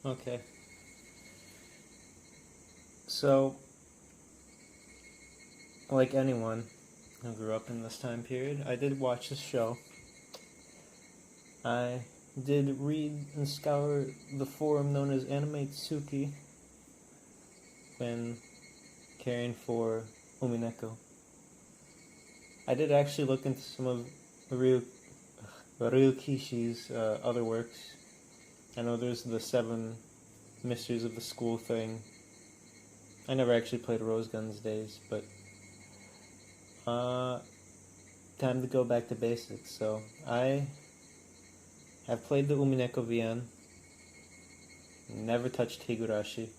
Okay. So, like anyone who grew up in this time period, I did watch this show. I did read and scour the forum known as Anime Tsuki when caring for Umineko. I did actually look into some of Ryukishi's other works. I know there's the 7 Mysteries of the School thing. I never actually played Rose Guns Days, but time to go back to basics. So I have played the Umineko VN, never touched Higurashi.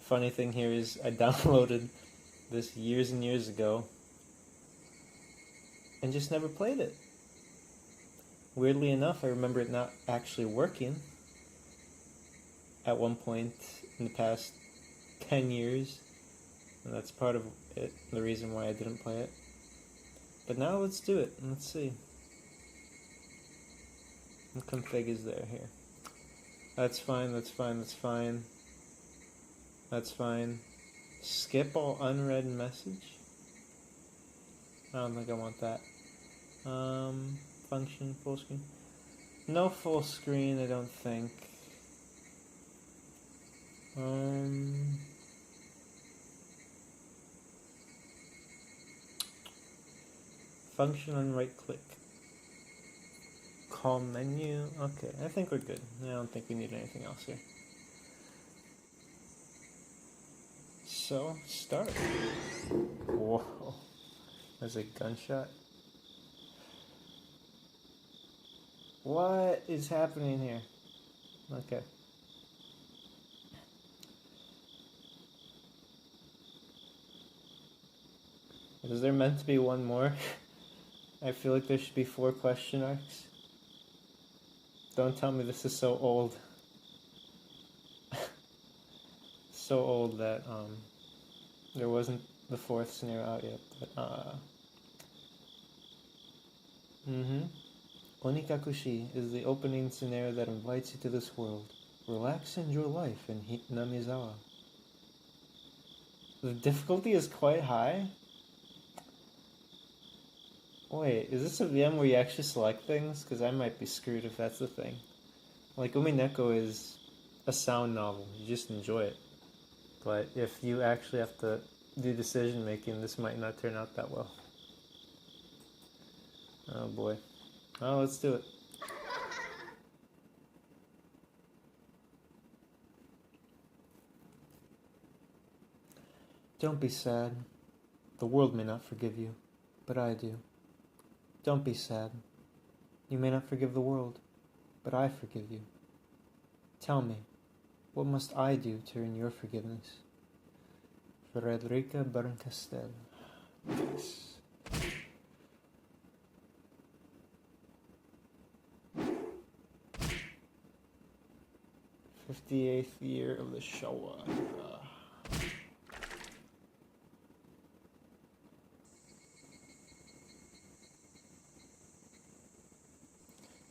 Funny thing here is I downloaded this years and years ago and just never played it. Weirdly enough, I remember it not actually working at one point in the past 10 years, and that's part of it, the reason why I didn't play it. But now let's do it. Let's see. What config is there here? That's fine, that's fine, that's fine. That's fine. Skip all unread message? I don't think I want that. Function, full screen. No full screen, I don't think. Function on right click. Call menu. Okay, I think we're good. I don't think we need anything else here. So, start. Whoa. There's a gunshot. What is happening here? Okay. Is there meant to be one more? I feel like there should be 4 question marks. Don't tell me this is so old. So old that there wasn't the 4th scenario out yet. But Onikakushi is the opening scenario that invites you to this world. Relax and enjoy life in Namizawa. The difficulty is quite high. Wait, is this a VM where you actually select things? Because I might be screwed if that's the thing. Like, Umineko is a sound novel. You just enjoy it. But if you actually have to do decision making, this might not turn out that well. Oh boy. Oh, let's do it. Don't be sad. The world may not forgive you, but I do. Don't be sad. You may not forgive the world, but I forgive you. Tell me, what must I do to earn your forgiveness? Frederica Berncastel. Yes. 58th year of the Showa era.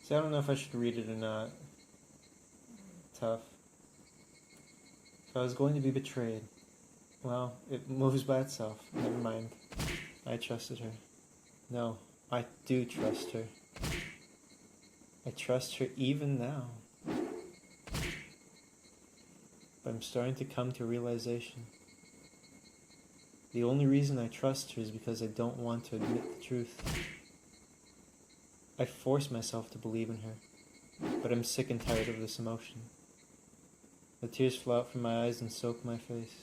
See, I don't know if I should read it or not. Tough. So I was going to be betrayed. Well, it moves by itself. Never mind. I trusted her. No, I do trust her. I trust her even now. But I'm starting to come to a realization. The only reason I trust her is because I don't want to admit the truth. I force myself to believe in her, but I'm sick and tired of this emotion. The tears flow out from my eyes and soak my face.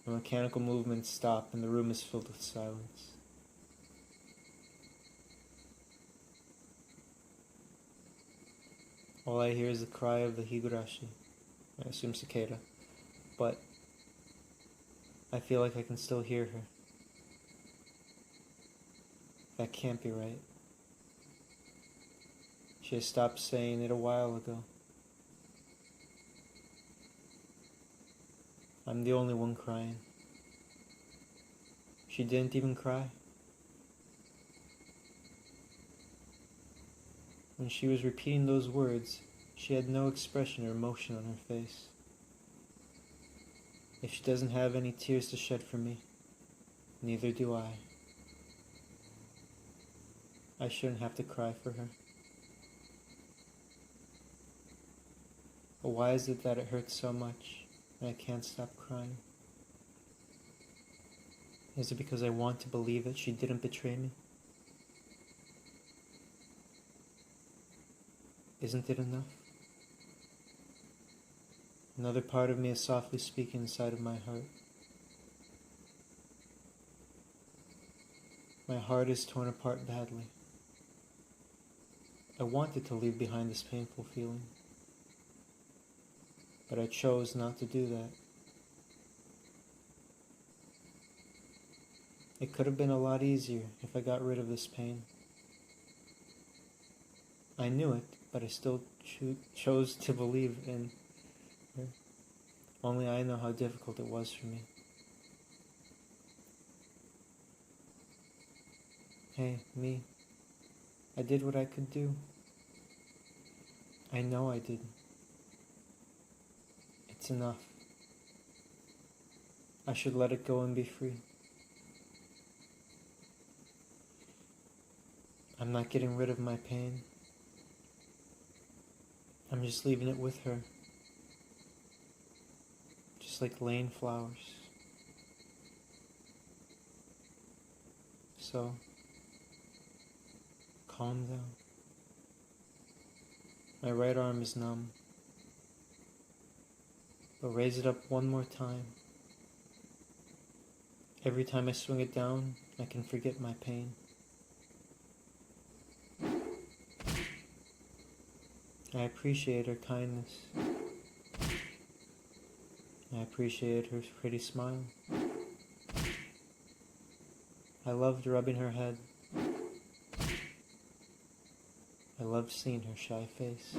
The mechanical movements stop and the room is filled with silence. All I hear is the cry of the Higurashi, I assume cicada, but I feel like I can still hear her. That can't be right. She has stopped saying it a while ago. I'm the only one crying. She didn't even cry. When she was repeating those words, She had no expression or emotion on her face. If she doesn't have any tears to shed for me, neither do I. I shouldn't have to cry for her. But why is it that it hurts so much and I can't stop crying? Is it because I want to believe that she didn't betray me? Isn't it enough? Another part of me is softly speaking inside of my heart. My heart is torn apart badly. I wanted to leave behind this painful feeling, but I chose not to do that. It could have been a lot easier if I got rid of this pain. I knew it, but I still chose to believe in her. Only I know how difficult it was for me. Hey, me. I did what I could do. I know I did. It's enough. I should let it go and be free. I'm not getting rid of my pain. I'm just leaving it with her. Just like laying flowers. So, calm down. My right arm is numb. But raise it up one more time. Every time I swing it down, I can forget my pain. I appreciate her kindness. I appreciate her pretty smile. I loved rubbing her head. I loved seeing her shy face.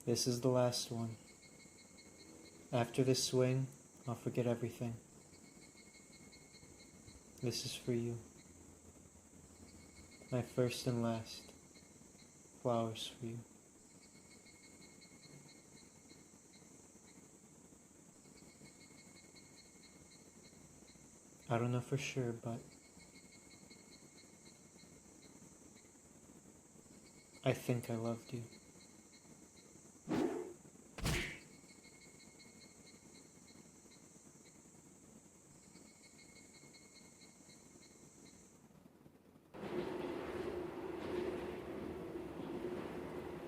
This is the last one. After this swing, I'll forget everything. This is for you. My first and last. Flowers for you. I don't know for sure, but I think I loved you.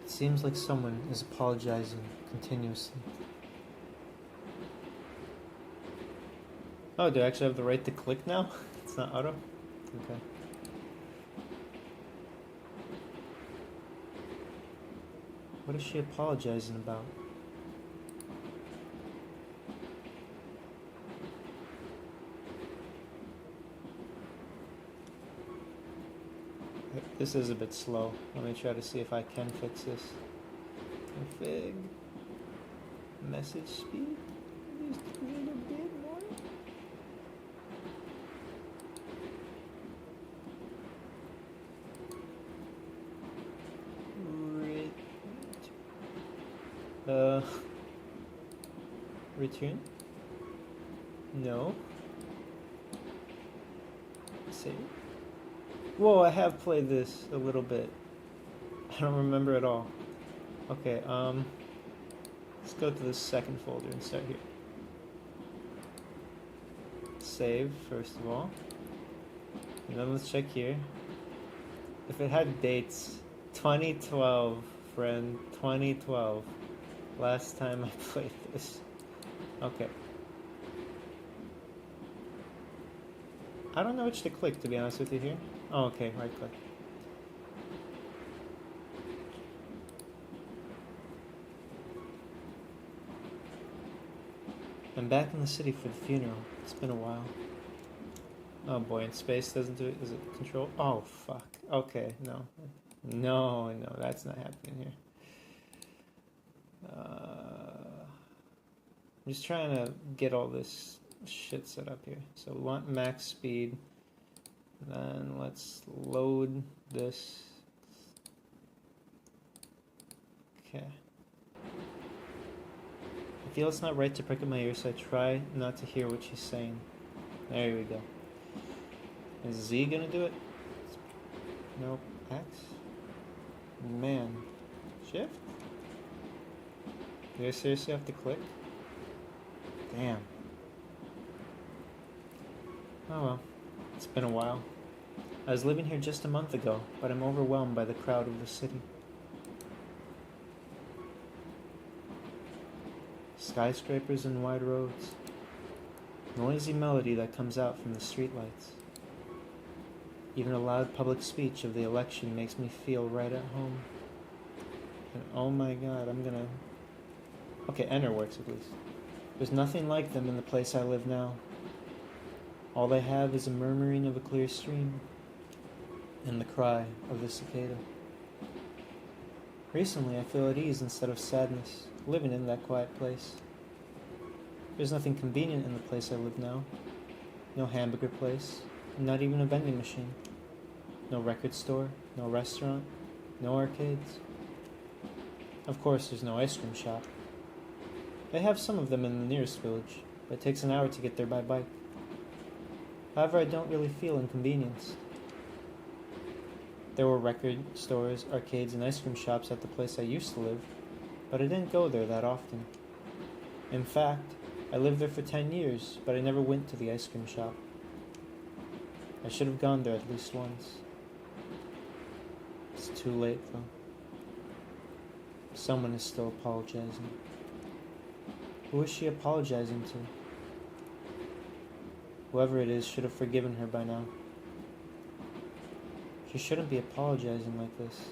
It seems like someone is apologizing continuously. Oh, do I actually have the right to click now? It's not auto? Okay. What is she apologizing about? This is a bit slow. Let me try to see if I can fix this. Config. Message speed. Just a little bit more. Return? No. Save. Whoa, I have played this a little bit. I don't remember at all. Okay, let's go to the second folder and start here. Save, first of all. And then let's check here. If it had dates, 2012, friend, 2012. Last time I played this. Okay. I don't know which to click, to be honest with you here. Oh, okay, right click. I'm back in the city for the funeral. It's been a while. Oh boy, and space doesn't do it. Is it control? Oh, fuck. Okay, no. No, that's not happening here. I'm just trying to get all this shit set up here. So we want max speed. Then let's load this. Okay. I feel it's not right to prick up my ears, so I try not to hear what she's saying. There we go. Is Z gonna do it? Nope. X? Man. Shift? Do I seriously have to click? Damn. Oh well. It's been a while. I was living here just a month ago, but I'm overwhelmed by the crowd of the city. Skyscrapers and wide roads. Noisy melody that comes out from the streetlights. Even a loud public speech of the election makes me feel right at home. And oh my god, I'm gonna... Okay, enter works at least. There's nothing like them in the place I live now. All they have is a murmuring of a clear stream and the cry of the cicada. Recently, I feel at ease instead of sadness, living in that quiet place. There's nothing convenient in the place I live now. No hamburger place, not even a vending machine. No record store, no restaurant, no arcades. Of course, there's no ice cream shop. They have some of them in the nearest village, but it takes an hour to get there by bike. However, I don't really feel inconvenienced. There were record stores, arcades, and ice cream shops at the place I used to live, but I didn't go there that often. In fact, I lived there for 10 years, but I never went to the ice cream shop. I should have gone there at least once. It's too late, though. Someone is still apologizing. Who is she apologizing to? Whoever it is should have forgiven her by now. She shouldn't be apologizing like this.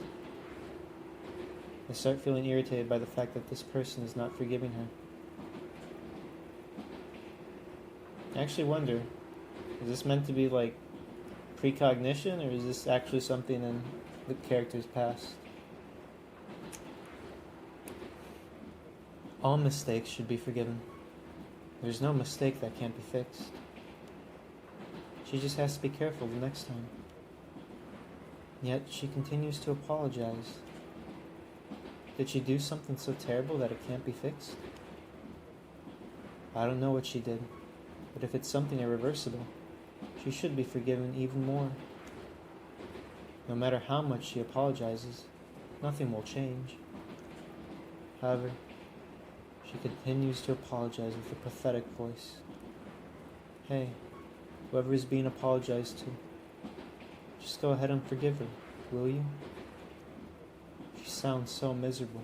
I start feeling irritated by the fact that this person is not forgiving her. I actually wonder, is this meant to be like precognition, or is this actually something in the character's past? All mistakes should be forgiven. There's no mistake that can't be fixed. She just has to be careful the next time. Yet she continues to apologize. Did she do something so terrible that it can't be fixed? I don't know what she did, but if it's something irreversible, she should be forgiven even more. No matter how much she apologizes, nothing will change. However, she continues to apologize with a pathetic voice. Hey, whoever is being apologized to, just go ahead and forgive her, will you? She sounds so miserable.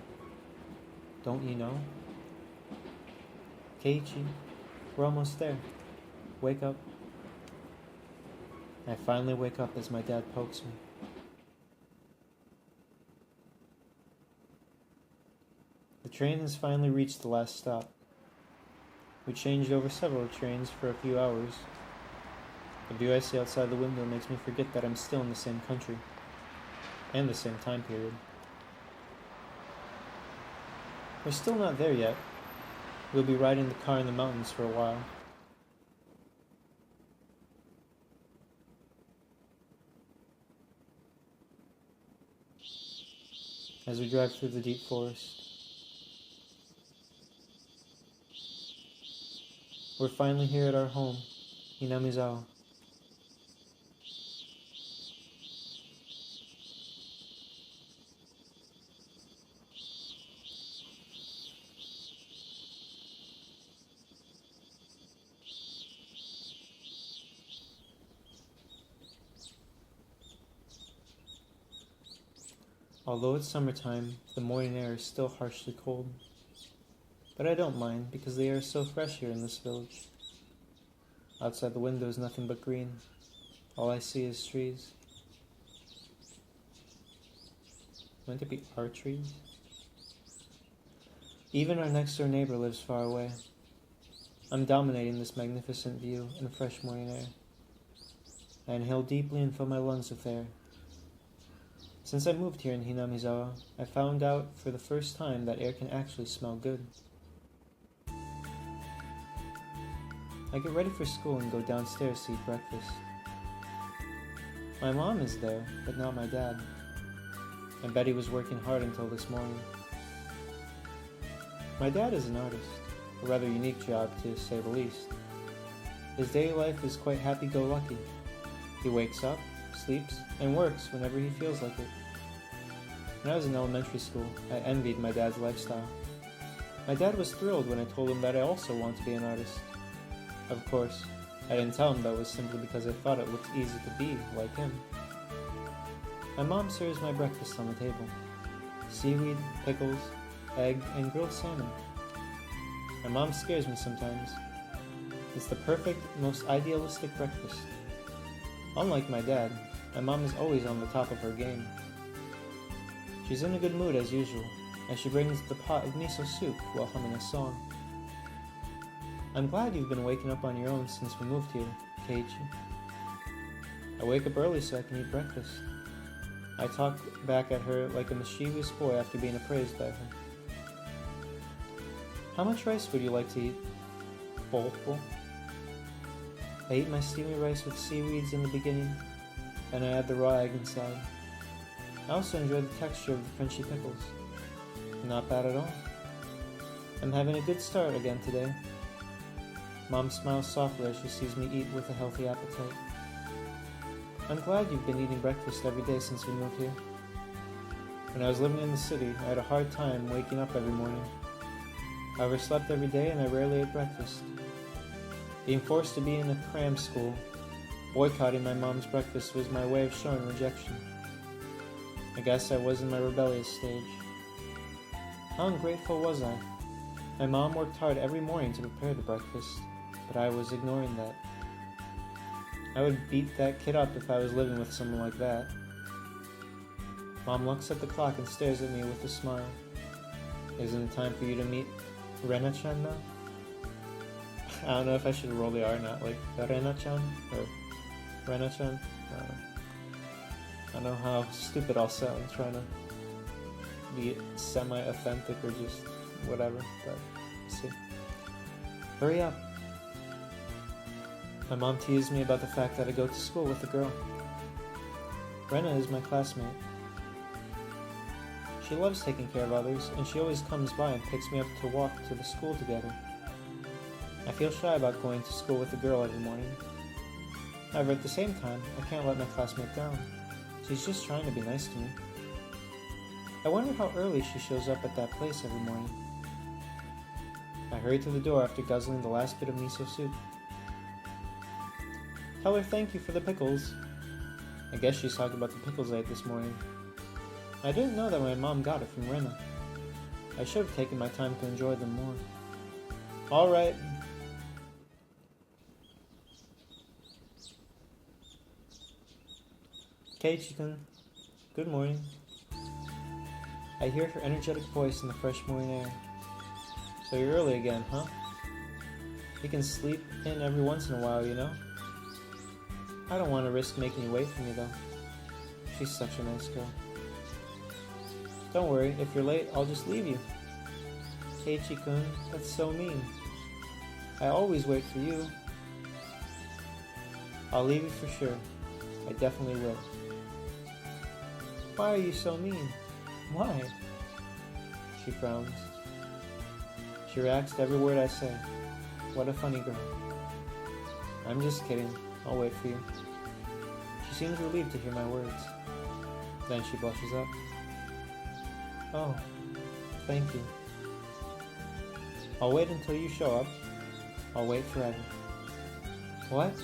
Don't you know? Keiichi, we're almost there. Wake up. I finally wake up as my dad pokes me. The train has finally reached the last stop. We changed over several trains for a few hours. The view I see outside the window makes me forget that I'm still in the same country, and the same time period. We're still not there yet. We'll be riding the car in the mountains for a while. As we drive through the deep forest, we're finally here at our home, Hinamizawa. Although it's summertime, the morning air is still harshly cold. But I don't mind, because the air is so fresh here in this village. Outside the window is nothing but green. All I see is trees. Wouldn't it be our trees? Even our next door neighbor lives far away. I'm dominating this magnificent view in fresh morning air. I inhale deeply and fill my lungs with air. Since I moved here in Hinamizawa, I found out for the first time that air can actually smell good. I get ready for school and go downstairs to eat breakfast. My mom is there, but not my dad. I bet he was working hard until this morning. My dad is an artist, a rather unique job to say the least. His daily life is quite happy-go-lucky. He wakes up, sleeps, and works whenever he feels like it. When I was in elementary school, I envied my dad's lifestyle. My dad was thrilled when I told him that I also want to be an artist. Of course, I didn't tell him that was simply because I thought it looked easy to be like him. My mom serves my breakfast on the table. Seaweed, pickles, egg, and grilled salmon. My mom scares me sometimes. It's the perfect, most idealistic breakfast. Unlike my dad, my mom is always on the top of her game. She's in a good mood as usual, and she brings the pot of miso soup while humming a song. I'm glad you've been waking up on your own since we moved here, Keiichi. I wake up early so I can eat breakfast. I talk back at her like a mischievous boy after being appraised by her. How much rice would you like to eat? Bowlful. I eat my steamy rice with seaweeds in the beginning, and I add the raw egg inside. I also enjoy the texture of the crunchy pickles. Not bad at all. I'm having a good start again today. Mom smiles softly as she sees me eat with a healthy appetite. I'm glad you've been eating breakfast every day since we moved here. When I was living in the city, I had a hard time waking up every morning. I overslept every day and I rarely ate breakfast. Being forced to be in a cram school, boycotting my mom's breakfast was my way of showing rejection. I guess I was in my rebellious stage. How ungrateful was I? My mom worked hard every morning to prepare the breakfast, but I was ignoring that. I would beat that kid up if I was living with someone like that. Mom looks at the clock and stares at me with a smile. Isn't it time for you to meet Rena-chan now? I don't know if I should roll the R, not like Rena-chan or Rena-chan. I don't know how stupid I'll sound trying to be semi-authentic or just whatever, but we'll see. Hurry up. My mom teased me about the fact that I go to school with a girl. Rena is my classmate. She loves taking care of others, and she always comes by and picks me up to walk to the school together. I feel shy about going to school with a girl every morning. However, at the same time, I can't let my classmate down. She's just trying to be nice to me. I wonder how early she shows up at that place every morning. I hurry to the door after guzzling the last bit of miso soup. Tell her thank you for the pickles. I guess she's talking about the pickles I ate this morning. I didn't know that my mom got it from Rena. I should have taken my time to enjoy them more. Alright. Keiichi-kun, good morning. I hear her energetic voice in the fresh morning air. So you're early again, huh? You can sleep in every once in a while, you know? I don't want to risk making you wait for me, though. She's such a nice girl. Don't worry, if you're late, I'll just leave you. Keiichi-kun, that's so mean. I always wait for you. I'll leave you for sure. I definitely will. Why are you so mean? Why? She frowns. She reacts to every word I say. What a funny girl. I'm just kidding. I'll wait for you. She seems relieved to hear my words. Then she blushes up. Oh, thank you. I'll wait until you show up. I'll wait forever. What?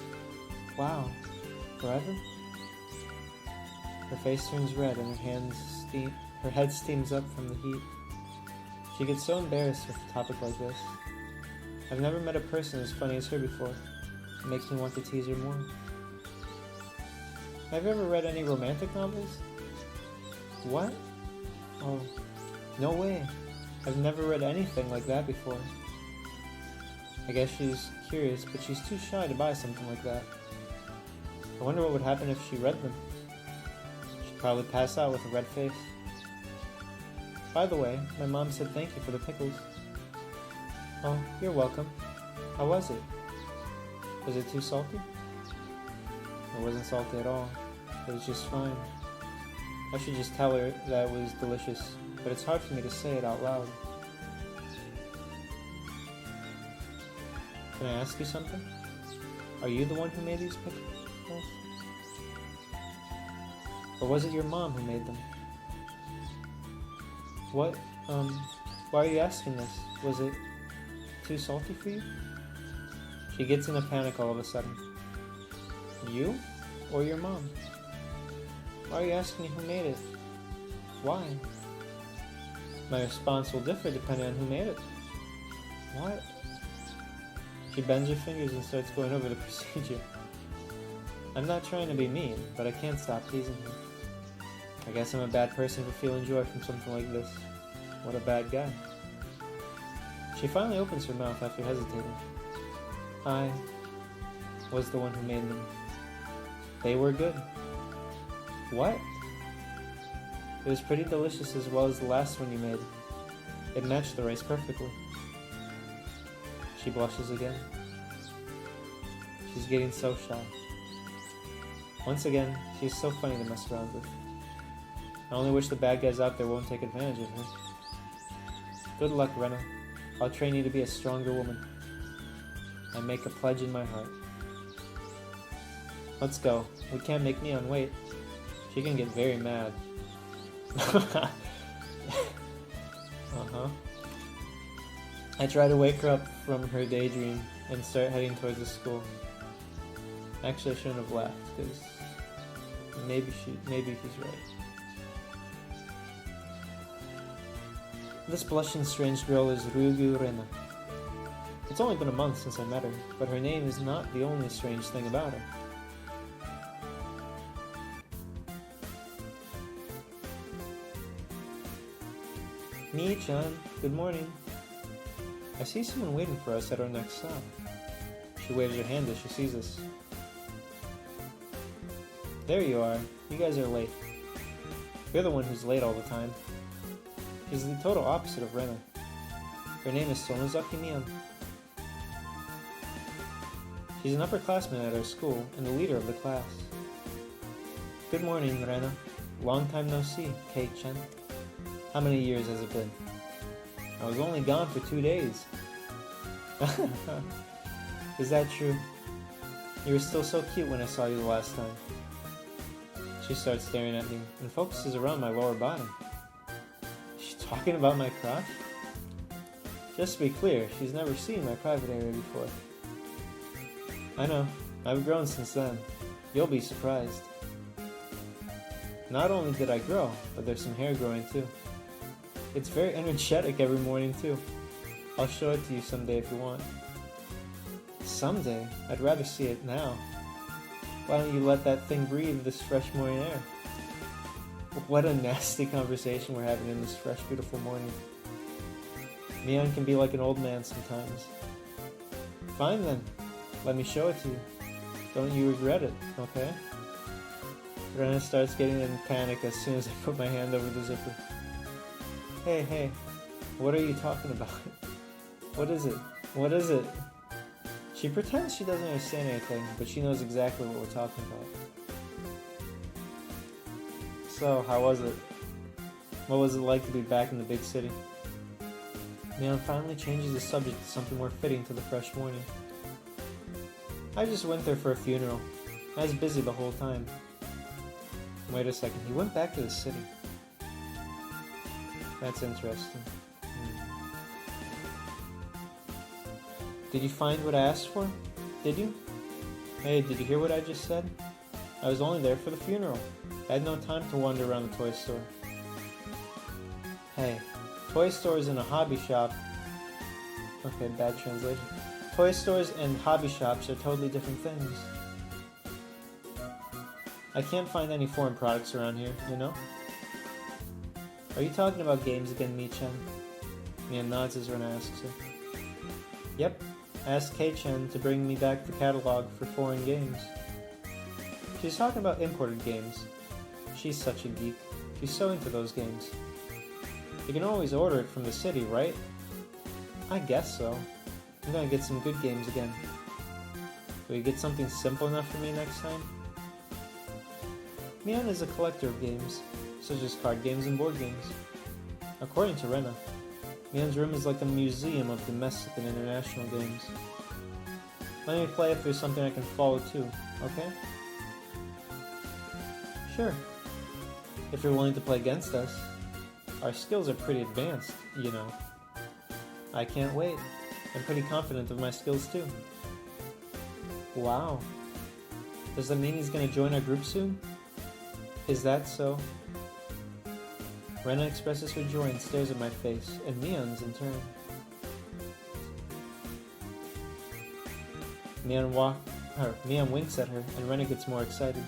Wow. Forever? Her face turns red and her head steams up from the heat. She gets so embarrassed with a topic like this. I've never met a person as funny as her before. It makes me want to tease her more. Have you ever read any romantic novels? What? Oh, no way. I've never read anything like that before. I guess she's curious, but she's too shy to buy something like that. I wonder what would happen if she read them. She'd probably pass out with a red face. By the way, my mom said thank you for the pickles. Oh, you're welcome. How was it? Was it too salty? It wasn't salty at all. It was just fine. I should just tell her that it was delicious, but it's hard for me to say it out loud. Can I ask you something? Are you the one who made these pickles? Or was it your mom who made them? What, why are you asking this? Was it too salty for you? She gets in a panic all of a sudden. You? Or your mom? Why are you asking me who made it? Why? My response will differ depending on who made it. What? She bends her fingers and starts going over the procedure. I'm not trying to be mean, but I can't stop teasing her. I guess I'm a bad person for feeling joy from something like this. What a bad guy. She finally opens her mouth after hesitating. I was the one who made them. They were good. What? It was pretty delicious as well as the last one you made. It matched the rice perfectly. She blushes again. She's getting so shy. Once again, she's so funny to mess around with. I only wish the bad guys out there won't take advantage of her. Good luck, Rena. I'll train you to be a stronger woman. I make a pledge in my heart. Let's go. We can't make Neon wait. She can get very mad. Uh-huh. I try to wake her up from her daydream and start heading towards the school. Actually, I shouldn't have laughed, because maybe he's right. This blushing strange girl is Ryugu Rena. It's only been a month since I met her, but her name is not the only strange thing about her. Mii-chan, good morning. I see someone waiting for us at our next stop. She waves her hand as she sees us. There you are. You guys are late. You're the one who's late all the time. She's the total opposite of Rena. Her name is Sonozaki Mion. She's an upperclassman at our school and the leader of the class. Good morning, Rena. Long time no see, Kei-chan. How many years has it been? I was only gone for 2 days. Is that true? You were still so cute when I saw you the last time. She starts staring at me and focuses around my lower body. Is she talking about my crotch? Just to be clear, she's never seen my private area before. I know, I've grown since then. You'll be surprised. Not only did I grow, but there's some hair growing too. It's very energetic every morning too. I'll show it to you someday if you want. Someday? I'd rather see it now. Why don't you let that thing breathe this fresh morning air? What a nasty conversation we're having in this fresh, beautiful morning. Mion can be like an old man sometimes. Fine then. Let me show it to you. Don't you regret it, okay? Rena starts getting in panic as soon as I put my hand over the zipper. Hey, what are you talking about? What is it? What is it? She pretends she doesn't understand anything, but she knows exactly what we're talking about. So, how was it? What was it like to be back in the big city? Mion finally changes the subject to something more fitting to the fresh morning. I just went there for a funeral. I was busy the whole time. Wait a second, he went back to the city. That's interesting. Did you find what I asked for? Did you? Hey, did you hear what I just said? I was only there for the funeral. I had no time to wander around the toy store. Hey, toy stores and a hobby shop... Okay, bad translation. Toy stores and hobby shops are totally different things. I can't find any foreign products around here, you know? Are you talking about games again, Mii-chan? Mion nods as Rena asks her. Yep, I asked Kei-chan to bring me back the catalog for foreign games. She's talking about imported games. She's such a geek. She's so into those games. You can always order it from the city, right? I guess so. I'm gonna get some good games again. Will you get something simple enough for me next time? Mion is a collector of games, such as card games and board games. According to Rena, Mion's room is like a museum of domestic and international games. Let me play if there's something I can follow too, okay? Sure. If you're willing to play against us. Our skills are pretty advanced, you know. I can't wait. I'm pretty confident of my skills too. Wow. Does that mean he's gonna join our group soon? Is that so? Rena expresses her joy and stares at my face, and Mion's in turn. Mion winks at her, and Rena gets more excited.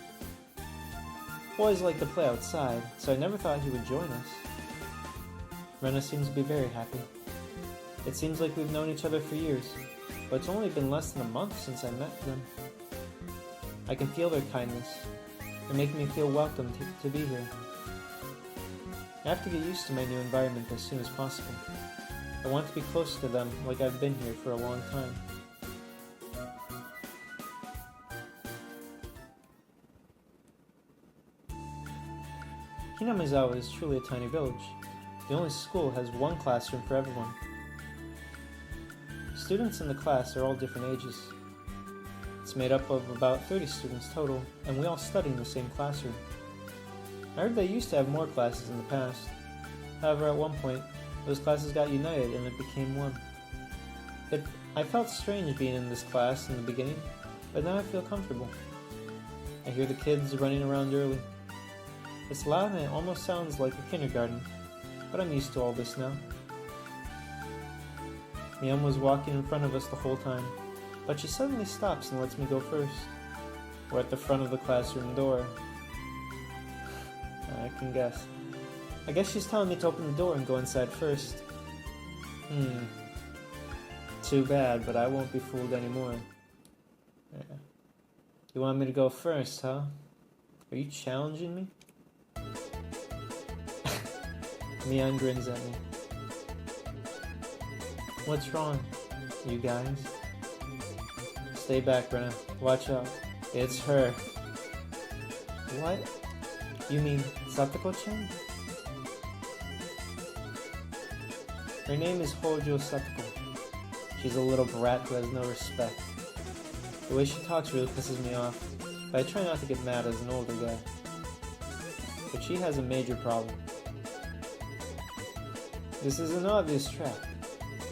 Boys like to play outside, so I never thought he would join us. Rena seems to be very happy. It seems like we've known each other for years, but it's only been less than a month since I met them. I can feel their kindness. They're making me feel welcome to be here. I have to get used to my new environment as soon as possible. I want to be close to them like I've been here for a long time. Hinamizawa is truly a tiny village. The only school has one classroom for everyone. Students in the class are all different ages. It's made up of about 30 students total, and we all study in the same classroom. I heard they used to have more classes in the past. However, at one point, those classes got united and it became one. I felt strange being in this class in the beginning, but now I feel comfortable. I hear the kids running around early. It's loud and it almost sounds like a kindergarten, but I'm used to all this now. Mion was walking in front of us the whole time, but she suddenly stops and lets me go first. We're at the front of the classroom door. I can guess. I guess she's telling me to open the door and go inside first. Too bad, but I won't be fooled anymore. Yeah. You want me to go first, huh? Are you challenging me? Mion grins at me. What's wrong, you guys? Stay back, Rena. Watch out. It's her. What? You mean Satoko-chan? Her name is Hojo Satoko. She's a little brat who has no respect. The way she talks really pisses me off, but I try not to get mad as an older guy. But she has a major problem. This is an obvious trap.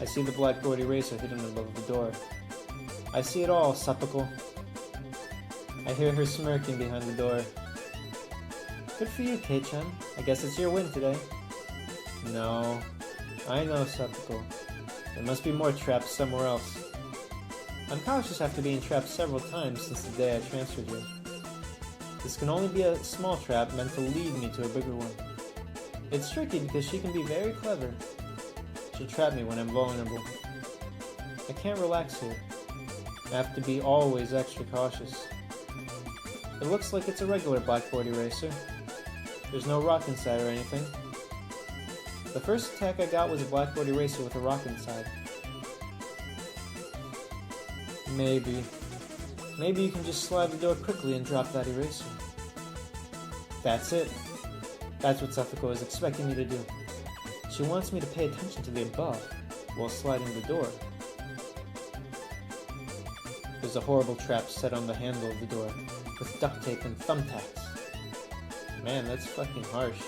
I see the blackboard eraser hidden above the door. I see it all, Satoko. I hear her smirking behind the door. Good for you, Kei-chan. I guess it's your win today. No. I know, Satoko. There must be more traps somewhere else. Unconscious after being trapped several times since the day I transferred here. This can only be a small trap meant to lead me to a bigger one. It's tricky because she can be very clever. She'll trap me when I'm vulnerable. I can't relax here. I have to be always extra cautious. It looks like it's a regular blackboard eraser. There's no rock inside or anything. The first attack I got was a blackboard eraser with a rock inside. Maybe you can just slide the door quickly and drop that eraser. That's it. That's what Satoko is expecting me to do. She wants me to pay attention to the above while sliding the door. There's a horrible trap set on the handle of the door with duct tape and thumbtacks. Man, that's fucking harsh.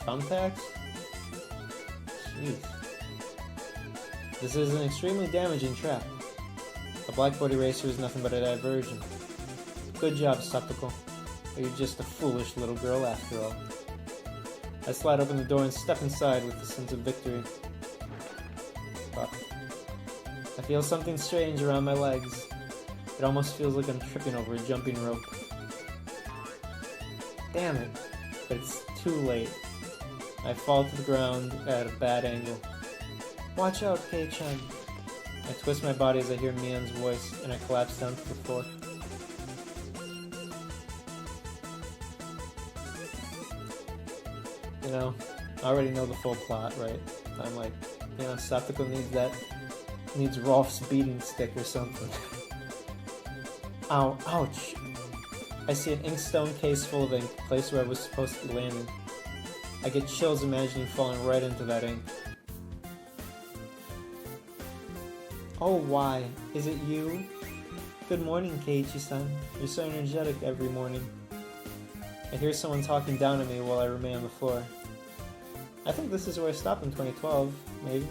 Thumbtacks? Jeez. This is an extremely damaging trap. A blackboard eraser is nothing but a diversion. Good job, Satoko. But you're just a foolish little girl after all. I slide open the door and step inside with a sense of victory. But I feel something strange around my legs. It almost feels like I'm tripping over a jumping rope. Damn it, but it's too late. I fall to the ground at a bad angle. Watch out, Kei-chan. I twist my body as I hear Mion's voice, and I collapse down to the floor. You know, I already know the full plot, right? I'm like, you know, Satoko needs Rolf's beating stick or something. Ow, ouch. I see an inkstone case full of ink, place where I was supposed to be landing. I get chills imagining falling right into that ink. Oh, why? Is it you? Good morning, Keiichi-san. You're so energetic every morning. I hear someone talking down at me while I remain on the floor. I think this is where I stopped in 2012, maybe.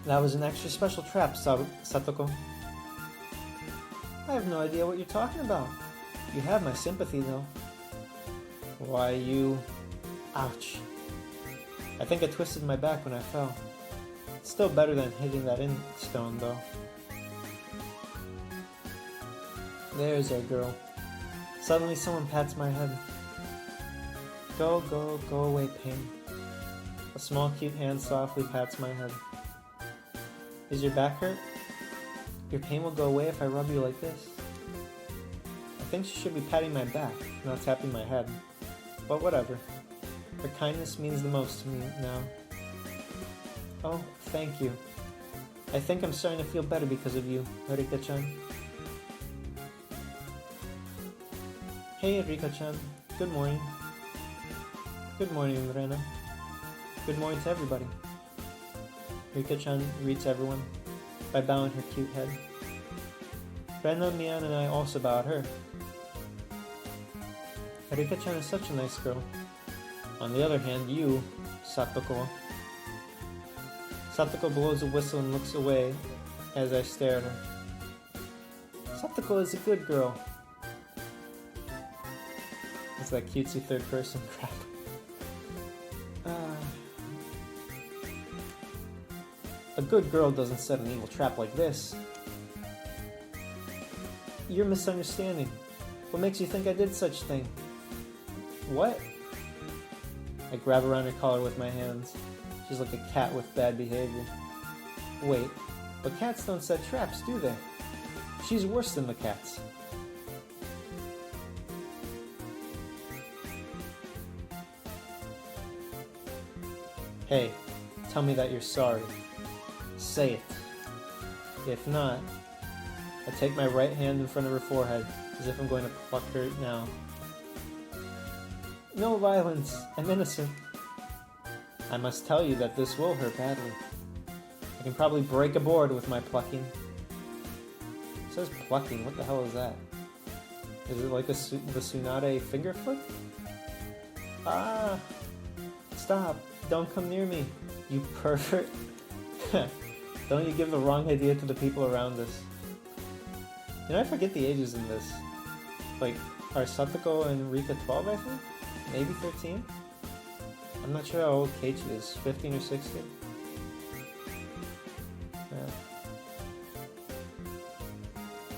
That was an extra special trap, Satoko. I have no idea what you're talking about. You have my sympathy, though. Why, you... Ouch. I think I twisted my back when I fell. It's still better than hitting that stone, though. There's our girl. Suddenly someone pats my head. Go away, pain. A small cute hand softly pats my head. Is your back hurt? Your pain will go away if I rub you like this. I think she should be patting my back, not tapping my head. But whatever. Her kindness means the most to me now. Oh, thank you. I think I'm starting to feel better because of you, Rika-chan. Hey, Rika-chan. Good morning. Good morning, Rena. Good morning to everybody. Rika-chan greets everyone by bowing her cute head. Rena, Mian, and I also bow at her. Rika-chan is such a nice girl. On the other hand, you, Satoko. Satoko blows a whistle and looks away as I stare at her. Satoko is a good girl. It's that cutesy third person crap. A good girl doesn't set an evil trap like this. You're misunderstanding. What makes you think I did such thing? What? I grab around her collar with my hands. She's like a cat with bad behavior. Wait, but cats don't set traps, do they? She's worse than the cats. Hey, tell me that you're sorry. Say it. If not, I take my right hand in front of her forehead, as if I'm going to pluck her now. No violence. I'm innocent. I must tell you that this will hurt badly. I can probably break a board with my plucking. It says plucking. What the hell is that? Is it like the Tsunade finger flick? Ah! Stop. Don't come near me, you pervert. Don't you give the wrong idea to the people around us. You know, I forget the ages in this. Like, are Satoko and Rika 12, I think? Maybe 13? I'm not sure how old Keiichi is. 15 or 16? Yeah.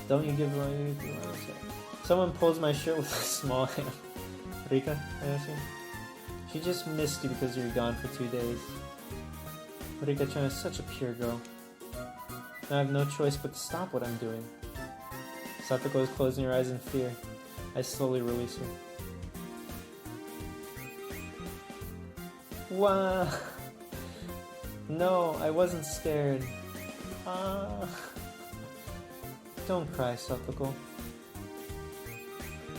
Don't you give the wrong idea to the wrong idea. Someone pulls my shirt with a small hand. Rika, I assume? She just missed you because you were gone for 2 days. Rika-chan is such a pure girl. I have no choice but to stop what I'm doing. Satoko is closing her eyes in fear. I slowly release her. Wow! No, I wasn't scared. Don't cry, Satoko.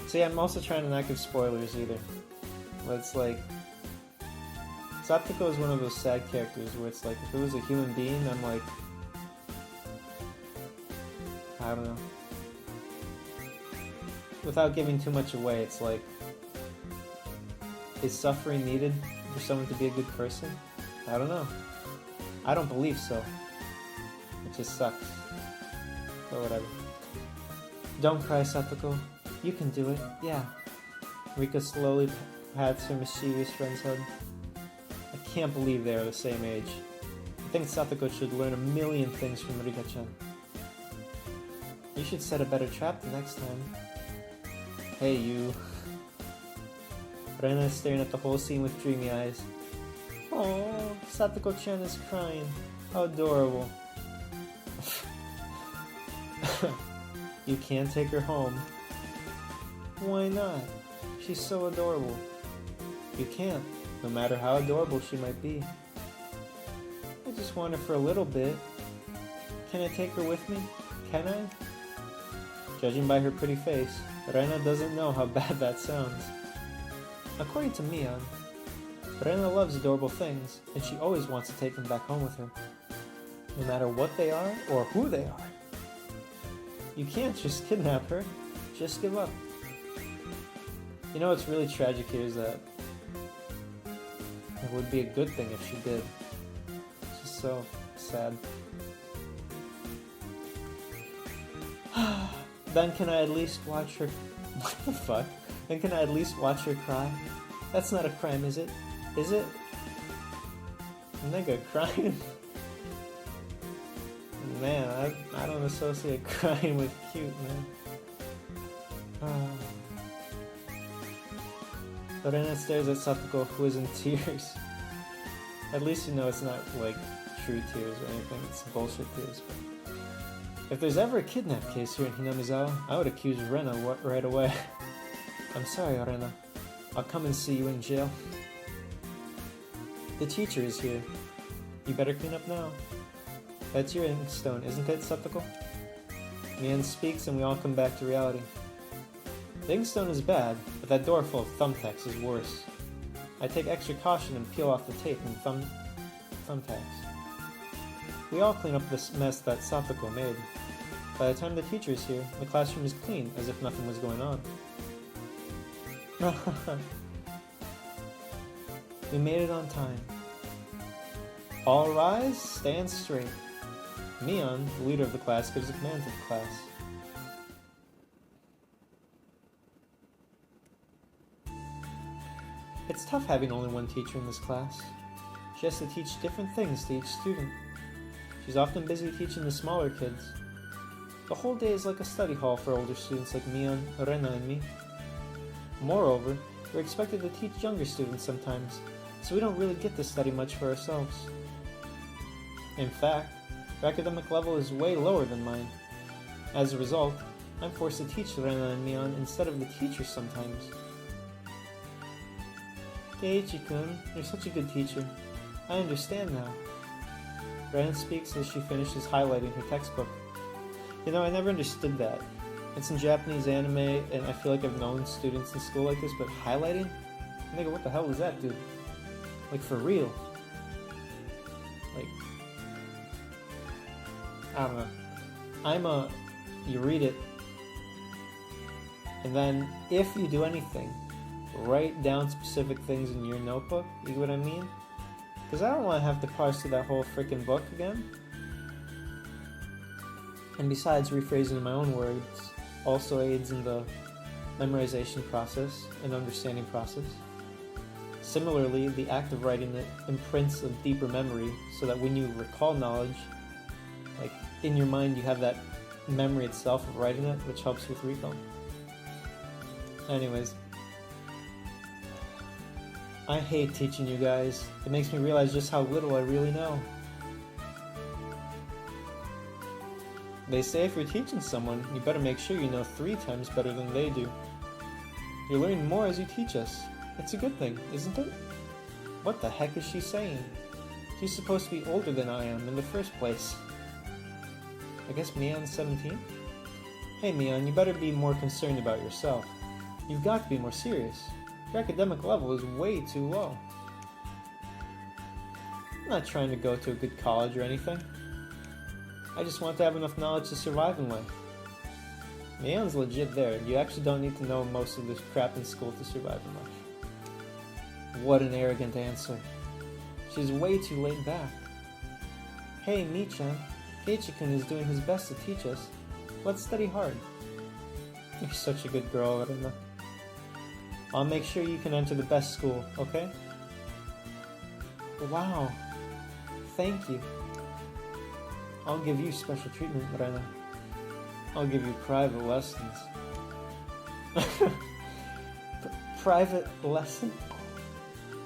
See, I'm also trying to not give spoilers either. But it's like... Satoko is one of those sad characters where it's like, if it was a human being, I'm like... I don't know. Without giving too much away, it's like... Is suffering needed for someone to be a good person? I don't know. I don't believe so. It just sucks. But whatever. Don't cry, Satoko. You can do it. Yeah. Rika slowly pats her mischievous friend's head. I can't believe they are the same age. I think Satoko should learn a million things from Rika-chan. You should set a better trap the next time. Hey, you. Rena is staring at the whole scene with dreamy eyes. Oh, Satoko-chan is crying. How adorable. You can't take her home. Why not? She's so adorable. You can't, no matter how adorable she might be. I just want her for a little bit. Can I take her with me? Can I? Judging by her pretty face, Rena doesn't know how bad that sounds. According to Mian, Rena loves adorable things, and she always wants to take them back home with her. No matter what they are or who they are. You can't just kidnap her. Just give up. You know what's really tragic here is that it would be a good thing if she did. It's just so sad. Then can I at least watch her... What the fuck? Then can I at least watch her cry? That's not a crime, is it? Is it? Nigga, crying? Man, I don't associate crying with cute, man. Lorena stares at Satoko, who is in tears. At least you know it's not, like, true tears or anything. It's bullshit tears. But if there's ever a kidnap case here in Hinamizawa, I would accuse Rena right away. I'm sorry, Rena. I'll come and see you in jail. The teacher is here. You better clean up now. That's your inkstone, isn't it, Satoko? Mian speaks and we all come back to reality. The inkstone is bad, but that door full of thumbtacks is worse. I take extra caution and peel off the tape and thumbtacks. We all clean up this mess that Satoko made. By the time the teacher is here, the classroom is clean, as if nothing was going on. We made it on time. All rise, stand straight. Mion, the leader of the class, gives a command to the class. It's tough having only one teacher in this class. She has to teach different things to each student. She's often busy teaching the smaller kids. The whole day is like a study hall for older students like Mion, Rena, and me. Moreover, we're expected to teach younger students sometimes, so we don't really get to study much for ourselves. In fact, her academic level is way lower than mine. As a result, I'm forced to teach Rena and Mion instead of the teacher sometimes. Keiichi-kun, you're such a good teacher. I understand now. Rena speaks as she finishes highlighting her textbook. You know, I never understood that. It's in Japanese anime, and I feel like I've known students in school like this, but highlighting? Nigga, what the hell is that, dude? Like, for real. Like, I don't know. You read it, and then, if you do anything, write down specific things in your notebook, you get what I mean? Because I don't want to have to parse through that whole freaking book again. And besides, rephrasing in my own words also aids in the memorization process and understanding process. Similarly, the act of writing it imprints a deeper memory so that when you recall knowledge, like in your mind you have that memory itself of writing it, which helps with recall. Anyways, I hate teaching you guys. It makes me realize just how little I really know. They say if you're teaching someone, you better make sure you know 3 times better than they do. You're learning more as you teach us. It's a good thing, isn't it? What the heck is she saying? She's supposed to be older than I am in the first place. I guess Mion's 17? Hey Mion, you better be more concerned about yourself. You've got to be more serious. Your academic level is way too low. I'm not trying to go to a good college or anything. I just want to have enough knowledge to survive in life. Mion's legit there. You actually don't need to know most of this crap in school to survive in life. What an arrogant answer. She's way too laid back. Hey, Mi-chan. Keiichi-kun is doing his best to teach us. Let's study hard. You're such a good girl, Rena. I'll make sure you can enter the best school, okay? Wow. Thank you. I'll give you special treatment, Rena. I'll give you private lessons. Private lesson?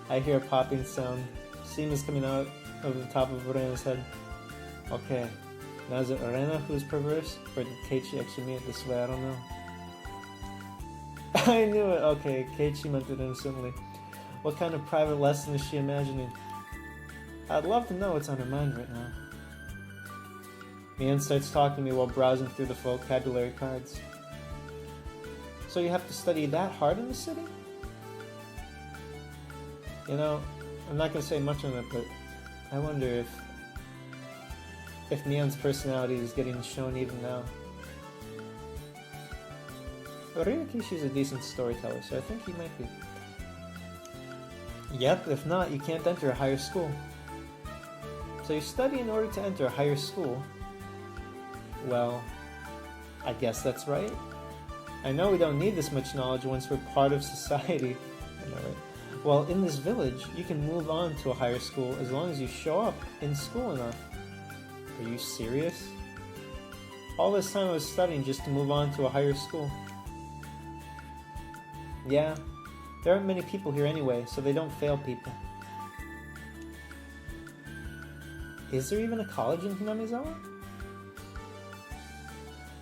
I hear a popping sound. Steam is coming out of the top of Rena's head. Okay, now is it Rena who's perverse? Or did Keiichi actually mean it this way? I don't know. I knew it! Okay, Keiichi meant it innocently. What kind of private lesson is she imagining? I'd love to know what's on her mind right now. Mian starts talking to me while browsing through the vocabulary cards. So you have to study that hard in the city? You know, I'm not going to say much on it, but I wonder if Mian's personality is getting shown even now. Onikakushi is a decent storyteller, so I think he might be. Yep, if not, you can't enter a higher school. So you study in order to enter a higher school? Well, I guess that's right. I know we don't need this much knowledge once we're part of society. I know, right? Well, in this village, you can move on to a higher school as long as you show up in school enough. Are you serious? All this time I was studying just to move on to a higher school. Yeah, there aren't many people here anyway, so they don't fail people. Is there even a college in Hinamizawa?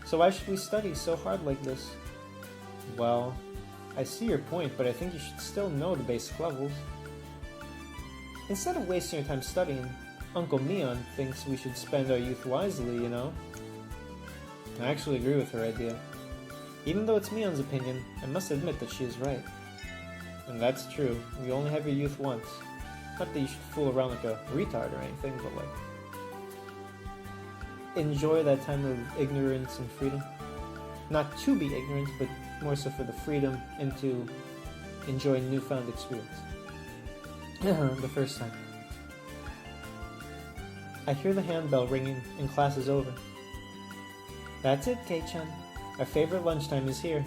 So why should we study so hard like this? Well, I see your point, but I think you should still know the basic levels. Instead of wasting your time studying, Uncle Mion thinks we should spend our youth wisely, you know? I actually agree with her idea. Even though it's Mion's opinion, I must admit that she is right. And that's true, you only have your youth once. Not that you should fool around like a retard or anything, but like... enjoy that time of ignorance and freedom. Not to be ignorant, but more so for the freedom and to enjoy newfound experience. The first time. I hear the handbell ringing and class is over. That's it, Kei-chan. Our favorite lunchtime is here.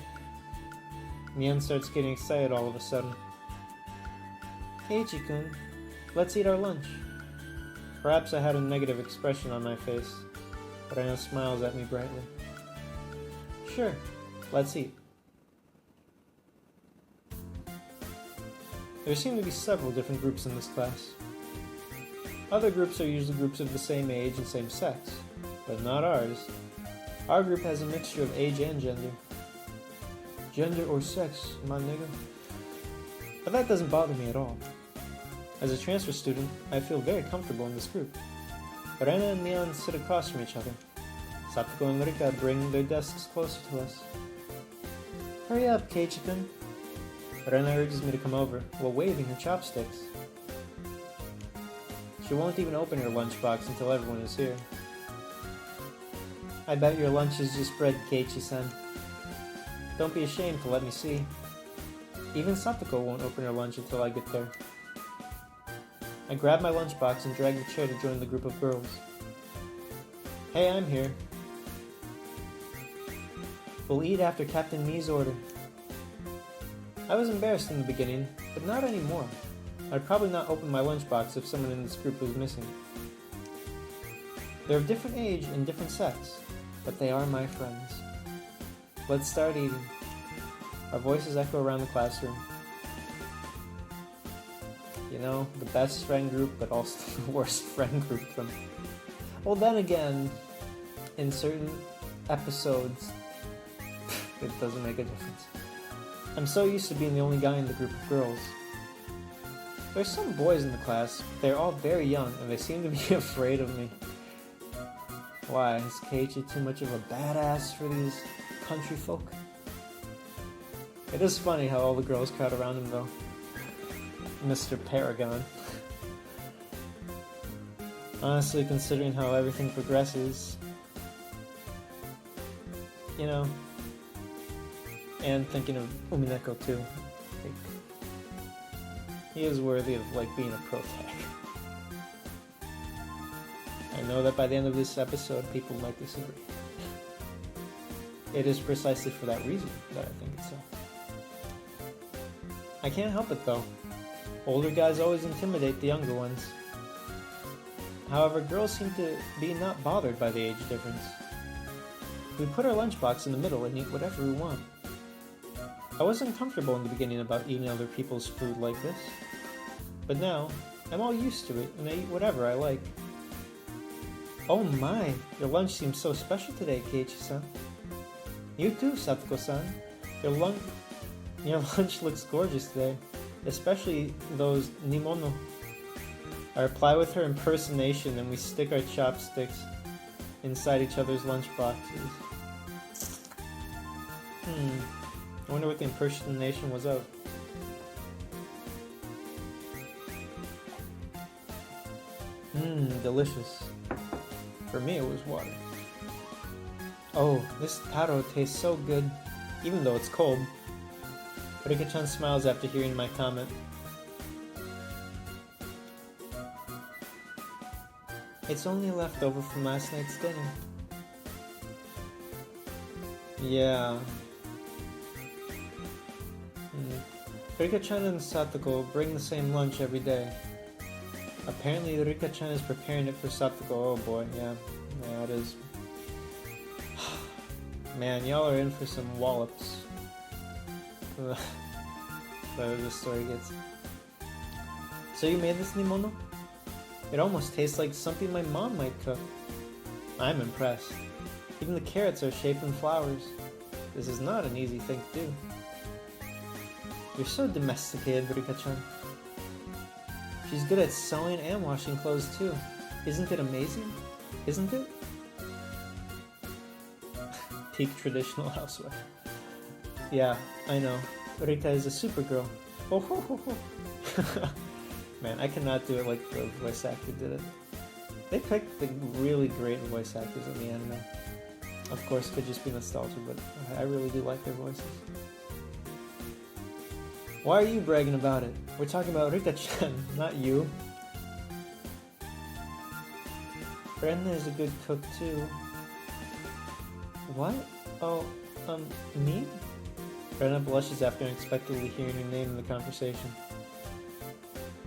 Mion starts getting excited all of a sudden. Keiichi-kun, let's eat our lunch. Perhaps I had a negative expression on my face, but I know smiles at me brightly. Sure, let's eat. There seem to be several different groups in this class. Other groups are usually groups of the same age and same sex, but not ours. Our group has a mixture of age and gender. Gender or sex, my nigga. But that doesn't bother me at all. As a transfer student, I feel very comfortable in this group. Rena and Mion sit across from each other. Satoko and Rika bring their desks closer to us. Hurry up, Keiichi-kun. Rena urges me to come over, while waving her chopsticks. She won't even open her lunchbox until everyone is here. I bet your lunch is just bread, Keiichi-san. Don't be ashamed to let me see. Even Satoko won't open her lunch until I get there. I grab my lunchbox and drag the chair to join the group of girls. Hey, I'm here. We'll eat after Captain Mi's order. I was embarrassed in the beginning, but not anymore. I'd probably not open my lunchbox if someone in this group was missing. They're of different age and different sex, but they are my friends. Let's start eating. Our voices echo around the classroom. You know, the best friend group, but also the worst friend group from... Well, then again, in certain episodes, it doesn't make a difference. I'm so used to being the only guy in the group of girls. There's some boys in the class, but they're all very young, and they seem to be afraid of me. Why, is Keiichi too much of a badass for these country folk? It is funny how all the girls crowd around him, though. Mr. Paragon. Honestly, considering how everything progresses, you know, and thinking of Umineko too, I think he is worthy of, like, being a pro tag. I know that by the end of this episode, people might disagree. It is precisely for that reason that I think it's so. I can't help it though. Older guys always intimidate the younger ones. However, girls seem to be not bothered by the age difference. We put our lunchbox in the middle and eat whatever we want. I wasn't comfortable in the beginning about eating other people's food like this. But now, I'm all used to it and I eat whatever I like. Oh my, your lunch seems so special today, Keiichi-san. You too, Satoko-san. Your lunch looks gorgeous today, especially those nimono. I reply with her impersonation and we stick our chopsticks inside each other's lunch boxes. I wonder what the impersonation was of. Delicious. For me, it was water. Oh, this taro tastes so good. even though it's cold. Rika-chan smiles after hearing my comment. It's only a leftover from last night's dinner. Yeah. Rika-chan and Satoko bring the same lunch every day. Apparently Rika-chan is preparing it for Satoko. Oh boy, yeah. Yeah, it is. Man, y'all are in for some wallops. Whatever this story gets. So you made this, Nimono? It almost tastes like something my mom might cook. I'm impressed. Even the carrots are shaped in flowers. This is not an easy thing to do. You're so domesticated, Rika-chan. She's good at sewing and washing clothes too. Isn't it amazing? Isn't it? Peak traditional housewife. Yeah, I know. Rika is a supergirl. Oh ho ho ho. Man, I cannot do it like the voice actor did it. They picked the really great voice actors in the anime. Of course, it could just be nostalgia, but I really do like their voices. Why are you bragging about it? We're talking about Rika-chan, not you. Brenda is a good cook too. What? Oh, me? Brenda blushes after unexpectedly hearing her name in the conversation.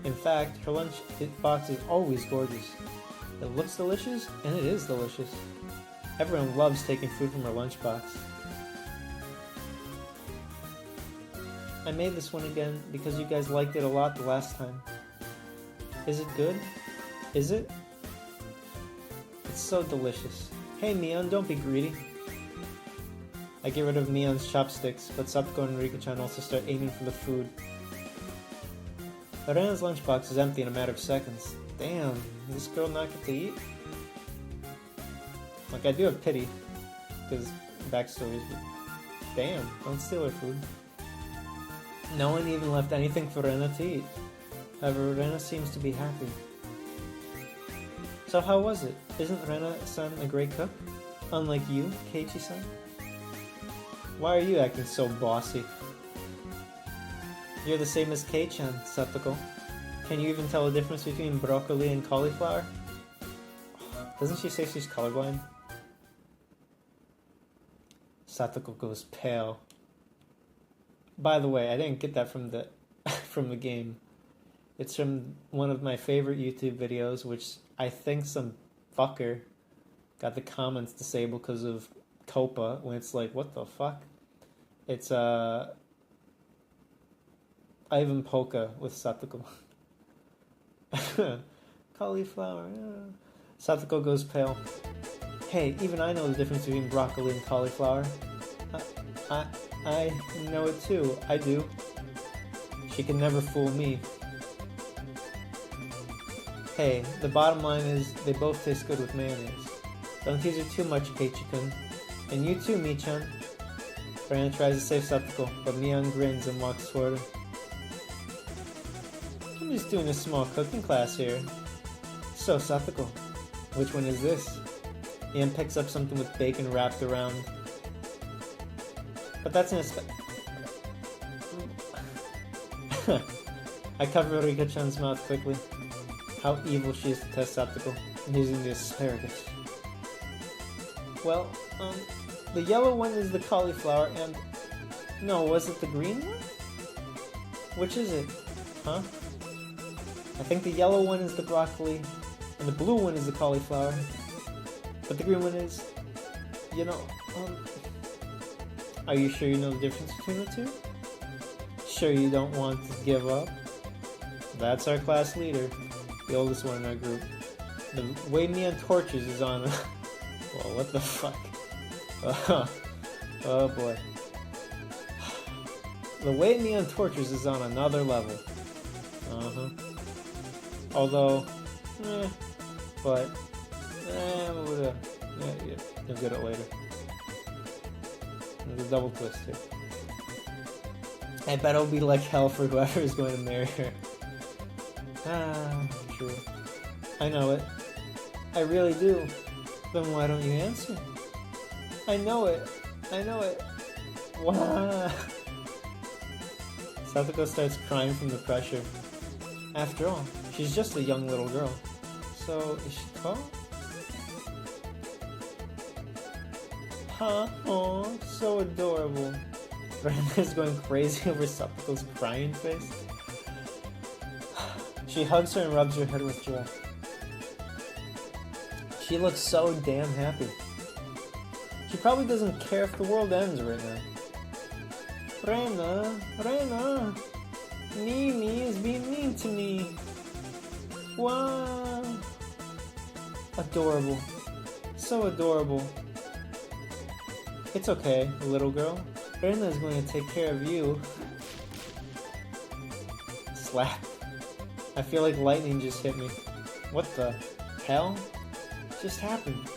In fact, her lunch box is always gorgeous. It looks delicious, and it is delicious. Everyone loves taking food from her lunchbox. I made this one again because you guys liked it a lot the last time. Is it good? Is it? It's so delicious. Hey Mion, don't be greedy. I get rid of Mion's chopsticks, but Satoko and Rika-chan also start aiming for the food. Lorena's lunchbox is empty in a matter of seconds. Damn, did this girl not get to eat? Like, I do have pity, because backstories, but damn, don't steal her food. No one even left anything for Rena to eat. However, Rena seems to be happy. So how was it? Isn't Rena-san a great cook? Unlike you, Keiichi-san? Why are you acting so bossy? You're the same as Kei-chan, Satoko. Can you even tell the difference between broccoli and cauliflower? Doesn't she say she's colorblind? Satoko goes pale. By the way, I didn't get that from the from the game. It's from one of my favorite YouTube videos, which I think some fucker got the comments disabled because of Copa, when it's like, what the fuck? It's Ivan Polka with Satoko. Cauliflower. Yeah. Satoko goes pale. Hey, even I know the difference between broccoli and cauliflower. I know it too. I do. She can never fool me. Hey, the bottom line is they both taste good with mayonnaise. Don't tease her too much, Keiichi-kun. And you too, Mi-chan. Rena tries to save Satoko, but Mion grins and walks toward her. I'm just doing a small cooking class here. So, Satoko, which one is this? Mion picks up something with bacon wrapped around. But that's an I cover Rika-chan's mouth quickly. How evil she is to test Satoko, using the asparagus. Well, the yellow one is the cauliflower and... No, was it the green one? Which is it? Huh? I think the yellow one is the broccoli, and the blue one is the cauliflower. But the green one is... You know, Are you sure you know the difference between the two? Sure you don't want to give up? That's our class leader, the oldest one in our group. The way Neon Torches is on... Well, what the fuck? Oh boy. The way Neon Torches is on another level. Although, but, you'll get it later. There's a double twist here. I bet it'll be like hell for whoever is going to marry her. True. I know it. I really do. Then why don't you answer? I know it. I know it. Wow. Satoko starts crying from the pressure. After all, she's just a young little girl. So, is she tall? Huh? Aw, so adorable. Brenda is going crazy over Satoko's crying face. She hugs her and rubs her head with joy. She looks so damn happy. She probably doesn't care if the world ends right now. Rena, Mimi is being mean to me. Wow. Adorable. So adorable. It's okay, little girl. Rena is going to take care of you. Slap. I feel like lightning just hit me. What the hell just happened?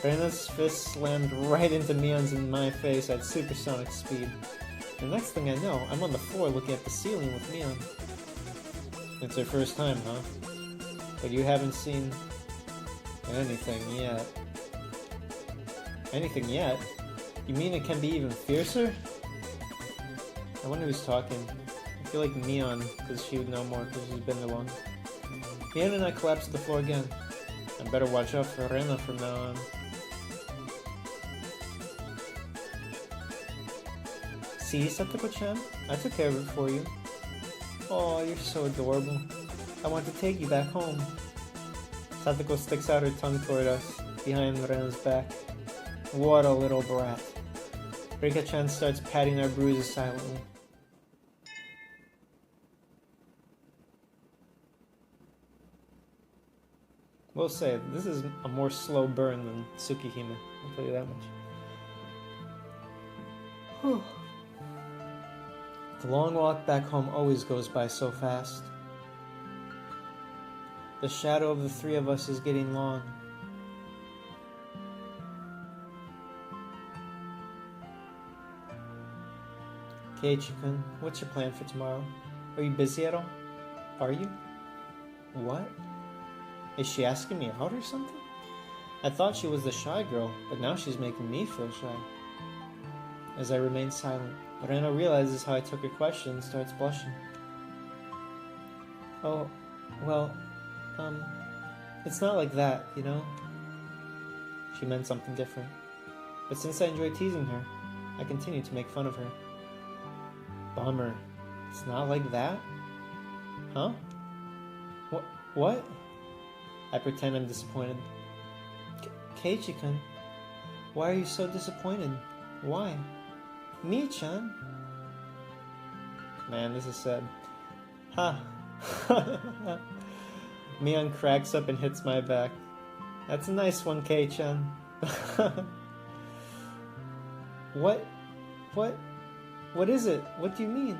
Rena's fist slammed right into Mion's in my face at supersonic speed. The next thing I know, I'm on the floor looking at the ceiling with Mion. It's her first time, huh? But you haven't seen anything yet. Anything yet? You mean it can be even fiercer? I wonder who's talking. I feel like Mion, because she would know more because she's been there long. Mion and I collapsed to the floor again. I better watch out for Rena from now on. See, Satoko-chan? I took care of it for you. Oh, you're so adorable. I want to take you back home. Satoko sticks out her tongue toward us, behind Rena's back. What a little brat. Rika-chan starts patting our bruises silently. We'll say, this is a more slow burn than Tsukihime, I'll tell you that much. Whew. The long walk back home always goes by so fast. The shadow of the three of us is getting long. Keiichi-kun, what's your plan for tomorrow? Are you busy at all? Are you? What? Is she asking me out or something? I thought she was the shy girl, but now she's making me feel shy. As I remain silent, Rena realizes how I took her question and starts blushing. Oh, well, it's not like that, you know? She meant something different. But since I enjoy teasing her, I continue to make fun of her. Bummer. It's not like that? Huh? What? I pretend I'm disappointed. Keiichi-kun, why are you so disappointed? Why? Me-chan? Man, this is sad. Ha! Mion cracks up and hits my back. That's a nice one, Kei-chan. What is it? What do you mean?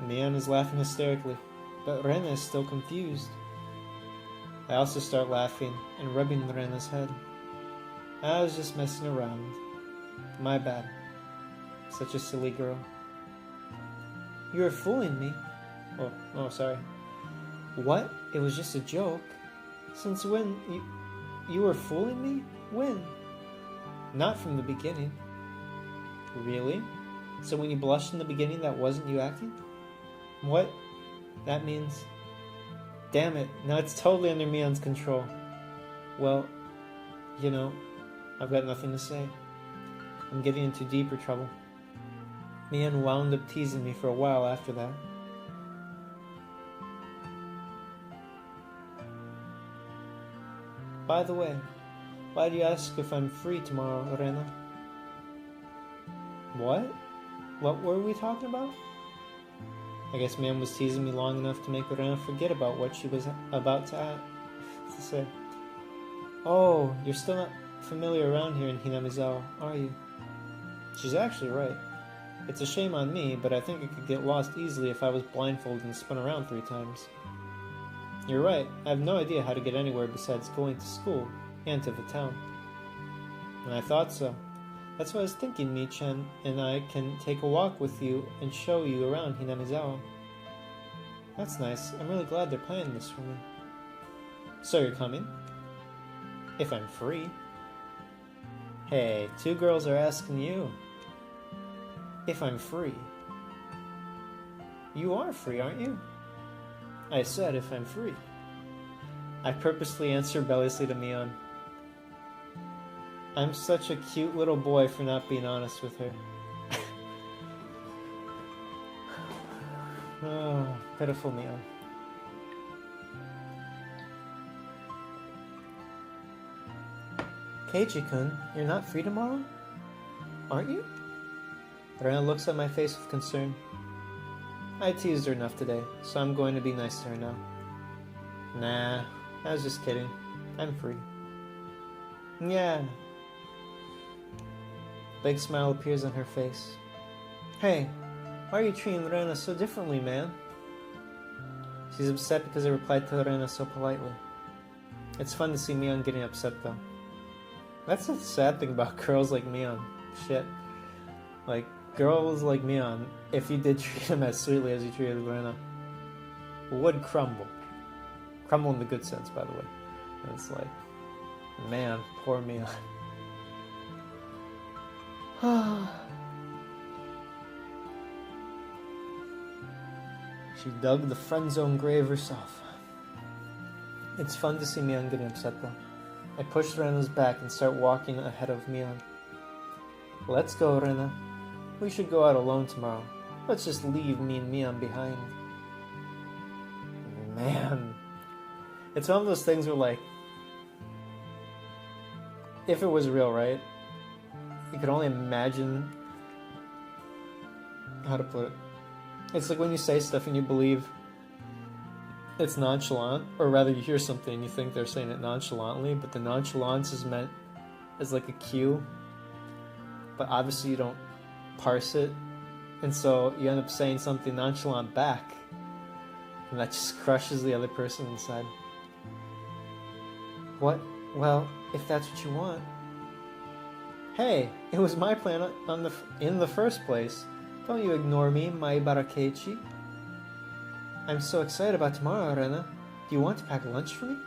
Mion is laughing hysterically, but Rena is still confused. I also start laughing and rubbing Rena's head. I was just messing around. My bad. Such a silly girl. You were fooling me. Oh, sorry. What? It was just a joke. Since when? You were fooling me? When? Not from the beginning. Really? So when you blushed in the beginning, that wasn't you acting? What? That means... Damn it, now it's totally under Mion's control. Well, you know, I've got nothing to say. I'm getting into deeper trouble. Mion wound up teasing me for a while after that. By the way, why do you ask if I'm free tomorrow, Rena? What? What were we talking about? I guess Mion was teasing me long enough to make Rena forget about what she was about to say. Oh, you're still not familiar around here in Hinamizawa, are you? She's actually right. It's a shame on me, but I think I could get lost easily if I was blindfolded and spun around 3 times. You're right, I have no idea how to get anywhere besides going to school and to the town. And I thought so. That's why I was thinking Mi-chan and I can take a walk with you and show you around Hinamizawa. That's nice. I'm really glad they're planning this for me. So you're coming? If I'm free. Hey, 2 girls are asking you. If I'm free. You are free, aren't you? I said if I'm free. I purposely answered rebelliously to Mion. I'm such a cute little boy for not being honest with her. Oh, pitiful Mion. Keiichi-kun, you're not free tomorrow? Aren't you? Rena looks at my face with concern. I teased her enough today, so I'm going to be nice to her now. Nah, I was just kidding. I'm free. Yeah. Big smile appears on her face. Hey, why are you treating Rena so differently, man? She's upset because I replied to Rena so politely. It's fun to see Mion getting upset though. That's the sad thing about girls like Mion. Shit. Like, girls like Mion, if you did treat them as sweetly as you treated Rena, would crumble. Crumble in the good sense, by the way. And it's like, man, poor Mion. She dug the friend zone grave herself. It's fun to see Mion getting upset though. I push Rena's back and start walking ahead of Mion. Let's go, Rena. We should go out alone tomorrow. Let's just leave me and Mion behind. Man. It's one of those things where, like, if it was real, right? You could only imagine how to put it. It's like when you say stuff and you believe it's nonchalant, or rather you hear something and you think they're saying it nonchalantly, but the nonchalance is meant as like a cue, but obviously you don't parse it, and so you end up saying something nonchalant back, and that just crushes the other person inside. What? Well, if that's what you want. Hey, it was my plan in the first place. Don't you ignore me, Maibara Keiichi. I'm so excited about tomorrow, Rena. Do you want to pack lunch for me?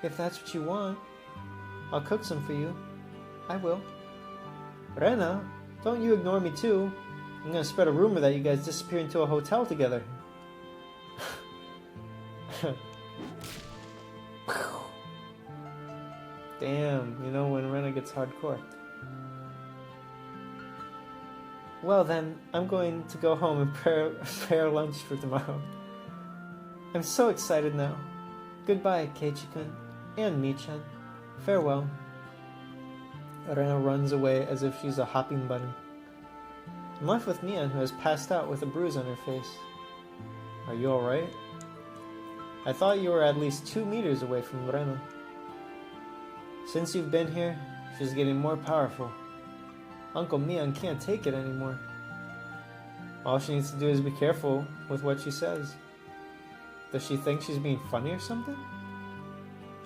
If that's what you want, I'll cook some for you. I will. Rena, don't you ignore me too. I'm gonna spread a rumor that you guys disappeared into a hotel together. Damn, you know when Rena gets hardcore. Well then, I'm going to go home and prepare lunch for tomorrow. I'm so excited now. Goodbye, Keiichi-kun, and Mi-chan. Farewell. Rena runs away as if she's a hopping bunny. I'm left with Mion, who has passed out with a bruise on her face. Are you alright? I thought you were at least 2 meters away from Rena. Since you've been here, she's getting more powerful. Uncle Mion can't take it anymore. All she needs to do is be careful with what she says. Does she think she's being funny or something?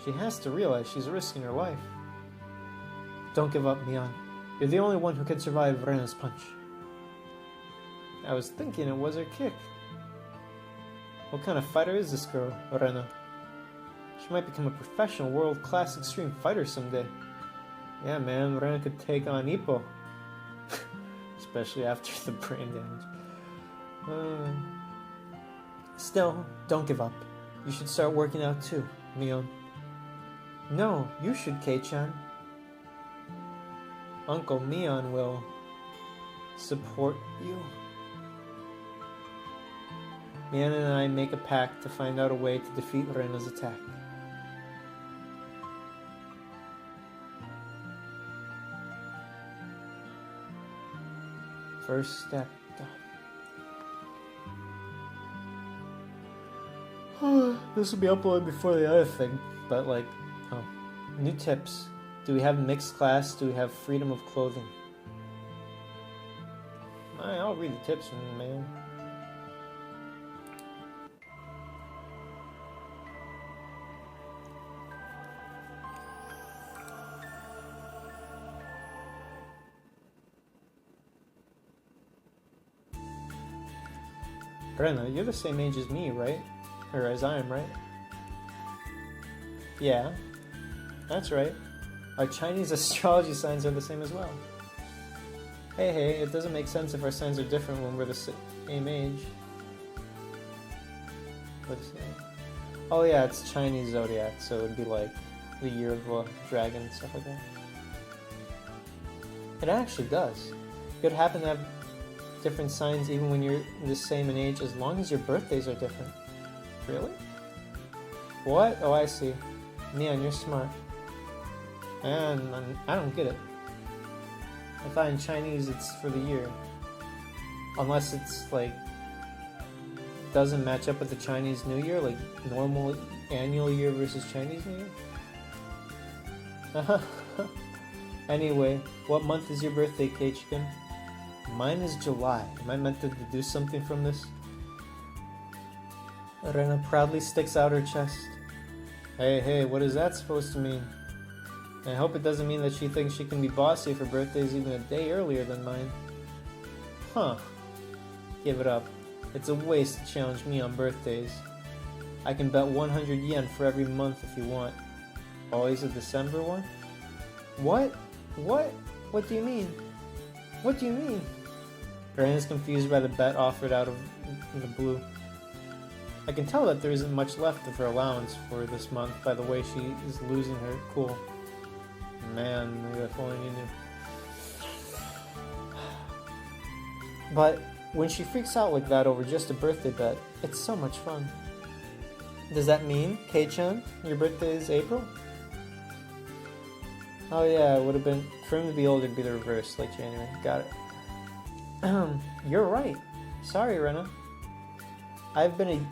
She has to realize she's risking her life. Don't give up, Mion. You're the only one who can survive Rena's punch. I was thinking it was her kick. What kind of fighter is this girl, Rena? She might become a professional world-class extreme fighter someday. Yeah, man, Rena could take on Ippo. Especially after the brain damage. Still, don't give up. You should start working out too, Mion. No, you should, Kei-chan. Uncle Mion will support you. Mion and I make a pact to find out a way to defeat Rena's attack. First step. This will be uploaded before the other thing, but like, new tips. Do we have mixed class? Do we have freedom of clothing? I'll read the tips, man. Rena, you're the same age as me, right? Or as I am, right? Yeah, that's right. Our Chinese astrology signs are the same as well. Hey, it doesn't make sense if our signs are different when we're the same age. What is it? Oh yeah, it's Chinese zodiac, so it would be like the year of the dragon and stuff like that. It actually does. It could happen to have different signs even when you're the same in age, as long as your birthdays are different. Really? What? Oh, I see. Man, you're smart. And I don't get it. I thought in Chinese it's for the year. Unless it's like doesn't match up with the Chinese New Year, like normal annual year versus Chinese New Year. Anyway, what month is your birthday, K-Chicken? Mine is July. Am I meant to deduce something from this? Rena proudly sticks out her chest. Hey, what is that supposed to mean? I hope it doesn't mean that she thinks she can be bossy if her birthday's even a day earlier than mine. Huh. Give it up. It's a waste to challenge me on birthdays. I can bet 100 yen for every month if you want. Always a December one? What? What do you mean? What do you mean? Ren is confused by the bet offered out of the blue. I can tell that there isn't much left of her allowance for this month by the way she is losing her cool. Man, maybe if only you knew. But when she freaks out like that over just a birthday bet, it's so much fun. Does that mean, Kei-chan, your birthday is April? Oh yeah, it would have been, for him to be older, it'd be the reverse, like January. Got it. You're right. Sorry, Rena. I've been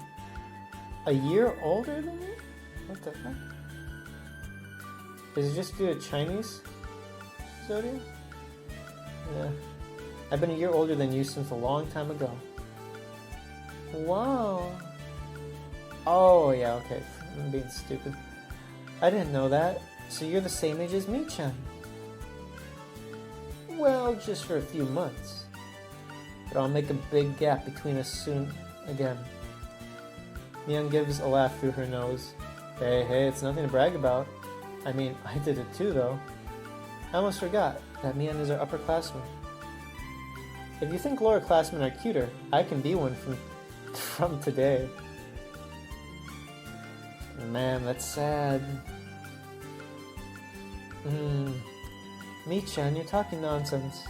a year older than you? What the fuck? Is it just due to Chinese zodiac? Yeah. I've been a year older than you since a long time ago. Wow. Oh, yeah, okay. I'm being stupid. I didn't know that. So you're the same age as me, Chan. Well, just for a few months. But I'll make a big gap between us soon again. Mian gives a laugh through her nose. Hey, it's nothing to brag about. I mean, I did it too, though. I almost forgot that Mian is our upperclassman. If you think lowerclassmen are cuter, I can be one from today. Man, that's sad. Mi-chan, you're talking nonsense.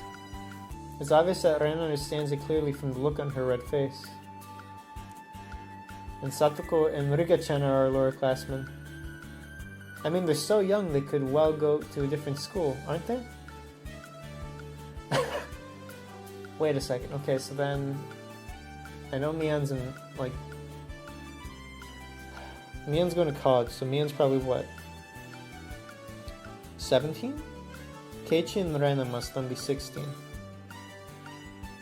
It's obvious that Ren understands it clearly from the look on her red face. And Satoko and Riga-chan are our lowerclassmen. I mean, they're so young they could well go to a different school, aren't they? Wait a second. Okay, so then I know Mian's in, like, Mian's going to college, so Mian's probably what? 17? Keiichi and Rena must then be 16.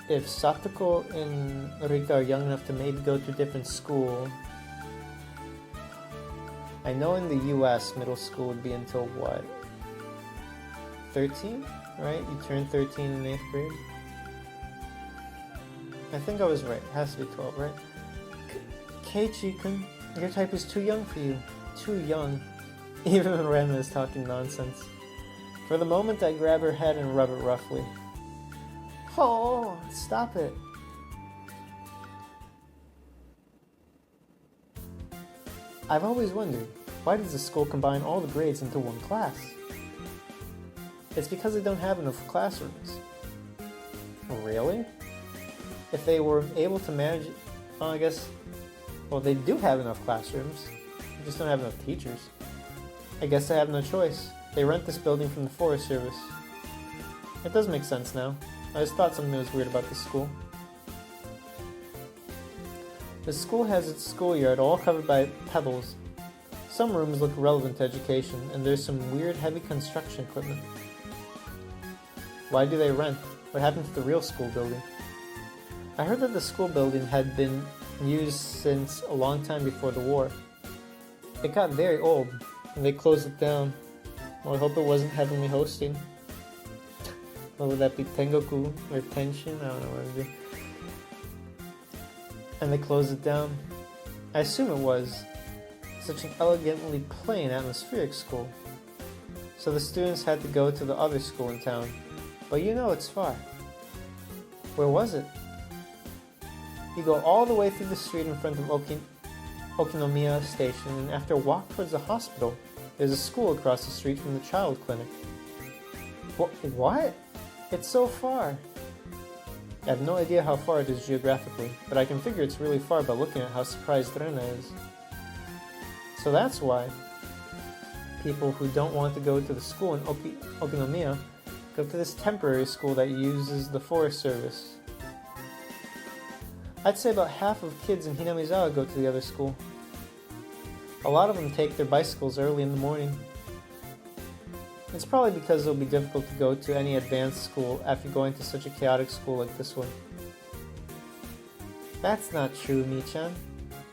If Satoko and Rika are young enough to maybe go to a different school, I know in the US middle school would be until what? 13? Right? You turn 13 in 8th grade? I think I was right. It has to be 12, right? Keiichi-kun, your type is too young for you. Too young. Even when Rena is talking nonsense. For the moment, I grab her head and rub it roughly. Oh, stop it. I've always wondered, why does the school combine all the grades into one class? It's because they don't have enough classrooms. Really? If they were able to manage it, well, I guess, well, they do have enough classrooms. They just don't have enough teachers. I guess they have no choice. They rent this building from the Forest Service. It does make sense now. I just thought something was weird about this school. The school has its schoolyard all covered by pebbles. Some rooms look relevant to education, and there's some weird heavy construction equipment. Why do they rent? What happened to the real school building? I heard that the school building had been used since a long time before the war. It got very old, and they closed it down. Well, I hope it wasn't heavenly hosting. What would that be? Tengoku or Tenshin? I don't know what it would be. And they closed it down. I assume it was. Such an elegantly plain atmospheric school. So the students had to go to the other school in town. But you know it's far. Where was it? You go all the way through the street in front of Okinomiya Station, and after a walk towards the hospital, there's a school across the street from the child clinic. What? It's so far. I have no idea how far it is geographically, but I can figure it's really far by looking at how surprised Rena is. So that's why people who don't want to go to the school in Okinomiya go to this temporary school that uses the Forest Service. I'd say about half of kids in Hinamizawa go to the other school. A lot of them take their bicycles early in the morning. It's probably because it'll be difficult to go to any advanced school after going to such a chaotic school like this one. That's not true, Mi-chan.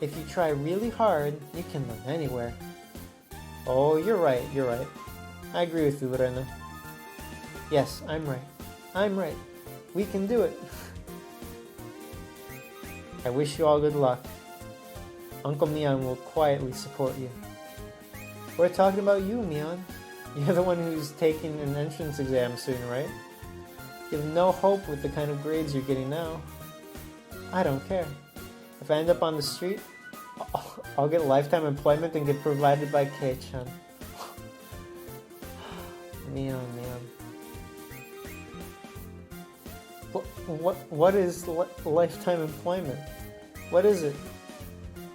If you try really hard, you can learn anywhere. Oh, you're right. I agree with you, Rena. Yes, I'm right. We can do it. I wish you all good luck. Uncle Mion will quietly support you. We're talking about you, Mion. You're the one who's taking an entrance exam soon, right? You have no hope with the kind of grades you're getting now. I don't care. If I end up on the street, I'll get lifetime employment and get provided by Kei-chan. Mion. What is lifetime employment? What is it?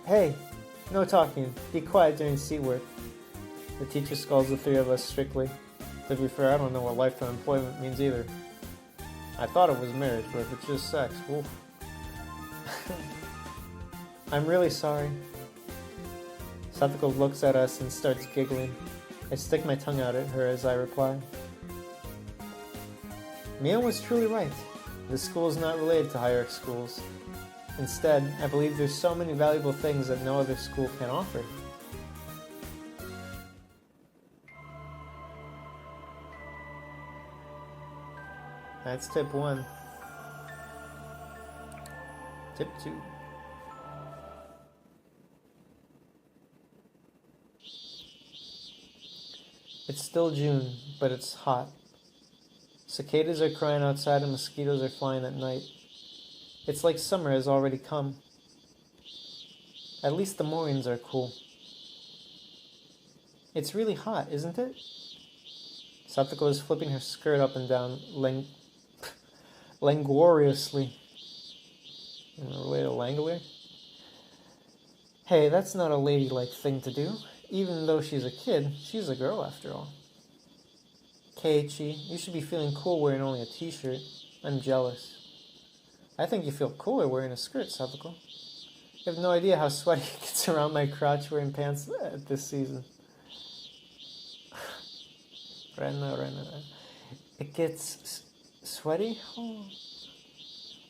Hey, no talking. Be quiet during seat work. The teacher scolds the three of us strictly. To be fair, I don't know what lifetime employment means either. I thought it was marriage, but if it's just sex, oof. I'm really sorry. Satoko looks at us and starts giggling. I stick my tongue out at her as I reply. Mion was truly right. This school is not related to higher schools. Instead, I believe there's so many valuable things that no other school can offer. That's tip 1. Tip 2. It's still June, but it's hot. Cicadas are crying outside and mosquitoes are flying at night. It's like summer has already come. At least the mornings are cool. It's really hot, isn't it? Satoko is flipping her skirt up and down languorously. Relate to Langolier? Hey, that's not a ladylike thing to do. Even though she's a kid, she's a girl after all. Keiichi, you should be feeling cool wearing only a t-shirt. I'm jealous. I think you feel cooler wearing a skirt, Satoko. You have no idea how sweaty it gets around my crotch wearing pants at this season. Rena. It gets sweaty? Oh.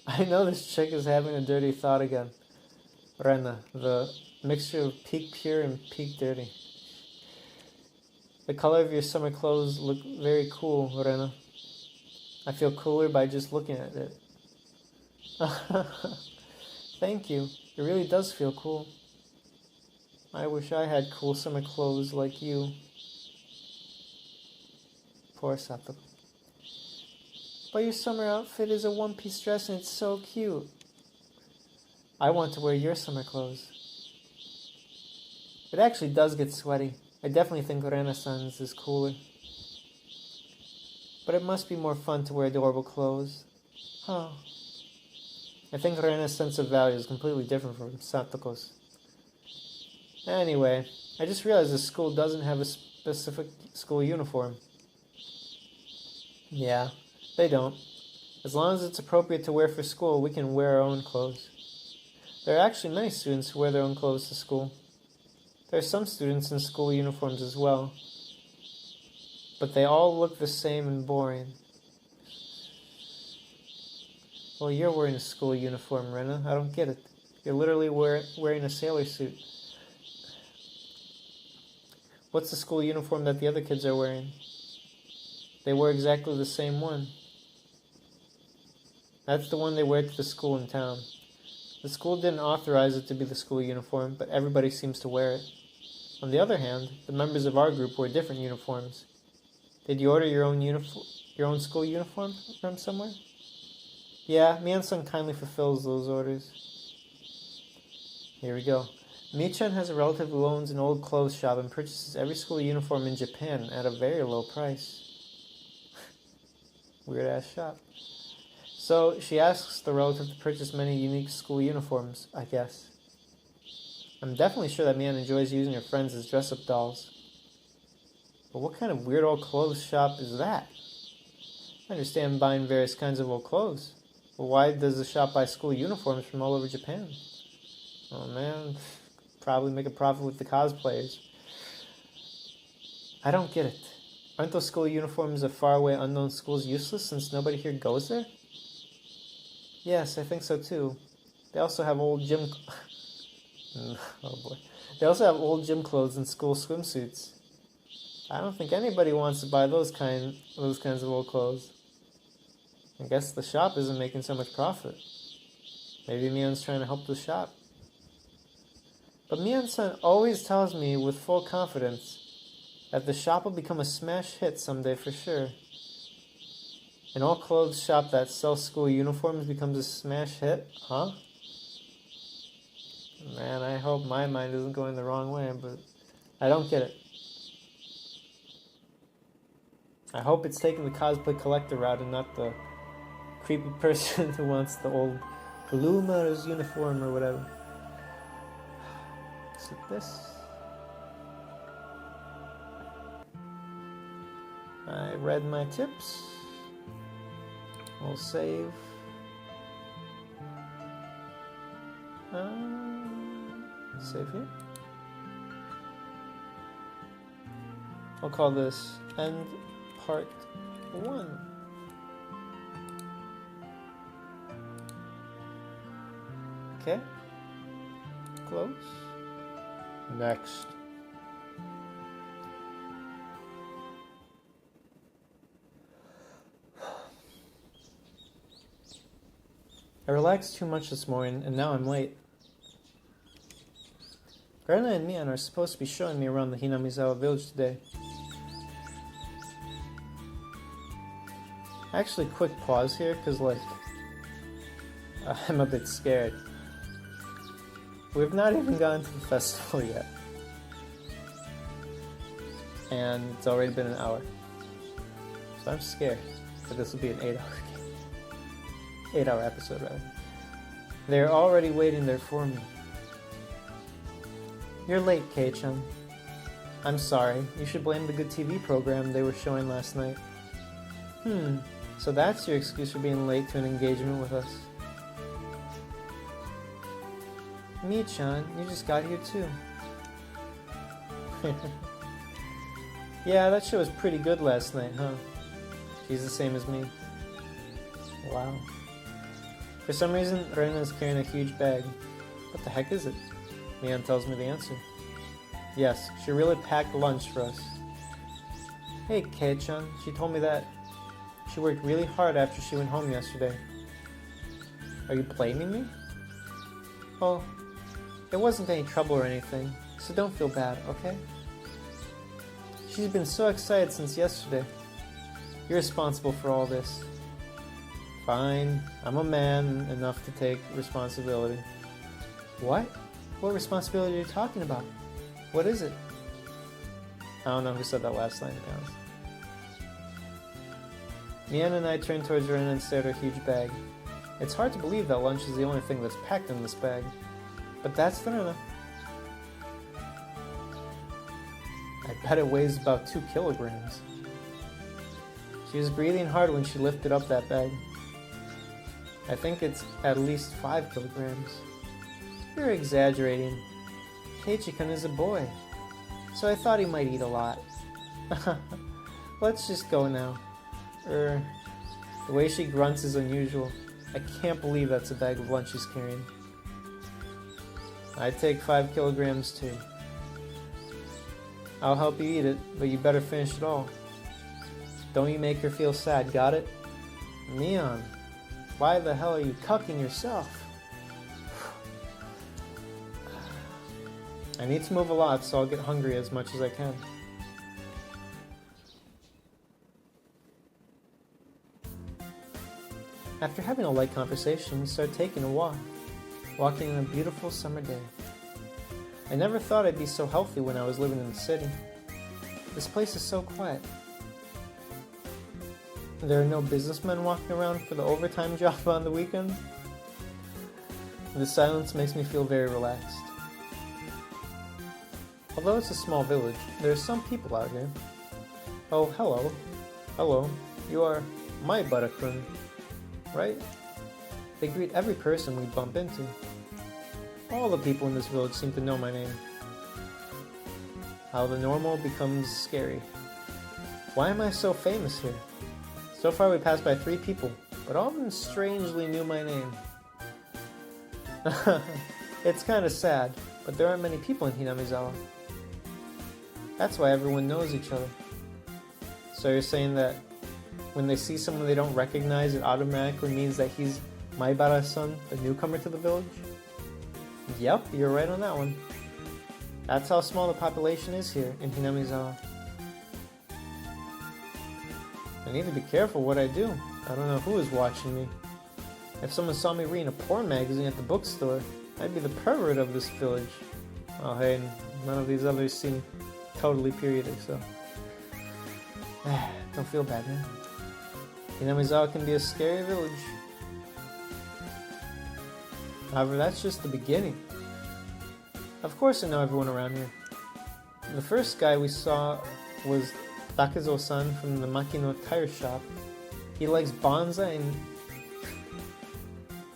I know this chick is having a dirty thought again. Rena, the mixture of peak pure and peak dirty. The color of your summer clothes look very cool, Rena. I feel cooler by just looking at it. Thank you. It really does feel cool. I wish I had cool summer clothes like you. Poor Satoko. But your summer outfit is a one-piece dress and it's so cute. I want to wear your summer clothes. It actually does get sweaty. I definitely think Renaissance is cooler. But it must be more fun to wear adorable clothes. Huh. I think Rena's sense of value is completely different from Satoko's. Anyway, I just realized the school doesn't have a specific school uniform. Yeah, they don't. As long as it's appropriate to wear for school, we can wear our own clothes. There are actually many students who wear their own clothes to school. There are some students in school uniforms as well. But they all look the same and boring. Well, you're wearing a school uniform, Rena. I don't get it. You're literally wearing a sailor suit. What's the school uniform that the other kids are wearing? They wear exactly the same one. That's the one they wear to the school in town. The school didn't authorize it to be the school uniform, but everybody seems to wear it. On the other hand, the members of our group wear different uniforms. Did you order your own school uniform from somewhere? Yeah, Mian-san kindly fulfills those orders. Here we go. Mi-chan has a relative who owns an old clothes shop and purchases every school uniform in Japan at a very low price. Weird ass shop. So she asks the relative to purchase many unique school uniforms, I guess. I'm definitely sure that Mian enjoys using her friends as dress-up dolls. But what kind of weird old clothes shop is that? I understand buying various kinds of old clothes. But why does the shop buy school uniforms from all over Japan? Oh man, probably make a profit with the cosplayers. I don't get it. Aren't those school uniforms of faraway unknown schools useless since nobody here goes there? Yes, I think so too. They also have old gym... oh boy. They also have old gym clothes and school swimsuits. I don't think anybody wants to buy those kinds of old clothes. I guess the shop isn't making so much profit. Maybe Mian's trying to help the shop. But Mian-san always tells me with full confidence that the shop will become a smash hit someday for sure. An all clothes shop that sells school uniforms becomes a smash hit? Huh? Man, I hope my mind isn't going the wrong way, but I don't get it. I hope it's taking the cosplay collector route and not the creepy person who wants the old Bluma's uniform or whatever. Is it this? I read my tips. We'll save. Save here. I'll call this End Part 1. Okay. Close. Next. I relaxed too much this morning, and now I'm late. Garna and Mian are supposed to be showing me around the Hinamizawa village today. Actually, quick pause here, because, I'm a bit scared. We've not even gone to the festival yet. And it's already been an hour. So I'm scared that this will be an 8-hour episode, rather. They're already waiting there for me. You're late, Kei-chan. I'm sorry. You should blame the good TV program they were showing last night. So that's your excuse for being late to an engagement with us. Mi-chan, you just got here too. Yeah, that show was pretty good last night, huh? She's the same as me. Wow. For some reason, Rena's carrying a huge bag. What the heck is it? Mian tells me the answer. Yes, she really packed lunch for us. Hey, Kei-chan, she told me that she worked really hard after she went home yesterday. Are you blaming me? Oh, it wasn't any trouble or anything, so don't feel bad, okay? She's been so excited since yesterday. You're responsible for all this. Fine, I'm a man enough to take responsibility. What? What responsibility are you talking about? What is it? I don't know who said that last line, to be honest. Mian and I turned towards Ren and stared at her huge bag. It's hard to believe that lunch is the only thing that's packed in this bag. But that's Rena. I bet it weighs about 2 kilograms. She was breathing hard when she lifted up that bag. I think it's at least 5 kilograms. You're exaggerating. Keiichi-kun is a boy, so I thought he might eat a lot. Let's just go now. The way she grunts is unusual. I can't believe that's a bag of lunch she's carrying. I'd take 5 kilograms too. I'll help you eat it, but you better finish it all. Don't you make her feel sad, got it? Mian, why the hell are you cucking yourself? I need to move a lot, so I'll get hungry as much as I can. After having a light conversation, we started taking a walk, walking on a beautiful summer day. I never thought I'd be so healthy when I was living in the city. This place is so quiet. There are no businessmen walking around for the overtime job on the weekends. The silence makes me feel very relaxed. Although it's a small village, there are some people out here. Oh, hello. Hello. You are my Barakun, right? They greet every person we bump into. All the people in this village seem to know my name. How the normal becomes scary. Why am I so famous here? So far we passed by 3 people, but all of them strangely knew my name. It's kind of sad, but there aren't many people in Hinamizawa. That's why everyone knows each other. So you're saying that when they see someone they don't recognize, it automatically means that he's Maibara's son, the newcomer to the village? Yep, you're right on that one. That's how small the population is here in Hinamizawa. I need to be careful what I do. I don't know who is watching me. If someone saw me reading a porn magazine at the bookstore, I'd be the pervert of this village. Oh hey, none of these others seem totally periodic, so... Don't feel bad, man. Hinamizawa can be a scary village. However, that's just the beginning. Of course I know everyone around here. The first guy we saw was Takezo-san from the Makino tire shop. He likes bonsai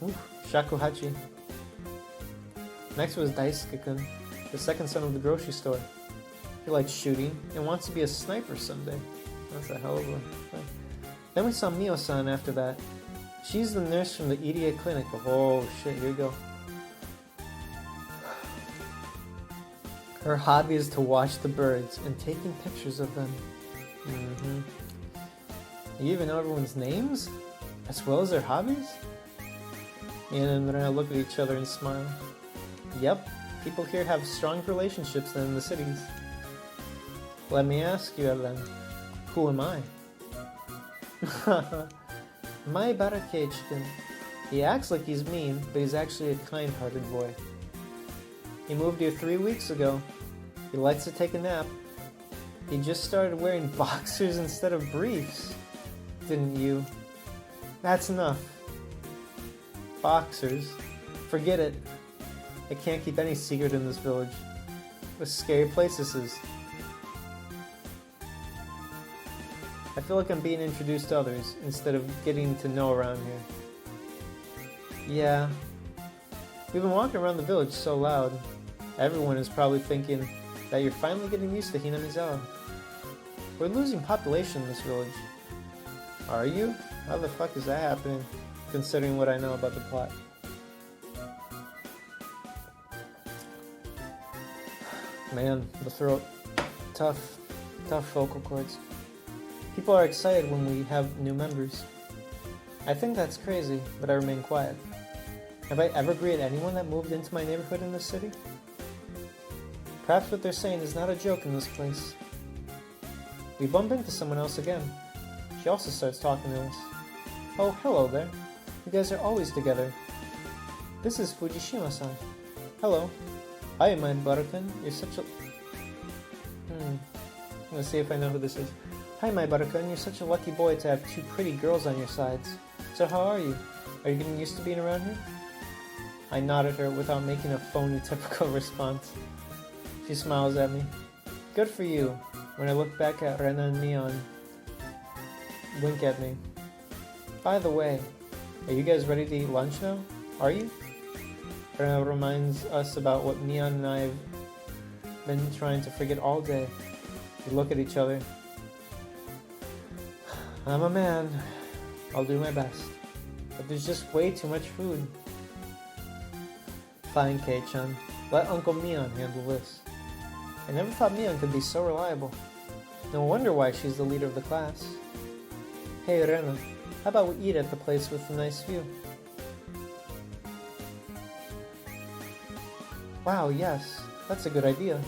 and shakuhachi. Next was Daisuke-kun, the second son of the grocery store. He likes shooting and wants to be a sniper someday. That's a hell of a thing. Then we saw Mio-san after that. She's the nurse from the EDA clinic. Oh shit, here we go. Her hobby is to watch the birds and taking pictures of them. You even know everyone's names? As well as their hobbies? Ian and Rena look at each other and smile. Yep, people here have stronger relationships than in the cities. Let me ask you then, who am I? My Barakeichikun. He acts like he's mean, but he's actually a kind-hearted boy. He moved here 3 weeks ago. He likes to take a nap. He just started wearing boxers instead of briefs. Didn't you? That's enough. Boxers? Forget it. I can't keep any secret in this village. What a scary place this is. I feel like I'm being introduced to others instead of getting to know around here. Yeah. We've been walking around the village so loud. Everyone is probably thinking that you're finally getting used to Hinamizawa. We're losing population in this village. Are you? How the fuck is that happening, considering what I know about the plot? Man, the throat. Tough vocal cords. People are excited when we have new members. I think that's crazy, but I remain quiet. Have I ever greeted anyone that moved into my neighborhood in this city? Perhaps what they're saying is not a joke in this place. We bump into someone else again. She also starts talking to us. Oh, hello there. You guys are always together. This is Fujishima-san. Hello. Hi, my Barakun. You're such a... I'm gonna see if I know who this is. Hi, my Barakun. You're such a lucky boy to have 2 pretty girls on your sides. So how are you? Are you getting used to being around here? I nod at her without making a phony typical response. She smiles at me. Good for you. When I look back at Rena and Neon, wink at me. By the way, are you guys ready to eat lunch now? Are you? Rena reminds us about what Neon and I have been trying to forget all day. We look at each other. I'm a man. I'll do my best. But there's just way too much food. Fine, Kei-chan. Let Uncle Mion handle this. I never thought Mion could be so reliable. No wonder why she's the leader of the class. Hey, Rena, how about we eat at the place with the nice view? Wow, yes, that's a good idea.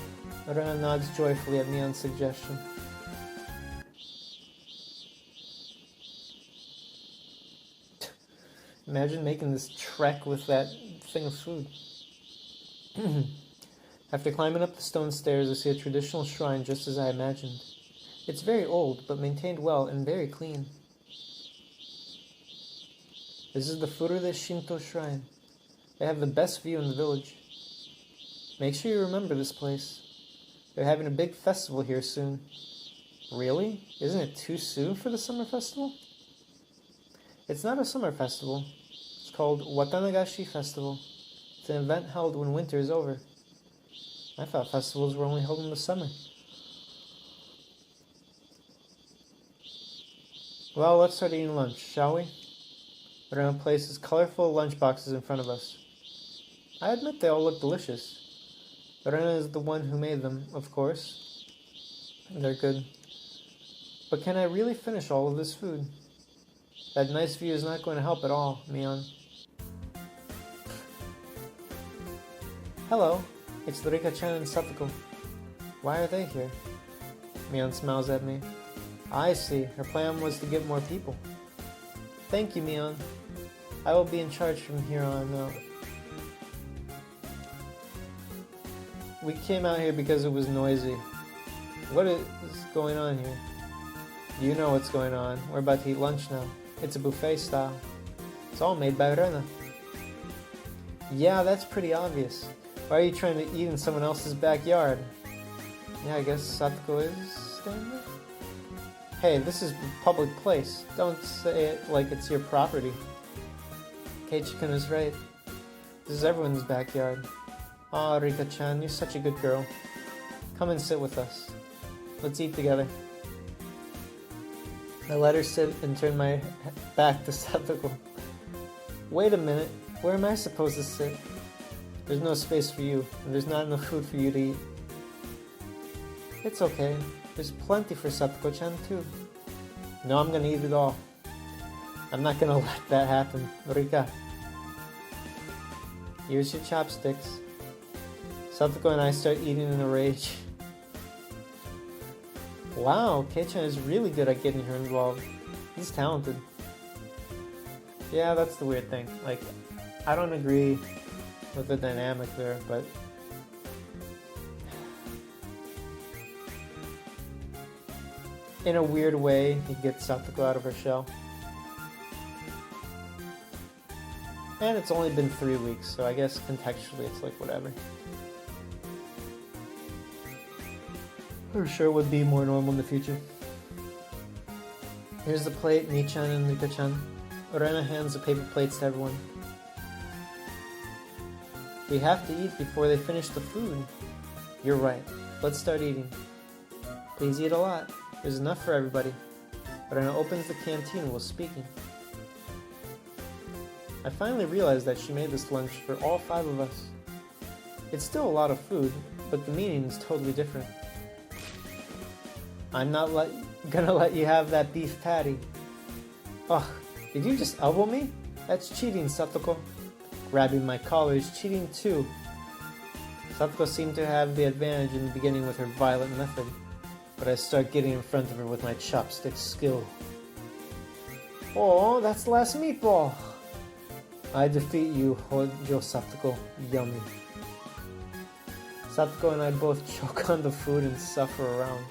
Rena nods joyfully at Mion's suggestion. Imagine making this trek with that thing of food. After climbing up the stone stairs, I see a traditional shrine just as I imagined. It's very old, but maintained well and very clean. This is the Furude Shinto shrine. They have the best view in the village. Make sure you remember this place. They're having a big festival here soon. Really? Isn't it too soon for the summer festival? It's not a summer festival. It's called Watanagashi Festival. It's an event held when winter is over. I thought festivals were only held in the summer. Well, let's start eating lunch, shall we? Around places colorful lunch boxes in front of us. I admit they all look delicious. Lorena is the one who made them, of course. They're good. But can I really finish all of this food? That nice view is not going to help at all, Mion. Hello, it's Rika-chan and Satoko. Why are they here? Mion smiles at me. I see, her plan was to get more people. Thank you, Mion. I will be in charge from here on out. We came out here because it was noisy. What is going on here? You know what's going on. We're about to eat lunch now. It's a buffet style. It's all made by Rena. Yeah, that's pretty obvious. Why are you trying to eat in someone else's backyard? Yeah, I guess Satoko is staying there? Hey, this is a public place. Don't say it like it's your property. Keiichi-kun is right. This is everyone's backyard. Aw, Rika-chan, you're such a good girl. Come and sit with us. Let's eat together. I let her sit and turn my back to Satoko. Wait a minute, where am I supposed to sit? There's no space for you, and there's not enough food for you to eat. It's okay, there's plenty for Satoko-chan too. No, I'm gonna eat it all. I'm not gonna let that happen, Rika. Here's your chopsticks. Satoko and I start eating in a rage. Wow, Kei-chan is really good at getting her involved. He's talented. Yeah, that's the weird thing. Like, I don't agree with the dynamic there, but in a weird way, he gets Satoko out of her shell. And it's only been 3 weeks, so I guess contextually it's like whatever. I'm sure it would be more normal in the future. Here's the plate, Ni-chan and Rika-chan. Orena hands the paper plates to everyone. We have to eat before they finish the food. You're right. Let's start eating. Please eat a lot. There's enough for everybody. Orena opens the canteen while speaking. I finally realized that she made this lunch for all 5 of us. It's still a lot of food, but the meaning is totally different. I'm not gonna let you have that beef patty. Ugh, did you just elbow me? That's cheating, Satoko. Grabbing my collar is cheating too. Satoko seemed to have the advantage in the beginning with her violent method, but I start getting in front of her with my chopstick skill. Oh, that's the last meatball. I defeat you, Hojo Satoko. Yummy. Satoko and I both choke on the food and suffer around.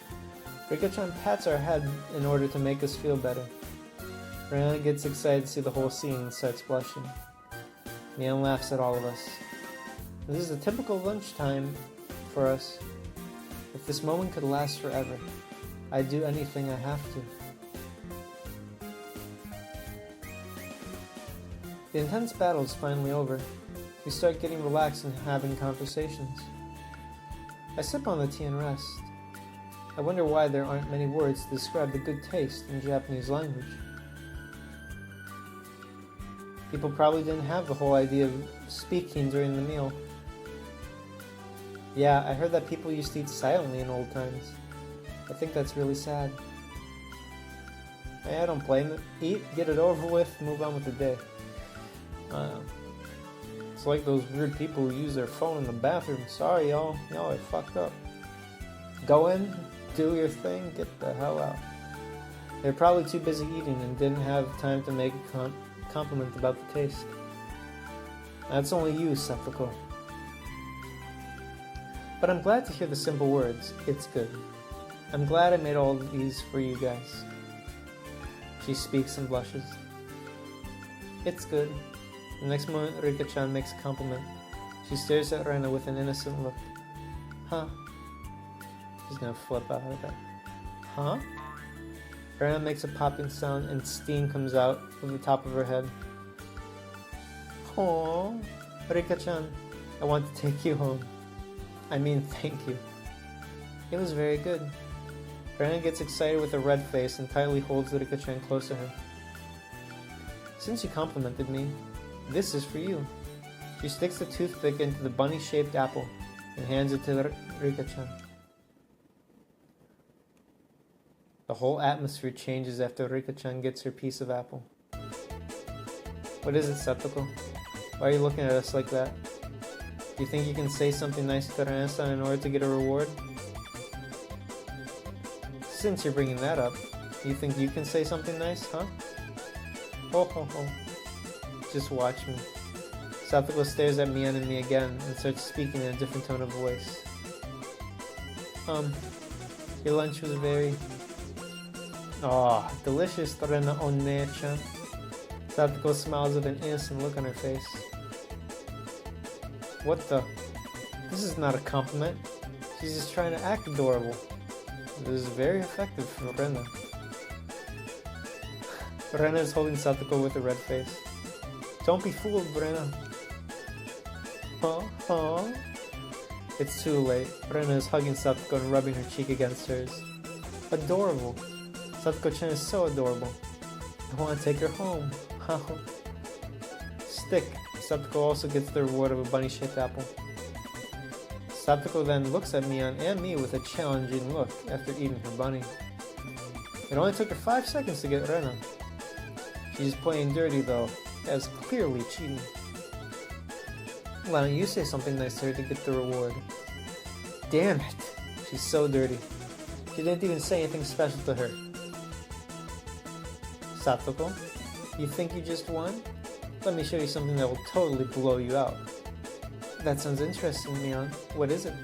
Rika-chan pats our head in order to make us feel better. Rena gets excited to see the whole scene and starts blushing. Mian laughs at all of us. This is a typical lunchtime for us. If this moment could last forever, I'd do anything I have to. The intense battle is finally over. We start getting relaxed and having conversations. I sip on the tea and rest. I wonder why there aren't many words to describe the good taste in Japanese language. People probably didn't have the whole idea of speaking during the meal. Yeah, I heard that people used to eat silently in old times. I think that's really sad. Hey, I don't blame it. Eat, get it over with, move on with the day. It's like those weird people who use their phone in the bathroom. Sorry, y'all. Y'all are fucked up. Go in, do your thing, get the hell out. They're probably too busy eating and didn't have time to make compliment about the taste. That's only you, Seppuku. But I'm glad to hear the simple words, it's good. I'm glad I made all of these for you guys. She speaks and blushes. It's good. The next moment, Rika-chan makes a compliment. She stares at Rena with an innocent look. Huh? She's gonna flip out of that. Huh? Rena makes a popping sound and steam comes out of the top of her head. Aww, Rika-chan, I want to take you home. I mean, thank you. It was very good. Rena gets excited with a red face and tightly holds Rika-chan close to her. Since you complimented me, this is for you. She sticks the toothpick into the bunny-shaped apple and hands it to Rika-chan. The whole atmosphere changes after Rika-chan gets her piece of apple. What is it, Seppuku? Why are you looking at us like that? Do you think you can say something nice to Rena-san in order to get a reward? Since you're bringing that up, you think you can say something nice, huh? Ho ho ho. Just watch me. Seppuku stares at Mian and me again and starts speaking in a different tone of voice. Your lunch was very... delicious, Rena One-chan. Seppuku smiles with an innocent look on her face. What the? This is not a compliment. She's just trying to act adorable. This is very effective for Rena. Rena is holding Seppuku with a red face. Don't be fooled, Rena. Huh? It's too late. Rena is hugging Seppuku and rubbing her cheek against hers. Adorable. Seppuku-chan is so adorable. I want to take her home. Stick. Seppuku also gets the reward of a bunny-shaped apple. Seppuku then looks at Mian and me with a challenging look after eating her bunny. It only took her 5 seconds to get Rena. She's playing dirty though, as clearly cheating. Why don't you say something nice to her to get the reward? Damn it! She's so dirty. She didn't even say anything special to her. Seppuku, you think you just won? Let me show you something that will totally blow you out. That sounds interesting, Mian. What is it?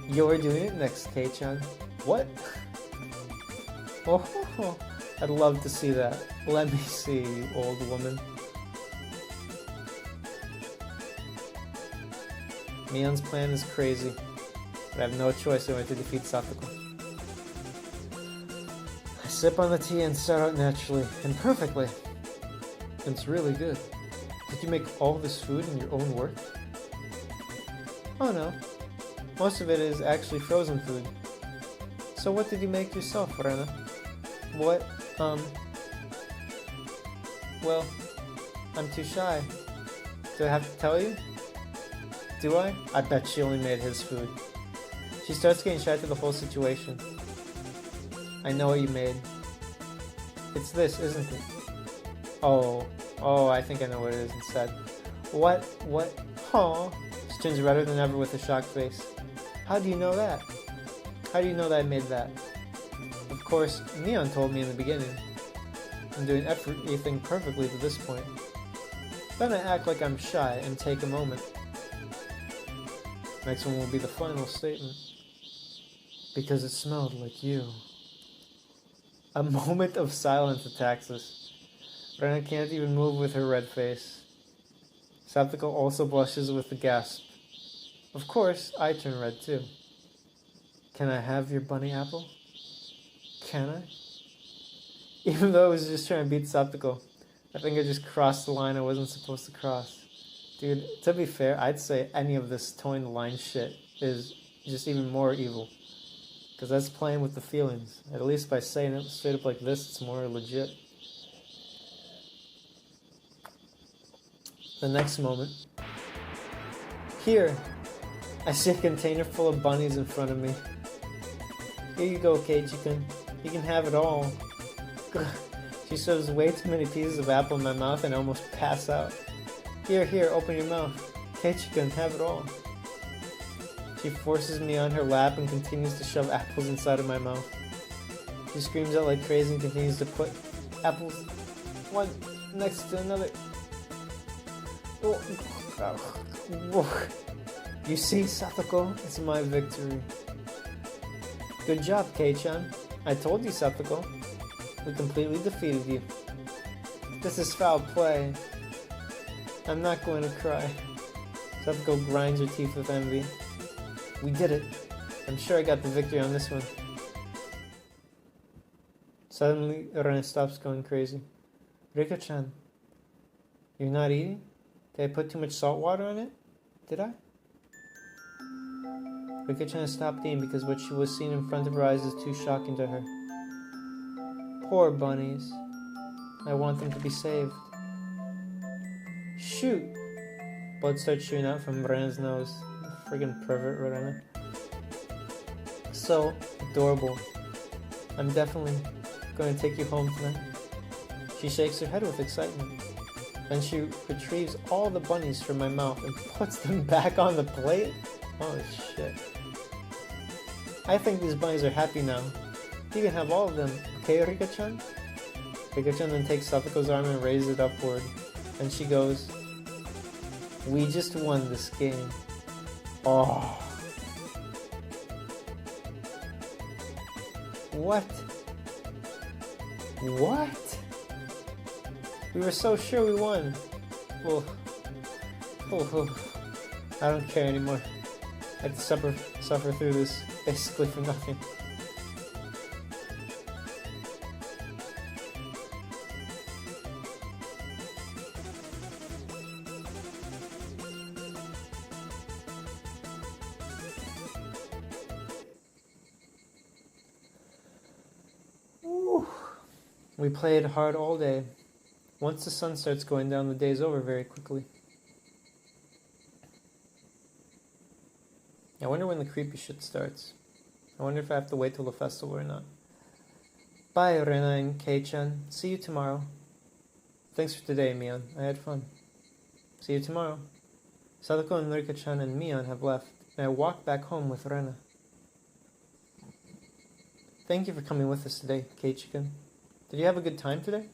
You're doing it next, Kei-chan. What? Oh, I'd love to see that. Let me see, you old woman. Mian's plan is crazy, but I have no choice in order to defeat Seppuku. I sip on the tea and start out naturally, and perfectly. It's really good. Did you make all this food in your own work? Oh no. Most of it is actually frozen food. So what did you make yourself, Rena? What, well, I'm too shy. Do I have to tell you? Do I? I bet she only made his food. She starts getting shy to the whole situation. I know what you made. It's this, isn't it? Oh, I think I know what it is instead. What? Huh? She turns redder than ever with a shocked face. How do you know that? How do you know that I made that? Of course, Mian told me in the beginning. I'm doing everything perfectly to this point. Then I act like I'm shy and take a moment. Next one will be the final statement. Because it smelled like you. A moment of silence attacks us. Rena can't even move with her red face. Seppuku also blushes with a gasp. Of course, I turn red too. Can I have your bunny apple? Can I? Even though I was just trying to beat Seppuku, I think I just crossed the line I wasn't supposed to cross. Dude, to be fair, I'd say any of this towing the line shit is just even more evil. Because that's playing with the feelings. At least by saying it straight up like this, it's more legit. The next moment. Here! I see a container full of bunnies in front of me. Here you go, Keiichi-kun. You can have it all. She shoves way too many pieces of apple in my mouth and I almost pass out. Here, open your mouth. Keiichi-kun, have it all. She forces me on her lap and continues to shove apples inside of my mouth. She screams out like crazy and continues to put apples one next to another. Oh. Oh. You see, Satoko, it's my victory. Good job, Kei-chan. I told you, Satoko. We completely defeated you. This is foul play. I'm not going to cry. Satoko grinds her teeth with envy. We did it. I'm sure I got the victory on this one. Suddenly, Ren stops going crazy. Rika-chan, you're not eating? Did I put too much salt water on it? Did I? Rika-chan stopped eating because what she was seeing in front of her eyes is too shocking to her. Poor bunnies. I want them to be saved. Shoot! Blood starts shooting out from Ren's nose. Friggin' pervert, Ren. So adorable. I'm definitely going to take you home tonight. She shakes her head with excitement. Then she retrieves all the bunnies from my mouth and puts them back on the plate? Oh shit. I think these bunnies are happy now. You can have all of them, okay, Rika-chan? Rika-chan then takes Satoko's arm and raises it upward. And she goes, we just won this game. Oh. What? What? We were so sure we won. Oh. I don't care anymore. I had to suffer through this basically for nothing. We played hard all day. Once the sun starts going down, the day's over very quickly. I wonder when the creepy shit starts. I wonder if I have to wait till the festival or not. Bye, Rena and Kei-chan. See you tomorrow. Thanks for today, Mion. I had fun. See you tomorrow. Sadako and Rika-chan and Mion have left, and I walk back home with Rena. Thank you for coming with us today, Kei-chan. Did you have a good time today?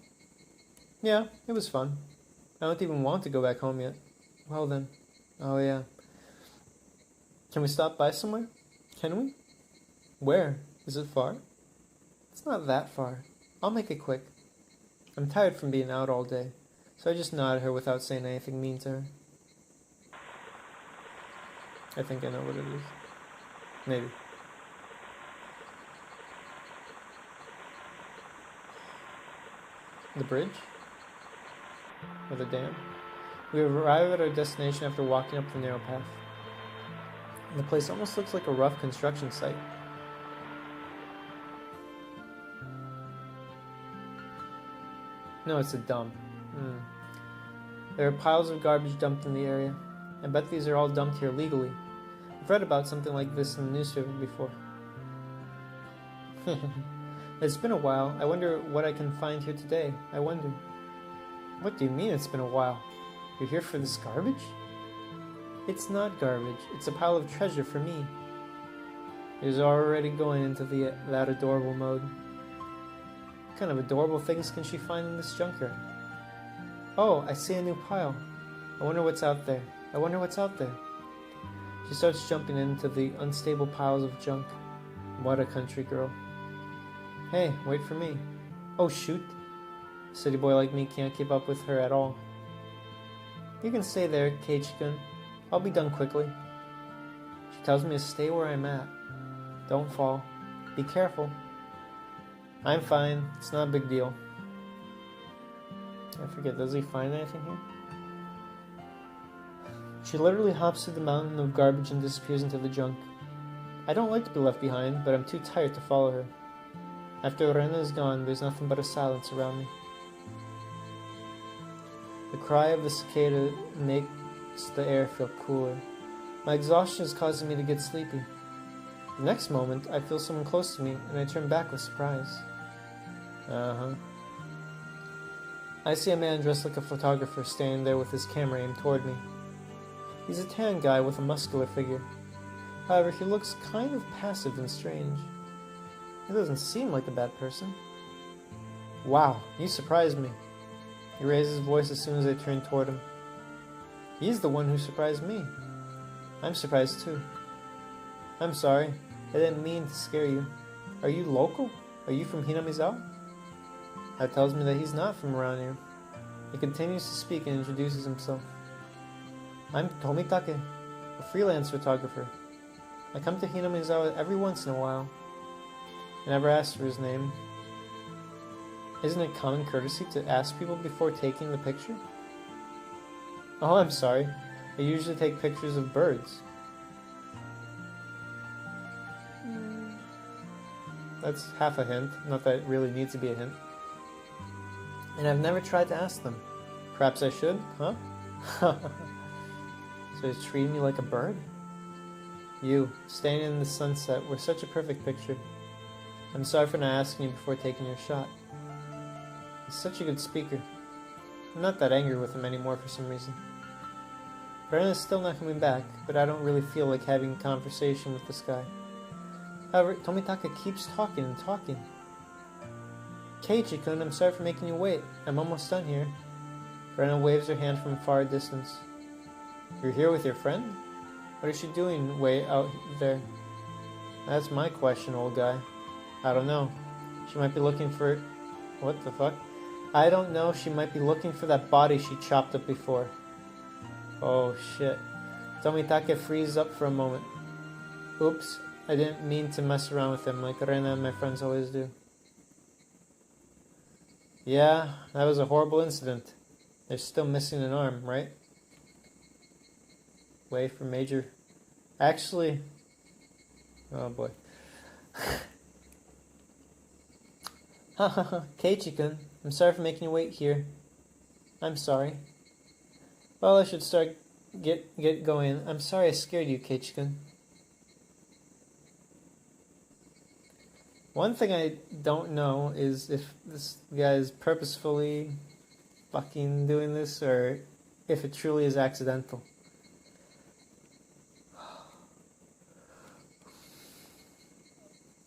Yeah, it was fun. I don't even want to go back home yet. Well then. Oh yeah. Can we stop by somewhere? Can we? Where? Is it far? It's not that far. I'll make it quick. I'm tired from being out all day, so I just nod at her without saying anything mean to her. I think I know what it is. Maybe. The bridge? Or the dam? We arrive at our destination after walking up the narrow path. The place almost looks like a rough construction site. No, it's a dump. There are piles of garbage dumped in the area. I bet these are all dumped here legally. I've read about something like this in the newspaper before. It's been a while. I wonder what I can find here today. I wonder. What do you mean it's been a while? You're here for this garbage? It's not garbage. It's a pile of treasure for me. He's already going into that adorable mode. What kind of adorable things can she find in this junkyard? Oh, I see a new pile. I wonder what's out there. I wonder what's out there. She starts jumping into the unstable piles of junk. What a country girl. Hey, wait for me. Oh, shoot. A city boy like me can't keep up with her at all. You can stay there, Keiichi-kun. I'll be done quickly. She tells me to stay where I'm at. Don't fall. Be careful. I'm fine. It's not a big deal. I forget, does he find anything here? She literally hops through the mountain of garbage and disappears into the junk. I don't like to be left behind, but I'm too tired to follow her. After Rena is gone, there's nothing but a silence around me. The cry of the cicada makes the air feel cooler. My exhaustion is causing me to get sleepy. The next moment, I feel someone close to me, and I turn back with surprise. I see a man dressed like a photographer standing there with his camera aimed toward me. He's a tan guy with a muscular figure. However, he looks kind of passive and strange. He doesn't seem like a bad person. Wow, you surprised me. He raised his voice as soon as I turned toward him. He's the one who surprised me. I'm surprised too. I'm sorry. I didn't mean to scare you. Are you local? Are you from Hinamizawa? That tells me that he's not from around here. He continues to speak and introduces himself. I'm Tomitake, a freelance photographer. I come to Hinamizawa every once in a while. I never asked for his name. Isn't it common courtesy to ask people before taking the picture? Oh, I'm sorry. I usually take pictures of birds. That's half a hint. Not that it really needs to be a hint. And I've never tried to ask them. Perhaps I should, huh? So he's treating me like a bird? You, standing in the sunset, were such a perfect picture. I'm sorry for not asking you before taking your shot. He's such a good speaker. I'm not that angry with him anymore for some reason. Rena's still not coming back, but I don't really feel like having a conversation with this guy. However, Tomitaka keeps talking and talking. Keiichi-kun, I'm sorry for making you wait. I'm almost done here. Rena waves her hand from a far distance. You're here with your friend? What is she doing way out there? That's my question, old guy. I don't know. She might be looking for... What the fuck? I don't know. She might be looking for that body she chopped up before. Oh shit. Tomitake freezes up for a moment. Oops. I didn't mean to mess around with him like Rena and my friends always do. Yeah, that was a horrible incident. They're still missing an arm, right? Wait for Major. Actually... Oh boy. Hahaha, Keiichi-kun, I'm sorry for making you wait here. I'm sorry. Well, I should get going. I'm sorry I scared you, Keiichi-kun. One thing I don't know is if this guy is purposefully fucking doing this or if it truly is accidental.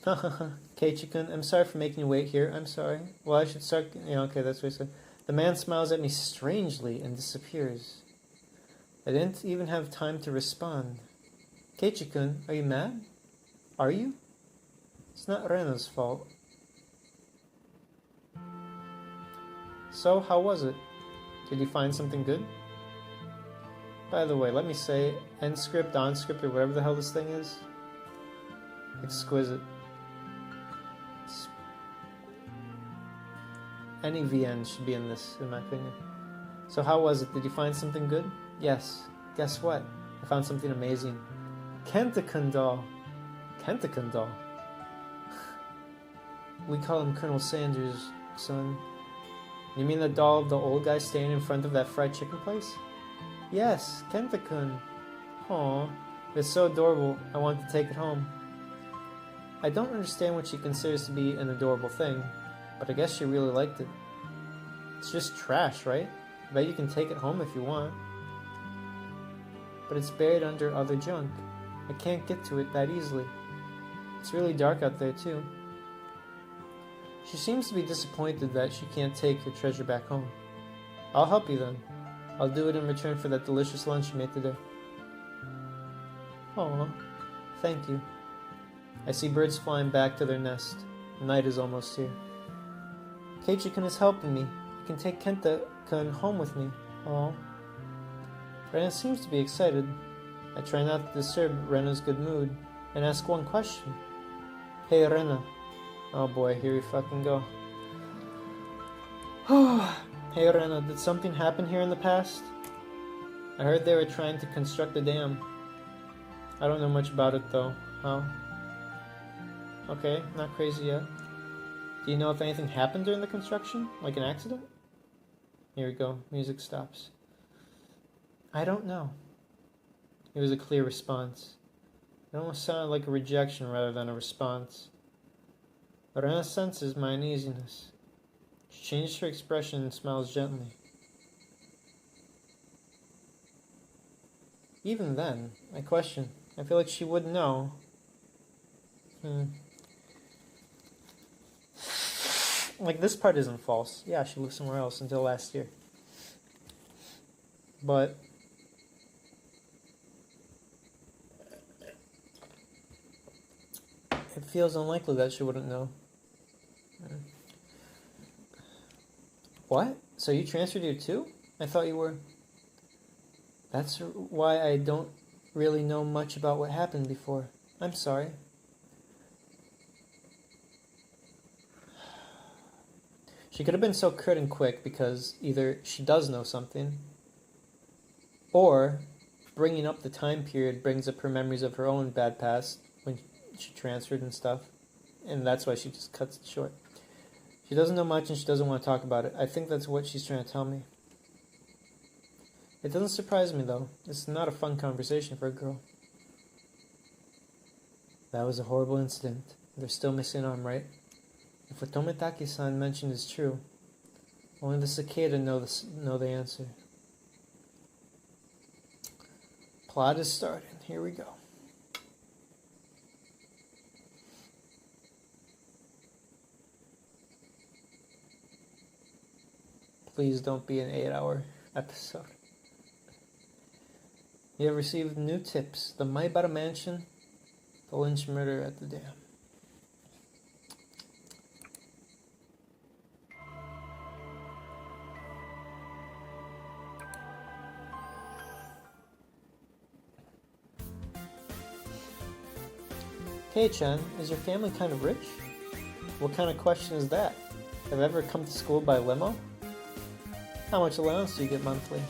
Keiichi-kun, I'm sorry for making you wait here. I'm sorry. Well, I should start... Yeah, okay, that's what I said. The man smiles at me strangely and disappears. I didn't even have time to respond. Keiichi-kun, are you mad? Are you? It's not Rena's fault. So, how was it? Did you find something good? By the way, let me say, end script, on script, or whatever the hell this thing is. Exquisite. Any VN should be in this, in my opinion. So how was it? Did you find something good? Yes. Guess what? I found something amazing. Kenta-kun doll. Kenta-kun doll. We call him Colonel Sanders, son. You mean the doll of the old guy standing in front of that fried chicken place? Yes, Kenta-kun. Aww, it's so adorable, I want to take it home. I don't understand what she considers to be an adorable thing, but I guess she really liked it. It's just trash, right? I bet you can take it home if you want. But it's buried under other junk. I can't get to it that easily. It's really dark out there too. She seems to be disappointed that she can't take her treasure back home. I'll help you then. I'll do it in return for that delicious lunch you made today. Aw, thank you. I see birds flying back to their nest. Night is almost here. Keiichi-kun is helping me. I can take Kenta-kun home with me. Aw. Rena seems to be excited. I try not to disturb Rena's good mood and ask one question. Hey Rena. Oh boy, here we fucking go. Hey Rena, did something happen here in the past? I heard they were trying to construct a dam. I don't know much about it though. How? Okay, not crazy yet. Do you know if anything happened during the construction? Like an accident? Here we go. Music stops. I don't know. It was a clear response. It almost sounded like a rejection rather than a response. Rena senses my uneasiness. She changes her expression and smiles gently. Even then, I question. I feel like she would know. Like, this part isn't false. Yeah, she lived somewhere else until last year. but it feels unlikely that she wouldn't know. What? So you transferred here too? I thought you were... That's why I don't really know much about what happened before. I'm sorry. She could have been so curt and quick because either she does know something, or bringing up the time period brings up her memories of her own bad past when she transferred and stuff, and that's why she just cuts it short. She doesn't know much and she doesn't want to talk about it. I think that's what she's trying to tell me. It doesn't surprise me, though. It's not a fun conversation for a girl. That was a horrible incident. They're still missing an arm, right? If what Tomitaki-san mentioned is true, only the cicada know the answer. Plot is starting. Here we go. Please don't be an 8-hour episode. You have received new tips. The Maibara Mansion, the lynch murder at the dam. Kei-chan, is your family kind of rich? What kind of question is that? Have you ever come to school by limo? How much allowance do you get monthly?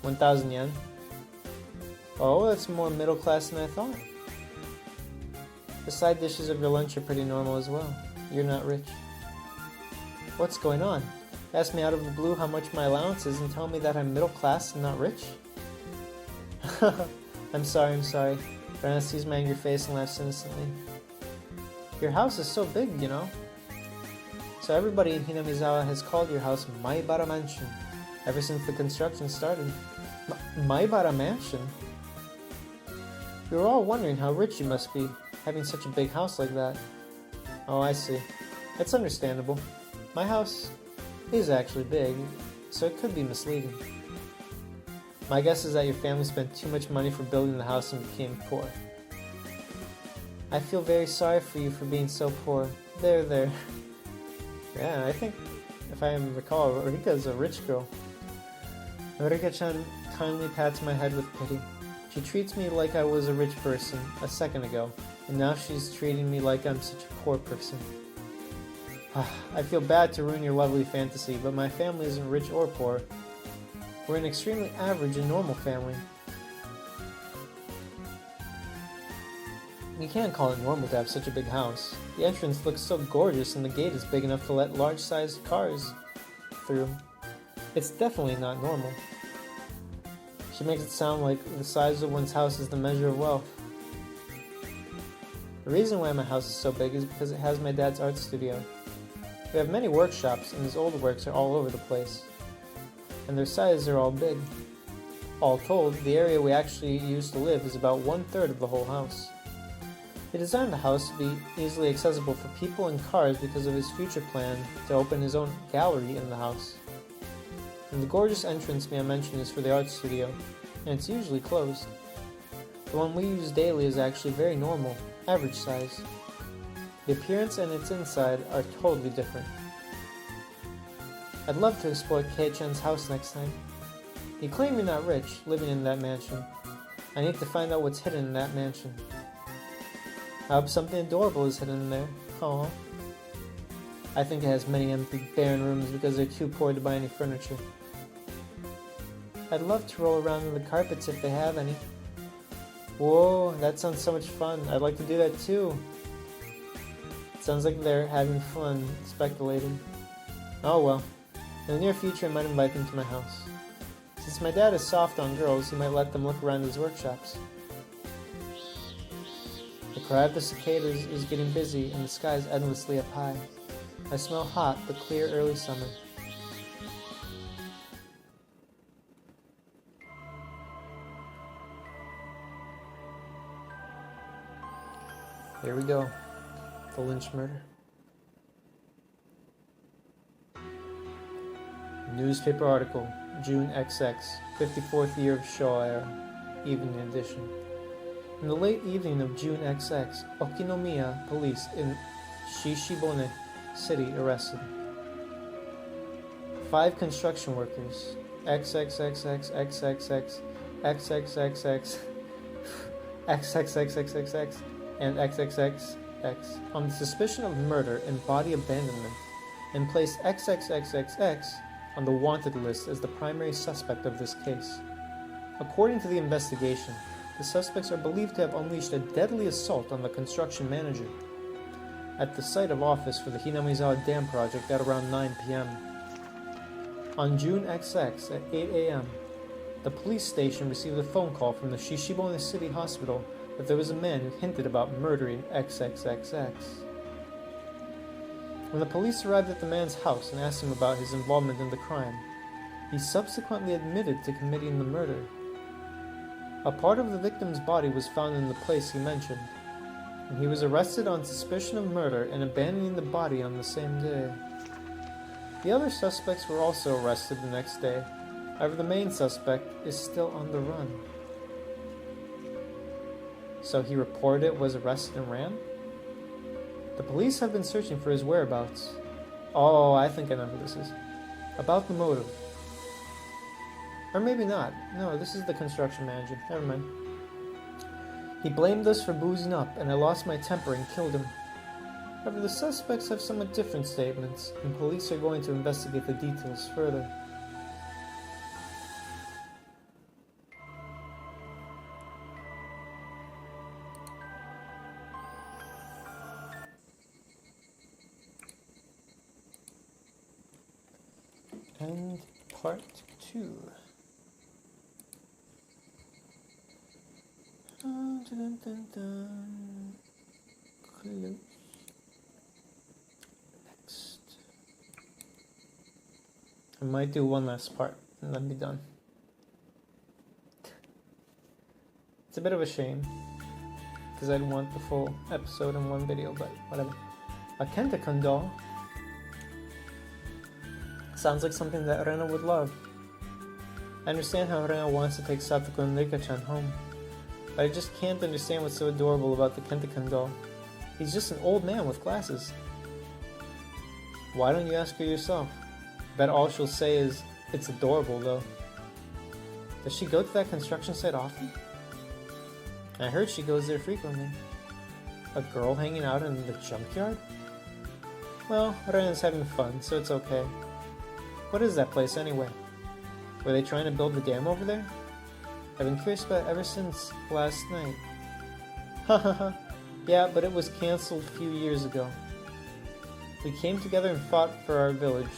1,000 yen. Oh, that's more middle class than I thought. The side dishes of your lunch are pretty normal as well. You're not rich. What's going on? Ask me out of the blue how much my allowance is and tell me that I'm middle class and not rich? I'm sorry. Rana sees my angry face and laughs innocently. Your house is so big, you know. So everybody in Hinamizawa has called your house Maibara Mansion ever since the construction started. Maibara Mansion? We were all wondering how rich you must be, having such a big house like that. Oh, I see. It's understandable. My house is actually big, so it could be misleading. My guess is that your family spent too much money for building the house and became poor. I feel very sorry for you for being so poor. There. Yeah, I think, if I recall, Rika's a rich girl. Rika-chan kindly pats my head with pity. She treats me like I was a rich person a second ago, and now she's treating me like I'm such a poor person. I feel bad to ruin your lovely fantasy, but my family isn't rich or poor. We're an extremely average and normal family. You can't call it normal to have such a big house. The entrance looks so gorgeous and the gate is big enough to let large-sized cars through. It's definitely not normal. She makes it sound like the size of one's house is the measure of wealth. The reason why my house is so big is because it has my dad's art studio. We have many workshops and his old works are all over the place. And their sizes are all big. All told, the area we actually use to live is about 1/3 of the whole house. He designed the house to be easily accessible for people and cars because of his future plan to open his own gallery in the house. And the gorgeous entrance may I mention is for the art studio, and it's usually closed. The one we use daily is actually very normal, average size. The appearance and its inside are totally different. I'd love to explore Kei-chan's house next time. You claim you're not rich, living in that mansion. I need to find out what's hidden in that mansion. I hope something adorable is hidden in there. Aww. I think it has many empty, barren rooms because they're too poor to buy any furniture. I'd love to roll around in the carpets if they have any. Whoa, that sounds so much fun. I'd like to do that too. It sounds like they're having fun speculating. Oh well. In the near future, I might invite them to my house. Since my dad is soft on girls, he might let them look around his workshops. The cry of the cicadas is getting busy and the sky is endlessly up high. I smell hot but clear early summer. Here we go. The lynch murder. Newspaper article. June XX, 54th year of Showa era, evening edition. In the late evening of June XX, Okinomiya police in Shishibone City arrested 5 construction workers, XXXX, XXX, XXXX, XXXXXX, and XXXX, on the suspicion of murder and body abandonment, and placed XXXXX on the wanted list as the primary suspect of this case. According to the investigation, the suspects are believed to have unleashed a deadly assault on the construction manager at the site of office for the Hinamizawa Dam project at around 9 p.m. On June XX at 8 a.m., the police station received a phone call from the Shishibone City Hospital that there was a man who hinted about murdering XXXX. When the police arrived at the man's house and asked him about his involvement in the crime, he subsequently admitted to committing the murder. A part of the victim's body was found in the place he mentioned, and he was arrested on suspicion of murder and abandoning the body on the same day. The other suspects were also arrested the next day. However, the main suspect is still on the run. So he reported it, was arrested, and ran? The police have been searching for his whereabouts. Oh, I think I know who this is. About the motive. Or maybe not. No, this is the construction manager. Never mind. He blamed us for boozing up, and I lost my temper and killed him. However, the suspects have somewhat different statements, and police are going to investigate the details further. And part 2. Dun, dun, dun, dun. Close. Next. I might do one last part and then be done. It's a bit of a shame because I'd want the full episode in one video, but whatever. A Kentakun doll. Sounds like something that Rena would love. I understand how Rena wants to take Satoko and Rika-chan home, but I just can't understand what's so adorable about the Kentakun doll. He's just an old man with glasses. Why don't you ask her yourself? I bet all she'll say is, it's adorable though. Does she go to that construction site often? I heard she goes there frequently. A girl hanging out in the junkyard? Well, Rena's having fun, so it's okay. What is that place anyway? Were they trying to build the dam over there? I've been curious about it ever since last night. Hahaha. Yeah, but it was cancelled a few years ago. We came together and fought for our village.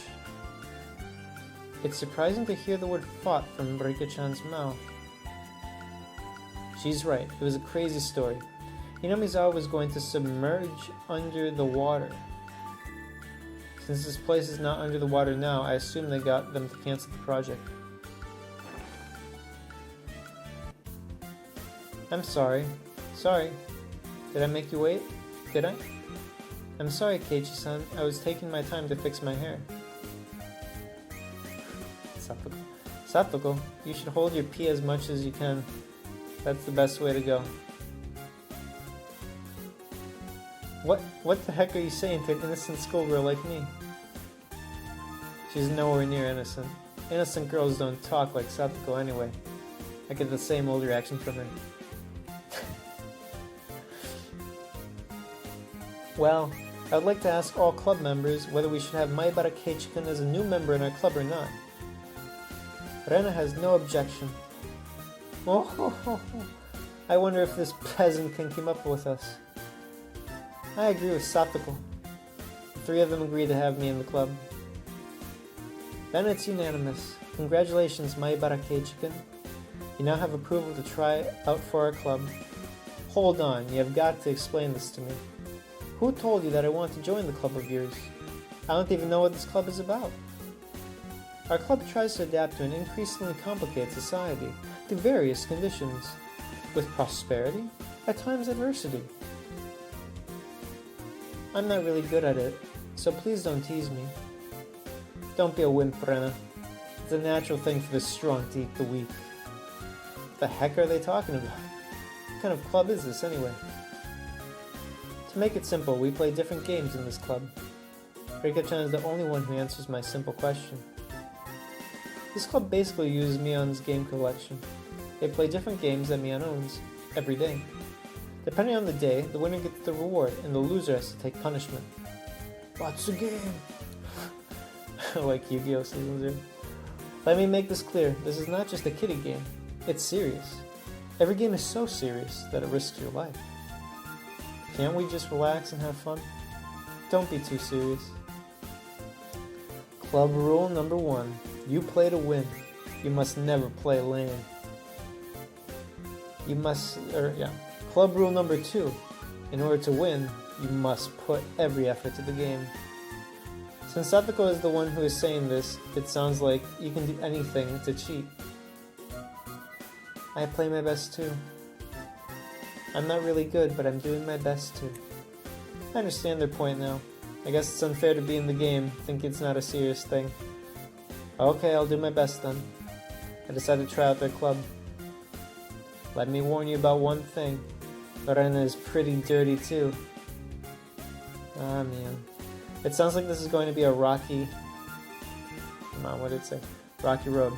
It's surprising to hear the word fought from Rika-chan's mouth. She's right, it was a crazy story. Hinamizawa was going to submerge under the water. Since this place is not under the water now, I assume they got them to cancel the project. I'm sorry. Sorry. Did I make you wait? Did I? I'm sorry, Keiichi-san. I was taking my time to fix my hair. Satoko. Satoko, you should hold your pee as much as you can. That's the best way to go. What the heck are you saying to an innocent schoolgirl like me? She's nowhere near innocent. Innocent girls don't talk like Satoko anyway. I get the same old reaction from her. Well, I would like to ask all club members whether we should have Maibara Keiichi-kun as a new member in our club or not. Rena has no objection. Oh, I wonder if this peasant can keep up with us. I agree with Satoko. The 3 of them agree to have me in the club. Then it's unanimous. Congratulations, Maibara Keiichi-kun. You now have approval to try out for our club. Hold on, you have got to explain this to me. Who told you that I want to join the club of yours? I don't even know what this club is about. Our club tries to adapt to an increasingly complicated society, to various conditions, with prosperity, at times adversity. I'm not really good at it, so please don't tease me. Don't be a wimp, Rena. It's a natural thing for the strong to eat the weak. What the heck are they talking about? What kind of club is this anyway? To make it simple, we play different games in this club. Rika-chan is the only one who answers my simple question. This club basically uses Mion's game collection. They play different games that Mion owns, every day. Depending on the day, the winner gets the reward and the loser has to take punishment. What's the game? Like Yu-Gi-Oh! Season 0. Let me make this clear, this is not just a kiddie game. It's serious. Every game is so serious that it risks your life. Can't we just relax and have fun? Don't be too serious. Club rule number 1. You play to win. You must never play lame. Club rule number 2. In order to win, you must put every effort to the game. Since Satoko is the one who is saying this, it sounds like you can do anything to cheat. I play my best too. I'm not really good, but I'm doing my best too. I understand their point now. I guess it's unfair to be in the game, think it's not a serious thing. Okay, I'll do my best then. I decided to try out their club. Let me warn you about one thing. Lorena is pretty dirty too. Ah man. It sounds like this is going to be a rocky... Come on, what did it say? Rocky road.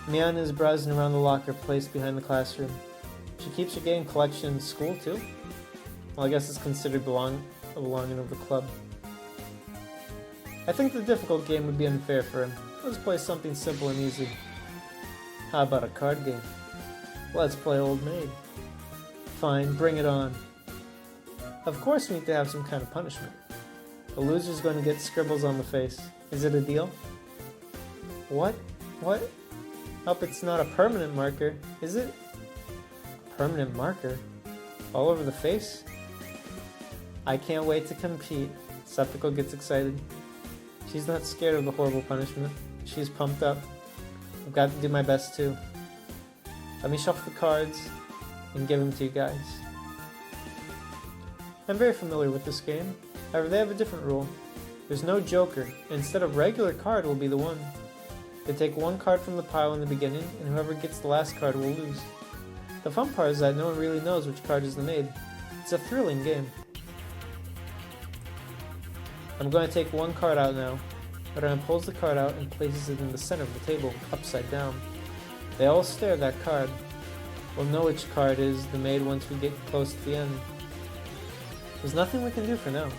Mion is browsing around the locker placed behind the classroom. She keeps her game collection in school too? Well, I guess it's considered belonging of the club. I think the difficult game would be unfair for him. Let's play something simple and easy. How about a card game? Let's play Old Maid. Fine, bring it on. Of course we need to have some kind of punishment. The loser's going to get scribbles on the face. Is it a deal? What? What? Hope it's not a permanent marker, is it? A permanent marker? All over the face? I can't wait to compete. Satoko gets excited. She's not scared of the horrible punishment. She's pumped up. I've got to do my best too. Let me shuffle the cards and give them to you guys. I'm very familiar with this game. However, they have a different rule. There's no joker. Instead, a regular card will be the one. They take one card from the pile in the beginning, and whoever gets the last card will lose. The fun part is that no one really knows which card is the maid. It's a thrilling game. I'm going to take one card out now. Ran pulls the card out and places it in the center of the table, upside down. They all stare at that card. We'll know which card is the maid once we get close to the end. There's nothing we can do for now.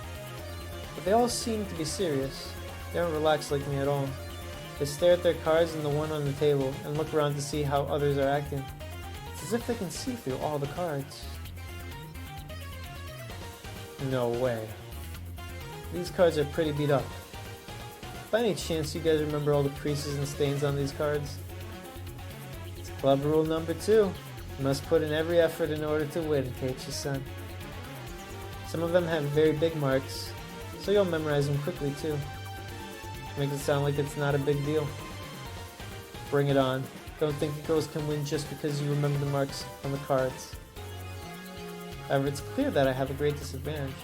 But they all seem to be serious. They aren't relaxed like me at all. They stare at their cards and the one on the table, and look around to see how others are acting. It's as if they can see through all the cards. No way. These cards are pretty beat up. By any chance you guys remember all the creases and stains on these cards? It's club rule number 2. You must put in every effort in order to win, Keiichi-san. Some of them have very big marks, so you'll memorize them quickly too. Makes it sound like it's not a big deal. Bring it on. Don't think the girls can win just because you remember the marks on the cards. However, it's clear that I have a great disadvantage.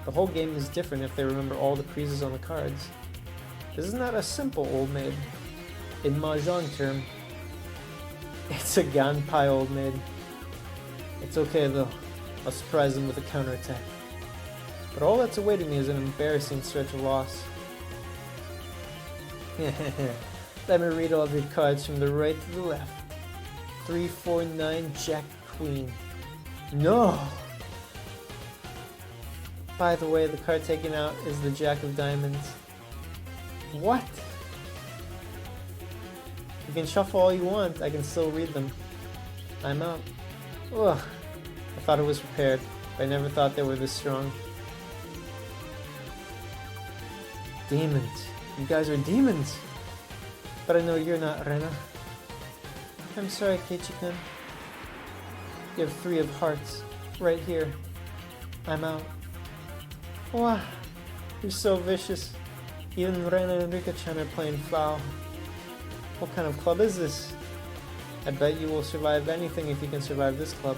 The whole game is different if they remember all the creases on the cards. This is not a simple Old Maid. In Mahjong term, it's a Ganpai Old Maid. It's okay though. I'll surprise them with a counterattack. But all that's awaiting me is an embarrassing stretch of loss. Let me read all of your cards from the right to the left. 3, 4, 9, Jack, Queen. No! By the way, the card taken out is the Jack of Diamonds. What? You can shuffle all you want, I can still read them. I'm out. Ugh. I thought it was prepared, but I never thought they were this strong. Demons. You guys are demons! But I know you're not, Rena. I'm sorry, Keiichi-kun. You have 3 of hearts. Right here. I'm out. Wow. You're so vicious. Even Rena and Rika-chan are playing foul. What kind of club is this? I bet you will survive anything if you can survive this club.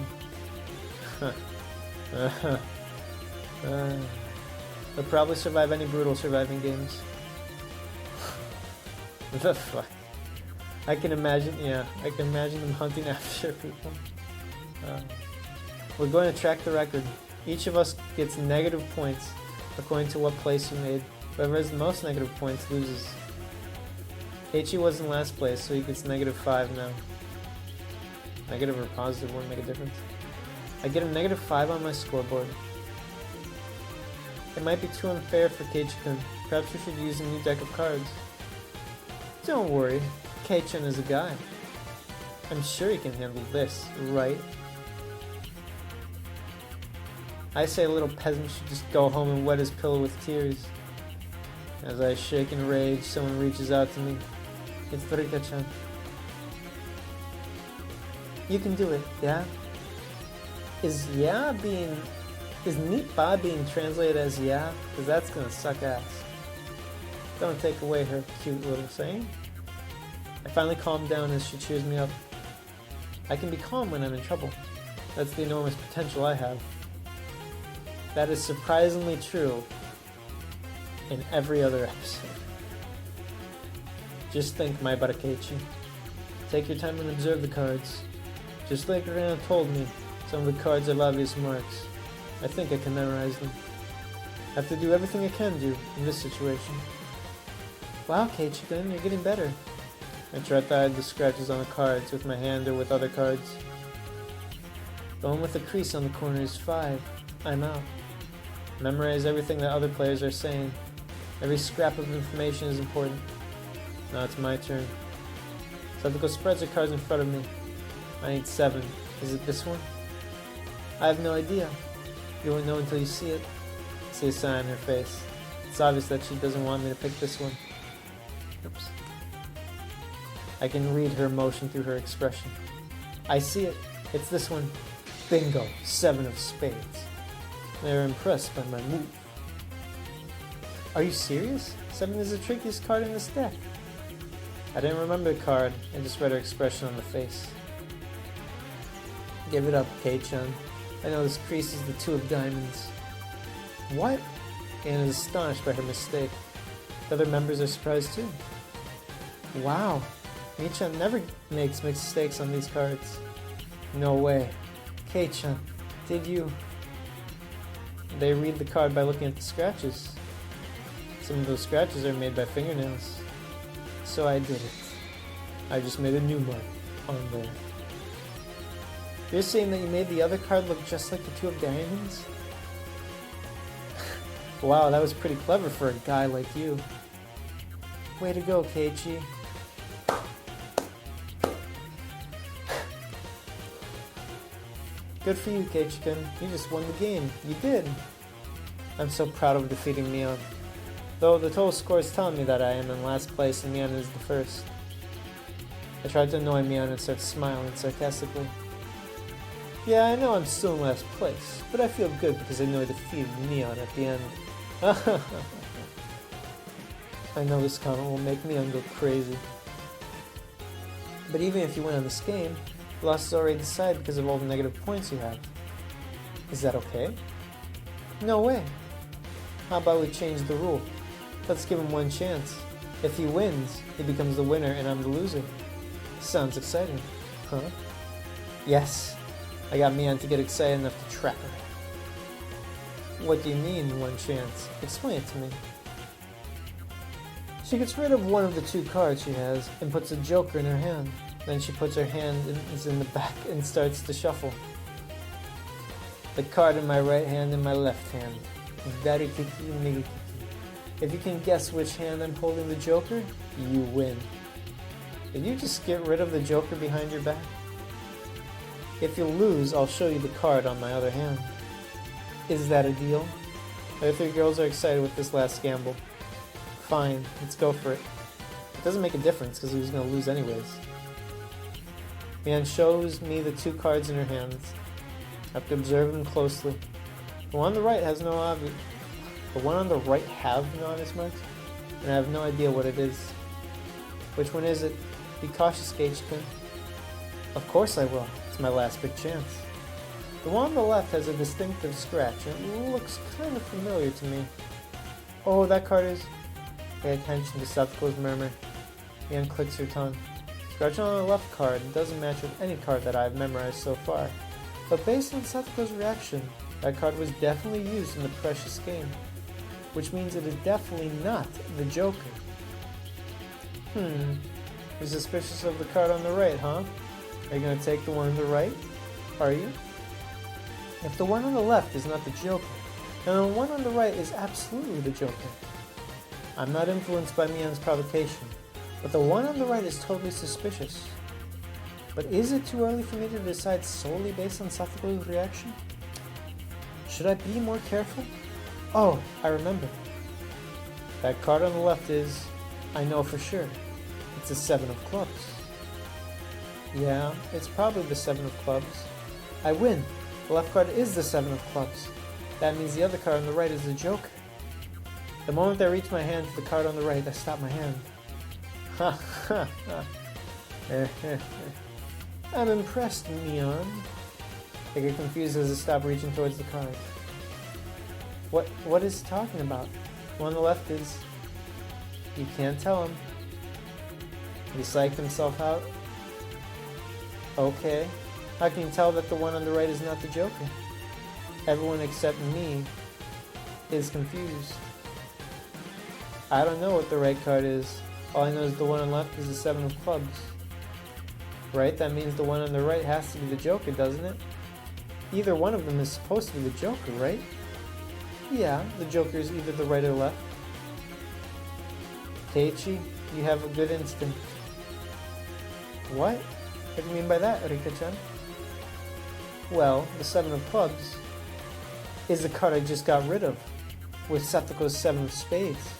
They'll probably survive any brutal surviving games. The fuck? I can imagine them hunting after people. We're going to track the record. Each of us gets negative points according to what place you made. Whoever has the most negative points loses. Keiichi was in last place, so he gets -5 now. Negative or positive won't make a difference. I get a -5 on my scoreboard. It might be too unfair for Keiichi-kun. Perhaps we should use a new deck of cards. Don't worry, Keiichi is a guy. I'm sure he can handle this, right? I say a little peasant should just go home and wet his pillow with tears. As I shake in rage, someone reaches out to me. It's Rika-chan. You can do it, yeah? Is Nipa being translated as yeah? Because that's gonna suck ass. Don't take away her cute little saying. I finally calm down as she cheers me up. I can be calm when I'm in trouble. That's the enormous potential I have. That is surprisingly true in every other episode. Just think, my Barakeichi. Take your time and observe the cards. Just like Rena told me, some of the cards have obvious marks. I think I can memorize them. I have to do everything I can do in this situation. Wow, Keiichi-kun, you're getting better. I try to hide the scratches on the cards with my hand or with other cards. The one with the crease on the corner is 5. I'm out. Memorize everything that other players are saying. Every scrap of information is important. Now it's my turn. Satoko spreads her cards in front of me. I need 7. Is it this one? I have no idea. You won't know until you see it. I see a sign on her face. It's obvious that she doesn't want me to pick this one. Oops. I can read her emotion through her expression. I see it. It's this one. Bingo. 7 of spades. They're impressed by my move. Are you serious? 7 is the trickiest card in this deck. I didn't remember the card. I just read her expression on the face. Give it up, Kei-chan. I know this crease is the 2 of diamonds. What? Anna is astonished by her mistake. The other members are surprised too. Wow. Mii-chan never makes mistakes on these cards. No way. Kei-chan, did you... They read the card by looking at the scratches. Some of those scratches are made by fingernails. So I did it. I just made a new mark on there. You're saying that you made the other card look just like the 2 of diamonds? Wow, that was pretty clever for a guy like you. Way to go, Keiichi. Good for you, Keiichi-kun. You just won the game. You did. I'm so proud of defeating Mion. Though the total score is telling me that I am in last place and Mion is the first. I tried to annoy Mion and start smiling sarcastically. Yeah, I know I'm still in last place, but I feel good because I know I defeated Mion at the end. I know this comment will make Mion go crazy. But even if you win on this game, the loss is already decided because of all the negative points you have. Is that okay? No way. How about we change the rule? Let's give him one chance. If he wins, he becomes the winner and I'm the loser. Sounds exciting. Huh? Yes. I got Mion to get excited enough to trap her. What do you mean, one chance? Explain it to me. She gets rid of one of the 2 cards she has and puts a joker in her hand. Then she puts her hand in the back and starts to shuffle. The card in my right hand and my left hand. Darikiki Migikiki. If you can guess which hand I'm holding the joker, you win. Did you just get rid of the joker behind your back? If you lose, I'll show you the card on my other hand. Is that a deal? The 3 girls are excited with this last gamble. Fine, let's go for it. It doesn't make a difference because he was going to lose anyways. Mion shows me the 2 cards in her hands. I have to observe them closely. The one on the right has no obvious... The one on the right have no obvious marks, and I have no idea what it is. Which one is it? Be cautious, Keiichi-kun. Of course I will. It's my last big chance. The one on the left has a distinctive scratch, and it looks kind of familiar to me. Oh, that card is... Pay attention to Satsuko's murmur. Mian clicks her tongue. Scratching on the left card doesn't match with any card that I've memorized so far. But based on Satoko's reaction, that card was definitely used in the precious game. Which means it is definitely not the Joker. You're suspicious of the card on the right, huh? Are you gonna take the one on the right? Are you? If the one on the left is not the Joker, then the one on the right is absolutely the Joker. I'm not influenced by Mian's provocation, but the one on the right is totally suspicious. But is it too early for me to decide solely based on Satoko's reaction? Should I be more careful? Oh, I remember. That card on the left is, I know for sure, it's a 7 of clubs. Yeah, it's probably the 7 of clubs. I win. The left card is the 7 of clubs. That means the other card on the right is the Joker. The moment I reach my hand to the card on the right, I stop my hand. Ha ha ha. I'm impressed, Mian. I get confused as I stop reaching towards the card. What is he talking about? The one on the left is... You can't tell him. He psyched himself out. Okay. How can you tell that the one on the right is not the Joker? Everyone except me is confused. I don't know what the right card is. All I know is the one on the left is the 7 of clubs. Right? That means the one on the right has to be the Joker, doesn't it? Either one of them is supposed to be the Joker, right? Yeah, the Joker is either the right or left. Keiichi, you have a good instinct. What? What do you mean by that, Rika-chan? Well, the 7 of clubs is the card I just got rid of, with Satoko's 7 of spades.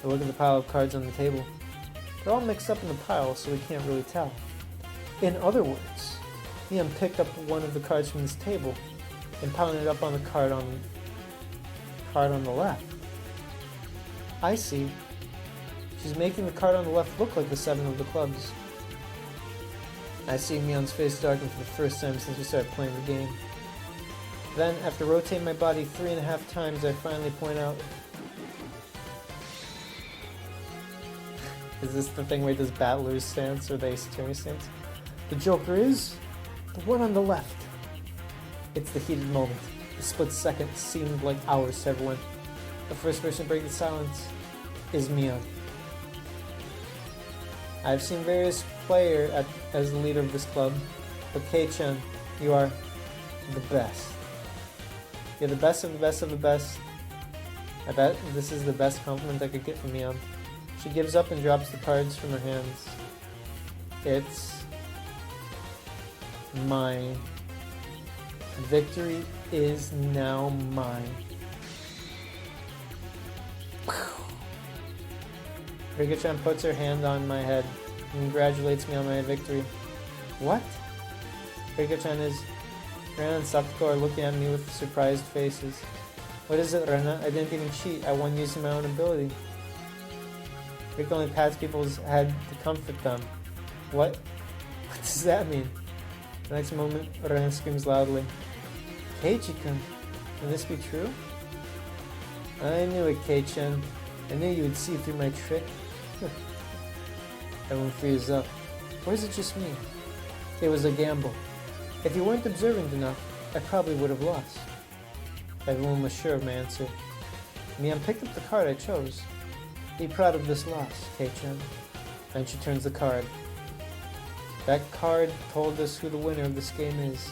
I look at the pile of cards on the table. They're all mixed up in the pile, so we can't really tell. In other words, Mian picked up one of the cards from this table and pounded it up on the card on the left. I see. She's making the card on the left look like the 7 of the clubs. I see Mian's face darken for the first time since we started playing the game. Then, after rotating my body 3.5 times, I finally point out... Is this the thing where he does Battler's stance or the Ace Attorney stance? The Joker is the one on the left. It's the heated moment. The split second seemed like hours to everyone. The first person to break the silence is Mian. I've seen various players as the leader of this club, but Kei-chan, you are the best. You're the best of the best of the best. I bet this is the best compliment I could get from Mian. She gives up and drops the cards from her hands. It's mine. Victory is now mine. Rika-chan puts her hand on my head and congratulates me on my victory. What? Rika-chan is... Rena and Satoko are looking at me with surprised faces. What is it, Rena? I didn't even cheat. I won using my own ability. Rika only pats people's head to comfort them. What? What does that mean? The next moment, Rena screams loudly. Keiichi-kun, can this be true? I knew it, Kei-chan. I knew you would see through my trick. Everyone freezes up. Or is it just me? It was a gamble. If you weren't observant enough, I probably would have lost. Everyone was sure of my answer. Mian picked up the card I chose. Be proud of this loss, Kei-chan. And she turns the card. That card told us who the winner of this game is.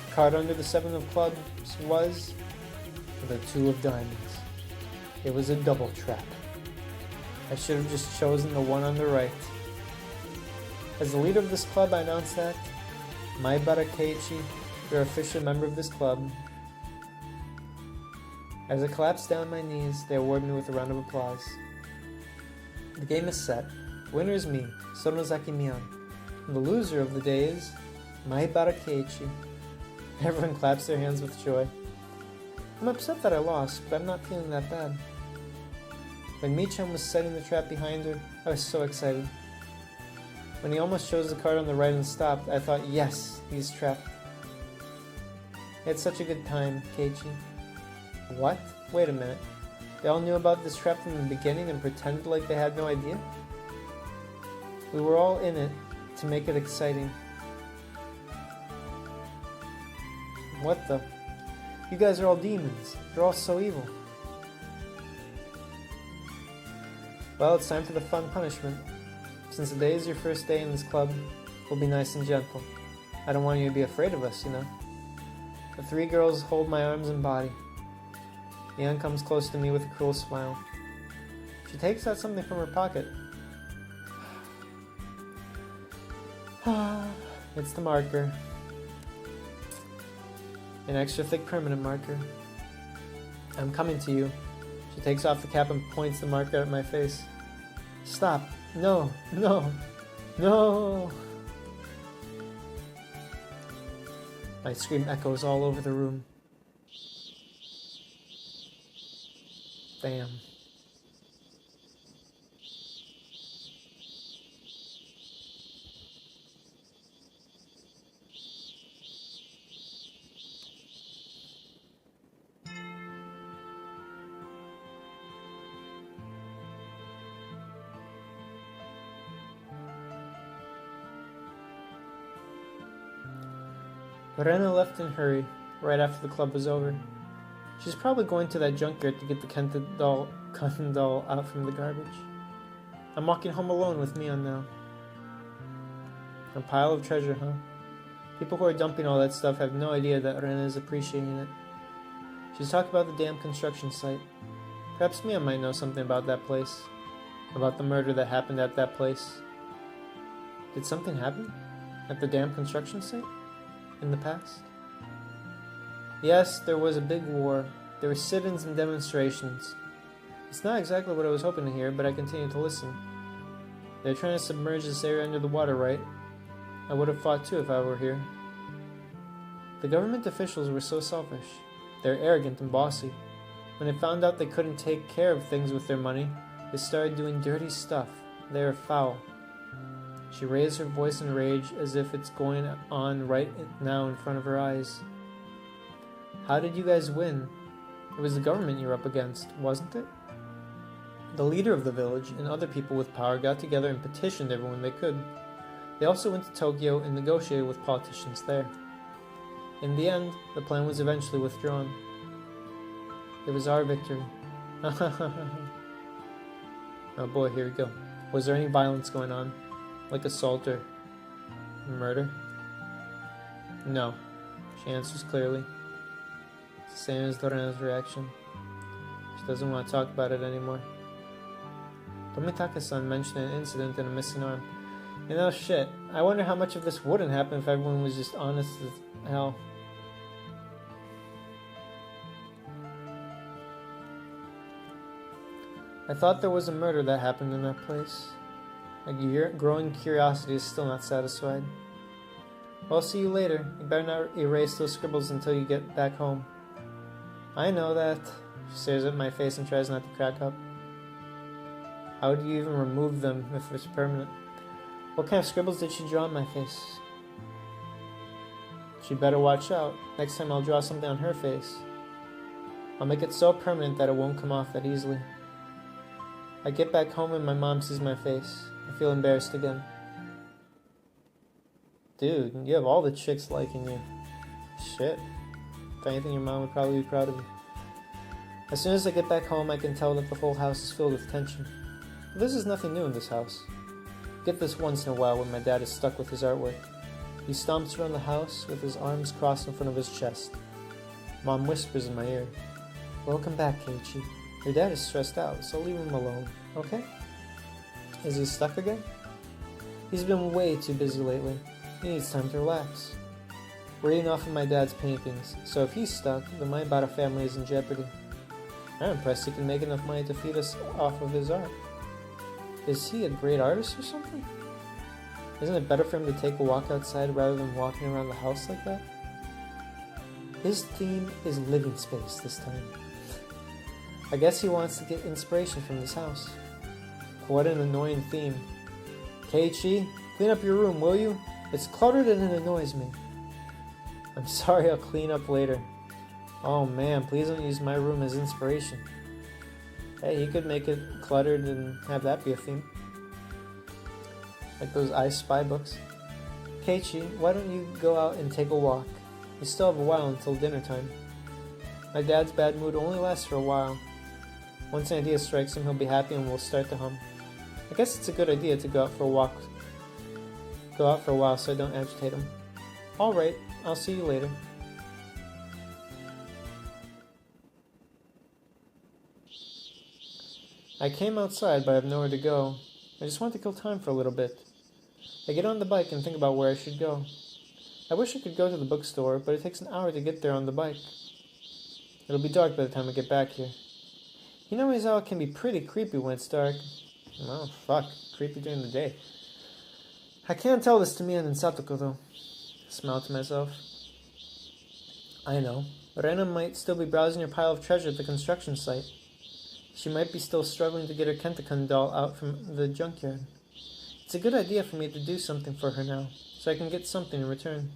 The card under the 7 of clubs was the 2 of diamonds. It was a double trap. I should have just chosen the one on the right. As the leader of this club, I announced that, Maibara Keiichi, you're officially a member of this club. As I collapsed down on my knees, they awarded me with a round of applause. The game is set. The winner is me, Sonozaki Mian. And the loser of the day is Maibara Keiichi. Everyone claps their hands with joy. I'm upset that I lost, but I'm not feeling that bad. When Michan was setting the trap behind her, I was so excited. When he almost chose the card on the right and stopped, I thought, yes, he's trapped. I had such a good time, Keiichi. What? Wait a minute. They all knew about this trap from the beginning and pretended like they had no idea? We were all in it to make it exciting. What the? You guys are all demons. You're all so evil. Well, it's time for the fun punishment. Since today is your first day in this club, we'll be nice and gentle. I don't want you to be afraid of us, you know. The three girls hold my arms and body. Leon comes close to me with a cruel smile. She takes out something from her pocket. It's the marker. An extra thick permanent marker. I'm coming to you. She takes off the cap and points the marker at my face. Stop. No. No. No. My scream echoes all over the room. Damn. Rena left in a hurry, right after the club was over. She's probably going to that junkyard to get the Ken doll out from the garbage. I'm walking home alone with Mion now. A pile of treasure, huh? People who are dumping all that stuff have no idea that Rena is appreciating it. She's talking about the damn construction site. Perhaps Mion might know something about that place. About the murder that happened at that place. Did something happen? At the damn construction site? In the past? Yes, there was a big war. There were sit-ins and demonstrations. It's not exactly what I was hoping to hear, but I continued to listen. They're trying to submerge this area under the water, right? I would have fought too if I were here. The government officials were so selfish. They're arrogant and bossy. When they found out they couldn't take care of things with their money, they started doing dirty stuff. They are foul. She raised her voice in rage as if it's going on right now in front of her eyes. How did you guys win? It was the government you were up against, wasn't it? The leader of the village and other people with power got together and petitioned everyone they could. They also went to Tokyo and negotiated with politicians there. In the end, the plan was eventually withdrawn. It was our victory. Oh boy, here we go. Was there any violence going on? Like assault or murder? No. She answers clearly. It's the same as Lorena's reaction. She doesn't want to talk about it anymore. Tomitaka-san mentioned an incident and a missing arm. You know, shit. I wonder how much of this wouldn't happen if everyone was just honest as hell. I thought there was a murder that happened in that place. A growing curiosity is still not satisfied. Well, I'll see you later. You better not erase those scribbles until you get back home. I know that. She stares at my face and tries not to crack up. How do you even remove them if it's permanent? What kind of scribbles did she draw on my face? She better watch out. Next time I'll draw something on her face. I'll make it so permanent that it won't come off that easily. I get back home and my mom sees my face. I feel embarrassed again. Dude, you have all the chicks liking you. Shit. If anything, your mom would probably be proud of you. As soon as I get back home, I can tell that the whole house is filled with tension. But this is nothing new in this house. I get this once in a while when my dad is stuck with his artwork. He stomps around the house with his arms crossed in front of his chest. Mom whispers in my ear, "Welcome back, Keiichi. Your dad is stressed out, so leave him alone, okay?" Is he stuck again? He's been way too busy lately. He needs time to relax. We're eating off of my dad's paintings, so if he's stuck, then my Bada family is in jeopardy. I'm impressed he can make enough money to feed us off of his art. Is he a great artist or something? Isn't it better for him to take a walk outside rather than walking around the house like that? His theme is living space this time. I guess he wants to get inspiration from this house. What an annoying theme. Keiichi, clean up your room, will you? It's cluttered and it annoys me. I'm sorry, I'll clean up later. Oh man, please don't use my room as inspiration. Hey, you could make it cluttered and have that be a theme. like those I Spy books. Keiichi, why don't you go out and take a walk? You still have a while until dinner time. My dad's bad mood only lasts for a while. Once an idea strikes him, he'll be happy and we'll start to hum. I guess it's a good idea to go out for a walk. Go out for a while so I don't agitate him. Alright, I'll see you later. I came outside, but I have nowhere to go. I just want to kill time for a little bit. I get on the bike and think about where I should go. I wish I could go to the bookstore, but it takes an hour to get there on the bike. It'll be dark by the time I get back here. You know, Izawa can be pretty creepy when it's dark. Oh, fuck. Creepy during the day. I can't tell this to Mian and Satoko, though. I smiled to myself. I know. Rena might still be browsing her pile of treasure at the construction site. She might be still struggling to get her Kentakun doll out from the junkyard. It's a good idea for me to do something for her now, so I can get something in return.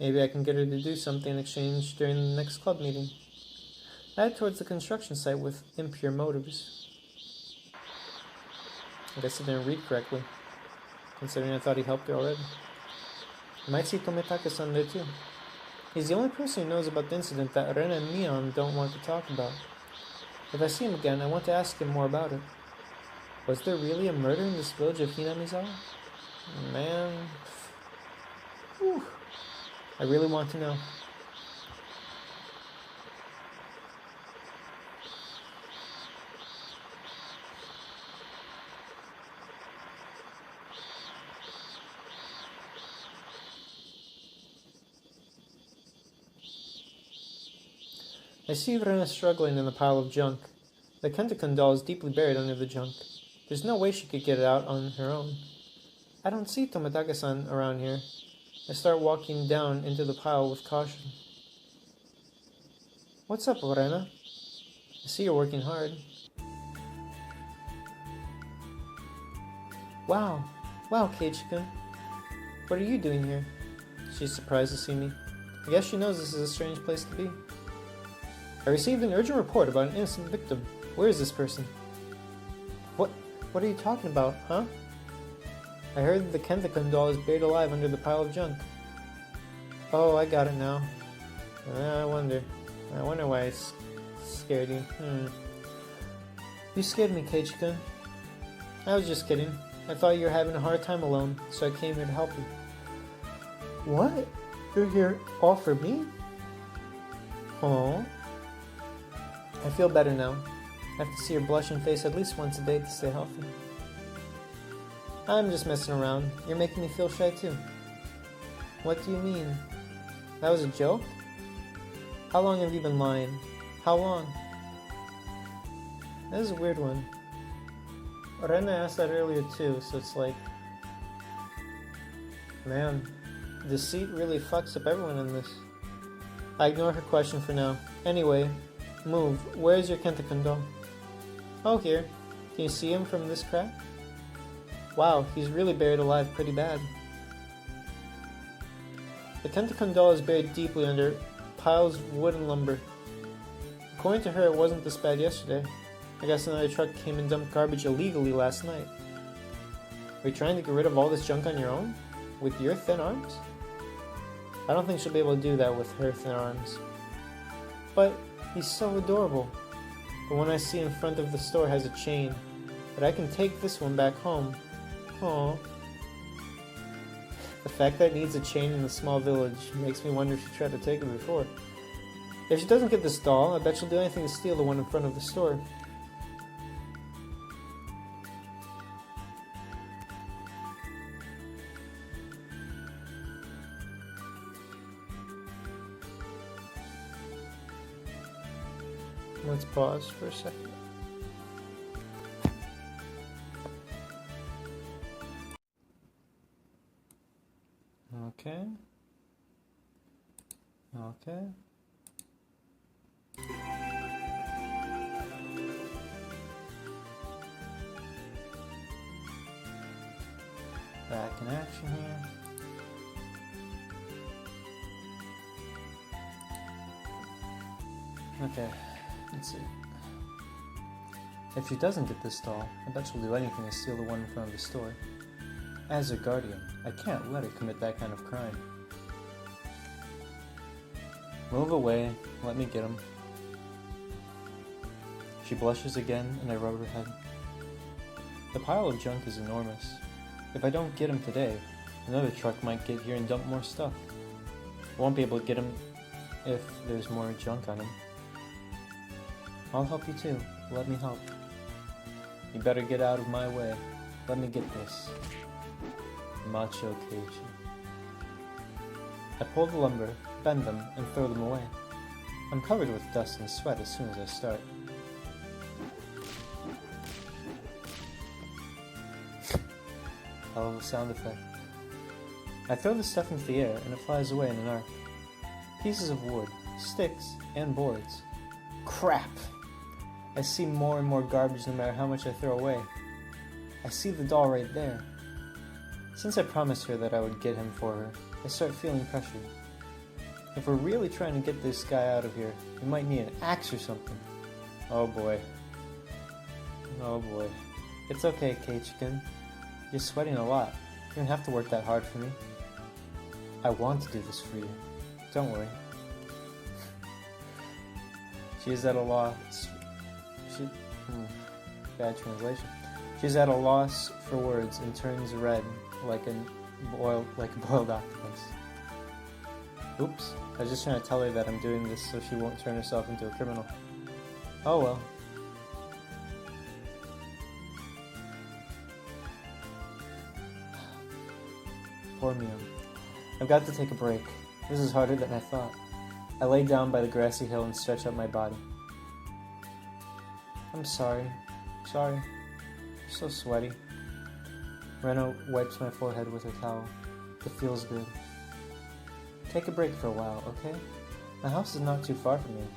Maybe I can get her to do something in exchange during the next club meeting. I head towards the construction site with impure motives. I guess I didn't read correctly, considering I thought he helped her already. I might see Tomitake-san there too. He's the only person who knows about the incident that Rena and Mion don't want to talk about. If I see him again, I want to ask him more about it. Was there really a murder in this village of Hinamizawa? Man. Whew. I really want to know. I see Rena struggling in the pile of junk. The Kentakun doll is deeply buried under the junk. There's no way she could get it out on her own. I don't see Tomitake-san around here. I start walking down into the pile with caution. What's up, Rena? I see you're working hard. Wow, Keiichi-kun. What are you doing here? She's surprised to see me. I guess she knows this is a strange place to be. I received an urgent report about an innocent victim. Where is this person? What are you talking about, huh? I heard that the Kentakun doll is buried alive under the pile of junk. Oh, I got it now. I wonder why I scared you. You scared me, Keiichi-kun. I was just kidding. I thought you were having a hard time alone, so I came here to help you. What? You're here all for me? Oh. I feel better now. I have to see your blushing face at least once a day to stay healthy. I'm just messing around. You're making me feel shy too. What do you mean? That was a joke? How long have you been lying? How long? That is a weird one. Rena asked that earlier too, so it's like... Man, deceit really fucks up everyone in this. I ignore her question for now. Anyway, move. Where's your Kentakun doll? Oh, here. Can you see him from this crack? Wow, he's really buried alive pretty bad. The Kentakun doll is buried deeply under piles of wood and lumber. According to her, it wasn't this bad yesterday. I guess another truck came and dumped garbage illegally last night. Are you trying to get rid of all this junk on your own? With your thin arms? I don't think she'll be able to do that with her thin arms. But he's so adorable. The one I see in front of the store has a chain, but I can take this one back home. Aww. The fact that it needs a chain in a small village makes me wonder if she tried to take it before. If she doesn't get this doll, I bet she'll do anything to steal the one in front of the store. Let's pause for a second. Okay. Back in action here. Okay, let's see. If she doesn't get this doll, I bet she'll do anything to steal the one in front of the store. As a guardian, I can't let her commit that kind of crime. Move away, let me get him. She blushes again, and I rub her head. The pile of junk is enormous. If I don't get him today, another truck might get here and dump more stuff. I won't be able to get him if there's more junk on him. I'll help you too. Let me help. You better get out of my way. Let me get this. Macho Keiichi. I pull the lumber, bend them, and throw them away. I'm covered with dust and sweat as soon as I start. Hell of a sound effect. I throw the stuff into the air and it flies away in an arc. Pieces of wood, sticks, and boards. Crap! I see more and more garbage no matter how much I throw away. I see the doll right there. Since I promised her that I would get him for her, I start feeling pressured. If we're really trying to get this guy out of here, we might need an axe or something. Oh boy. Oh boy. It's okay, Keiichi-kun. You're sweating a lot. You don't have to work that hard for me. I want to do this for you. Don't worry. She is at a loss. Bad translation. She's at a loss for words and turns red like a boiled octopus. Oops, I was just trying to tell her that I'm doing this so she won't turn herself into a criminal. Oh well. Poor Mio. I've got to take a break. This is harder than I thought. I lay down by the grassy hill and stretch out my body. I'm sorry. Sorry. You're so sweaty. Rena wipes my forehead with her towel. It feels good. Take a break for a while, okay? My house is not too far from you.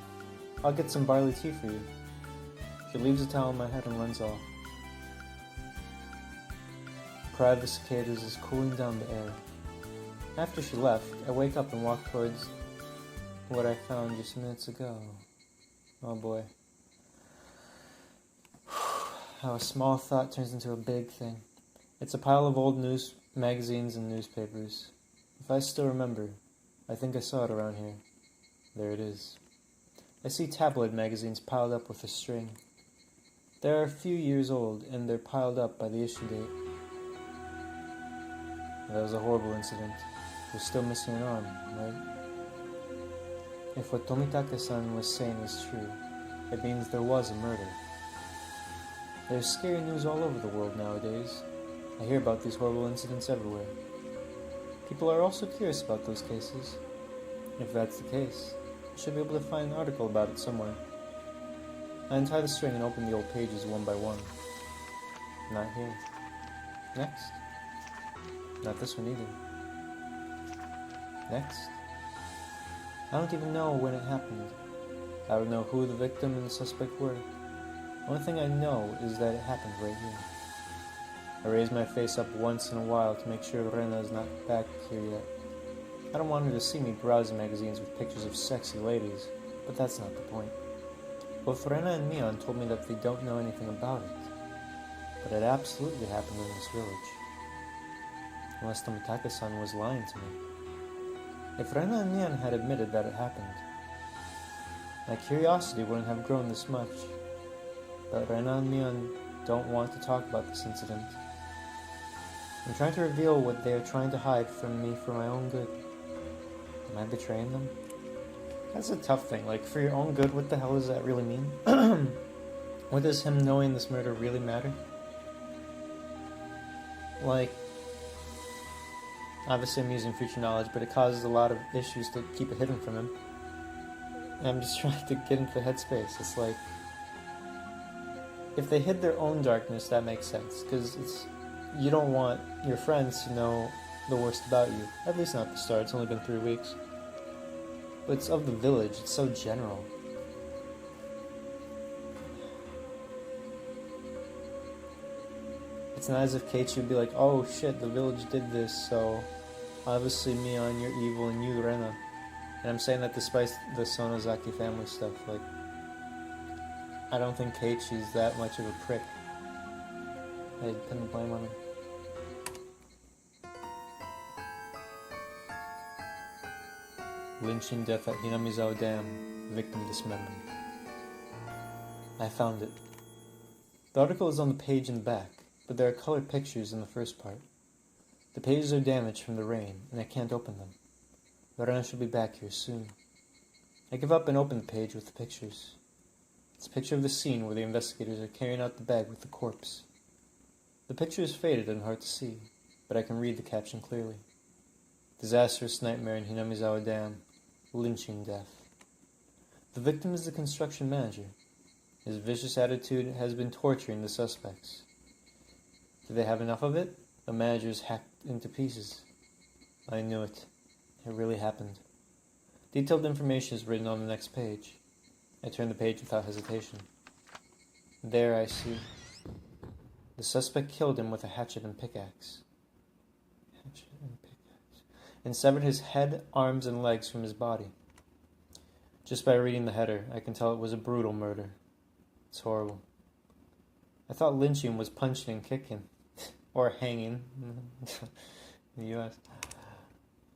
I'll get some barley tea for you. She leaves the towel on my head and runs off. The cry of the cicadas is cooling down the air. After she left, I wake up and walk towards what I found just minutes ago. Oh boy. How a small thought turns into a big thing. It's a pile of old news magazines and newspapers. If I still remember, I think I saw it around here. There it is. I see tabloid magazines piled up with a string. They're a few years old, and they're piled up by the issue date. That was a horrible incident. We're still missing an arm, right? If what Tomitaka-san was saying is true, it means there was a murder. There's scary news all over the world nowadays. I hear about these horrible incidents everywhere. People are also curious about those cases. If that's the case, I should be able to find an article about it somewhere. I untie the string and open the old pages one by one. Not here. Next. Not this one either. Next. I don't even know when it happened. I don't know who the victim and the suspect were. One thing I know is that it happened right here. I raise my face up once in a while to make sure Rena is not back here yet. I don't want her to see me browsing magazines with pictures of sexy ladies, but that's not the point. Both Rena and Mion told me that they don't know anything about it, but it absolutely happened in this village. Unless Tomitaka-san was lying to me. If Rena and Mion had admitted that it happened, my curiosity wouldn't have grown this much. But Rena and Mion don't want to talk about this incident. I'm trying to reveal what they are trying to hide from me for my own good. Am I betraying them? That's a tough thing. Like, for your own good, what the hell does that really mean? What does him knowing this murder really matter? Like, obviously I'm using future knowledge, but it causes a lot of issues to keep it hidden from him. And I'm just trying to get into the headspace. It's like, if they hid their own darkness, that makes sense, because you don't want your friends to know the worst about you. At least not at the start, it's only been 3 weeks. But it's of the village, it's so general. It's not as if Keiichi would be like, oh shit, the village did this, so obviously Mion, you're evil, and you, Rena. And I'm saying that despite the Sonozaki family stuff, like, I don't think Keiichi's that much of a prick. I put the blame on him. Lynching death at Hinamizawa Dam, victim dismembered. I found it. The article is on the page in the back, but there are colored pictures in the first part. The pages are damaged from the rain, and I can't open them. Lorena should be back here soon. I give up and open the page with the pictures. It's a picture of the scene where the investigators are carrying out the bag with the corpse. The picture is faded and hard to see, but I can read the caption clearly. Disastrous nightmare in Hinamizawa Dam. Lynching death. The victim is the construction manager. His vicious attitude has been torturing the suspects. Do they have enough of it? The manager is hacked into pieces. I knew it. It really happened. Detailed information is written on the next page. I turn the page without hesitation. There I see. The suspect killed him with a hatchet and pickaxe. And severed his head, arms, and legs from his body. Just by reading the header, I can tell it was a brutal murder. It's horrible. I thought lynching was punching and kicking. Or hanging. In the U.S.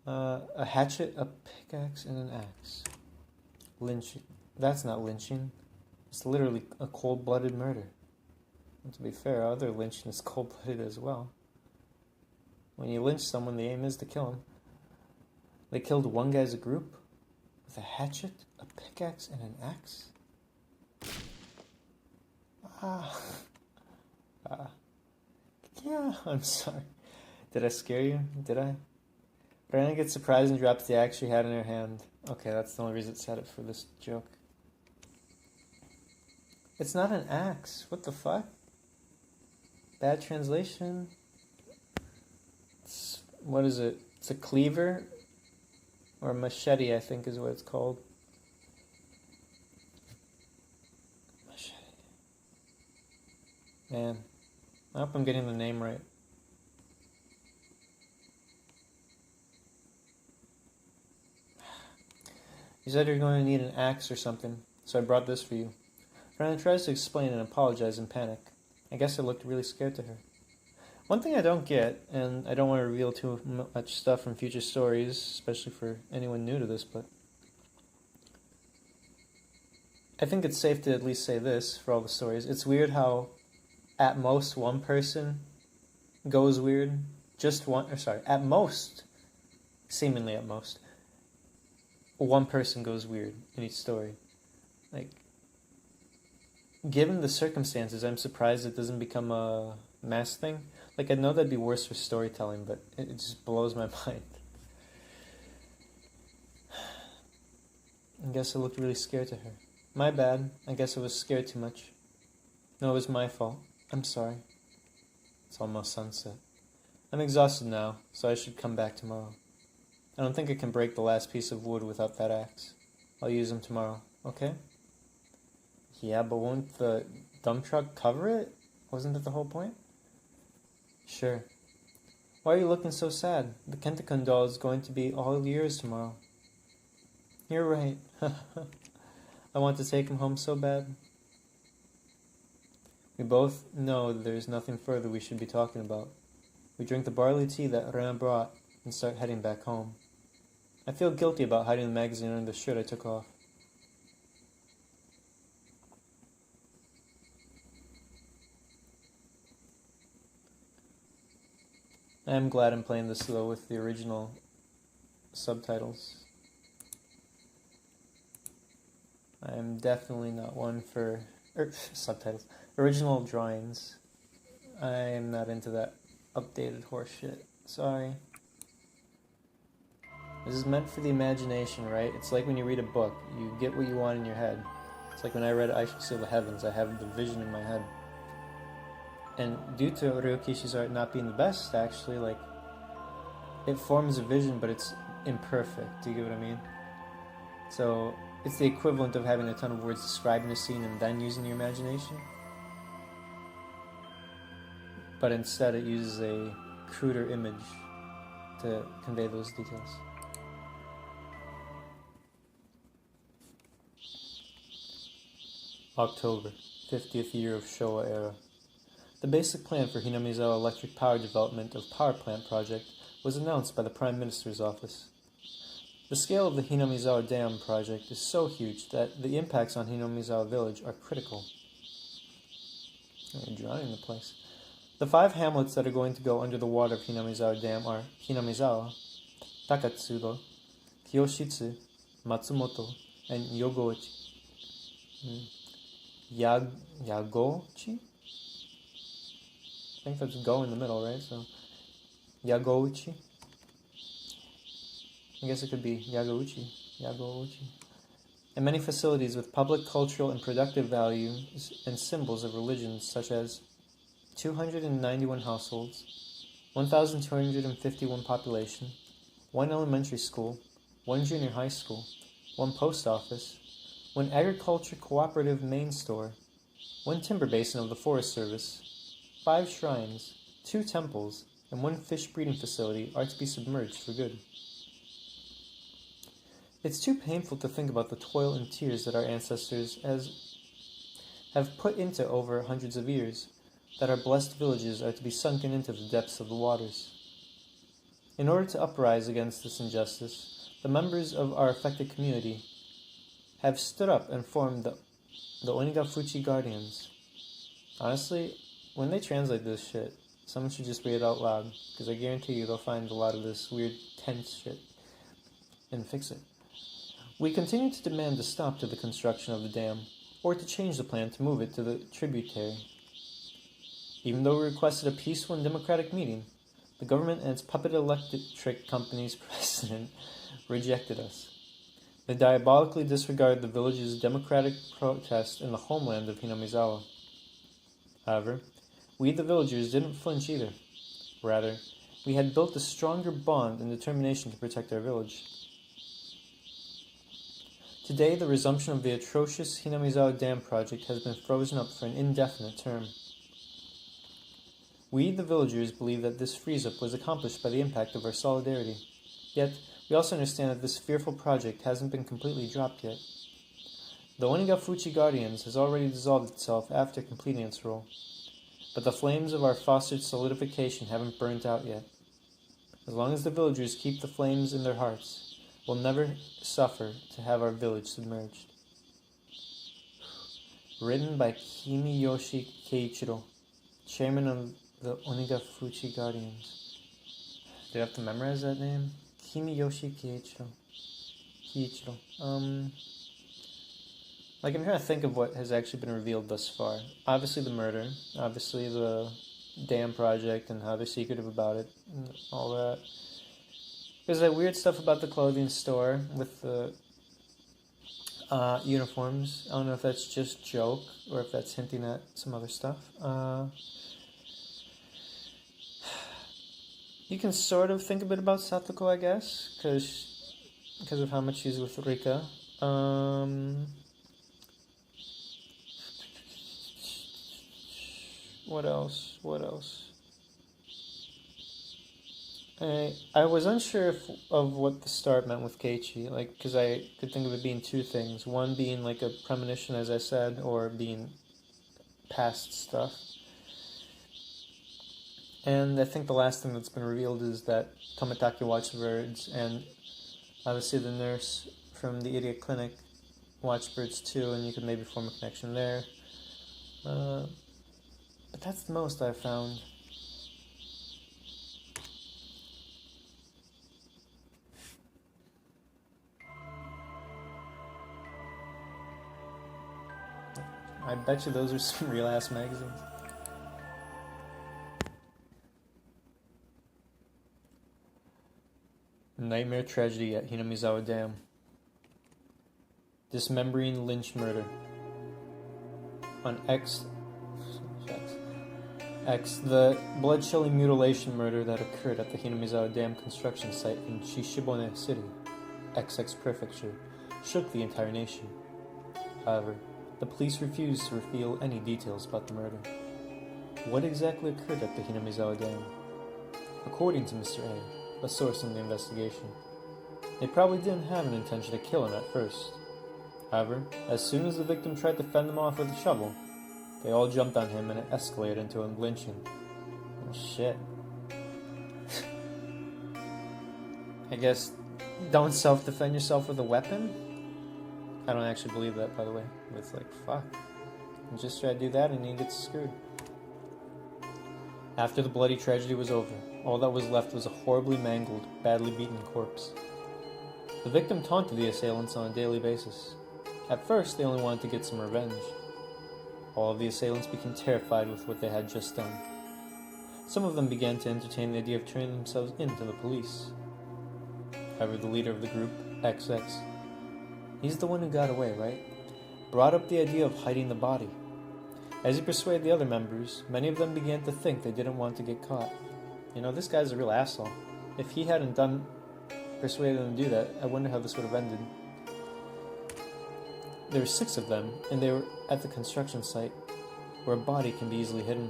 A hatchet, a pickaxe, and an axe. Lynching. That's not lynching. It's literally a cold-blooded murder. And to be fair, other lynching is cold-blooded as well. When you lynch someone, the aim is to kill him. They killed one guy as a group? With a hatchet, a pickaxe, and an axe? Yeah, I'm sorry. Did I scare you? Did I? Brandon gets surprised and drops the axe she had in her hand. Okay, that's the only reason it said it for this joke. It's not an axe. What the fuck? Bad translation. What is it? It's a cleaver? Or a machete, I think is what it's called. Machete. Man, I hope I'm getting the name right. You said you're going to need an axe or something, so I brought this for you. Fernanda tries to explain and apologize in panic. I guess I looked really scared to her. One thing I don't get, and I don't want to reveal too much stuff from future stories, especially for anyone new to this, but I think it's safe to at least say this for all the stories. It's weird how at most one person goes weird. At most, seemingly at most, one person goes weird in each story. Like, given the circumstances, I'm surprised it doesn't become a mass thing. Like, I know that'd be worse for storytelling, but it just blows my mind. I guess I looked really scared to her. My bad. I guess I was scared too much. No, it was my fault. I'm sorry. It's almost sunset. I'm exhausted now, so I should come back tomorrow. I don't think I can break the last piece of wood without that axe. I'll use them tomorrow, okay? Yeah, but won't the dump truck cover it? Wasn't that the whole point? Sure. Why are you looking so sad? The Kentakun doll is going to be all yours tomorrow. You're right. I want to take him home so bad. We both know there's nothing further we should be talking about. We drink the barley tea that Rena brought and start heading back home. I feel guilty about hiding the magazine under the shirt I took off. I am glad I'm playing this though with the original subtitles. I am definitely not one for subtitles. Original drawings. I am not into that updated horse shit. Sorry. This is meant for the imagination, right? It's like when you read a book, you get what you want in your head. It's like when I read I Shall Seal the Heavens, I have the vision in my head. And due to Ryokishi's art not being the best, actually, like, it forms a vision, but it's imperfect. Do you get what I mean? So, it's the equivalent of having a ton of words describing a scene and then using your imagination. But instead it uses a cruder image to convey those details. October, 50th year of Showa era. The basic plan for Hinamizawa Electric Power Development of Power Plant Project was announced by the Prime Minister's office. The scale of the Hinamizawa Dam project is so huge that the impacts on Hinamizawa village are critical. You're drowning the place. The 5 hamlets that are going to go under the water of Hinamizawa Dam are Hinamizawa, Takatsudo, Kiyoshitsu, Matsumoto, and Yogoichi. Yagochi? I think that's go in the middle, right? So, Yagoichi. I guess it could be Yagouchi. And many facilities with public, cultural, and productive values and symbols of religions such as 291 households, 1,251 population, 1 elementary school, 1 junior high school, 1 post office, 1 agriculture cooperative main store, 1 timber basin of the Forest Service, 5 shrines, 2 temples, and 1 fish breeding facility are to be submerged for good. It's too painful to think about the toil and tears that our ancestors have put into over hundreds of years, that our blessed villages are to be sunken into the depths of the waters. In order to uprise against this injustice, the members of our affected community have stood up and formed the Onikakushi Guardians. Honestly, when they translate this shit, someone should just read it out loud, because I guarantee you they'll find a lot of this weird tense shit and fix it. We continue to demand a stop to the construction of the dam, or to change the plan to move it to the tributary. Even though we requested a peaceful and democratic meeting, the government and its puppet electric company's president rejected us. They diabolically disregarded the village's democratic protest in the homeland of Hinamizawa. However, we the villagers didn't flinch either. Rather, we had built a stronger bond and determination to protect our village. Today, the resumption of the atrocious Hinamizawa Dam project has been frozen up for an indefinite term. We, the villagers, believe that this freeze-up was accomplished by the impact of our solidarity. Yet, we also understand that this fearful project hasn't been completely dropped yet. The Onikakushi Guardians has already dissolved itself after completing its role, but the flames of our fostered solidification haven't burnt out yet. As long as the villagers keep the flames in their hearts, we'll never suffer to have our village submerged. Written by Kimiyoshi Keiichiro, chairman of the Onikakushi Guardians. Do I have to memorize that name? Kimiyoshi Keiichiro. I'm trying to think of what has actually been revealed thus far. Obviously the murder, obviously the dam project and how they're secretive about it, and all that. There's that weird stuff about the clothing store with the uniforms. I don't know if that's just joke or if that's hinting at some other stuff. You can sort of think a bit about Satoko, I guess, because of how much she's with Rika. What else? I was unsure of what the star meant with Keiichi, because I could think of it being 2 things. One being like a premonition, as I said, or being past stuff. And I think the last thing that's been revealed is that Tomitaki watched birds, and obviously the nurse from the idiot clinic watched birds too, and you could maybe form a connection there. But that's the most I've found. I bet you those are some real-ass magazines. Nightmare tragedy at Hinamizawa Dam. Dismembering lynch murder. On X, the blood-chilling mutilation murder that occurred at the Hinamizawa Dam construction site in Shishibone City, XX Prefecture, shook the entire nation. However, the police refused to reveal any details about the murder. What exactly occurred at the Hinamizawa Dam? According to Mr. A source in the investigation, they probably didn't have an intention to kill him at first. However, as soon as the victim tried to fend them off with a shovel, they all jumped on him and it escalated into a lynching. Oh shit. I guess Don't self-defend yourself with a weapon? I don't actually believe that, by the way. But it's like, fuck. You just try to do that and you get screwed. After the bloody tragedy was over, all that was left was a horribly mangled, badly beaten corpse. The victim taunted the assailants on a daily basis. At first, they only wanted to get some revenge. All of the assailants became terrified with what they had just done. Some of them began to entertain the idea of turning themselves in to the police. However, the leader of the group, XX, he's the one who got away, right? Brought up the idea of hiding the body. As he persuaded the other members, many of them began to think they didn't want to get caught. You know, this guy's a real asshole. If he hadn't persuaded them to do that, I wonder how this would have ended. There were 6 of them, and they were at the construction site, where a body can be easily hidden.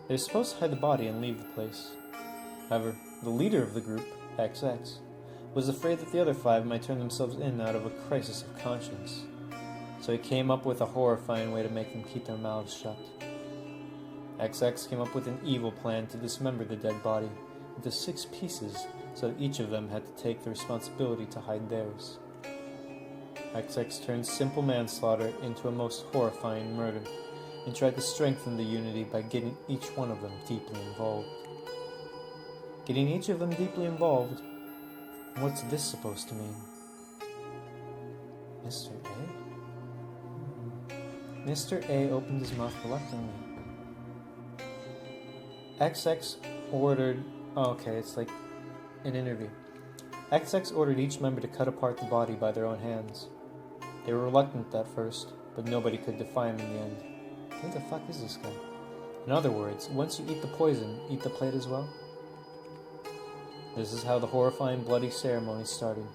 They were supposed to hide the body and leave the place. However, the leader of the group, XX, was afraid that the other 5 might turn themselves in out of a crisis of conscience. So he came up with a horrifying way to make them keep their mouths shut. XX came up with an evil plan to dismember the dead body into 6 pieces so that each of them had to take the responsibility to hide theirs. XX turned simple manslaughter into a most horrifying murder and tried to strengthen the unity by getting each one of them deeply involved. Getting each of them deeply involved? What's this supposed to mean? Mr. A? Mr. A opened his mouth reluctantly. XX ordered... Oh, okay, it's like an interview. XX ordered each member to cut apart the body by their own hands. They were reluctant at first, but nobody could defy him in the end. Who the fuck is this guy? In other words, once you eat the poison, eat the plate as well? This is how the horrifying bloody ceremony started.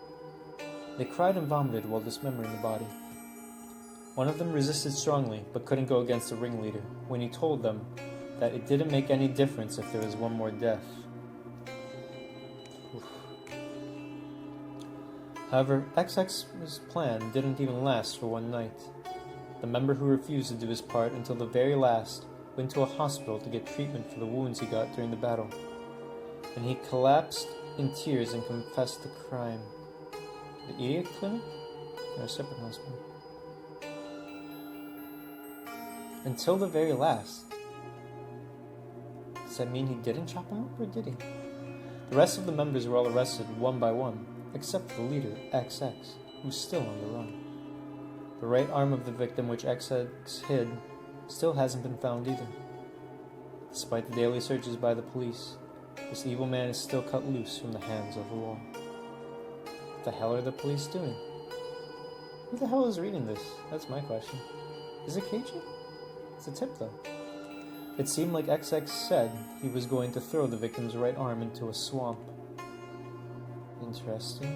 They cried and vomited while dismembering the body. One of them resisted strongly, but couldn't go against the ringleader, when he told them that it didn't make any difference if there was one more death. Oof. However, XX's plan didn't even last for one night. The member who refused to do his part until the very last went to a hospital to get treatment for the wounds he got during the battle. And he collapsed in tears and confessed the crime. The idiot clinic? Or a separate hospital? Until the very last. Does that mean he didn't chop him up, or did he? The rest of the members were all arrested one by one, except for the leader, XX, who's still on the run. The right arm of the victim which XX hid still hasn't been found either. Despite the daily searches by the police, this evil man is still cut loose from the hands of the law. What the hell are the police doing? Who the hell is reading this? That's my question. Is it Keiichi? It's a tip, though. It seemed like XX said he was going to throw the victim's right arm into a swamp. Interesting.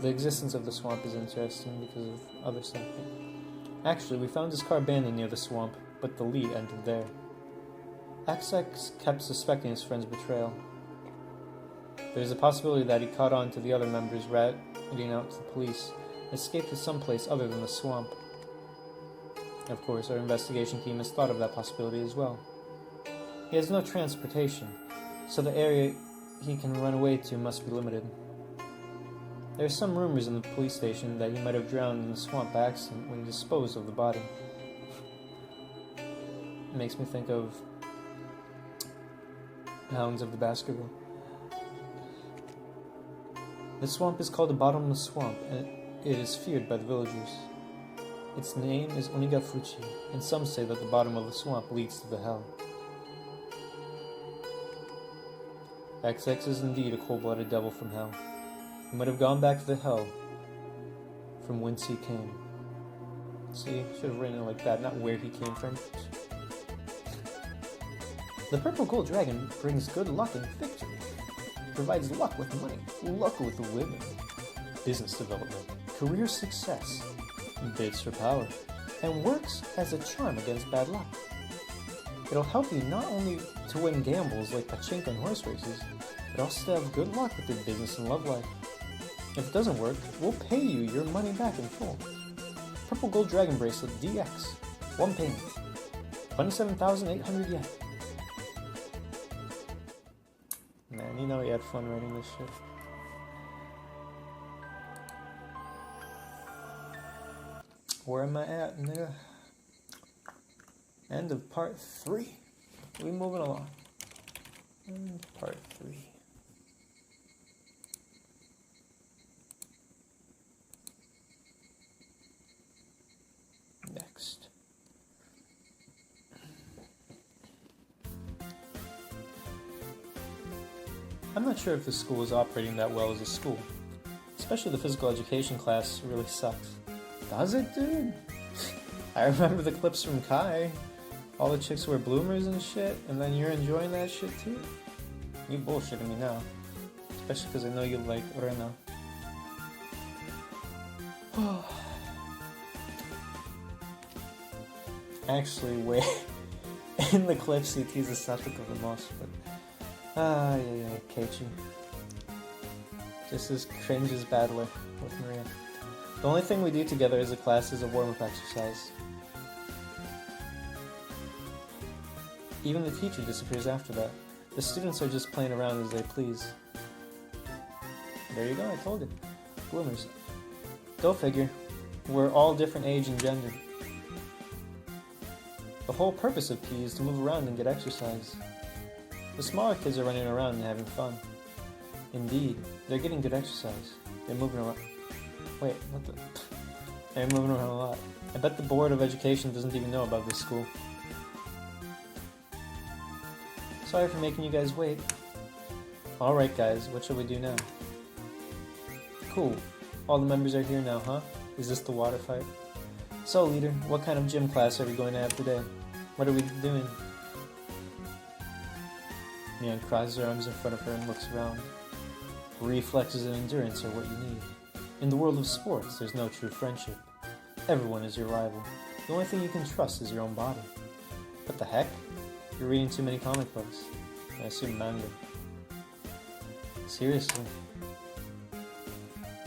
The existence of the swamp is interesting because of other stuff. Actually, we found his car abandoned near the swamp, but the lead ended there. XX kept suspecting his friend's betrayal. There's a possibility that he caught on to the other members ratting out to the police and escaped to someplace other than the swamp. Of course, our investigation team has thought of that possibility as well. He has no transportation, so the area he can run away to must be limited. There are some rumors in the police station that he might have drowned in the swamp by accident when he disposed of the body. It makes me think of Hounds of the Baskerville. The swamp is called the Bottomless Swamp, and it is feared by the villagers. Its name is Onikakushi, and some say that the bottom of the swamp leads to the hell. XX is indeed a cold-blooded devil from hell. He might have gone back to the hell from whence he came. See, should have written it like that, not where he came from. The purple gold dragon brings good luck and victory. Provides luck with money, luck with women, business development, career success, bids for power, and works as a charm against bad luck. It'll help you not only to win gambles like pachinko and horse races, but also to have good luck with your business and love life. If it doesn't work, we'll pay you your money back in full. Purple Gold Dragon Bracelet DX. One payment. 27,800 yen. Man, man. You know he had fun writing this shit. Where am I at, nigga? End of part 3. We moving along. End of part 3. Next. I'm not sure if this school is operating that well as a school. Especially the physical education class really sucks. Does it, dude? I remember the clips from Kai. All the chicks wear bloomers and shit, and then you're enjoying that shit too? You bullshitting me now. Especially because I know you like Rena. Actually, wait. In the clips, he teases Satoko the most, but... yeah, Keiichi. Just as cringe as Battler with Maria. The only thing we do together as a class is a warm-up exercise. Even the teacher disappears after that. The students are just playing around as they please. There you go, I told you. Bloomers. Go figure. We're all different age and gender. The whole purpose of PE is to move around and get exercise. The smaller kids are running around and having fun. Indeed, they're getting good exercise. They're moving around. Wait, what the? They're moving around a lot. I bet the Board of Education doesn't even know about this school. Sorry for making you guys wait. Alright guys, what shall we do now? Cool. All the members are here now, huh? Is this the water fight? So, leader, what kind of gym class are we going to have today? What are we doing? Mian crosses her arms in front of her and looks around. Reflexes and endurance are what you need. In the world of sports, there's no true friendship. Everyone is your rival. The only thing you can trust is your own body. What the heck? You're reading too many comic books. I assume manga. Seriously.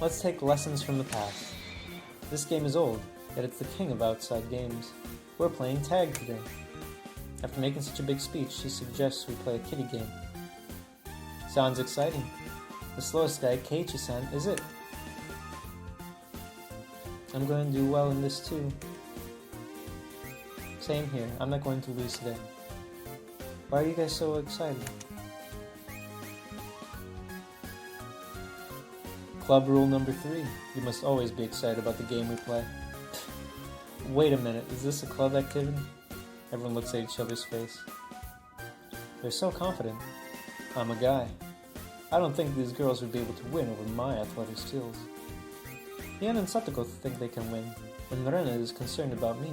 Let's take lessons from the past. This game is old, yet it's the king of outside games. We're playing tag today. After making such a big speech, she suggests we play a kiddie game. Sounds exciting. The slowest guy, Keiichi-san, is it? I'm going to do well in this too. Same here, I'm not going to lose today. Why are you guys so excited? Club rule number 3. You must always be excited about the game we play. Wait a minute, is this a club activity? Everyone looks at each other's face. They're so confident. I'm a guy. I don't think these girls would be able to win over my athletic skills. Mian and Satoko think they can win, and Rena is concerned about me.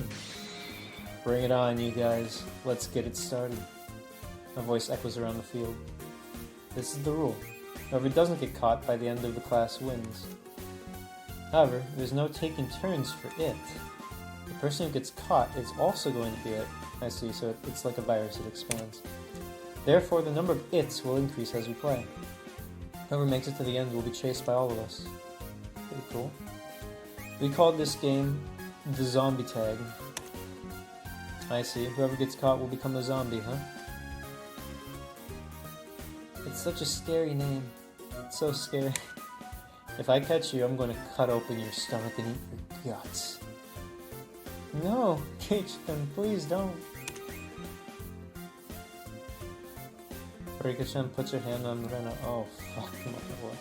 Bring it on, you guys. Let's get it started. My voice echoes around the field. This is the rule. Whoever doesn't get caught by the end of the class wins. However, there's no taking turns for it. The person who gets caught is also going to be it. I see, so it's like a virus, it expands. Therefore, the number of its will increase as we play. Whoever makes it to the end will be chased by all of us. Pretty cool. We called this game the zombie tag. I see, whoever gets caught will become a zombie, huh? It's such a scary name. It's so scary. If I catch you, I'm going to cut open your stomach and eat your guts. No, Keiichi-kun, please don't. Rika-chan puts her hand on Rena. Oh, fuck my boy.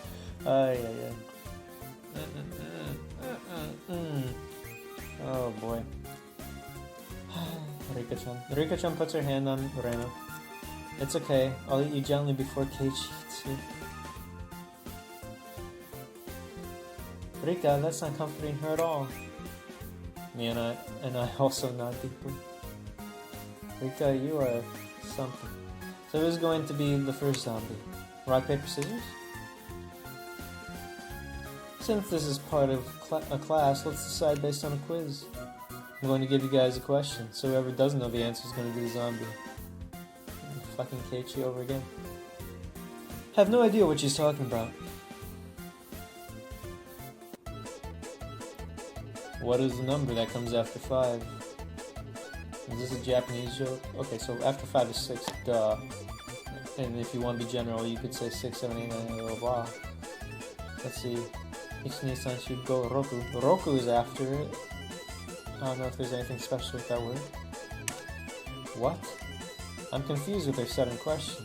Ay, ay, ay. Oh, boy. Rika-chan. Rika-chan puts her hand on Rena. It's okay. I'll eat you gently before Keiichi eats you. Rika, that's not comforting her at all. Me and I also nod deeply. Rika, you are something. So who's going to be the first zombie? Rock, paper, scissors? Since this is part of a class, let's decide based on a quiz. I'm going to give you guys a question, so whoever doesn't know the answer is going to be the zombie. Fucking Keiichi over again. Have no idea what she's talking about. What is the number that comes after 5? Is this a Japanese joke? Okay, so after 5 is 6. Duh. And if you want to be general, you could say 6, 7, 8, 9, blah, blah, blah. Let's see. Ichi-ni-san should go Roku. Roku is after it. I don't know if there's anything special with that word. What? I'm confused with their sudden question.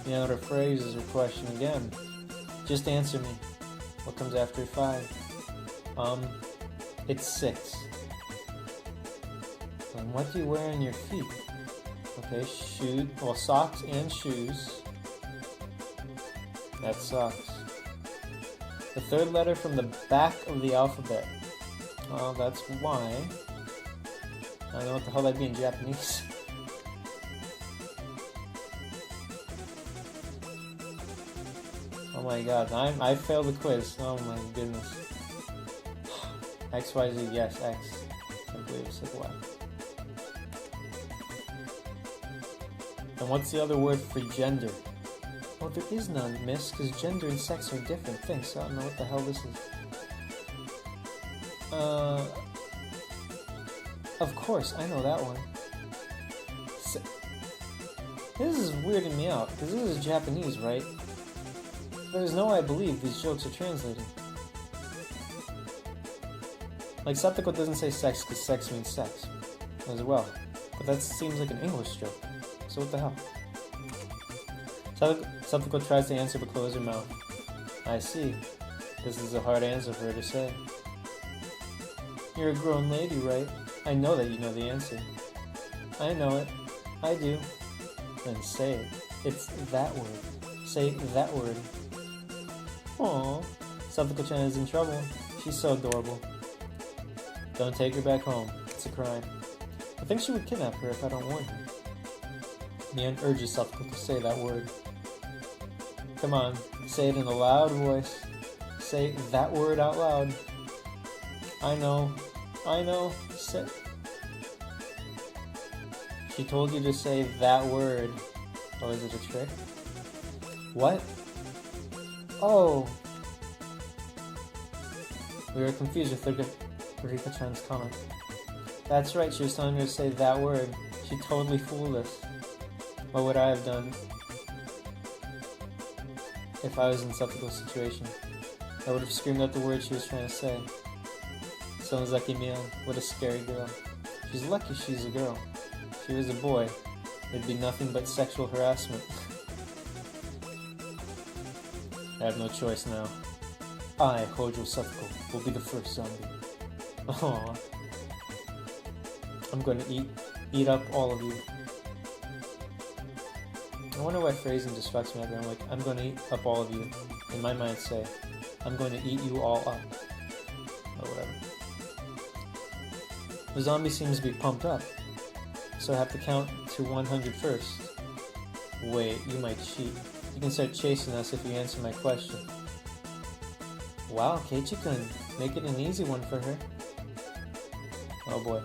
You know, her phrase is her question again. Just answer me. What comes after 5? It's 6. And what do you wear on your feet? Okay, shoes. Well, socks and shoes. That's socks. The third letter from the back of the alphabet. Well, that's Y. I don't know what the hell that'd be in Japanese. Oh my god, I failed the quiz. Oh my goodness. X, Y, Z, yes, X. Can't believe it's like Y. And what's the other word for gender? Well, there is none, miss, because gender and sex are different things, so I don't know what the hell this is. Of course, I know that one. This is weirding me out, because this is Japanese, right? There's no way I believe these jokes are translating. Like, Satoko doesn't say sex because sex means sex as well. But that seems like an English joke. So what the hell? Satoko tries to answer but closes her mouth. I see. This is a hard answer for her to say. You're a grown lady, right? I know that you know the answer. I know it. I do. Then say it. It's that word. Say that word. Aww. Satoko-chan is in trouble. She's so adorable. Don't take her back home. It's a crime. I think she would kidnap her if I don't warn her. Mian urges Satoko to say that word. Come on, say it in a loud voice. Say that word out loud. I know. Say. She told you to say that word. Oh, is it a trick? What? Oh. We were confused with Rika-chan's comment. That's right, she was telling me to say that word. She totally fooled us. What would I have done if I was in Satoko's situation? I would have screamed out the word she was trying to say. Sonozaki Mian, what a scary girl. She's lucky she's a girl. If she was a boy, it'd be nothing but sexual harassment. I have no choice now. I, Hojo Satoko, will be the first zombie. Aww. I'm going to eat up all of you. I wonder why phrasing distracts me every time. I'm like, I'm going to eat up all of you. In my mind say, I'm going to eat you all up. Or whatever. The zombie seems to be pumped up. So I have to count to 100 first. Wait, you might cheat. You can start chasing us if you answer my question. Wow, Keiichi-kun, make it an easy one for her. Oh boy.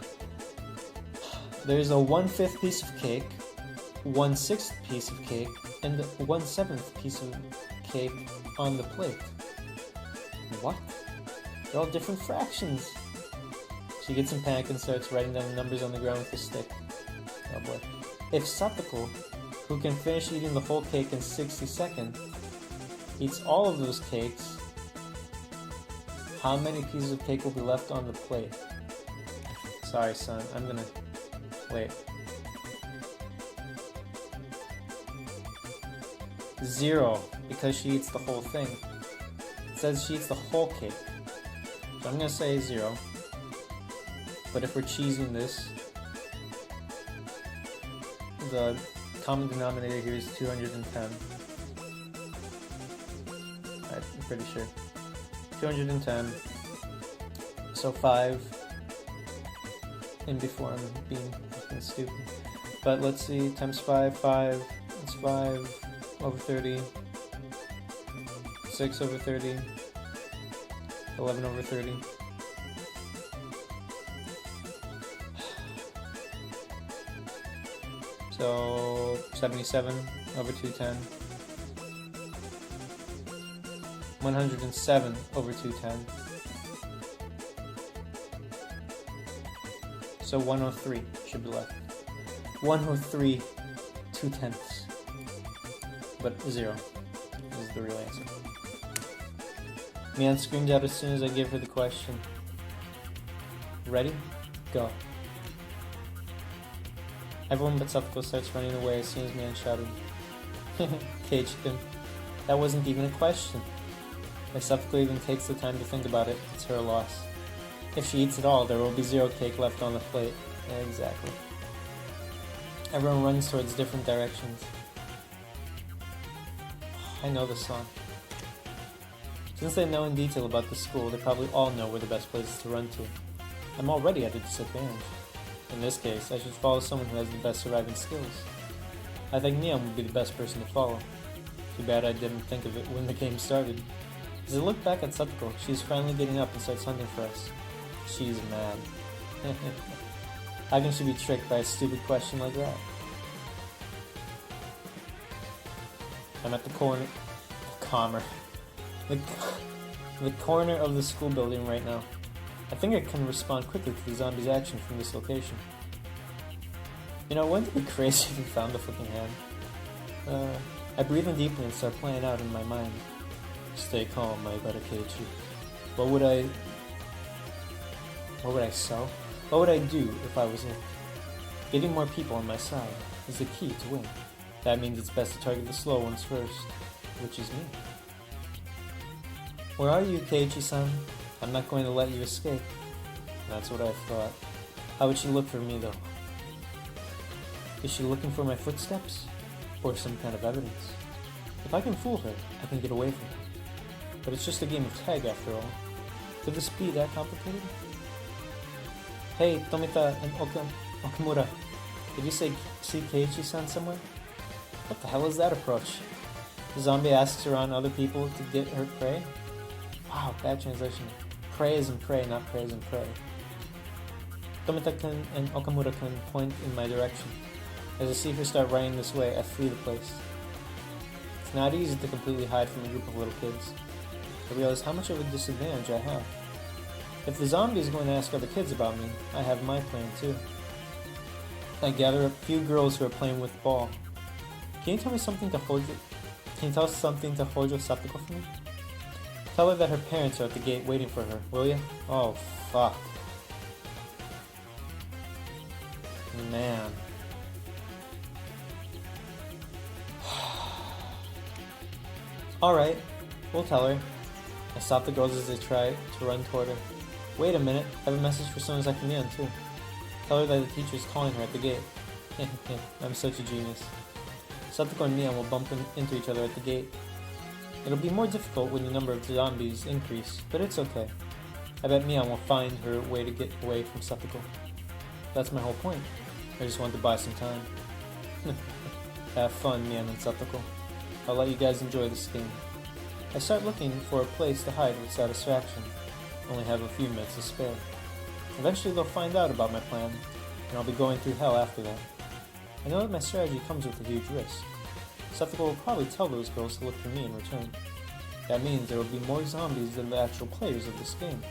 There's a 1/5 piece of cake, 1/6 piece of cake, and 1/7 piece of cake on the plate. What? They're all different fractions. She gets in panic and starts writing down the numbers on the ground with a stick. Oh boy. If Satoko, who can finish eating the whole cake in 60 seconds, eats all of those cakes, how many pieces of cake will be left on the plate? Sorry, son. I'm gonna... Wait. 0, because she eats the whole thing. It says she eats the whole cake. So I'm gonna say 0. But if we're cheesing this, the common denominator here is 210. I'm pretty sure. 210. So 5. And before I'm being fucking stupid. But let's see, times 5, that's 5 over 30. 6 over 30. 11 over 30. So 77 over 210. 107 over 210. So 103 should be left. 103 2/10. but 0 is the real answer. Mian screamed out as soon as I gave her the question. Ready? Go. Everyone but Satoko starts running away as soon as Mian shouted. Keiichi-kun, that wasn't even a question. If Satoko even takes the time to think about it, it's her loss. If she eats it all, there will be 0 cake left on the plate. Exactly. Everyone runs towards different directions. I know this song. Since they know in detail about the school, they probably all know where the best places to run to. I'm already at a disadvantage. In this case, I should follow someone who has the best surviving skills. I think Mian would be the best person to follow. Too bad I didn't think of it when the game started. As I look back at Satoko, she is finally getting up and starts hunting for us. She's mad. How can she be tricked by a stupid question like that? I'm at the corner of the school building right now. I think I can respond quickly to the zombie's action from this location. You know, wouldn't it be crazy if we found the fucking hand? I breathe in deeply and start playing out in my mind. Stay calm, my better Keiichi. What would I sell? What would I do if I was in? Getting more people on my side is the key to win. That means it's best to target the slow ones first, which is me. Where are you, Keiichi-san? I'm not going to let you escape. That's what I thought. How would she look for me, though? Is she looking for my footsteps? Or some kind of evidence? If I can fool her, I can get away from her. But it's just a game of tag after all. Could this be that complicated? Hey, Tomita and Okamura. Did you see Keiichi-san somewhere? What the hell is that approach? The zombie asks around other people to get her prey? Wow, bad translation. Prey as in prey, not prey as in prey. Tomita-kun and Okamura-kun point in my direction. As I see her start running this way, I flee the place. It's not easy to completely hide from a group of little kids. I realize how much of a disadvantage I have. If the zombie is going to ask other kids about me, I have my plan too. I gather a few girls who are playing with the ball. Can you tell something to Hojo Satoko for me? Tell her that her parents are at the gate waiting for her, will you? Oh, fuck. Man. Alright, we'll tell her. I stop the girls as they try to run toward her. Wait a minute, I have a message for someone like Mian too. Tell her that the teacher is calling her at the gate. I'm such a genius. Satoko and Mian will bump into each other at the gate. It'll be more difficult when the number of zombies increase, but it's okay. I bet Mian will find her way to get away from Satoko. That's my whole point. I just want to buy some time. Have fun, Mian and Satoko. I'll let you guys enjoy this game. I start looking for a place to hide with satisfaction. Only have a few minutes to spare. Eventually they'll find out about my plan, and I'll be going through hell after that. I know that my strategy comes with a huge risk. Satoko will probably tell those girls to look for me in return. That means there will be more zombies than the actual players of this game.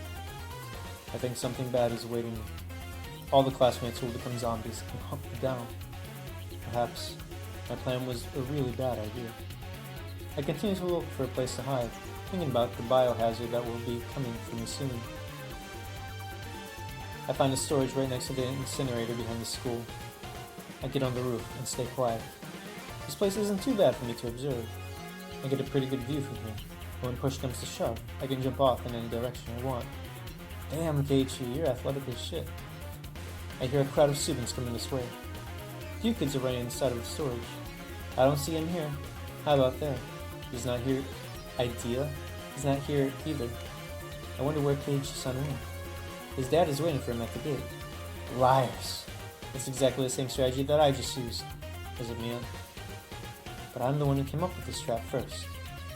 I think something bad is awaiting me. All the classmates will become zombies and hunt me down. Perhaps my plan was a really bad idea. I continue to look for a place to hide, thinking about the biohazard that will be coming for me soon. I find a storage right next to the incinerator behind the school. I get on the roof and stay quiet. This place isn't too bad for me to observe. I get a pretty good view from here. When push comes to shove, I can jump off in any direction I want. Damn, Keiichi, you're athletic as shit. I hear a crowd of students coming this way. A few kids are running inside of the storage. I don't see him here. How about there? He's not here. Idea? He's not here either. I wonder where Keiichi-san went. His dad is waiting for him at the gate. Liars. It's exactly the same strategy that I just used. Is it Mian? But I'm the one who came up with this trap first.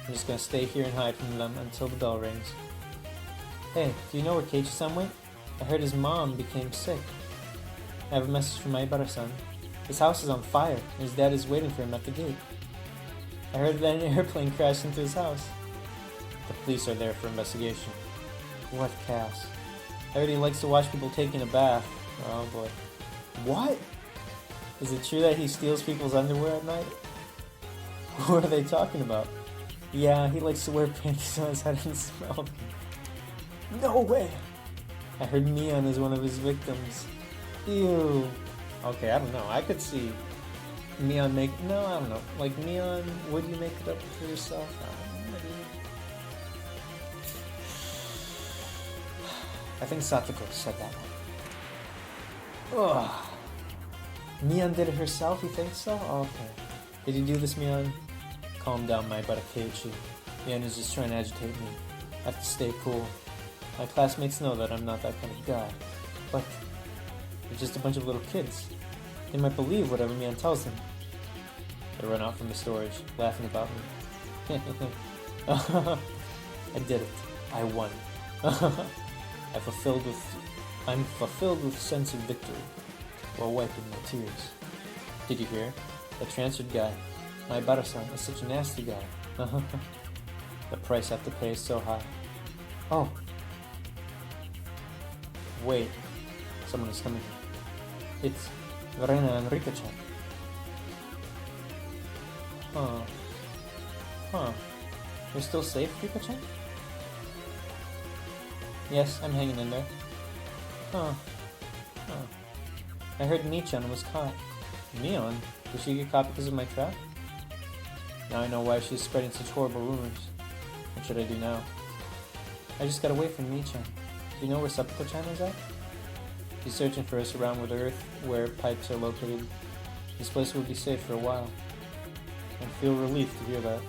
I'm just gonna stay here and hide from them until the bell rings. Hey, do you know where Keiichi-san went? I heard his mom became sick. I have a message from Maibara-san. His house is on fire, and his dad is waiting for him at the gate. I heard that an airplane crashed into his house. The police are there for investigation. What chaos. I heard he likes to watch people taking a bath. Oh boy. What? Is it true that he steals people's underwear at night? Who are they talking about? Yeah, he likes to wear panties on his head and smell me. No way! I heard Mion is one of his victims. Ew. Okay, I don't know. I could see Mion make... No, I don't know. Like, Mion, would you make it up for yourself? I don't know, dude. I think Satoko said that one. Ugh. Mion did it herself, you think so? Oh, okay. Did you do this, Mion? Calm down, my Barakeiichi. Mion is just trying to agitate me. I have to stay cool. My classmates know that I'm not that kind of guy. But they're just a bunch of little kids. They might believe whatever Mion tells them. They run out from the storage, laughing about me. I did it. I won. I'm fulfilled with sense of victory, while wiping my tears. Did you hear? The transferred guy. My Ibara-san is such a nasty guy. The price I have to pay is so high. Oh. Wait. Someone is coming. It's Rena and Rika-chan. Huh. You're still safe, Rika-chan? Yes, I'm hanging in there. Huh. I heard Michan was caught. Mion? Did she get caught because of my trap? Now I know why she's spreading such horrible rumors. What should I do now? I just got away from Michan. Do you know where Seppuku-chan is at? He's searching for us around with Earth, where pipes are located. This place will be safe for a while. I feel relieved to hear that.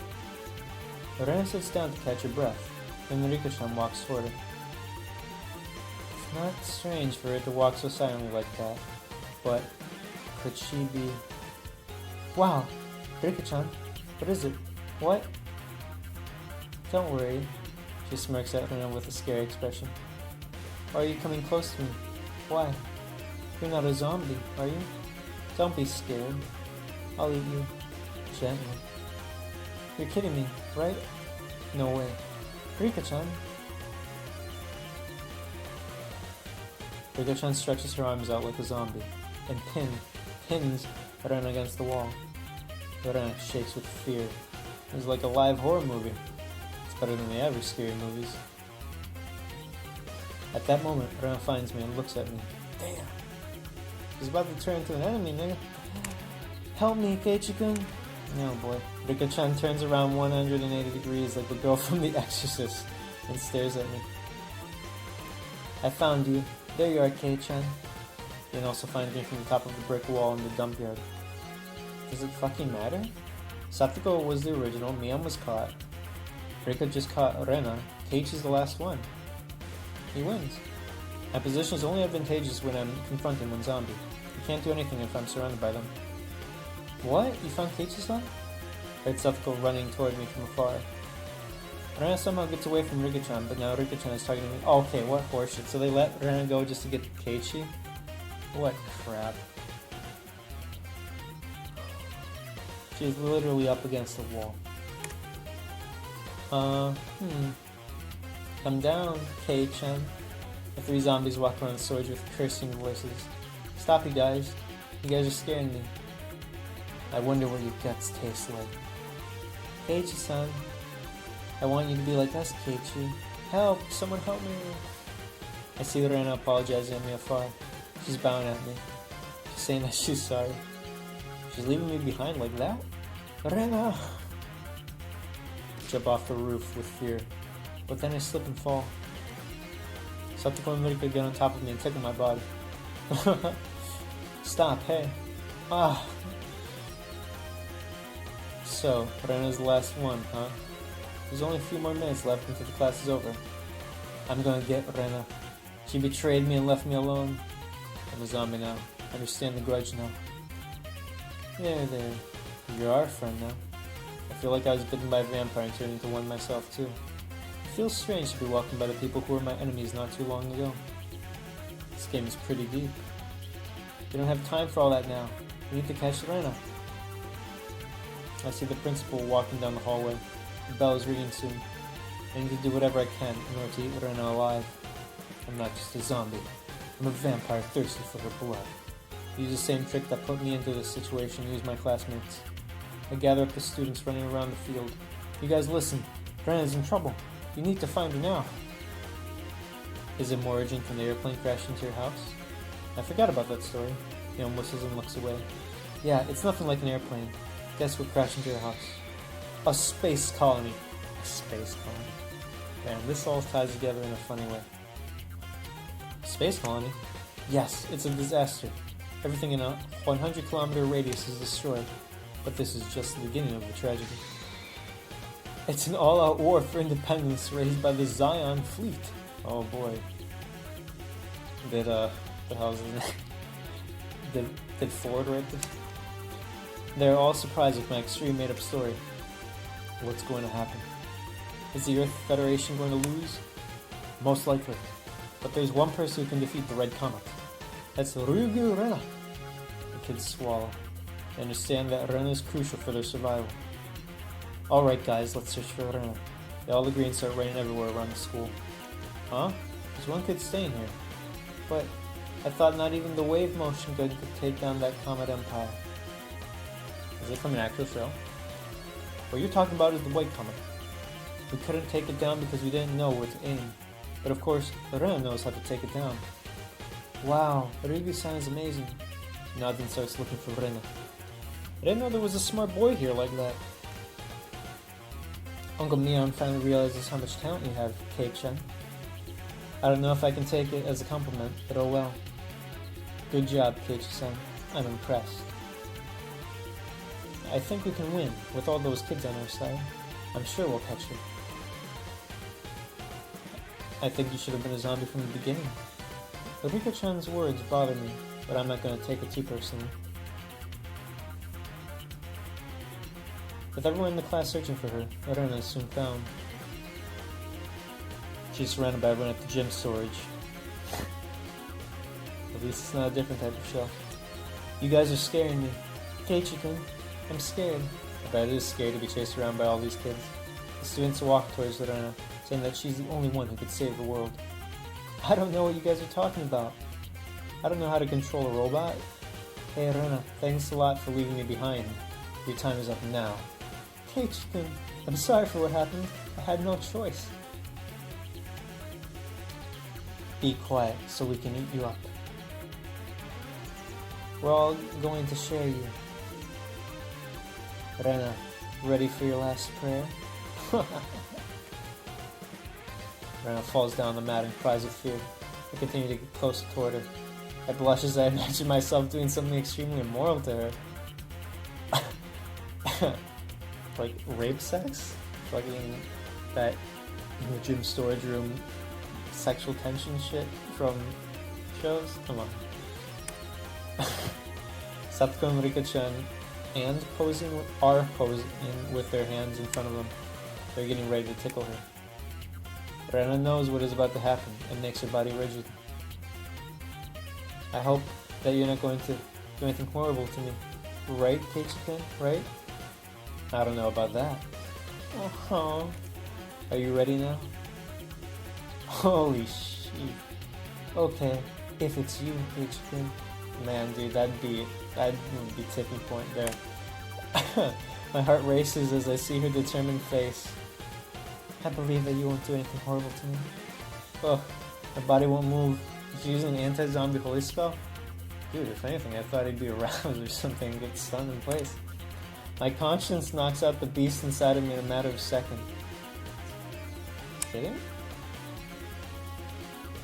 Ren sits down to catch her breath, and Rika-chan walks toward her. It's not strange for her to walk so silently like that, but could she be... Wow! Rika-chan, what is it? What? Don't worry. She smirks at Ren with a scary expression. Why are you coming close to me? Why? You're not a zombie, are you? Don't be scared. I'll eat you. Gently. You're kidding me, right? No way. Rika-chan. Rika-chan stretches her arms out like a zombie and pins Ren against the wall. Ren shakes with fear. It's like a live horror movie. It's better than the average scary movies. At that moment, Ren finds me and looks at me. Damn. He's about to turn into an enemy, nigga. Help me, Keiichi-kun. Oh boy. Rika-chan turns around 180 degrees like the girl from The Exorcist and stares at me. I found you. There you are, Kei-chan. You can also find me from the top of the brick wall in the dump yard. Does it fucking matter? Satoko was the original, Mion was caught. Rika just caught Rena. Keiichi's the last one. He wins. My position is only advantageous when I'm confronting one zombie. I can't do anything if I'm surrounded by them. What? You found Keiichi's son? I heard Satoko running toward me from afar. Rena somehow gets away from Rika-chan, but now Rika-chan is targeting me. Oh, okay, what horseshit. So they let Rena go just to get Keiichi? What crap. She's literally up against the wall. Come down, Kei-chan. The three zombies walk around the storage with cursing voices. Stop, you guys. You guys are scaring me. I wonder what your guts taste like. Keiichi-san. I want you to be like us, Keiichi. Help! Someone help me! I see Rena apologizing at me afar. She's bowing at me. She's saying that she's sorry. She's leaving me behind like that? Rena! I jump off the roof with fear, but then I slip and fall. Satoko and Rika get on top of me and tickle my body. Stop, hey. Ah! So, Rena's the last one, huh? There's only a few more minutes left until the class is over. I'm gonna get Rena. She betrayed me and left me alone. I'm a zombie now. I understand the grudge now. There. You're our friend now. I feel like I was bitten by a vampire and turned into one myself too. It feels strange to be welcomed by the people who were my enemies not too long ago. This game is pretty deep. We don't have time for all that now. We need to catch Rena. I see the principal walking down the hallway. The bell is ringing soon. I need to do whatever I can in order to eat Rena alive. I'm not just a zombie. I'm a vampire thirsty for her blood. Use the same trick that put me into this situation. Use my classmates. I gather up the students running around the field. You guys listen. Rena's in trouble. You need to find her now. Is it more urgent than the airplane crashed into your house? I forgot about that story. Leon whistles and looks away. Yeah, it's nothing like an airplane. Guess what crashed into your house? A space colony. A space colony. Man, this all ties together in a funny way. Space colony? Yes, it's a disaster. Everything in a 100-kilometer radius is destroyed. But this is just the beginning of the tragedy. It's an all-out war for independence raised by the Zion fleet. Oh boy. Did, what the hell is his name? Did Ford write this? They're all surprised with my extreme made-up story. What's going to happen? Is the Earth Federation going to lose? Most likely. But there's one person who can defeat the Red Comet. That's Ryugu Rena. The kids swallow. They understand that Rena is crucial for their survival. Alright guys, let's search for Rena. They all agree and start running everywhere around the school. Huh? There's one kid staying here. But I thought not even the wave motion gun could take down that Comet Empire. Is it from an actual show? What you're talking about is the White Comet. We couldn't take it down because we didn't know where to aim. But of course, Rena knows how to take it down. Wow, Ryugu-san is amazing. Now then starts looking for Rena. I didn't know there was a smart boy here like that. Uncle Neon finally realizes how much talent you have, Kei-chan. I don't know if I can take it as a compliment, but oh well. Good job, Kei-chan. I'm impressed. I think we can win, with all those kids on our side. I'm sure we'll catch her. I think you should have been a zombie from the beginning. Rika-chan's words bother me, but I'm not going to take it too personally. With everyone in the class searching for her, Rena is soon found. She's surrounded by everyone at the gym storage. At least it's not a different type of show. You guys are scaring me. Keiichi-kun, I'm scared. I bet it is scary to be chased around by all these kids. The students walk towards Rena, saying that she's the only one who could save the world. I don't know what you guys are talking about. I don't know how to control a robot. Hey Rena, thanks a lot for leaving me behind. Your time is up now. Keiichi-kun, I'm sorry for what happened. I had no choice. Be quiet so we can eat you up. We're all going to share you. Rena, ready for your last prayer? Rena falls down the mat and cries with fear. I continue to get closer toward her. I blush as I imagine myself doing something extremely immoral to her. Like rape sex? Fucking that in the gym storage room sexual tension shit from shows? Come on. Satoko and Rika-chan are posing with their hands in front of them. They're getting ready to tickle her. Rena knows what is about to happen and makes her body rigid. I hope that you're not going to do anything horrible to me. Right, Keiichi-kun? Right? I don't know about that. Oh, are you ready now? Holy shit. Okay, if it's you, Keiichi-kun. Man, dude, that would be tipping point there. My heart races as I see her determined face. I believe that you won't do anything horrible to me. Oh, my body won't move. Is she using an anti-zombie holy spell? Dude, if anything, I thought he'd be aroused or something and get stunned in place. My conscience knocks out the beast inside of me in a matter of seconds. Kidding?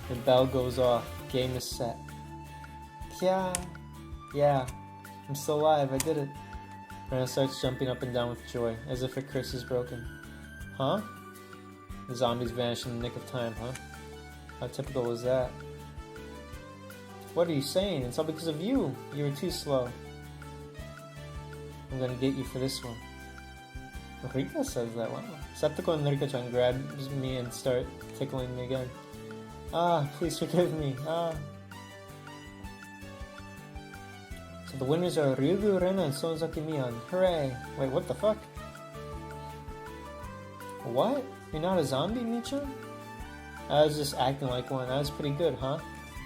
The bell goes off. Game is set. Yeah, I'm still alive. I did it. Rena starts jumping up and down with joy, as if her curse is broken. Huh? The zombies vanish in the nick of time, huh? How typical was that? What are you saying? It's all because of you. You were too slow. I'm gonna get you for this one. Rika says that, wow. Satoko and Rika-chan grabs me and start tickling me again. Ah, please forgive me. Ah. So the winners are Ryugu, Rena, and Sonozaki Mion. Hooray! Wait, what the fuck? What? You're not a zombie, Michan? I was just acting like one. That was pretty good, huh?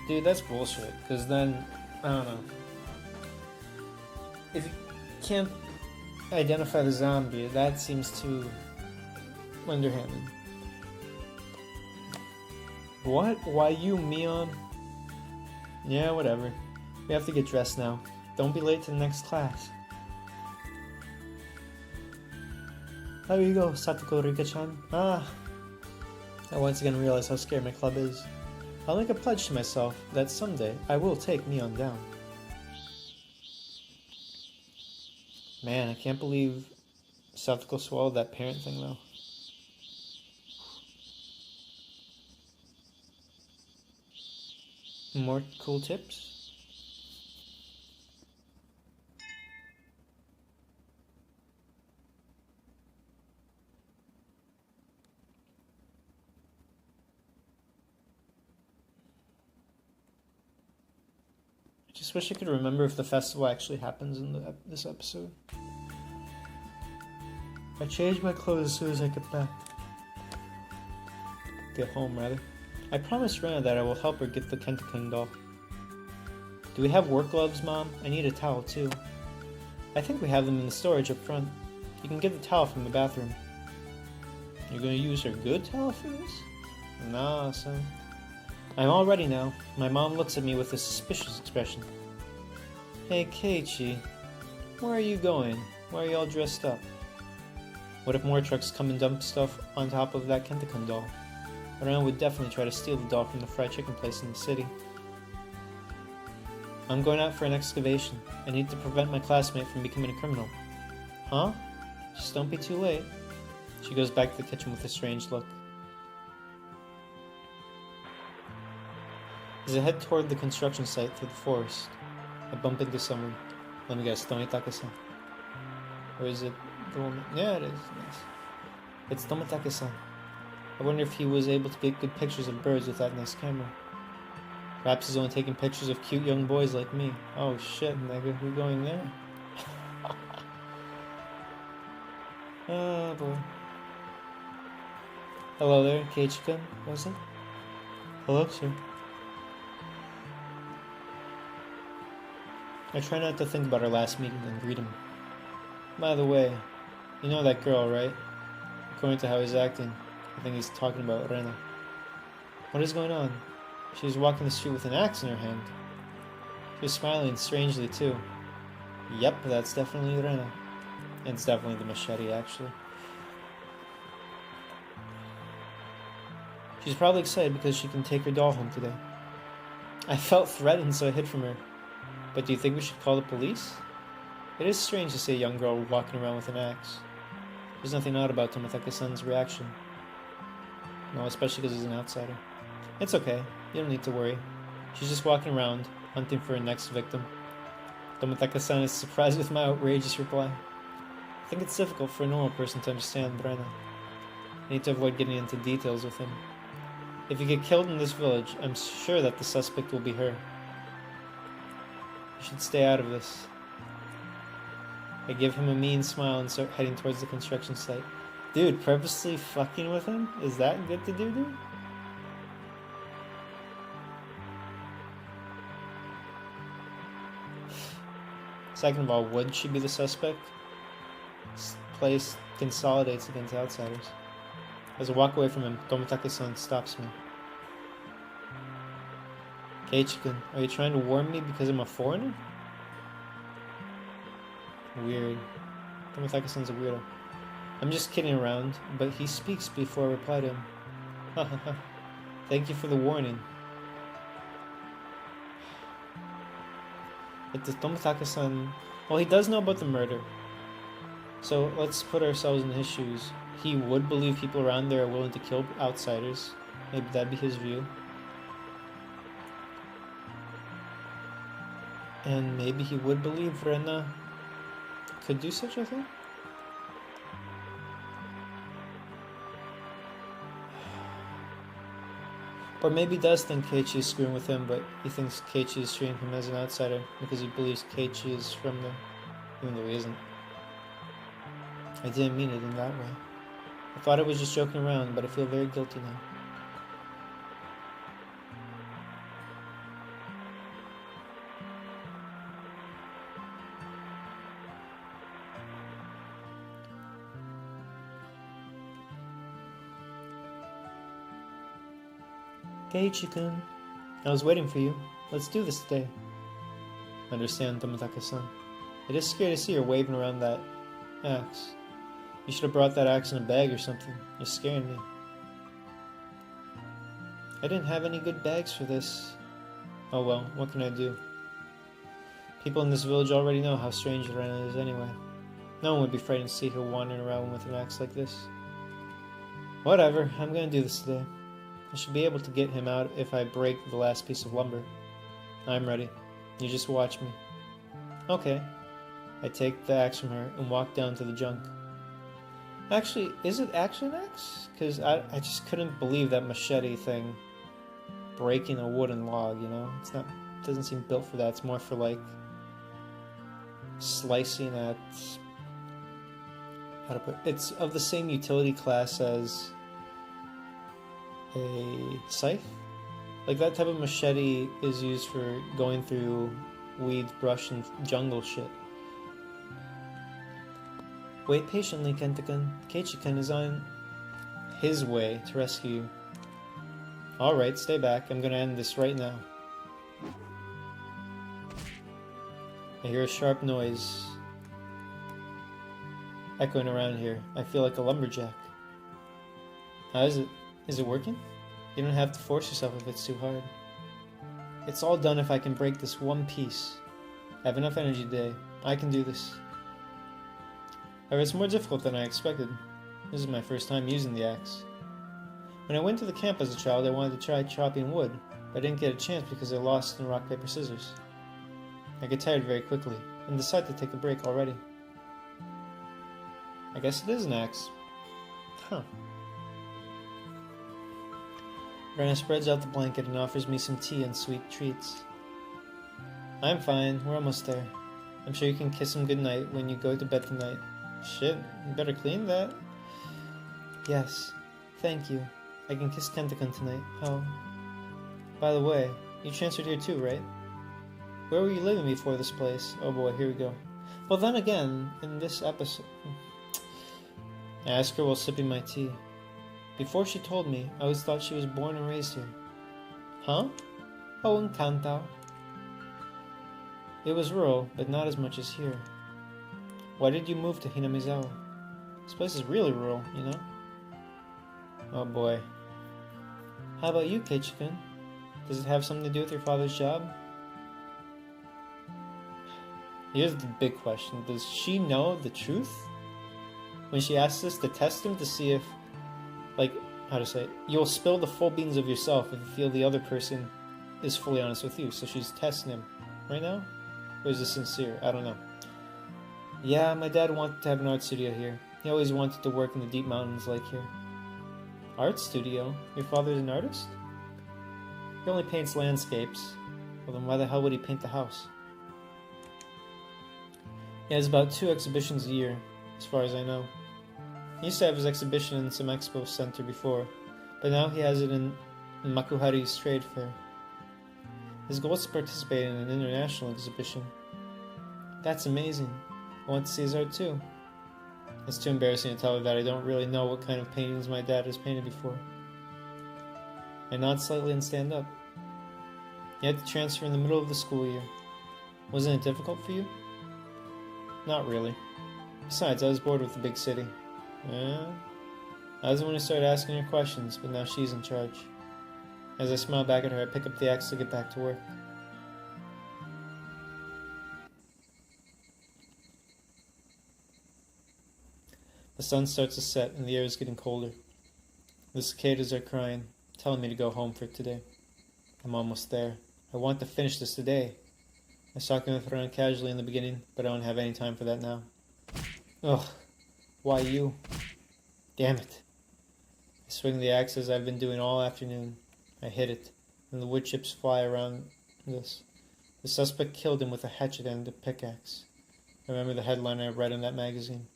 Dude, that's bullshit. Because then, I don't know. If you can't identify the zombie. That seems too underhanded. What? Why you, Mion? Yeah, whatever. We have to get dressed now. Don't be late to the next class. How you go, Satoko Rika-chan? Ah. I once again realized how scared my club is. I'll make a pledge to myself that someday I will take Mion down. Man, I can't believe Satoko swallowed that parent thing though. More cool tips? I just wish I could remember if the festival actually happens in this episode. I changed my clothes as soon as I get back. Get home, rather. I promised Rena that I will help her get the Kentakun doll. Do we have work gloves, Mom? I need a towel, too. I think we have them in the storage up front. You can get the towel from the bathroom. You're gonna use her good towel for this? Nah, son. I'm all ready now. My mom looks at me with a suspicious expression. Hey, Keiichi. Where are you going? Why are you all dressed up? What if more trucks come and dump stuff on top of that Kentakun doll? Rena would definitely try to steal the doll from the fried chicken place in the city. I'm going out for an excavation. I need to prevent my classmate from becoming a criminal. Huh? Just don't be too late. She goes back to the kitchen with a strange look. As I head toward the construction site through the forest, I bump into someone. Let me guess, Tomitaka-san. Or is it the woman? Yeah, it is. Nice. It's Tomitaka-san. I wonder if he was able to get good pictures of birds with that nice camera. Perhaps he's only taking pictures of cute young boys like me. Oh shit, nigga, we're going there? Oh boy. Hello there, Keiichi-kun, was it? Hello, sir. I try not to think about our last meeting and greet him. By the way, you know that girl, right? According to how he's acting, I think he's talking about Rena. What is going on? She was walking the street with an axe in her hand. She was smiling strangely, too. Yep, that's definitely Rena. And it's definitely the machete, actually. She's probably excited because she can take her doll home today. I felt threatened, so I hid from her. But do you think we should call the police? It is strange to see a young girl walking around with an axe. There's nothing odd about Tomitaka-san's reaction. No, especially because he's an outsider. It's okay. You don't need to worry. She's just walking around, hunting for her next victim. Tomitaka-san is surprised with my outrageous reply. I think it's difficult for a normal person to understand Rena. I need to avoid getting into details with him. If you get killed in this village, I'm sure that the suspect will be her. You should stay out of this. I give him a mean smile and start heading towards the construction site. Dude, purposely fucking with him? Is that good to do, dude? Second of all, would she be the suspect? This place consolidates against outsiders. As I walk away from him, Tomitaka-san stops me. Keiichi-kun, are you trying to warn me because I'm a foreigner? Weird. Tomitaka-san's a weirdo. I'm just kidding around, but he speaks before I reply to him. Hahaha. Thank you for the warning. It's Tomitaka-san. Well, he does know about the murder. So let's put ourselves in his shoes. He would believe people around there are willing to kill outsiders. Maybe that'd be his view. And maybe he would believe Rena could do such a thing? Or maybe he does think Keiichi is screwing with him, but he thinks Keiichi is treating him as an outsider because he believes Keiichi is from there, even though he isn't. I didn't mean it in that way. I thought I was just joking around, but I feel very guilty now. Keiichi-kun, I was waiting for you. Let's do this today. Understand, Tomitaka-san. It is scary to see her waving around that axe. You should have brought that axe in a bag or something. You're scaring me. I didn't have any good bags for this. Oh well, what can I do? People in this village already know how strange Rena is anyway. No one would be frightened to see her wandering around with an axe like this. Whatever, I'm gonna do this today. I should be able to get him out if I break the last piece of lumber. I'm ready. You just watch me. Okay. I take the axe from her and walk down to the junk. Actually, is it actually an axe? Because I just couldn't believe that machete thing breaking a wooden log, you know? It doesn't seem built for that. It's more for like slicing at, how to put it? It's of the same utility class as a scythe. Like that type of machete is used for going through weeds, brush, and jungle shit. Wait patiently, Kenta-kun. Keiichi-kun is on his way to rescue you. Alright, stay back. I'm gonna end this right now. I hear a sharp noise echoing around here. I feel like a lumberjack. How is it? Is it working? You don't have to force yourself if it's too hard. It's all done if I can break this one piece. I have enough energy today. I can do this. However, it's more difficult than I expected. This is my first time using the axe. When I went to the camp as a child, I wanted to try chopping wood, but I didn't get a chance because I lost in rock, paper, scissors. I get tired very quickly, and decide to take a break already. I guess it is an axe. Huh. Rena spreads out the blanket and offers me some tea and sweet treats. I'm fine, we're almost there. I'm sure you can kiss him goodnight when you go to bed tonight. Shit, you better clean that. Yes, thank you. I can kiss Kenta-kun tonight. Oh. By the way, you transferred here too, right? Where were you living before this place? Oh boy, here we go. Well then again, in this episode... I asked her while sipping my tea. Before she told me, I always thought she was born and raised here. Huh? Oh, in Kantao. It was rural, but not as much as here. Why did you move to Hinamizawa? This place is really rural, you know? Oh boy. How about you, Keiichi-kun? Does it have something to do with your father's job? Here's the big question. Does she know the truth? When she asks this to test him to see if, like, how to say it? You'll spill the full beans of yourself if you feel the other person is fully honest with you. So she's testing him right now? Or is this sincere? I don't know. Yeah, my dad wanted to have an art studio here. He always wanted to work in the deep mountains like here. Art studio? Your father's an artist? He only paints landscapes. Well then why the hell would he paint the house? He has about 2 exhibitions a year, as far as I know. He used to have his exhibition in some expo center before, but now he has it in Makuhari's trade fair. His goal is to participate in an international exhibition. That's amazing. I want to see his art too. It's too embarrassing to tell her that I don't really know what kind of paintings my dad has painted before. I nod slightly and stand up. You had to transfer in the middle of the school year. Wasn't it difficult for you? Not really. Besides, I was bored with the big city. Yeah. I was the one who started asking her questions, but now she's in charge. As I smile back at her, I pick up the axe to get back to work. The sun starts to set and the air is getting colder. The cicadas are crying, telling me to go home for today. I'm almost there. I want to finish this today. I was talking with her casually in the beginning, but I don't have any time for that now. Ugh. Why you? Damn it. I swing the axe as I've been doing all afternoon. I hit it, and the wood chips fly around this. The suspect killed him with a hatchet and a pickaxe. I remember the headline I read in that magazine.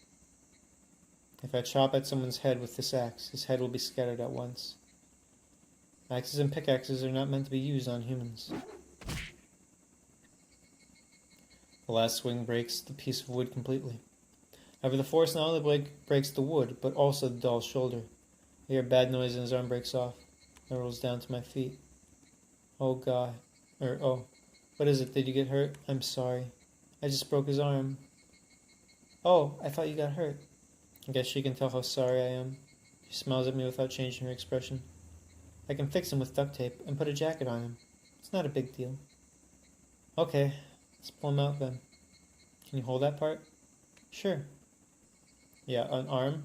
If I chop at someone's head with this axe, his head will be scattered at once. Axes and pickaxes are not meant to be used on humans. The last swing breaks the piece of wood completely. However, the force not only breaks the wood, but also the doll's shoulder. I hear a bad noise and his arm breaks off. I rolls down to my feet. Oh God. Oh. What is it? Did you get hurt? I'm sorry. I just broke his arm. Oh, I thought you got hurt. I guess she can tell how sorry I am. She smiles at me without changing her expression. I can fix him with duct tape and put a jacket on him. It's not a big deal. Okay, let's pull him out then. Can you hold that part? Sure. Yeah, an arm?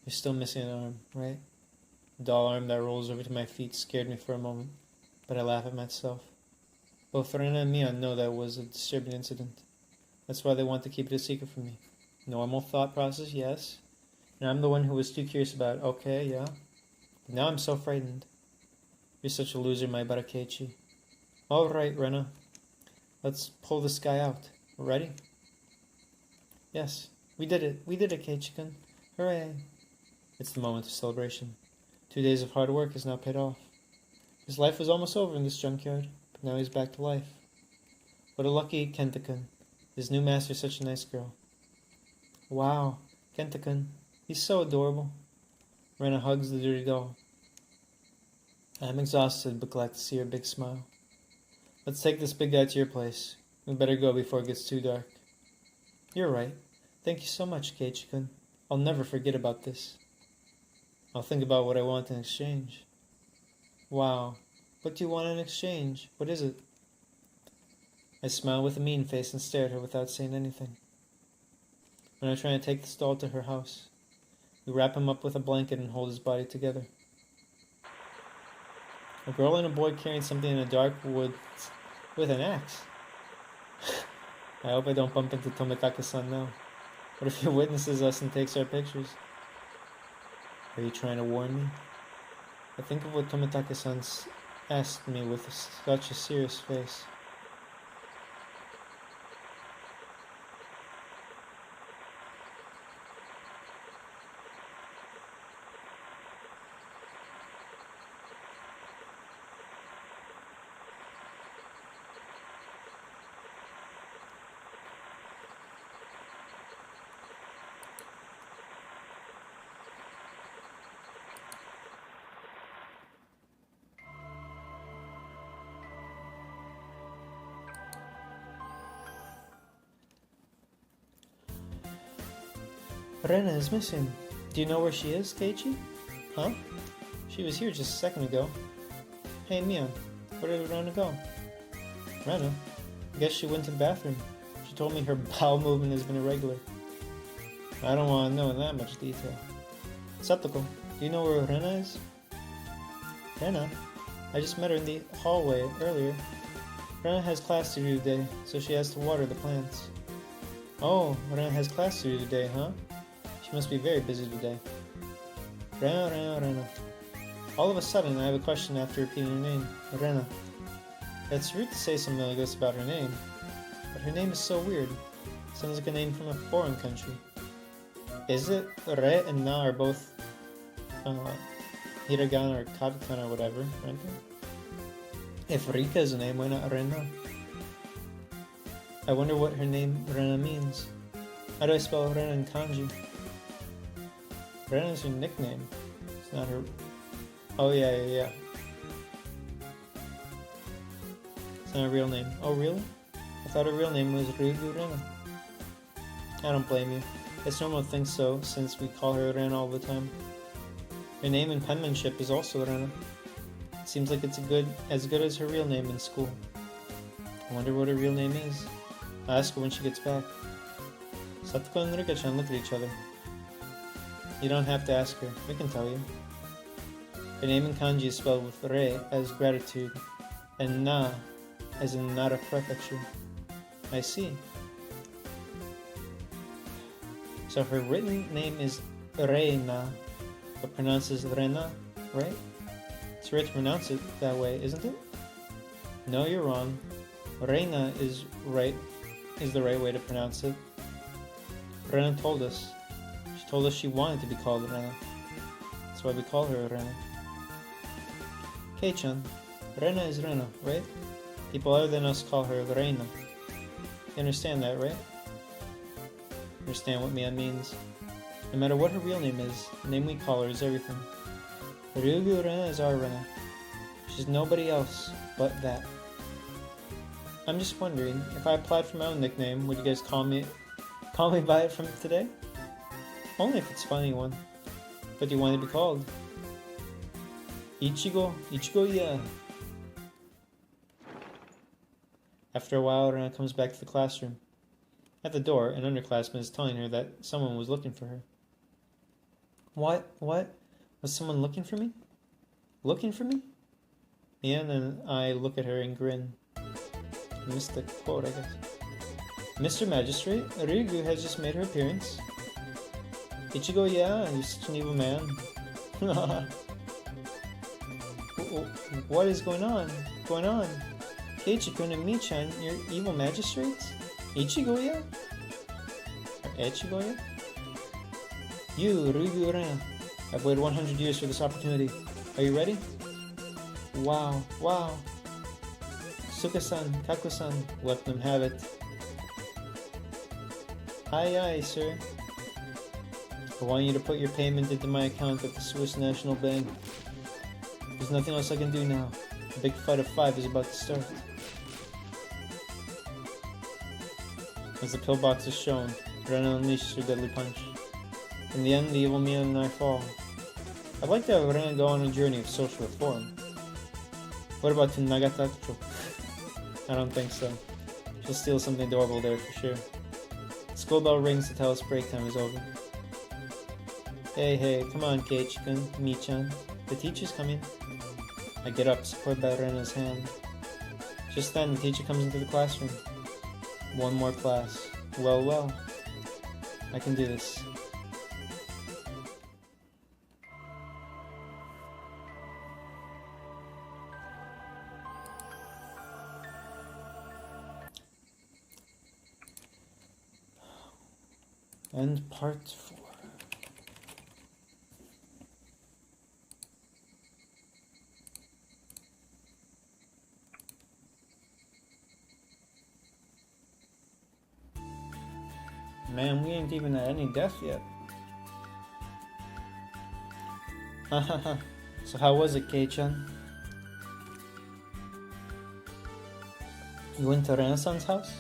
You're still missing an arm, right? The doll arm that rolls over to my feet scared me for a moment, but I laugh at myself. Both Rena and Mian know that was a disturbing incident. That's why they want to keep it a secret from me. Normal thought process, yes. And I'm the one who was too curious about it. Okay, yeah. But now I'm so frightened. You're such a loser, my Barakechi. All right, Rena. Let's pull this guy out. Ready? Yes. We did it. We did it, Keiichi-kun. Hooray. It's the moment of celebration. 2 days of hard work has now paid off. His life was almost over in this junkyard, but now he's back to life. What a lucky Kenta-kun. His new master's such a nice girl. Wow, Kenta-kun. He's so adorable. Rena hugs the dirty doll. I'm exhausted, but glad to see her big smile. Let's take this big guy to your place. We better go before it gets too dark. You're right. Thank you so much, Keiichi-kun. I'll never forget about this. I'll think about what I want in exchange. Wow. What do you want in exchange? What is it? I smile with a mean face and stare at her without saying anything. When I'm trying to take this doll to her house, we wrap him up with a blanket and hold his body together. A girl and a boy carrying something in the dark woods with an axe. I hope I don't bump into Tomitake-san now. What if he witnesses us and takes our pictures? Are you trying to warn me? I think of what Tomitake-san asked me with such a serious face. Rena is missing. Do you know where she is, Keiichi? Huh? She was here just a second ago. Hey, Mian, where did Rena go? Rena? I guess she went to the bathroom. She told me her bowel movement has been irregular. I don't want to know in that much detail. Satoko, do you know where Rena is? Rena? I just met her in the hallway earlier. Rena has class to do today, so she has to water the plants. Oh, Rena has class to do today, huh? She must be very busy today. Rena. All of a sudden, I have a question after repeating her name, Rena. It's rude to say something like this about her name, but her name is so weird. It sounds like a name from a foreign country. Is it? Re and Na are both hiragana or katakana or whatever, right? If Rika is a name, why not Rena? I wonder what her name Rena means. How do I spell Rena in kanji? Rena is her nickname. It's not her... Oh, yeah. It's not her real name. Oh, really? I thought her real name was Ryugu Rena. I don't blame you. It's normal to think so, since we call her Rena all the time. Her name and penmanship is also Rena. It seems like it's as good as her real name in school. I wonder what her real name is. I'll ask her when she gets back. Satoko and Rika-chan look at each other. You don't have to ask her. We can tell you. Her name in kanji is spelled with Re as gratitude and Na as in Nara Prefecture. I see. So her written name is Reina, but pronounces Rena, right? It's right to pronounce it that way, isn't it? No, you're wrong. Reina is the right way to pronounce it. Rena told us. She told us she wanted to be called Rena. That's why we call her Rena. Kei-chan, Rena is Rena, right? People other than us call her Reina. You understand that, right? Understand what Mian means. No matter what her real name is, the name we call her is everything. Ryugu Rena is our Rena. She's nobody else but that. I'm just wondering, if I applied for my own nickname, would you guys call me by it from today? Only if it's a funny one. What do you want to be called? Ichigo? Ichigo, yeah. After a while, Rena comes back to the classroom. At the door, an underclassman is telling her that someone was looking for her. What? Was someone looking for me? Looking for me? Mian and I look at her and grin. I missed the quote, I guess. Mr. Magistrate, Ryugu has just made her appearance. Ichigo, yeah, you're such an evil man. What is going on? Keiichi-kun and Mi-chan, you're evil magistrates? Ichigo, yeah? Or Ichigo, yeah? You, Ryugu Ren. I've waited 100 years for this opportunity. Are you ready? Wow. Suka-san, Kaku-san, let them have it. Aye, sir. I want you to put your payment into my account at the Swiss National Bank. There's nothing else I can do now. The big fight of 5 is about to start. As the pillbox is shown, Ren unleashes her deadly punch. In the end, the evil Mian and I fall. I'd like to have Ren go on a journey of social reform. What about to Nagatacho? I don't think so. She'll steal something adorable there for sure. The school bell rings to tell us break time is over. Hey, come on, Keiichi-kun, Mi-chan. The teacher's coming. I get up, supported by Rena's hand. Just then, the teacher comes into the classroom. One more class. Well. I can do this. And part 4. Man, we ain't even at any death yet. So how was it, Kei-chan? You went to Renaissance house?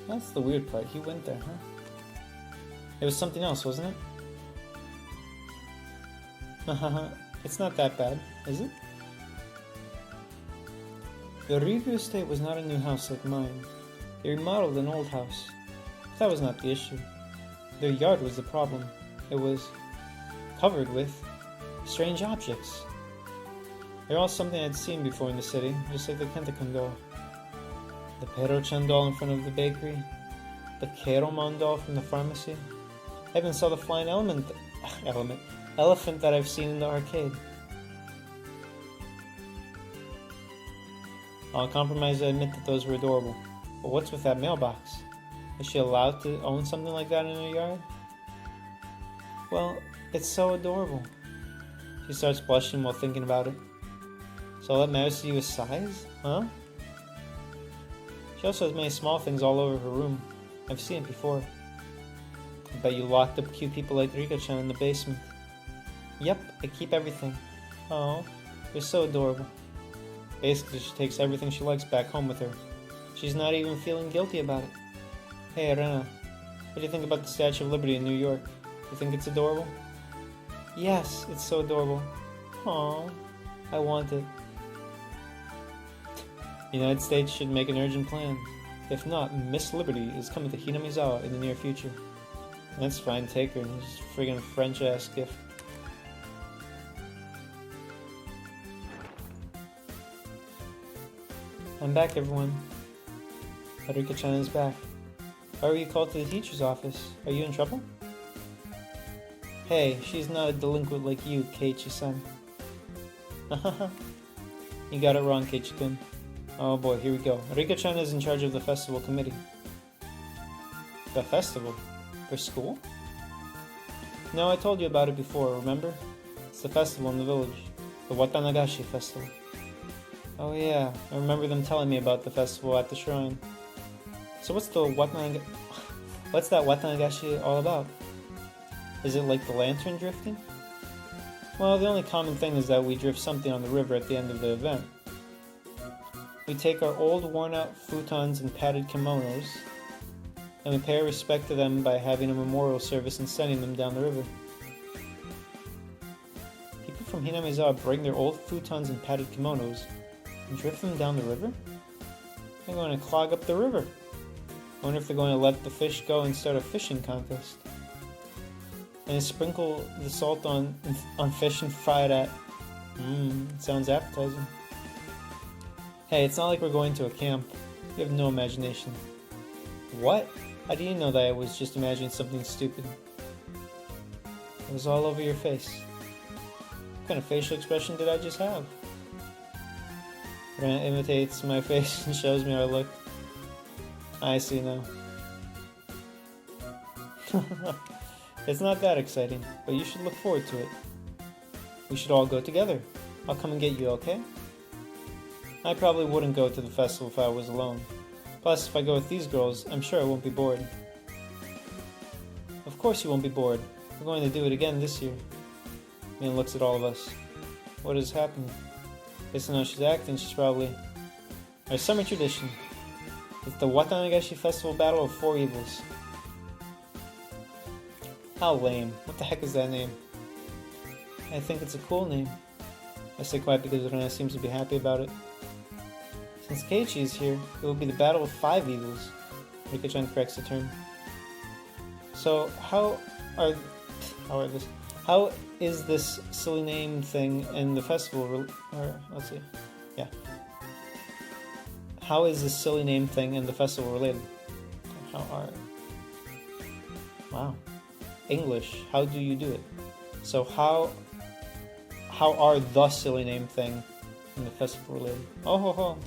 That's the weird part. He went there, huh? It was something else, wasn't it? It's not that bad, is it? The Ryugu estate was not a new house like mine. They remodeled an old house. That was not the issue. Their yard was the problem. It was covered with strange objects. They're all something I'd seen before in the city, just like the Kentakun doll. The Pero-chan doll in front of the bakery. The Keromon doll from the pharmacy. I even saw the flying elephant that I've seen in the arcade. I'll compromise to admit that those were adorable. But what's with that mailbox? Is she allowed to own something like that in her yard? Well, it's so adorable. She starts blushing while thinking about it. So all that matters to you is size? Huh? She also has many small things all over her room. I've seen it before. I bet you locked up cute people like Rika-chan in the basement. Yep, I keep everything. Oh, you're so adorable. Basically, she takes everything she likes back home with her. She's not even feeling guilty about it. Hey, Rena, what do you think about the Statue of Liberty in New York? You think it's adorable? Yes, it's so adorable. Aww, I want it. The United States should make an urgent plan. If not, Miss Liberty is coming to Hinamizawa in the near future. That's fine, take her. It's a friggin' French-ass gift. I'm back, everyone. Harika-chan is back. Why were you called to the teacher's office? Are you in trouble? Hey, she's not a delinquent like you, Keiichi-san. You got it wrong, Keiichi-kun. Oh boy, here we go. Rika-chan is in charge of the festival committee. The festival? For school? No, I told you about it before, remember? It's the festival in the village. The Watanagashi festival. Oh yeah, I remember them telling me about the festival at the shrine. So what's that Watanagashi all about? Is it like the lantern drifting? Well, the only common thing is that we drift something on the river at the end of the event. We take our old worn-out futons and padded kimonos, and we pay our respect to them by having a memorial service and sending them down the river. People from Hinamizawa bring their old futons and padded kimonos and drift them down the river? They're going to clog up the river. I wonder if they're going to let the fish go and start a fishing contest. And sprinkle the salt on fish and fry it at... it sounds appetizing. Hey, it's not like we're going to a camp. You have no imagination. What? How do you know that I was just imagining something stupid? It was all over your face. What kind of facial expression did I just have? Rana imitates my face and shows me how I look. I see now. It's not that exciting, but you should look forward to it. We should all go together. I'll come and get you, okay? I probably wouldn't go to the festival if I was alone. Plus, if I go with these girls, I'm sure I won't be bored. Of course you won't be bored. We're going to do it again this year. Mina looks at all of us. What has happened? Based on how she's acting, she's probably... Our summer tradition. It's the Onikakushi Festival Battle of Four Evils. How lame. What the heck is that name? I think it's a cool name. I say quiet because Rana seems to be happy about it. Since Keiichi is here, it will be the Battle of Five Evils. Rika-chan corrects the term. So, how is this silly name thing in the festival, How is this silly name thing in the festival related? Wow. English, how do you do it? So how are the silly name thing in the festival related? Oh ho ho.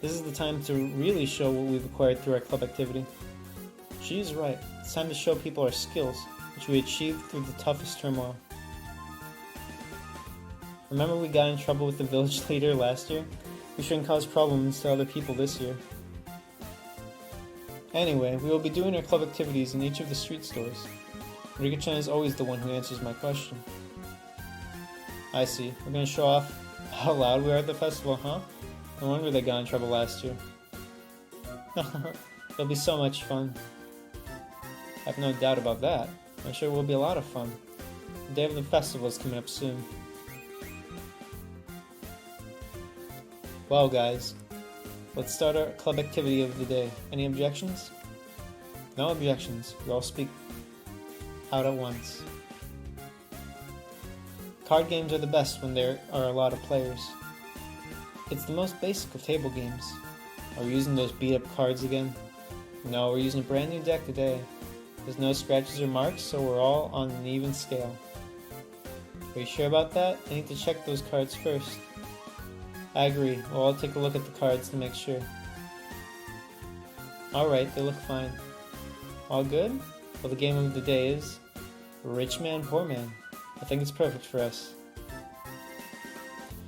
This is the time to really show what we've acquired through our club activity. She's right. It's time to show people our skills, which we achieved through the toughest turmoil. Remember we got in trouble with the village leader last year? We shouldn't cause problems to other people this year. Anyway, we will be doing our club activities in each of the street stores. Rika-chan is always the one who answers my question. I see. We're going to show off how loud we are at the festival, huh? No wonder they got in trouble last year. It'll be so much fun. I have no doubt about that. I'm sure it will be a lot of fun. The day of the festival is coming up soon. Well guys, let's start our club activity of the day. Any objections? No objections. We all speak out at once. Card games are the best when there are a lot of players. It's the most basic of table games. Are we using those beat up cards again? No, we're using a brand new deck today. There's no scratches or marks, so we're all on an even scale. Are you sure about that? I need to check those cards first. I agree. We'll all take a look at the cards to make sure. Alright, they look fine. All good? Well, the game of the day is Rich Man, Poor Man. I think it's perfect for us.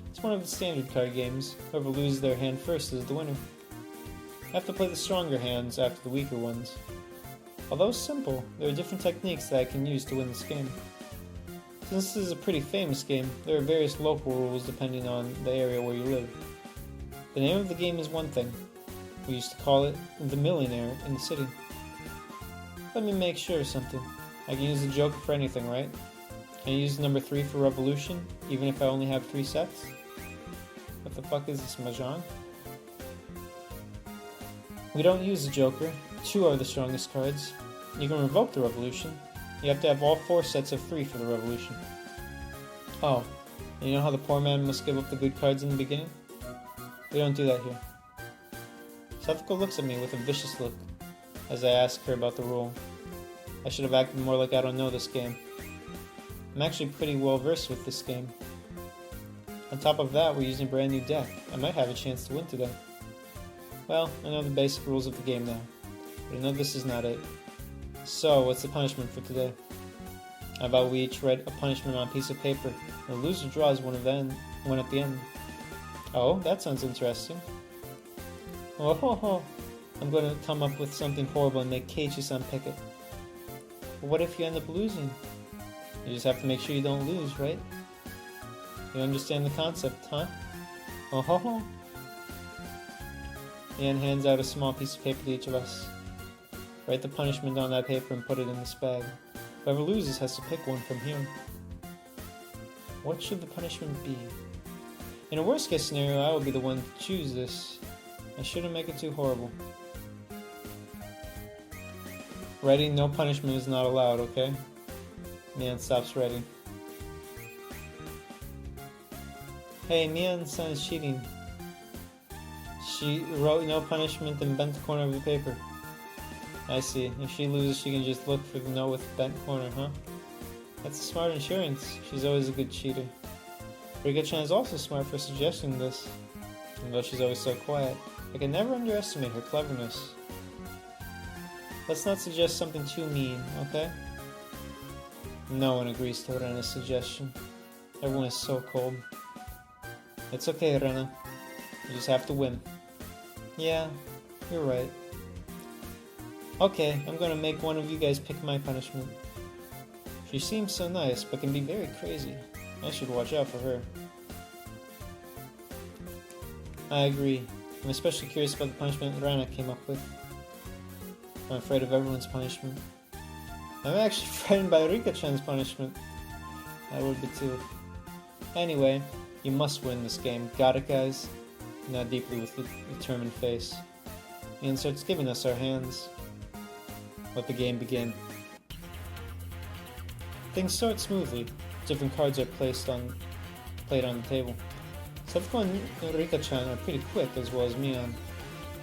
It's one of the standard card games. Whoever loses their hand first is the winner. I have to play the stronger hands after the weaker ones. Although simple, there are different techniques that I can use to win this game. Since this is a pretty famous game, there are various local rules depending on the area where you live. The name of the game is one thing. We used to call it the Millionaire in the city. Let me make sure of something. I can use the Joker for anything, right? Can I use number 3 for Revolution, even if I only have 3 sets? What the fuck is this, Mahjong? We don't use the Joker. 2 are the strongest cards. You can revoke the Revolution. You have to have all 4 sets of 3 for the Revolution. Oh, and you know how the poor man must give up the good cards in the beginning? We don't do that here. Sethako looks at me with a vicious look as I ask her about the rule. I should have acted more like I don't know this game. I'm actually pretty well versed with this game. On top of that, we're using a brand new deck. I might have a chance to win today. Well, I know the basic rules of the game now, but I know this is not it. So, what's the punishment for today? How about we each write a punishment on a piece of paper, and the loser draws one at the end. Oh, that sounds interesting. Oh ho ho! I'm going to come up with something horrible and make Keiichi-san pick it. But what if you end up losing? You just have to make sure you don't lose, right? You understand the concept, huh? Oh ho ho. Mian hands out a small piece of paper to each of us. Write the punishment on that paper and put it in this bag. Whoever loses has to pick one from here. What should the punishment be? In a worst case scenario, I will be the one to choose this. I shouldn't make it too horrible. Writing no punishment is not allowed, okay? Mian stops writing. Hey, Mian's son is cheating. She wrote no punishment and bent the corner of the paper. I see. If she loses, she can just look for the note with bent corner, huh? That's a smart insurance. She's always a good cheater. Rika-chan is also smart for suggesting this. Even though she's always so quiet, I can never underestimate her cleverness. Let's not suggest something too mean, okay? No one agrees to Rena's suggestion. Everyone is so cold. It's okay, Rena. You just have to win. Yeah, you're right. Okay, I'm gonna make one of you guys pick my punishment. She seems so nice, but can be very crazy. I should watch out for her. I agree. I'm especially curious about the punishment Rana came up with. I'm afraid of everyone's punishment. I'm actually frightened by Rika-chan's punishment. I would be too. Anyway, you must win this game. Got it, guys? Nod deeply with a determined face. Ian starts giving us our hands. Let the game begin. Things start smoothly. Different cards are played on the table. Setsuko and Rika-chan are pretty quick, as well as Mian.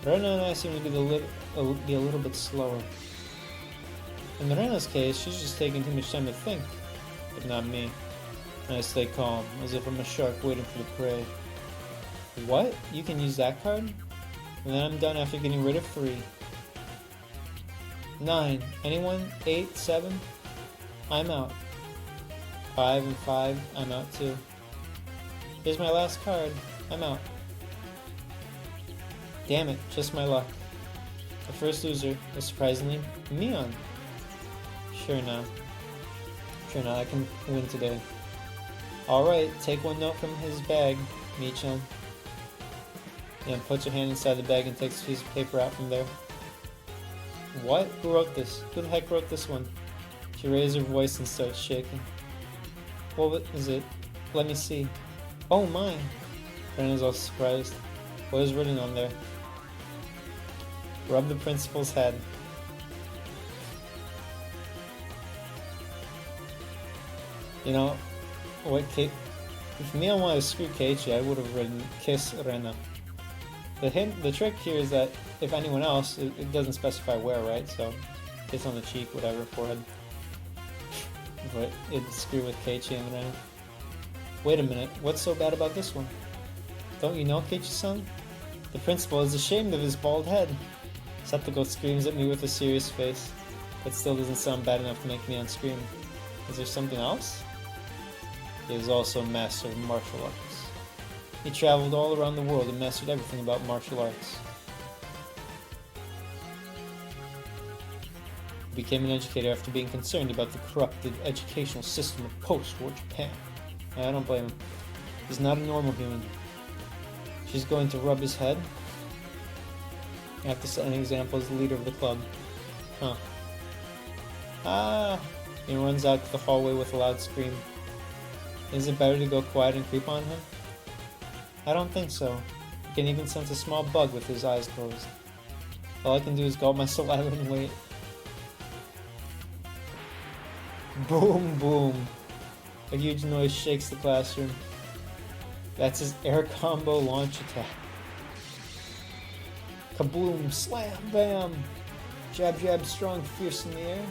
Rena and I seem to be a little bit slower. In Rena's case, she's just taking too much time to think, but not me. And I stay calm, as if I'm a shark waiting for the prey. What? You can use that card? And then I'm done after getting rid of 3. 9. Anyone? 8, 7? I'm out. 5 and 5, I'm out too. Here's my last card. I'm out. Damn it, just my luck. The first loser is surprisingly Mian. Sure now, I can win today. Alright, take one note from his bag, Mi-chan. Mian puts her hand inside the bag and takes a piece of paper out from there. What? Who wrote this? Who the heck wrote this one? She raises her voice and starts shaking. What is it? Let me see. Oh my! Rena's all surprised. What is written on there? Rub the principal's head. You know, if Mian wanted to screw Keiichi, I would have written kiss Rena. The trick here is that if anyone else, it doesn't specify where, right? So, kiss on the cheek, whatever, forehead. But it'd screw with Keiichi and Rena. Wait a minute, what's so bad about this one? Don't you know, Keiichi-san? The principal is ashamed of his bald head. Setsuko screams at me with a serious face. That still doesn't sound bad enough to make me unscream. Is there something else? He is also a master of martial arts. He traveled all around the world and mastered everything about martial arts. He became an educator after being concerned about the corrupted educational system of post-war Japan. I don't blame him. He's not a normal human. She's going to rub his head? I have to set an example as the leader of the club. Huh. Ah! He runs out to the hallway with a loud scream. Is it better to go quiet and creep on him? I don't think so. He can even sense a small bug with his eyes closed. All I can do is gulp my saliva and wait. Boom, boom. A huge noise shakes the classroom. That's his air combo launch attack. Kaboom, slam, bam! Jab, jab, strong, fierce in the air.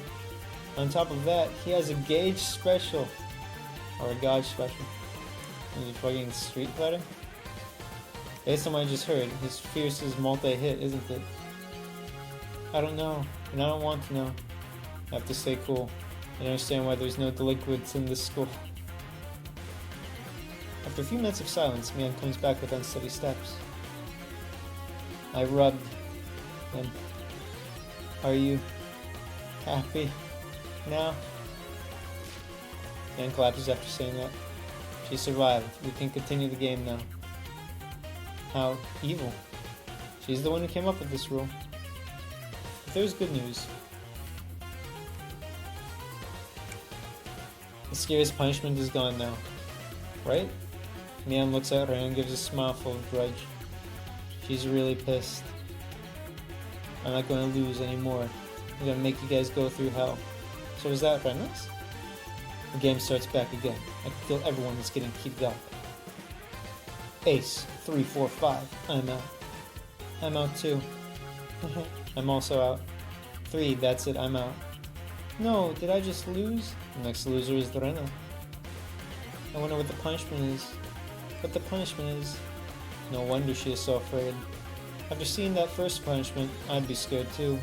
On top of that, he has a gauge special. Or a gauge special. Is it fucking Street Fighter? Based on what I just heard, his fierce is multi-hit, isn't it? I don't know, and I don't want to know. I have to stay cool and understand why there's no delinquents in this school. After a few minutes of silence, Mian comes back with unsteady steps. I rubbed him. Are you happy now? Mian collapses after saying that. She survived. We can continue the game now. How evil. She's the one who came up with this rule. But there's good news. The scariest punishment is gone now. Right? Mian looks at her and gives a smile full of grudge. She's really pissed. I'm not going to lose anymore. I'm going to make you guys go through hell. So is that Rena's? The game starts back again. I can feel everyone is getting heated up. Ace, 3, 4, 5. I'm out. I'm out too. I'm also out. 3, that's it, I'm out. No, did I just lose? The next loser is the Rena. I wonder what the punishment is. What the punishment is? No wonder she is so afraid. After seeing that first punishment, I'd be scared too.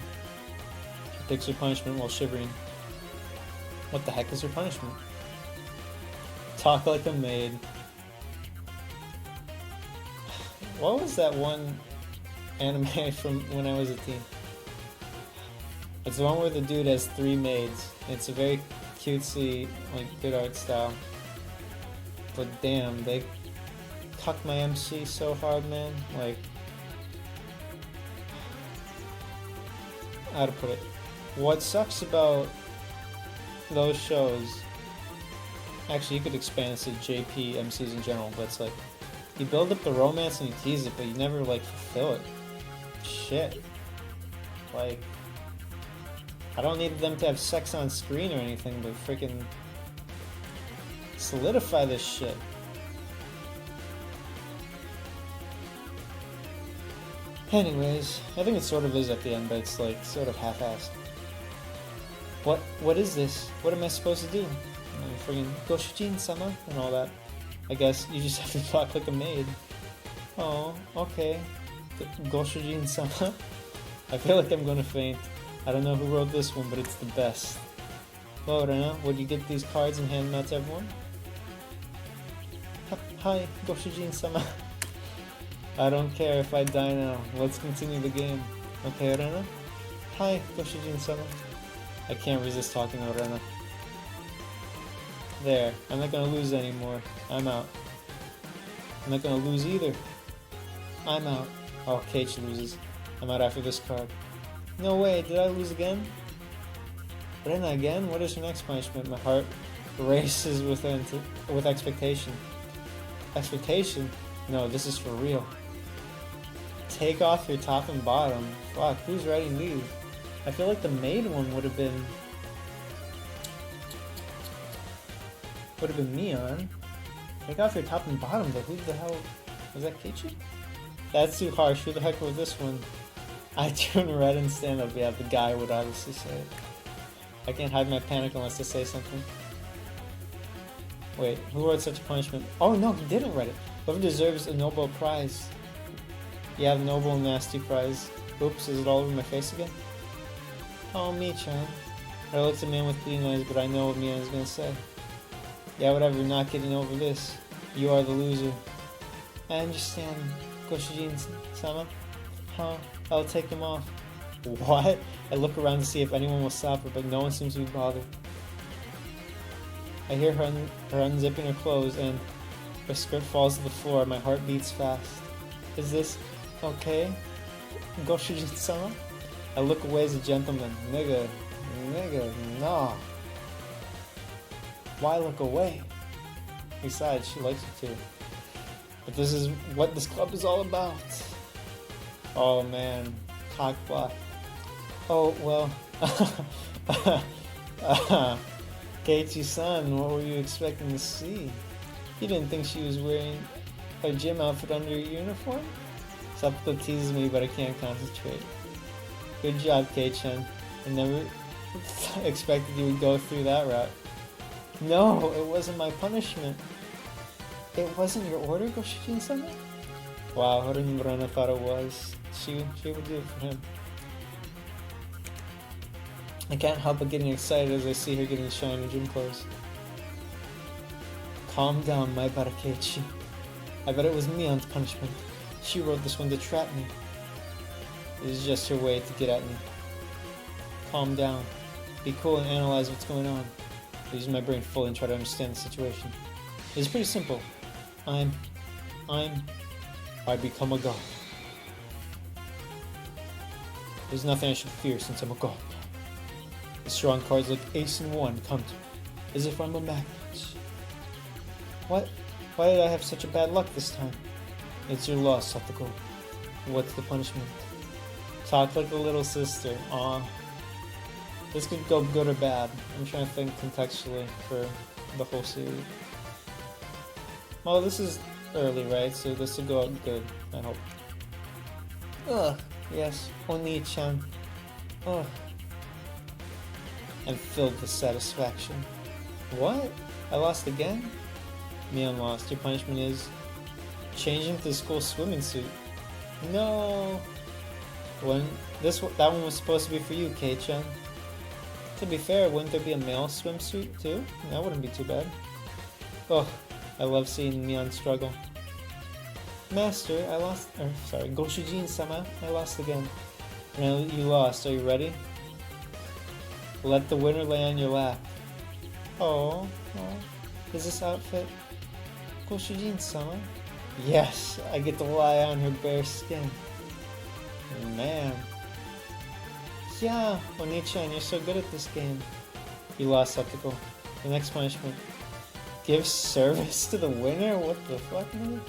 She picks her punishment while shivering. What the heck is her punishment? Talk like a maid. What was that one anime from when I was a teen? It's the one where the dude has 3 maids. It's a very cutesy, like, good art style. But damn, they cucked my MC so hard, man. Like, how to put it? What sucks about those shows, actually you could expand this to JP MCs in general, but it's like, you build up the romance and you tease it, but you never, like, fulfill it. Shit. Like, I don't need them to have sex on screen or anything, but freaking solidify this shit. Anyways, I think it sort of is at the end, but it's like sort of half-assed. What is this? What am I supposed to do? Friggin' Goshujin-sama and all that. I guess you just have to talk like a maid. Oh, okay. Goshujin-sama. I feel like I'm gonna faint. I don't know who wrote this one, but it's the best. Well, Rena, would you get these cards and hand them out to everyone? Hi, Goshujin-sama. I don't care if I die now. Let's continue the game. Okay, Rena? Hi, Goshujin-sama. I can't resist talking to Rena. There. I'm not gonna lose anymore. I'm out. I'm not gonna lose either. I'm out. Oh, Keiichi loses. I'm out after this card. No way, did I lose again? Rena again? What is your next punishment? My heart races with expectation. Expectation? No, this is for real. Take off your top and bottom. Fuck, who's writing these? I feel like the maid one would have been Mion. Take off your top and bottom, but who the hell was that? Keiichi? That's too harsh. Who the heck wrote this one? I turn red and stand up. Yeah, the guy would obviously say it. I can't hide my panic unless I say something. Wait, who wrote such a punishment? Oh no, he didn't write it. Whoever deserves a Nobel Prize. Yeah, the Nobel Nasty Prize. Oops, is it all over my face again? Oh, me-chan. I looked at man with pleading eyes, but I know what Mian is gonna say. Yeah, whatever, not getting over this. You are the loser. I understand, Goshujin-sama. Huh? I'll take them off. What? I look around to see if anyone will stop her, but no one seems to be bothered. I hear her unzipping her clothes, and her skirt falls to the floor. My heart beats fast. Is this okay? Goshujin-sama? I look away as a gentleman. Nigga, nah. Why look away? Besides, she likes it too. But this is what this club is all about. Oh man, cock block. Oh, well. Keiichi-san, what were you expecting to see? You didn't think she was wearing a gym outfit under your uniform? Seppuku teases me, but I can't concentrate. Good job, Kei-chan. I never expected you would go through that route. No, it wasn't my punishment. It wasn't your order, Goshujin-sama? Wow, Rena thought it was. She would do it for him. I can't help but getting excited as I see her getting shiny gym clothes. Calm down, my Barakeichi. I bet it was Mion's punishment. She wrote this one to trap me. It is just her way to get at me. Calm down. Be cool and analyze what's going on. I use my brain fully and try to understand the situation. It's pretty simple. I become a god. There's nothing I should fear since I'm a god now. The strong cards like Ace and 1 come to me, as if I'm a magnet. What? Why did I have such a bad luck this time? It's your loss, Satoko. What's the punishment? Talk like a little sister. Aw. This could go good or bad. I'm trying to think contextually for the whole series. Well, this is early, right? So this will go out good, I hope. Ugh, yes, Oni-chan. Ugh. I'm filled with satisfaction. What? I lost again? Mion lost. Your punishment is changing to the school swimming suit. No. That one was supposed to be for you, Kei-chan. To be fair, wouldn't there be a male swimsuit too? That wouldn't be too bad. Oh, I love seeing Mion struggle. Master, I lost. Sorry, Goshujin-sama, I lost again. Now you lost. Are you ready? Let the winner lay on your lap. Oh, is this outfit Goshujin-sama? Yes, I get to lie on her bare skin. Man. Yeah, Oni-chan, you're so good at this game. You lost, Satoko. The next punishment. Give service to the winner? What the fuck, man?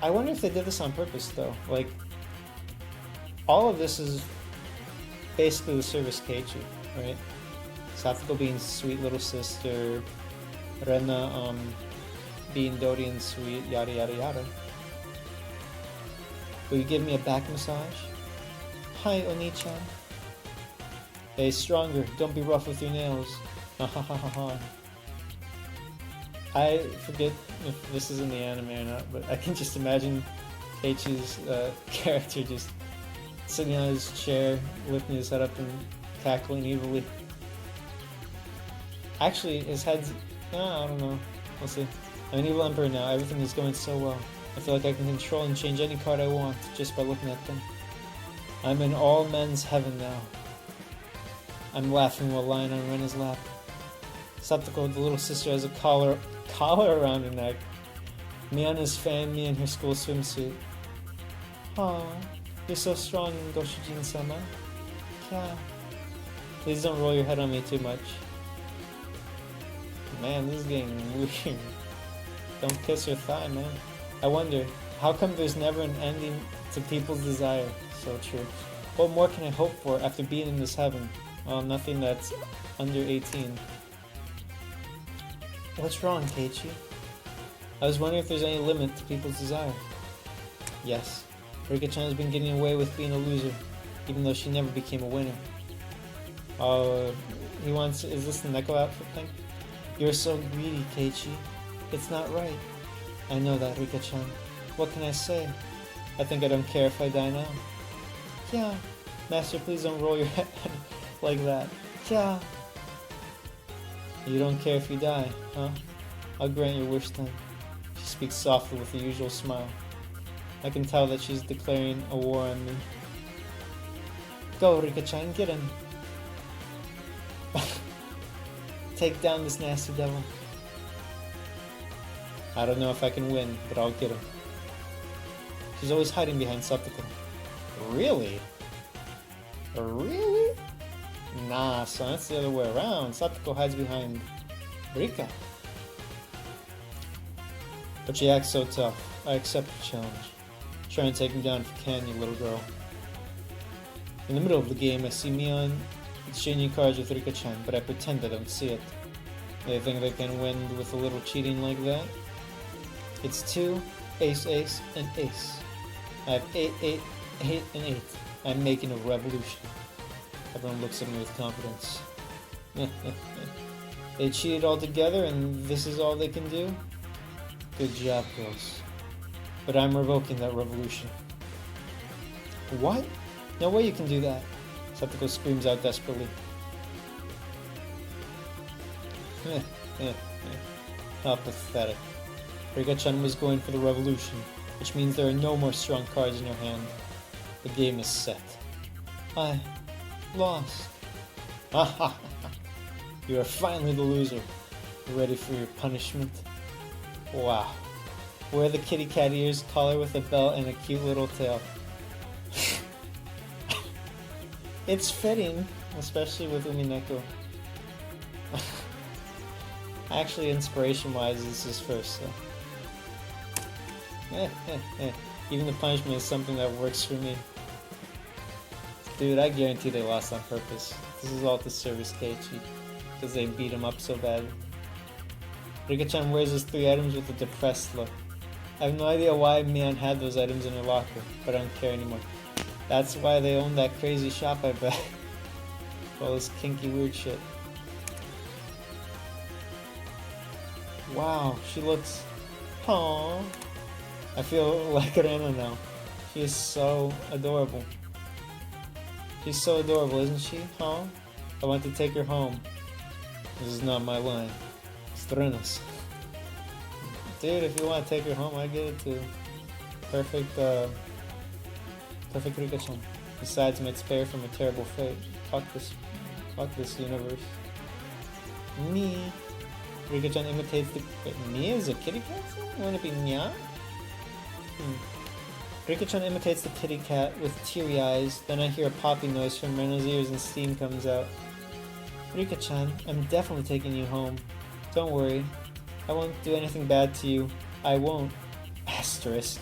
I wonder if they did this on purpose, though. Like, all of this is basically the service Keiichi, right? Satoko being sweet little sister, Rena, being Dorian's sweet, yada yada yada. Will you give me a back massage? Hi, Oni-chan. Hey, stronger. Don't be rough with your nails. Ha ha ha ha ha. I forget if this is in the anime or not, but I can just imagine Keiichi's character just sitting on his chair, lifting his head up and cackling evilly. Actually, his head's... I don't know. We'll see. I'm an evil emperor now. Everything is going so well. I feel like I can control and change any card I want just by looking at them. I'm in all men's heaven now. I'm laughing while lying on Rena's lap. Satoko, the little sister, has a collar around her neck. Mion is fanning me in her school swimsuit. Aw, you're so strong, Goshujin-sama. Yeah. Please don't roll your head on me too much. Man, this is getting weird. Don't kiss her thigh, man. I wonder, how come there's never an ending to people's desire? So true. What more can I hope for after being in this heaven? Well, nothing that's under 18. What's wrong, Keiichi? I was wondering if there's any limit to people's desire. Yes, Rika-chan has been getting away with being a loser, even though she never became a winner. Oh, he wants... Is this the Neko outfit thing? You're so greedy, Keiichi. It's not right. I know that, Rika-chan. What can I say? I think I don't care if I die now. Yeah. Master, please don't roll your head like that. Yeah. You don't care if you die, huh? I'll grant your wish then. She speaks softly with the usual smile. I can tell that she's declaring a war on me. Go, Rika-chan, get him. Take down this nasty devil. I don't know if I can win, but I'll get him. She's always hiding behind Satoko. Really? Really? Nah, son, that's the other way around. Satoko hides behind Rika. But she acts so tough. I accept the challenge. Try and take him down if you can, you little girl. In the middle of the game, I see Mion exchanging cards with Rika-chan, but I pretend I don't see it. They think they can win with a little cheating like that? It's 2, ace, ace, and ace. I have 8, 8, 8, and 8. I'm making a revolution. Everyone looks at me with confidence. They cheated all together and this is all they can do? Good job, girls. But I'm revoking that revolution. What? No way you can do that. Satoko screams out desperately. How pathetic. Rika-chan was going for the revolution, which means there are no more strong cards in her hand. The game is set. I lost. You are finally the loser. Ready for your punishment? Wow. Wear the kitty cat ears, collar with a belt, and a cute little tail. It's fitting, especially with Umineko. Actually, inspiration-wise, this is first, so... Even the punishment is something that works for me. Dude, I guarantee they lost on purpose. This is all to service Keiichi, because they beat him up so bad. Rika-chan wears his 3 items with a depressed look. I have no idea why Mian had those items in her locker, but I don't care anymore. That's why they own that crazy shop, I bet. All this kinky weird shit. Wow, she looks... Aww. I feel like Rena now. She is so adorable. She's so adorable, isn't she? Huh? I want to take her home. This is not my line. It's Rena's. Dude, if you want to take her home, I get it too. Perfect, perfect Rika-chan. Besides, might spare from a terrible fate. Fuck this universe. Me. Rika-chan imitates the... Wait, me is a kitty cat? Wouldn't it be Nya? Rika-chan imitates the kitty cat with teary eyes. Then I hear a popping noise from Rena's ears and steam comes out. Rika-chan, I'm definitely taking you home. Don't worry. I won't do anything bad to you. I won't. Asterisk.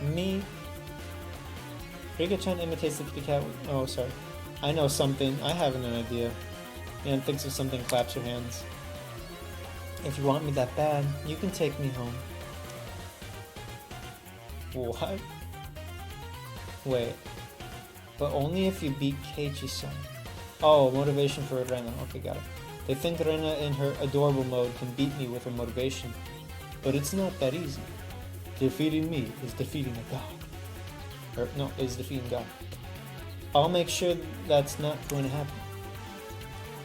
Me. Rika-chan imitates the kitty cat with... Oh, sorry. I know something. I have an idea. Mian thinks of something, claps her hands. If you want me that bad, you can take me home. What? Wait. But only if you beat Keiichi-san. Oh, motivation for Rena. Okay, got it. They think Rena in her adorable mode can beat me with her motivation. But it's not that easy. Defeating me is defeating a god. Or, no, is defeating God. I'll make sure that's not going to happen.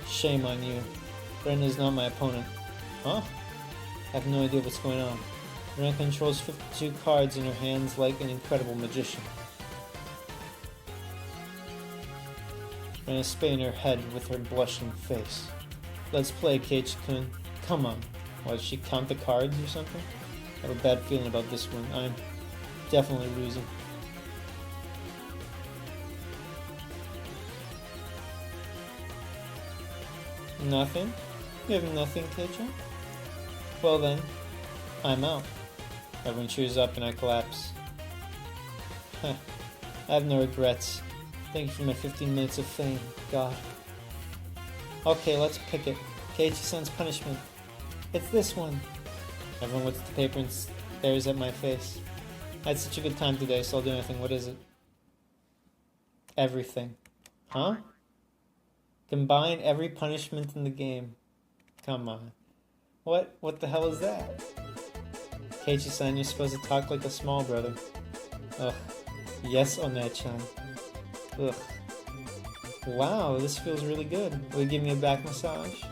Shame on you. Rena's not my opponent. Huh? I have no idea what's going on. Rena controls 52 cards in her hands like an incredible magician. Rena's spinning her head with her blushing face. Let's play, Keiichi-kun. Come on. What, does she count the cards or something? I have a bad feeling about this one. I'm definitely losing. Nothing? You have nothing, Keiichi? Well then, I'm out. Everyone cheers up and I collapse. I have no regrets. Thank you for my 15 minutes of fame, God. Okay, let's pick it. Keiichi-san's punishment. It's this one. Everyone looks at the paper and stares at my face. I had such a good time today, so I'll do anything. What is it? Everything. Huh? Combine every punishment in the game. Come on. What the hell is that? Keiichi-san, you're supposed to talk like a small brother. Ugh. Yes, One-chan. Ugh. Wow, this feels really good. Will you give me a back massage?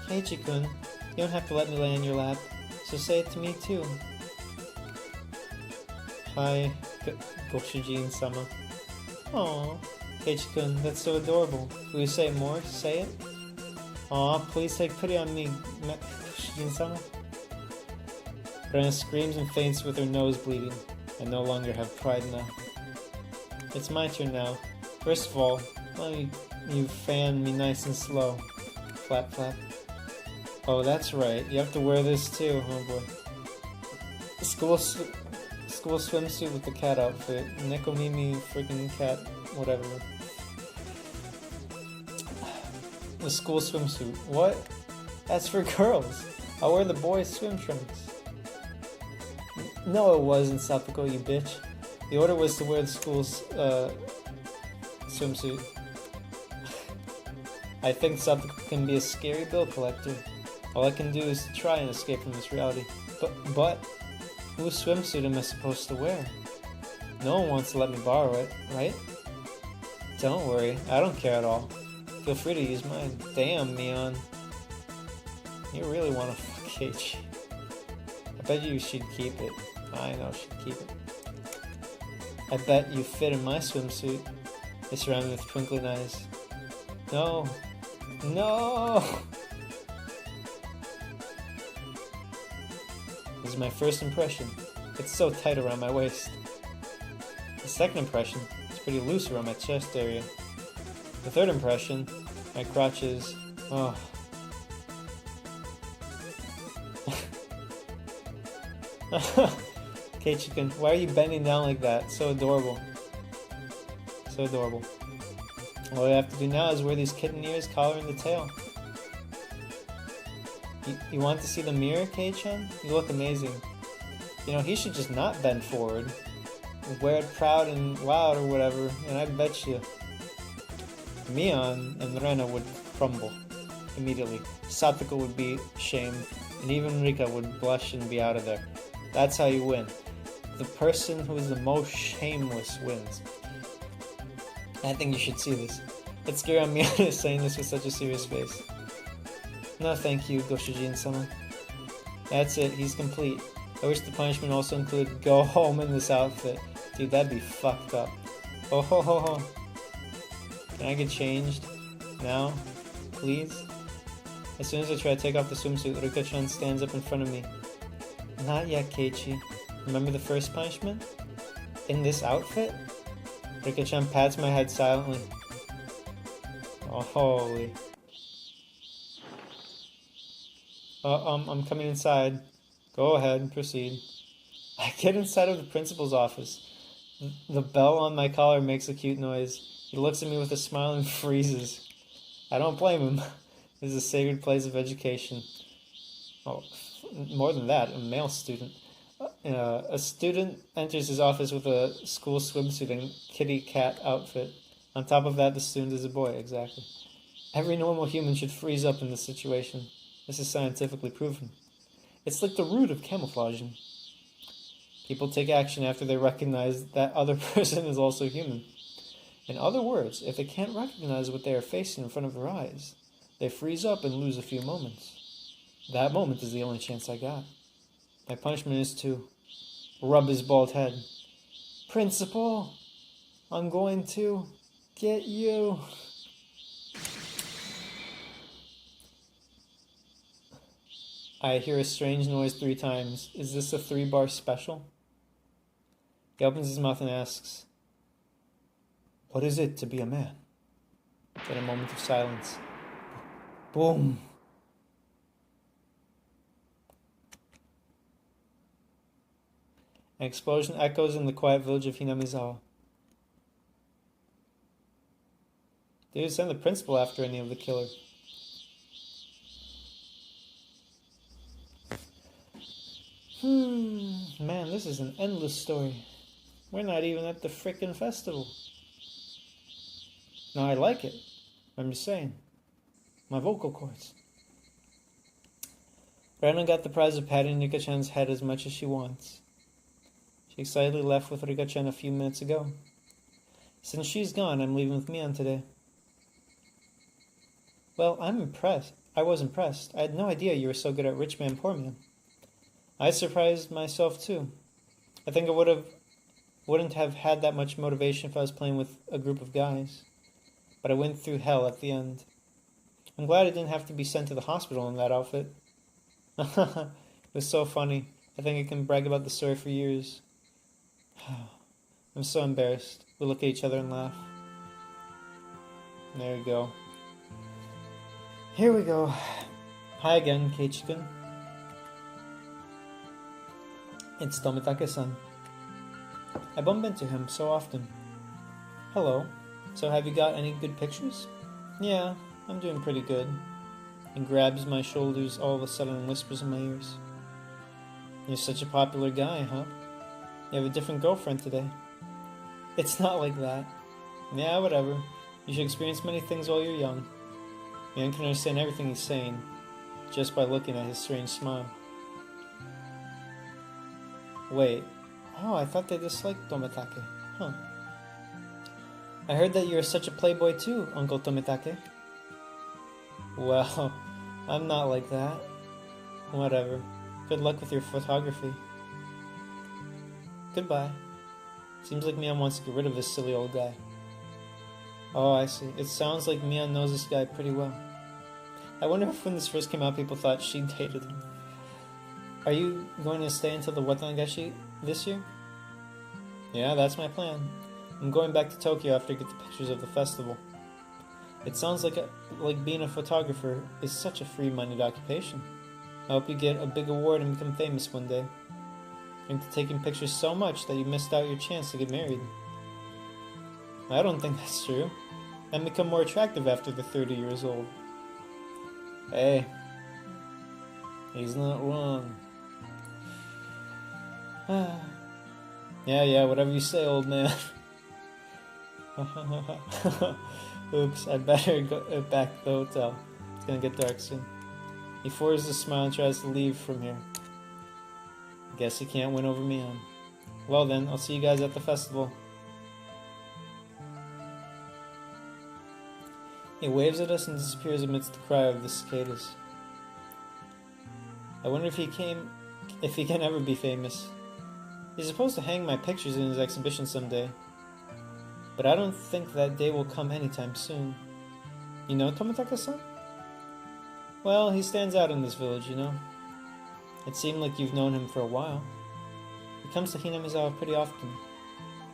Keiichi-kun, you don't have to let me lay on your lap, so say it to me too. Hi, Goshujin-sama. Aww. Keiichi-kun, that's so adorable. Will you say more? Say it? Aw, please take pity on me, Goshujin-sama. Rena screams and faints with her nose bleeding. I no longer have pride now. It's my turn now. First of all, let you fan me nice and slow. Flap, flap. Oh, that's right. You have to wear this too, oh boy. School swimsuit with the cat outfit. Nekomimi freaking cat, whatever. The school swimsuit. What? That's for girls. I'll wear the boys' swim trunks. No, it wasn't, Satoko, you bitch. The order was to wear the school's swimsuit. I think Satoko can be a scary bill collector. All I can do is to try and escape from this reality. But whose swimsuit am I supposed to wear? No one wants to let me borrow it, right? Don't worry, I don't care at all. Feel free to use mine. Damn, Mion. You really want to fuck Keiichi. I bet you should keep it. I know she'd keep it. I bet you fit in my swimsuit. They surround me with twinkling eyes. No, No! This is my first impression. It's so tight around my waist. The second impression, it's pretty loose around my chest area. The third impression, my crotches. Oh. Okay, chicken, why are you bending down like that? So adorable. So adorable. All I have to do now is wear these kitten ears, collar, and the tail. You want to see the mirror, Kei-chan? You look amazing. You know, he should just not bend forward. Wear it proud and loud or whatever, and I bet you Mion and Rena would crumble immediately. Satoko would be shamed, and even Rika would blush and be out of there. That's how you win. The person who is the most shameless wins. I think you should see this. It's scary on Mion saying this with such a serious face. No thank you, Goshujin-sama. That's it, he's complete. I wish the punishment also included go home in this outfit. Dude, that'd be fucked up. Oh ho ho ho. Can I get changed? Now? Please? As soon as I try to take off the swimsuit, Rika-chan stands up in front of me. Not yet, Keiichi. Remember the first punishment? In this outfit? Rika-chan pats my head silently. Oh, holy. I'm coming inside. Go ahead, proceed. I get inside of the principal's office. The bell on my collar makes a cute noise. He looks at me with a smile and freezes. I don't blame him. This is a sacred place of education. Oh, more than that, a male student. A student enters his office with a school swimsuit and kitty cat outfit. On top of that, the student is a boy, exactly. Every normal human should freeze up in this situation. This is scientifically proven. It's like the root of camouflaging. People take action after they recognize that other person is also human. In other words, if they can't recognize what they are facing in front of their eyes, they freeze up and lose a few moments. That moment is the only chance I got. My punishment is to rub his bald head. Principal, I'm going to get you. I hear a strange noise 3 times. Is this a 3-bar special? He opens his mouth and asks, what is it to be a man? Then a moment of silence. Boom. An explosion echoes in the quiet village of Hinamizawa. They didn't send the principal after any of the killers. Man, this is an endless story. We're not even at the frickin' festival. No, I like it. I'm just saying. My vocal cords. Rena got the prize of patting Rika-chan's head as much as she wants. She excitedly left with Rika-chan a few minutes ago. Since she's gone, I'm leaving with Mion today. Well, I'm impressed. I was impressed. I had no idea you were so good at rich man, poor man. I surprised myself too. I think I wouldn't have had that much motivation if I was playing with a group of guys. But I went through hell at the end. I'm glad I didn't have to be sent to the hospital in that outfit. It was so funny. I think I can brag about the story for years. I'm so embarrassed. We look at each other and laugh. There we go. Here we go. Hi again, Keiichi-kun. It's Tomitake-san. I bump into him so often. Hello. So have you got any good pictures? Yeah, I'm doing pretty good. And grabs my shoulders all of a sudden and whispers in my ears. You're such a popular guy, huh? You have a different girlfriend today. It's not like that. Yeah, whatever. You should experience many things while you're young. Man can understand everything he's saying just by looking at his strange smile. Wait. Oh, I thought they disliked Tomitake. Huh. I heard that you're such a playboy too, Uncle Tomitake. Well, I'm not like that. Whatever. Good luck with your photography. Goodbye. Seems like Mion wants to get rid of this silly old guy. Oh, I see. It sounds like Mion knows this guy pretty well. I wonder if when this first came out, people thought she dated him. Are you going to stay until the Onikakushi this year? Yeah, that's my plan. I'm going back to Tokyo after I get the pictures of the festival. It sounds like being a photographer is such a free-minded occupation. I hope you get a big award and become famous one day. You're into taking pictures so much that you missed out your chance to get married. I don't think that's true. Men become more attractive after they're 30 years old. Hey, he's not wrong. Yeah, whatever you say, old man. Oops, I'd better go back to the hotel. It's gonna get dark soon. He forces a smile and tries to leave from here. Guess he can't win over me, huh? Well then, I'll see you guys at the festival. He waves at us and disappears amidst the cry of the cicadas. I wonder if he can ever be famous. He's supposed to hang my pictures in his exhibition someday, but I don't think that day will come anytime soon. You know Tomitaka-san? Well, he stands out in this village, you know. It seemed like you've known him for a while. He comes to Hinamizawa pretty often.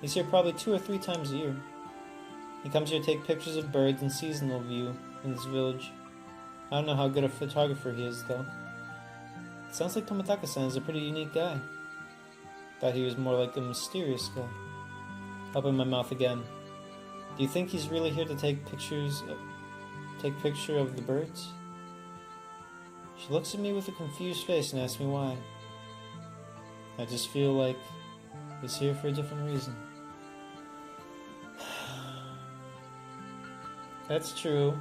He's here probably 2 or 3 times a year. He comes here to take pictures of birds and seasonal view in this village. I don't know how good a photographer he is, though. It sounds like Tomitaka-san is a pretty unique guy. Thought he was more like a mysterious guy. Open my mouth again. Do you think he's really here to take picture of the birds? She looks at me with a confused face and asks me why. I just feel like he's here for a different reason. That's true.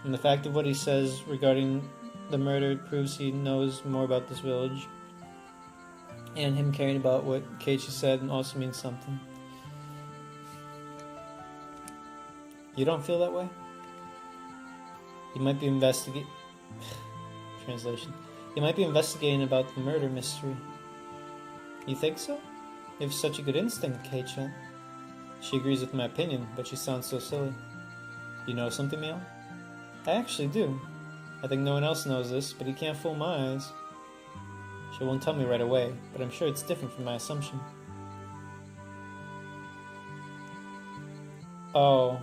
And the fact of what he says regarding the murder proves he knows more about this village. And him caring about what Keiichi said also means something. You don't feel that way? You might be Translation. You might be investigating about the murder mystery. You think so? You have such a good instinct, Kei-chan. She agrees with my opinion, but she sounds so silly. You know something, Mio? I actually do. I think no one else knows this, but he can't fool my eyes. She won't tell me right away, but I'm sure it's different from my assumption. Oh.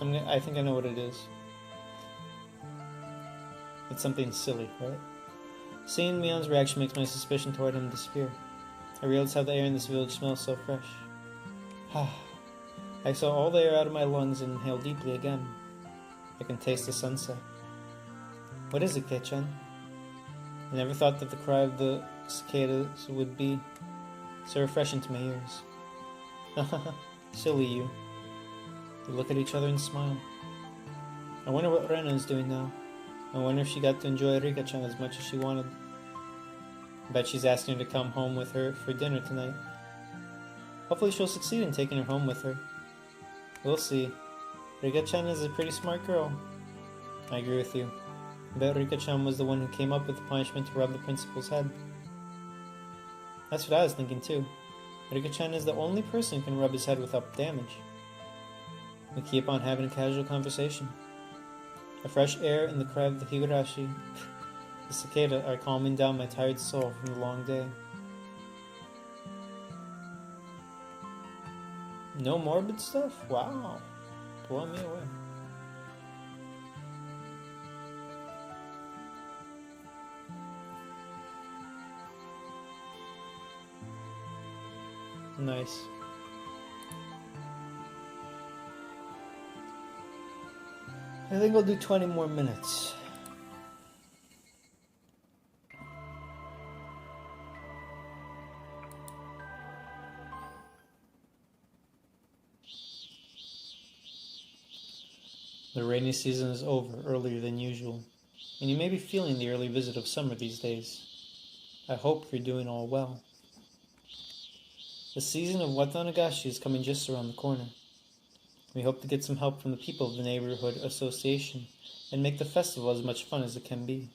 I think I know what it is. It's something silly, right? Seeing Mion's reaction makes my suspicion toward him disappear. I realize how the air in this village smells so fresh. I saw all the air out of my lungs and inhale deeply again. I can taste the sunset. What is it, Kei-chan? I never thought that the cry of the cicadas would be so refreshing to my ears. Silly you. We look at each other and smile. I wonder what Rena is doing now. I wonder if she got to enjoy Rika-chan as much as she wanted. I bet she's asking her to come home with her for dinner tonight. Hopefully she'll succeed in taking her home with her. We'll see. Rika-chan is a pretty smart girl. I agree with you. I bet Rika-chan was the one who came up with the punishment to rub the principal's head. That's what I was thinking too. Rika-chan is the only person who can rub his head without damage. We keep on having a casual conversation. The fresh air and the cry of the Higurashi, the cicada, are calming down my tired soul from the long day. No morbid stuff? Wow. Blow me away. Nice. I think I'll do 20 more minutes. The rainy season is over earlier than usual, and you may be feeling the early visit of summer these days. I hope you're doing all well. The season of Onikakushi is coming just around the corner. We hope to get some help from the people of the neighborhood association and make the festival as much fun as it can be.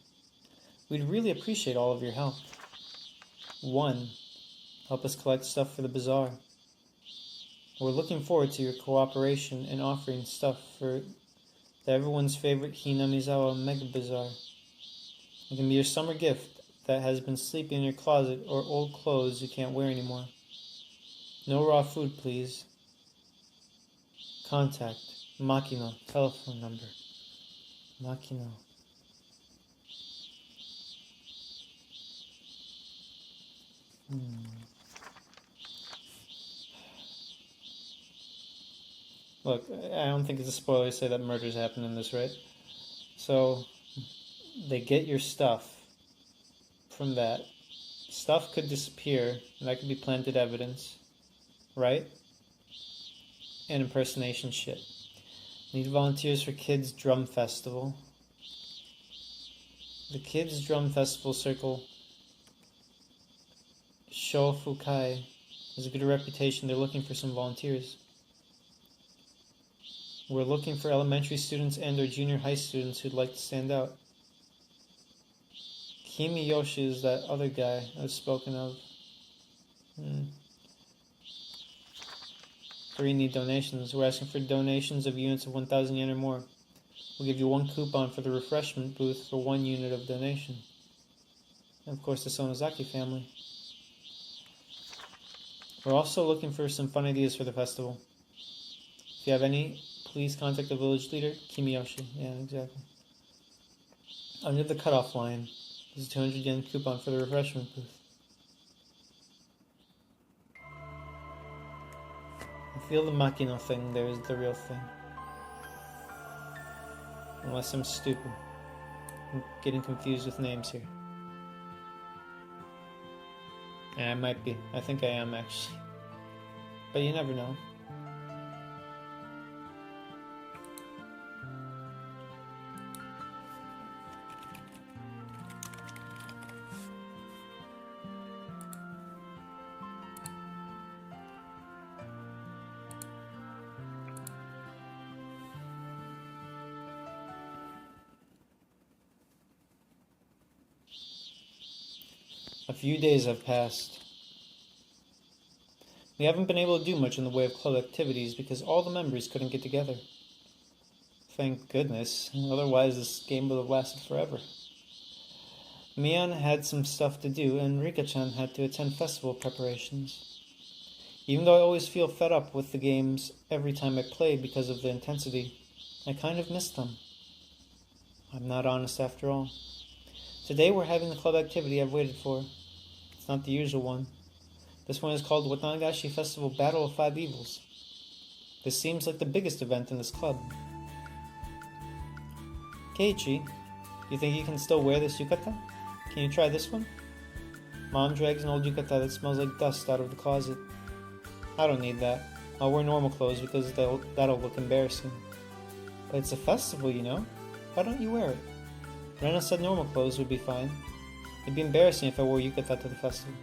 We'd really appreciate all of your help. 1. Help us collect stuff for the bazaar. We're looking forward to your cooperation in offering stuff for everyone's favorite Hinamizawa Mega Bazaar. It can be your summer gift that has been sleeping in your closet or old clothes you can't wear anymore. No raw food, please. Contact Makino, telephone number. Makino. Look, I don't think it's a spoiler to say that murders happen in this, right? So, they get your stuff from that. Stuff could disappear, and that could be planted evidence, right? And impersonation shit. Need volunteers for Kids Drum Festival. The Kids Drum Festival Circle Shofukai has a good reputation. They're looking for some volunteers. We're looking for elementary students and or junior high students who'd like to stand out. Kimiyoshi is that other guy I've spoken of. 3 need donations. We're asking for donations of units of 1,000 yen or more. We'll give you 1 coupon for the refreshment booth for 1 unit of donation. And of course the Sonozaki family. We're also looking for some fun ideas for the festival. If you have any, please contact the village leader, Kimiyoshi. Yeah, exactly. Under the cutoff line is a 200 yen coupon for the refreshment booth. I feel the Makino thing there is the real thing. Unless I'm stupid. I'm getting confused with names here. And I might be. I think I am, actually. But you never know. A few days have passed. We haven't been able to do much in the way of club activities because all the members couldn't get together. Thank goodness, otherwise this game would have lasted forever. Mian had some stuff to do and Rika-chan had to attend festival preparations. Even though I always feel fed up with the games every time I play because of the intensity, I kind of miss them. I'm not honest after all. Today we're having the club activity I've waited for. It's not the usual one. This one is called Onikakushi Festival Battle of 5 Evils. This seems like the biggest event in this club. Keiichi, you think you can still wear this yukata? Can you try this one? Mom drags an old yukata that smells like dust out of the closet. I don't need that. I'll wear normal clothes because that'll look embarrassing. But it's a festival, you know? Why don't you wear it? Rena said normal clothes would be fine. It'd be embarrassing if I wore yukata to the festival.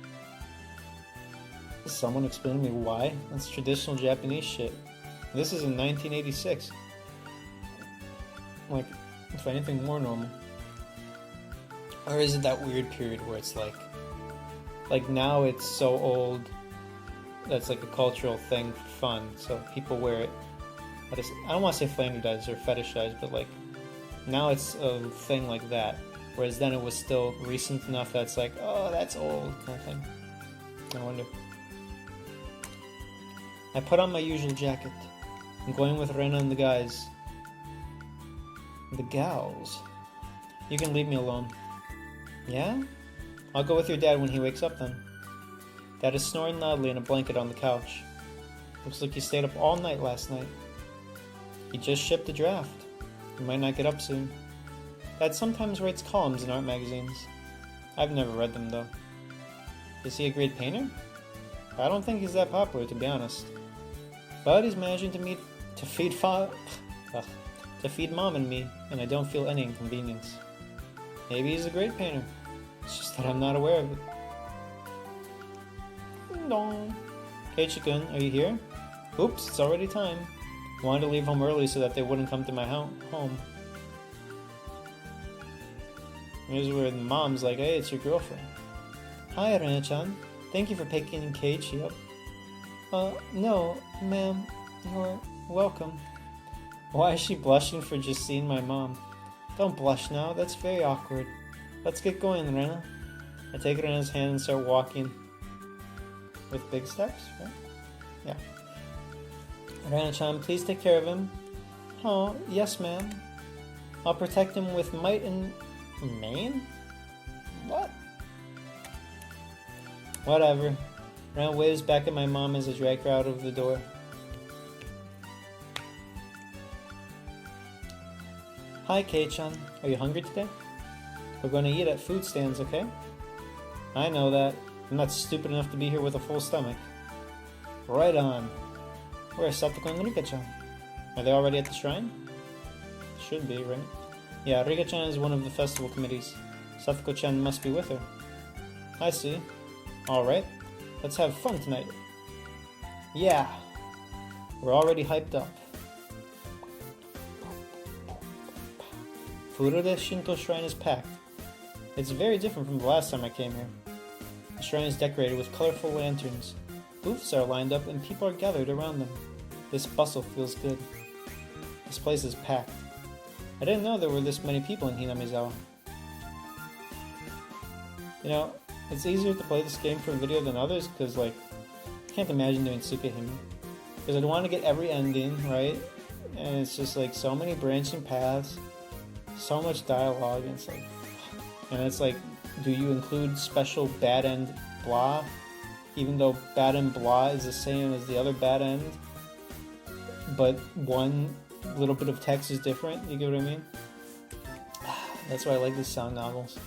Does someone explain to me why? That's traditional Japanese shit. This is in 1986. Like, if anything, more normal. Or is it that weird period where it's like now it's so old that's like a cultural thing for fun, so people wear it. I don't want to say standardized or fetishized, but like now it's a thing like that. Whereas then it was still recent enough that it's like, oh, that's old kind of thing. I wonder. I put on my usual jacket. I'm going with Rena and the guys. The gals. You can leave me alone. Yeah? I'll go with your dad when he wakes up then. Dad is snoring loudly in a blanket on the couch. Looks like he stayed up all night last night. He just shipped a draft. He might not get up soon. Dad sometimes writes columns in art magazines. I've never read them though. Is he a great painter? I don't think he's that popular, to be honest. But he's managing to feed Mom and me, and I don't feel any inconvenience. Maybe he's a great painter. It's just that I'm not aware of it. No. Keiichi-kun, are you here? Oops, it's already time. Wanted to leave home early so that they wouldn't come to my home. Here's where the mom's like, hey, it's your girlfriend. Hi, Rena-chan. Thank you for picking Keiichi up. No, ma'am. You're welcome. Why is she blushing for just seeing my mom? Don't blush now, that's very awkward. Let's get going, Rena. I take Rena's hand and start walking. With big steps, right? Yeah. Rena-chan, please take care of him. Oh, yes, ma'am. I'll protect him with might and main? What? Whatever. Rena waves back at my mom as I drag her out of the door. Hi, Kei-chan. Are you hungry today? We're going to eat at food stands, okay? I know that. I'm not stupid enough to be here with a full stomach. Right on. Where's Satoko and Rika-chan? Are they already at the shrine? Should be, right? Yeah, Rika-chan is one of the festival committees. Satoko-chan must be with her. I see. Alright, let's have fun tonight. Yeah! We're already hyped up. Furude Shinto Shrine is packed. It's very different from the last time I came here. The shrine is decorated with colorful lanterns. Booths are lined up and people are gathered around them. This bustle feels good. This place is packed. I didn't know there were this many people in Hinamizawa. You know, it's easier to play this game for video than others because, like, I can't imagine doing Tsukehime. Because I'd want to get every ending, right? And it's just like so many branching paths, so much dialogue, and it's like, do you include special bad end blah? Even though bad end blah is the same as the other bad end, but one little bit of text is different, you get what I mean? That's why I like these sound novels.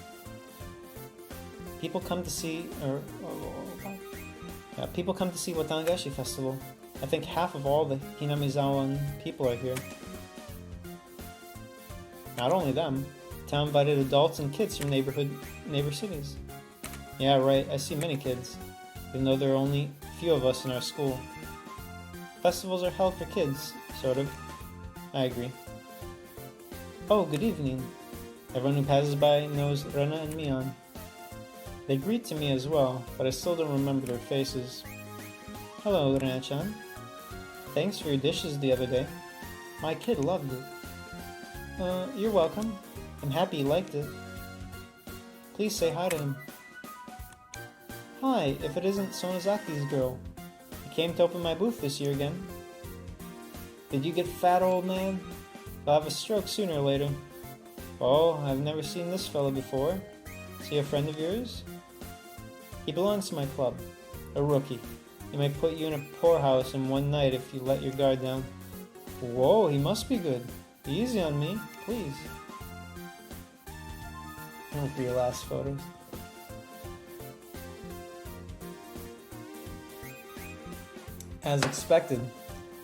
People come to see Watanagashi Festival. I think half of all the Hinamizawan people are here. Not only them, the town invited adults and kids from neighbor cities. Yeah, right, I see many kids, even though there are only a few of us in our school. Festivals are held for kids, sort of. I agree. Oh, good evening. Everyone who passes by knows Rena and Mion. They greet to me as well, but I still don't remember their faces. Hello, Rena-chan. Thanks for your dishes the other day. My kid loved it. You're welcome. I'm happy you liked it. Please say hi to him. Hi, if it isn't Sonozaki's girl. He came to open my booth this year again. Did you get fat, old man? I'll have a stroke sooner or later. Oh, I've never seen this fella before. Is he a friend of yours? He belongs to my club. A rookie. He might put you in a poorhouse in one night if you let your guard down. Whoa, he must be good. Be easy on me, please. Look for your last photos. As expected,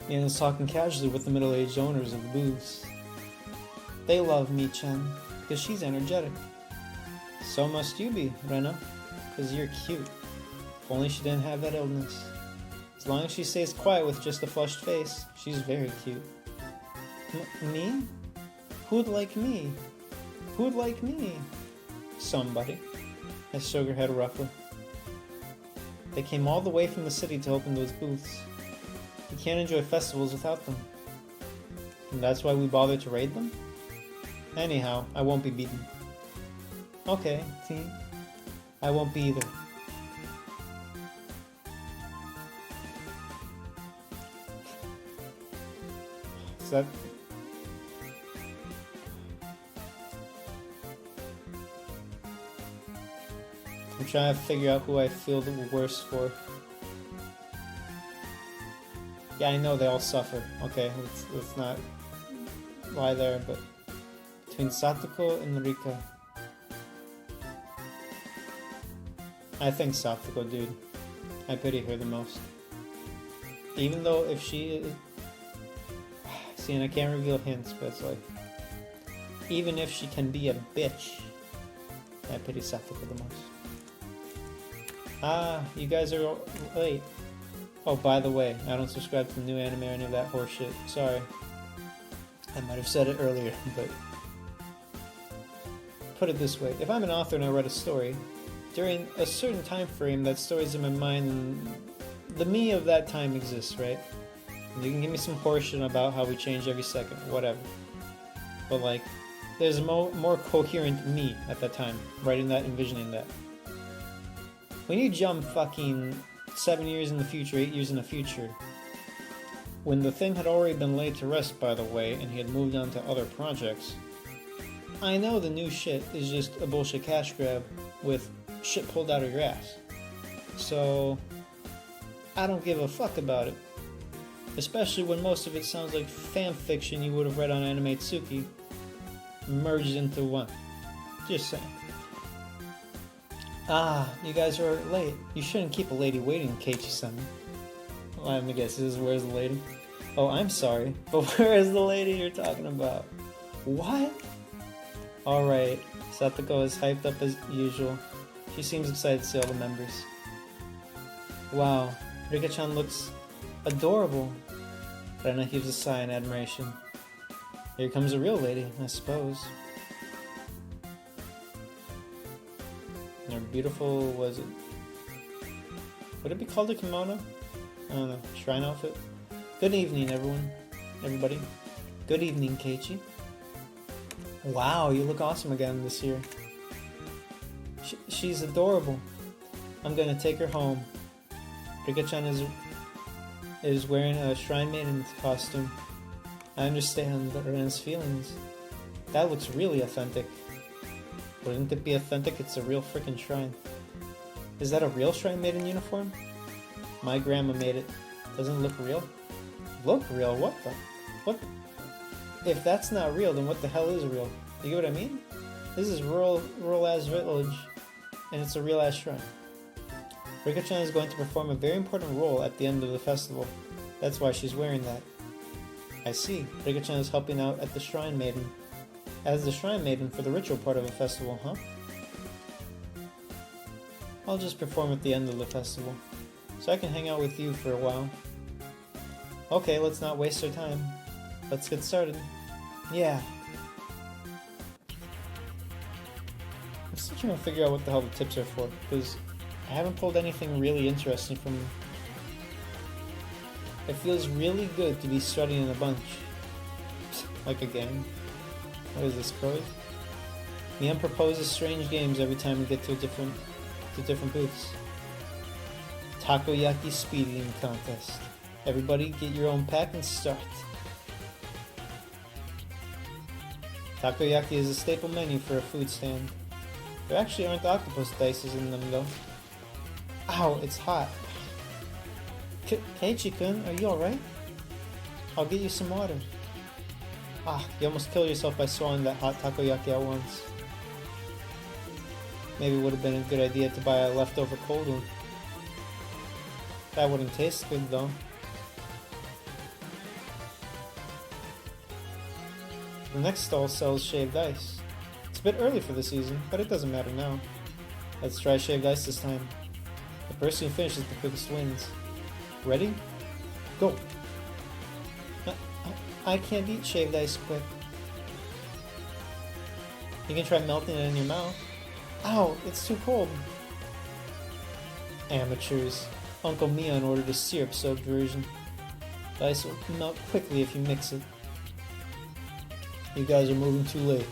Ian is talking casually with the middle-aged owners of the booths. They love Mi-chan, because she's energetic. So must you be, Rena, because you're cute. If only she didn't have that illness. As long as she stays quiet with just a flushed face, she's very cute. Me? Who'd like me? Who'd like me? Somebody. I shook her head roughly. They came all the way from the city to open those booths. We can't enjoy festivals without them. And that's why we bother to raid them? Anyhow, I won't be beaten. Okay, team. I won't be either. Is that... I'm trying to figure out who I feel the worst for. Yeah, I know they all suffer. Okay, let's not lie there, but between Satoko and Rika, I think Satoko, dude. I pity her the most. Even though if she is... See, and I can't reveal hints, but it's like... Even if she can be a bitch, I pity Satoko the most. Ah, you guys are late. Oh, by the way, I don't subscribe to the new anime or any of that horse shit. Sorry. I might have said it earlier, but... Put it this way. If I'm an author and I write a story, during a certain time frame, that story's in my mind and the me of that time exists, right? And you can give me some portion about how we change every second, whatever. But like, there's a more coherent me at that time, writing that, envisioning that. When you jump fucking 7 years in the future, 8 years in the future, when the thing had already been laid to rest, by the way, and he had moved on to other projects, I know the new shit is just a bullshit cash grab with shit pulled out of your ass. So, I don't give a fuck about it. Especially when most of it sounds like fan fiction you would have read on Animatsuki, merged into one. Just saying. Ah, you guys are late. You shouldn't keep a lady waiting, Keiichi-san. Well, let me guess, this is where's the lady? Oh, I'm sorry, but where is the lady you're talking about? What? Alright, Satoko is hyped up as usual. She seems excited to see all the members. Wow, Rika-chan looks adorable. Rena heaves a sigh in admiration. Here comes a real lady, I suppose. And her beautiful, was it? Would it be called a kimono? I don't know, shrine outfit? Good evening, everyone. Everybody. Good evening, Keiichi. Wow, you look awesome again this year. She's adorable. I'm gonna take her home. Rika-chan is wearing a shrine maiden costume. I understand Rena's feelings. That looks really authentic. Wouldn't it be authentic? It's a real freaking shrine. Is that a real shrine maiden uniform? My grandma made it. Doesn't it look real? Look real? What the? What? If that's not real, then what the hell is real? You get what I mean? This is rural ass village, and it's a real ass shrine. Rika-chan is going to perform a very important role at the end of the festival. That's why she's wearing that. I see. Rika-chan is helping out at the shrine maiden. As the shrine maiden for the ritual part of the festival, huh? I'll just perform at the end of the festival, so I can hang out with you for a while. Okay, let's not waste our time. Let's get started. Yeah. I'm still trying to figure out what the hell the tips are for, because I haven't pulled anything really interesting from them. It feels really good to be studying in a bunch. Like a gang. What is this, code? Mian proposes strange games every time we get to different booths. Takoyaki speed eating contest. Everybody get your own pack and start. Takoyaki is a staple menu for a food stand. There actually aren't octopus dices in them though. Ow, it's hot. Keiichi-kun, are you alright? I'll get you some water. Ah, you almost killed yourself by swallowing that hot takoyaki at once. Maybe it would have been a good idea to buy a leftover cold one. That wouldn't taste good though. The next stall sells shaved ice. It's a bit early for the season, but it doesn't matter now. Let's try shaved ice this time. The person who finishes the quickest wins. Ready? Go! I can't eat shaved ice quick. You can try melting it in your mouth. Ow, it's too cold. Amateurs. Uncle Mion ordered a syrup-soaked version. The ice will melt quickly if you mix it. You guys are moving too late.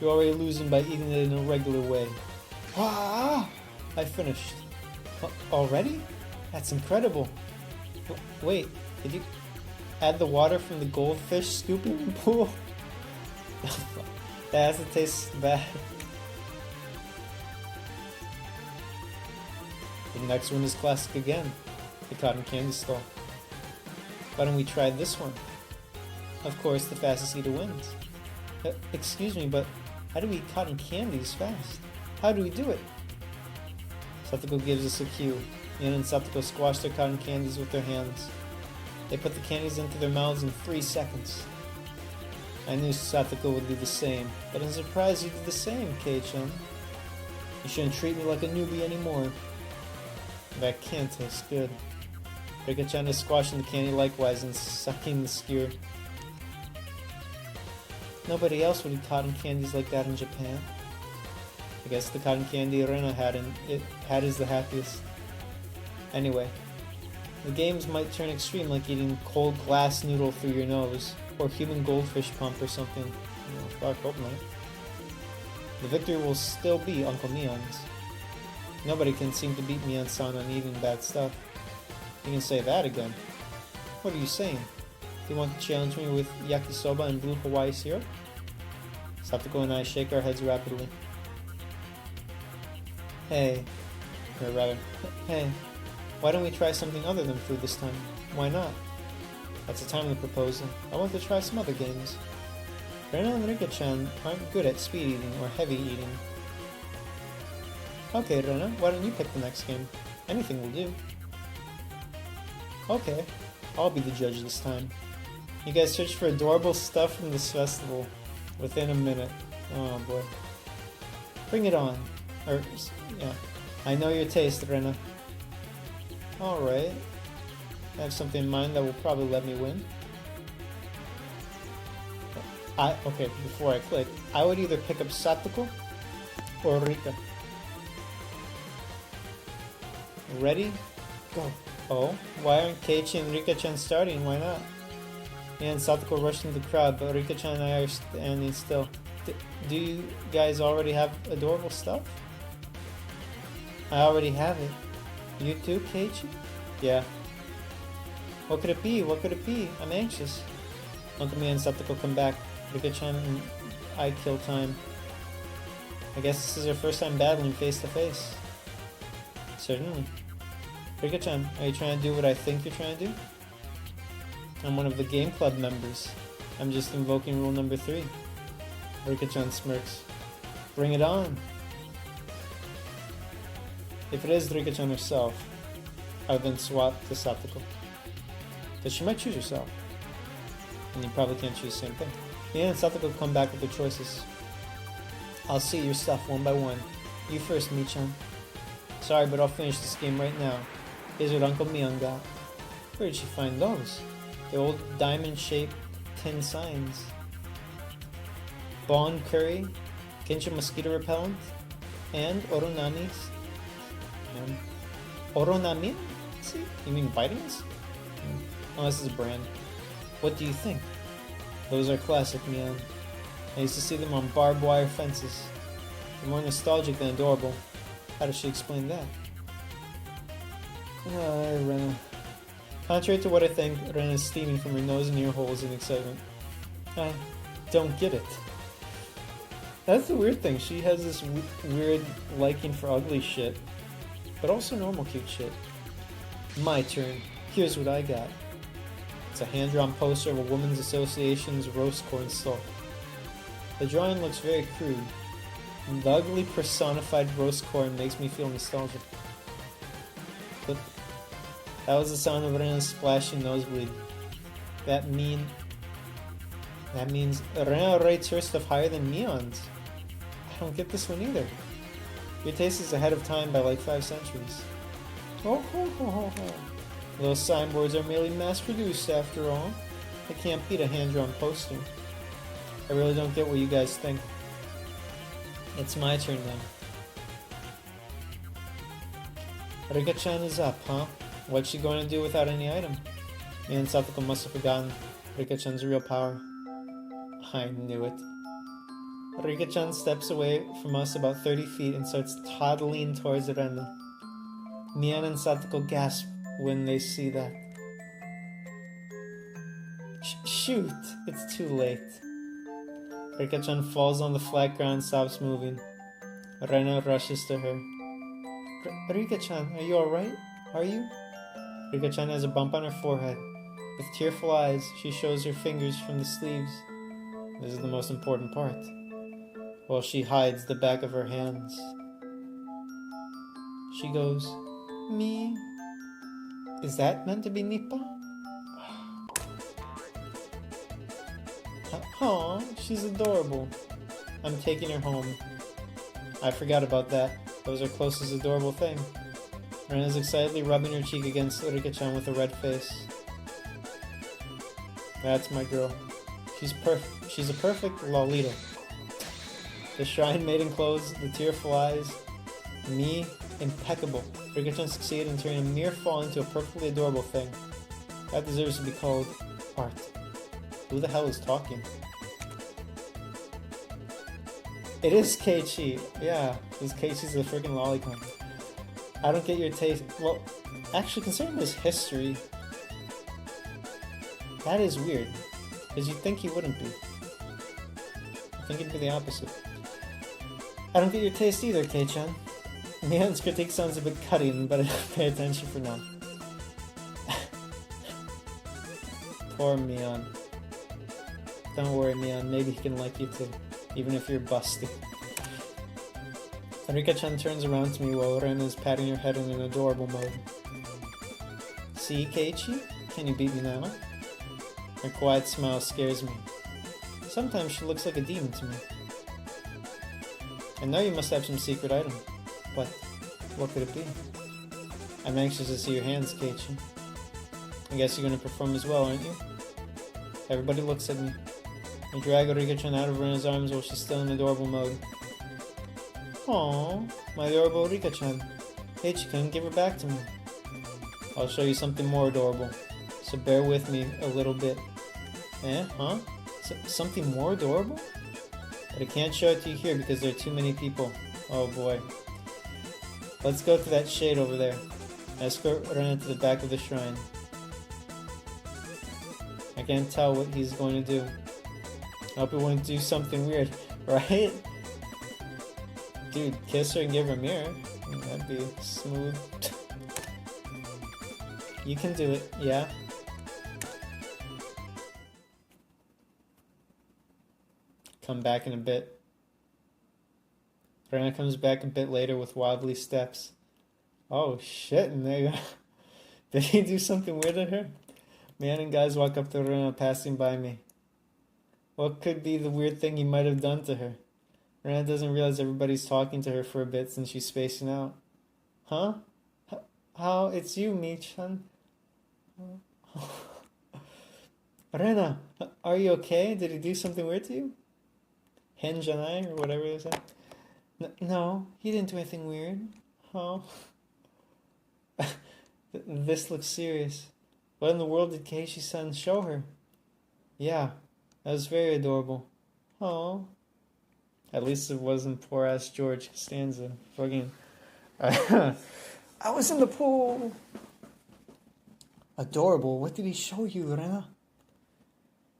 You're already losing by eating it in a regular way. Ah! I finished. Already? That's incredible. Wait, did you add the water from the goldfish scooping pool? That has to taste bad. The next one is classic again. The cotton candy stall. Why don't we try this one? Of course, the fastest eater wins. Excuse me, but how do we eat cotton candies fast? How do we do it? Satoko gives us a cue. Mion and Satoko squash their cotton candies with their hands. They put the candies into their mouths in 3 seconds. I knew Satoko would do the same, but I'm surprised you did the same, Kei-chan. You shouldn't treat me like a newbie anymore. That can't taste good. Rika-chan is squashing the candy likewise and sucking the skewer. Nobody else would eat cotton candies like that in Japan. I guess the cotton candy Rena had is the happiest. Anyway, The games might turn extreme, like eating cold glass noodle through your nose, or human goldfish pump or something. Fuck, hope not. The victory will still be Uncle Mion's. Nobody can seem to beat Mion-san on eating bad stuff. You can say that again. What are you saying? Do you want to challenge me with yakisoba and blue Hawaii syrup? Satoko and I shake our heads rapidly. Hey, why don't we try something other than food this time? Why not? That's a timely proposal. I want to try some other games. Rena and Rika-chan aren't good at speed eating or heavy eating. Okay, Rena, why don't you pick the next game? Anything will do. Okay, I'll be the judge this time. You guys search for adorable stuff from this festival within a minute. Oh boy. Bring it on. Yeah. I know your taste, Rena. Alright. I have something in mind that will probably let me win. Okay, before I click, I would either pick up Satoko or Rika. Ready? Go. Oh, why aren't Keiichi and Rika-chan starting? Why not? Me and Satoko rushed into the crowd, but Rika-chan and I are standing still. Do you guys already have adorable stuff? I already have it. You too, Keiichi? Yeah. What could it be? What could it be? I'm anxious. Uncle Mia and Satoko come back. Rika-chan and I kill time. I guess this is our first time battling face to face. Certainly. Rika-chan, are you trying to do what I think you're trying to do? I'm one of the game club members. I'm just invoking rule number 3. Rika-chan smirks. Bring it on. If it is Rika-chan herself, I would then swap to Satoko. Because she might choose herself. And you probably can't choose the same thing. Mia and Satoko come back with their choices. I'll see your stuff one by one. You first, Mi-chan. Sorry, but I'll finish this game right now. Here's what Uncle Mion got. Where did she find those? The old diamond-shaped tin signs. Bon curry, Kenshin mosquito repellent, and Oronamis. Oronamin? See? You mean vitamins? Oh, this is a brand. What do you think? Those are classic, Mion. I used to see them on barbed wire fences. They're more nostalgic than adorable. How does she explain that? Rena. Contrary to what I think, Rena is steaming from her nose and ear holes in excitement. I don't get it. That's the weird thing. She has this weird liking for ugly shit, but also normal cute shit. My turn. Here's what I got. It's a hand-drawn poster of a women's association's roast corn stall. The drawing looks very crude. The ugly personified roast corn makes me feel nostalgic. But that was the sound of Rena's splashing nosebleed. That means Rena rates her stuff higher than Mion's. I don't get this one either. Your taste is ahead of time by like 5 centuries. Oh ho ho ho ho. Those signboards are merely mass-produced after all. I can't beat a hand-drawn poster. I really don't get what you guys think. It's my turn then. Rika-chan is up, huh? What's she going to do without any item? Me and Satoko must have forgotten Rika-chan's real power. I knew it. Rika-chan steps away from us about 30 feet and starts toddling towards Rena. Mian and Satoko gasp when they see that. Shoot! It's too late. Rika-chan falls on the flat ground and stops moving. Rena rushes to her. Rika-chan, are you alright? Are you? Rika-chan has a bump on her forehead. With tearful eyes, she shows her fingers from the sleeves. This is the most important part. While she hides the back of her hands. She goes, Me? Is that meant to be Nippa? Aw, she's adorable. I'm taking her home. I forgot about that. That was her closest adorable thing. Rena's excitedly rubbing her cheek against Rika-chan with a red face. That's my girl. She's a perfect Lolita. The shrine maiden clothes, the tearful eyes, me impeccable. Rika-chan succeeded in turning a mere fall into a perfectly adorable thing. That deserves to be called art. Who the hell is talking? It is Keiichi. Yeah, because Keiichi's a freaking lolicon. I don't get your taste. Well, actually, considering his history, that is weird. Because you'd think he wouldn't be. I think it'd be the opposite. I don't get your taste either, Kei-chan. Mian's critique sounds a bit cutting, but pay attention for now. Poor Mian. Don't worry, Mian. Maybe he can like you too, even if you're busty. Rika-chan turns around to me while Ren is patting her head in an adorable mode. See, Keiichi? Can you beat me now? Her quiet smile scares me. Sometimes she looks like a demon to me. I know you must have some secret item, but what could it be? I'm anxious to see your hands, Keiichi. I guess you're gonna perform as well, aren't you? Everybody looks at me. I drag Rika-chan out of Rena's arms while she's still in adorable mode. Aww, my adorable Rika-chan. Keiichi-kun, give her back to me. I'll show you something more adorable, so bear with me a little bit. Huh? Something more adorable? But I can't show it to you here because there are too many people. Oh boy. Let's go to that shade over there. Escort Rena to the back of the shrine. I can't tell what he's going to do. I hope he won't do something weird, right? Dude, kiss her and give her a mirror. That'd be smooth. You can do it, yeah? Come back in a bit. Rena comes back a bit later with wobbly steps. Oh shit, and there you go. Did he do something weird at her? Man and guys walk up to Rena passing by me. What could be the weird thing he might have done to her? Rena doesn't realize everybody's talking to her for a bit since she's spacing out. Huh? How? It's you, Mi-chan. Rena, are you okay? Did he do something weird to you? Henjanai, or whatever it is. No, he didn't do anything weird. Oh. This looks serious. What in the world did Keiichi-san show her? Yeah, that was very adorable. Oh. At least it wasn't poor-ass George Costanza. Fucking... I was in the pool! Adorable? What did he show you, Rena?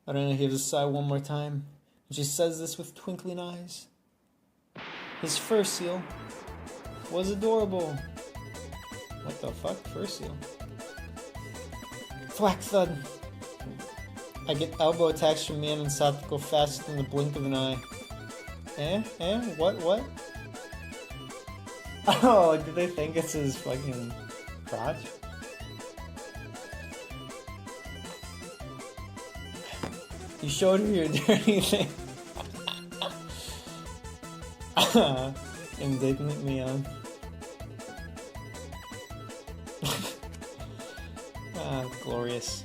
Rena gives a sigh one more time. And she says this with twinkling eyes. His fur seal was adorable. What the fuck? Fur seal? Thwack thud. I get elbow attacks from Mian and Satoko faster than the blink of an eye. What? Oh, do they think it's his fucking crotch? You showed her your dirty thing. Indignant Mian. Glorious.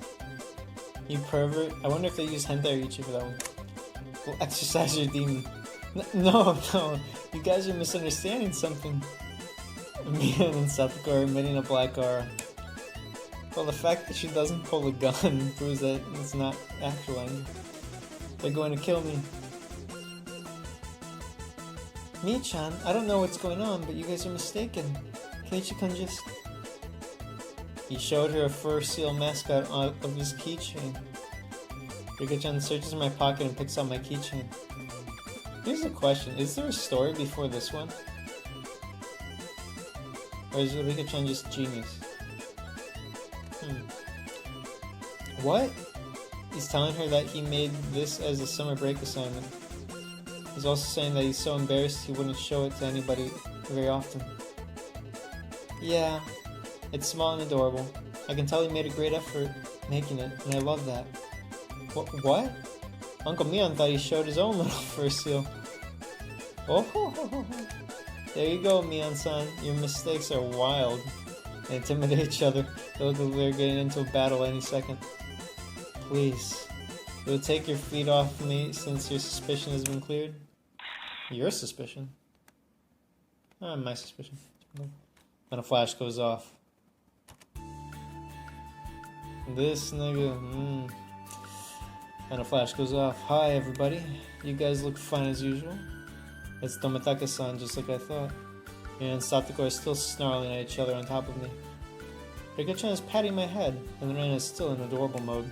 You pervert. I wonder if they use hentai Ichi for that one. Well, exercise your demon. No. You guys are misunderstanding something. Mian and Satoko are emitting a black aura. Well, the fact that she doesn't pull a gun proves that it's not actual anger. They're going to kill me. Mi-chan, I don't know what's going on, but you guys are mistaken. Keiichi-kun just... He showed her a fur seal mascot of his keychain. Rika-chan searches in my pocket and picks out my keychain. Here's a question, is there a story before this one? Or is Rika-chan just genius? What? He's telling her that he made this as a summer break assignment. He's also saying that he's so embarrassed he wouldn't show it to anybody very often. Yeah, it's small and adorable. I can tell he made a great effort making it, and I love that. What? Uncle Mian thought he showed his own little fur seal. Oh, there you go, Mian-san. Your mistakes are wild. They intimidate each other. They look like they're getting into a battle any second. Please. You'll take your feet off me since your suspicion has been cleared? Your suspicion? My suspicion. And a flash goes off. This nigga, And a flash goes off. Hi everybody, you guys look fine as usual. It's Tomitake-san, just like I thought. Me and Satoko are still snarling at each other on top of me. Rika-chan is patting my head, and Ren is still in adorable mode.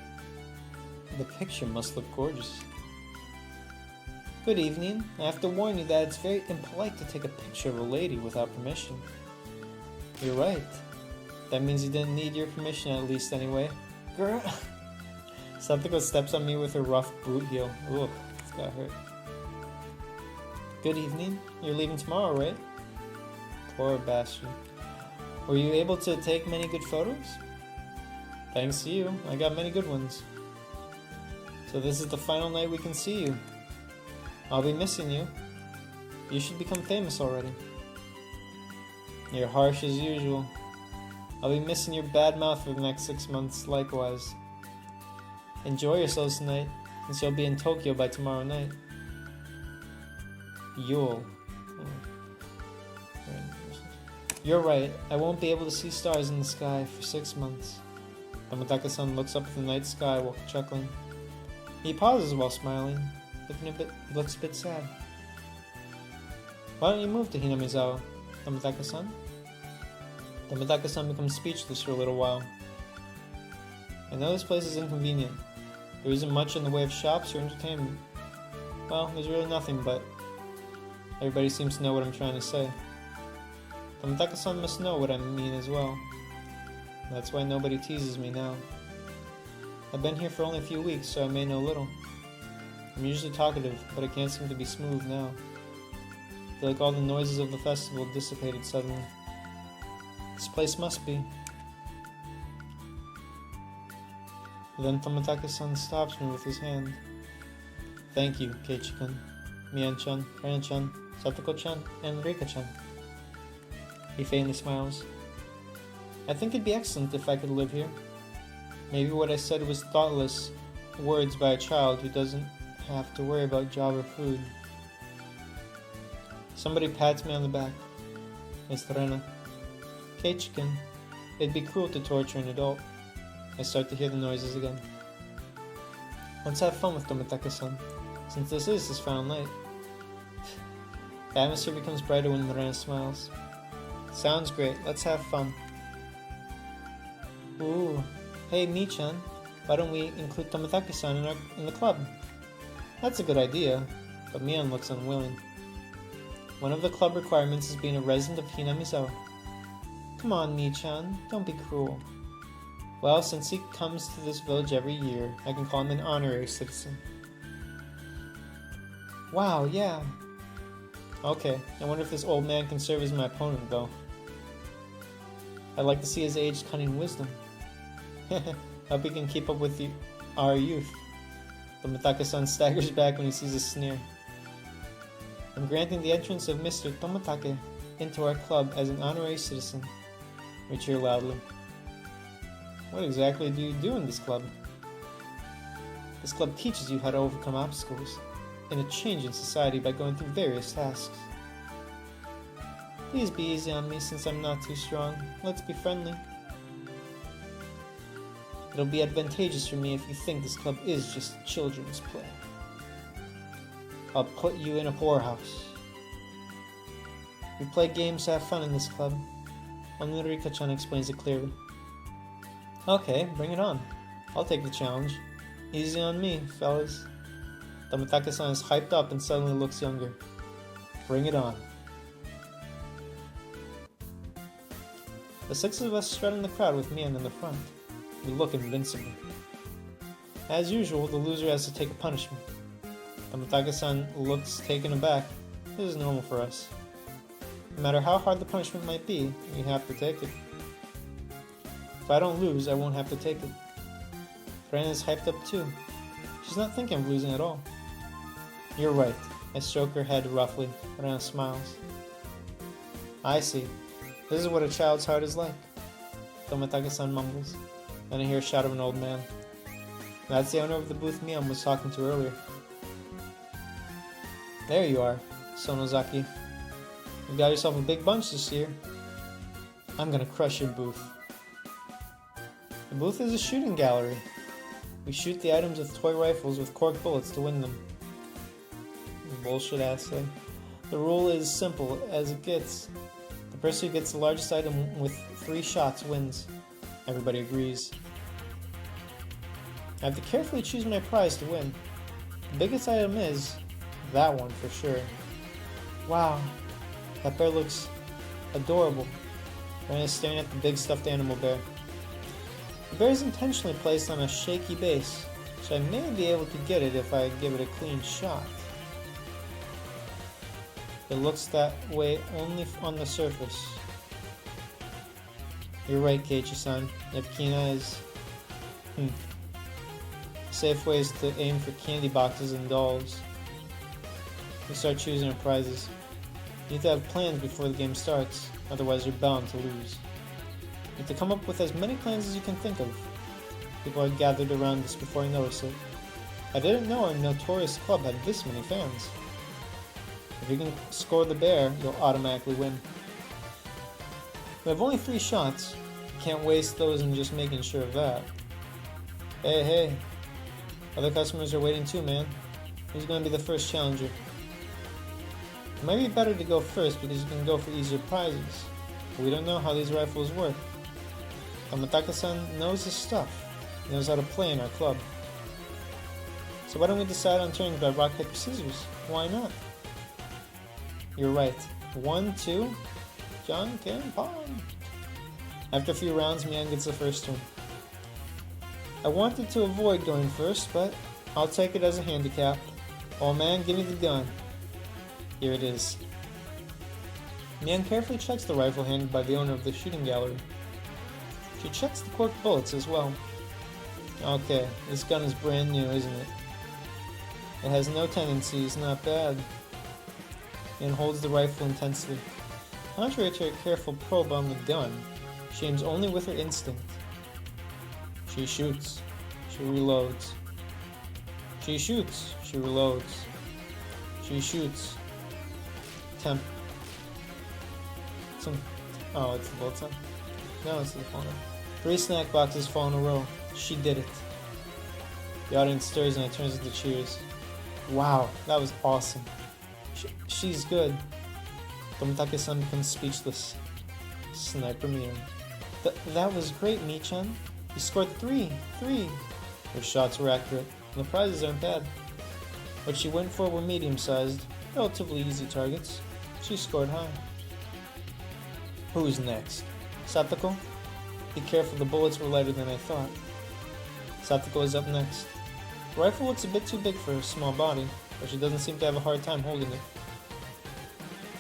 The picture must look gorgeous. Good evening. I have to warn you that it's very impolite to take a picture of a lady without permission. You're right. That means you didn't need your permission at least anyway. Girl! Satoko steps on me with her rough boot heel. Ugh, it's got hurt. Good evening. You're leaving tomorrow, right? Poor bastard. Were you able to take many good photos? Thanks to you, I got many good ones. So this is the final night we can see you. I'll be missing you. You should become famous already. You're harsh as usual. I'll be missing your bad mouth for the next 6 months, likewise. Enjoy yourselves tonight, since you'll be in Tokyo by tomorrow night. You'll. You're right, I won't be able to see stars in the sky for 6 months. Tomitake-san looks up at the night sky while chuckling. He pauses while smiling, looks a bit sad. Why don't you move to Hinamizawa, Tomitake-san? Tomitake-san becomes speechless for a little while. I know this place is inconvenient. There isn't much in the way of shops or entertainment. Well, there's really nothing, but everybody seems to know what I'm trying to say. Tomitake-san must know what I mean as well. That's why nobody teases me now. I've been here for only a few weeks, so I may know little. I'm usually talkative, but I can't seem to be smooth now. I feel like all the noises of the festival dissipated suddenly. This place must be. Then Tomitake-san stops me with his hand. Thank you, Keiichi-kun, Mian-chan, Ren-chan, Satoko-chan, and Rika-chan. He faintly smiles. I think it'd be excellent if I could live here. Maybe what I said was thoughtless words by a child who doesn't have to worry about job or food. Somebody pats me on the back. It's Rena. Keiichi-kun, it'd be cruel to torture an adult. I start to hear the noises again. Let's have fun with Tomitake-san, since this is his final night. The atmosphere becomes brighter when Rena smiles. Sounds great, let's have fun. Ooh, hey Mi-chan, why don't we include Tomitake-san in the club? That's a good idea, but Mian looks unwilling. One of the club requirements is being a resident of Hinamizawa. Come on, Mi-chan, don't be cruel. Well, since he comes to this village every year, I can call him an honorary citizen. Wow, yeah. Okay, I wonder if this old man can serve as my opponent, though. I'd like to see his aged cunning wisdom. Hope he can keep up with our youth. Tomitake-san staggers back when he sees a sneer. I'm granting the entrance of Mr. Tomitake into our club as an honorary citizen. We cheer loudly. What exactly do you do in this club? This club teaches you how to overcome obstacles in a changing society by going through various tasks. Please be easy on me since I'm not too strong. Let's be friendly. It'll be advantageous for me if you think this club is just children's play. I'll put you in a poorhouse. We play games to have fun in this club. Only Rika-chan explains it clearly. Okay, bring it on. I'll take the challenge. Easy on me, fellas. Tomitake-san is hyped up and suddenly looks younger. Bring it on. The 6 of us strut in the crowd with Mian in the front. We look invincible. As usual, the loser has to take a punishment. Tomitake-san looks taken aback. This is normal for us. No matter how hard the punishment might be, you have to take it. If I don't lose, I won't have to take it. Ren is hyped up too. She's not thinking of losing at all. You're right. I stroke her head roughly. Ren smiles. I see. This is what a child's heart is like. Tomitake-san mumbles. Then I hear a shout of an old man. That's the owner of the booth Mian was talking to earlier. There you are, Sonozaki. You got yourself a big bunch this year. I'm gonna crush your booth. The booth is a shooting gallery. We shoot the items with toy rifles with cork bullets to win them. Bullshit ass thing. The rule is simple as it gets. The person who gets the largest item with 3 shots wins. Everybody agrees. I have to carefully choose my prize to win. The biggest item is that one for sure. Wow, that bear looks adorable. Ren is staring at the big stuffed animal bear. The bear is intentionally placed on a shaky base, so I may be able to get it if I give it a clean shot. It looks that way only on the surface. You're right, Keiichi-san. You have keen eyes. Safe way is to aim for candy boxes and dolls. We start choosing our prizes. You need to have plans before the game starts, otherwise you're bound to lose. You have to come up with as many plans as you can think of. People are gathered around us before I notice it. I didn't know our notorious club had this many fans. If you can score the bear, you'll automatically win. We have only 3 shots. You can't waste those in just making sure of that. Hey. Other customers are waiting too, man. Who's going to be the first challenger? It might be better to go first because you can go for easier prizes. But we don't know how these rifles work. Tomitaka-san knows his stuff. He knows how to play in our club. So why don't we decide on turning by rock, paper, scissors? Why not? You're right. 1, 2, John Ken Pong. After a few rounds, Mian gets the first turn. I wanted to avoid going first, but I'll take it as a handicap. Oh man, give me the gun. Here it is. Mian carefully checks the rifle handed by the owner of the shooting gallery. She checks the corked bullets as well. Okay, this gun is brand new, isn't it? It has no tendencies, not bad. Mian holds the rifle intensely. Contrary to her careful probe on the gun, she aims only with her instinct. She shoots. She reloads. She shoots. She reloads. She shoots. Oh, it's the bullets up? No, it's the phone. 3 snack boxes fall in a row. She did it. The audience stirs and it turns into cheers. Wow, that was awesome. She's good. Tomitaka-san becomes speechless. Sniper Mian. That was great, Mi-chan. You scored 3. Her shots were accurate, and the prizes aren't bad. What she went for were medium-sized, relatively easy targets. She scored high. Who's next? Satoko? Be careful, the bullets were lighter than I thought. Satoko is up next. The rifle looks a bit too big for her small body, but she doesn't seem to have a hard time holding it.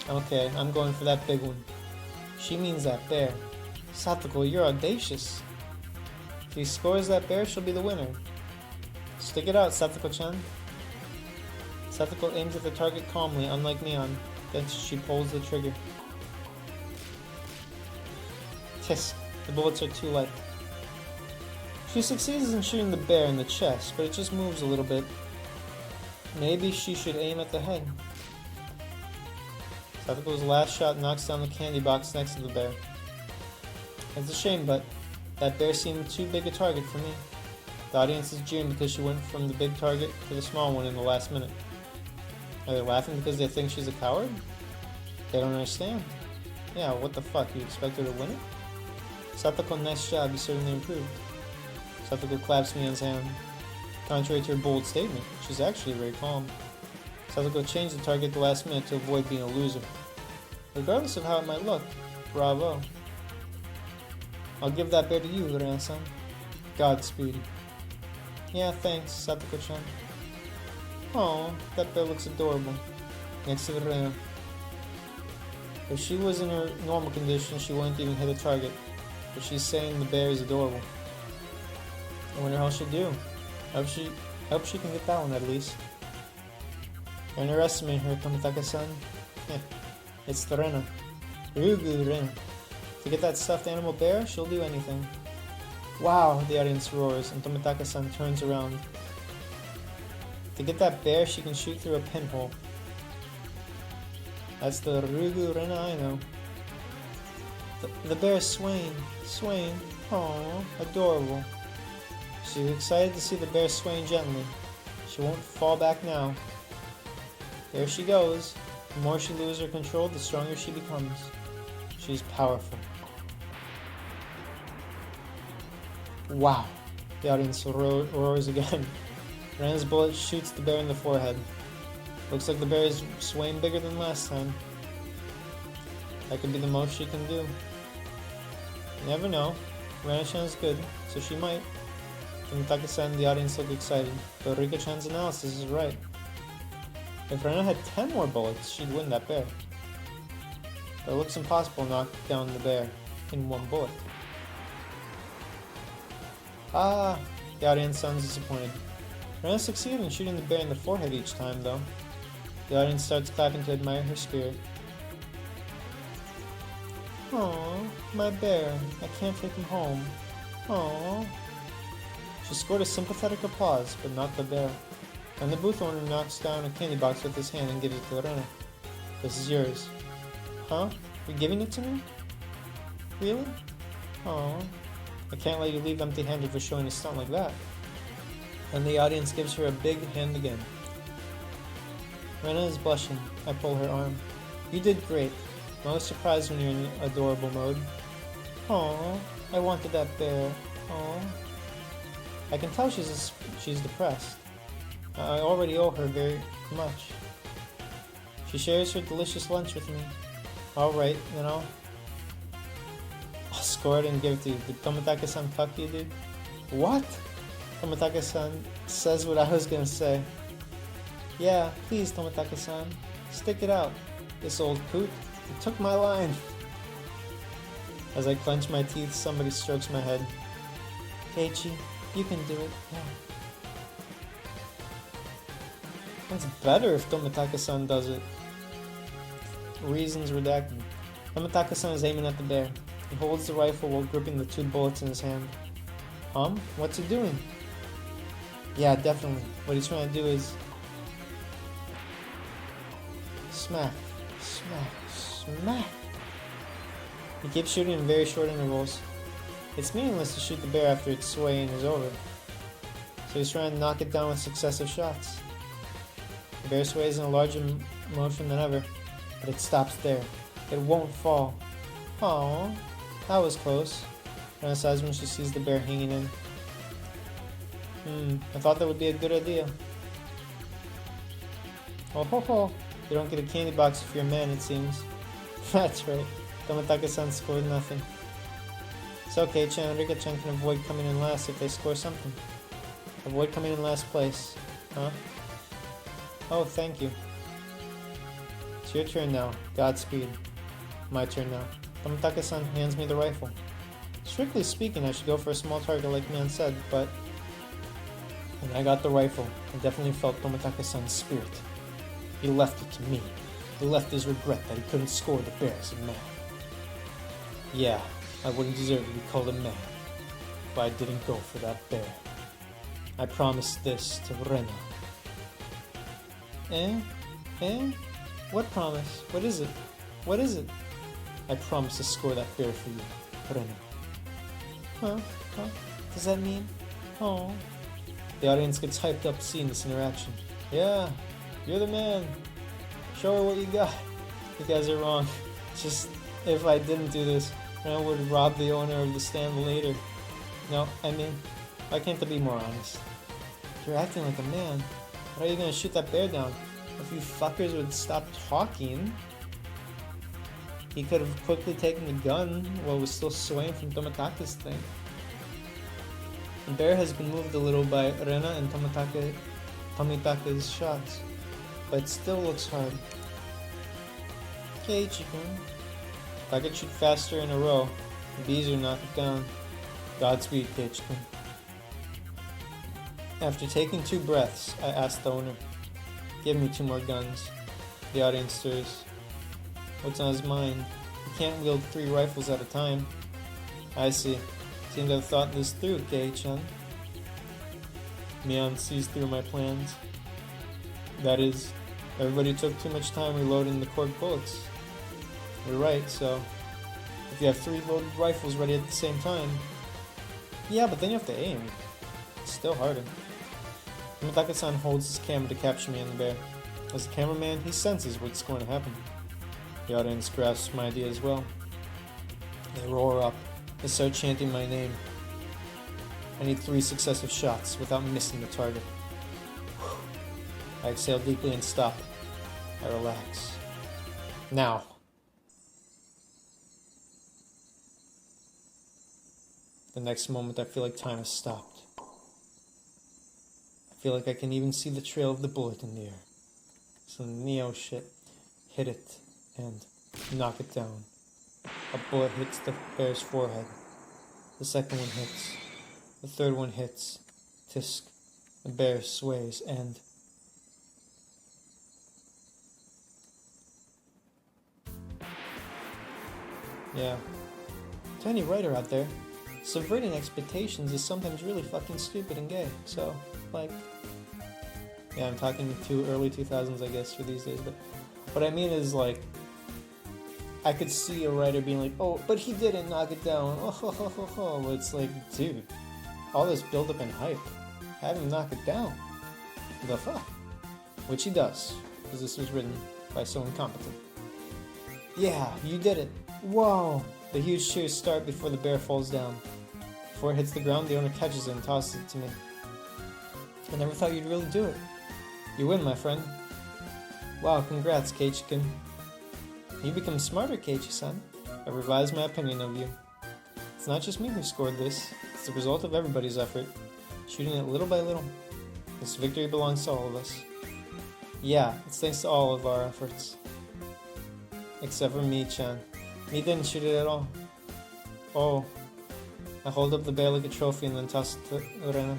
Okay, I'm going for that big one. She means that bear. Satoko, you're audacious. If he scores that bear, she'll be the winner. Stick it out, Satoko-chan. Satoko aims at the target calmly, unlike Mian. Then she pulls the trigger. Tisk, the bullets are too light. She succeeds in shooting the bear in the chest, but it just moves a little bit. Maybe she should aim at the head. Satoko's last shot knocks down the candy box next to the bear. It's a shame, but that bear seemed too big a target for me. The audience is jeering because she went from the big target to the small one in the last minute. Are they laughing because they think she's a coward? They don't understand. Yeah, what the fuck, you expect her to win it? Satoko, nice job, you certainly improved. Satoko claps Mian's hand. Contrary to her bold statement, she's actually very calm. Satoko changed the target at the last minute to avoid being a loser. Regardless of how it might look, bravo. I'll give that bear to you, Ren-san. Godspeed. Yeah, thanks, Satoko-chan. Oh, that bear looks adorable. Next to the Ren. If she was in her normal condition, she wouldn't even hit a target. But she's saying the bear is adorable. I wonder how she'll do. I hope she can get that one at least. You're underestimating her, Tomitaka-san. It's the Rena. Rugu Rena. To get that stuffed animal bear, she'll do anything. Wow, the audience roars, and Tomitaka-san turns around. To get that bear, she can shoot through a pinhole. That's the Rugu Rena I know. The bear is swaying. Swaying. Oh, adorable. She's excited to see the bear swaying gently. She won't fall back now. There she goes. The more she loses her control, the stronger she becomes. She's powerful. Wow. The audience roars again. Rena's bullet shoots the bear in the forehead. Looks like the bear is swaying bigger than last time. That could be the most she can do. You never know. Rena-chan is good, so she might. Tomitaka-san and the audience look excited, but Rika-chan's analysis is right. If Rena had 10 more bullets, she'd win that bear. But it looks impossible to knock down the bear in one bullet. Ah, the audience sounds disappointed. Rena succeeded in shooting the bear in the forehead each time, though. The audience starts clapping to admire her spirit. Aww, my bear. I can't take him home. Aww. She scored a sympathetic applause, but not the bear. And the booth owner knocks down a candy box with his hand and gives it to Rena. This is yours. Huh? You're giving it to me? Really? Aww. I can't let you leave empty-handed for showing a stunt like that. And the audience gives her a big hand again. Rena is blushing. I pull her arm. You did great. I'm always surprised when you're in adorable mode. Aww, I wanted that bear. Aww. I can tell she's depressed. I already owe her very much. She shares her delicious lunch with me. Alright, then I'll score it and give it to you. Did Tomitaka-san cuck you, dude? What? Tomitaka-san says what I was gonna say. Yeah, please, Tomitaka-san. Stick it out. This old coot. You took my line. As I clench my teeth, somebody strokes my head. Keiichi, you can do it. Yeah. It's better if Tomitaka-san does it. Reasons redacted. Tomitaka-san is aiming at the bear. He holds the rifle while gripping the 2 bullets in his hand. What's he doing? Yeah, definitely. What he's trying to do is... smack. Smack. Smack. He keeps shooting in very short intervals. It's meaningless to shoot the bear after its swaying is over. So he's trying to knock it down with successive shots. The bear sways in a larger motion than ever, but it stops there. It won't fall. Aww, that was close. Rena sighs when she sees the bear hanging in. I thought that would be a good idea. Oh ho ho, you don't get a candy box if you're a man, it seems. That's right, Tomitaka-san scored nothing. It's okay, Chan and Rika-chan can avoid coming in last if they score something. Avoid coming in last place. Huh? Oh, thank you. It's your turn now. Godspeed. My turn now. Tomitaka-san hands me the rifle. Strictly speaking, I should go for a small target like Mian said, but... when I got the rifle, I definitely felt Tomitaka-san's spirit. He left it to me. He left his regret that he couldn't score the bear as a man. Yeah, I wouldn't deserve to be called a man if I didn't go for that bear. I promised this to Rena. Eh? What promise? What is it? What is it? I promised to score that bear for you, Rena. Huh? Does that mean? Oh. The audience gets hyped up seeing this interaction. Yeah, you're the man. Show her what you got. You guys are wrong. Just, if I didn't do this, Rena would rob the owner of the stand later. No, I mean, why can't I be more honest? You're acting like a man. How are you gonna shoot that bear down? If you fuckers would stop talking, he could have quickly taken the gun while it was still swaying from Tomitaka's thing. The bear has been moved a little by Rena and Tomitaka's shots, but it still looks hard. Keiichi-kun. If I could shoot faster in a row, the bees would knock it down. Godspeed, Keiichi-kun. After taking 2 breaths, I asked the owner, give me 2 more guns. The audience stirs. What's on his mind? He can't wield 3 rifles at a time. I see. Seem to have thought this through, Kei-chan. Mian sees through my plans. That is, everybody took too much time reloading the cork bullets. You're right, so... if you have 3 loaded rifles ready at the same time. Yeah, but then you have to aim. It's still harder. Tomotage-san holds his camera to capture me and the bear. As a cameraman, he senses what's going to happen. The audience grasps my idea as well. They roar up. They start chanting my name. I need 3 successive shots without missing the target. I exhale deeply and stop. I relax. Now. The next moment I feel like time has stopped. I feel like I can even see the trail of the bullet in the air. Some Neo shit. Hit it and knock it down. A bullet hits the bear's forehead. The second one hits. The third one hits. Tisk. The bear sways and... Yeah. To any writer out there, subverting expectations is sometimes really fucking stupid and gay. So, like... Yeah, I'm talking to early 2000s, I guess, for these days, but... What I mean is, like... I could see a writer being like, oh, but he didn't knock it down. Oh, ho, ho, ho, ho. But it's like, dude, all this build-up and hype. Have him knock it down. The fuck? Which he does, because this was written by someone competent. Yeah, you did it. Whoa! The huge cheers start before the bear falls down. Before it hits the ground, the owner catches it and tosses it to me. I never thought you'd really do it. You win, my friend. Wow, congrats, Keiichi-kun. You become smarter, Keiichi-san. I've revised my opinion of you. It's not just me who scored this. It's the result of everybody's effort. Shooting it little by little. This victory belongs to all of us. Yeah, it's thanks to all of our efforts. Except for me, Chan. Me didn't shoot it at all. Oh. I hold up the bear like a trophy and then toss it to Rena.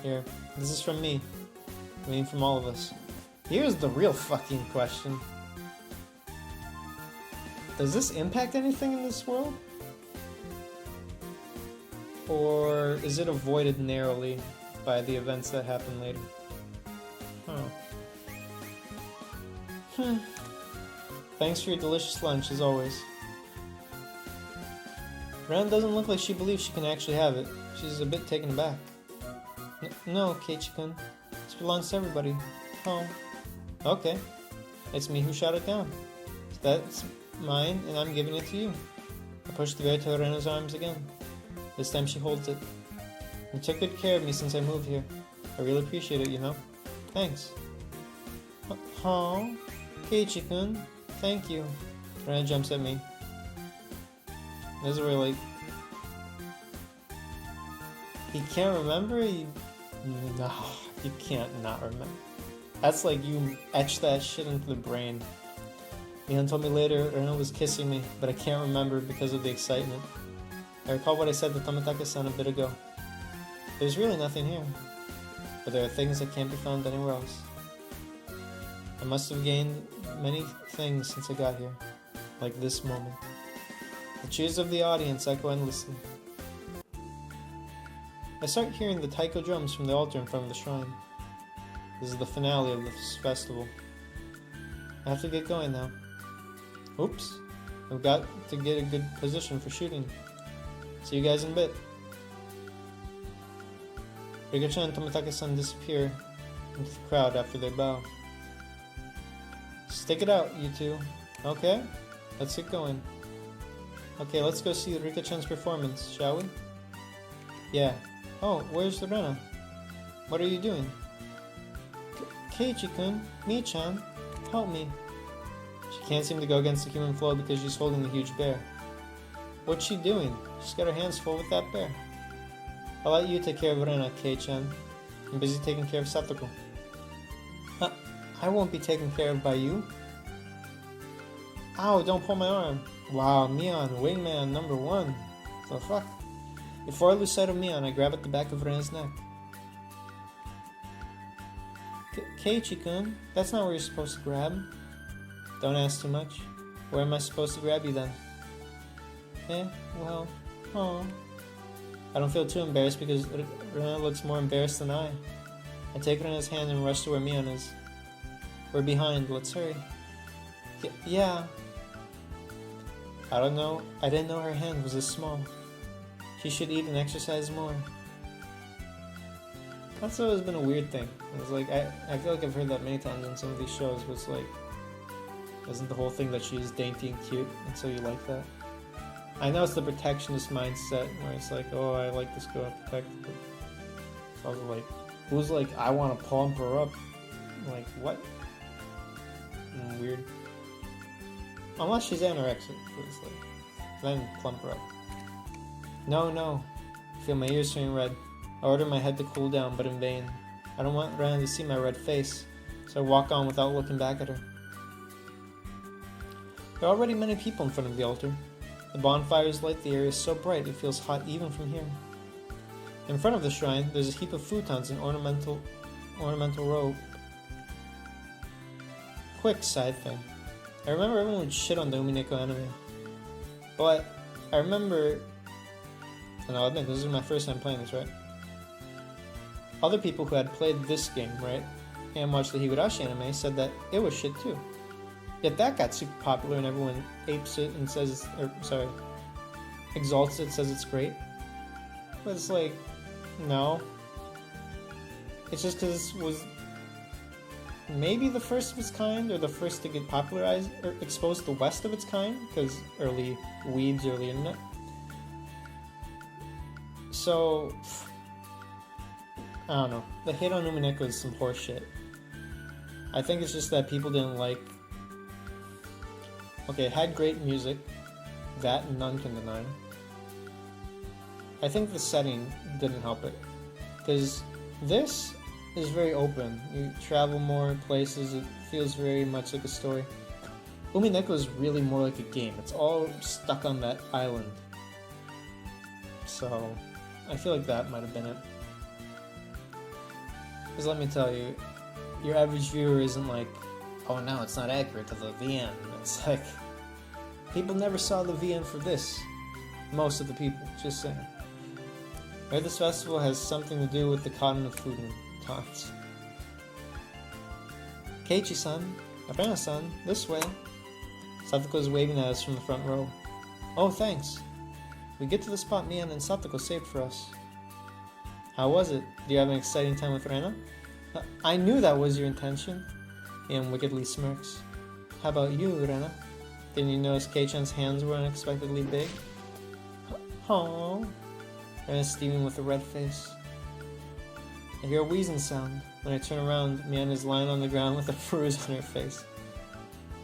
Here, this is from me. I mean from all of us. Here's the real fucking question. Does this impact anything in this world? Or is it avoided narrowly by the events that happen later? Thanks for your delicious lunch, as always. Ren doesn't look like she believes she can actually have it. She's a bit taken aback. No, Keiichi-kun. This belongs to everybody. Oh. Okay. It's me who shot it down. So that's mine, and I'm giving it to you. I pushed the bear to Rena's arms again. This time she holds it. You took good care of me since I moved here. I really appreciate it, you know? Thanks. Oh, Keiichi-kun, thank you. Rena jumps at me. This is where, like... He can't remember? No, you can't not remember. That's like you etch that shit into the brain. Mihan told me later Rena was kissing me, but I can't remember because of the excitement. I recall what I said to Tomotage-san a bit ago. There's really nothing here, but there are things that can't be found anywhere else. I must have gained many things since I got here, like this moment. The cheers of the audience echo endlessly. I start hearing the taiko drums from the altar in front of the shrine. This is the finale of this festival. I have to get going now. Oops. I've got to get a good position for shooting. See you guys in a bit. Rika-chan and Tomotage-san disappear into the crowd after they bow. Stick it out, you two. Okay? Let's get going. Okay, let's go see Rika-chan's performance, shall we? Yeah. Oh, where's Rena? What are you doing? Keiichi-kun, Mi-chan, help me. She can't seem to go against the human flow because she's holding the huge bear. What's she doing? She's got her hands full with that bear. I'll let you take care of Rena, Kei-chan. I'm busy taking care of Satoko. I won't be taken care of by you. Ow, don't pull my arm. Wow, Mion, wingman number 1. The fuck? Before I lose sight of Mion, I grab at the back of Rena's neck. Keiichi-kun, that's not where you're supposed to grab. Don't ask too much. Where am I supposed to grab you then? Well, oh. I don't feel too embarrassed because Rena looks more embarrassed than I. I take Rena's hand and rush to where Mion is. We're behind, let's hurry. Yeah. I don't know. I didn't know her hand was this small. She should eat and exercise more. That's always been a weird thing. It's like, I feel like I've heard that many times on some of these shows, but it's like, isn't the whole thing that she's dainty and cute, and so you like that? I know it's the protectionist mindset, where it's like, oh, I like this girl, I protect her. But it's also like, who's like, I want to plump her up? Like, what? Weird. Unless she's anorexic, but it's like, then plump her up. No. I feel my ears turning red. I order my head to cool down, but in vain. I don't want Rana to see my red face, so I walk on without looking back at her. There are already many people in front of the altar. The bonfires light the area so bright it feels hot even from here. In front of the shrine, there's a heap of futons in ornamental row. Quick side thing. I remember everyone would shit on the Umineko anime. But I remember, and I'll admit, this is my first time playing this, right? Other people who had played this game, right, and watched the Higurashi anime said that it was shit too. Yet that got super popular and everyone apes it and says, exalts it, says it's great. But it's like, no. It's just because it was maybe the first of its kind, or the first to get popularized, or exposed to the West of its kind, because early weebs, early internet. So, I don't know. The hate on Umineko is some horse shit. I think it's just that people didn't like... Okay, it had great music. That none can deny. I think the setting didn't help it. Because this is very open. You travel more places. It feels very much like a story. Umineko is really more like a game. It's all stuck on that island. So, I feel like that might have been it. Because let me tell you, your average viewer isn't like, oh no, it's not accurate to the VN. It's like, people never saw the VN for this. Most of the people, just saying. Right, this festival has something to do with the cotton of food and taunts. Keiichi-san, Rena-san, this way. Satoko is waving at us from the front row. Oh, thanks. We get to the spot Mian and Satoko saved for us. How was it? Did you have an exciting time with Rena? I knew that was your intention. Mian wickedly smirks. How about you, Rena? Didn't you notice Kei-chan's hands were unexpectedly big? Aww. Rena's steaming with a red face. I hear a wheezing sound. When I turn around, Mian is lying on the ground with a bruise on her face.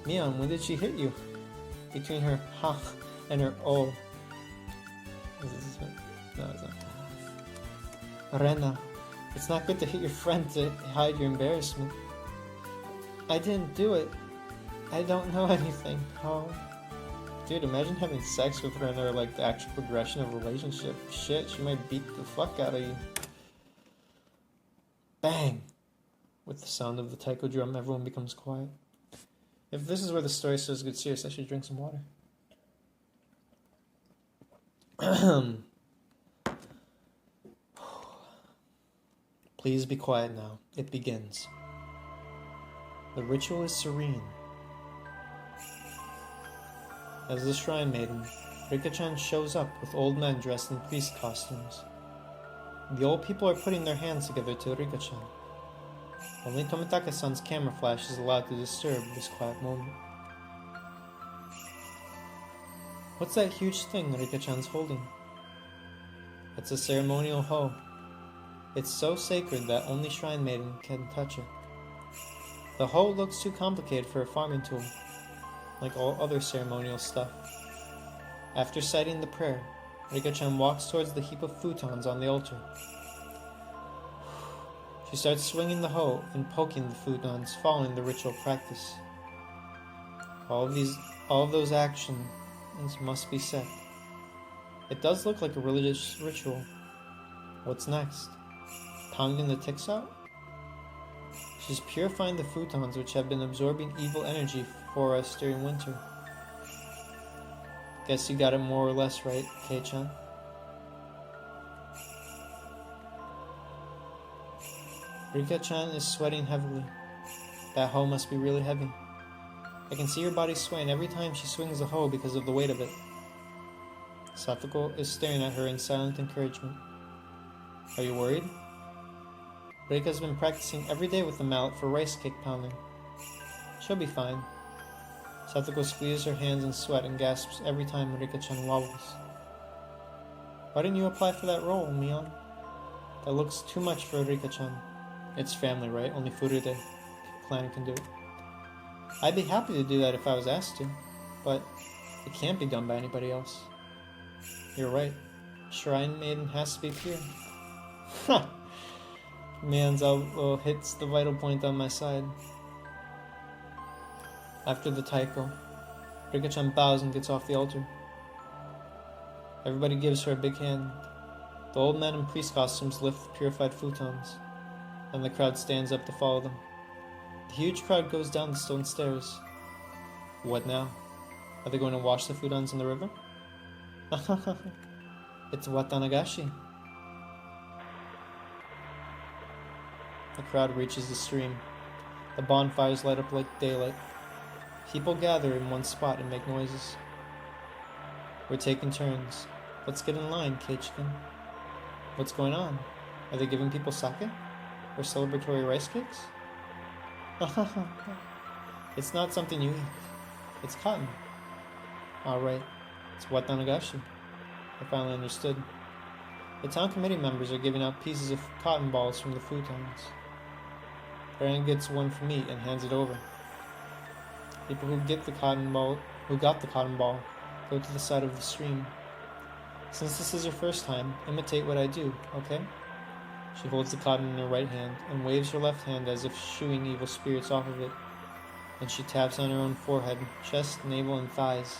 Mian, when did she hit you? Between her ha and her oh. Is this it? No, it's not. Rena, it's not good to hit your friend to hide your embarrassment. I didn't do it. I don't know anything. Oh. Dude, imagine having sex with Rena, or like the actual progression of a relationship. Shit, she might beat the fuck out of you. Bang! With the sound of the taiko drum, everyone becomes quiet. If this is where the story starts to get serious, I should drink some water. Please be quiet now. It begins. The ritual is serene. As the shrine maiden, Rika-chan shows up with old men dressed in priest costumes. The old people are putting their hands together to Rika-chan. Only Tomitake-san's camera flash is allowed to disturb this quiet moment. What's that huge thing Rika-chan's holding? It's a ceremonial hoe. It's so sacred that only shrine maiden can touch it. The hoe looks too complicated for a farming tool, like all other ceremonial stuff. After citing the prayer, Rika-chan walks towards the heap of futons on the altar. She starts swinging the hoe and poking the futons, following the ritual practice. All of those actions must be said. It does look like a religious ritual. What's next? Pounding the ticks out? She's purifying the futons which have been absorbing evil energy for us during winter. Guess you got it more or less right, Kei-chan. Rika-chan is sweating heavily. That hoe must be really heavy. I can see her body swaying every time she swings the hoe because of the weight of it. Satoko is staring at her in silent encouragement. Are you worried? Reika's been practicing every day with the mallet for rice cake pounding. She'll be fine. Satoko squeezes her hands in sweat and gasps every time Rika-chan wobbles. Why didn't you apply for that role, Mion? That looks too much for Rika-chan. It's family, right? Only Furude clan can do it. I'd be happy to do that if I was asked to, but it can't be done by anybody else. You're right. Shrine Maiden has to be pure. Ha! Mion's elbow hits the vital point on my side. After the taiko, Rika-chan bows and gets off the altar. Everybody gives her a big hand. The old men in priest costumes lift the purified futons, and the crowd stands up to follow them. The huge crowd goes down the stone stairs. What now? Are they going to wash the futons in the river? It's Watanagashi. The crowd reaches the stream. The bonfires light up like daylight. People gather in one spot and make noises. We're taking turns. Let's get in line, Keiichiken. What's going on? Are they giving people sake? Or celebratory rice cakes? It's not something you eat. It's cotton. Alright, it's Watanagashi. I finally understood. The town committee members are giving out pieces of cotton balls from the futons. Aaron gets one from me and hands it over. People who got the cotton ball go to the side of the stream. Since this is your first time, imitate what I do, okay? She holds the cotton in her right hand and waves her left hand as if shooing evil spirits off of it. Then she taps on her own forehead, chest, navel, and thighs.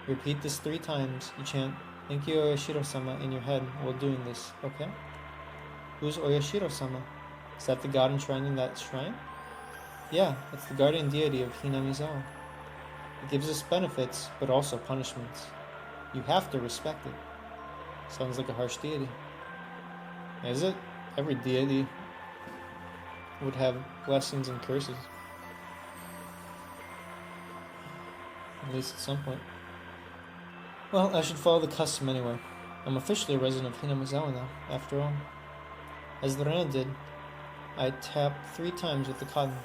Repeat this 3 times. You chant, "Thank you, Oyashiro-sama," in your head while doing this, okay? Who's Oyashiro-sama? Is that the god enshrined in that shrine? Yeah, it's the guardian deity of Hinamizawa. It gives us benefits, but also punishments. You have to respect it. Sounds like a harsh deity. Is it? Every deity would have blessings and curses. At least at some point. Well, I should follow the custom anyway. I'm officially a resident of Hinamizawa now, after all. As the Rena did, I tapped 3 times with the cotton.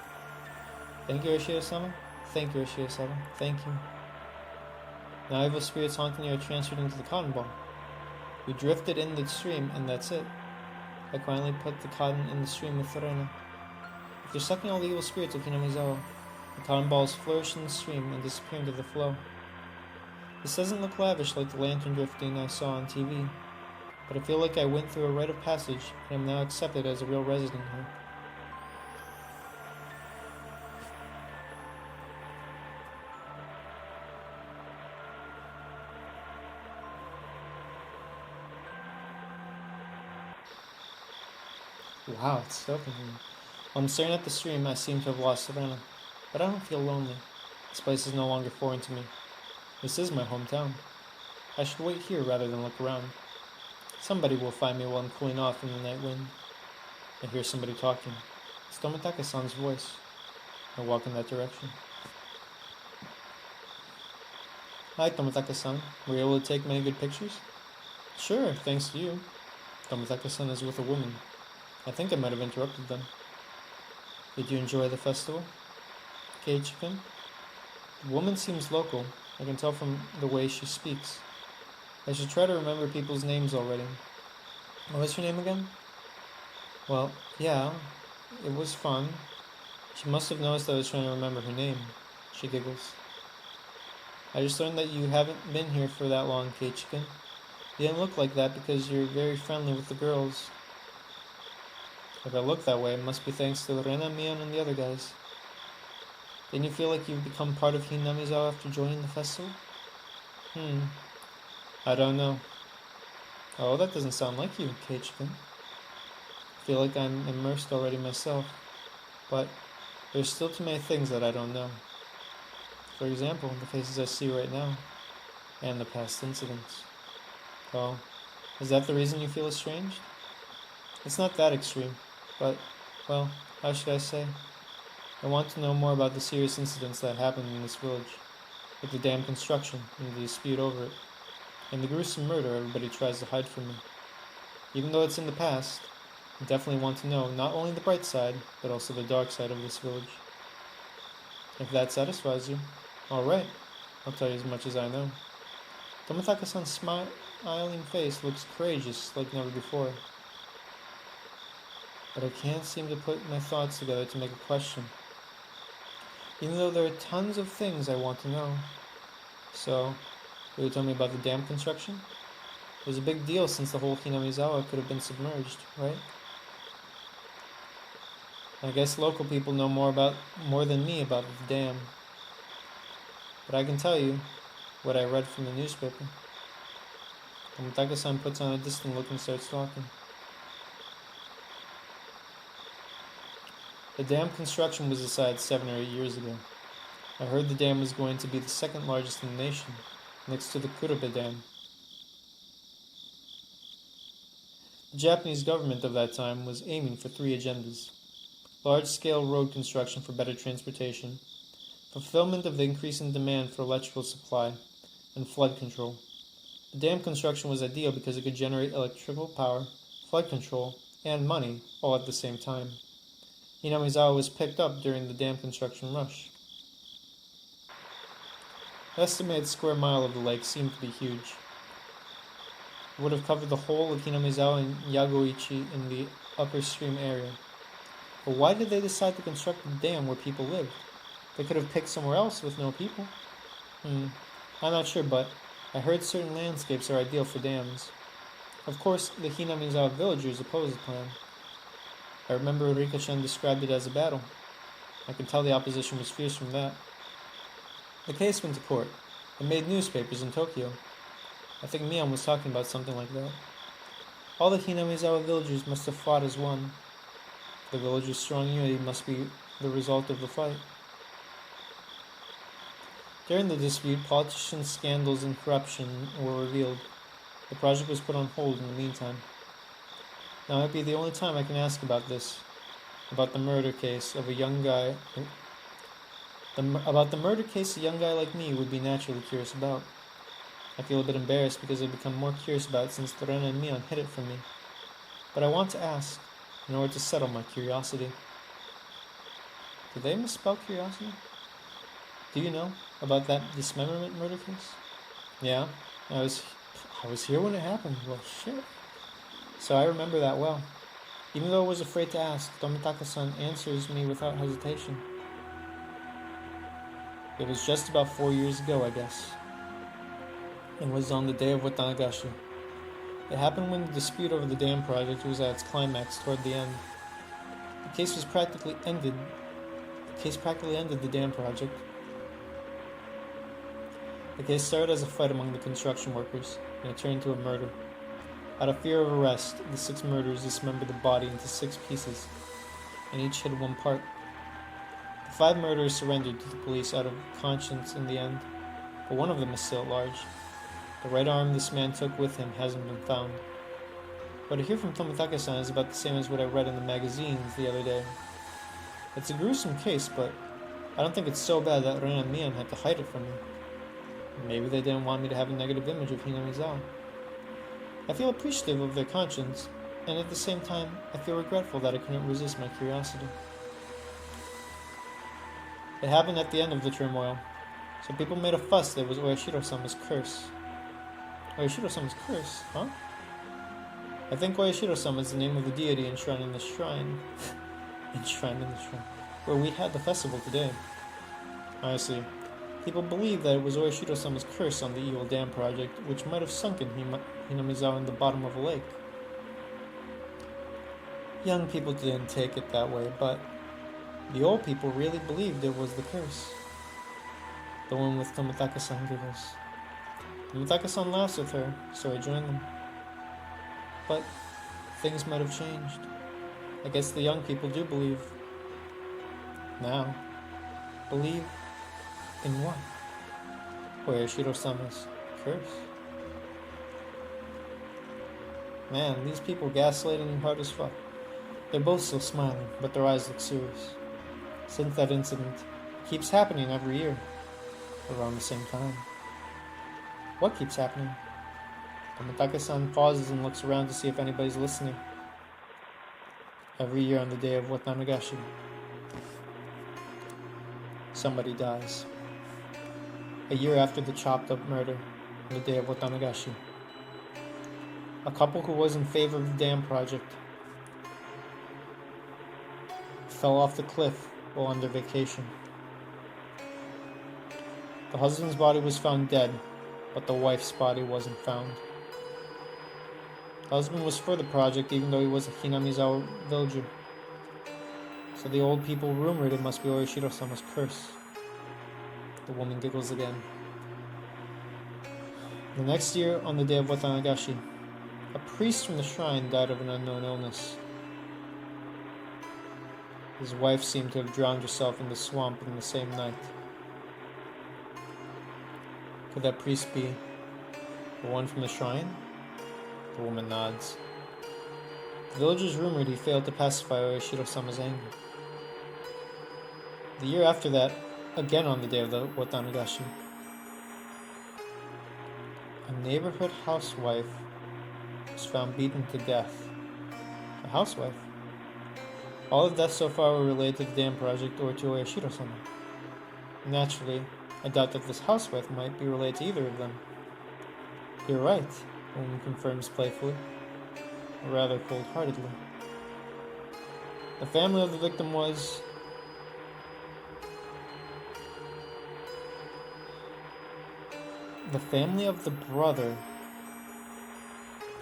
Thank you, Yoshida-sama. Thank you, Yoshida-sama. Thank you. Now evil spirits haunting you are transferred into the cotton ball. We drifted in the stream, and that's it. I quietly put the cotton in the stream with Rena. After sucking all the evil spirits of Hinamizawa, the cotton balls flourish in the stream and disappear into the flow. This doesn't look lavish like the lantern drifting I saw on TV, but I feel like I went through a rite of passage and am now accepted as a real resident here. Wow, it's so open here. While I'm staring at the stream, I seem to have lost Savannah, but I don't feel lonely. This place is no longer foreign to me. This is my hometown. I should wait here rather than look around. Somebody will find me while I'm cooling off in the night wind. I hear somebody talking. It's Tomitaka-san's voice. I walk in that direction. Hi, Tomitaka-san. Were you able to take many good pictures? Sure, thanks to you. Tomitaka-san is with a woman. I think I might have interrupted them. Did you enjoy the festival? Keiichiken? The woman seems local. I can tell from the way she speaks. I should try to remember people's names already. What was her name again? Well, yeah, it was fun. She must have noticed I was trying to remember her name. She giggles. I just learned that you haven't been here for that long, Keiichiken. You didn't look like that because you're very friendly with the girls. If I look that way, it must be thanks to Rena, Mion, and the other guys. Didn't you feel like you've become part of Hinamizawa after joining the festival? I don't know. Oh, that doesn't sound like you, Keiichiken. I feel like I'm immersed already myself, but there's still too many things that I don't know. For example, the faces I see right now, and the past incidents. Oh, is that the reason you feel estranged? It's not that extreme, but, well, how should I say? I want to know more about the serious incidents that happened in this village, with the dam construction and the dispute over it, and the gruesome murder everybody tries to hide from me. Even though it's in the past, I definitely want to know not only the bright side, but also the dark side of this village. If that satisfies you, alright, I'll tell you as much as I know. Tomitaka-san's smiling face looks courageous like never before. But I can't seem to put my thoughts together to make a question. Even though there are tons of things I want to know. So, will you tell me about the dam construction? It was a big deal since the whole Hinamizawa could have been submerged, right? I guess local people know more than me about the dam. But I can tell you what I read from the newspaper. Tomitaka-san puts on a distant look and starts talking. The dam construction was decided 7 or 8 years ago. I heard the dam was going to be the second largest in the nation, next to the Kurube Dam. The Japanese government of that time was aiming for 3 agendas: large-scale road construction for better transportation, fulfillment of the increasing demand for electrical supply, and flood control. The dam construction was ideal because it could generate electrical power, flood control, and money all at the same time. Hinamizawa was picked up during the dam construction rush. The estimated square mile of the lake seemed to be huge. It would have covered the whole of Hinamizawa and Yagoichi in the upper stream area. But why did they decide to construct a dam where people lived? They could have picked somewhere else with no people. I'm not sure, but I heard certain landscapes are ideal for dams. Of course, the Hinamizawa villagers opposed the plan. I remember Rika-chan described it as a battle. I could tell the opposition was fierce from that. The case went to court. It made newspapers in Tokyo. I think Mion was talking about something like that. All the Hinamizawa villagers must have fought as one. The villagers' strong unity must be the result of the fight. During the dispute, politician scandals and corruption were revealed. The project was put on hold in the meantime. Now might be the only time I can ask about this, about the murder case of a young guy. About the murder case a young guy like me would be naturally curious about. I feel a bit embarrassed because I've become more curious about it since Lorena and Mion hid it from me. But I want to ask, in order to settle my curiosity. Did they misspell curiosity? Do you know about that dismemberment murder case? Yeah, I was here when it happened. Well, shit. So I remember that well. Even though I was afraid to ask, Tomitaka-san answers me without hesitation. It was just about 4 years ago, I guess. It was on the day of Onikakushi. It happened when the dispute over the dam project was at its climax toward the end. The case practically ended the dam project. The case started as a fight among the construction workers, and it turned into a murder. Out of fear of arrest, the 6 murderers dismembered the body into 6 pieces, and each hid one part. The 5 murderers surrendered to the police out of conscience in the end, but one of them is still at large. The right arm this man took with him hasn't been found. What I hear from Tomitaka-san is about the same as what I read in the magazines the other day. It's a gruesome case, but I don't think it's so bad that Ren and Mion had to hide it from me. Maybe they didn't want me to have a negative image of Hinamizawa. I feel appreciative of their conscience, and at the same time, I feel regretful that I couldn't resist my curiosity. It happened at the end of the turmoil, so people made a fuss that it was Oyashiro-sama's curse. Oyashiro-sama's curse, huh? I think Oyashiro-sama is the name of the deity enshrined in the shrine. Where we had the festival today. Honestly, people believe that it was Oyashiro-sama's curse on the evil dam project, which might have sunken Hinamizawa in the bottom of a lake. Young people didn't take it that way, but the old people really believed it was the curse. The one with Tomitaka-san giggles. Tomitaka-san laughs with her, so I join them. But things might have changed. I guess the young people do believe. Now. Believe in what? Oyashiro-sama's curse. Man, these people gaslighting you hard as fuck. They're both still smiling, but their eyes look serious. Since that incident, it keeps happening every year, around the same time. What keeps happening? Tomitake-san pauses and looks around to see if anybody's listening. Every year on the day of Watanagashi, somebody dies. A year after the chopped up murder, on the day of Watanagashi, a couple who was in favor of the dam project fell off the cliff while on their vacation. The husband's body was found dead, but the wife's body wasn't found. The husband was for the project even though he was a Hinamizawa villager, so the old people rumored it must be Orishiro-sama's curse. The woman giggles again. The next year, on the day of Watanagashi, a priest from the shrine died of an unknown illness. His wife seemed to have drowned herself in the swamp in the same night. Could that priest be the one from the shrine? The woman nods. The villagers rumored he failed to pacify Orishiro-sama's anger. The year after that, again on the day of the Watanagashi, a neighborhood housewife was found beaten to death. A housewife? All the deaths so far were related to the dam project or to Orishiro-sama. Naturally, I doubt that this housewife might be related to either of them. You're right, the woman confirms playfully, or rather cold-heartedly. The family of the victim was... the family of the brother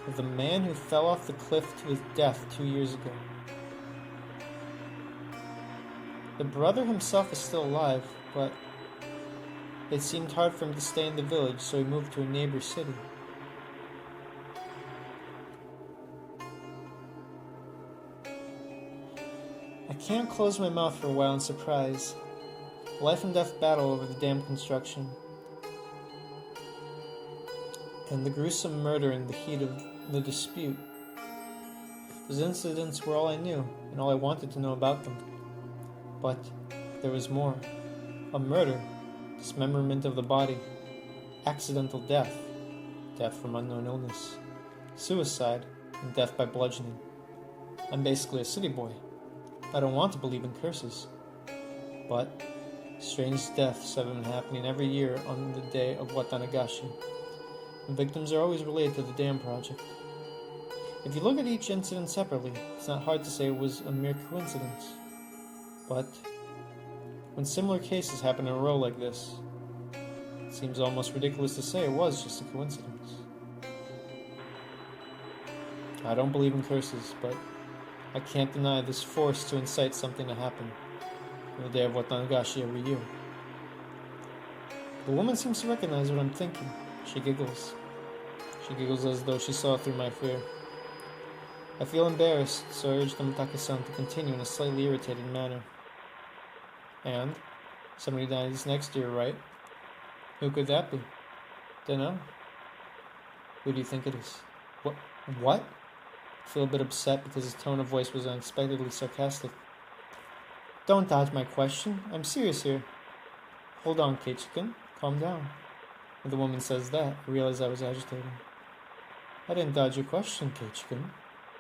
of the man who fell off the cliff to his death 2 years ago. The brother himself is still alive, but it seemed hard for him to stay in the village, so he moved to a neighbor city. I can't close my mouth for a while in surprise. A life and death battle over the dam construction, and the gruesome murder in the heat of the dispute. Those incidents were all I knew, and all I wanted to know about them. But there was more. A murder, dismemberment of the body, accidental death, death from unknown illness, suicide, and death by bludgeoning. I'm basically a city boy. I don't want to believe in curses. But strange deaths have been happening every year on the day of Watanagashi. And victims are always related to the dam project. If you look at each incident separately, it's not hard to say it was a mere coincidence. But when similar cases happen in a row like this, it seems almost ridiculous to say it was just a coincidence. I don't believe in curses, but I can't deny this force to incite something to happen on the day of Watanagashi every year. The woman seems to recognize what I'm thinking. She giggles. She giggles as though she saw through my fear. I feel embarrassed, so I urge Tomitake-san to continue in a slightly irritated manner. And somebody dies next year, right? Who could that be? Dunno. Who do you think it is? What? I feel a bit upset because his tone of voice was unexpectedly sarcastic. Don't dodge my question. I'm serious here. Hold on, Keiichi-kun. Calm down. When the woman says that, I realize I was agitating. I didn't dodge your question, Keiichi-kun.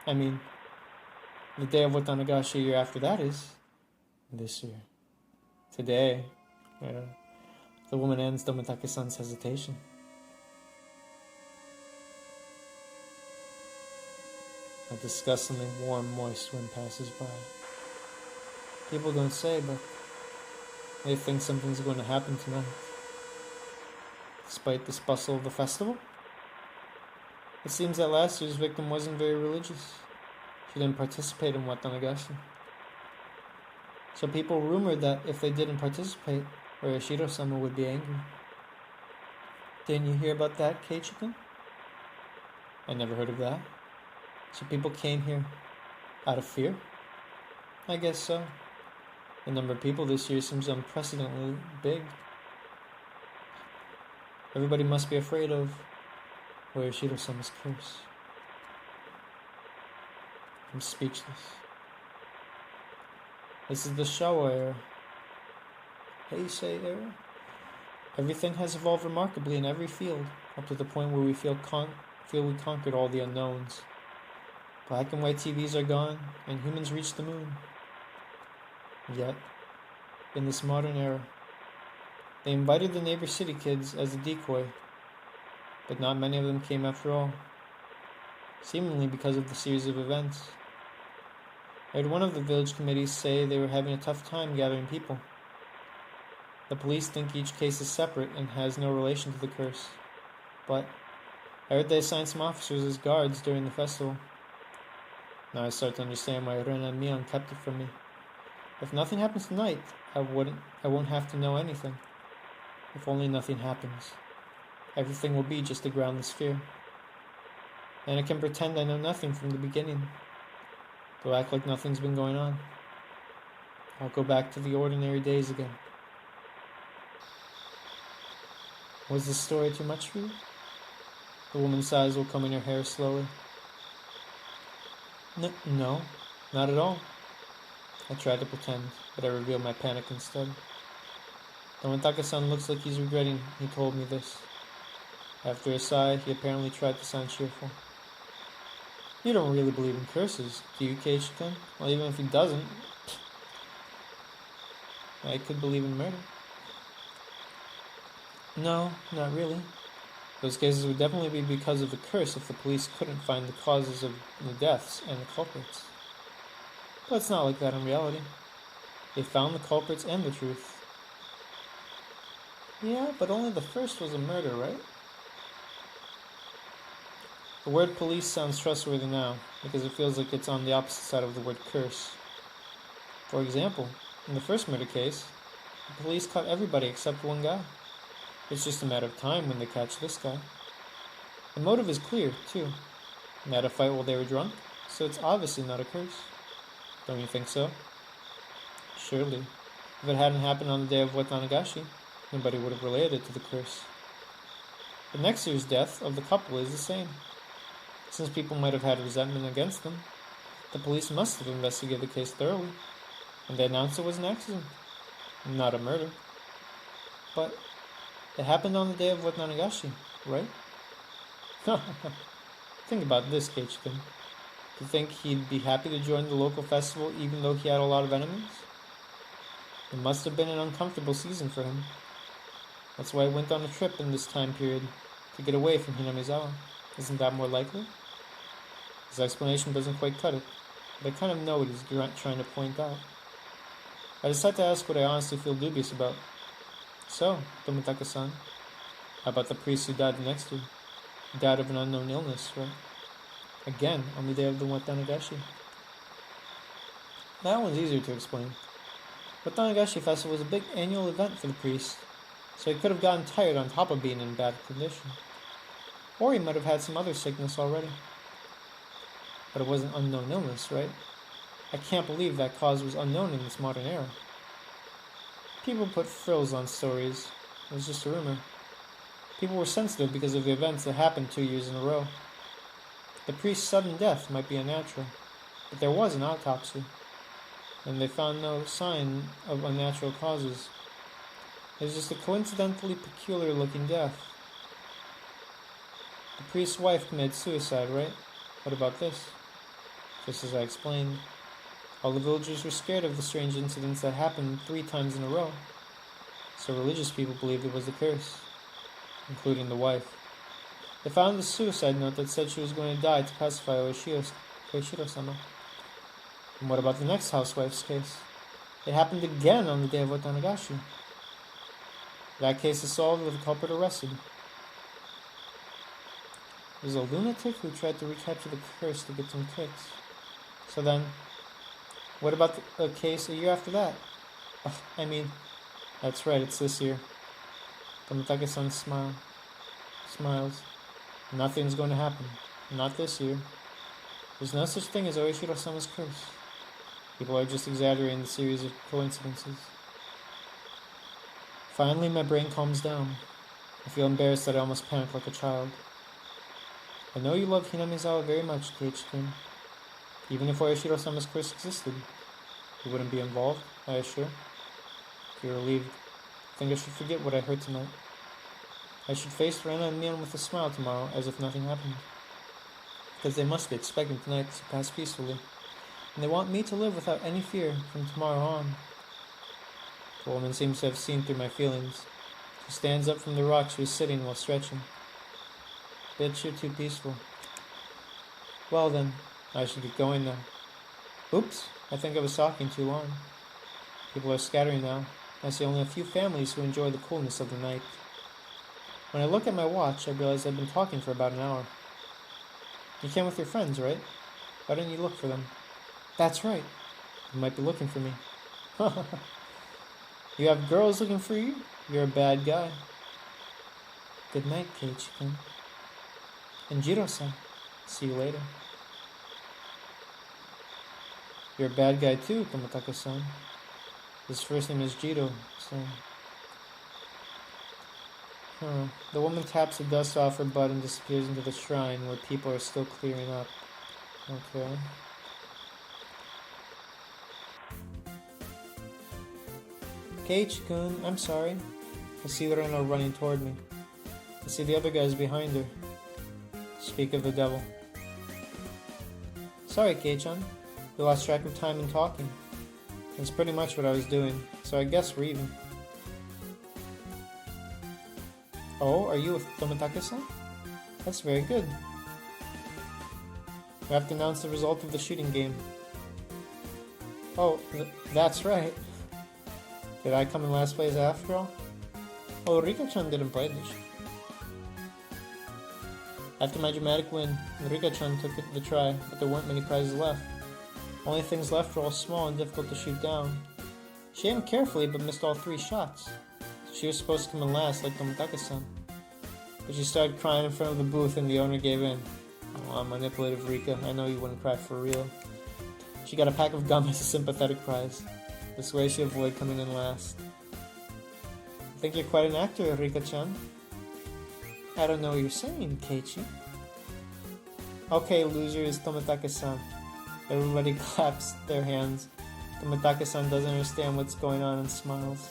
I mean, the day of Watanagashi a year after that is this year. Today. The woman ends Tomitake-san's hesitation. A disgustingly warm, moist wind passes by. People don't say, but they think something's going to happen tonight. Despite this bustle of the festival, it seems that last year's victim wasn't very religious. She didn't participate in Watanagashi. So people rumored that if they didn't participate, Orishiro-sama would be angry. Didn't you hear about that, Keiichi-kun? I never heard of that. So people came here out of fear? I guess so. The number of people this year seems unprecedentedly big. Everybody must be afraid of Orishiro-sama's curse. I'm speechless. This is the Showa era, Heisei era. Everything has evolved remarkably in every field, up to the point where we feel we conquered all the unknowns. Black and white TVs are gone, and humans reached the moon. Yet, in this modern era, they invited the neighbor city kids as a decoy, but not many of them came after all, seemingly because of the series of events. I heard one of the village committees say they were having a tough time gathering people. The police think each case is separate and has no relation to the curse, but I heard they assigned some officers as guards during the festival. Now I start to understand why Ren and Mion kept it from me. If nothing happens tonight, I won't have to know anything. If only nothing happens. Everything will be just a groundless fear. And I can pretend I know nothing from the beginning. They'll act like nothing's been going on. I'll go back to the ordinary days again. Was this story too much for you? The woman's sighs will come in her hair slowly. No, not at all. I tried to pretend, but I revealed my panic instead. Onikakushi looks like he's regretting he told me this. After a sigh, he apparently tried to sound cheerful. You don't really believe in curses, do you, Keiichi-kun? Well, even if he doesn't, I could believe in murder. No, not really. Those cases would definitely be because of the curse if the police couldn't find the causes of the deaths and the culprits. But it's not like that in reality. They found the culprits and the truth. Yeah, but only the first was a murder, right? The word police sounds trustworthy now, because it feels like it's on the opposite side of the word curse. For example, in the first murder case, the police caught everybody except one guy. It's just a matter of time when they catch this guy. The motive is clear, too. They had a fight while they were drunk, so it's obviously not a curse. Don't you think so? Surely. If it hadn't happened on the day of Onikakushi, nobody would have related it to the curse. The next year's death of the couple is the same. Since people might have had resentment against them, the police must have investigated the case thoroughly, and they announced it was an accident, not a murder. But it happened on the day of Onikakushi, right? Think about this, Keiichi-kun. Do you think he'd be happy to join the local festival even though he had a lot of enemies? It must have been an uncomfortable season for him. That's why he went on a trip in this time period, to get away from Hinamizawa. Isn't that more likely? His explanation doesn't quite cut it, but I kind of know what he's trying to point out. I decide to ask what I honestly feel dubious about. So, Tomitaka-san, how about the priest who died the next year? He died of an unknown illness, right? Again, on the day of the Onikakushi. That one's easier to explain. The Onikakushi festival was a big annual event for the priest, so he could have gotten tired on top of being in bad condition. Or he might have had some other sickness already. But it wasn't unknown illness, right? I can't believe that cause was unknown in this modern era. People put frills on stories. It was just a rumor. People were sensitive because of the events that happened 2 years in a row. The priest's sudden death might be unnatural, but there was an autopsy, and they found no sign of unnatural causes. It was just a coincidentally peculiar-looking death. The priest's wife committed suicide, right? What about this? Just as I explained, all the villagers were scared of the strange incidents that happened 3 times in a row, so religious people believed it was the curse, including the wife. They found a suicide note that said she was going to die to pacify Oishiro-sama. And what about the next housewife's case? It happened again on the day of Onikakushi. That case is solved with the culprit arrested. It was a lunatic who tried to recapture the curse to get some kicks. So then, what about the case a year after that? That's right, it's this year. Tomitaka-san smiles. Nothing's going to happen. Not this year. There's no such thing as Oishiro-sama's curse. People are just exaggerating the series of coincidences. Finally, my brain calms down. I feel embarrassed that I almost panicked like a child. I know you love Hinamizawa very much, Keiichi-kun. Even if Oishiro-sama's curse existed, you wouldn't be involved, I assure. You're relieved. I think I should forget what I heard tonight. I should face Rena and Mian with a smile tomorrow, as if nothing happened. Because they must be expecting tonight to pass peacefully, and they want me to live without any fear from tomorrow on. The woman seems to have seen through my feelings. She stands up from the rock she was sitting while stretching. Bitch, you're too peaceful. Well then, I should get going now. Oops, I think I was talking too long. People are scattering now. I see only a few families who enjoy the coolness of the night. When I look at my watch, I realize I've been talking for about an hour. You came with your friends, right? Why didn't you look for them? That's right. They might be looking for me. You have girls looking for you? You're a bad guy. Good night, Keiichi-kun. And Jiro-san. See you later. You're a bad guy too, Tomitaka-san. His first name is Jiro, so... The woman taps the dust off her butt and disappears into the shrine where people are still clearing up. Okay. Keiichi-kun, I'm sorry. I see Rena running toward me. I see the other guys behind her. Speak of the devil. Sorry, Kei-chan. We lost track of time in talking. That's pretty much what I was doing, so I guess we're even. Oh, are you with Tomitaka-san? That's very good. We have to announce the result of the shooting game. Oh, that's right. Did I come in last place after all? Oh, Rika-chan didn't play this. After my dramatic win, Rika-chan took the try, but there weren't many prizes left. Only things left were all small and difficult to shoot down. She aimed carefully, but missed all 3 shots. She was supposed to come in last, like Tomitaka-san. But she started crying in front of the booth and the owner gave in. Oh, I'm manipulative, Rika. I know you wouldn't cry for real. She got a pack of gum as a sympathetic prize. This way she avoided coming in last. I think you're quite an actor, Rika-chan. I don't know what you're saying, Keiichi. Okay, loser is Tomitaka-san. Everybody claps their hands. Tomitaka-san doesn't understand what's going on and smiles.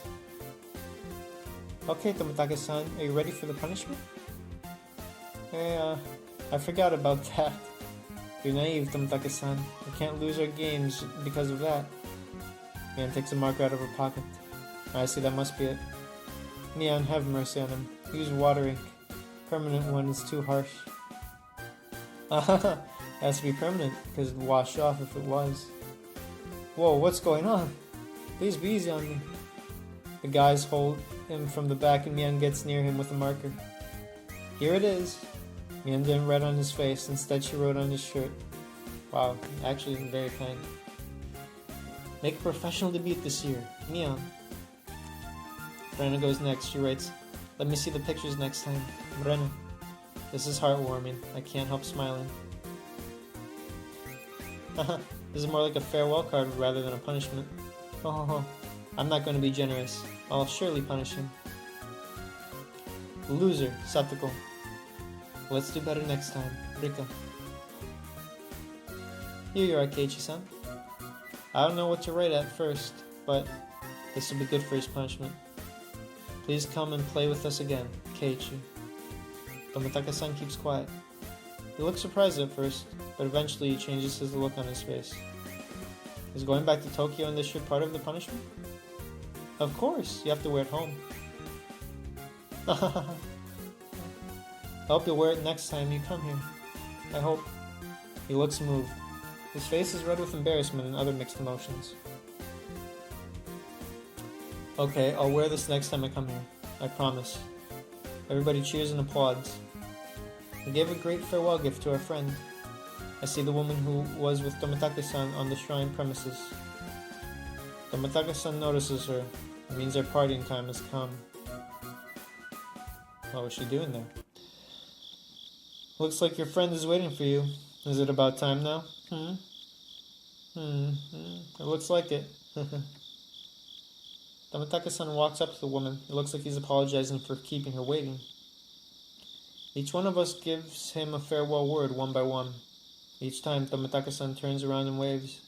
Okay, Tomitaka-san, are you ready for the punishment? Hey, I forgot about that. You're naive, Tomitaka-san. We can't lose our games because of that. Mian takes a marker out of her pocket. I see, that must be it. Mian, have mercy on him. Use water ink. Permanent one is too harsh. It has to be permanent, because it would wash off if it was. Whoa, what's going on? Please be easy on me. The guys hold him from the back and Mian gets near him with a marker. Here it is. Mian didn't write on his face, instead she wrote on his shirt. Wow, actually very kind. Make a professional debut this year. Mian. Rena goes next. She writes, let me see the pictures next time. Rena. This is heartwarming. I can't help smiling. Haha, this is more like a farewell card rather than a punishment. Oh, I'm not going to be generous. I'll surely punish him. Loser, Satoko. Let's do better next time. Rika. Here you are, Keiichi-san. I don't know what to write at first, but this will be good for his punishment. Please come and play with us again, Keiichi. Tomitaka-san keeps quiet. He looks surprised at first, but eventually he changes his look on his face. Is going back to Tokyo in this shirt part of the punishment? Of course, you have to wear it home. I hope you'll wear it next time you come here. I hope. He looks moved. His face is red with embarrassment and other mixed emotions. Okay, I'll wear this next time I come here. I promise. Everybody cheers and applauds. We gave a great farewell gift to our friend. I see the woman who was with Tomitaka-san on the shrine premises. Tomitaka-san notices her. It means our partying time has come. What was she doing there? Looks like your friend is waiting for you. Is it about time now? It looks like it. Tomitaka-san walks up to the woman. It looks like he's apologizing for keeping her waiting. Each one of us gives him a farewell word one by one. Each time, Tomitaka-san turns around and waves.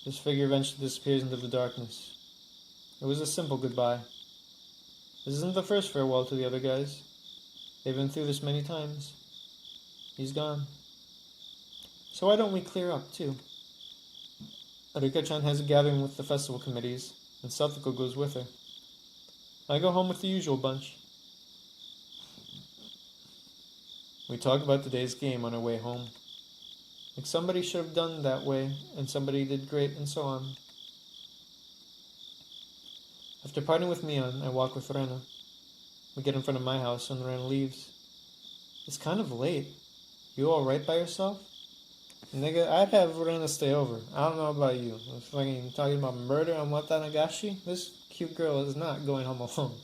His figure eventually disappears into the darkness. It was a simple goodbye. This isn't the first farewell to the other guys. They've been through this many times. He's gone. So why don't we clear up, too? Arika-chan has a gathering with the festival committees, and Satoko goes with her. I go home with the usual bunch. We talk about today's game on our way home. Like somebody should have done that way, and somebody did great, and so on. After parting with Mion, I walk with Rena. We get in front of my house, and Rena leaves. It's kind of late. You alright by yourself? Nigga, I'd have Rena stay over. I don't know about you. I'm fucking talking about murder on Watanagashi? This cute girl is not going home alone.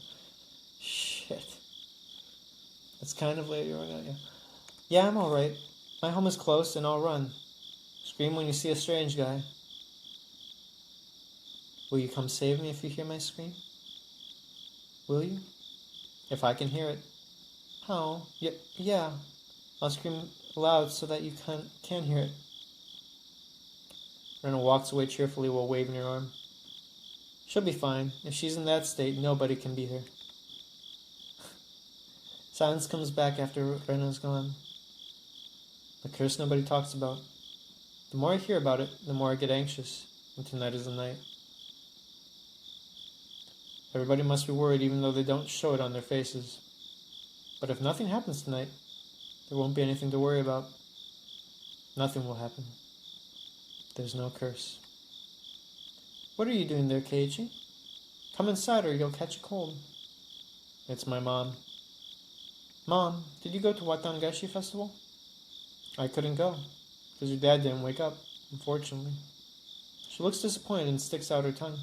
Shit. It's kind of late, you're right. Yeah, I'm alright. My home is close, and I'll run. Scream when you see a strange guy. Will you come save me if you hear my scream? Will you? If I can hear it. How? Yeah. I'll scream loud so that you can hear it. Rena walks away cheerfully while waving her arm. She'll be fine. If she's in that state, nobody can beat her. Silence comes back after Rena's gone. The curse nobody talks about. The more I hear about it, the more I get anxious. And tonight is the night. Everybody must be worried even though they don't show it on their faces. But if nothing happens tonight, there won't be anything to worry about. Nothing will happen. There's no curse. What are you doing there, Keiichi? Come inside or you'll catch a cold. It's my mom. Mom, did you go to Watanagashi Festival? I couldn't go, because your dad didn't wake up, unfortunately. She looks disappointed and sticks out her tongue.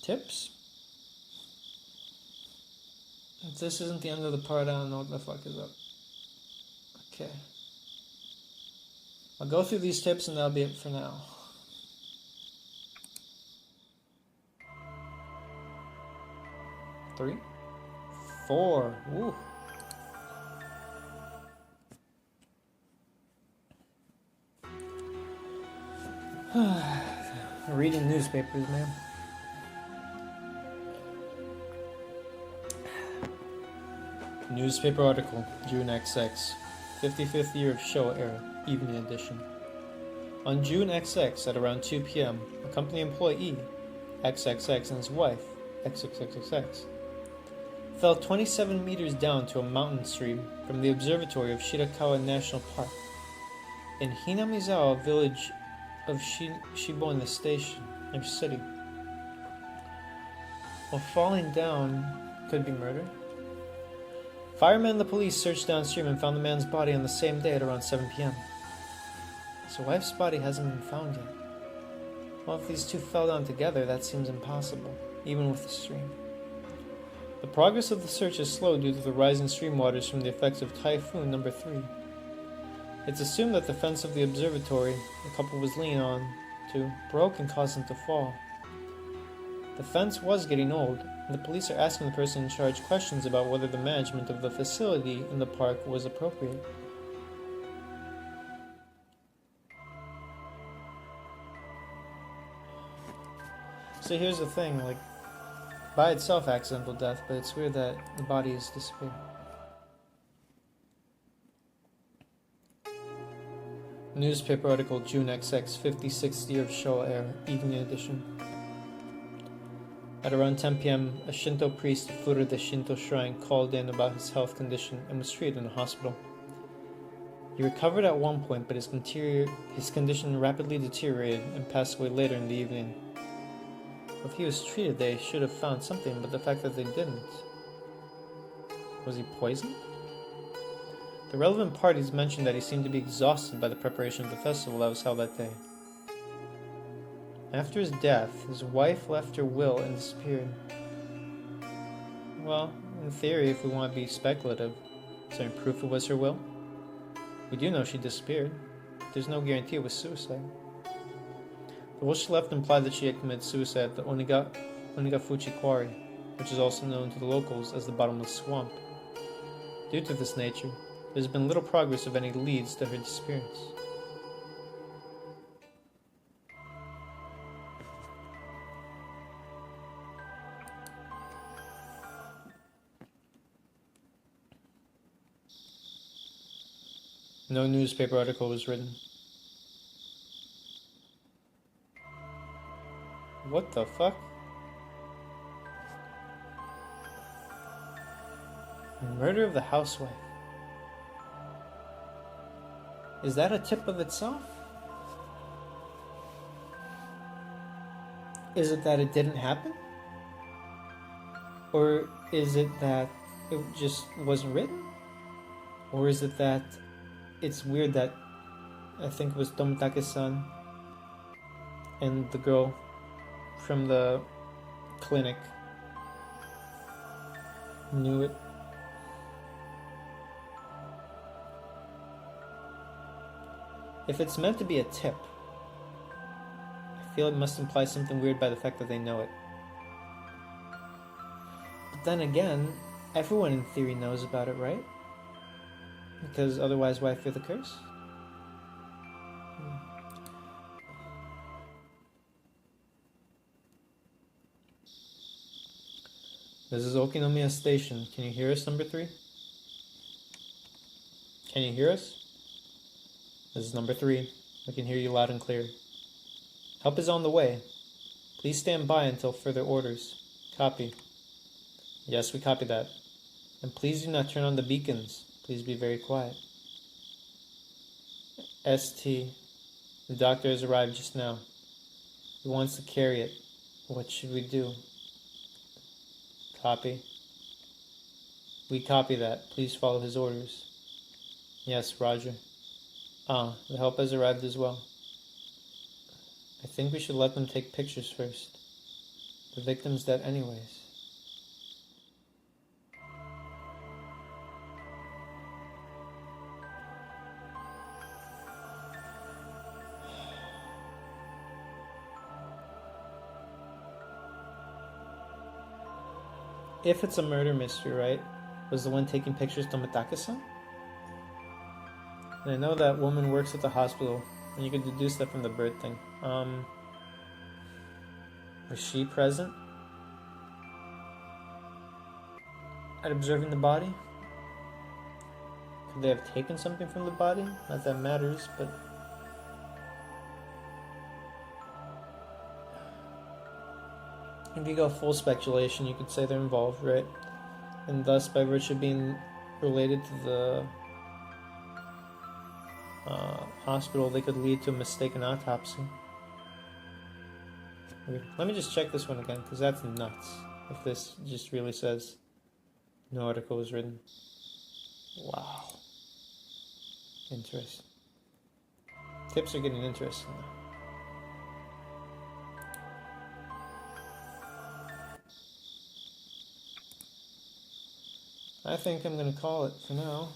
Tips? If this isn't the end of the part, I don't know what the fuck is up. Okay. I'll go through these tips and that'll be it for now. Three? Four. Woo. Reading newspapers, man. Newspaper article, June XX, 55th year of Showa era, evening edition. On June XX at around 2 p.m., a company employee, XXX, and his wife, XXXX, fell 27 meters down to a mountain stream from the observatory of Shirakawa National Park in Hinamizawa village of Shibone Station, or city. While falling down could be murder. Firemen and the police searched downstream and found the man's body on the same day at around 7 p.m. His wife's body hasn't been found yet. Well, if these two fell down together, that seems impossible, even with the stream. The progress of the search is slow due to the rising stream waters from the effects of Typhoon number 3. It's assumed that the fence of the observatory the couple was leaning on broke and caused them to fall. The fence was getting old, and the police are asking the person in charge questions about whether the management of the facility in the park was appropriate. So here's the thing, like, by itself accidental death, but it's weird that the body has disappeared. Newspaper article, June XX, 56th year of Showa era, evening edition. At around 10 p.m., a Shinto priest at Furude Shinto Shrine called in about his health condition and was treated in a hospital. He recovered at one point, but his condition rapidly deteriorated and passed away later in the evening. If he was treated, they should have found something, but the fact that they didn't. Was he poisoned? The relevant parties mentioned that he seemed to be exhausted by the preparation of the festival that was held that day. After his death, his wife left her will and disappeared. Well, in theory, if we want to be speculative, is there any proof it was her will? We do know she disappeared. There's no guarantee it was suicide. The will she left implied that she had committed suicide at the Onikakushi quarry, which is also known to the locals as the bottomless swamp. Due to this nature, There's been little progress of any leads to her disappearance. No newspaper article was written. What the fuck? Murder of the housewife. Is that a tip of itself? Is it that it didn't happen? Or is it that it just wasn't written? Or is it that it's weird that I think it was Tomitake-san and the girl from the clinic knew it? If it's meant to be a tip, I feel it must imply something weird by the fact that they know it. But then again, everyone in theory knows about it, right? Because otherwise, why fear the curse? This is Okinomiya Station. Can you hear us, number 3? Can you hear us? This is number 3. I can hear you loud and clear. Help is on the way. Please stand by until further orders. Copy. Yes, we copy that. And please do not turn on the beacons. Please be very quiet. ST. The doctor has arrived just now. He wants to carry it. What should we do? Copy. We copy that. Please follow his orders. Yes, Roger. The help has arrived as well. I think we should let them take pictures first. The victim's dead anyways. If it's a murder mystery, right? Was the one taking pictures Tomitake-san? And I know that woman works at the hospital, and you could deduce that from the bird thing. Was she present at observing the body? Could they have taken something from the body? Not that it matters, but... if you go full speculation, you could say they're involved, right? And thus, by virtue of being related to the hospital, they could lead to a mistaken autopsy. Let me just check this one again, because that's nuts. If this just really says no article was written. Wow. Interesting. Tips are getting interesting now. I think I'm going to call it for now.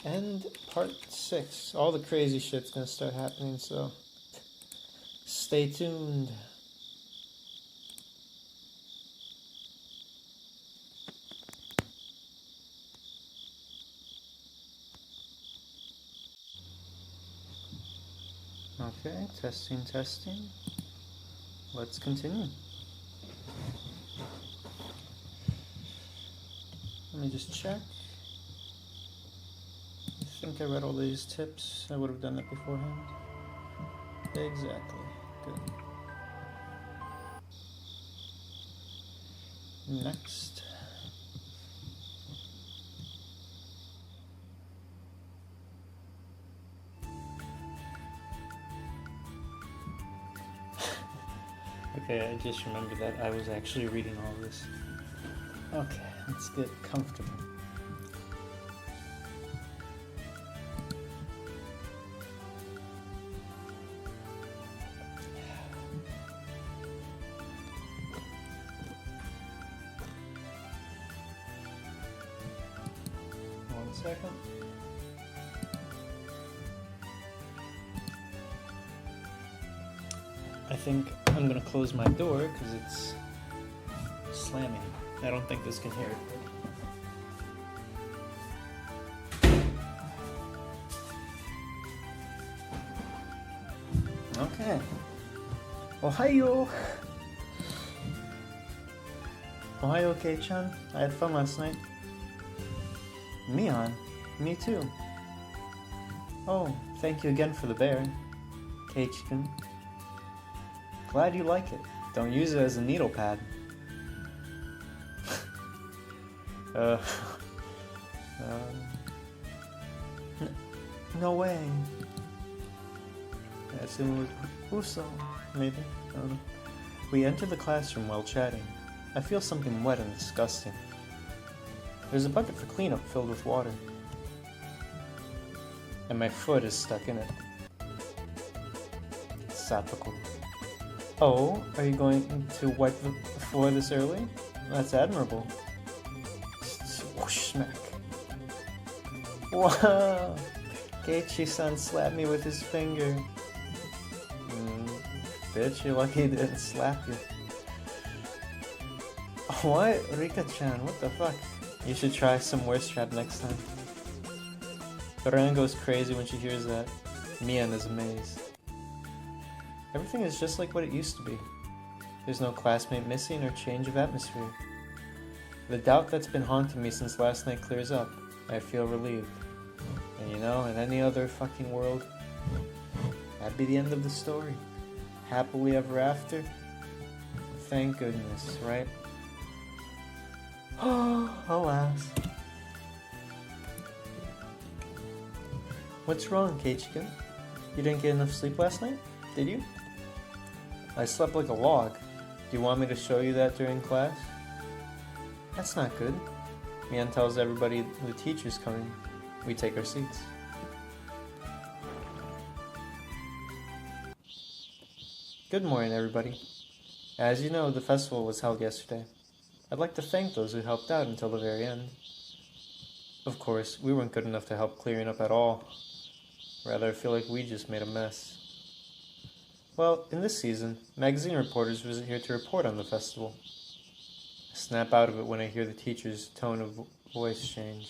End part 6. All the crazy shit's going to start happening, so stay tuned. Okay, testing. Let's continue. Let me just check. I think I read all these tips. I would have done that beforehand. Exactly. Good. Next. Okay, I just remembered that I was actually reading all this. Okay, let's get comfortable. One second. I think I'm gonna close my door because it's slamming. I don't think this can hear it. Okay. Ohio! Ohio, Kei-chan. I had fun last night. Mion? Me too. Oh, thank you again for the bear, Keiichi-kun. Glad you like it. Don't use it as a needle pad. No way. I assume it was Uso, maybe. I don't know. We enter the classroom while chatting. I feel something wet and disgusting. There's a bucket for cleanup filled with water. And my foot is stuck in it. Sapphical. Oh, are you going to wipe the floor this early? That's admirable. Whoosh, smack. Wow! Keiichi-san slapped me with his finger. Bitch, you're lucky he didn't slap you. What? Rika-chan, what the fuck? You should try some worse trap next time. Ren goes crazy when she hears that. Mian is amazed. Everything is just like what it used to be. There's no classmate missing or change of atmosphere. The doubt that's been haunting me since last night clears up. I feel relieved. And you know, in any other fucking world, that'd be the end of the story. Happily ever after. Thank goodness, right? Oh, alas. What's wrong, Keiichi-kun? You didn't get enough sleep last night? Did you? I slept like a log. Do you want me to show you that during class? That's not good. Mian tells everybody the teacher's coming. We take our seats. Good morning, everybody. As you know, the festival was held yesterday. I'd like to thank those who helped out until the very end. Of course, we weren't good enough to help clearing up at all. Rather, I feel like we just made a mess. Well, in this season, magazine reporters visit here to report on the festival. I snap out of it when I hear the teacher's tone of voice change.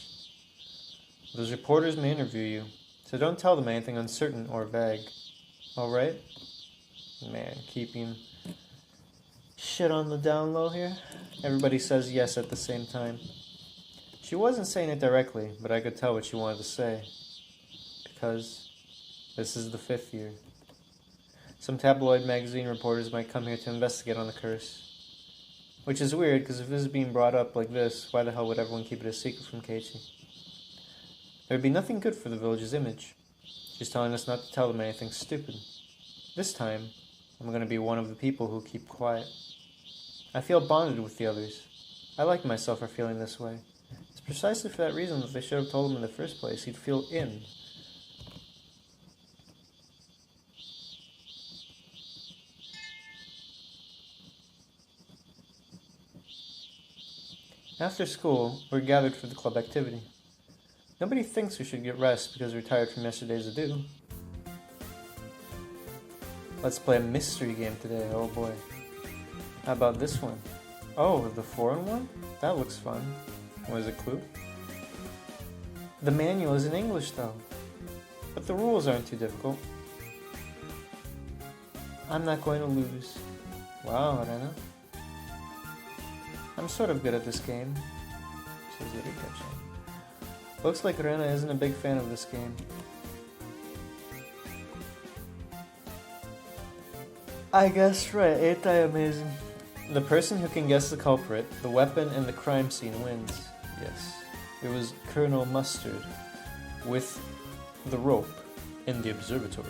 Those reporters may interview you, so don't tell them anything uncertain or vague. Alright? Man, keeping shit on the down low here. Everybody says yes at the same time. She wasn't saying it directly, but I could tell what she wanted to say. Because this is the 5th year. Some tabloid magazine reporters might come here to investigate on the curse. Which is weird, because if this is being brought up like this, why the hell would everyone keep it a secret from Keiichi? There would be nothing good for the village's image. She's telling us not to tell them anything stupid. This time, I'm going to be one of the people who keep quiet. I feel bonded with the others. I like myself for feeling this way. It's precisely for that reason that they should have told him in the first place. He'd feel in. After school, we're gathered for the club activity. Nobody thinks we should get rest because we're tired from yesterday's ado. Let's play a mystery game today, oh boy. How about this one? Oh, the foreign one? That looks fun. What is a clue? The manual is in English though. But the rules aren't too difficult. I'm not going to lose. Wow, Rena. I'm sort of good at this game, says Rika-chan. Looks like Rena isn't a big fan of this game. I guess right, ain't I amazing? The person who can guess the culprit, the weapon, and the crime scene wins. Yes, it was Colonel Mustard with the rope in the observatory.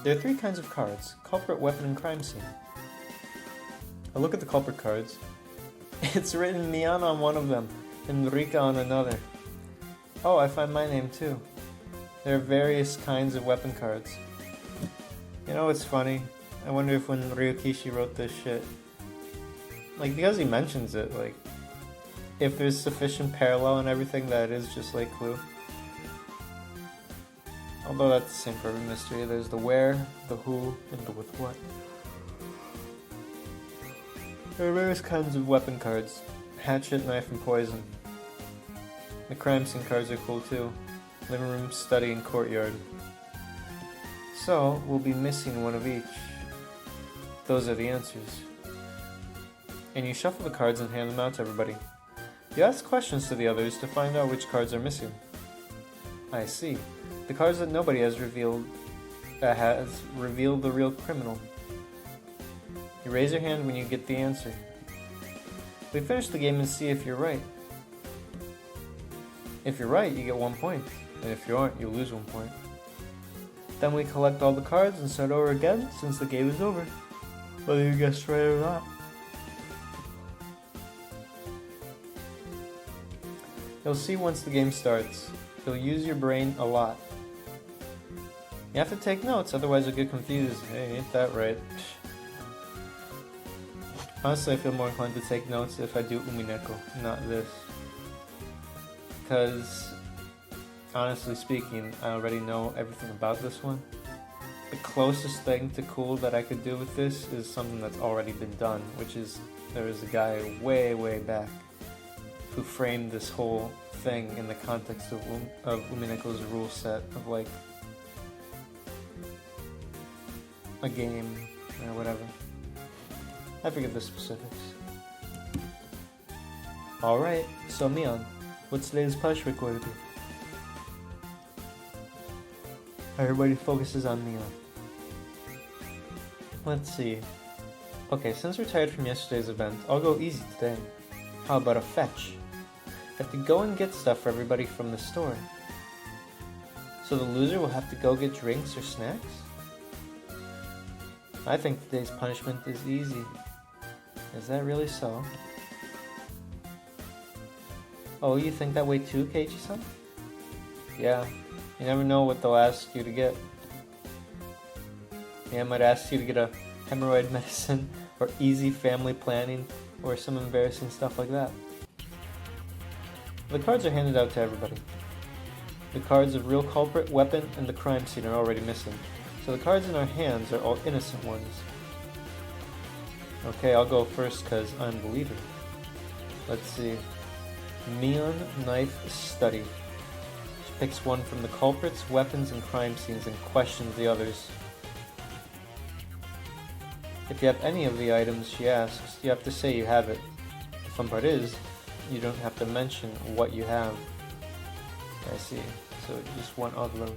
There are 3 kinds of cards: culprit, weapon, and crime scene. I look at the culprit cards. It's written Mian on one of them, and Rika on another. Oh, I find my name too. There are various kinds of weapon cards. You know what's funny? I wonder if when Ryukishi wrote this shit, like, because he mentions it, like, if there's sufficient parallel and everything that it is just like Clue. Although that's the same for every mystery. There's the where, the who, and the with what. There are various kinds of weapon cards. Hatchet, knife, and poison. The crime scene cards are cool too. Living room, study, and courtyard. So, we'll be missing one of each. Those are the answers. And you shuffle the cards and hand them out to everybody. You ask questions to the others to find out which cards are missing. I see. The cards that nobody has revealed the real criminal. You raise your hand when you get the answer. We finish the game and see if you're right. If you're right, you get 1 point, and if you aren't, you lose 1 point. Then we collect all the cards and start over again since the game is over, whether you guessed right or not. You'll see once the game starts. You'll use your brain a lot. You have to take notes, otherwise you'll get confused. Hey, ain't that right? Honestly, I feel more inclined to take notes if I do Umineko, not this. Because, honestly speaking, I already know everything about this one. The closest thing to cool that I could do with this is something that's already been done, which is, there is a guy way, way back who framed this whole thing in the context of Umineko's rule set of like a game or whatever. I forget the specifics. Alright, so Mion, what's today's punishment going to be? Everybody focuses on Mion. Let's see. Okay, since we're tired from yesterday's event, I'll go easy today. How about a fetch? I have to go and get stuff for everybody from the store. So the loser will have to go get drinks or snacks? I think today's punishment is easy. Is that really so? Oh, you think that way too, Keiichi-san? Yeah, you never know what they'll ask you to get. Yeah, I might ask you to get a hemorrhoid medicine, or easy family planning, or some embarrassing stuff like that. The cards are handed out to everybody. The cards of real culprit, weapon, and the crime scene are already missing, so the cards in our hands are all innocent ones. Okay, I'll go first because I'm the leader. Let's see. Mion Knife Study. She picks one from the culprits, weapons, and crime scenes and questions the others. If you have any of the items she asks, you have to say you have it. The fun part is, you don't have to mention what you have. I see. So just one of them.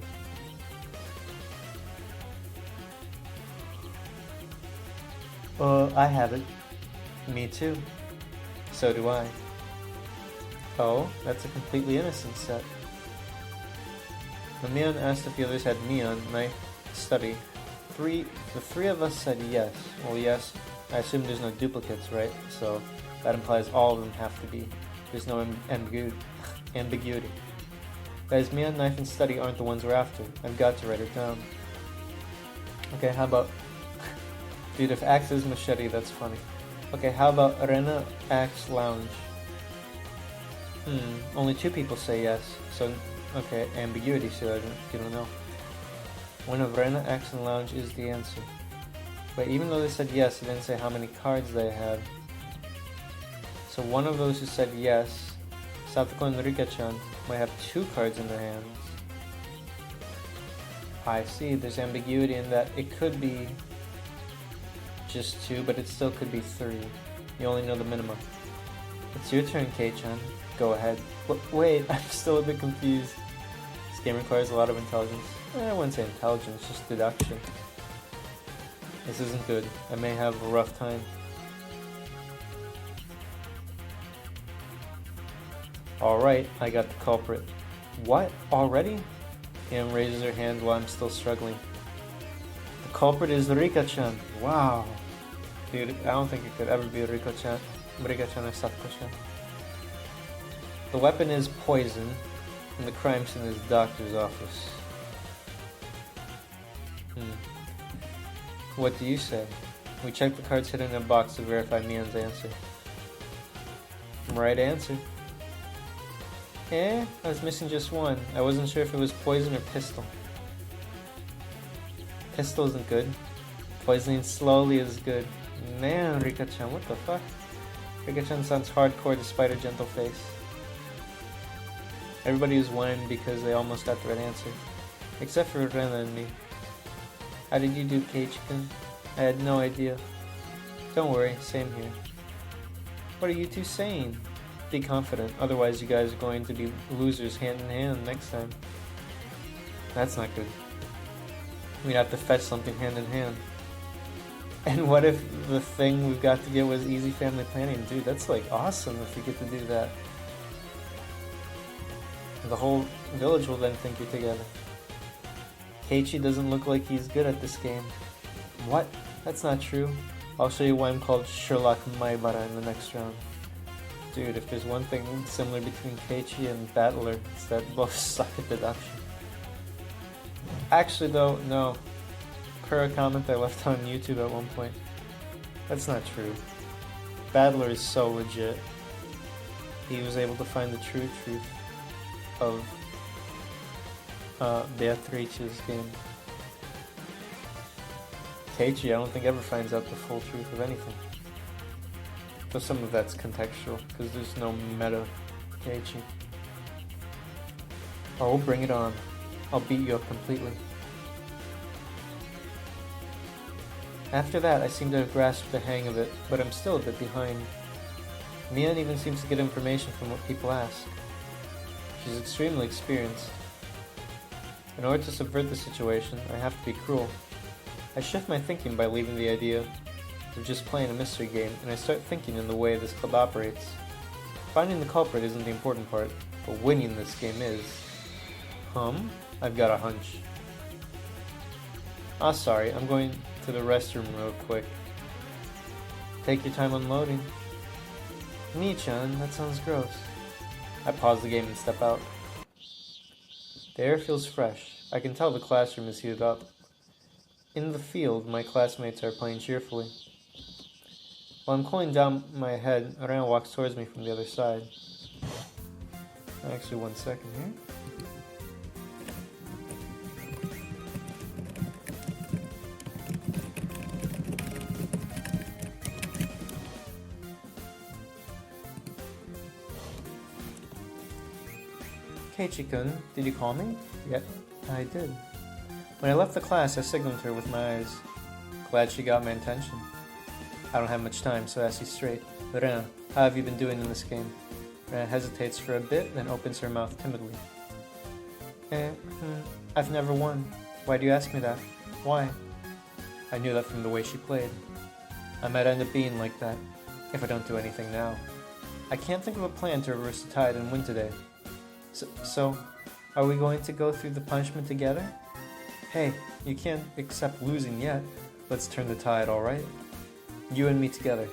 I have it. Me too. So do I. Oh, that's a completely innocent set. When Mion asked if the others had Mion Knife Study, the three of us said yes. Well, yes, I assume there's no duplicates, right? So that implies all of them have to be. There's no ambiguity. Guys, Mion Knife and Study aren't the ones we're after. I've got to write it down. Okay, how about... Dude, if Axe is Machete, that's funny. Okay, how about Rena Axe Lounge? Only 2 people say yes. So, okay, ambiguity, so you don't know. One of Rena Axe and Lounge is the answer. But even though they said yes, they didn't say how many cards they had. So one of those who said yes, Satoko and Rika-chan, might have 2 cards in their hands. I see, there's ambiguity in that it could be just 2, but it still could be 3. You only know the minimum. It's your turn, Kei-chan. Go ahead. Wait, I'm still a bit confused. This game requires a lot of intelligence. I wouldn't say intelligence, just deduction. This isn't good. I may have a rough time. Alright, I got the culprit. What? Already? Kim raises her hand while I'm still struggling. The culprit is Rika-chan. Wow. Dude, I don't think it could ever be Rika-chan or Satoko-chan. The weapon is poison, and the crime scene is doctor's office. What do you say? We check the cards hidden in a box to verify Mion's answer. Right answer. I was missing just one. I wasn't sure if it was poison or pistol. Pistol isn't good. Poisoning slowly is good. Man, Rika-chan, what the fuck? Rika-chan sounds hardcore despite her gentle face. Everybody was whining because they almost got the right answer. Except for Rena and me. How did you do, Keiichi-kun? I had no idea. Don't worry, same here. What are you two saying? Be confident, otherwise you guys are going to be losers hand in hand next time. That's not good. We'd have to fetch something hand in hand. And what if the thing we've got to get was easy family planning? Dude, that's like awesome if we get to do that. The whole village will then think you're together. Keiichi doesn't look like he's good at this game. What? That's not true. I'll show you why I'm called Sherlock Maibara in the next round. Dude, if there's one thing similar between Keiichi and Battler, it's that both suck at deduction. Actually though, no. Per a comment I left on YouTube at one point. That's not true. Battler is so legit. He was able to find the true truth of Beatrice's game. Keiichi, I don't think ever finds out the full truth of anything. Though some of that's contextual, because there's no meta Keiichi. Oh, bring it on. I'll beat you up completely. After that, I seem to have grasped the hang of it, but I'm still a bit behind. Mian even seems to get information from what people ask. She's extremely experienced. In order to subvert the situation, I have to be cruel. I shift my thinking by leaving the idea of just playing a mystery game, and I start thinking in the way this club operates. Finding the culprit isn't the important part, but winning this game is. I've got a hunch. Ah, sorry, I'm going to the restroom real quick. Take your time unloading. Me-chan, that sounds gross. I pause the game and step out. The air feels fresh. I can tell the classroom is heated up. In the field, my classmates are playing cheerfully. While I'm cooling down my head, Ren walks towards me from the other side. Actually, 1 second here. Keiichi-kun, did you call me? Yeah, I did. When I left the class, I signaled her with my eyes. Glad she got my attention. I don't have much time, so I ask you straight. Rena, how have you been doing in this game? Rena hesitates for a bit, then opens her mouth timidly. I've never won. Why do you ask me that? Why? I knew that from the way she played. I might end up being like that, if I don't do anything now. I can't think of a plan to reverse the tide and win today. So, are we going to go through the punishment together? Hey, you can't accept losing yet. Let's turn the tide, alright? You and me together.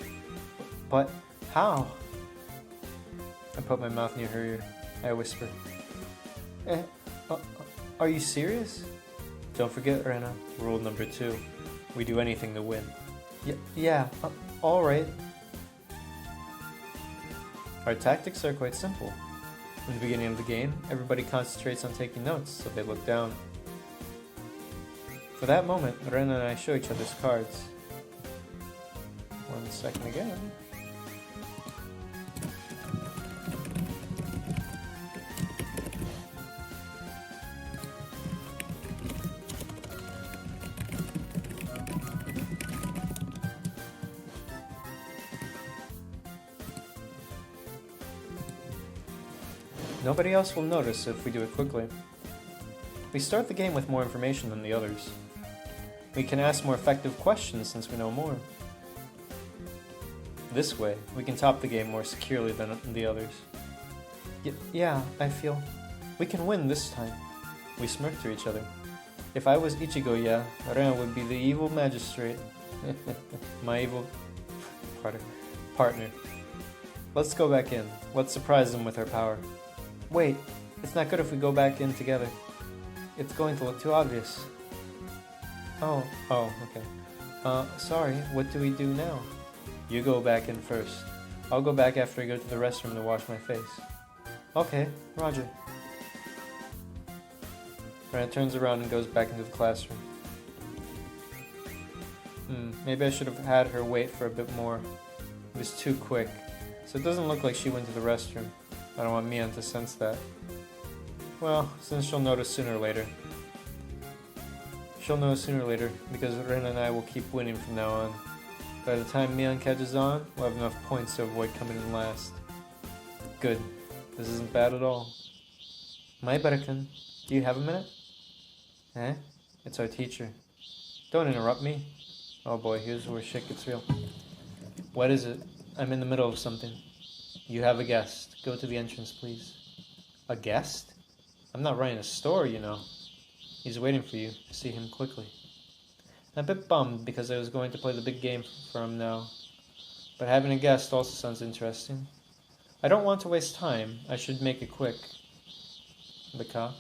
But, how? I put my mouth near her ear. I whisper. Are you serious? Don't forget, Rena, rule number 2. We do anything to win. Yeah, alright. Our tactics are quite simple. In the beginning of the game, everybody concentrates on taking notes, so they look down. For that moment, Ren and I show each other's cards. 1 second again. Nobody else will notice if we do it quickly. We start the game with more information than the others. We can ask more effective questions since we know more. This way, we can top the game more securely than the others. Yeah, I feel. We can win this time. We smirk to each other. If I was Ichigo, yeah, Ren would be the evil magistrate. My evil partner. Let's go back in. Let's surprise them with our power. Wait, it's not good if we go back in together. It's going to look too obvious. Oh, okay. Sorry, what do we do now? You go back in first. I'll go back after I go to the restroom to wash my face. Okay, roger. Rana turns around and goes back into the classroom. Maybe I should have had her wait for a bit more. It was too quick, so it doesn't look like she went to the restroom. I don't want Mian to sense that. Well, since she'll notice sooner or later. She'll know sooner or later, because Ren and I will keep winning from now on. By the time Mion catches on, we'll have enough points to avoid coming in last. Good. This isn't bad at all. Maibara-kun, do you have a minute? Eh? It's our teacher. Don't interrupt me. Oh boy, here's where shit gets real. What is it? I'm in the middle of something. You have a guest. Go to the entrance, please. A guest? I'm not running a store, you know. He's waiting for you. See him quickly. I'm a bit bummed because I was going to play the big game for him now. But having a guest also sounds interesting. I don't want to waste time. I should make it quick. The cop.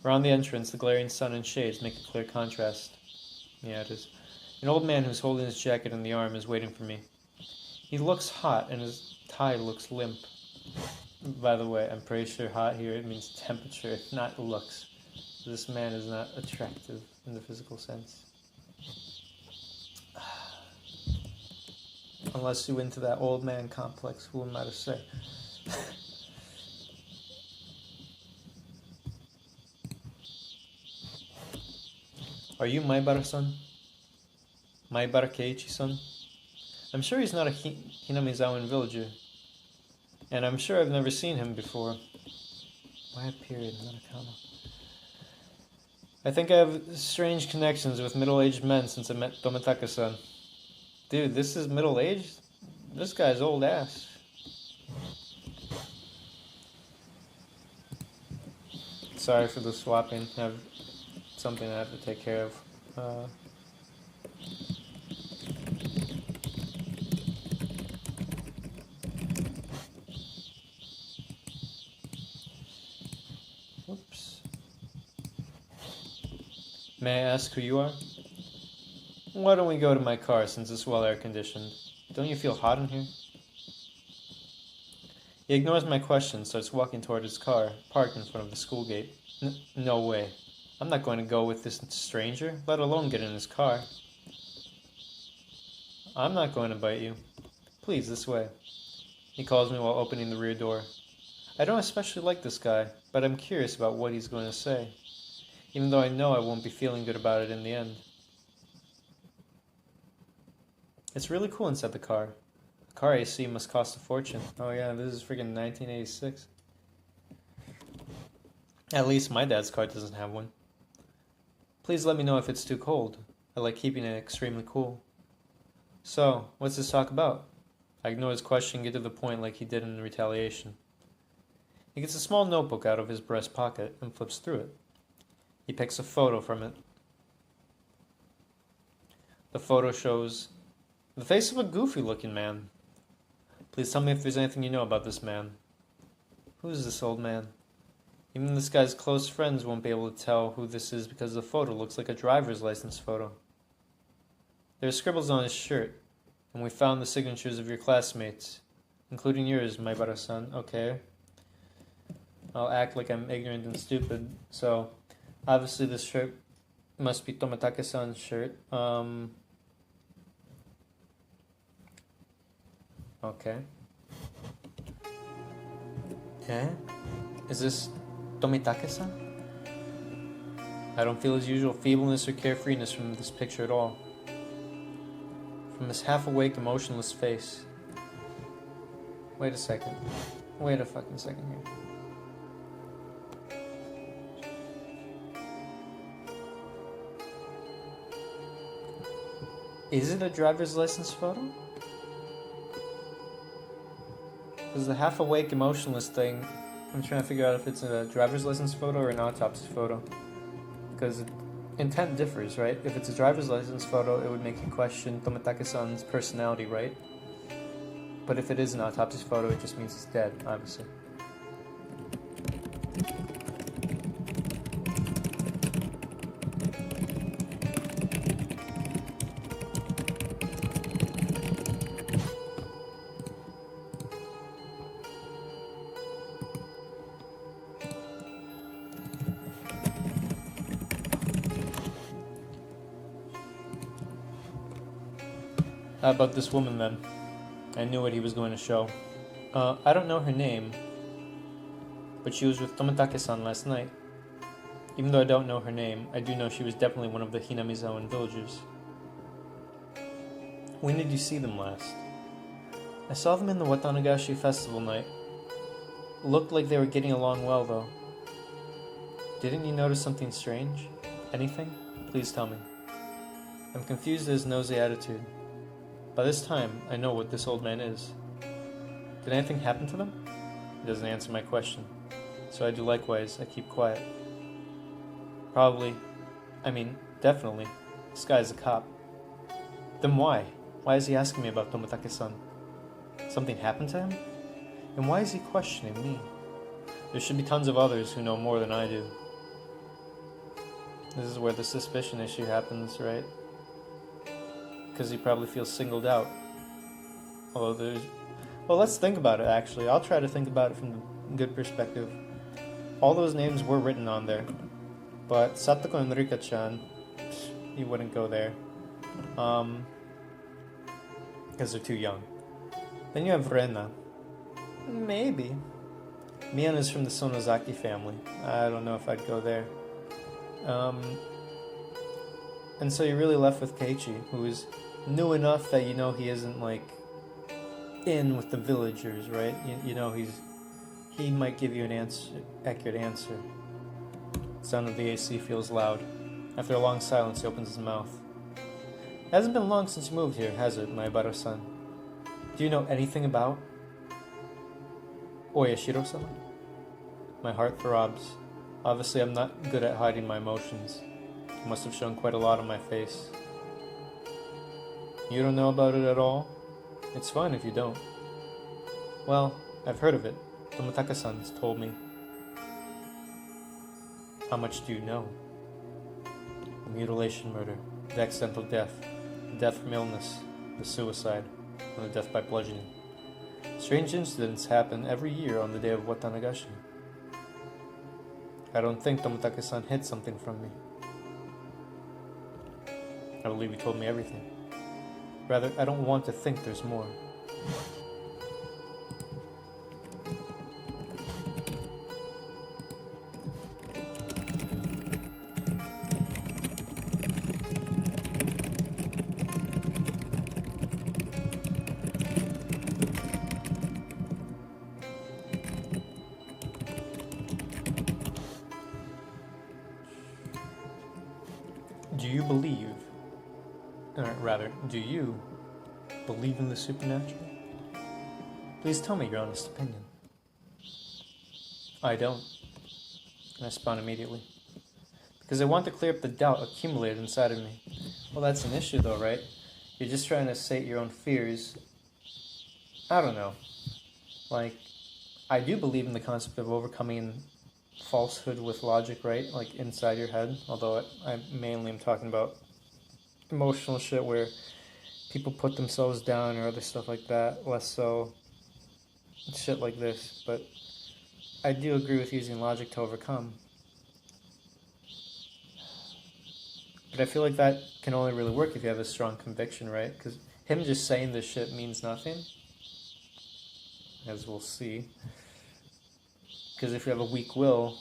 Around the entrance, the glaring sun and shades make a clear contrast. Yeah, it is. An old man who's holding his jacket on the arm is waiting for me. He looks hot and his tie looks limp. By the way, I'm pretty sure hot here, it means temperature, not looks. This man is not attractive in the physical sense. Unless you're into that old man complex, who am I to say? Are you Maibara-san? Maibara Keiichi-san? I'm sure he's not a Hinamizawan villager. And I'm sure I've never seen him before. Why a period, not a comma? I think I have strange connections with middle-aged men since I met Tomitaka-san. Dude, this is middle-aged? This guy's old ass. Sorry for the swapping. I have something I have to take care of. Oops. May I ask who you are? Why don't we go to my car since it's well air-conditioned? Don't you feel hot in here? He ignores my question and starts walking toward his car, parked in front of the school gate. No way. I'm not going to go with this stranger, let alone get in his car. I'm not going to bite you. Please, this way. He calls me while opening the rear door. I don't especially like this guy, but I'm curious about what he's going to say, even though I know I won't be feeling good about it in the end. It's really cool inside the car. The car AC must cost a fortune. Oh yeah, this is freaking 1986. At least my dad's car doesn't have one. Please let me know if it's too cold. I like keeping it extremely cool. So, what's this talk about? I ignore his question and get to the point like he did in retaliation. He gets a small notebook out of his breast pocket and flips through it. He picks a photo from it. The photo shows the face of a goofy-looking man. Please tell me if there's anything you know about this man. Who is this old man? Even this guy's close friends won't be able to tell who this is because the photo looks like a driver's license photo. There are scribbles on his shirt, and we found the signatures of your classmates, including yours, Maibara-san. Okay. I'll act like I'm ignorant and stupid. So, obviously this shirt must be Tomitake-san's shirt. Okay. Eh? Is this Tomitake-san? I don't feel his usual feebleness or carefreeness from this picture at all. From his half-awake, emotionless face. Wait a second. Wait a fucking second here. Is it a driver's license photo? Because the half-awake, emotionless thing, I'm trying to figure out if it's a driver's license photo or an autopsy photo. Because intent differs, right? If it's a driver's license photo, it would make you question Tomitake-san's personality, right? But if it is an autopsy photo, it just means he's dead, obviously. How about this woman then? I knew what he was going to show. I don't know her name, but she was with Tomitake-san last night. Even though I don't know her name, I do know she was definitely one of the Hinamizawan villagers. When did you see them last? I saw them in the Watanagashi festival night. Looked like they were getting along well, though. Didn't you notice something strange? Anything? Please tell me. I'm confused at his nosy attitude. By this time, I know what this old man is. Did anything happen to them? He doesn't answer my question. So I do likewise. I keep quiet. Definitely. This guy's a cop. Then why? Why is he asking me about Tomitake-san? Something happened to him? And why is he questioning me? There should be tons of others who know more than I do. This is where the suspicion issue happens, right? Because he probably feels singled out. Well, let's think about it, actually. I'll try to think about it from a good perspective. All those names were written on there. But Satoko and Rika-chan, you wouldn't go there. Because they're too young. Then you have Rena. Maybe. Mian is from the Sonozaki family. I don't know if I'd go there. And so you're really left with Keiichi, who is new enough that you know he isn't like in with the villagers, right? You know he might give you an accurate answer. The sound of the AC feels loud. After a long silence, he opens his mouth. It hasn't been long since you moved here, has it, Maebara-san? Do you know anything about Oyashiro-sama? My heart throbs. Obviously, I'm not good at hiding my emotions. I must have shown quite a lot on my face. You don't know about it at all? It's fine if you don't. Well, I've heard of it. Tomitake-san's told me. How much do you know? The mutilation murder, the accidental death, the death from illness, the suicide, and the death by bludgeoning. Strange incidents happen every year on the day of Watanagashi. I don't think Tomitake-san hid something from me. I believe he told me everything. Rather, I don't want to think there's more. Do you believe in the supernatural? Please tell me your honest opinion. I don't. And I spawn immediately. Because I want to clear up the doubt accumulated inside of me. Well, that's an issue though, right? You're just trying to sate your own fears. I don't know. Like, I do believe in the concept of overcoming falsehood with logic, right? Like, inside your head. Although I mainly am talking about emotional shit where people put themselves down or other stuff like that, less so shit like this. But I do agree with using logic to overcome. But I feel like that can only really work if you have a strong conviction, right? Because him just saying this shit means nothing, as we'll see. Because if you have a weak will,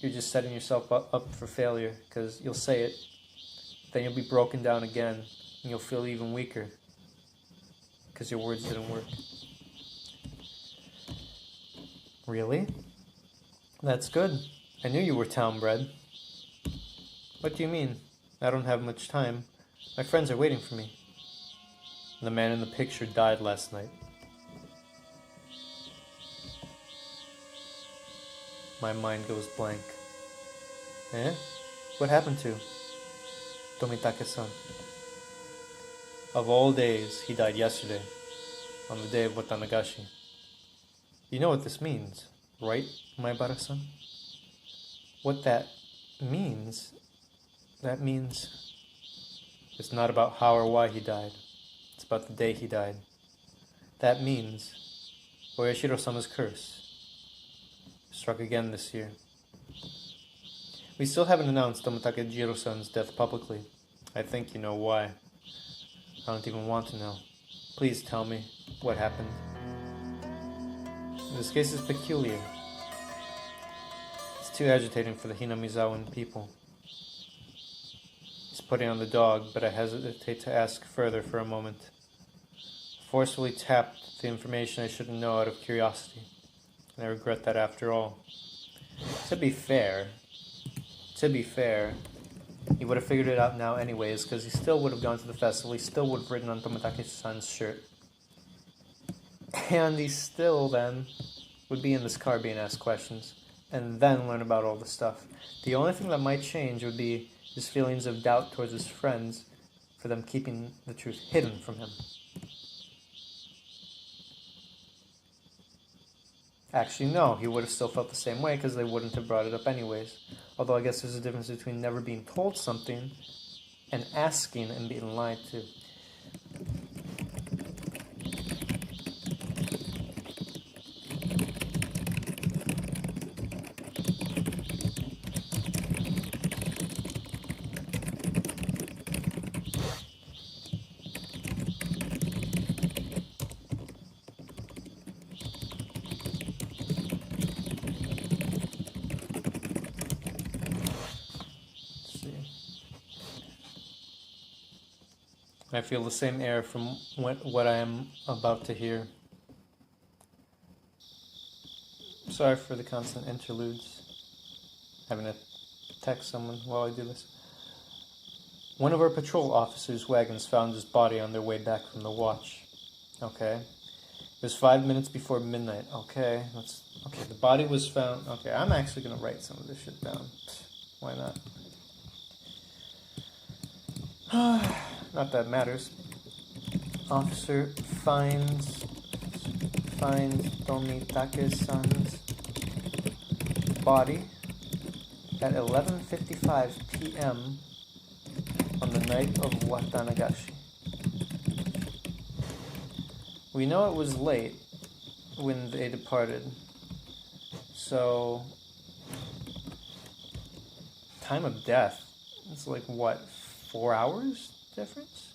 you're just setting yourself up for failure, because you'll say it, then you'll be broken down again, and you'll feel even weaker, because your words didn't work. Really? That's good. I knew you were town-bred. What do you mean? I don't have much time. My friends are waiting for me. The man in the picture died last night. My mind goes blank. Eh? What happened to Tomitake-san? Of all days, he died yesterday, on the day of Watanagashi. You know what this means, right, Maebara-san? What that means, that means it's not about how or why he died. It's about the day he died. That means Oyashiro-sama's curse struck again this year. We still haven't announced Tomitake Jiro-san's death publicly. I think you know why. I don't even want to know. Please tell me what happened. This case is peculiar. It's too agitating for the Hinamizawan people. He's putting on the dog, but I hesitate to ask further for a moment. Forcefully tapped the information I shouldn't know out of curiosity, and I regret that after all. To be fair, he would have figured it out now anyways, because he still would have gone to the festival, he still would have written on Tomotakeshi-san's shirt. And he still then would be in this car being asked questions, and then learn about all the stuff. The only thing that might change would be his feelings of doubt towards his friends for them keeping the truth hidden from him. Actually, no, he would have still felt the same way because they wouldn't have brought it up anyways. Although I guess there's a difference between never being told something and asking and being lied to. I feel the same air from what I am about to hear. Sorry for the constant interludes. Having to text someone while I do this. One of our patrol officers' wagons found his body on their way back from the watch. Okay. It was 5 minutes before midnight. Okay. Okay, the body was found. Okay, I'm actually going to write some of this shit down. Why not? Not that it matters. Officer finds Tomitake-san's body at 11:55 p.m. on the night of Watanagashi. We know it was late when they departed, so time of death, it's like what, 4 hours difference?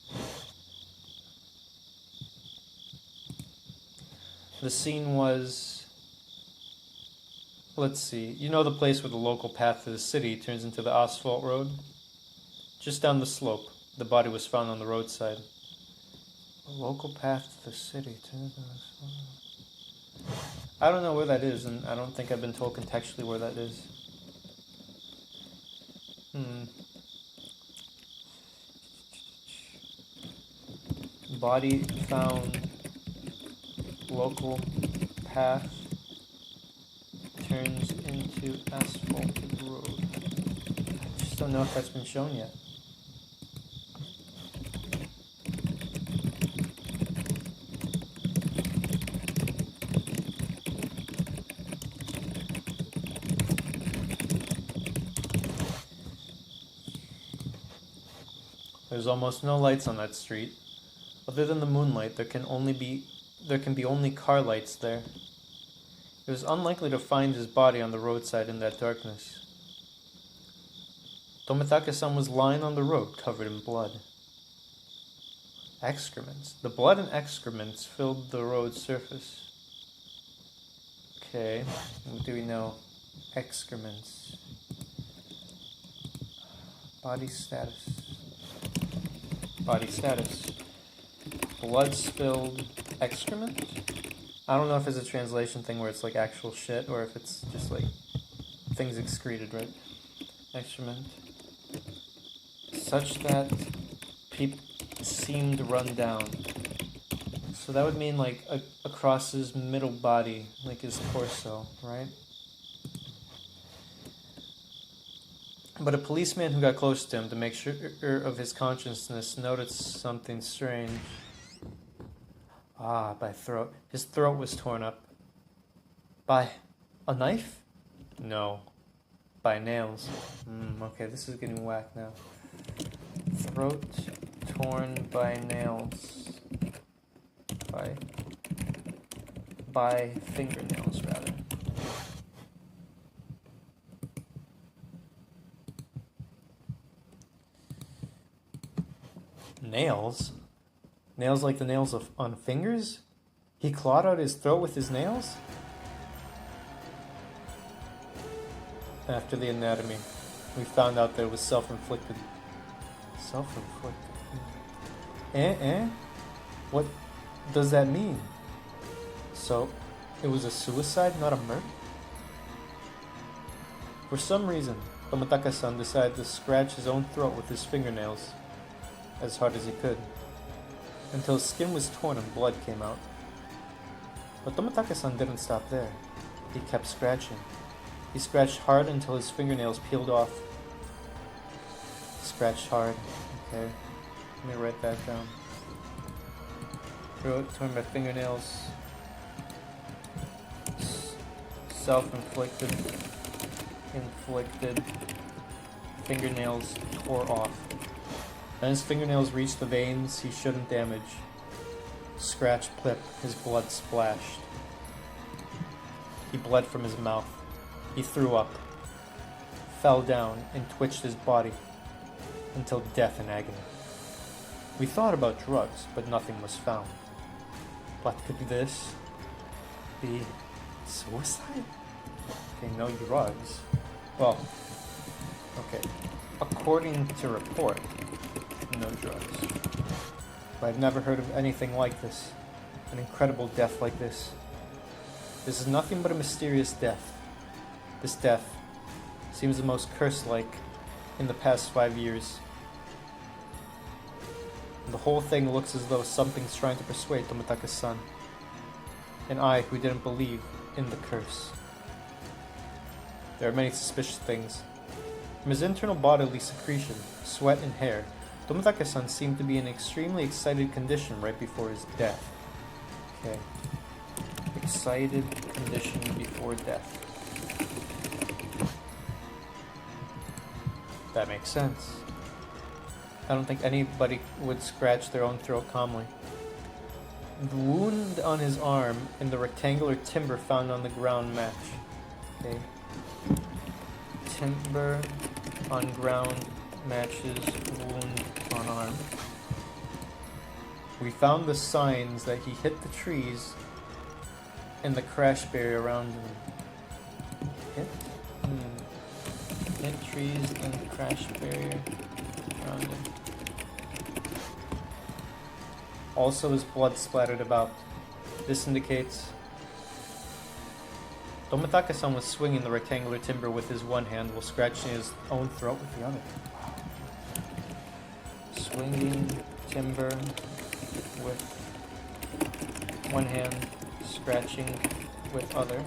The scene was, let's see, you know the place where the local path to the city turns into the asphalt road? Just down the slope, the body was found on the roadside. The local path to the city turns into the asphalt road. I don't know where that is, and I don't think I've been told contextually where that is. Body found, local path turns into asphalted road. I just don't know if that's been shown yet. There's almost no lights on that street. Other than the moonlight, there can be only car lights there. It was unlikely to find his body on the roadside in that darkness. Tomitake-san was lying on the road, covered in blood. Excrements. The blood and excrements filled the road's surface. Okay, what do we know? Excrements. Body status. Body status. Blood spilled excrement? I don't know if it's a translation thing where it's like actual shit or if it's just like things excreted, right? Excrement. Such that people seemed run down. So that would mean like across his middle body, like his torso, right? But a policeman who got close to him to make sure of his consciousness noticed something strange. By throat. His throat was torn up. By a knife? No. By nails. Okay, this is getting whack now. Throat torn by nails. By fingernails, rather. Nails? Nails like the nails on fingers? He clawed out his throat with his nails? after the anatomy, we found out that it was self-inflicted. Self-inflicted? What does that mean? So, it was a suicide, not a murder? For some reason, Tomitaka-san decided to scratch his own throat with his fingernails as hard as he could, until his skin was torn and blood came out. But Tomitaka-san didn't stop there. He kept scratching. He scratched hard until his fingernails peeled off. Scratched hard. Okay. Let me write that down. Throat torn by fingernails. Self-inflicted. Inflicted. Fingernails tore off. Then his fingernails reached the veins he shouldn't damage. Scratch clip, his blood splashed. He bled from his mouth. He threw up, fell down, and twitched his body until death in agony. We thought about drugs, but nothing was found. But could this be suicide? Okay, no drugs. Well, okay. According to report, no drugs. But I've never heard of anything like this. An incredible death like this. This is nothing but a mysterious death. This death seems the most curse-like in the past 5 years. And the whole thing looks as though something's trying to persuade Tomitaka-san. And I, who didn't believe in the curse. There are many suspicious things. From his internal bodily secretion, sweat and hair, Tomitaka-san seemed to be in an extremely excited condition right before his death. Okay. Excited condition before death. That makes sense. I don't think anybody would scratch their own throat calmly. The wound on his arm and the rectangular timber found on the ground match. Okay. Timber on ground matches wound on arm. We found the signs that he hit the trees and the crash barrier around him. Hit trees and the crash barrier around him. Also, his blood splattered about. This indicates Tomitaka-san was swinging the rectangular timber with his one hand while scratching his own throat with the other. Swinging timber with one hand, scratching with other.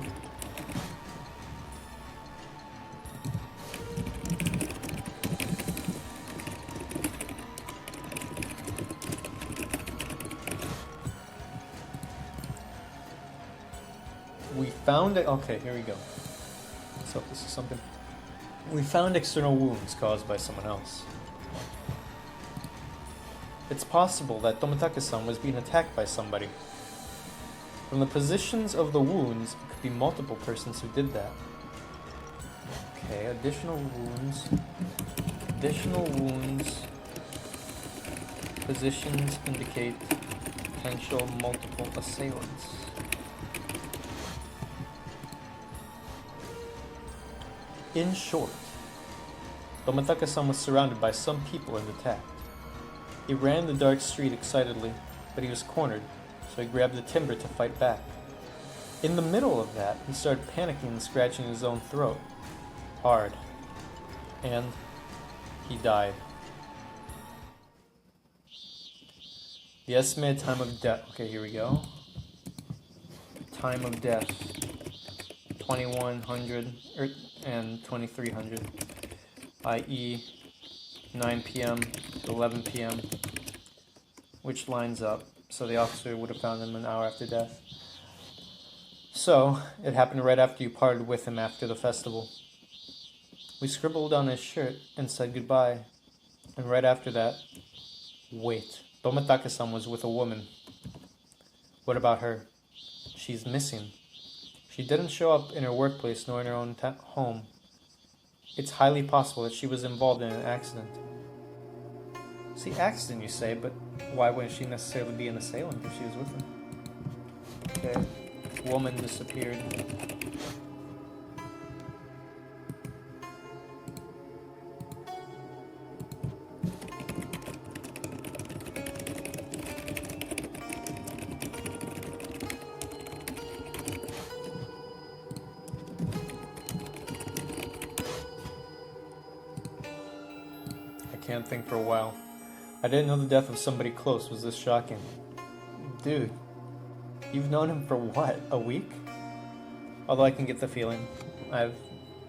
We found it. Okay, here we go. So this is something. We found external wounds caused by someone else. It's possible that Tomitaka-san was being attacked by somebody. From the positions of the wounds, it could be multiple persons who did that. Okay, additional wounds. Additional wounds. Positions indicate potential multiple assailants. In short, Tomitaka-san was surrounded by some people and attacked. He ran the dark street excitedly, but he was cornered, so he grabbed the timber to fight back. In the middle of that, he started panicking and scratching his own throat. Hard. And he died. The estimated time of death. Okay, here we go. Time of death. 2100 and 2300, i.e. 9 p.m. to 11 p.m., which lines up, so the officer would have found him an hour after death. So, it happened right after you parted with him after the festival. We scribbled on his shirt and said goodbye, and right after that, wait, Tomitaka-san was with a woman. What about her? She's missing. She didn't show up in her workplace nor in her own home. It's highly possible that she was involved in an accident. See, accident you say, but why wouldn't she necessarily be an assailant if she was with him? Okay, woman disappeared. can't think for a while. I didn't know the death of somebody close was this shocking. Dude, you've known him for what, a week? Although I can get the feeling. I've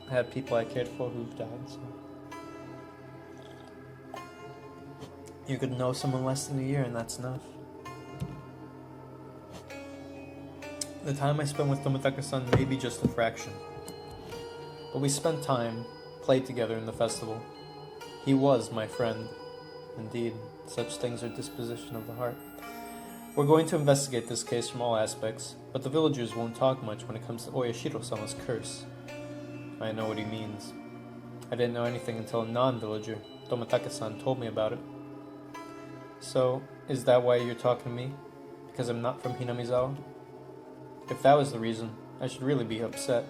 had people I cared for who've died, so... You could know someone less than a year and that's enough. The time I spent with Tomitaka-san may be just a fraction. But we spent time, played together in the festival. He was my friend. Indeed, such things are disposition of the heart. We're going to investigate this case from all aspects, but the villagers won't talk much when it comes to Oyashiro-sama's curse. I know what he means. I didn't know anything until a non-villager, Tomitaka-san, told me about it. So, is that why you're talking to me? Because I'm not from Hinamizawa? If that was the reason, I should really be upset.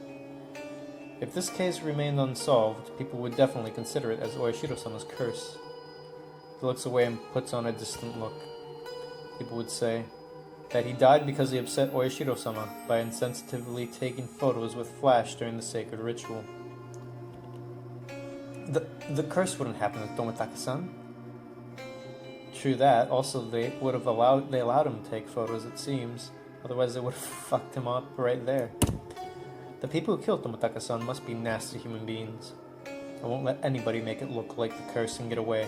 If this case remained unsolved, people would definitely consider it as Oyashiro-sama's curse. He looks away and puts on a distant look. People would say that he died because he upset Oyashiro-sama by insensitively taking photos with flash during the sacred ritual. The curse wouldn't happen with Tomitaka-san. True that. Also, they allowed him to take photos, it seems. Otherwise, they would have fucked him up right there. The people who killed Tomitaka-san must be nasty human beings. I won't let anybody make it look like the curse and get away.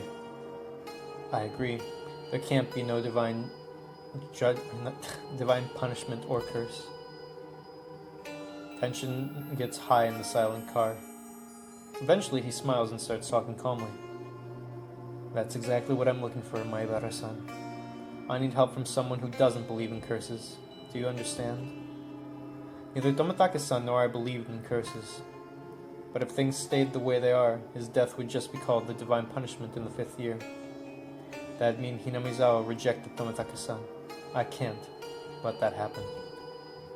I agree. There can't be no divine punishment or curse. Tension gets high in the silent car. Eventually, he smiles and starts talking calmly. That's exactly what I'm looking for, Maibara-san. I need help from someone who doesn't believe in curses. Do you understand? Neither Tomitaka-san nor I believed in curses. But if things stayed the way they are, his death would just be called the divine punishment in the 5th year. That'd mean Hinamizawa rejected Tomitaka-san. I can't let that happen.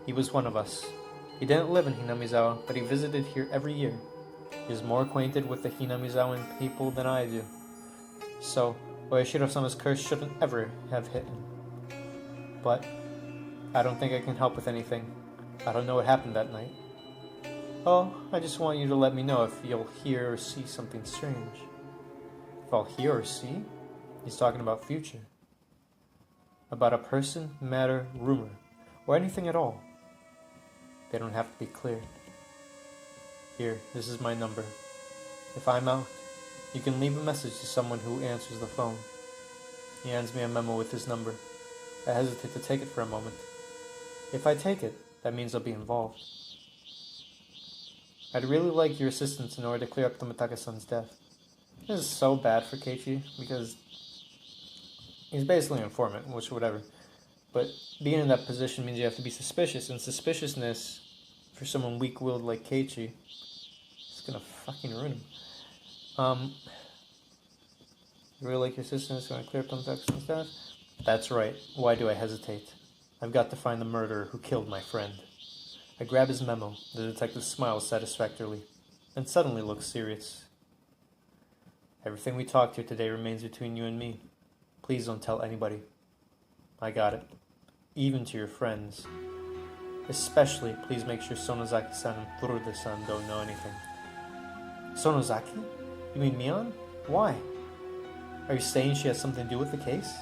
He was one of us. He didn't live in Hinamizawa, but he visited here every year. He is more acquainted with the Hinamizawan people than I do. So, Oyashiro-sama's curse shouldn't ever have hit him. But I don't think I can help with anything. I don't know what happened that night. Oh, I just want you to let me know if you'll hear or see something strange. If I'll hear or see? He's talking about future. About a person, matter, rumor, or anything at all. They don't have to be cleared. Here, this is my number. If I'm out, you can leave a message to someone who answers the phone. He hands me a memo with his number. I hesitate to take it for a moment. If I take it, that means I'll be involved. I'd really like your assistance in order to clear up Tomitaka-san's death. This is so bad for Keiichi, because he's basically an informant, which whatever. But being in that position means you have to be suspicious, and suspiciousness, for someone weak-willed like Keiichi, is gonna fucking ruin him. You really like your assistance is gonna clear up Tomitaka-san's death? That's right. Why do I hesitate? I've got to find the murderer who killed my friend. I grab his memo. The detective smiles satisfactorily, and suddenly looks serious. Everything we talked here today remains between you and me. Please don't tell anybody. I got it. Even to your friends. Especially, please make sure Sonozaki-san and Furude-san don't know anything. Sonozaki? You mean Mion? Why? Are you saying she has something to do with the case?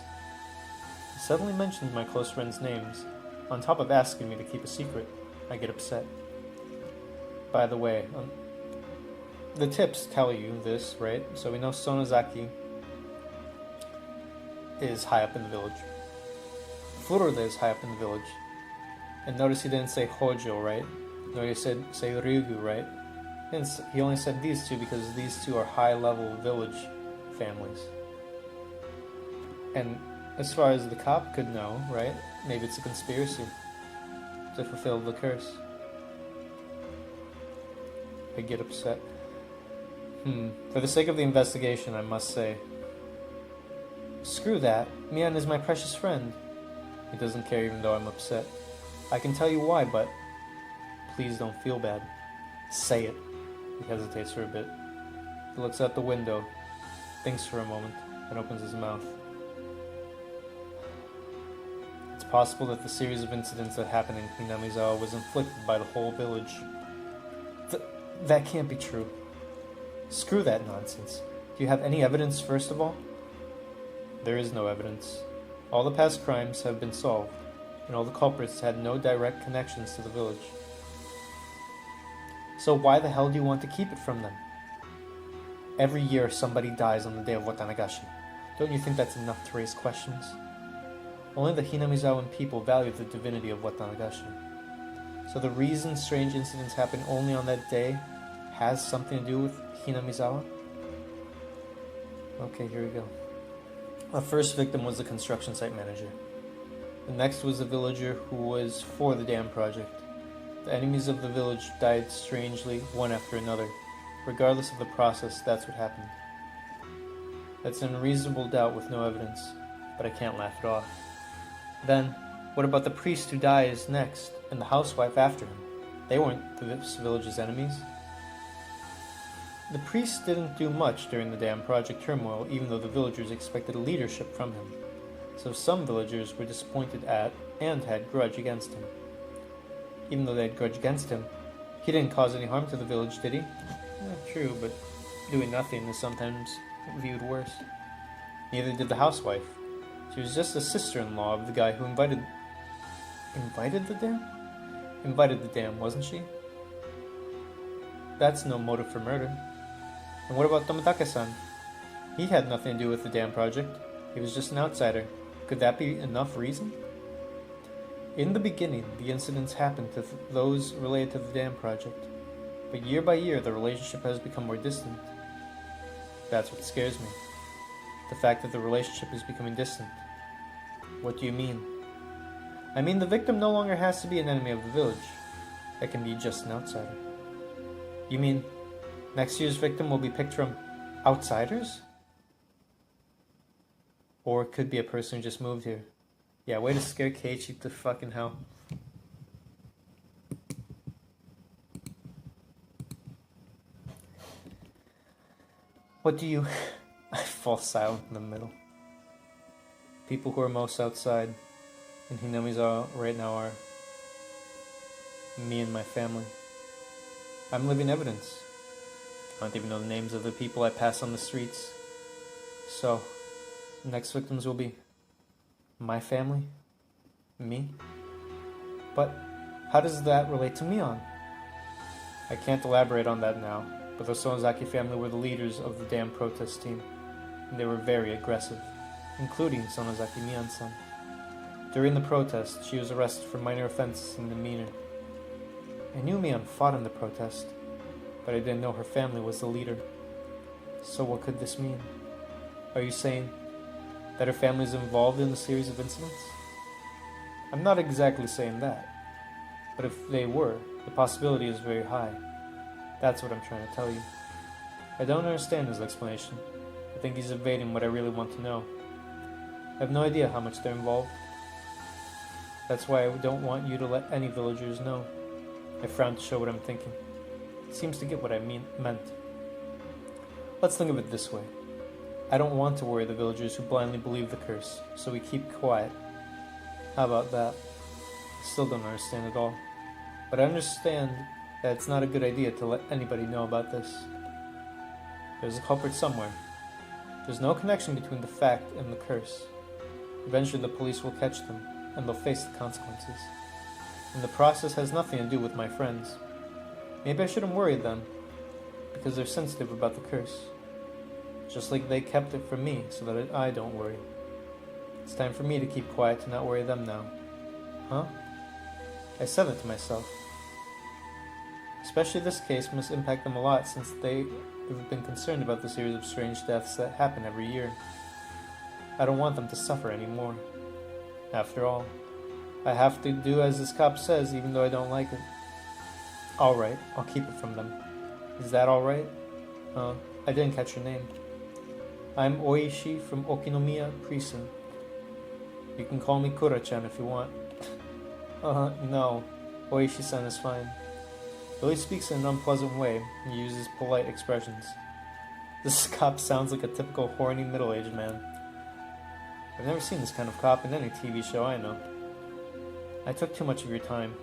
He suddenly mentions my close friends' names. On top of asking me to keep a secret, I get upset. By the way, the tips tell you this, right? So we know Sonozaki is high up in the village. Furude is high up in the village. And notice he didn't say Hojo, right? No, he said say Ryugu, right? And he only said these two because these two are high-level village families. And as far as the cop could know, right? Maybe it's a conspiracy to fulfill the curse. I get upset. For the sake of the investigation, I must say. Screw that. Mian is my precious friend. He doesn't care even though I'm upset. I can tell you why, but please don't feel bad. Say it. He hesitates for a bit. He looks out the window, thinks for a moment, and opens his mouth. It's possible that the series of incidents that happened in Hinamizawa was inflicted by the whole village. That can't be true. Screw that nonsense. Do you have any evidence, first of all? There is no evidence. All the past crimes have been solved, and all the culprits had no direct connections to the village. So why the hell do you want to keep it from them? Every year somebody dies on the day of Watanagashi. Don't you think that's enough to raise questions? Only the Hinamizawan people value the divinity of Watanagashi. So the reason strange incidents happen only on that day has something to do with Hinamizawa? Okay, here we go. The first victim was the construction site manager. The next was a villager who was for the dam project. The enemies of the village died strangely, one after another. Regardless of the process, that's what happened. That's an unreasonable doubt with no evidence, but I can't laugh it off. Then, what about the priest who dies next, and the housewife after him? They weren't the village's enemies. The priest didn't do much during the dam project turmoil, even though the villagers expected leadership from him. So some villagers were disappointed at, and had grudge against him. Even though they had grudge against him, he didn't cause any harm to the village, did he? True, but doing nothing is sometimes viewed worse. Neither did the housewife. She was just a sister-in-law of the guy who invited the dam? Invited the dam, wasn't she? That's no motive for murder. And what about Tomitake-san? He had nothing to do with the dam project. He was just an outsider. Could that be enough reason? In the beginning, the incidents happened to those related to the dam project. But year by year, the relationship has become more distant. That's what scares me. The fact that the relationship is becoming distant. What do you mean? I mean the victim no longer has to be an enemy of the village. It can be just an outsider. You mean next year's victim will be picked from outsiders? Or it could be a person who just moved here. Yeah, way to scare Keiichi to fucking hell. What do you... I fall silent in the middle. People who are most outside in Hinamizawa right now are me and my family. I'm living evidence. I don't even know the names of the people I pass on the streets. So, the next victims will be my family? Me? But how does that relate to Mion? I can't elaborate on that now, but the Sonozaki family were the leaders of the dam protest team, and they were very aggressive, including Sonozaki Mion-san. During the protest, she was arrested for minor offenses and demeanor. I knew Mion fought in the protest, but I didn't know her family was the leader. So what could this mean? Are you saying that her family is involved in the series of incidents? I'm not exactly saying that, but if they were, the possibility is very high. That's what I'm trying to tell you. I don't understand his explanation. I think he's evading what I really want to know. I have no idea how much they're involved. That's why I don't want you to let any villagers know. I frown to show what I'm thinking. It seems to get what I meant. Let's think of it this way. I don't want to worry the villagers who blindly believe the curse, so we keep quiet. How about that? I still don't understand at all. But I understand that it's not a good idea to let anybody know about this. There's a culprit somewhere. There's no connection between the fact and the curse. Eventually the police will catch them, and they'll face the consequences. And the process has nothing to do with my friends. Maybe I shouldn't worry them, because they're sensitive about the curse. Just like they kept it from me, so that I don't worry. It's time for me to keep quiet to not worry them now. Huh? I said it to myself. Especially this case must impact them a lot, since they have been concerned about the series of strange deaths that happen every year. I don't want them to suffer anymore. After all, I have to do as this cop says, even though I don't like it. Alright, I'll keep it from them. Is that alright? I didn't catch your name. I'm Oishi from Okinomiya Precinct. You can call me Kura-chan if you want. No. Oishi-san is fine. Though he speaks in an unpleasant way, he uses polite expressions. This cop sounds like a typical horny middle-aged man. I've never seen this kind of cop in any TV show I know. I took too much of your time.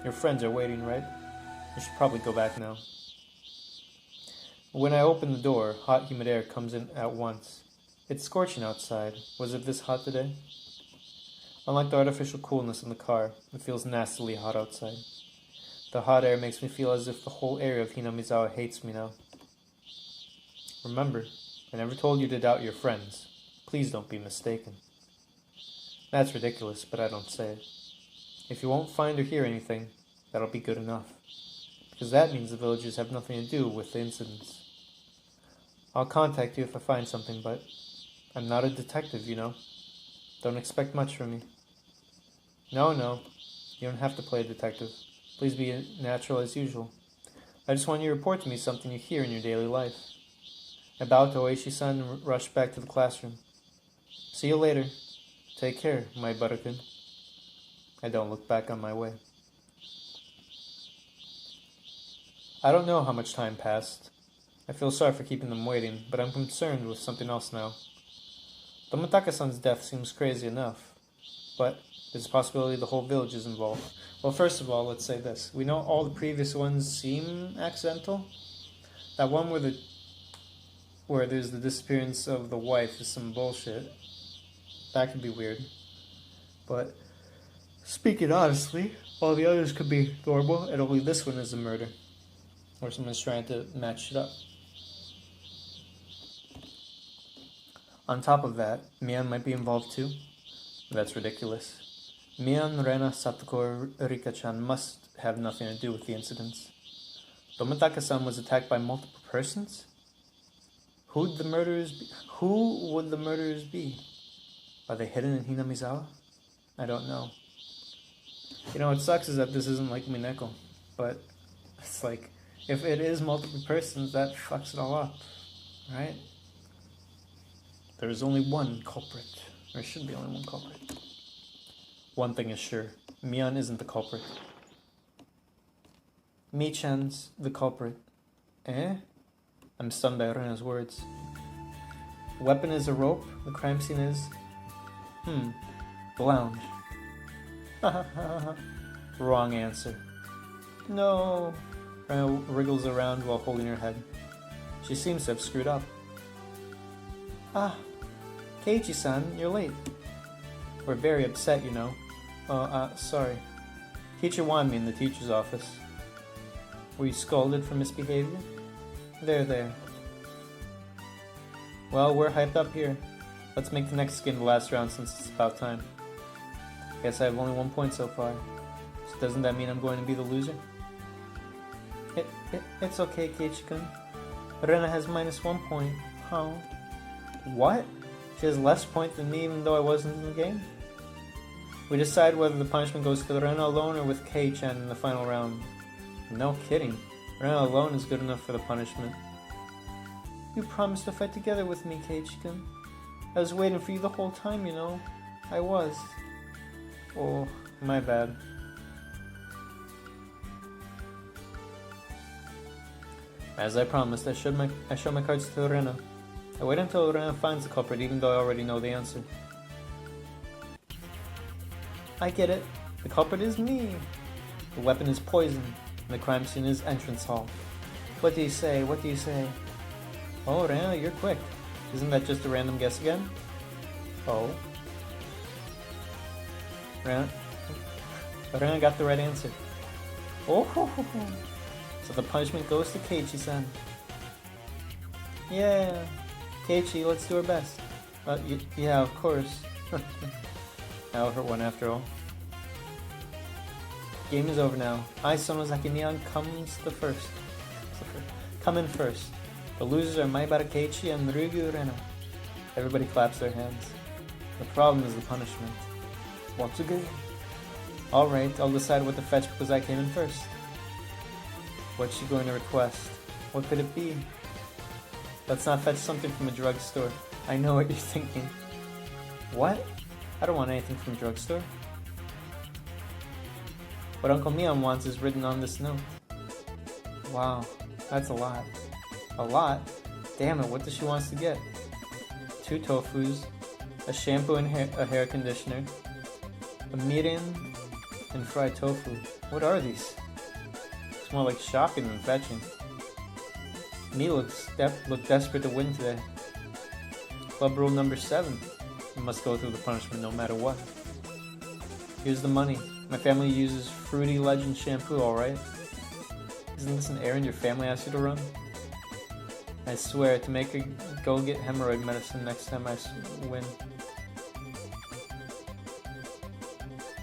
Your friends are waiting, right? You should probably go back now. When I open the door, hot humid air comes in at once. It's scorching outside. Was it this hot today? Unlike the artificial coolness in the car, it feels nastily hot outside. The hot air makes me feel as if the whole area of Hinamizawa hates me now. Remember, I never told you to doubt your friends. Please don't be mistaken. That's ridiculous, but I don't say it. If you won't find or hear anything, that'll be good enough. Because that means the villagers have nothing to do with the incidents. I'll contact you if I find something, but I'm not a detective, you know. Don't expect much from me. No, you don't have to play a detective. Please be natural as usual. I just want you to report to me something you hear in your daily life. I bowed to Oishi-san and rushed back to the classroom. See you later. Take care, my butterkin. I don't look back on my way. I don't know how much time passed. I feel sorry for keeping them waiting, but I'm concerned with something else now. Tomitaka-san's death seems crazy enough, but there's a possibility the whole village is involved. Well, first of all, let's say this. We know all the previous ones seem accidental. That one where there's the disappearance of the wife is some bullshit. That could be weird. But speaking honestly, all the others could be normal, and only this one is a murder. Or someone's trying to match it up. On top of that, Mian might be involved too. That's ridiculous. Mian, Rena, Satoko, Rika-chan must have nothing to do with the incidents. Tomitaka-san was attacked by multiple persons? Who would the murderers be? Are they hidden in Hinamizawa? I don't know. You know, what sucks is that this isn't like Mineko, but it's like, if it is multiple persons, that fucks it all up, right? There is only one culprit. There should be only one culprit. One thing is sure, Mian isn't the culprit. Mi-chan's the culprit. Eh? I'm stunned by Rena's words. The weapon is a rope, the crime scene is... the lounge. Wrong answer. No. Rena wriggles around while holding her head. She seems to have screwed up. Ah, Keiichi-san, you're late. We're very upset, you know. Sorry. Teacher wanted me in the teacher's office. Were you scolded for misbehavior? There. Well, we're hyped up here. Let's make the next game the last round since it's about time. Guess I have only 1 point so far. So doesn't that mean I'm going to be the loser? It's okay, Keiichi-kun. Rena has -1 point. How? What? She has less point than me even though I wasn't in the game? We decide whether the punishment goes to Rena alone or with Kei-chan in the final round. No kidding. Rena alone is good enough for the punishment. You promised to fight together with me, Keiichi-kun. I was waiting for you the whole time, you know. I was. Oh, my bad. As I promised, I show my cards to Rena. I wait until Rena finds the culprit, even though I already know the answer. I get it. The culprit is me. The weapon is poison, and the crime scene is entrance hall. What do you say? Oh, Rena, you're quick. Isn't that just a random guess again? Oh. Rena got the right answer. Oh, so the punishment goes to Keiichi-san. Yeah. Keiichi, let's do our best. Yeah, of course. That'll hurt one after all. Game is over now. I, Sonozaki Mian, come in first. The losers are Maibara Keiichi and Ryugyu Rena. Everybody claps their hands. The problem is the punishment. What's a game? Alright, I'll decide what to fetch because I came in first. What's she going to request? What could it be? Let's not fetch something from a drugstore. I know what you're thinking. What? I don't want anything from a drugstore. What Uncle Mian wants is written on this note. Wow, that's a lot. A lot? Damn it, what does she want to get? 2 tofus, a shampoo and a hair conditioner, a mirin, and fried tofu. What are these? It's more like shopping than fetching. Me looks desperate to win today. Club rule number 7. You must go through the punishment no matter what. Here's the money. My family uses Fruity Legend shampoo, alright? Isn't this an errand your family asks you to run? I swear, to make her go get hemorrhoid medicine next time I win.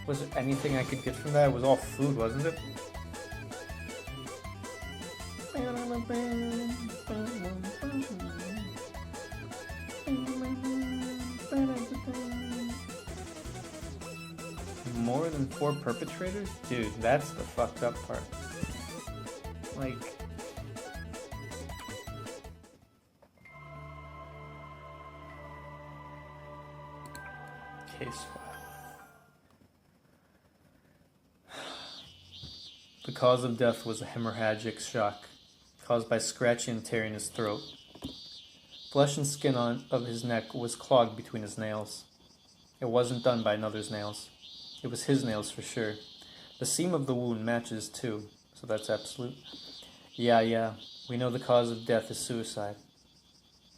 Was there anything I could get from that? It was all food, wasn't it? More than 4 perpetrators? Dude, that's the fucked up part. Like... Case file. The cause of death was a hemorrhagic shock, caused by scratching and tearing his throat. Flesh and skin of his neck was clogged between his nails. It wasn't done by another's nails. It was his nails for sure. The seam of the wound matches too, so that's absolute. Yeah, we know the cause of death is suicide.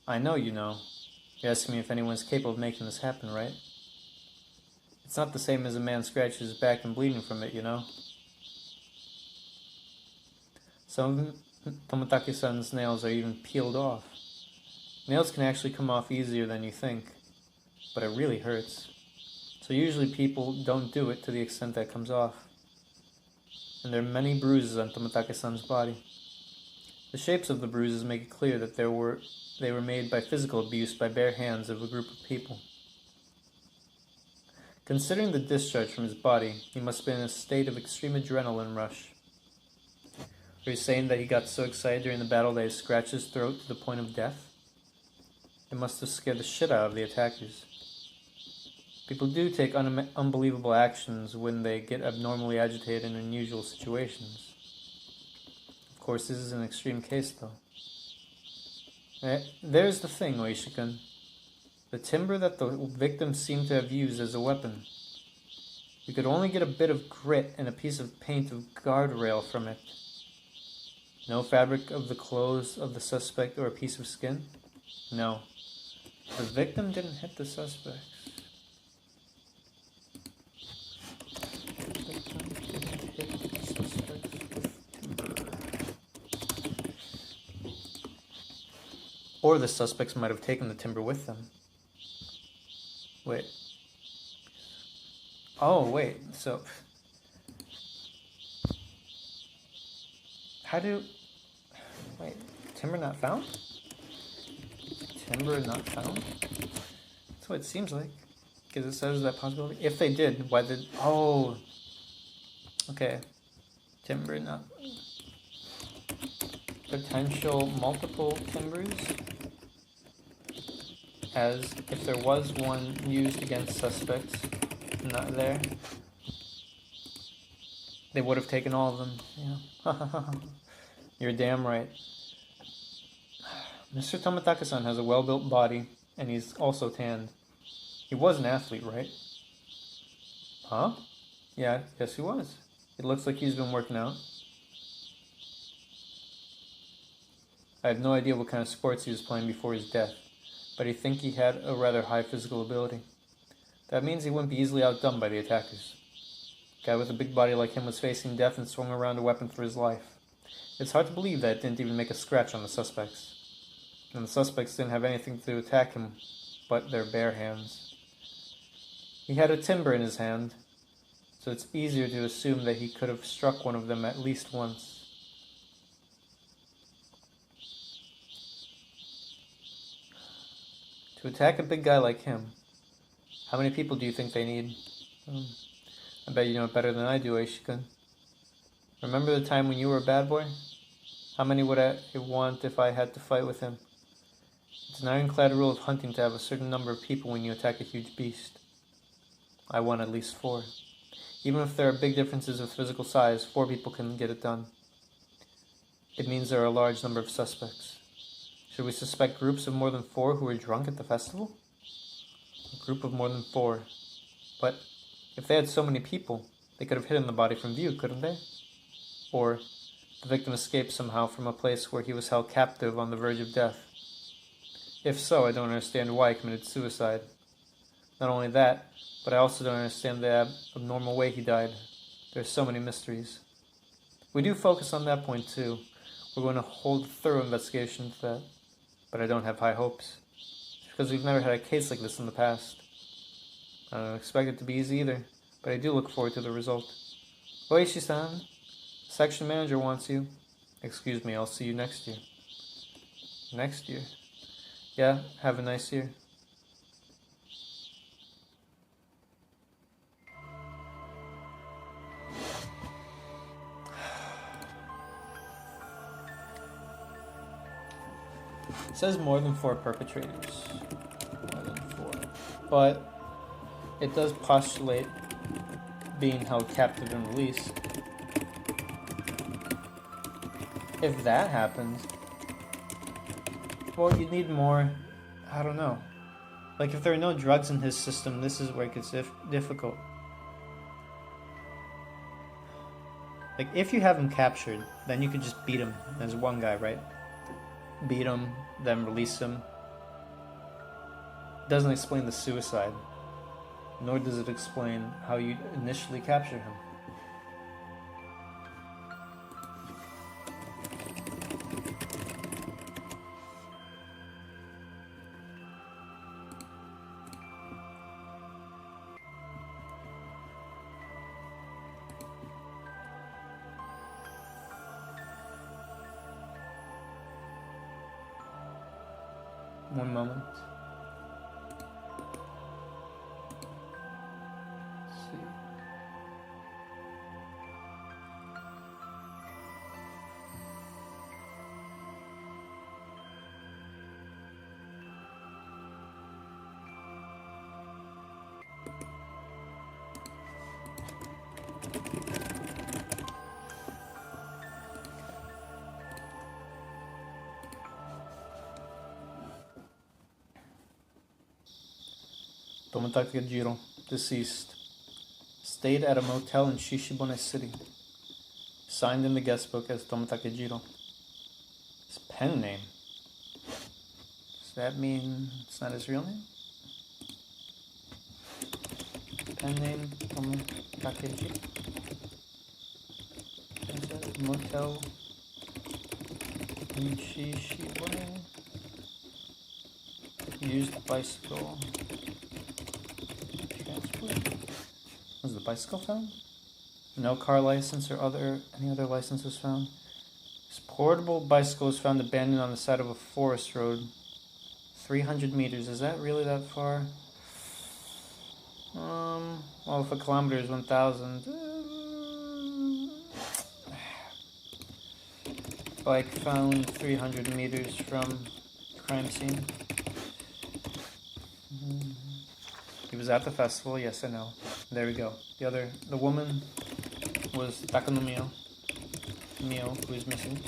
I know you know. You're asking me if anyone's capable of making this happen, right? It's not the same as a man scratching his back and bleeding from it, you know? Some of Toмотaki-san's nails are even peeled off. Nails can actually come off easier than you think, but it really hurts. So usually people don't do it to the extent that it comes off. And there are many bruises on Toмотaki-san's body. The shapes of the bruises make it clear that they were made by physical abuse by bare hands of a group of people. Considering the discharge from his body, he must have been in a state of extreme adrenaline rush. Are you saying that he got so excited during the battle that he scratched his throat to the point of death? It must have scared the shit out of the attackers. People do take unbelievable actions when they get abnormally agitated in unusual situations. Of course, this is an extreme case, though. There's the thing, Oishi-kun. The timber that the victim seemed to have used as a weapon. We could only get a bit of grit and a piece of paint of guardrail from it. No fabric of the clothes of the suspect or a piece of skin? No. The victim didn't hit the suspects. Or the suspects might have taken the timber with them. Wait. Oh, wait. So... How do... Wait. Timber not found? Timber not found? That's what it seems like. Because it says that possibility. If they did, why did... Oh! Okay. Timber not... Potential multiple timbers? As if there was one used against suspects, not there, they would have taken all of them. Yeah. You're damn right. Mr. Toмотaki-san has a well-built body, and he's also tanned. He was an athlete, right? Huh? Yeah, yes he was. It looks like he's been working out. I have no idea what kind of sports he was playing before his death, but I think he had a rather high physical ability. That means he wouldn't be easily outdone by the attackers. A guy with a big body like him was facing death and swung around a weapon for his life. It's hard to believe that it didn't even make a scratch on the suspects. And the suspects didn't have anything to attack him but their bare hands. He had a timber in his hand, so it's easier to assume that he could have struck one of them at least once. To attack a big guy like him, how many people do you think they need? I bet you know it better than I do, Oishi-kun. Remember the time when you were a bad boy? How many would I want if I had to fight with him? It's an ironclad rule of hunting to have a certain number of people when you attack a huge beast. I want at least 4. Even if there are big differences of physical size, 4 people can get it done. It means there are a large number of suspects. Should we suspect groups of more than 4 who were drunk at the festival? A group of more than 4. But if they had so many people, they could have hidden the body from view, couldn't they? Or The victim escaped somehow from a place where he was held captive on the verge of death. If so, I don't understand why he committed suicide. Not only that, but I also don't understand the abnormal way he died. There are so many mysteries. We do focus on that point too. We're going to hold a thorough investigation into that. But I don't have high hopes. Because we've never had a case like this in the past. I don't expect it to be easy either, but I do look forward to the result. Oishi-san, section manager wants you. Excuse me, I'll see you next year. Next year? Yeah, have a nice year. It says more than 4 perpetrators. More than 4. But it does postulate being held captive and released. If that happens, well, you need more, I don't know. Like, if there are no drugs in his system, this is where it gets difficult. Like, if you have him captured, then you could just beat him as one guy, right? Beat him, then release him. It doesn't explain the suicide, nor does it explain how you initially capture him. One moment. Let's see. Onikakushi, deceased. Stayed at a motel in Shishibone City. Signed in the guest book as Onikakushi. His pen name. Does that mean it's not his real name? Pen name Onikakushi. Motel in Shishibone. Used bicycle. Was the bicycle found? No car license or any other licenses found. This portable bicycle was found abandoned on the side of a forest road. 300 meters. Is that really that far? Well, if a kilometer is 1,000. Bike found 300 meters from crime scene. He was at the festival, yes I know. There we go. The woman was Takunomiya, Mio, who is missing.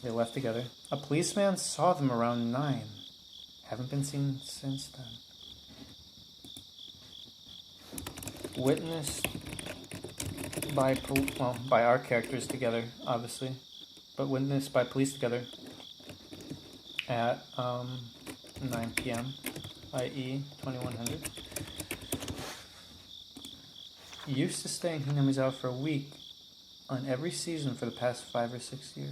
They left together. A policeman saw them around 9. Haven't been seen since then. Witnessed by our characters together, obviously, but witnessed by police together at 9 p.m. i.e. 2100. Used to stay in Hinamizawa for a week on every season for the past 5 or 6 years.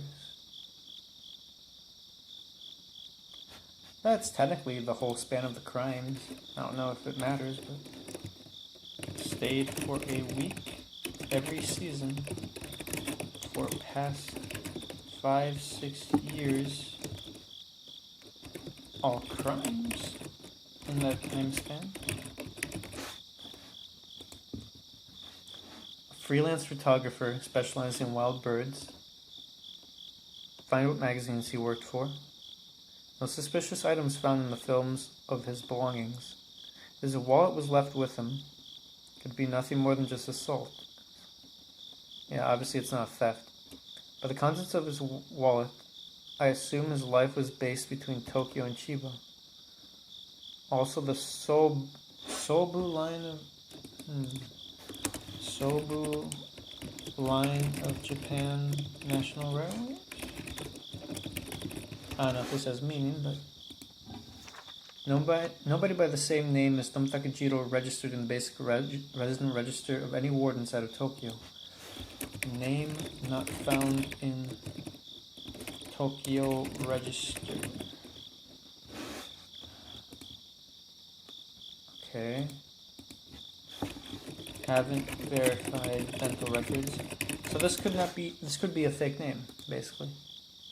That's technically the whole span of the crimes. I don't know if it matters, but stayed for a week every season for past 5, 6 years. All crimes in that time span. A freelance photographer specializing in wild birds. Find what magazines he worked for. No suspicious items found in the films of his belongings. His wallet was left with him. Could be nothing more than just assault. Yeah, obviously it's not theft. But the contents of his wallet, I assume his life was based between Tokyo and Chiba. Also the Sobu line of... Sobu line of Japan National Railway? I don't know if this has meaning, but nobody by the same name as Tomotakejiro registered in the basic resident register of any ward inside of Tokyo. Name not found in Tokyo register. Okay. Haven't verified dental records. So this could be a fake name, basically.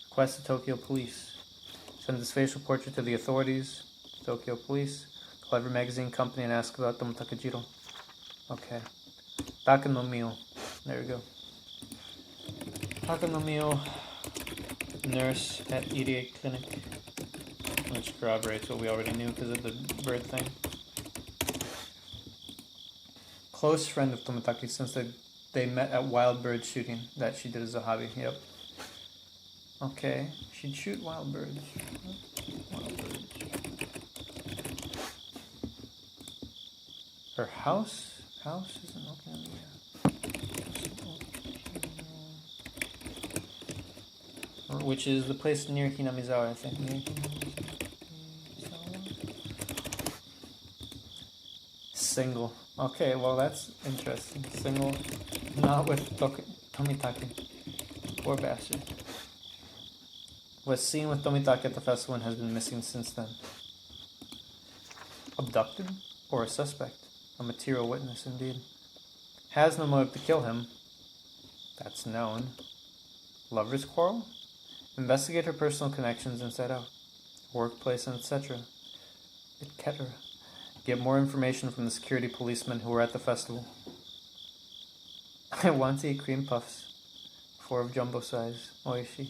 Request the Tokyo Police. Send this facial portrait to the authorities. Tokyo Police. Clever magazine company and ask about Tomotakejiro. Okay. Taka no Mio. There we go. Taka no Mio. Nurse at Irie Clinic. Which corroborates what we already knew because of the bird thing. Close friend of Tomitaki since they met at wild bird shooting that she did as a hobby. Yep. Okay. She'd shoot wild birds. Wild birds. Her house isn't open yet. Which is the place near Hinamizawa, I think. Near Single. Okay, well that's interesting. Single, not with Tomitaki. Poor bastard. Was seen with Tomitaki at the festival and has been missing since then. Abducted? Or a suspect? A material witness, indeed. Has no motive to kill him. That's known. Lover's quarrel? Investigate her personal connections inside out. Workplace, and etc. Etc. Get more information from the security policemen who were at the festival. I want to eat cream puffs. 4 of jumbo size. Oishi.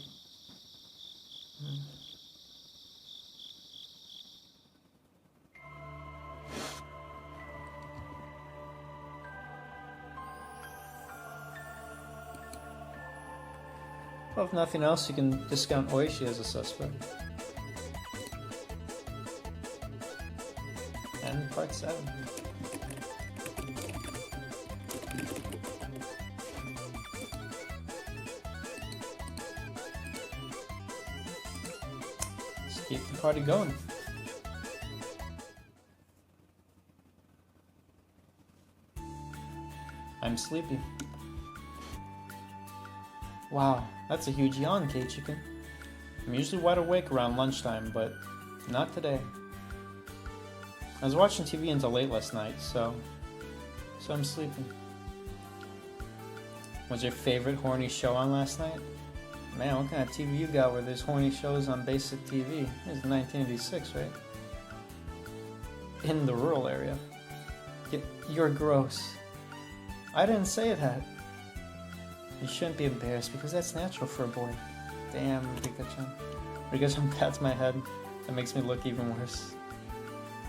Well, if nothing else, you can discount Oishi as a suspect. And part 7. Let's keep the party going. I'm sleepy. Wow, that's a huge yawn, K-Chicken. I'm usually wide awake around lunchtime, but not today. I was watching TV until late last night, so I'm sleeping. Was your favorite horny show on last night? Man, what kind of TV you got where there's horny shows on basic TV? It was 1986, right? In the rural area. You're gross. I didn't say it had. You shouldn't be embarrassed because that's natural for a boy. Damn, Rika-chan. Rika-chan pats my head. That makes me look even worse.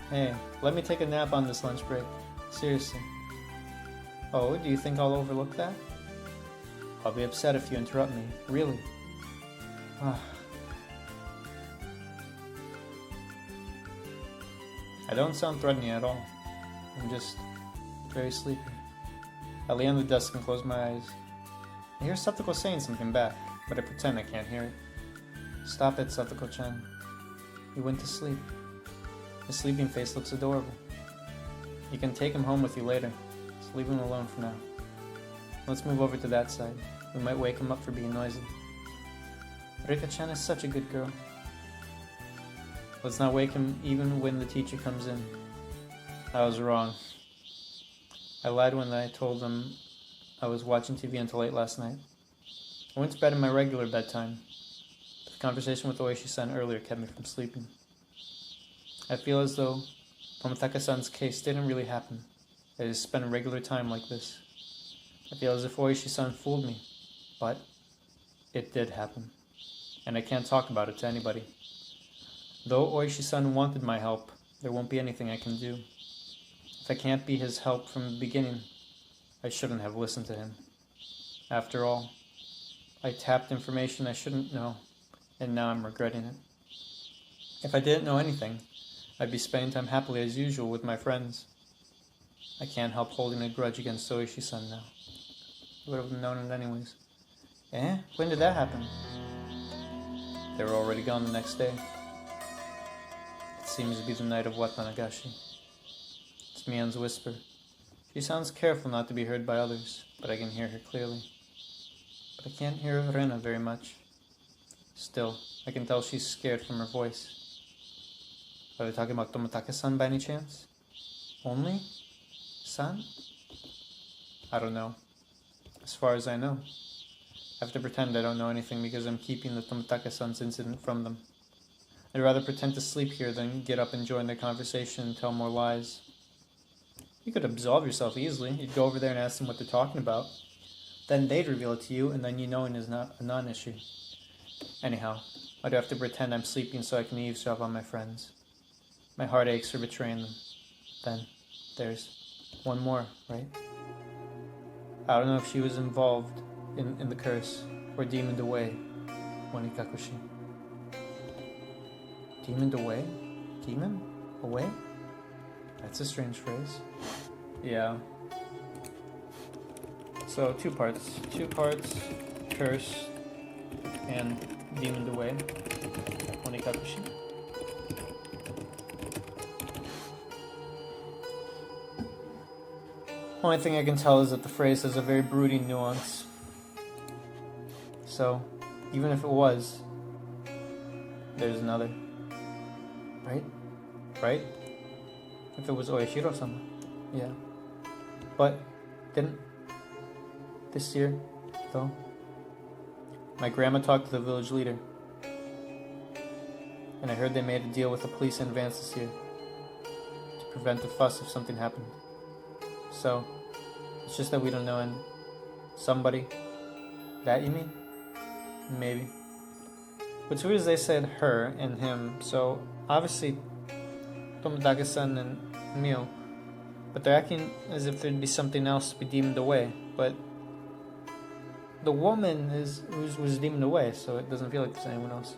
Hey, let me take a nap on this lunch break. Seriously. Oh, do you think I'll overlook that? I'll be upset if you interrupt me. Really. I don't sound threatening at all. I'm just very sleepy. I lay on the desk and close my eyes. I hear Satoko saying something back, but I pretend I can't hear it. Stop it, Satoko-chan. He went to sleep. His sleeping face looks adorable. You can take him home with you later. Just leave him alone for now. Let's move over to that side. We might wake him up for being noisy. Rika-chan is such a good girl. Let's not wake him even when the teacher comes in. I was wrong. I lied when I told them I was watching TV until late last night. I went to bed in my regular bedtime. But the conversation with Oishi-san earlier kept me from sleeping. I feel as though Tomitaka-san's case didn't really happen. I just spent a regular time like this. I feel as if Oishi-san fooled me. But it did happen. And I can't talk about it to anybody. Though Oishi-san wanted my help, there won't be anything I can do. If I can't be his help from the beginning, I shouldn't have listened to him. After all, I tapped information I shouldn't know, and now I'm regretting it. If I didn't know anything, I'd be spending time happily as usual with my friends. I can't help holding a grudge against Oishi-san now. You would have known it anyways. Eh? When did that happen? They were already gone the next day. It seems to be the night of Onikakushi. It's Mian's whisper. She sounds careful not to be heard by others, but I can hear her clearly. But I can't hear Rena very much. Still, I can tell she's scared from her voice. Are they talking about Tomitaka-san by any chance? Only? San? I don't know. As far as I know. I have to pretend I don't know anything because I'm keeping the Tomitaka-san's incident from them. I'd rather pretend to sleep here than get up and join their conversation and tell more lies. You could absolve yourself easily. You'd go over there and ask them what they're talking about. Then they'd reveal it to you, and then you knowing is not a non-issue. Anyhow, I do have to pretend I'm sleeping so I can eavesdrop on my friends. My heart aches for betraying them. Then, there's one more, right? I don't know if she was involved in the curse, or demoned away, Onikakushi. Demoned away? Demon? Away? That's a strange phrase. Yeah. So, two parts. Curse, and demoned away, Onikakushi. Only thing I can tell is that the phrase has a very brooding nuance. So, even if it was, there's another. Right? Right? If it was Oeshiro-sama. Yeah. But, didn't this year, though? My grandma talked to the village leader. And I heard they made a deal with the police in advance this year. To prevent a fuss if something happened. So, it's just that we don't know, and somebody. That you mean? Maybe. What's weird is they said her and him, so obviously Tomitaka-san and Mio, but they're acting as if there'd be something else to be demoned away, but the woman was demoned away, so it doesn't feel like there's anyone else.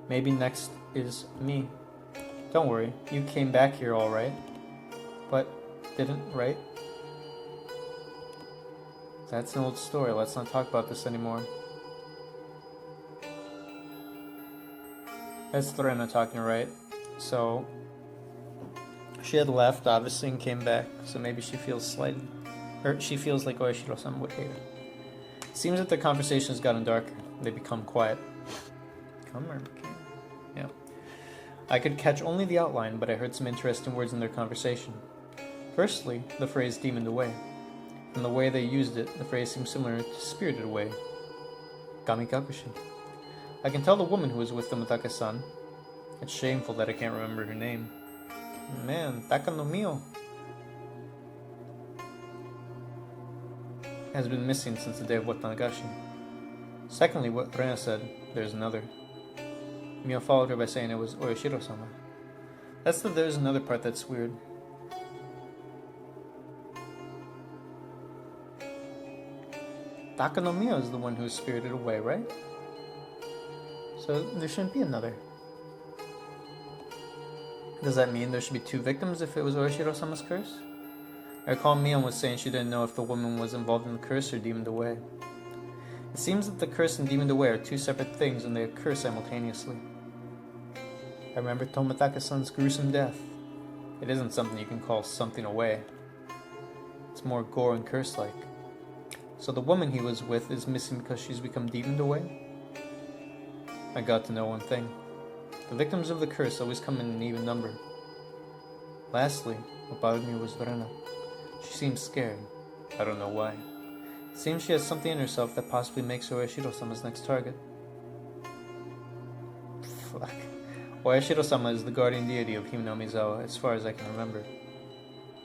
Maybe next is me. Don't worry, you came back here alright, but didn't, right? That's an old story, let's not talk about this anymore. That's Lorena talking, right? So, she had left, obviously, and came back, so maybe she feels slighted. Or she feels like Oeshiro-san would hate her. It seems that the conversation has gotten darker. They become quiet. Yeah. I could catch only the outline, but I heard some interesting words in their conversation. Firstly, the phrase demoned away. From the way they used it, the phrase seemed similar to spirited away. Kamikakushi. I can tell the woman who was with the Tomitaka-san. It's shameful that I can't remember her name. Man, Taka no Mio has been missing since the day of Watanagashi. Secondly, what Rena said, there's another. Mio followed her by saying it was Oeshiro-sama. There's another part that's weird. Taka no Mio is the one who's spirited away, right? So there shouldn't be another. Does that mean there should be two victims if it was Oeshiro-sama's curse? I recall Mion was saying she didn't know if the woman was involved in the curse or demoned away. It seems that the curse and demoned away are two separate things and they occur simultaneously. I remember Tomitaka-san's gruesome death. It isn't something you can call something away. It's more gore and curse-like. So the woman he was with is missing because she's become demoned away? I got to know one thing. The victims of the curse always come in an even number. Lastly, what bothered me was Verena. She seems scared. I don't know why. It seems she has something in herself that possibly makes her Oeshiro-sama's next target. Fuck. Oeshiro-sama is the guardian deity of Hime no Mizawa, as far as I can remember.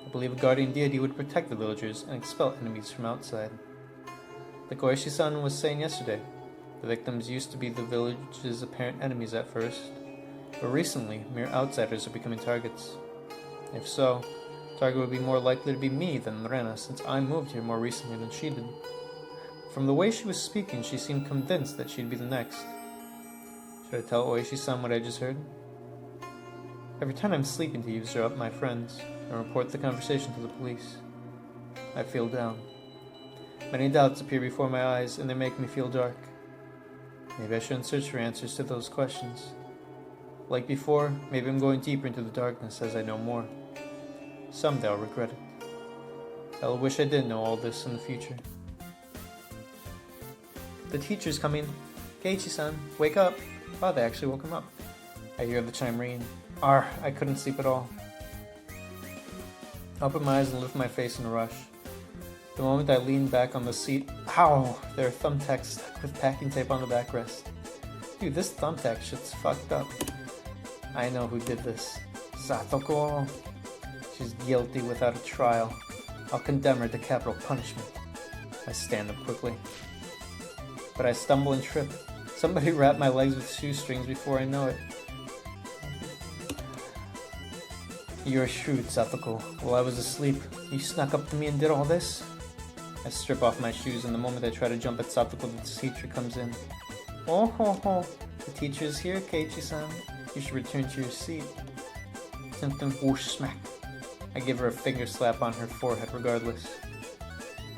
I believe a guardian deity would protect the villagers and expel enemies from outside. Like Oishi-san was saying yesterday, the victims used to be the village's apparent enemies at first, but recently, mere outsiders are becoming targets. If so, the target would be more likely to be me than Rena, since I moved here more recently than she did. From the way she was speaking, she seemed convinced that she'd be the next. Should I tell Oishi-san what I just heard? Every time I'm sleeping to eavesdrop my friends and report the conversation to the police, I feel down. Many doubts appear before my eyes, and they make me feel dark. Maybe I shouldn't search for answers to those questions. Like before, maybe I'm going deeper into the darkness as I know more. Someday I'll regret it. I'll wish I did know all this in the future. The teacher's coming. Keiichi-san, wake up. Wow, they actually woke him up. I hear the chime ringing. I couldn't sleep at all. I open my eyes and lift my face in a rush. The moment I lean back on the seat, ow! There are thumbtacks stuck with packing tape on the backrest. Dude, this thumbtack shit's fucked up. I know who did this. Satoko. She's guilty without a trial. I'll condemn her to capital punishment. I stand up quickly. But I stumble and trip. Somebody wrapped my legs with shoestrings before I know it. You're shrewd, Satoko. While I was asleep, you snuck up to me and did all this? I strip off my shoes, and the moment I try to jump at Satoko, the teacher comes in. Oh ho ho! The teacher is here, Keiichi-san. You should return to your seat. Whoosh smack. I give her a finger slap on her forehead regardless.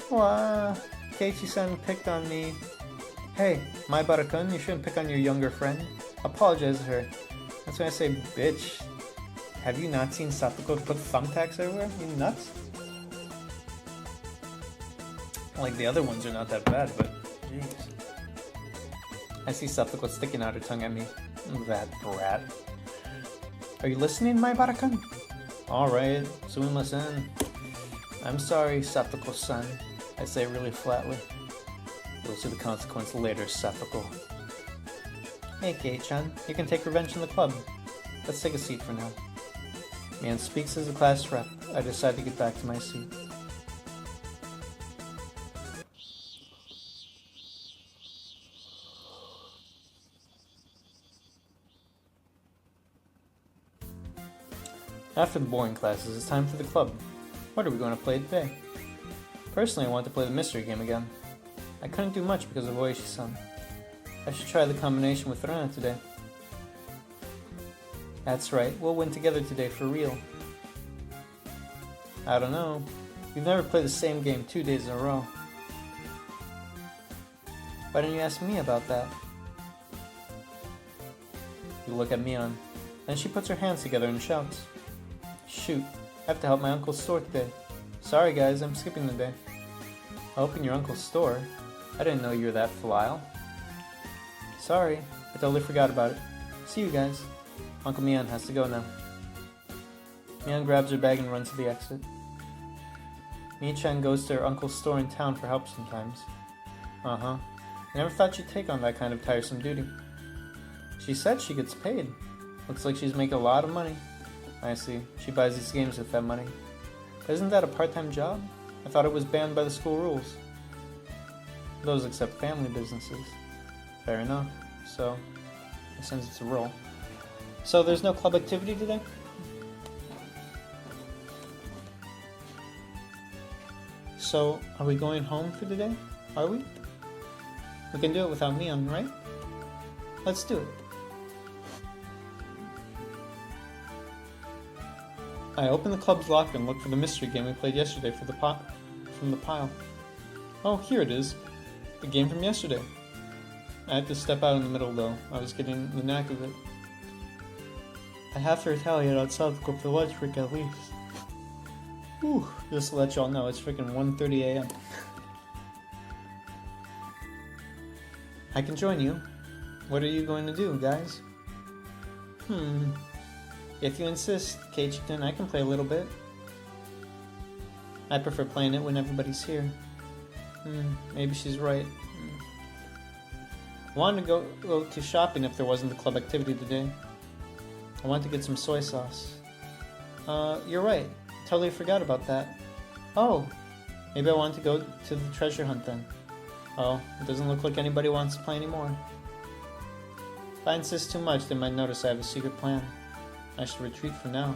Wah! Keiichi-san picked on me. Hey, my Barakun, you shouldn't pick on your younger friend. Apologize to her. That's when I say, bitch. Have you not seen Satoko put thumbtacks everywhere? You nuts? Like, the other ones are not that bad, but jeez. I see Satoko sticking out her tongue at me. That brat. Are you listening, my Barakan? Alright, sumimasen. I'm sorry, Satoko-san. I say really flatly. You'll see the consequence later, Satoko. Hey, Kei-chan, you can take revenge in the club. Let's take a seat for now. Man speaks as a class rep. I decide to get back to my seat. After the boring classes, it's time for the club. What are we going to play today? Personally, I want to play the mystery game again. I couldn't do much because of Oishi-san. I should try the combination with Rana today. That's right, we'll win together today for real. I don't know. We've never played the same game 2 days in a row. Why didn't you ask me about that? You look at Mion. Then she puts her hands together and shouts. Shoot, I have to help my uncle's store today. Sorry guys, I'm skipping the day. Helping your uncle's store? I didn't know you were that filial. Sorry, I totally forgot about it. See you guys. Uncle Mion has to go now. Mion grabs her bag and runs to the exit. Mii-chan goes to her uncle's store in town for help sometimes. Uh-huh. I never thought she'd take on that kind of tiresome duty. She said she gets paid. Looks like she's making a lot of money. I see. She buys these games with that money. But isn't that a part-time job? I thought it was banned by the school rules. Those except family businesses. Fair enough. So, since it's a rule. So there's no club activity today? So, are we going home for the day? Are we? We can do it without Mion, right? Let's do it. I open the club's locker and look for the mystery game we played yesterday from the pile. Oh, here it is. The game from yesterday. I had to step out in the middle though. I was getting the knack of it. I have to retaliate outside to go for lunch break at least. Whew, just to let y'all know, it's freaking 1:30 a.m. I can join you. What are you going to do, guys? If you insist, Keiichi-kun, I can play a little bit. I prefer playing it when everybody's here. Maybe she's right. I wanted to go to shopping if there wasn't the club activity today. I want to get some soy sauce. You're right. Totally forgot about that. Oh, maybe I want to go to the treasure hunt then. Oh, it doesn't look like anybody wants to play anymore. If I insist too much, they might notice I have a secret plan. I should retreat for now.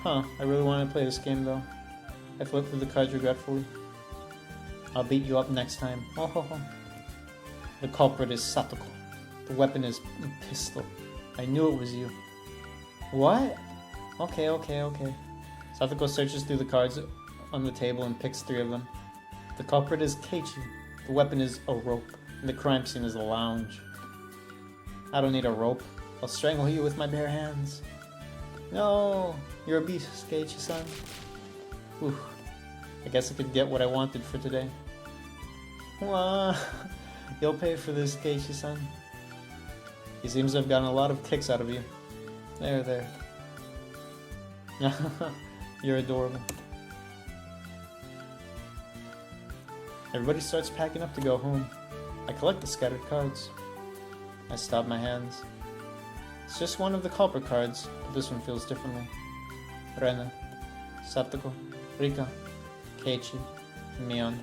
I really want to play this game though. I flip through the cards regretfully. I'll beat you up next time. Oh ho ho. The culprit is Satoko. The weapon is a pistol. I knew it was you. What? Okay. Satoko searches through the cards on the table and picks 3 of them. The culprit is Keiichi. The weapon is a rope. And the crime scene is a lounge. I don't need a rope. I'll strangle you with my bare hands. No! You're a beast, Keiichi-san. Whew. I guess I could get what I wanted for today. Wah! You'll pay for this, Keiichi-san. He seems to have gotten a lot of kicks out of you. There. You're adorable. Everybody starts packing up to go home. I collect the scattered cards. I stop my hands. It's just one of the culprit cards, but this one feels differently. Rena, Satoko, Rika, Keiichi, Mion,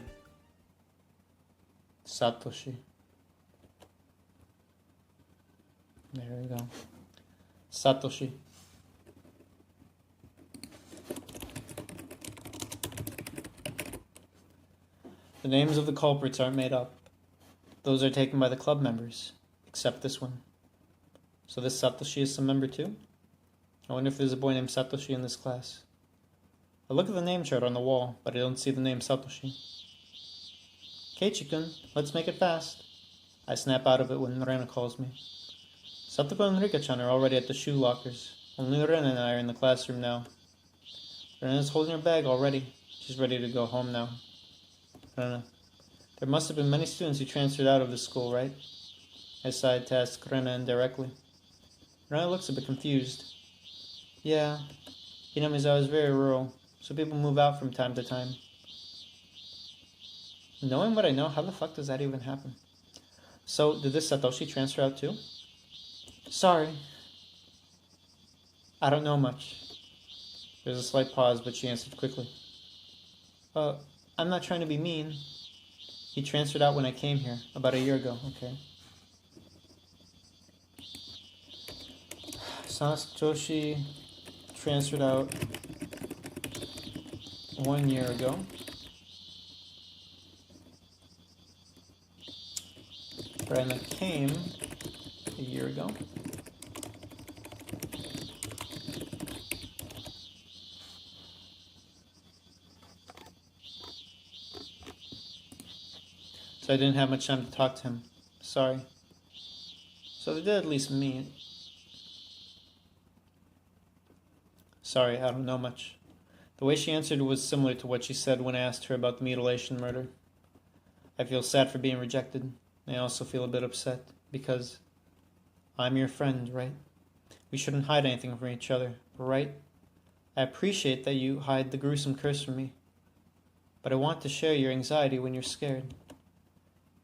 Satoshi. There we go. Satoshi. The names of the culprits aren't made up. Those are taken by the club members, except this one. So this Satoshi is some member too? I wonder if there's a boy named Satoshi in this class. I look at the name chart on the wall, but I don't see the name Satoshi. Keiichi-kun, let's make it fast. I snap out of it when Rena calls me. Satoko and Rika-chan are already at the shoe lockers. Only Rena and I are in the classroom now. Rena's holding her bag already. She's ready to go home now. Rena, there must have been many students who transferred out of the school, right? I sighed to ask Rena indirectly. Rena looks a bit confused. Yeah, Hinamizawa is very rural, so people move out from time to time. Knowing what I know, how the fuck does that even happen? So, did this Satoshi transfer out too? Sorry. I don't know much. There's a slight pause, but she answered quickly. I'm not trying to be mean. He transferred out when I came here, about a year ago, okay? Satoshi transferred out 1 year ago. Rena came a year ago. So I didn't have much time to talk to him. Sorry. So they did at least meet. Sorry, I don't know much. The way she answered was similar to what she said when I asked her about the mutilation murder. I feel sad for being rejected. I also feel a bit upset, because I'm your friend, right? We shouldn't hide anything from each other, right? I appreciate that you hide the gruesome curse from me, but I want to share your anxiety when you're scared.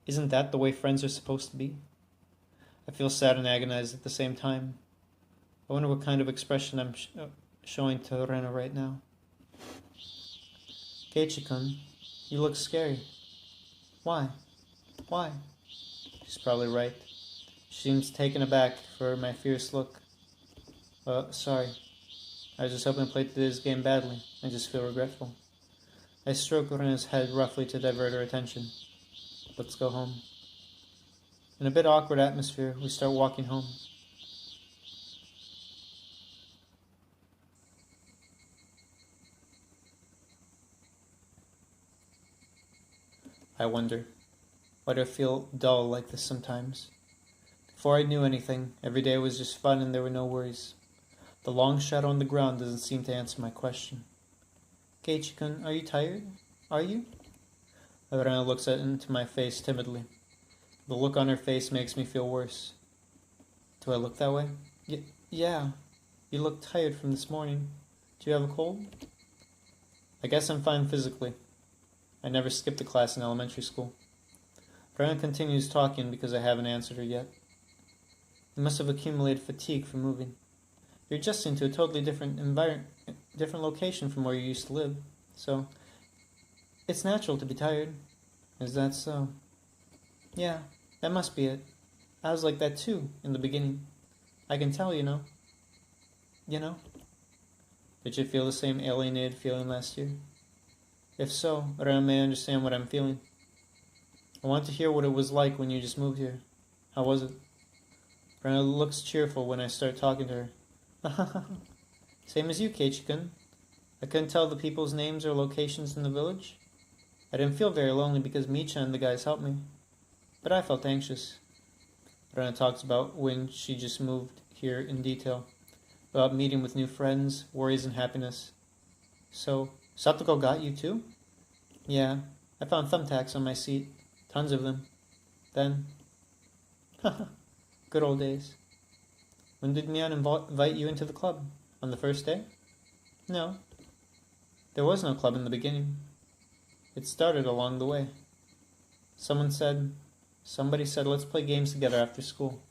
Isn't that the way friends are supposed to be? I feel sad and agonized at the same time. I wonder what kind of expression I'm showing to Rena right now. Keiichi-kun, you look scary. Why? Why? She's probably right. She seems taken aback for my fierce look. Sorry. I was just hoping to play today's game badly. I just feel regretful. I stroke Rena's head roughly to divert her attention. Let's go home. In a bit awkward atmosphere, we start walking home. I wonder, why do I feel dull like this sometimes? Before I knew anything, every day was just fun and there were no worries. The long shadow on the ground doesn't seem to answer my question. Keiichi-kun, are you tired? Are you? Rena looks into my face timidly. The look on her face makes me feel worse. Do I look that way? Yeah. You look tired from this morning. Do you have a cold? I guess I'm fine physically. I never skipped a class in elementary school. Rena continues talking because I haven't answered her yet. You must have accumulated fatigue from moving. You're adjusting to a totally different different location from where you used to live. So, it's natural to be tired. Is that so? Yeah, that must be it. I was like that too, in the beginning. I can tell, you know. You know? Did you feel the same alienated feeling last year? If so, Rena may understand what I'm feeling. I want to hear what it was like when you just moved here. How was it? Rena looks cheerful when I start talking to her. Same as you, Keiichi-kun. I couldn't tell the people's names or locations in the village. I didn't feel very lonely because Micha and the guys helped me, but I felt anxious. Rena talks about when she just moved here in detail, about meeting with new friends, worries, and happiness. So, Satoko got you too? Yeah, I found thumbtacks on my seat. Tons of them. Then, haha, good old days. When did Mian invite you into the club? On the first day? No. There was no club in the beginning. It started along the way. Somebody said, let's play games together after school.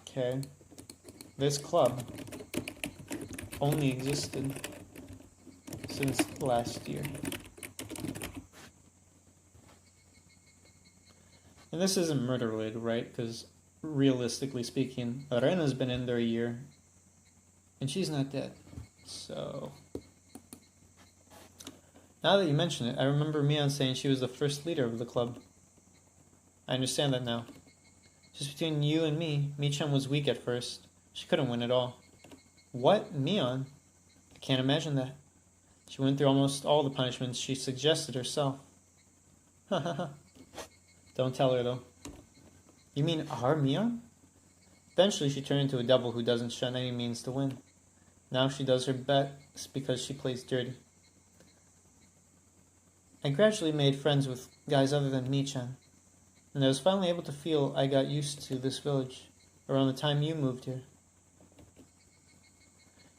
Okay. This club only existed since last year. And this isn't murder related, right? Because realistically speaking, Rena's been in there a year and she's not dead. So, now that you mention it, I remember Mian saying she was the first leader of the club. I understand that now. Just between you and me, Michan was weak at first. She couldn't win at all. What? Mian? I can't imagine that. She went through almost all the punishments she suggested herself. Ha ha ha. Don't tell her though. You mean our Mian? Eventually she turned into a devil who doesn't shun any means to win. Now she does her best because she plays dirty. I gradually made friends with guys other than Michan, and I was finally able to feel I got used to this village around the time you moved here.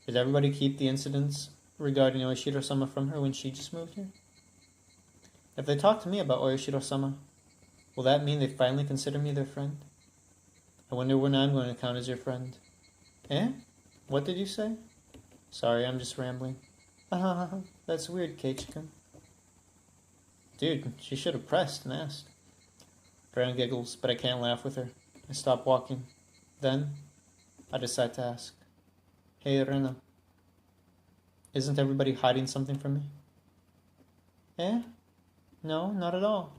Did everybody keep the incidents regarding Oishiro-sama from her when she just moved here? If they talk to me about Oishiro-sama, will that mean they finally consider me their friend? I wonder when I'm going to count as your friend. Eh? What did you say? Sorry, I'm just rambling. That's weird, Keiichi-kun. Dude, she should have pressed and asked. Brown giggles, but I can't laugh with her. I stop walking. Then, I decide to ask. Hey, Rena. Isn't everybody hiding something from me? Eh? No, not at all.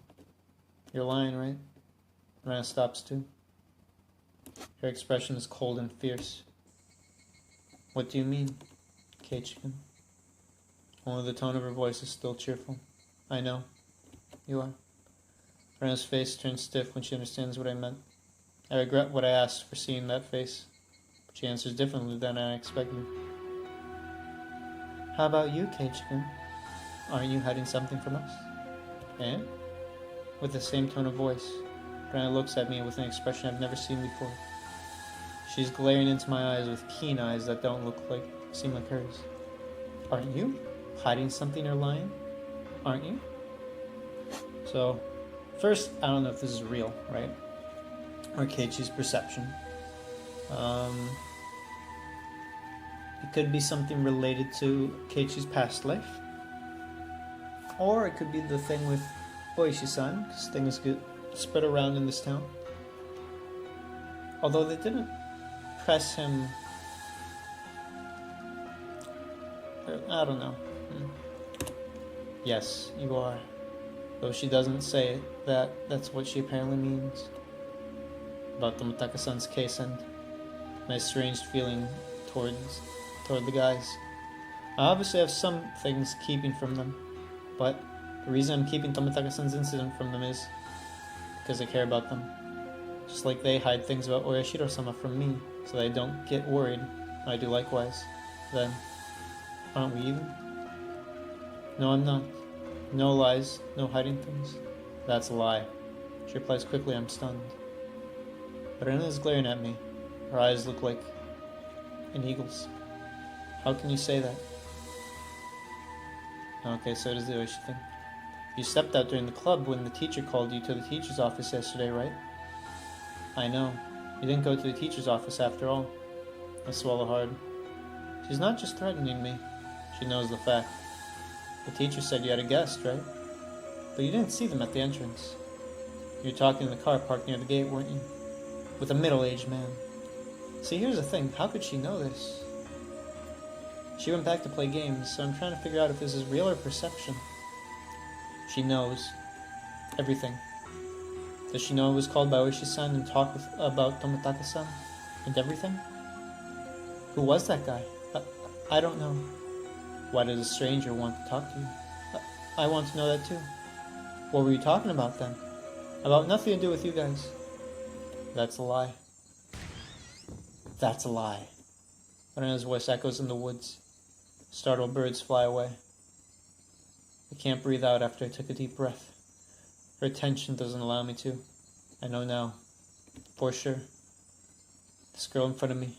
You're lying, right? Rena stops too. Her expression is cold and fierce. What do you mean, Keiichi-kun? Only the tone of her voice is still cheerful. I know. You are. Rena's face turns stiff when she understands what I meant. I regret what I asked for seeing that face, but she answers differently than I expected. How about you, Keiichi-kun? Aren't you hiding something from us? Eh? With the same tone of voice, Rena looks at me with an expression I've never seen before. She's glaring into my eyes with keen eyes that don't seem like hers. Aren't you hiding something or lying? Aren't you? So, first, I don't know if this is real, right? Or Keiichi's perception. It could be something related to Keiichi's past life. Or it could be the thing with Oishi-san, because things get spread around in this town. Although they didn't press him... I don't know. Yes, you are. Though she doesn't say that's what she apparently means. About Tomitaka-san's case and my estranged feeling toward the guys. I obviously have some things keeping from them, but the reason I'm keeping Tomitaka-san's incident from them is because I care about them. Just like they hide things about Oyashiro-sama from me, so that I don't get worried. I do likewise. Then, aren't we even? No, I'm not. No lies, no hiding things. That's a lie. She replies quickly. I'm stunned. Rena is glaring at me. Her eyes look like an eagle's. How can you say that? Okay, so it is the Oishi thing. You stepped out during the club when the teacher called you to the teacher's office yesterday, right? I know. You didn't go to the teacher's office after all. I swallow hard. She's not just threatening me. She knows the fact. The teacher said you had a guest, right? But you didn't see them at the entrance. You were talking in the car parked near the gate, weren't you? With a middle-aged man. See, here's the thing. How could she know this? She went back to play games, so I'm trying to figure out if this is real or perception. She knows everything. Does she know I was called by Oishi-san and talked about Tomitaka-san and everything? Who was that guy? I don't know. Why did a stranger want to talk to you? I want to know that too. What were you talking about then? About nothing to do with you guys. That's a lie. That's a lie. Rena's voice echoes in the woods. Startled birds fly away. I can't breathe out after I took a deep breath. Her attention doesn't allow me to. I know now. For sure. This girl in front of me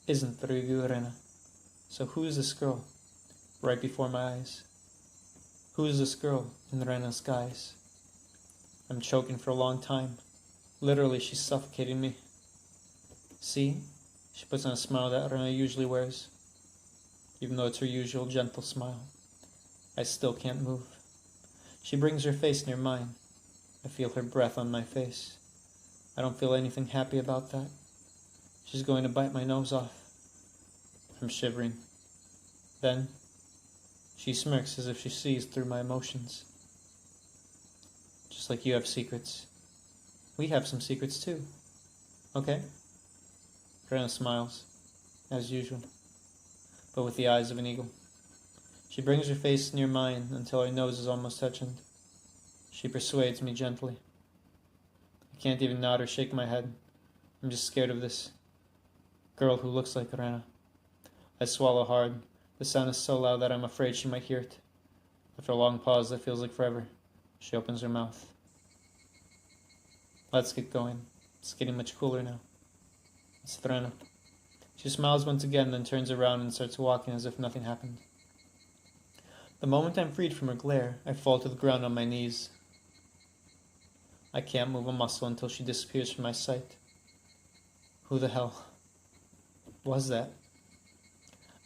isn't Rena. So who's this girl? Right before my eyes. Who's this girl in Rena's guise? I'm choking for a long time. Literally, she's suffocating me. See? She puts on a smile that Rena usually wears. Even though it's her usual gentle smile. I still can't move. She brings her face near mine. I feel her breath on my face. I don't feel anything happy about that. She's going to bite my nose off. I'm shivering. Then, she smirks as if she sees through my emotions. Just like you have secrets. We have some secrets too. Okay? Rena smiles, as usual, but with the eyes of an eagle. She brings her face near mine until her nose is almost touching. She persuades me gently. I can't even nod or shake my head. I'm just scared of this girl who looks like Rena. I swallow hard. The sound is so loud that I'm afraid she might hear it. After a long pause that feels like forever, she opens her mouth. Let's get going. It's getting much cooler now. It's Rena. She smiles once again, then turns around and starts walking as if nothing happened. The moment I'm freed from her glare, I fall to the ground on my knees. I can't move a muscle until she disappears from my sight. Who the hell was that?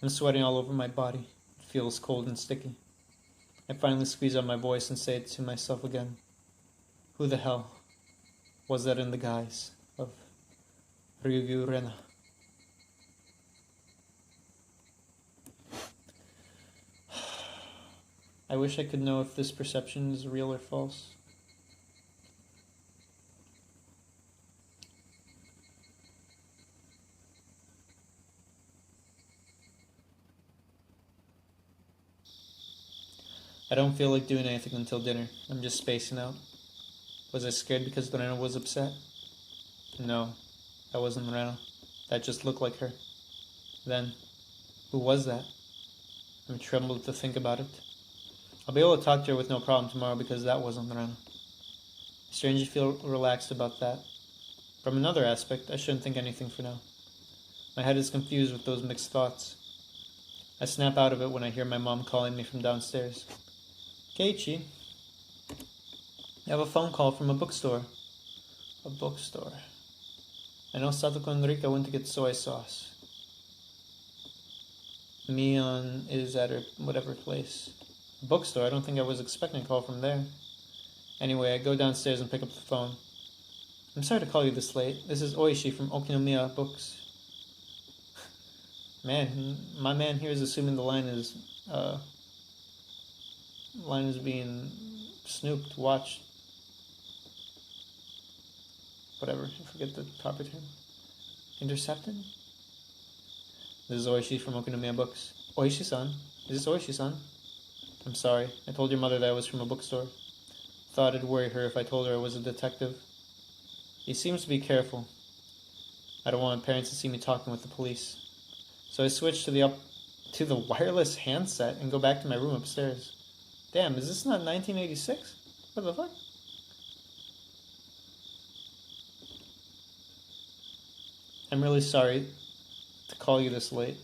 I'm sweating all over my body. It feels cold and sticky. I finally squeeze out my voice and say it to myself again. Who the hell was that in the guise of Rena? I wish I could know if this perception is real or false. I don't feel like doing anything until dinner. I'm just spacing out. Was I scared because Rena was upset? No, that wasn't Rena. That just looked like her. Then, who was that? I'm trembled to think about it. I'll be able to talk to her with no problem tomorrow because that wasn't Rena. I strangely feel relaxed about that. From another aspect, I shouldn't think anything for now. My head is confused with those mixed thoughts. I snap out of it when I hear my mom calling me from downstairs. Keiichi, I have a phone call from a bookstore. A bookstore. I know Satoko and Rika went to get soy sauce. Mion is at her whatever place. A bookstore? I don't think I was expecting a call from there. Anyway, I go downstairs and pick up the phone. I'm sorry to call you this late. This is Oishi from Okinomiya Books. Man, my man here is assuming the line is being snooped, watched, whatever, I forget the proper term. Intercepted? This is Oishi from Okinomiya Books. Oishi-san? Is this Oishi-san? I'm sorry, I told your mother that I was from a bookstore. Thought it'd worry her if I told her I was a detective. He seems to be careful. I don't want parents to see me talking with the police. So I switch to the wireless handset and go back to my room upstairs. Damn, is this not 1986? What the fuck? I'm really sorry to call you this late.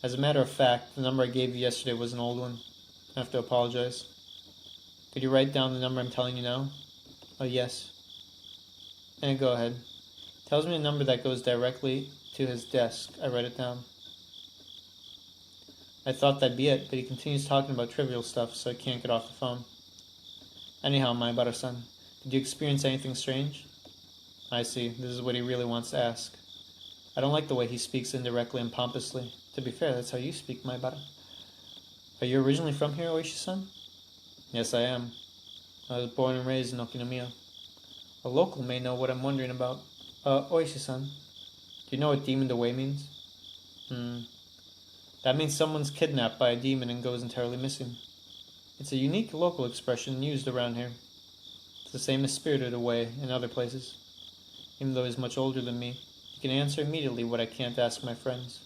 As a matter of fact, the number I gave you yesterday was an old one. I have to apologize. Could you write down the number I'm telling you now? Oh, yes. And go ahead. Tells me a number that goes directly to his desk. I write it down. I thought that'd be it, but he continues talking about trivial stuff, so I can't get off the phone. Anyhow, Maibara-san, did you experience anything strange? I see. This is what he really wants to ask. I don't like the way he speaks indirectly and pompously. To be fair, that's how you speak, Maibara. Are you originally from here, Oishi-san? Yes, I am. I was born and raised in Okinomiya. A local may know what I'm wondering about. Oishi-san, do you know what demon away means? That means someone's kidnapped by a demon and goes entirely missing. It's a unique local expression used around here. It's the same as spirited away in other places. Even though he's much older than me, he can answer immediately what I can't ask my friends.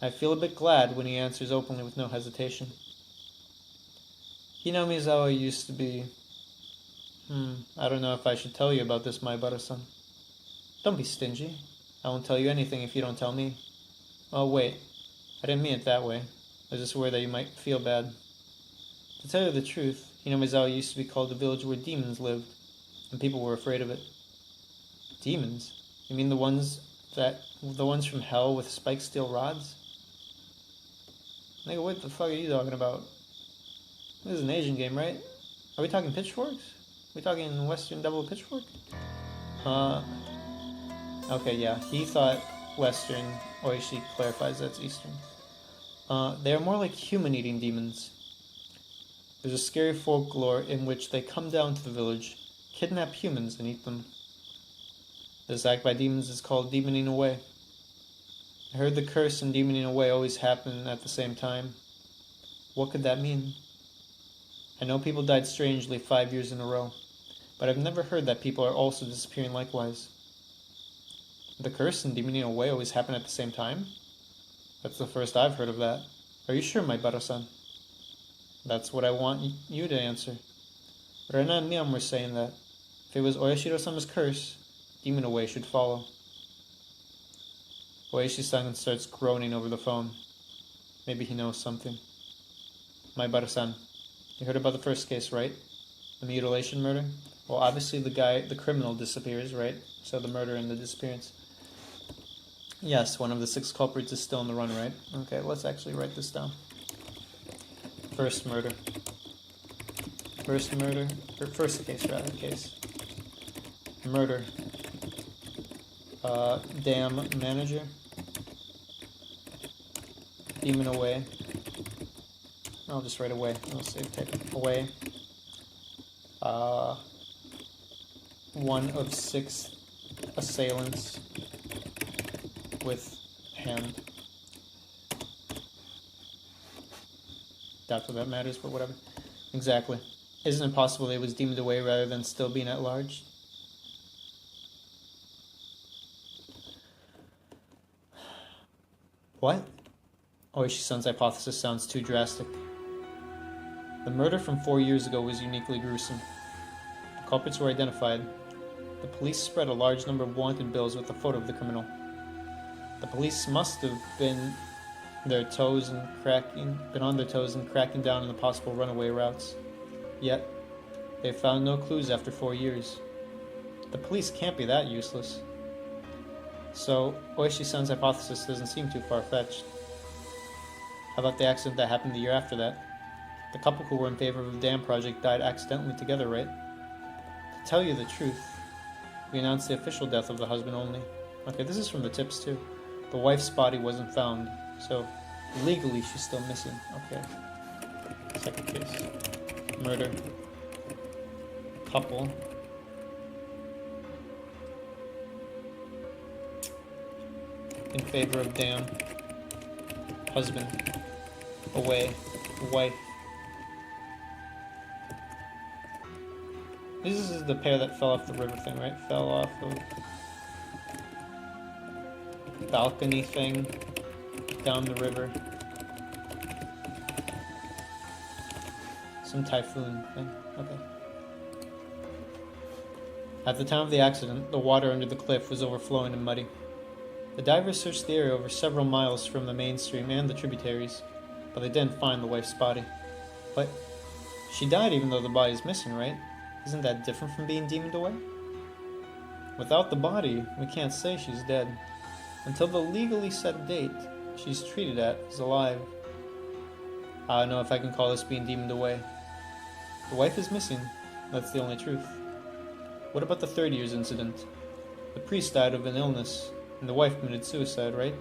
I feel a bit glad when he answers openly with no hesitation. Hinamizawa used to be... I don't know if I should tell you about this, my Barasan. Don't be stingy. I won't tell you anything if you don't tell me. Oh, wait. I didn't mean it that way. I was just worried that you might feel bad. To tell you the truth, Hinamizawa used to be called the village where demons lived, and people were afraid of it. Demons? You mean the ones from hell with spiked steel rods? Nigga, what the fuck are you talking about? This is an Asian game, right? Are we talking pitchforks? Are we talking Western Devil Pitchfork? Okay, yeah. He thought Western. Oishi clarifies that's Eastern. They are more like human-eating demons. There's a scary folklore in which they come down to the village, kidnap humans, and eat them. This act by demons is called demoning away. I heard the curse and demoning away always happen at the same time. What could that mean? I know people died strangely 5 years in a row, but I've never heard that people are also disappearing likewise. The curse and demoning away always happen at the same time? That's the first I've heard of that. Are you sure, my Baro-san? That's what I want you to answer. Rena and Miyam were saying that. If it was Oyashiro-sama's curse, demon away should follow. Oishi-san starts groaning over the phone. Maybe he knows something. My Baro-san, you heard about the first case, right? The mutilation murder? Well, obviously the criminal disappears, right? So the murder and the disappearance. Yes, one of the 6 culprits is still on the run, right? Okay, let's actually write this down. First murder. First case, rather, case. Murder. Dam manager. Demon away. I'll just write away. I'll save type. Away. 1 of 6 assailants with hand. Doubt that matters, but whatever. Exactly. Isn't it possible that it was deemed away rather than still being at large? What? Oishi-san's hypothesis sounds too drastic. The murder from 4 years ago was uniquely gruesome. The culprits were identified. The police spread a large number of wanted bills with a photo of the criminal. The police must have been on their toes and cracking down on the possible runaway routes. Yet, they found no clues after 4 years. The police can't be that useless. So, Oishi-san's hypothesis doesn't seem too far-fetched. How about the accident that happened the year after that? The couple who were in favor of the dam project died accidentally together, right? To tell you the truth, we announced the official death of the husband only. Okay, this is from the tips too. The wife's body wasn't found, so legally she's still missing. Okay. Second case. Murder. Couple. In favor of dam. Husband. Away. Wife. This is the pair that fell off the river thing, right? Fell off of balcony thing down the river. Some typhoon thing. Okay. At the time of the accident, the water under the cliff was overflowing and muddy. The divers searched the area over several miles from the main stream and the tributaries, but they didn't find the wife's body. But she died even though the body is missing, right? Isn't that different from being demoned away? Without the body, we can't say she's dead. Until the legally set date she's treated as alive. I don't know if I can call this being demoned away. The wife is missing. That's the only truth. What about the 3rd year's incident? The priest died of an illness, and the wife committed suicide, right?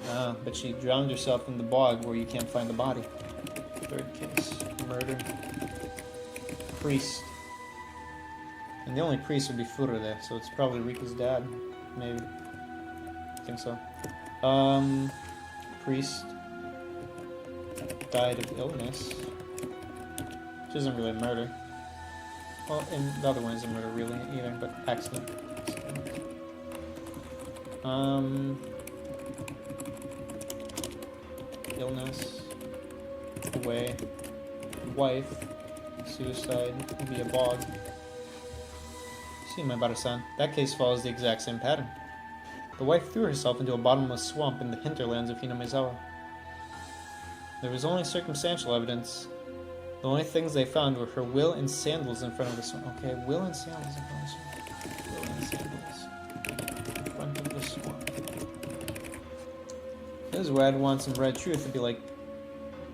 Ah, but she drowned herself in the bog where you can't find the body. 3rd case. Murder. Priest. And the only priest would be Furude, so it's probably Rika's dad. Maybe. I think so. Priest. Died of illness. Which isn't really murder. Well, and the other one isn't murder really either, but accident. Illness. Away. Wife. Suicide. Via bog. See, my Barasan, that case follows the exact same pattern. The wife threw herself into a bottomless swamp in the hinterlands of Hinamizawa. There was only circumstantial evidence. The only things they found were her will and sandals in front of the swamp. Okay, will and sandals in front of the swamp. Will and sandals in front of the swamp. This is where I'd want some red truth to be like,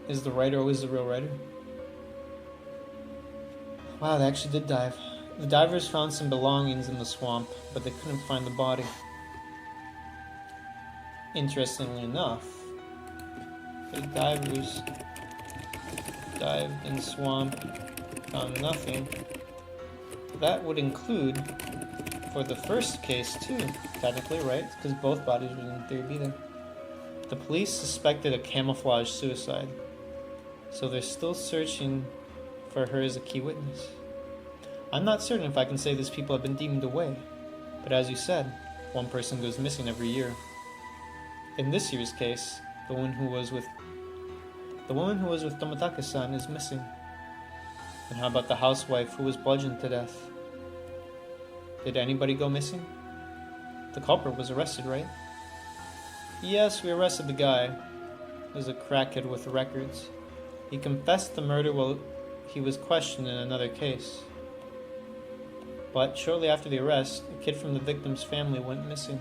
is the writer always the real writer? Wow, they actually did dive. The divers found some belongings in the swamp, but they couldn't find the body. Interestingly enough, the divers dived in the swamp, found nothing. That would include for the first case too, technically, right? Because both bodies would in theory be there. The police suspected a camouflage suicide, so they're still searching for her as a key witness. I'm not certain if I can say these people have been deemed away, but as you said, one person goes missing every year. In this year's case, the woman who was with Tomatake-san is missing. And how about the housewife who was bludgeoned to death? Did anybody go missing? The culprit was arrested, right? Yes, we arrested the guy. He was a crackhead with records. He confessed the murder while he was questioned in another case. But shortly after the arrest, a kid from the victim's family went missing.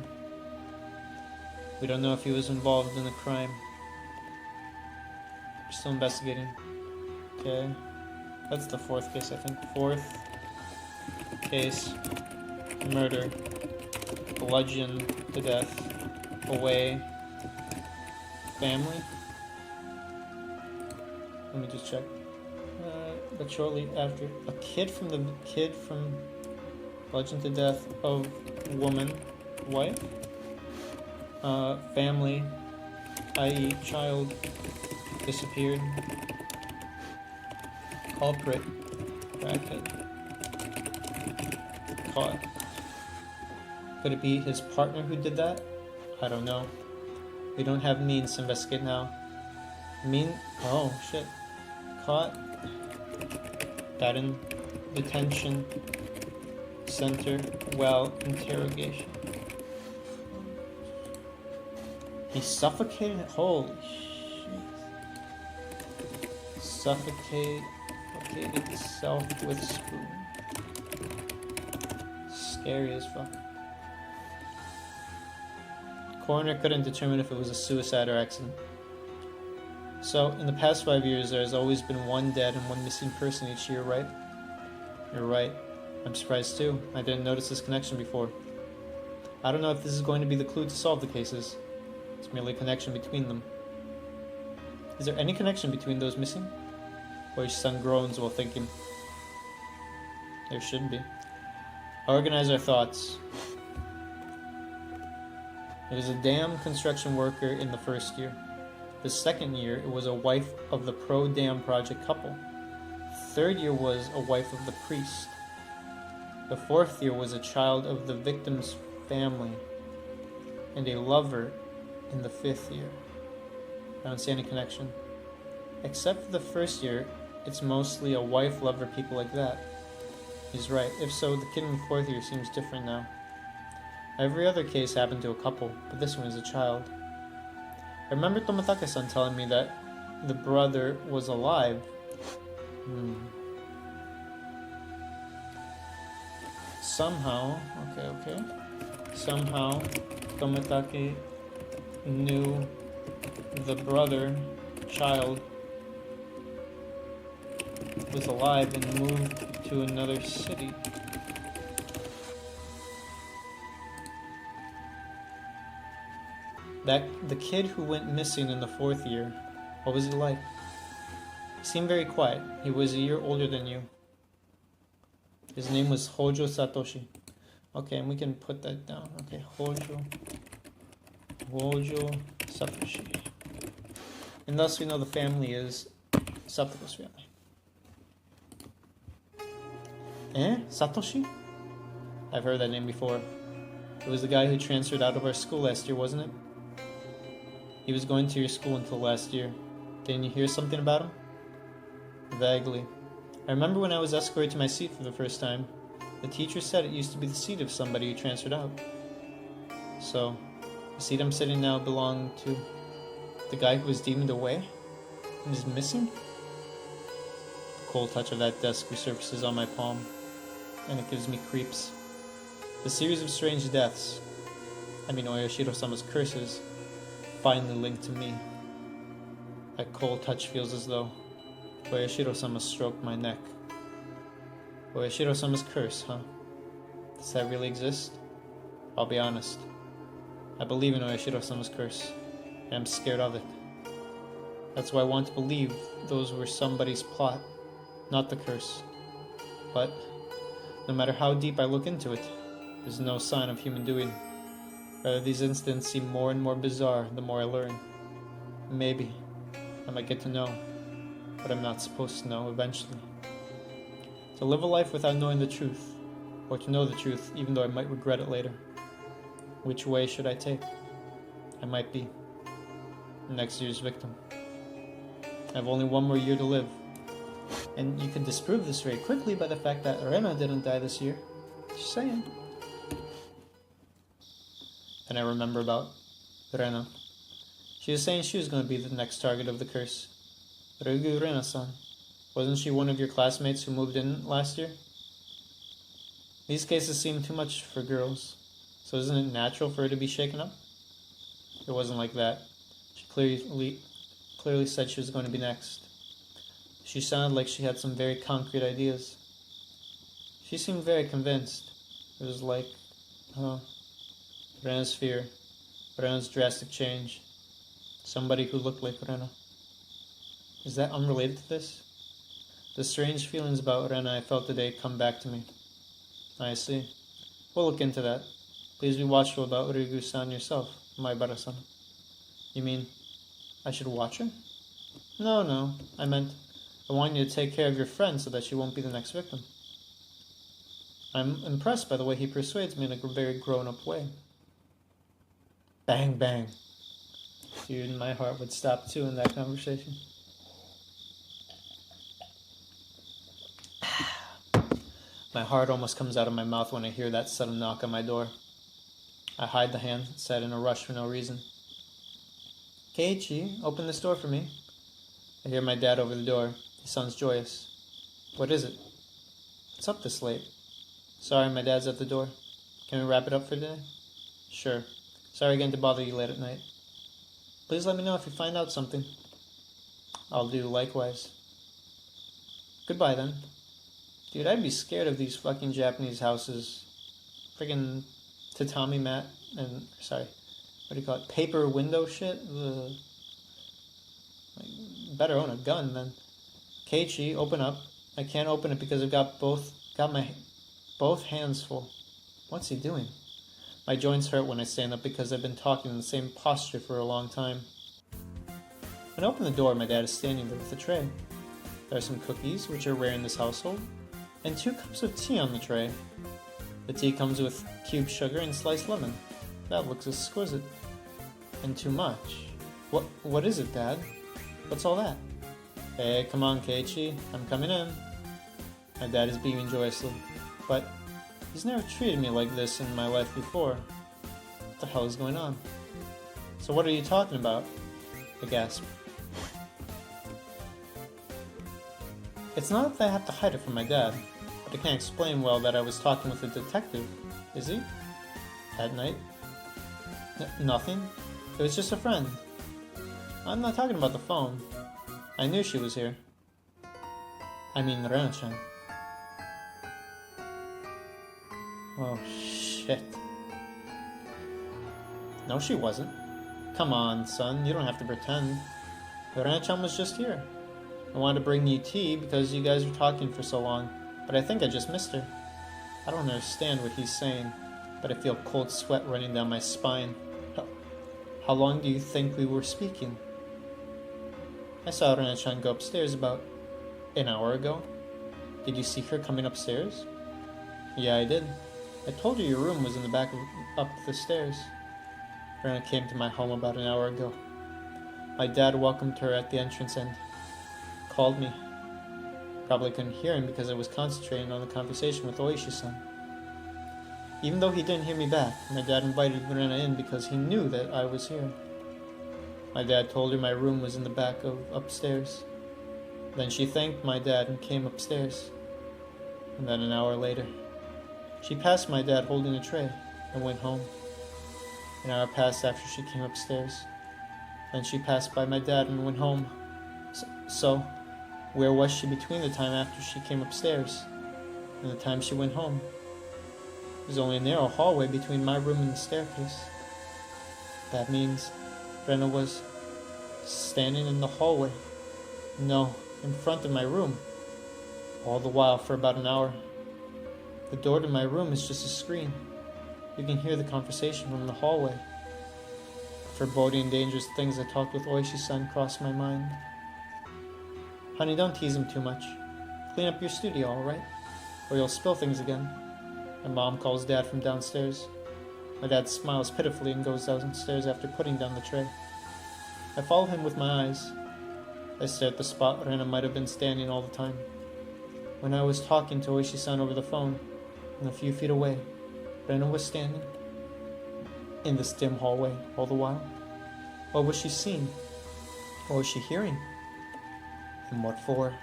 We don't know if he was involved in the crime. We're still investigating. Okay. That's the fourth case, I think. Fourth case. Murder. Bludgeon to death. Away. Family. Let me just check. But shortly after, a kid from bludgeoned to death of woman, wife, family, i.e. child, disappeared, culprit, crackhead, caught. Could it be his partner who did that? I don't know. We don't have means to investigate now. Oh shit. Caught. That in detention center. Well, interrogation. He suffocated. Holy shit. Suffocated itself with spoon. Scary as fuck. Coroner couldn't determine if it was a suicide or accident. So, in the past 5 years, there has always been one dead and one missing person each year, right? You're right. I'm surprised too. I didn't notice this connection before. I don't know if this is going to be the clue to solve the cases. It's merely a connection between them. Is there any connection between those missing? Or son groans while thinking. There should be. I'll organize our thoughts. It was a dam construction worker in the first year. The second year, it was a wife of the pro-dam project couple. Third year was a wife of the priest. The fourth year was a child of the victim's family. And a lover in the fifth year. I don't see any connection. Except for the first year, it's mostly a wife, lover, people like that. He's right. If so, the kid in the fourth year seems different now. Every other case happened to a couple, but this one is a child. I remember Tomatake-san telling me that the brother was alive. Somehow, somehow Tomatake knew the brother, child, was alive and moved to another city. The kid who went missing in the fourth year, what was he like? He seemed very quiet. He was a year older than you. His name was Hojo Satoshi. Okay, and we can put that down. Okay, Hojo Satoshi. And thus we know the family is Satoru's family. Satoshi? I've heard that name before. It was the guy who transferred out of our school last year, wasn't it? He was going to your school until last year. Didn't you hear something about him? Vaguely. I remember when I was escorted to my seat for the first time, the teacher said it used to be the seat of somebody who transferred out. So, the seat I'm sitting now belonged to the guy who was deemed away and is missing? The cold touch of that desk resurfaces on my palm, and it gives me creeps. The series of strange deaths, Oyashiro-sama's curses, finally linked to me. That cold touch feels as though Oyashiro-sama stroked my neck. Oyashiro-sama's curse, huh? Does that really exist? I'll be honest. I believe in Oyashiro-sama's curse, and I'm scared of it. That's why I want to believe those were somebody's plot, not the curse. But, no matter how deep I look into it, there's no sign of human doing. Rather, these incidents seem more and more bizarre the more I learn. Maybe I might get to know what I'm not supposed to know eventually. To live a life without knowing the truth, or to know the truth even though I might regret it later. Which way should I take? I might be next year's victim. I have only one more year to live. And you can disprove this very quickly by the fact that Rena didn't die this year. Just saying. And I remember about Rena. She was saying she was going to be the next target of the curse. Ryugu Rena-san. Wasn't she one of your classmates who moved in last year? These cases seem too much for girls. So isn't it natural for her to be shaken up? It wasn't like that. She clearly said she was going to be next. She sounded like she had some very concrete ideas. She seemed very convinced. It was like, Rena's fear, Rena's drastic change. Somebody who looked like Rena. Is that unrelated to this? The strange feelings about Rena I felt today come back to me. I see. We'll look into that. Please be watchful about Ryugu-san yourself, Maibara-san. You mean, I should watch her? No, I meant, I want you to take care of your friend so that she won't be the next victim. I'm impressed by the way he persuades me in a very grown-up way. Bang, bang. Dude, my heart would stop too in that conversation. My heart almost comes out of my mouth when I hear that sudden knock on my door. I hide the hand, said in a rush for no reason. Keiichi, open this door for me. I hear my dad over the door. He sounds joyous. What is it? What's up this late? Sorry, my dad's at the door. Can we wrap it up for today? Sure. Sorry again to bother you late at night. Please let me know if you find out something. I'll do likewise. Goodbye then. Dude, I'd be scared of these fucking Japanese houses. Friggin' tatami mat and, paper window shit? Ugh. Better own a gun then. Keiichi, open up. I can't open it because I've got my both hands full. What's he doing? My joints hurt when I stand up because I've been talking in the same posture for a long time. When I open the door, my dad is standing there with a tray. There are some cookies, which are rare in this household, and 2 cups of tea on the tray. The tea comes with cubed sugar and sliced lemon. That looks exquisite. And too much. What is it, Dad? What's all that? Hey, come on, Keiichi. I'm coming in. My dad is beaming joyously. But he's never treated me like this in my life before. What the hell is going on? So what are you talking about? I gasp. It's not that I have to hide it from my dad, but I can't explain well that I was talking with a detective. Is he? At night? Nothing. It was just a friend. I'm not talking about the phone. I knew she was here. I mean Rena-chan. Oh, shit. No, she wasn't. Come on, son, you don't have to pretend. Rena-chan was just here. I wanted to bring you tea because you guys were talking for so long, but I think I just missed her. I don't understand what he's saying, but I feel cold sweat running down my spine. How long do you think we were speaking? I saw Rena-chan go upstairs about an hour ago. Did you see her coming upstairs? Yeah, I did. I told her your room was in the back of up the stairs. Brenna came to my home about an hour ago. My dad welcomed her at the entrance and called me. Probably couldn't hear him because I was concentrating on the conversation with Oishi-san. Even though he didn't hear me back, my dad invited Brenna in because he knew that I was here. My dad told her my room was in the back of upstairs. Then she thanked my dad and came upstairs. And then an hour later, she passed my dad holding a tray and went home. An hour passed after she came upstairs. Then she passed by my dad and went home. So, where was she between the time after she came upstairs and the time she went home? There's only a narrow hallway between my room and the staircase. That means Brenna was standing in the hallway. No, in front of my room. All the while for about an hour. The door to my room is just a screen. You can hear the conversation from the hallway. Foreboding and dangerous things I talked with Oishi-san crossed my mind. Honey, don't tease him too much. Clean up your studio, alright? Or you'll spill things again. My mom calls Dad from downstairs. My dad smiles pitifully and goes downstairs after putting down the tray. I follow him with my eyes. I stare at the spot Rena might have been standing all the time. When I was talking to Oishi-san over the phone, and a few feet away, Rena was standing in this dim hallway all the while. What was she seeing? What was she hearing? And what for?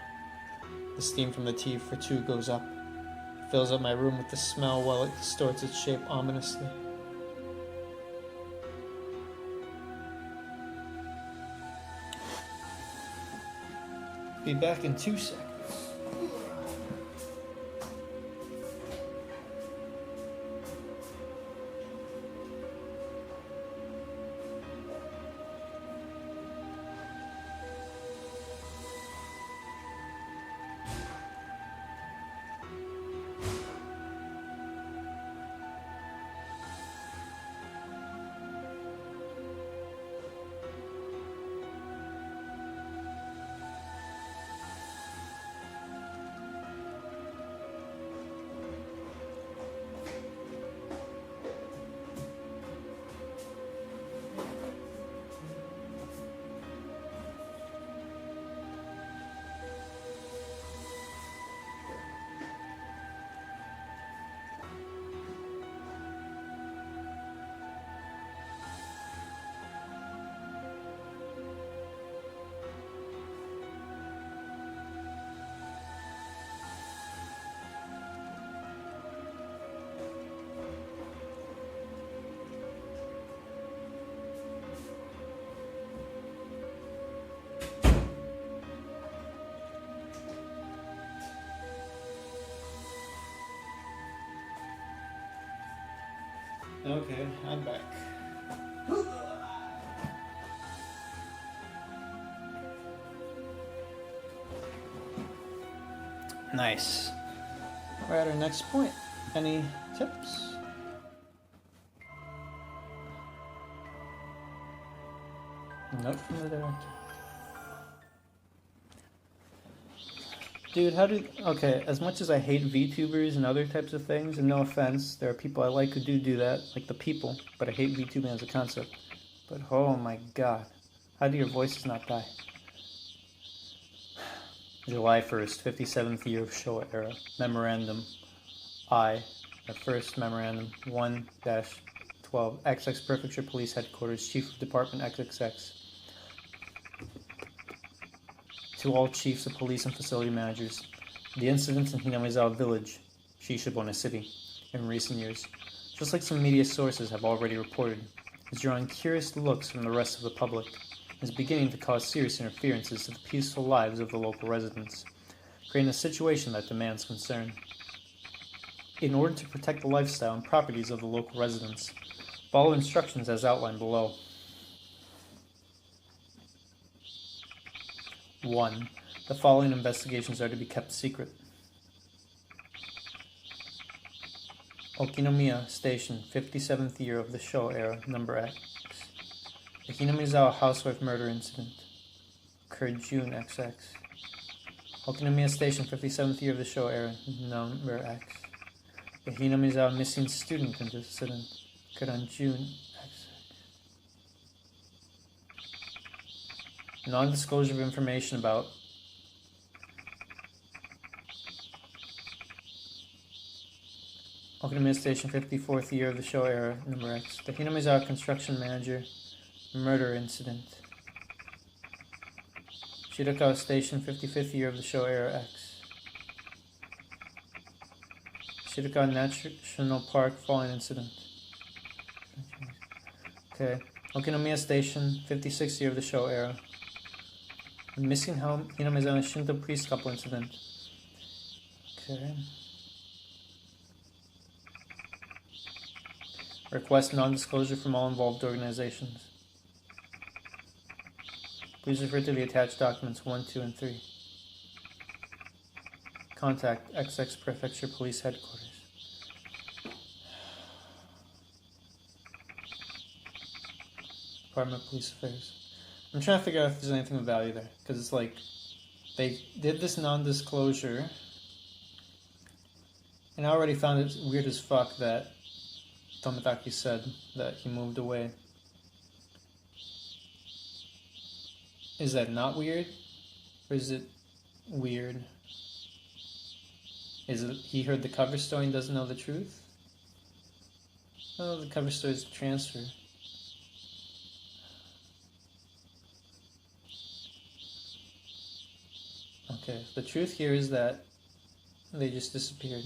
The steam from the tea for two goes up. It fills up my room with the smell while it distorts its shape ominously. Be back in 2 seconds. Okay, I'm back. Nice. We're at our next point. Any tips? Note from the director. Dude, okay, as much as I hate VTubers and other types of things, and no offense, there are people I like who do that, like the people, but I hate VTubing as a concept. But oh my god, how do your voices not die? July 1st, 57th year of Showa era. Memorandum I, the first memorandum, 1-12, XX Prefecture Police Headquarters, Chief of Department XXX. To all chiefs of police and facility managers, the incidents in Hinamizawa Village, Shishibuya City, in recent years, just like some media sources have already reported, is drawing curious looks from the rest of the public, and is beginning to cause serious interferences to the peaceful lives of the local residents, creating a situation that demands concern. In order to protect the lifestyle and properties of the local residents, follow instructions as outlined below. 1. The following investigations are to be kept secret. Okinomiya Station, 57th year of the Showa era, number X. The Hinamizawa housewife murder incident occurred June XX. Okinomiya Station, 57th year of the Showa era, number X. The Hinamizawa missing student incident occurred on June. Non-disclosure of information about Okinawa Station 54th year of the show era, number X. The Hinamizawa construction manager murder incident. Shirakawa Station 55th year of the show era X. Shirakawa National Park falling incident. Okay. Okinomiya Station 56th year of the show era. Missing Hinamizawa Shinto priest couple incident. Okay. Request non-disclosure from all involved organizations. Please refer to the attached documents 1, 2, and 3. Contact XX Prefecture Police Headquarters. Department of Police Affairs. I'm trying to figure out if there's anything of value there, because it's like they did this non-disclosure, and I already found it weird as fuck that Tomitaki said that he moved away. Is that not weird? Or is it weird? Is it he heard the cover story and doesn't know the truth? Oh, the cover story is a transfer. Okay, the truth here is that they just disappeared.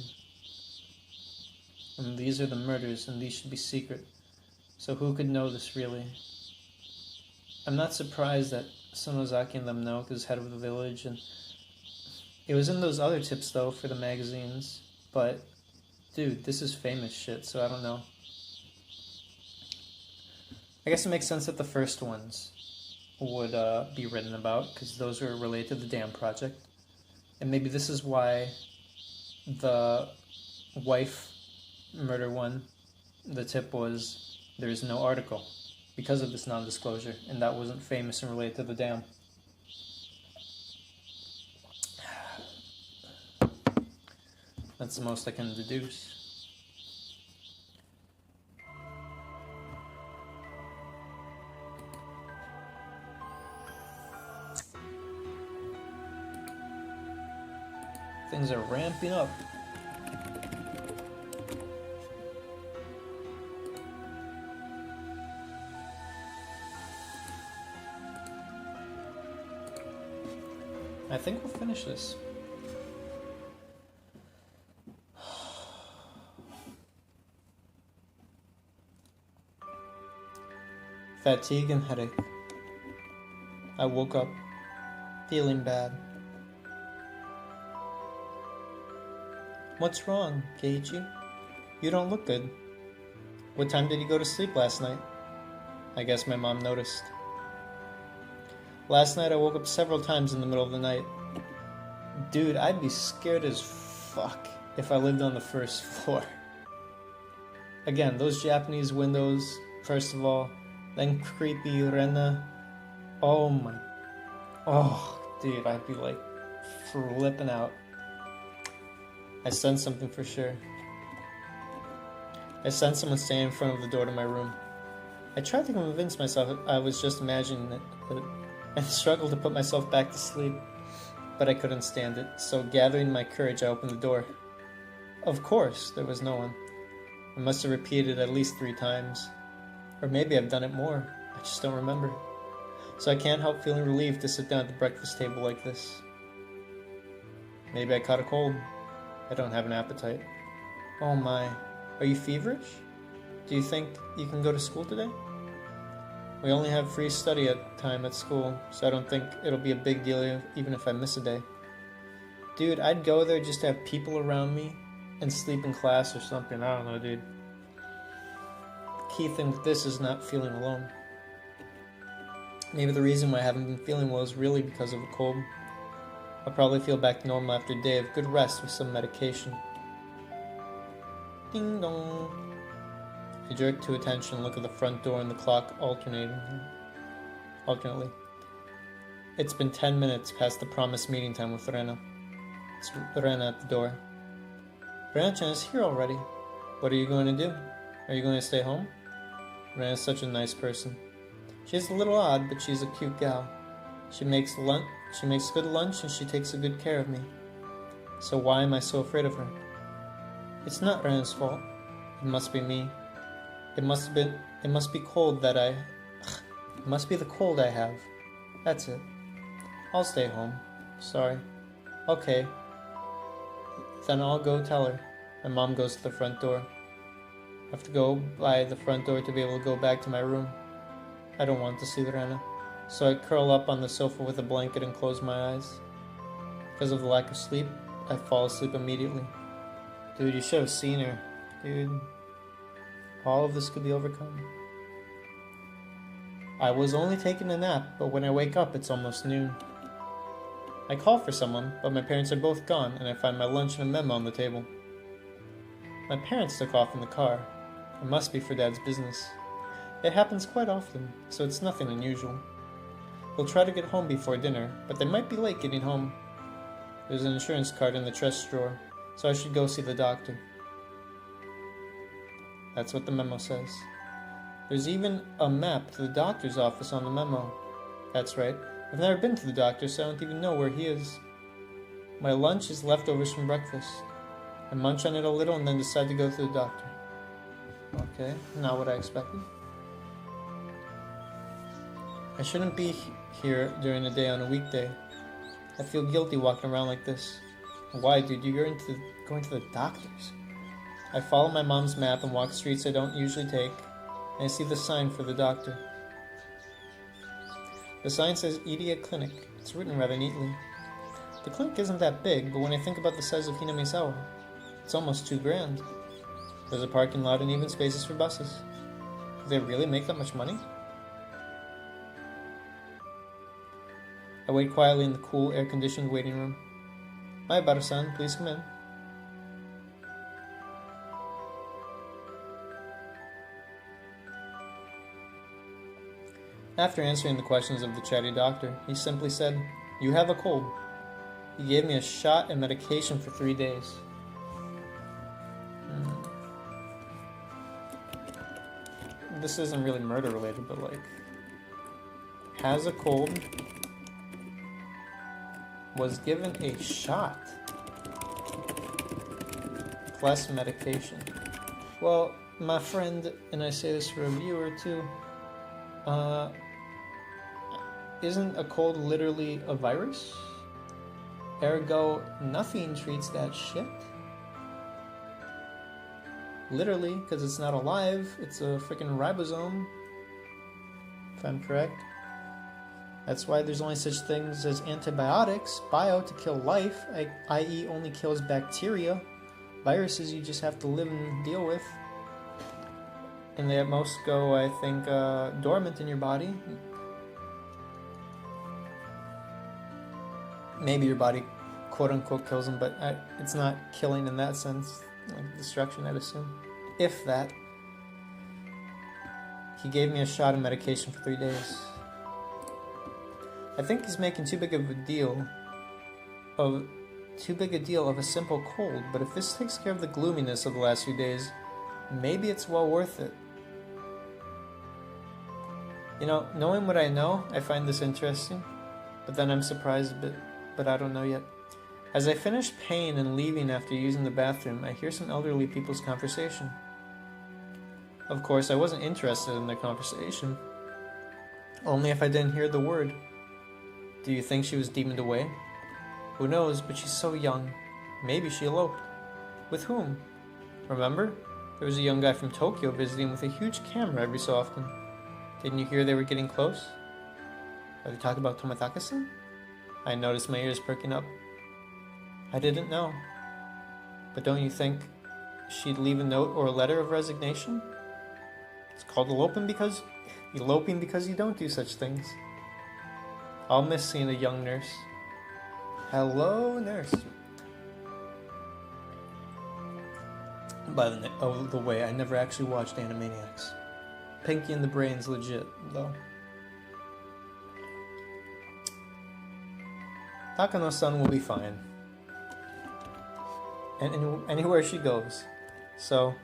And these are the murders, and these should be secret. So who could know this really? I'm not surprised that Sonozaki and them know, because head of the village, and it was in those other tips though for the magazines. But dude, this is famous shit, so I don't know. I guess it makes sense that the first ones would be written about, because those were related to the dam project. And maybe this is why the wife murder one, the tip was there is no article because of this non-disclosure, and that wasn't famous and related to the dam. That's the most I can deduce. Things are ramping up. I think we'll finish this. Fatigue and headache. I woke up feeling bad. What's wrong, Keiichi? You don't look good. What time did you go to sleep last night? I guess my mom noticed. Last night I woke up several times in the middle of the night. Dude, I'd be scared as fuck if I lived on the first floor. Again, those Japanese windows, first of all, then creepy Rena. Oh my. Oh, dude, I'd be like flipping out. I sensed something for sure. I sensed someone standing in front of the door to my room. I tried to convince myself I was just imagining it, but I struggled to put myself back to sleep, but I couldn't stand it, so gathering my courage, I opened the door. Of course, there was no one. I must have repeated it at least 3 times. Or maybe I've done it more. I just don't remember. So I can't help feeling relieved to sit down at the breakfast table like this. Maybe I caught a cold. I don't have an appetite. Oh my, are you feverish? Do you think you can go to school today? We only have free study time at school, so I don't think it'll be a big deal even if I miss a day. Dude, I'd go there just to have people around me and sleep in class or something. I don't know, dude. Key thing with this is not feeling alone. Maybe the reason why I haven't been feeling well is really because of a cold. I'll probably feel back to normal after a day of good rest with some medication. Ding dong. I jerk to attention and look at the front door and the clock alternately. It's been 10 minutes past the promised meeting time with Rena. It's Rena at the door. Ran-chan is here already. What are you going to do? Are you going to stay home? Ran is such a nice person. She's a little odd, but she's a cute gal. She makes good lunch and she takes a good care of me. So why am I so afraid of her? It's not Ran's fault. It must be me. It must be cold that it must be the cold I have. That's it. I'll stay home. Sorry. Okay. Then I'll go tell her. My mom goes to the front door. I have to go by the front door to be able to go back to my room. I don't want to see Rana, so I curl up on the sofa with a blanket and close my eyes. Because of the lack of sleep, I fall asleep immediately. Dude, you should have seen her. Dude, all of this could be overcome. I was only taking a nap, but when I wake up, it's almost noon. I call for someone, but my parents are both gone, and I find my lunch and a memo on the table. My parents took off in the car. It must be for Dad's business. It happens quite often, so it's nothing unusual. We'll try to get home before dinner, but they might be late getting home. There's an insurance card in the chest drawer, so I should go see the doctor. That's what the memo says. There's even a map to the doctor's office on the memo. That's right. I've never been to the doctor, so I don't even know where he is. My lunch is leftovers from breakfast. I munch on it a little and then decide to go to the doctor. Okay, not what I expected. I shouldn't be here during the day on a weekday. I feel guilty walking around like this. Why, dude? You're going to the doctor's. I follow my mom's map and walk streets I don't usually take, and I see the sign for the doctor. The sign says Idia Clinic. It's written rather neatly. The clinic isn't that big, but when I think about the size of Hinamizawa, it's almost $2,000. There's a parking lot and even spaces for buses. Do they really make that much money? I wait quietly in the cool, air-conditioned waiting room. Hi, Baro-san, please come in. After answering the questions of the chatty doctor, he simply said, "You have a cold." He gave me a shot and medication for 3 days. This isn't really murder related, but like, has a cold, was given a shot plus medication. Well, my friend, and I say this for a viewer too, isn't a cold literally a virus? Ergo, nothing treats that shit. Literally, because it's not alive, it's a freaking ribosome, if I'm correct. That's why there's only such things as antibiotics, bio to kill life, i.e. only kills bacteria. Viruses you just have to live and deal with. And they at most go, I think, dormant in your body. Maybe your body, quote-unquote, kills them, but it's not killing in that sense. Like destruction, I'd assume. If that. He gave me a shot of medication for 3 days. I think he's making too big a deal of a simple cold, but if this takes care of the gloominess of the last few days, maybe it's well worth it. You know, knowing what I know, I find this interesting, but then I'm surprised a bit, but I don't know yet. As I finish paying and leaving after using the bathroom, I hear some elderly people's conversation. Of course, I wasn't interested in their conversation. Only if I didn't hear the word. Do you think she was demoned away? Who knows, but she's so young. Maybe she eloped. With whom? Remember? There was a young guy from Tokyo visiting with a huge camera every so often. Didn't you hear they were getting close? Are they talking about Tomitaka-san? I noticed my ears perking up. I didn't know. But don't you think she'd leave a note or a letter of resignation? It's called eloping because you don't do such things. I'll miss seeing a young nurse. Hello, nurse. By the way, I never actually watched Animaniacs. Pinky and the Brain's legit, though. Takano-san will be fine. anywhere she goes. So,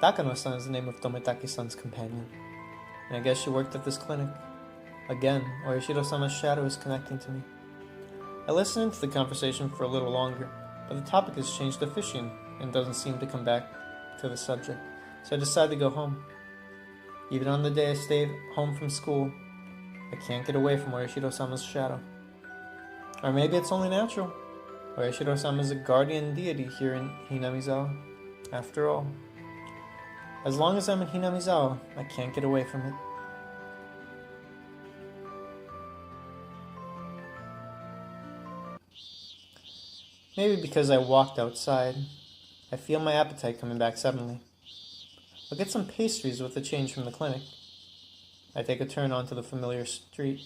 Takano-san is the name of Tomitaki-san's companion. And I guess she worked at this clinic. Again, Orishiro-sama's shadow is connecting to me. I listened to the conversation for a little longer, but the topic has changed to fishing and doesn't seem to come back to the subject, so I decided to go home. Even on the day I stayed home from school, I can't get away from Orishiro-sama's shadow. Or maybe it's only natural. Orishiro-sama is a guardian deity here in Hinamizawa. After all, as long as I'm in Hinamizawa, I can't get away from it. Maybe because I walked outside, I feel my appetite coming back suddenly. I'll get some pastries with the change from the clinic. I take a turn onto the familiar street.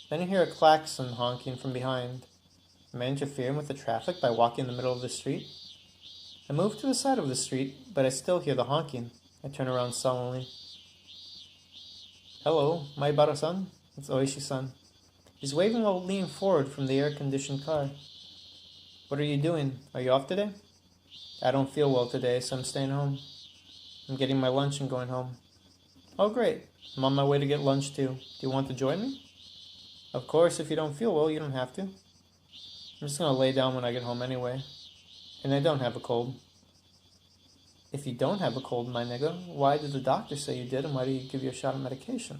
Then I hear a klaxon honking from behind. Am I interfering with the traffic by walking in the middle of the street? I move to the side of the street, but I still hear the honking. I turn around sullenly. Hello, Maibara-san. It's Oishi-san. He's waving while leaning forward from the air-conditioned car. What are you doing? Are you off today? I don't feel well today, so I'm staying home. I'm getting my lunch and going home. Oh, great. I'm on my way to get lunch too. Do you want to join me? Of course, if you don't feel well, you don't have to. I'm just going to lay down when I get home anyway. And I don't have a cold. If you don't have a cold, my nigga, why did the doctor say you did, and why did he give you a shot of medication?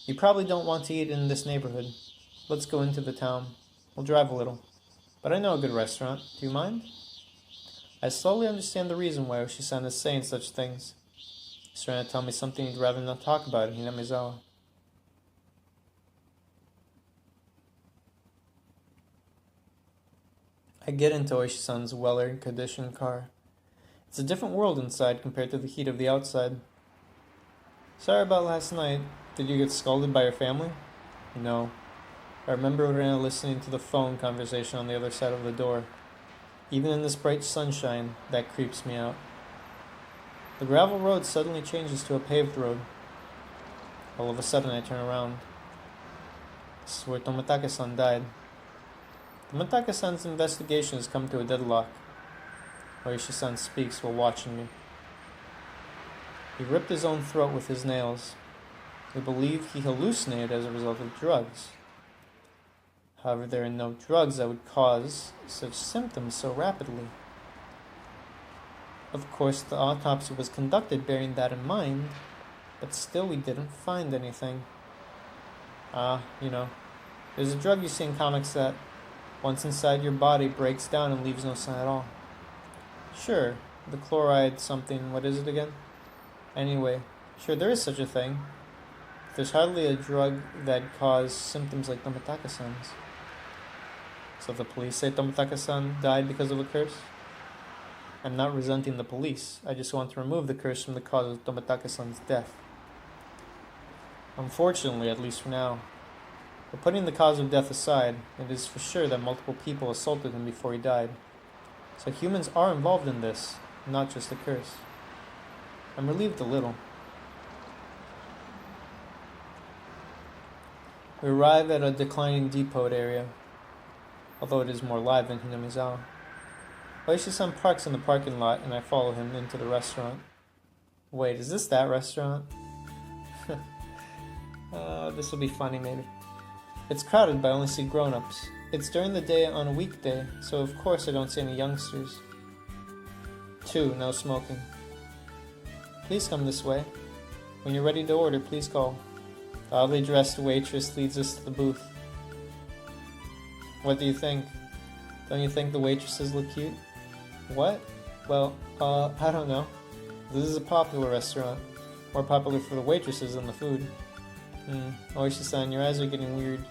You probably don't want to eat in this neighborhood. Let's go into the town. We'll drive a little. But I know a good restaurant. Do you mind? I slowly understand the reason why Oshi-san is saying such things. He's trying to tell me something he'd rather not talk about in Hinamizawa. I get into Oishi-san's well-air-conditioned car. It's a different world inside compared to the heat of the outside. Sorry about last night. Did you get scolded by your family? No. I remember listening to the phone conversation on the other side of the door. Even in this bright sunshine, that creeps me out. The gravel road suddenly changes to a paved road. All of a sudden I turn around. This is where Tomitake-san died. Tomitake-san's investigation has come to a deadlock. Oishi-san speaks while watching me. He ripped his own throat with his nails. We believe he hallucinated as a result of drugs. However, there are no drugs that would cause such symptoms so rapidly. Of course, the autopsy was conducted bearing that in mind, but still we didn't find anything. There's a drug you see in comics that, once inside your body, breaks down and leaves no sign at all. Sure, the chloride something, what is it again? Anyway, sure, there is such a thing. There's hardly a drug that caused symptoms like Tomitake-san's. So the police say Tomitake-san died because of a curse? I'm not resenting the police. I just want to remove the curse from the cause of Tomitake-san's death. Unfortunately, at least for now. But putting the cause of death aside, it is for sure that multiple people assaulted him before he died. So humans are involved in this, not just a curse. I'm relieved a little. We arrive at a declining depot area, although it is more live than Hinamizawa. Oishi-san parks in the parking lot and I follow him into the restaurant. Wait, is this that restaurant? This will be funny maybe. It's crowded but I only see grown-ups. It's during the day on a weekday, so of course I don't see any youngsters. 2. No smoking. Please come this way. When you're ready to order, please call. The oddly dressed waitress leads us to the booth. What do you think? Don't you think the waitresses look cute? What? Well, I don't know. This is a popular restaurant. More popular for the waitresses than the food. Oishi-san, your eyes are getting weird.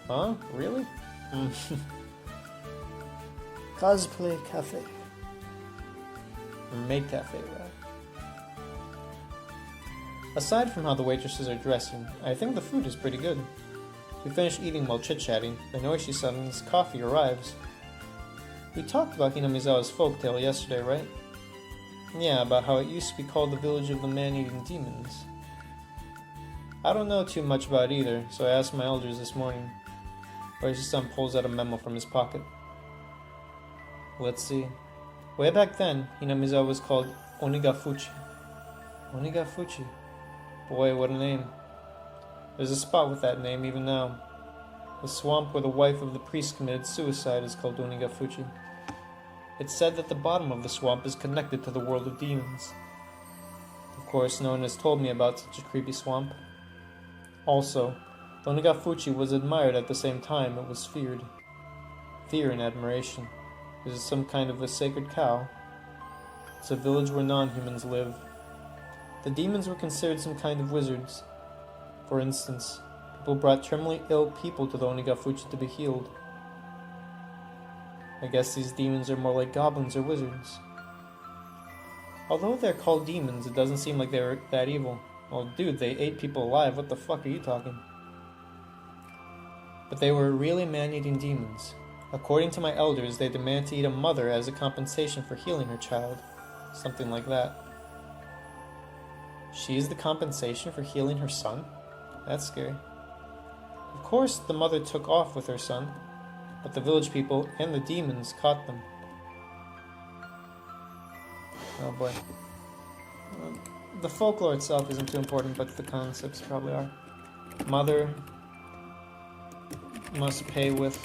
Huh? Really? Cosplay Cafe. Or Maid Cafe, right? Aside from how the waitresses are dressing, I think the food is pretty good. We finish eating while chit-chatting, and Oishi-san's coffee arrives. We talked about Hinamizawa's folktale yesterday, right? Yeah, about how it used to be called the village of the man-eating demons. I don't know too much about it either, so I asked my elders this morning. Oishi-san pulls out a memo from his pocket. Let's see. Way back then, Hinamizawa was called Onikakushi. Onikakushi. Boy, what a name. There's a spot with that name even now. The swamp where the wife of the priest committed suicide is called Onikakushi. It's said that the bottom of the swamp is connected to the world of demons. Of course, no one has told me about such a creepy swamp. Also, the Onikakushi was admired at the same time it was feared. Fear and admiration. Is it some kind of a sacred cow? It's a village where non-humans live. The demons were considered some kind of wizards. For instance, people brought terminally ill people to the Onikakushi to be healed. I guess these demons are more like goblins or wizards. Although they're called demons, it doesn't seem like they're that evil. Well, dude, they ate people alive. What the fuck are you talking? But they were really man-eating demons. According to my elders, they demand to eat a mother as a compensation for healing her child. Something like that. She is the compensation for healing her son? That's scary. Of course, the mother took off with her son, but the village people and the demons caught them. Oh boy. The folklore itself isn't too important, but the concepts probably are. Mother must pay with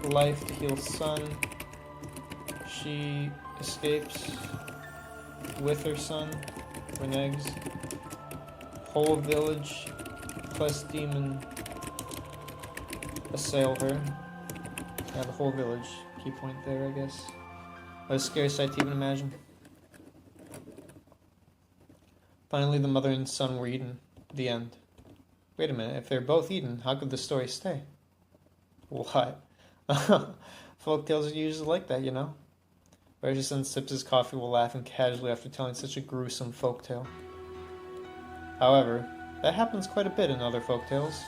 life to heal son. She escapes with her son, reneges. Whole village plus demon assail her. Yeah, the whole village. Key point there, I guess. What a scary sight to even imagine. Finally, the mother and son were eaten. The end. Wait a minute, if they're both eaten, how could the story stay? What? Folktales are usually like that, you know? Regison sips his coffee while laughing casually after telling such a gruesome folktale. However, that happens quite a bit in other folktales.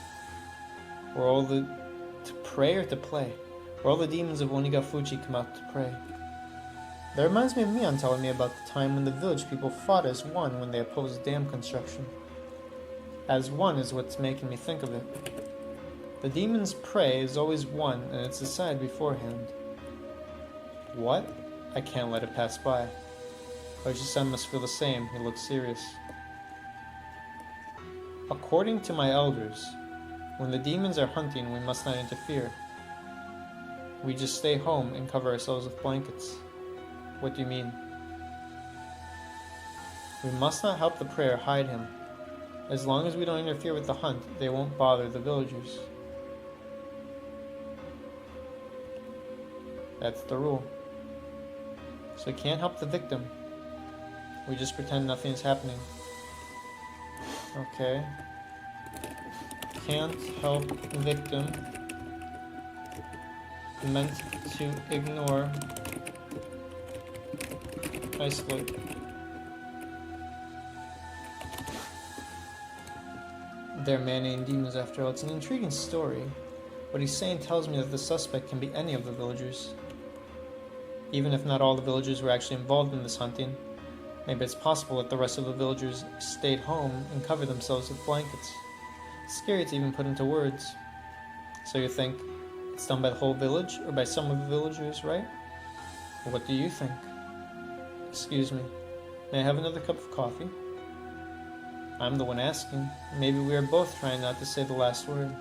Where all the... to pray or to play? Where all the demons of Onikakushi come out to pray. That reminds me of Mion telling me about the time when the village people fought as one when they opposed dam construction. As one is what's making me think of it. The demon's prey is always one, and it's decided beforehand. What? I can't let it pass by. Oji-san must feel the same. He looks serious. According to my elders, when the demons are hunting, we must not interfere. We just stay home and cover ourselves with blankets. What do you mean? We must not help the prey or hide him. As long as we don't interfere with the hunt, they won't bother the villagers. That's the rule. So we can't help the victim. We just pretend nothing's happening. Okay. Can't help the victim. Meant to ignore. Isolate. They're man-eating demons after all. It's an intriguing story. What he's saying tells me that the suspect can be any of the villagers. Even if not all the villagers were actually involved in this hunting, maybe it's possible that the rest of the villagers stayed home and covered themselves with blankets. It's scary to even put into words. So you think it's done by the whole village or by some of the villagers, right? What do you think? Excuse me, may I have another cup of coffee? I'm the one asking. Maybe we are both trying not to say the last word.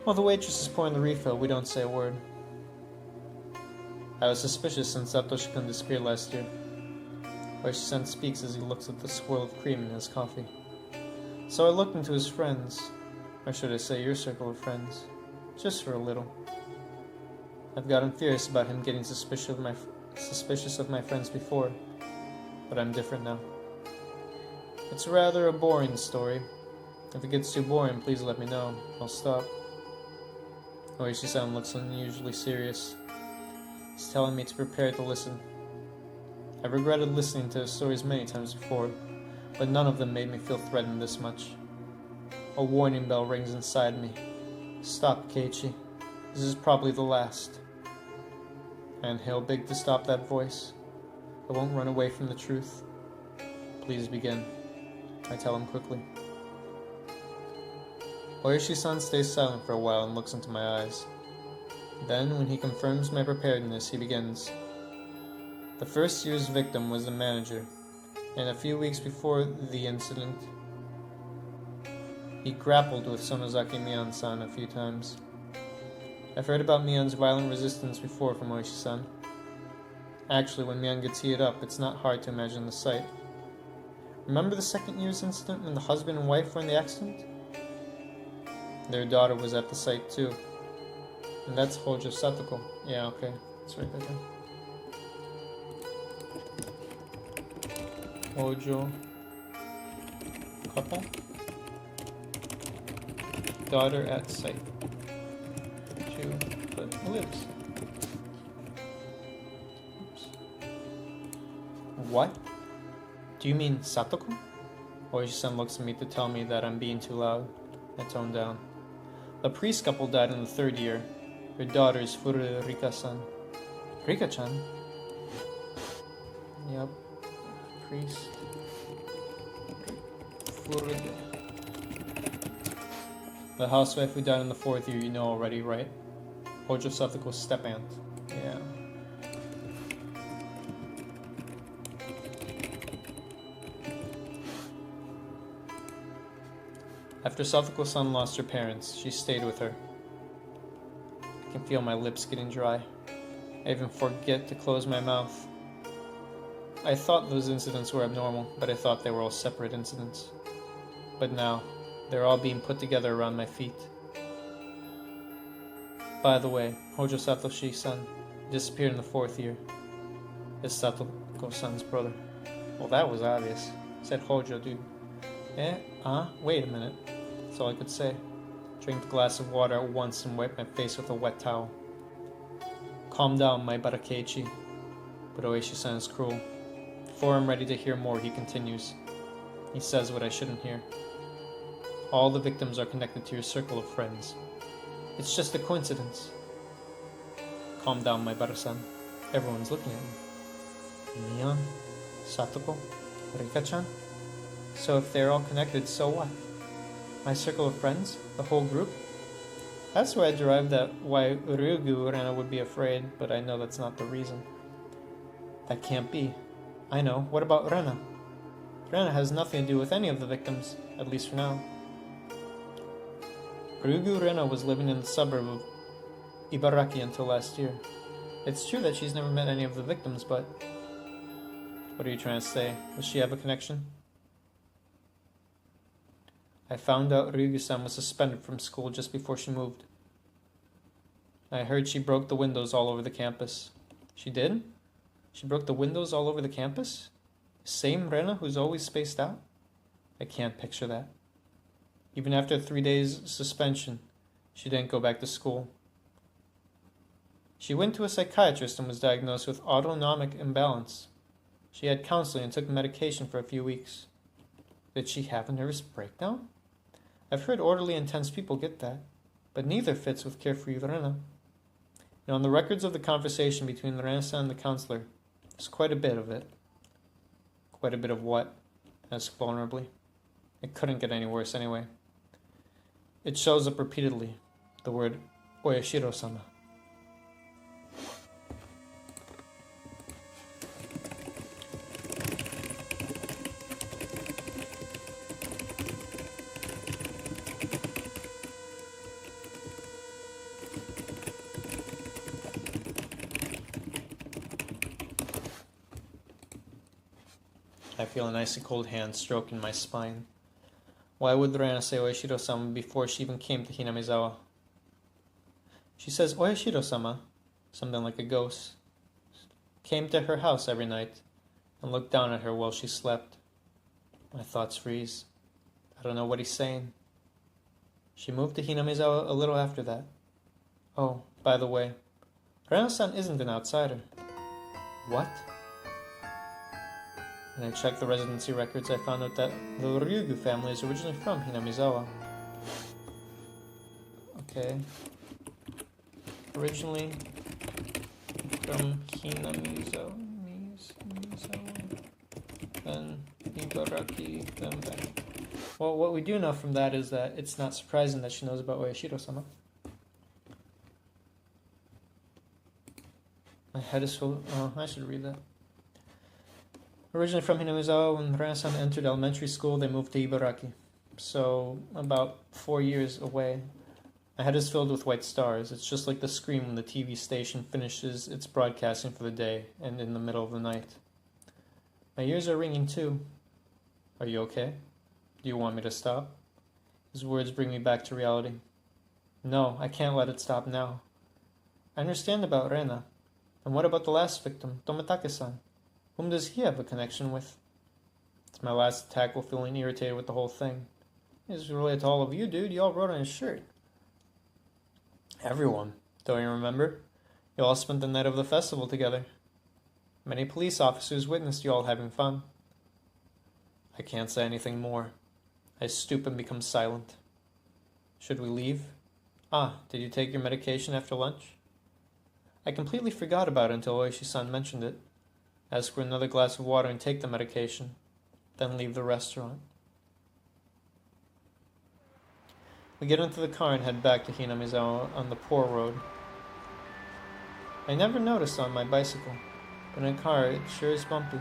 While the waitress is pouring the refill, we don't say a word. I was suspicious since Satoshi-kun disappeared last year. Oishi-san speaks as he looks at the swirl of cream in his coffee. So I looked into his friends, or should I say your circle of friends, just for a little. I've gotten furious about him getting suspicious of my friends before, but I'm different now. It's rather a boring story. If it gets too boring, please let me know. I'll stop. Oishi-san looks unusually serious. He's telling me to prepare to listen. I've regretted listening to his stories many times before, but none of them made me feel threatened this much. A warning bell rings inside me. Stop, Keiichi. This is probably the last. I inhale big to stop that voice. I won't run away from the truth. Please begin, I tell him quickly. Oishi-san stays silent for a while and looks into my eyes. Then, when he confirms my preparedness, he begins. The first year's victim was the manager, and a few weeks before the incident, he grappled with Sonozaki Mian-san a few times. I've heard about Mian's violent resistance before from Oishi-san. Actually, when Mian gets heated up, it's not hard to imagine the sight. Remember the second year's incident when the husband and wife were in the accident? Their daughter was at the site too. And that's Hojo Satoko. Yeah, okay. Let's write that down. Hojo couple. Daughter at site. 2 but lives. Oops. What? Do you mean Satoko? Oishi-san looks at me to tell me that I'm being too loud. I tone down. The priest couple died in the 3rd year. Her daughter is Fururika-san. Rika-chan? Yep. Priest. Fururika. The housewife who died in the 4th year you know already, right? Hojo Satoko's step-aunt. Yeah. After Satoko-san lost her parents, she stayed with her. I can feel my lips getting dry. I even forget to close my mouth. I thought those incidents were abnormal, but I thought they were all separate incidents. But now, they're all being put together around my feet. By the way, Hojo Satoshi-san disappeared in the 4th year. Is Satoko-san's brother. Well, that was obvious. I said Hojo, dude. Wait a minute. That's all I could say. Drank a glass of water at once and wiped my face with a wet towel. Calm down, my Barakeichi. But Oishi-san is cruel. Before I'm ready to hear more, he continues. He says what I shouldn't hear. All the victims are connected to your circle of friends. It's just a coincidence. Calm down, my Bara-san. Everyone's looking at you. Mian, Satoko, Rika-chan. So if they're all connected, so what? My circle of friends? The whole group? That's where I derived that why Ryugu Rena would be afraid, but I know that's not the reason. That can't be. I know. What about Rena? Rena has nothing to do with any of the victims, at least for now. Ryugu Rena was living in the suburb of Ibaraki until last year. It's true that she's never met any of the victims, but... What are you trying to say? Does she have a connection? I found out Ryugu-san was suspended from school just before she moved. I heard she broke the windows all over the campus. She did? She broke the windows all over the campus? Same Rena who's always spaced out? I can't picture that. Even after 3 days suspension, she didn't go back to school. She went to a psychiatrist and was diagnosed with autonomic imbalance. She had counseling and took medication for a few weeks. Did she have a nervous breakdown? I've heard orderly and tense people get that, but neither fits with carefree Rena. And on the records of the conversation between Rena-san and the counselor, there's quite a bit of it. Quite a bit of what? Asked vulnerably. It couldn't get any worse anyway. It shows up repeatedly, the word Oyashiro-sama. I feel an icy cold hand stroking my spine. Why would Rena say Oyashiro-sama before she even came to Hinamizawa? She says Oyashiro-sama, something like a ghost, came to her house every night and looked down at her while she slept. My thoughts freeze. I don't know what he's saying. She moved to Hinamizawa a little after that. Oh, by the way, Rena-san isn't an outsider. What? When I checked the residency records, I found out that the Ryugu family is originally from Hinamizawa. Okay. Originally from Hinamizawa. Then Ibaraki, then back. Well, what we do know from that is that it's not surprising that she knows about Oyashiro-sama. head is full. Oh, I should read that. Originally from Hinamizawa, when Rena-san entered elementary school, they moved to Ibaraki. So, about 4 years away. My head is filled with white stars. It's just like the scream when the TV station finishes its broadcasting for the day and in the middle of the night. My ears are ringing too. Are you okay? Do you want me to stop? His words bring me back to reality. No, I can't let it stop now. I understand about Rena. And what about the last victim, Tomitake-san? Whom does he have a connection with? It's my last attack while feeling irritated with the whole thing. He's related to all of you, dude. You all wrote on his shirt. Everyone. Don't you remember? You all spent the night of the festival together. Many police officers witnessed you all having fun. I can't say anything more. I stoop and become silent. Should we leave? Ah, did you take your medication after lunch? I completely forgot about it until Oishi-san mentioned it. Ask for another glass of water and take the medication, then leave the restaurant. We get into the car and head back to Hinamizawa on the poor road. I never noticed on my bicycle, but in a car it sure is bumpy.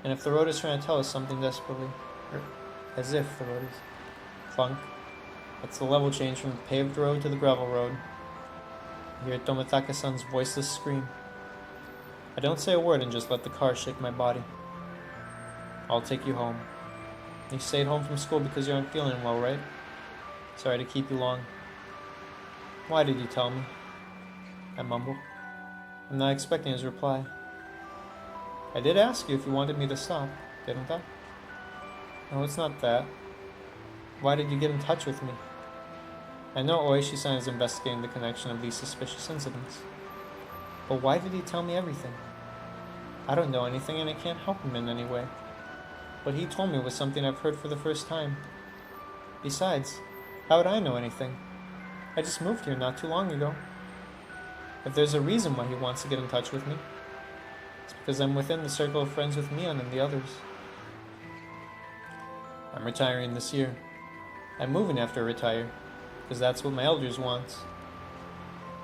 And if the road is trying to tell us something desperately, or as if the road is, clunk. That's the level change from the paved road to the gravel road. I hear Tomitake-san's voiceless scream. I don't say a word and just let the car shake my body. I'll take you home. You stayed home from school because you aren't feeling well, right? Sorry to keep you long. Why did you tell me? I mumble. I'm not expecting his reply. I did ask you if you wanted me to stop, didn't I? No, it's not that. Why did you get in touch with me? I know Oishi-san is investigating the connection of these suspicious incidents. But why did he tell me everything? I don't know anything and I can't help him in any way. What he told me was something I've heard for the first time. Besides, how would I know anything? I just moved here not too long ago. If there's a reason why he wants to get in touch with me, it's because I'm within the circle of friends with Mion and the others. I'm retiring this year. I'm moving after I retire, because that's what my elders want.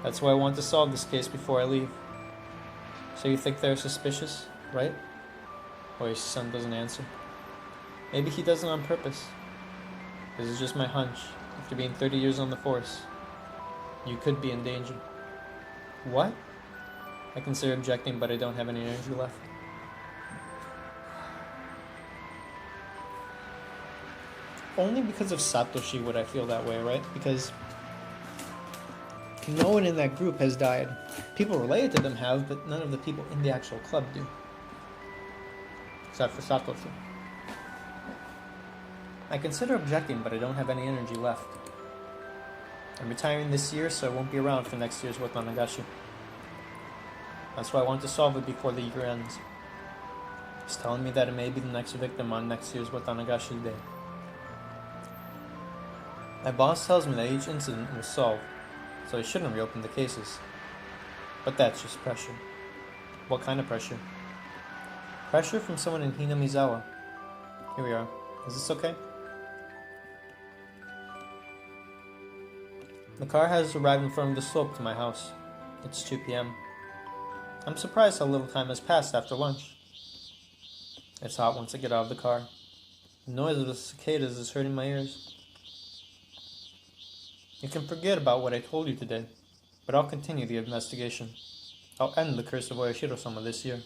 That's why I want to solve this case before I leave. So you think they're suspicious, right? Oishi-san doesn't answer. Maybe he does it on purpose. This is just my hunch. After being 30 years on the force, you could be in danger. What? I consider objecting, but I don't have any energy left. Only because of Satoshi would I feel that way, right? Because no one in that group has died. People related to them have, but none of the people in the actual club do. Except for Satoshi. I consider objecting, but I don't have any energy left. I'm retiring this year, so I won't be around for next year's Onikakushi. That's why I want to solve it before the year ends. He's telling me that it may be the next victim on next year's Onikakushi day. My boss tells me that each incident was solved, so I shouldn't reopen the cases. But that's just pressure. What kind of pressure? Pressure from someone in Hinamizawa. Here we are. Is this okay? The car has arrived in front of the slope to my house. It's 2 p.m. I'm surprised how little time has passed after lunch. It's hot once I get out of the car. The noise of the cicadas is hurting my ears. You can forget about what I told you today, but I'll continue the investigation. I'll end the curse of Oyashiro-sama this year.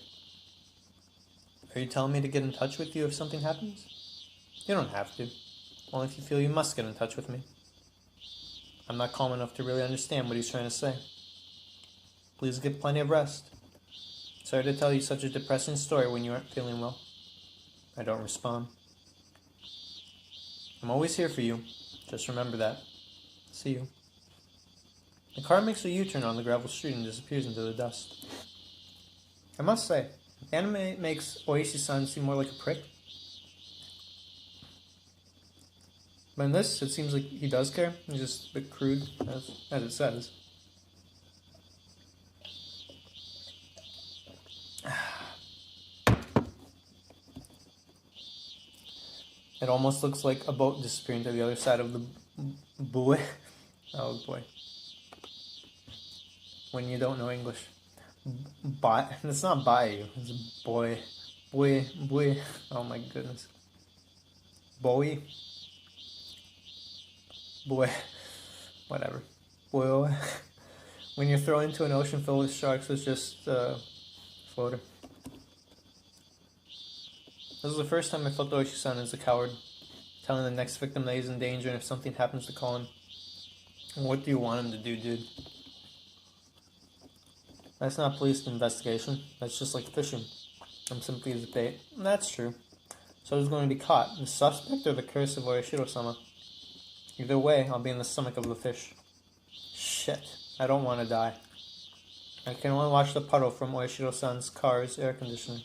Are you telling me to get in touch with you if something happens? You don't have to. Only if you feel you must get in touch with me. I'm not calm enough to really understand what he's trying to say. Please get plenty of rest. Sorry to tell you such a depressing story when you aren't feeling well. I don't respond. I'm always here for you. Just remember that. See you. The car makes a U-turn on the gravel street and disappears into the dust. I must say, the anime makes Oishi-san seem more like a prick. But in this, it seems like he does care. He's just a bit crude, as it says. It almost looks like a boat disappearing to the other side of the buoy. Oh boy. When you don't know English. It's not by you. It's boy. Boy. Oh my goodness. Boy. Boy. Whatever. Boy. When you're thrown into an ocean filled with sharks, it's just a floater. This is the first time I felt Oishi-san as a coward, telling the next victim that he's in danger and if something happens to call him. What do you want him to do, dude? That's not police investigation. That's just like fishing. I'm simply his bait. That's true. So who's going to be caught? The suspect or the curse of Oyashiro-sama? Either way, I'll be in the stomach of the fish. Shit. I don't want to die. I can only watch the puddle from Oyashiro-san's car's air conditioning.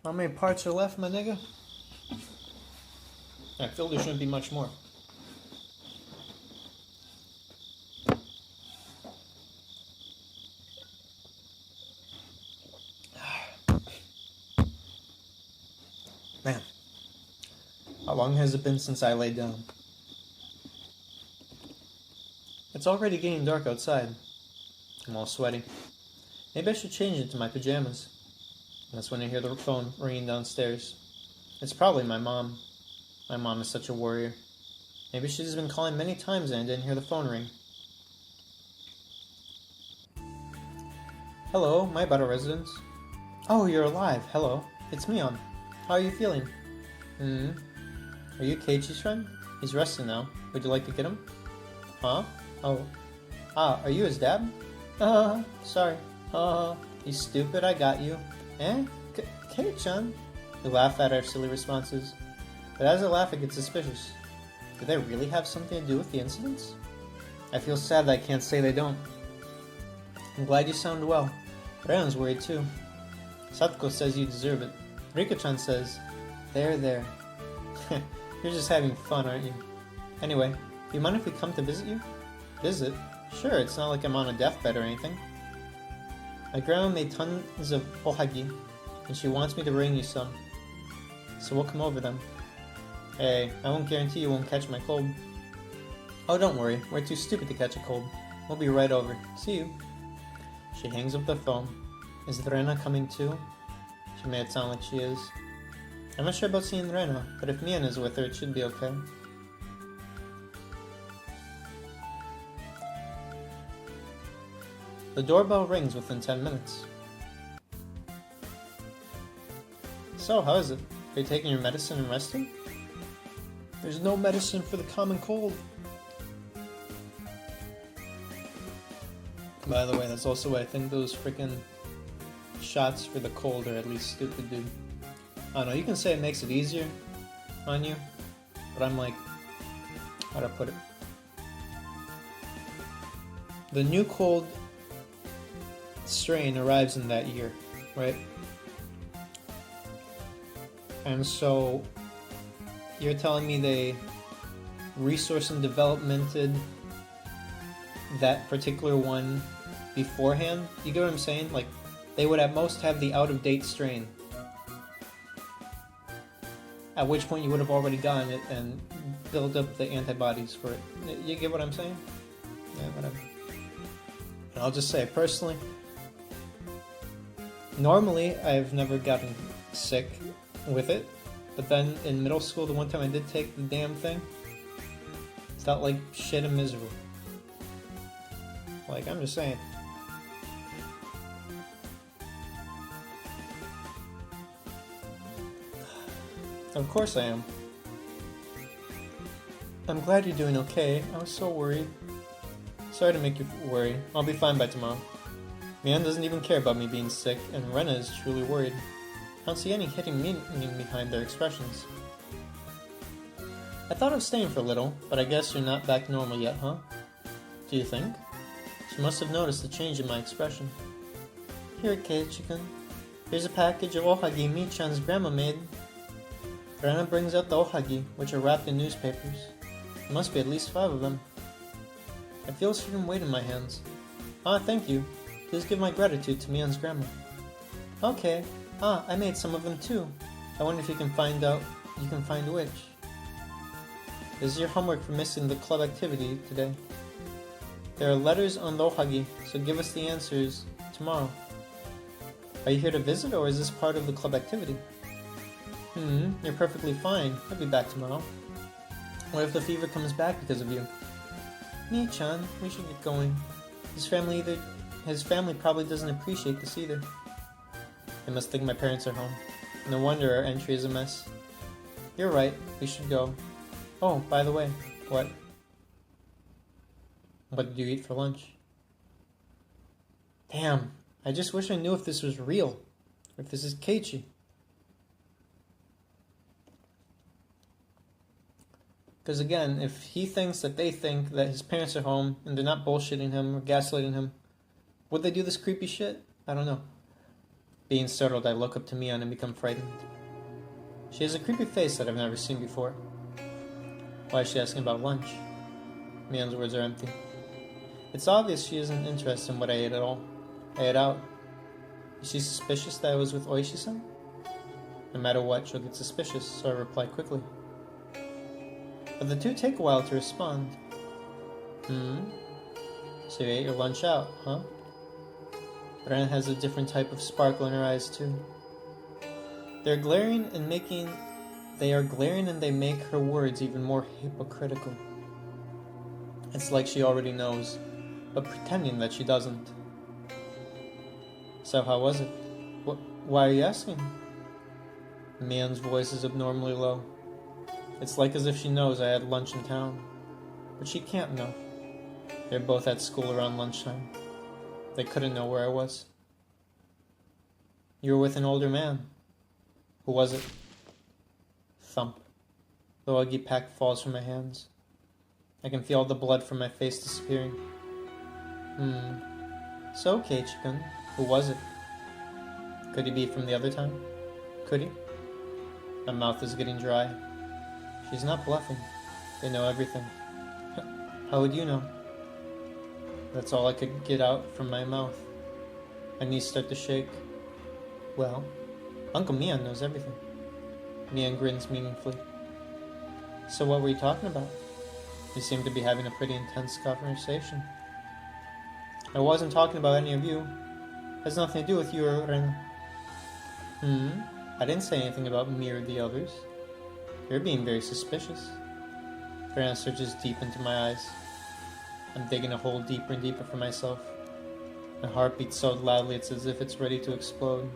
How many parts are left, my nigga? I feel there shouldn't be much more. Man, how long has it been since I laid down? It's already getting dark outside. I'm all sweaty. Maybe I should change into my pajamas. That's when I hear the phone ringing downstairs. It's probably my mom. My mom is such a warrior. Maybe she's been calling many times and I didn't hear the phone ring. Hello, my better residence. Oh, you're alive. Hello. It's Mion. How are you feeling? Are you Keiichi's friend? He's resting now. Would you like to get him? Huh? Oh. Ah, are you his dad? Sorry. You stupid, I got you. Eh? Kei-chan? We laugh at our silly responses. But as I laugh, I get suspicious. Do they really have something to do with the incidents? I feel sad that I can't say they don't. I'm glad you sound well. Ryan's worried too. Satoko says you deserve it. Rika-chan says, there. You're just having fun, aren't you? Anyway, do you mind if we come to visit you? Visit? Sure, it's not like I'm on a deathbed or anything. My grandma made tons of ohagi, and she wants me to bring you some. So we'll come over them. Hey, I won't guarantee you won't catch my cold. Oh, don't worry, we're too stupid to catch a cold. We'll be right over. See you. She hangs up the phone. Is Rena coming too? She made it sound like she is. I'm not sure about seeing Rena, but if Mian is with her, it should be okay. The doorbell rings within 10 minutes. So, how is it? Are you taking your medicine and resting? There's no medicine for the common cold. By the way, that's also why I think those freaking shots for the cold are at least stupid, dude. I don't know, you can say it makes it easier on you, but I'm like, how do I put it? The new cold strain arrives in that year, right? And so you're telling me they resource and developmented that particular one beforehand? You get what I'm saying? Like, they would at most have the out-of-date strain. At which point you would have already gotten it and built up the antibodies for it. You get what I'm saying? Yeah, whatever. And I'll just say, personally, normally I've never gotten sick with it, but then in middle school, the one time I did take the damn thing, felt like shit and miserable. Like, I'm just saying. Of course I am. I'm glad you're doing okay. I was so worried. Sorry to make you worry. I'll be fine by tomorrow. Mian doesn't even care about me being sick, and Rena is truly worried. I don't see any hidden meaning behind their expressions. I thought of staying for a little, but I guess you're not back normal yet, huh? Do you think? She must have noticed the change in my expression. Here, Keiichi-kun. Here's a package of ohagi Mi-chan's grandma made. Rena brings out the ohagi, which are wrapped in newspapers. There must be at least 5 of them. I feel a certain weight in my hands. Ah, thank you. Please give my gratitude to Mian's grandma. Okay. Ah, I made some of them too. I wonder if you can find which. This is your homework for missing the club activity today. There are letters on Lohagi, so give us the answers tomorrow. Are you here to visit, or is this part of the club activity? You're perfectly fine. I'll be back tomorrow. What if the fever comes back because of you? Mii-chan, we should get going. His family probably doesn't appreciate this either. They must think my parents are home. No wonder our entry is a mess. You're right, we should go. Oh, by the way, what? What did you eat for lunch? Damn, I just wish I knew if this was real, or if this is Keiichi. Because again, if he thinks that they think that his parents are home and they're not bullshitting him or gaslighting him, would they do this creepy shit? I don't know. Being startled, I look up to Mian and become frightened. She has a creepy face that I've never seen before. Why is she asking about lunch? Mian's words are empty. It's obvious she isn't interested in what I ate at all. I ate out. Is she suspicious that I was with Oishi-san? No matter what, she'll get suspicious, so I reply quickly. But the two take a while to respond. So you ate your lunch out, huh? Ren has a different type of sparkle in her eyes too. They are glaring and they make her words even more hypocritical. It's like she already knows, but pretending that she doesn't. So how was it? Why are you asking? Mian's voice is abnormally low. It's like as if she knows I had lunch in town. But she can't know. They're both at school around lunchtime. They couldn't know where I was. You were with an older man. Who was it? Thump. The Oggy pack falls from my hands. I can feel the blood from my face disappearing. So, Keiichi-kun, who was it? Could he be from the other time? Could he? My mouth is getting dry. She's not bluffing. They know everything. How would you know? That's all I could get out from my mouth. My knees start to shake. Well, Uncle Mian knows everything. Mian grins meaningfully. So what were you talking about? You seem to be having a pretty intense conversation. I wasn't talking about any of you. It has nothing to do with you or Ren. I didn't say anything about me or the others. You're being very suspicious. Ren searches deep into my eyes. I'm digging a hole deeper and deeper for myself. My heart beats so loudly it's as if it's ready to explode.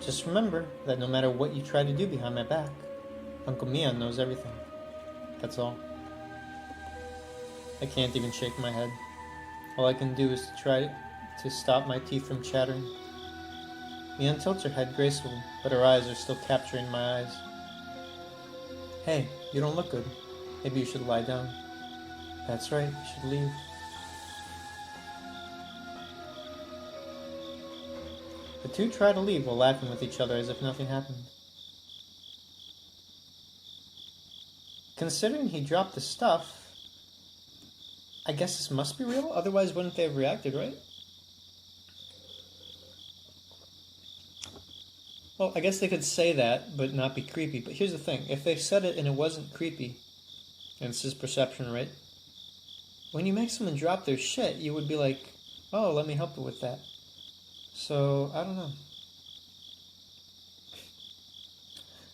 Just remember that no matter what you try to do behind my back, Uncle Mian knows everything. That's all. I can't even shake my head. All I can do is to try to stop my teeth from chattering. Mian tilts her head gracefully, but her eyes are still capturing my eyes. Hey, you don't look good. Maybe you should lie down. That's right, you should leave. The two try to leave while laughing with each other as if nothing happened. Considering he dropped the stuff, I guess this must be real, otherwise wouldn't they have reacted, right? Well, I guess they could say that, but not be creepy. But here's the thing, if they said it and it wasn't creepy, and it's just perception, right? When you make someone drop their shit, you would be like, oh, let me help you with that. So, I don't know.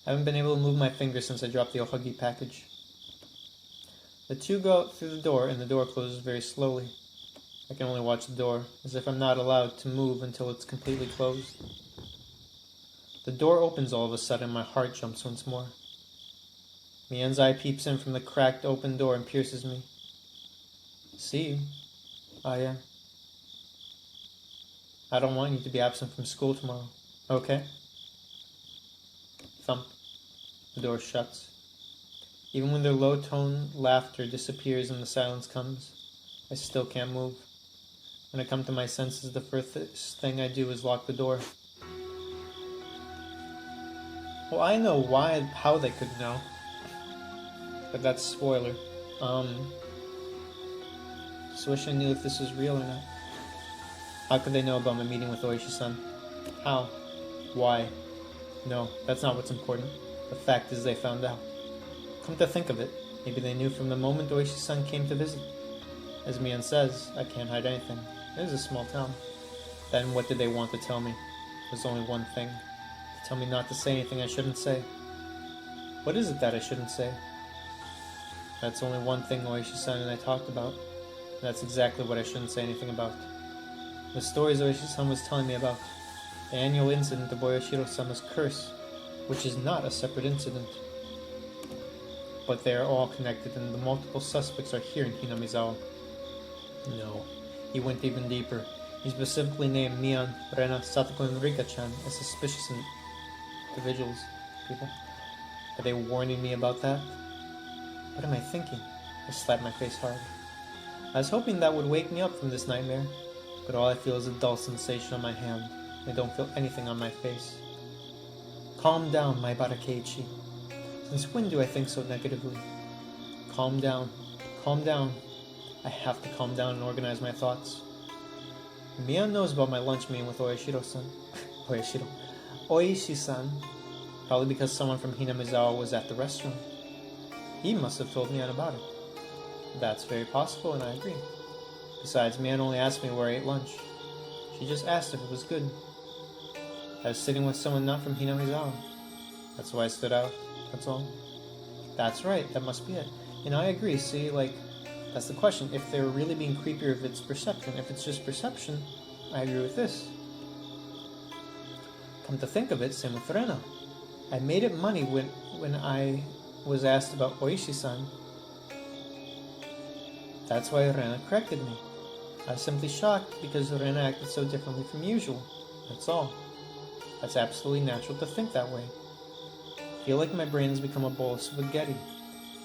I haven't been able to move my finger since I dropped the Ohagi package. The two go out through the door, and the door closes very slowly. I can only watch the door, as if I'm not allowed to move until it's completely closed. The door opens all of a sudden, my heart jumps once more. Mian's eye peeps in from the cracked open door and pierces me. See you. Oh yeah. I don't want you to be absent from school tomorrow. Okay? Thump. The door shuts. Even when their low-toned laughter disappears and the silence comes, I still can't move. When I come to my senses, the first thing I do is lock the door. Well, I know how they could know. But that's spoiler. Just wish I knew if this was real or not. How could they know about my meeting with Oishi-san? How? Why? No, that's not what's important. The fact is they found out. Come to think of it, maybe they knew from the moment Oishi-san came to visit. As Mian says, I can't hide anything. It is a small town. Then what did they want to tell me? There's only one thing. To tell me not to say anything I shouldn't say. What is it that I shouldn't say? That's only one thing Oishi-san and I talked about. And that's exactly what I shouldn't say anything about. The stories Oishi-san was telling me about. The annual incident of Oyashiro-sama's curse, which is not a separate incident. But they are all connected, and the multiple suspects are here in Hinamizawa. No, he went even deeper. He specifically named Mian, Rena, Satoko, and Rika-chan as suspicious individuals. People. Are they warning me about that? What am I thinking? I slapped my face hard. I was hoping that would wake me up from this nightmare, but all I feel is a dull sensation on my hand. I don't feel anything on my face. Calm down, my Barakeiichi. Since when do I think so negatively? Calm down. Calm down. I have to calm down and organize my thoughts. Mian knows about my lunch meeting with Oyashiro-san. Oishi-san. Probably because someone from Hinamizawa was at the restaurant. He must have told Mian about it. That's very possible, and I agree. Besides, Mian only asked me where I ate lunch. She just asked if it was good. I was sitting with someone not from Hinamizawa. That's why I stood out. That's all. That's right, that must be it. And I agree, see, that's the question. If they're really being creepy or if it's perception. If it's just perception, I agree with this. Come to think of it, same with Rena. I made it money when I was asked about Oishi-san. That's why Rena corrected me. I was simply shocked because Rena acted so differently from usual. That's all. That's absolutely natural to think that way. I feel like my brain has become a bowl of spaghetti.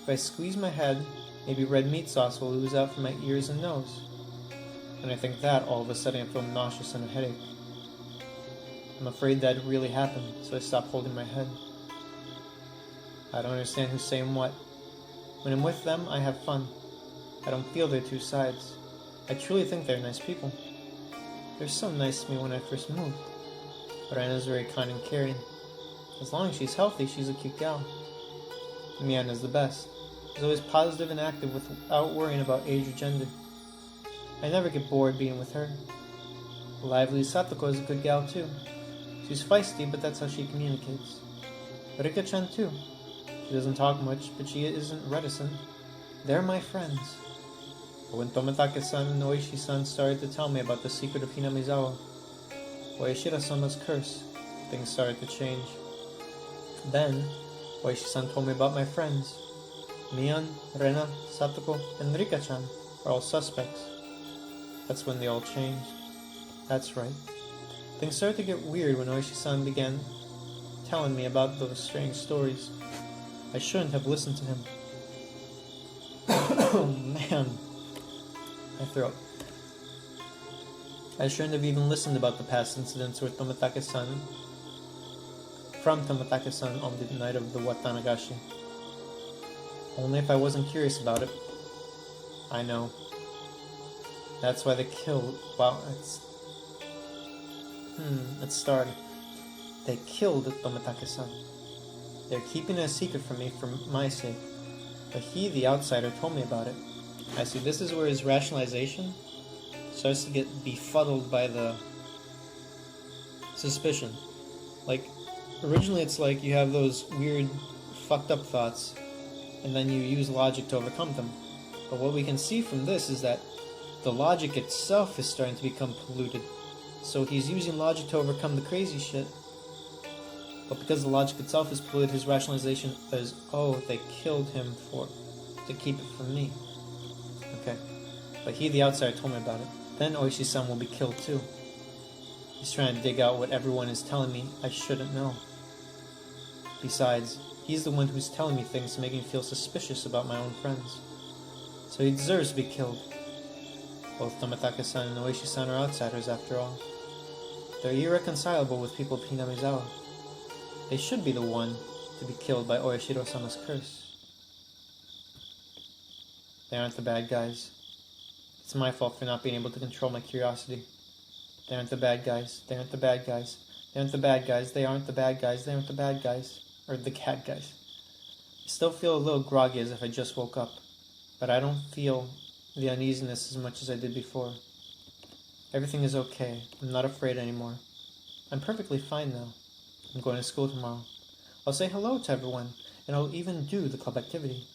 If I squeeze my head, maybe red meat sauce will ooze out from my ears and nose. When I think that, all of a sudden I feel nauseous and a headache. I'm afraid that really happened, so I stopped holding my head. I don't understand who's saying what. When I'm with them, I have fun. I don't feel their two sides. I truly think they're nice people. They're so nice to me when I first moved. But Rena's very kind and caring. As long as she's healthy, she's a cute gal. Mian is the best. She's always positive and active without worrying about age or gender. I never get bored being with her. The lively Satoko is a good gal too. She's feisty, but that's how she communicates. Rika-chan too. She doesn't talk much, but she isn't reticent. They're my friends. But when Tomitake-san and Oishi-san started to tell me about the secret of Hinamizawa, Oyashiro-sama's curse, things started to change. Then, Oishi-san told me about my friends. Mian, Rena, Satoko, and Rika-chan are all suspects. That's when they all changed. That's right. Things started to get weird when Oishi-san began telling me about those strange stories. I shouldn't have listened to him. Oh man. My throat. I shouldn't have even listened about the past incidents with Tomitake-san on the night of the Watanagashi. Only if I wasn't curious about it. I know. That's why they killed... Wow, let's start. They killed Tomitake-san. They're keeping it a secret from me for my sake. But he, the outsider, told me about it. I see, this is where his rationalization starts to get befuddled by the suspicion. Originally it's like you have those weird, fucked up thoughts, and then you use logic to overcome them. But what we can see from this is that the logic itself is starting to become polluted. So he's using logic to overcome the crazy shit. But because the logic itself is polluted, his rationalization is, oh, they killed him to keep it from me. Okay. But he, the outsider, told me about it. Then Oishi-san will be killed too. He's trying to dig out what everyone is telling me I shouldn't know. Besides, he's the one who's telling me things to make me feel suspicious about my own friends. So he deserves to be killed. Both Tomitake-san and Oishi-san are outsiders after all. They're irreconcilable with people of Hinamizawa. They should be the one to be killed by Oyashiro-sama's curse. They aren't the bad guys. It's my fault for not being able to control my curiosity. They aren't the bad guys. They aren't the bad guys. They aren't the bad guys. They aren't the bad guys. They aren't the bad guys. Or the cat guys. I still feel a little groggy as if I just woke up, but I don't feel the uneasiness as much as I did before. Everything is okay. I'm not afraid anymore. I'm perfectly fine now. I'm going to school tomorrow. I'll say hello to everyone, and I'll even do the club activity.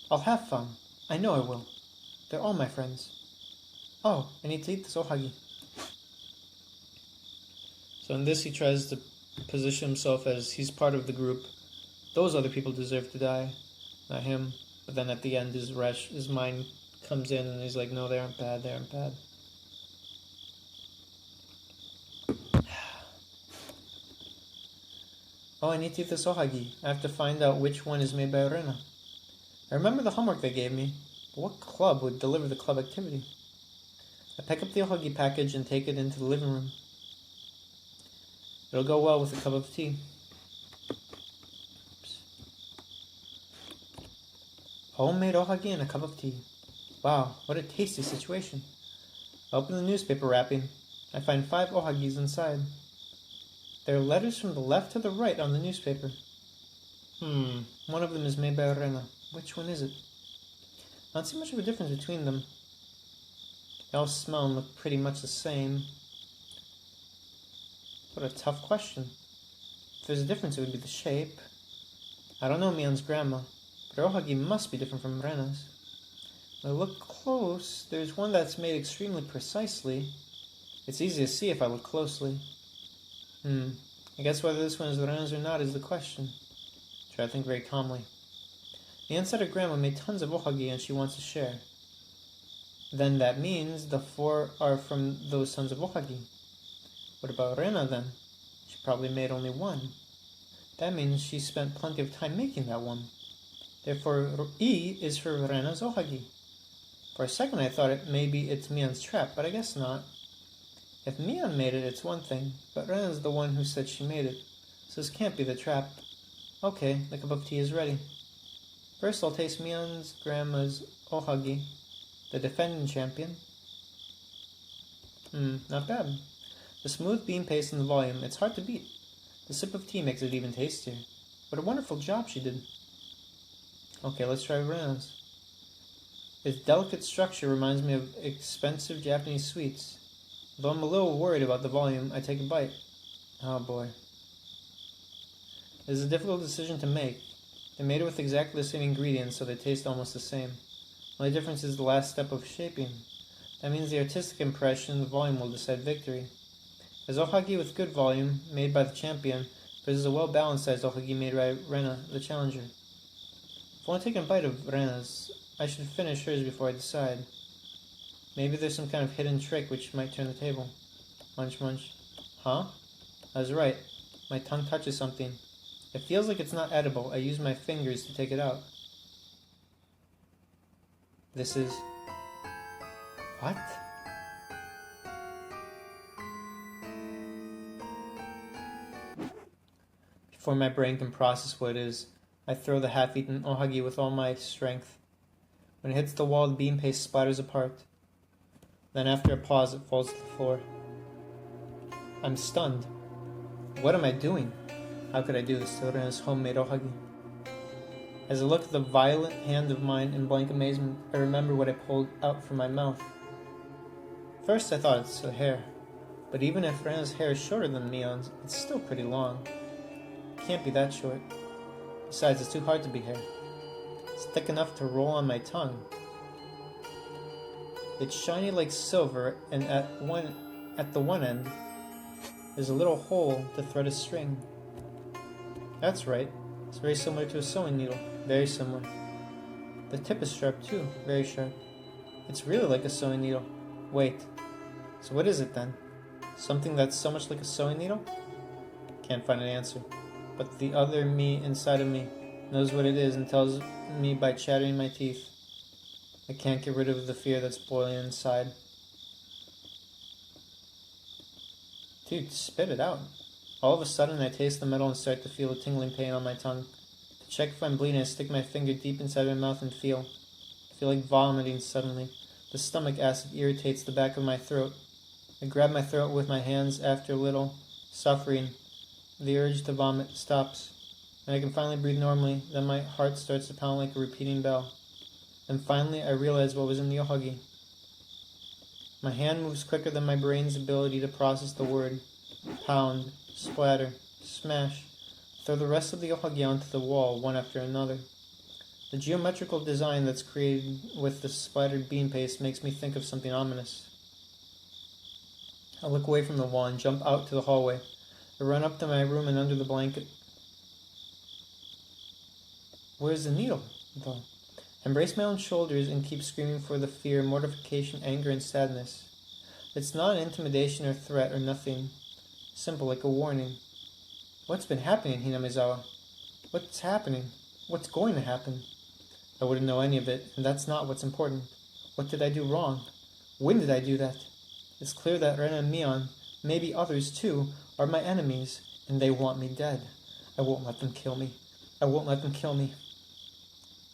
I'll have fun. I know I will. They're all my friends. Oh, I need to eat this ohagi. So in this he tries to position himself as he's part of the group. Those other people deserve to die, not him. But then at the end his mind comes in and he's like, no, they aren't bad, they aren't bad. Oh, I need to eat this ohagi. I have to find out which one is made by Rena. I remember the homework they gave me, but what club would deliver the club activity? I pick up the ohagi package and take it into the living room. It'll go well with a cup of tea. Oops. Homemade ohagi and a cup of tea. Wow, what a tasty situation. I open the newspaper wrapping. I find 5 ohagis inside. There are letters from the left to the right on the newspaper. One of them is made by Rena. Which one is it? I don't see much of a difference between them. They all smell and look pretty much the same. What a tough question. If there's a difference, it would be the shape. I don't know Mion's grandma, but her ohagi must be different from Rena's. When I look close, there's one that's made extremely precisely. It's easy to see if I look closely. I guess whether this one is Rena's or not is the question. Try to think very calmly. Mion said her grandma made tons of ohagi and she wants to share. Then that means the 4 are from those tons of ohagi. What about Rena then? She probably made only 1. That means she spent plenty of time making that one. Therefore, E is for Rena's ohagi. For a second I thought maybe it's Mion's trap, but I guess not. If Mion made it, it's one thing, but Rena's the one who said she made it, so this can't be the trap. Okay, the cup of tea is ready. First I'll taste Mion's grandma's ohagi, the defending champion. Not bad. The smooth bean paste and the volume, it's hard to beat. The sip of tea makes it even tastier. What a wonderful job she did. Okay, let's try Rena's. Its delicate structure reminds me of expensive Japanese sweets. Though I'm a little worried about the volume, I take a bite. Oh boy. It is a difficult decision to make. They made it with exactly the same ingredients, so they taste almost the same. The only difference is the last step of shaping. That means the artistic impression and the volume will decide victory. As ohagi with good volume, made by the champion, versus a well-balanced sized ohagi made by Rena, the challenger. If I want to take a bite of Rena's, I should finish hers before I decide. Maybe there's some kind of hidden trick which might turn the table. Munch, munch. Huh? I was right. My tongue touches something. It feels like it's not edible. I use my fingers to take it out. This is... What? Before my brain can process what it is, I throw the half-eaten ohagi with all my strength. When it hits the wall, the bean paste splatters apart. Then after a pause, it falls to the floor. I'm stunned. What am I doing? How could I do this to Rena's homemade ohagi? As I look at the violent hand of mine in blank amazement, I remember what I pulled out from my mouth. First I thought it's her hair, but even if Rena's hair is shorter than Mion's, it's still pretty long. It can't be that short. Besides, it's too hard to be hair. It's thick enough to roll on my tongue. It's shiny like silver, and at the one end, there's a little hole to thread a string. That's right. It's very similar to a sewing needle. Very similar. The tip is sharp too. Very sharp. It's really like a sewing needle. Wait. So what is it then? Something that's so much like a sewing needle? Can't find an answer. But the other me inside of me knows what it is and tells me by chattering my teeth. I can't get rid of the fear that's boiling inside. Dude, spit it out. All of a sudden, I taste the metal and start to feel a tingling pain on my tongue. To check if I'm bleeding, I stick my finger deep inside my mouth and feel. I feel like vomiting suddenly. The stomach acid irritates the back of my throat. I grab my throat with my hands. After a little suffering, the urge to vomit stops, and I can finally breathe normally. Then my heart starts to pound like a repeating bell. And finally, I realize what was in the yohagi. My hand moves quicker than my brain's ability to process the word. Pound, splatter, smash. Throw the rest of the yohagi onto the wall, one after another. The geometrical design that's created with the splattered bean paste makes me think of something ominous. I look away from the wall and jump out to the hallway. I run up to my room and under the blanket. Where's the needle, though? I embrace my own shoulders and keep screaming for the fear, mortification, anger, and sadness. It's not an intimidation or threat or nothing. Simple, like a warning. What's been happening, Hinamizawa? What's happening? What's going to happen? I wouldn't know any of it, and that's not what's important. What did I do wrong? When did I do that? It's clear that Ren and Mion, maybe others too, are my enemies, and they want me dead. I won't let them kill me. I won't let them kill me.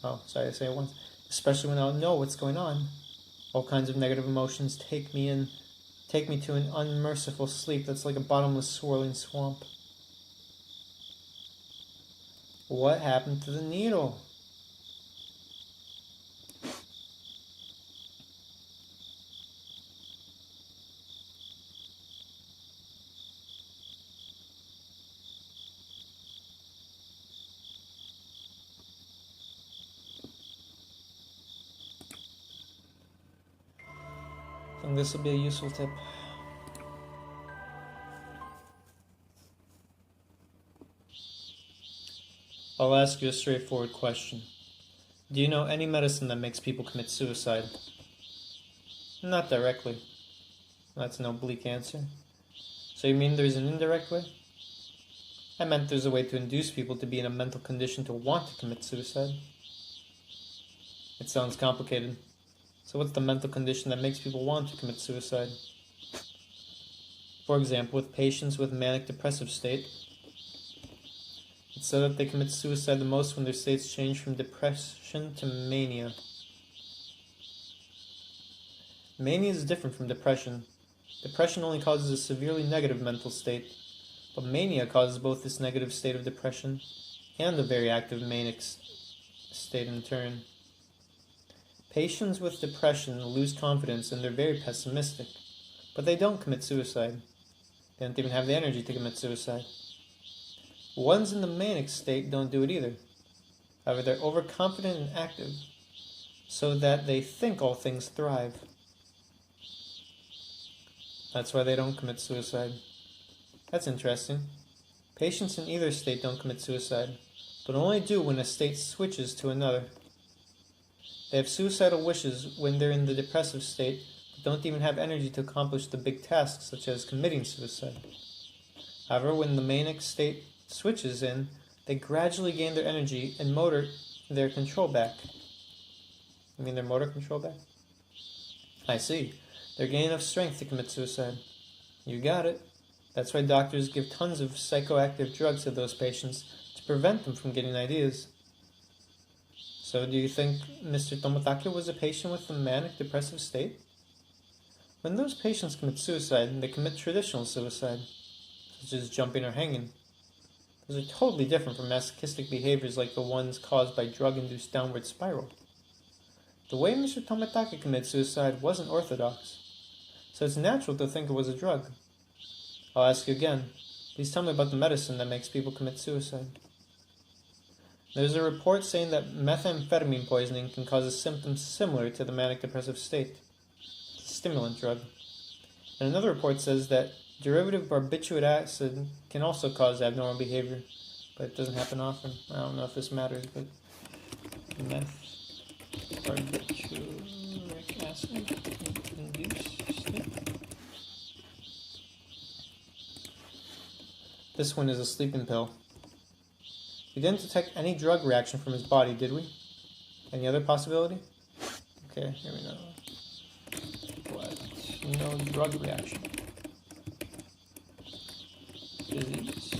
Oh, sorry, I say it once. Especially when I don't know what's going on. All kinds of negative emotions take me to an unmerciful sleep that's like a bottomless swirling swamp. What happened to the needle? I think this will be a useful tip. I'll ask you a straightforward question. Do you know any medicine that makes people commit suicide? Not directly. That's an oblique answer. So you mean there's an indirect way? I meant there's a way to induce people to be in a mental condition to want to commit suicide. It sounds complicated. So what's the mental condition that makes people want to commit suicide? For example, with patients with manic depressive state, it's said that they commit suicide the most when their states change from depression to mania. Mania is different from depression. Depression only causes a severely negative mental state, but mania causes both this negative state of depression and a very active manic state in turn. Patients with depression lose confidence and they're very pessimistic, but they don't commit suicide. They don't even have the energy to commit suicide. Ones in the manic state don't do it either. However, they're overconfident and active, so that they think all things thrive. That's why they don't commit suicide. That's interesting. Patients in either state don't commit suicide, but only do when a state switches to another. They have suicidal wishes when they're in the depressive state, but don't even have energy to accomplish the big tasks such as committing suicide. However, when the manic state switches in, they gradually gain their energy and their control back. You mean their motor control back? I see. They're gaining enough strength to commit suicide. You got it. That's why doctors give tons of psychoactive drugs to those patients to prevent them from getting ideas. So do you think Mr. Toмотaki was a patient with a manic depressive state? When those patients commit suicide, they commit traditional suicide, such as jumping or hanging. Those are totally different from masochistic behaviors like the ones caused by drug-induced downward spiral. The way Mr. Toмотaki committed suicide wasn't orthodox, so it's natural to think it was a drug. I'll ask you again. Please tell me about the medicine that makes people commit suicide. There's a report saying that methamphetamine poisoning can cause symptoms similar to the manic depressive state. It's a stimulant drug. And another report says that derivative barbiturate acid can also cause abnormal behavior, but it doesn't happen often. I don't know if this matters, but barbituric acid induced state. This one is a sleeping pill. We didn't detect any drug reaction from his body, did we? Any other possibility? Okay, here we go. What? No drug reaction. Disease.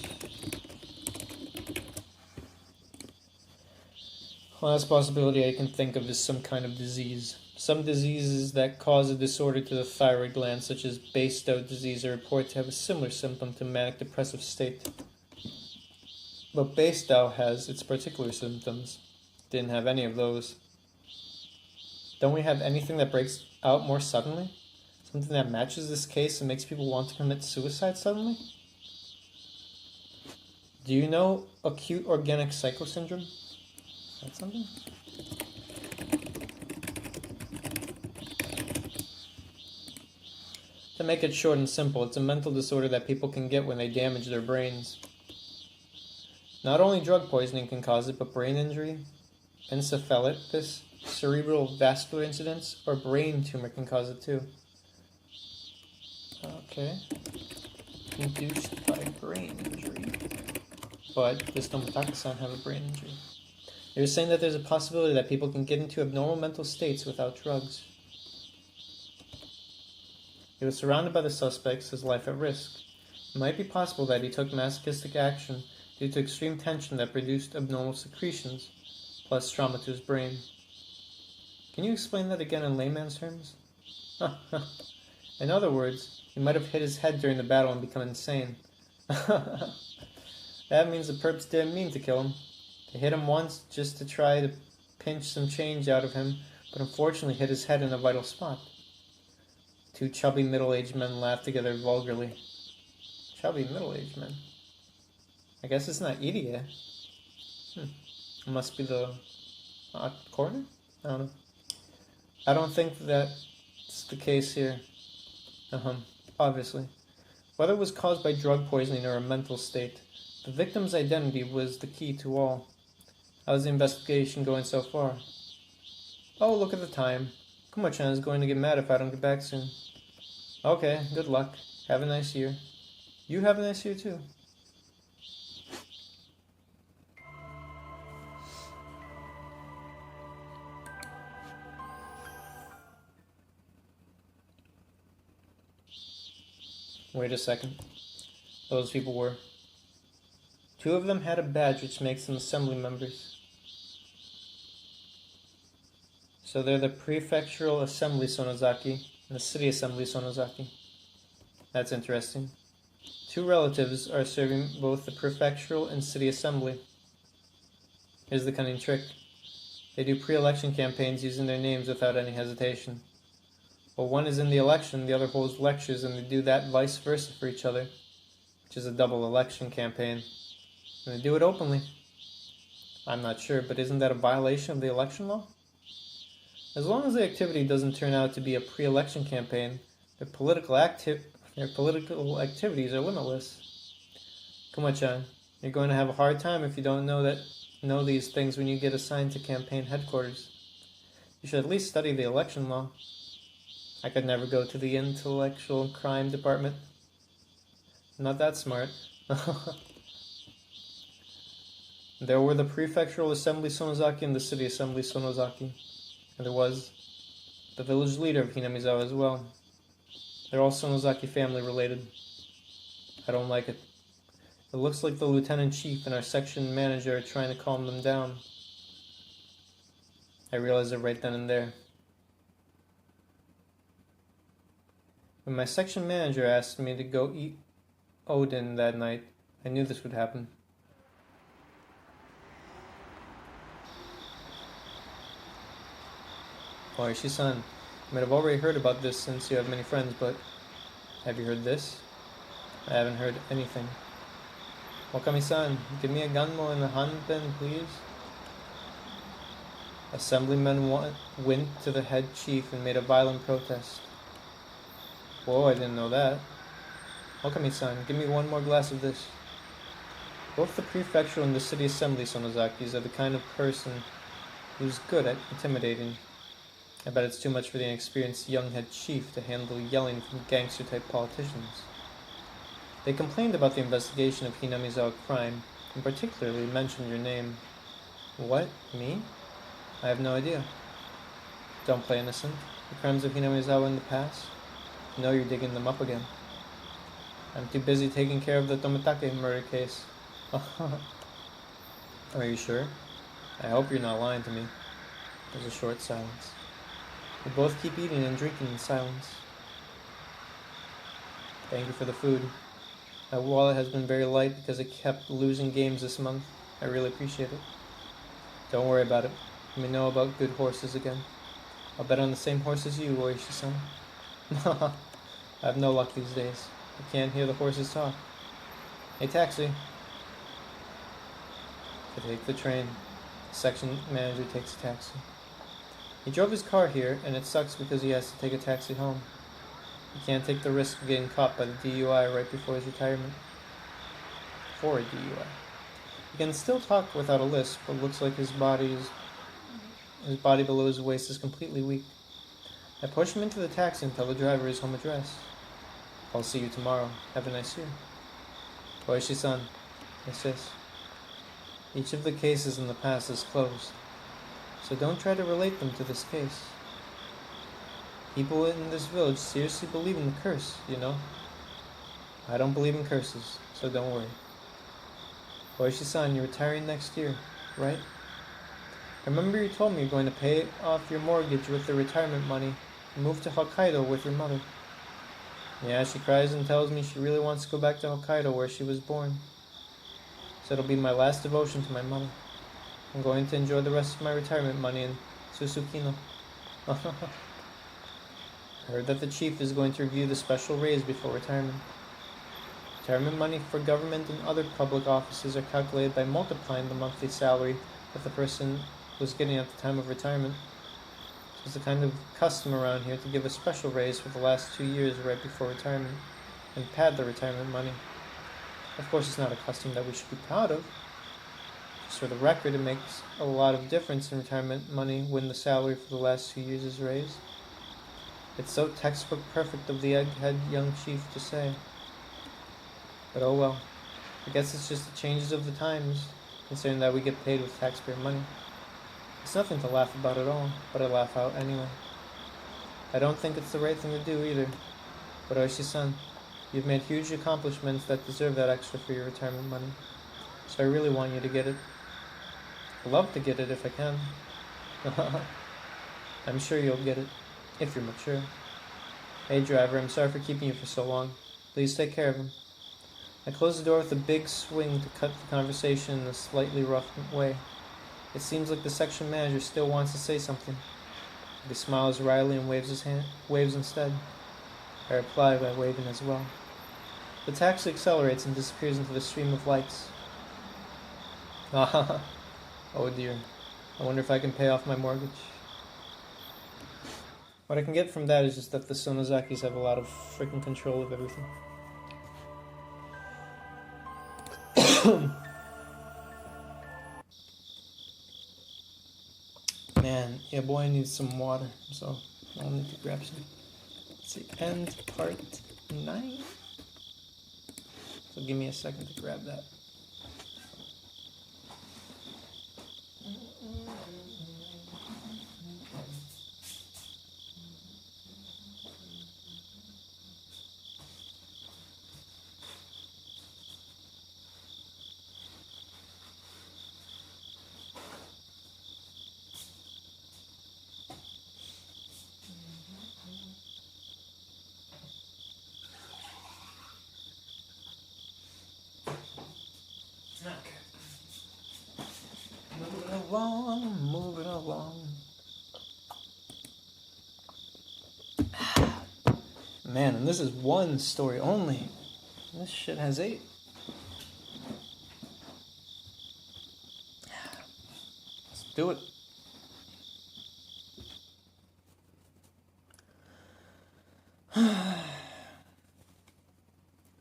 Last possibility I can think of is some kind of disease. Some diseases that cause a disorder to the thyroid gland, such as Basedow disease, are reported to have a similar symptom to manic depressive state. But Basedow has its particular symptoms. Didn't have any of those. Don't we have anything that breaks out more suddenly? Something that matches this case and makes people want to commit suicide suddenly? Do you know acute organic psychosyndrome? Is that something? To make it short and simple, it's a mental disorder that people can get when they damage their brains. Not only drug poisoning can cause it, but brain injury, encephalitis, cerebral vascular incidents, or brain tumor can cause it too. Okay. Induced by brain injury. But does Tomotaka-san have a brain injury? They were saying that there's a possibility that people can get into abnormal mental states without drugs. He was surrounded by the suspects, his life at risk. It might be possible that he took masochistic action due to extreme tension that produced abnormal secretions, plus trauma to his brain. Can you explain that again in layman's terms? In other words, he might have hit his head during the battle and become insane. That means the perps didn't mean to kill him. They hit him once just to try to pinch some change out of him, but unfortunately hit his head in a vital spot. Two chubby middle-aged men laughed together vulgarly. Chubby middle-aged men? I guess it's not idiot. It must be the coroner? I don't know. I don't think that's the case here. Obviously. Whether it was caused by drug poisoning or a mental state, the victim's identity was the key to all. How's the investigation going so far? Oh, look at the time. Kumo-chan is going to get mad if I don't get back soon. Okay, good luck. Have a nice year. You have a nice year too. Wait a second. Those people were. Two of them had a badge which makes them assembly members. So they're the Prefectural Assembly Sonozaki and the City Assembly Sonozaki. That's interesting. Two relatives are serving both the Prefectural and City Assembly. Here's the cunning trick. They do pre-election campaigns using their names without any hesitation. While one is in the election, the other holds lectures, and they do that vice versa for each other, which is a double election campaign. And they do it openly. I'm not sure, but isn't that a violation of the election law? As long as the activity doesn't turn out to be a pre-election campaign, their political activities are limitless. Kumo-chan, you're going to have a hard time if you don't know these things when you get assigned to campaign headquarters. You should at least study the election law. I could never go to the intellectual crime department. I'm not that smart. There were the Prefectural Assembly Sonozaki and the City Assembly Sonozaki. And there was the village leader of Hinamizawa as well. They're all Sonozaki family related. I don't like it. It looks like the lieutenant chief and our section manager are trying to calm them down. I realized it right then and there. When my section manager asked me to go eat Odin that night, I knew this would happen. Oishi-san, you might have already heard about this since you have many friends, but have you heard this? I haven't heard anything. Wakami-san, give me a gunmo and a hanpen, please. Assemblymen went to the head chief and made a violent protest. Whoa, I didn't know that. Wakami-san, give me one more glass of this. Both the prefectural and the city assembly Sonozakis are the kind of person who's good at intimidating. I bet it's too much for the inexperienced young head chief to handle yelling from gangster-type politicians. They complained about the investigation of Hinamizawa crime, and particularly mentioned your name. What? Me? I have no idea. Don't play innocent. The crimes of Hinamizawa in the past? No, you're digging them up again. I'm too busy taking care of the Tomitake murder case. Are you sure? I hope you're not lying to me. There's a short silence. We both keep eating and drinking in silence. Thank you for the food. My wallet has been very light because it kept losing games this month. I really appreciate it. Don't worry about it. Let me know about good horses again. I'll bet on the same horse as you, Oishi-san. I have no luck these days. I can't hear the horses talk. Hey, taxi. I take the train. The section manager takes a taxi. He drove his car here, and it sucks because he has to take a taxi home. He can't take the risk of getting caught by the DUI right before his retirement. For a DUI. He can still talk without a lisp, but looks like his body below his waist is completely weak. I push him into the taxi and tell the driver his home address. I'll see you tomorrow. Have a nice year. Oishi-san. Yes. Each of the cases in the past is closed, so don't try to relate them to this case. People in this village seriously believe in the curse, you know? I don't believe in curses, so don't worry. Oishi-san, you're retiring next year, right? I remember you told me you're going to pay off your mortgage with the retirement money and move to Hokkaido with your mother. Yeah, she cries and tells me she really wants to go back to Hokkaido where she was born. So it'll be my last devotion to my mother. I'm going to enjoy the rest of my retirement money in Susukino. I heard that the chief is going to review the special raise before retirement. Retirement money for government and other public offices are calculated by multiplying the monthly salary that the person was getting at the time of retirement. It's the kind of custom around here to give a special raise for the last 2 years right before retirement and pad the retirement money. Of course, it's not a custom that we should be proud of. Just for the record, it makes a lot of difference in retirement money when the salary for the last 2 years is raised. It's so textbook perfect of the egghead young chief to say. But oh well. I guess it's just the changes of the times, considering that we get paid with taxpayer money. It's nothing to laugh about at all, but I laugh out anyway. I don't think it's the right thing to do either. But Oishi-san, you've made huge accomplishments that deserve that extra for your retirement money. So I really want you to get it. I'd love to get it if I can. I'm sure you'll get it, if you're mature. Hey driver, I'm sorry for keeping you for so long. Please take care of him. I close the door with a big swing to cut the conversation in a slightly rough way. It seems like the section manager still wants to say something. He smiles wryly and waves instead. I reply by waving as well. The taxi accelerates and disappears into the stream of lights. Oh dear. I wonder if I can pay off my mortgage. What I can get from that is just that the Sonozakis have a lot of freaking control of everything. Man, yeah, boy needs some water, so I'll need to grab some. Let's see, end part 9. So give me a second to grab that. Moving along. Man, and this is one story only. This shit has 8. Let's do it.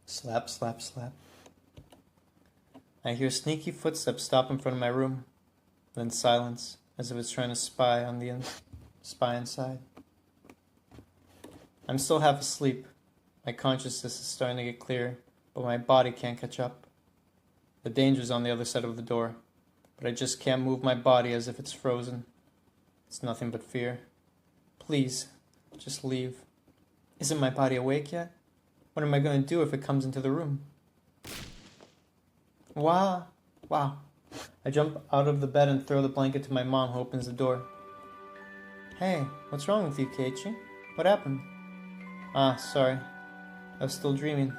Slap, slap, slap. I hear sneaky footsteps stop in front of my room. Then silence, as if it's trying to spy inside. I'm still half asleep. My consciousness is starting to get clear, but my body can't catch up. The danger's on the other side of the door, but I just can't move my body as if it's frozen. It's nothing but fear. Please, just leave. Isn't my body awake yet? What am I going to do if it comes into the room? Wow. I jump out of the bed and throw the blanket to my mom, who opens the door. Hey, what's wrong with you, Keiichi? What happened? Ah, sorry. I was still dreaming.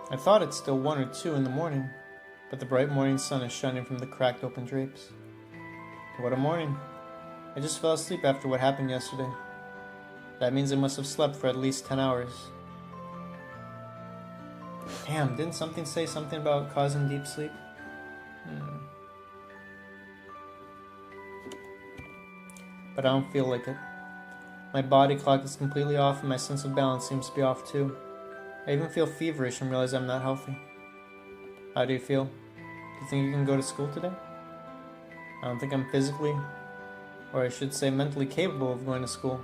I thought it's still 1 or 2 in the morning, but the bright morning sun is shining from the cracked open drapes. What a morning. I just fell asleep after what happened yesterday. That means I must have slept for at least 10 hours. Damn, didn't something say something about causing deep sleep? But I don't feel like it. My body clock is completely off and my sense of balance seems to be off too. I even feel feverish and realize I'm not healthy. How do you feel? Do you think you can go to school today? I don't think I'm physically, or I should say mentally capable of going to school.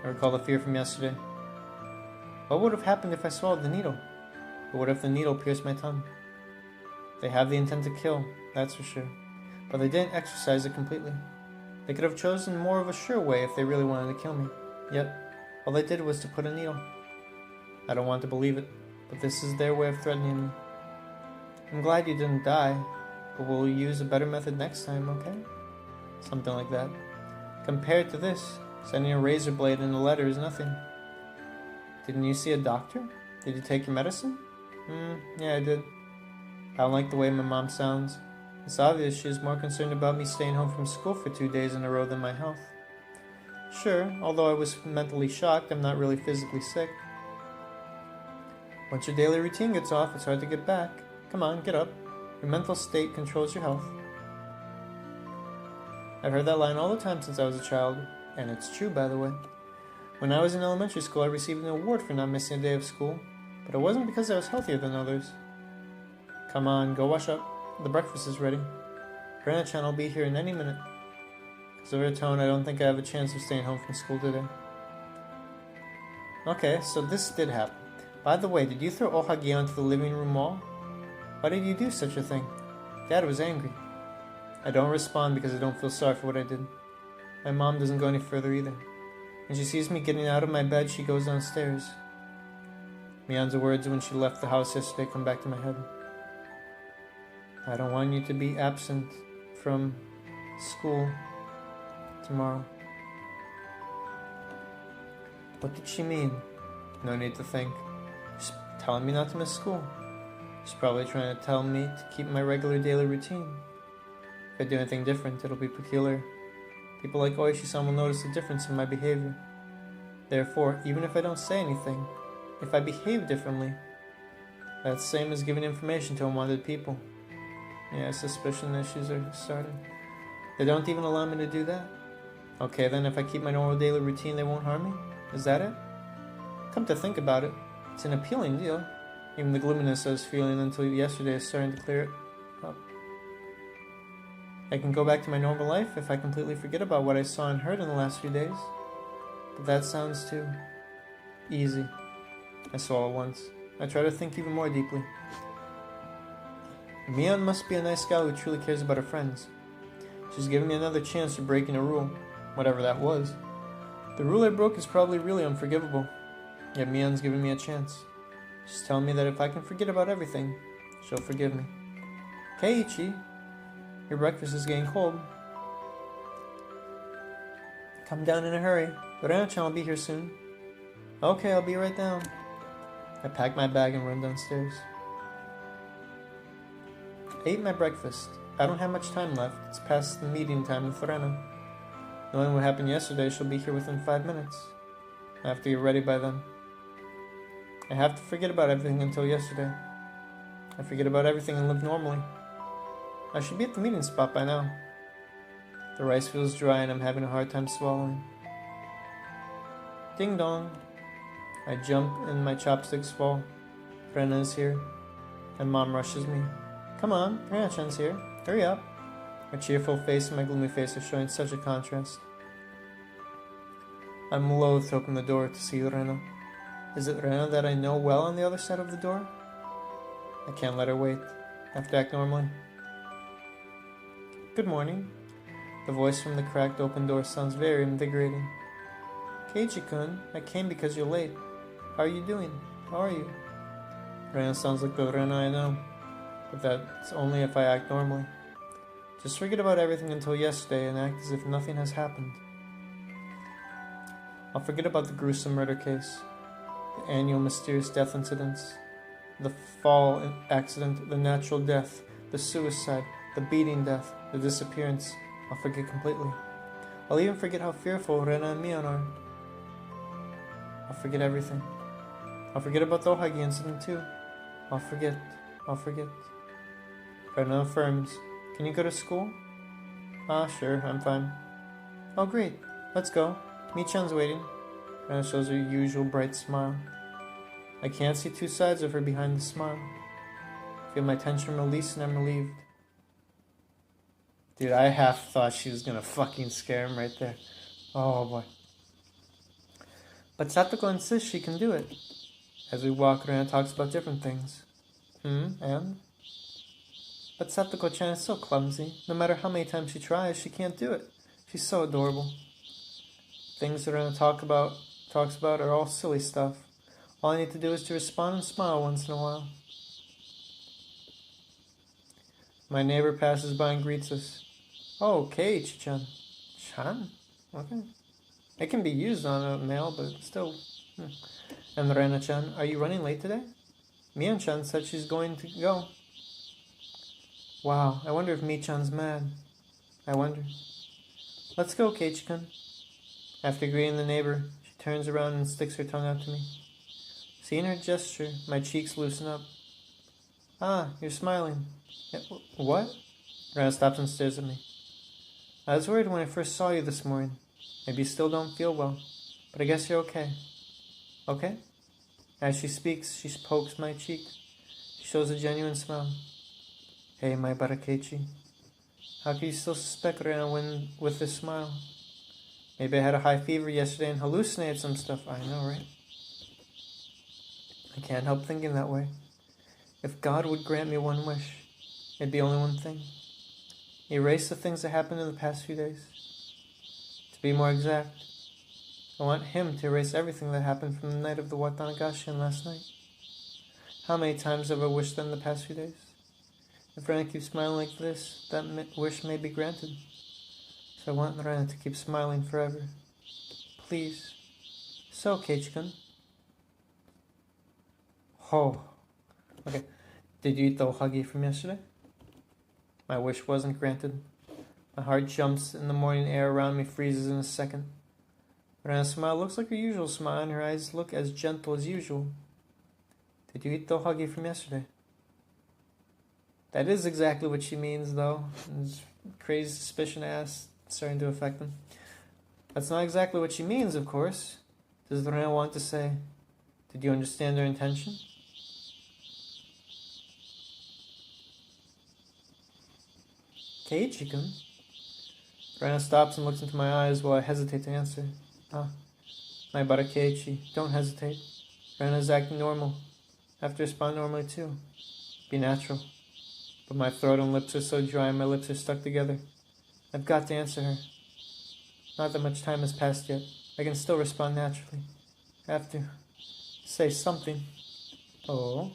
I recall the fear from yesterday. What would have happened if I swallowed the needle? Or what if the needle pierced my tongue? They have the intent to kill, that's for sure. But they didn't exercise it completely. They could have chosen more of a sure way if they really wanted to kill me. Yet, all they did was to put a needle. I don't want to believe it, but this is their way of threatening me. I'm glad you didn't die, but we'll use a better method next time, okay? Something like that. Compared to this, sending a razor blade and a letter is nothing. Didn't you see a doctor? Did you take your medicine? Yeah, I did. I don't like the way my mom sounds. It's obvious she is more concerned about me staying home from school for 2 days in a row than my health. Sure, although I was mentally shocked, I'm not really physically sick. Once your daily routine gets off, it's hard to get back. Come on, get up. Your mental state controls your health. I've heard that line all the time since I was a child, and it's true, by the way. When I was in elementary school, I received an award for not missing a day of school, but it wasn't because I was healthier than others. Come on, go wash up. The breakfast is ready. Grandma-chan will be here in any minute. Because of her tone, I don't think I have a chance of staying home from school today. Okay, so this did happen. By the way, did you throw ohagi onto the living room wall? Why did you do such a thing? Dad was angry. I don't respond because I don't feel sorry for what I did. My mom doesn't go any further either. When she sees me getting out of my bed, she goes downstairs. Mion's words when she left the house yesterday come back to my head. I don't want you to be absent from school tomorrow. What did she mean? No need to think. She's telling me not to miss school. She's probably trying to tell me to keep my regular daily routine. If I do anything different, it'll be peculiar. People like Oishi-san will notice the difference in my behavior. Therefore, even if I don't say anything, if I behave differently, that's the same as giving information to unwanted people. Yeah, suspicion issues are starting. They don't even allow me to do that. Okay, then if I keep my normal daily routine, they won't harm me? Is that it? Come to think about it, it's an appealing deal. Even the gloominess I was feeling until yesterday is starting to clear it up. I can go back to my normal life if I completely forget about what I saw and heard in the last few days. But that sounds too easy. I swallow once. I try to think even more deeply. Mion must be a nice gal who truly cares about her friends. She's giving me another chance for breaking a rule, whatever that was. The rule I broke is probably really unforgivable, yet Mion's giving me a chance. She's telling me that if I can forget about everything, she'll forgive me. Keiichi, your breakfast is getting cold. Come down in a hurry. Rena-chan will be here soon. Okay, I'll be right down. I pack my bag and run downstairs. I ate my breakfast. I don't have much time left. It's past the meeting time with Rena. Knowing what happened yesterday, she'll be here within 5 minutes. I have to get ready by then. I have to forget about everything until yesterday. I forget about everything and live normally. I should be at the meeting spot by now. The rice feels dry and I'm having a hard time swallowing. Ding dong. I jump and my chopsticks fall. Rena is here. And Mom rushes me. Come on, Rena-chan's here. Hurry up. My cheerful face and my gloomy face are showing such a contrast. I'm loath to open the door to see Rena. Is it Rena that I know well on the other side of the door? I can't let her wait. I have to act normally. Good morning. The voice from the cracked open door sounds very invigorating. Keiichi-kun, I came because you're late. How are you doing? How are you? Rena sounds like the Rena I know, but that's only if I act normally. Just forget about everything until yesterday and act as if nothing has happened. I'll forget about the gruesome murder case, the annual mysterious death incidents, the fall accident, the natural death, the suicide, the beating death, the disappearance. I'll forget completely. I'll even forget how fearful Rena and Mion are. I'll forget everything. I'll forget about the Ohagi incident too. I'll forget. Rena affirms. Can you go to school? Sure, I'm fine. Oh, great. Let's go. Mi-chan's waiting. Rena shows her usual bright smile. I can't see two sides of her behind the smile. I feel my tension release and I'm relieved. Dude, I half thought she was gonna fucking scare him right there. Oh boy. But Satoko insists she can do it. As we walk, Rena talks about different things. And? But Satoko-chan is so clumsy. No matter how many times she tries, she can't do it. She's so adorable. Things that Rena talks about are all silly stuff. All I need to do is to respond and smile once in a while. My neighbor passes by and greets us. Oh, Keiichi-chan. Chan? Okay. It can be used on a male, but still. And Rena-chan, are you running late today? Mion-chan said she's going to go. Wow, I wonder if Mi-chan's mad. I wonder. Let's go, Keiichi-kun. After greeting the neighbor, she turns around and sticks her tongue out to me. Seeing her gesture, my cheeks loosen up. Ah, you're smiling. What? Rena stops and stares at me. I was worried when I first saw you this morning. Maybe you still don't feel well, but I guess you're okay. Okay? As she speaks, she pokes my cheek. She shows a genuine smile. Hey, my Barakechi. How can you still suspect Rena with this smile? Maybe I had a high fever yesterday and hallucinated some stuff. I know, right? I can't help thinking that way. If God would grant me one wish, it'd be only one thing. Erase the things that happened in the past few days. To be more exact, I want him to erase everything that happened from the night of the Watanagashi and last night. How many times have I wished that in the past few days? If Rena keeps smiling like this, that wish may be granted. So I want Rena to keep smiling forever. Please. So, Keiichi-kun. Oh. Okay. Did you eat the ohagi from yesterday? My wish wasn't granted. My heart jumps and the morning air around me freezes in a second. Rena's smile looks like her usual smile and her eyes look as gentle as usual. Did you eat the ohagi from yesterday? That is exactly what she means, though. His crazy suspicion starting to affect him. That's not exactly what she means, of course. Does Rena want to say, did you understand her intention? Keiichi-kun? Rena stops and looks into my eyes while I hesitate to answer. My Barakeiichi, don't hesitate. Rena's acting normal. I have to respond normally too. Be natural. But my throat and lips are so dry and my lips are stuck together. I've got to answer her. Not that much time has passed yet. I can still respond naturally. I have to say something. Oh?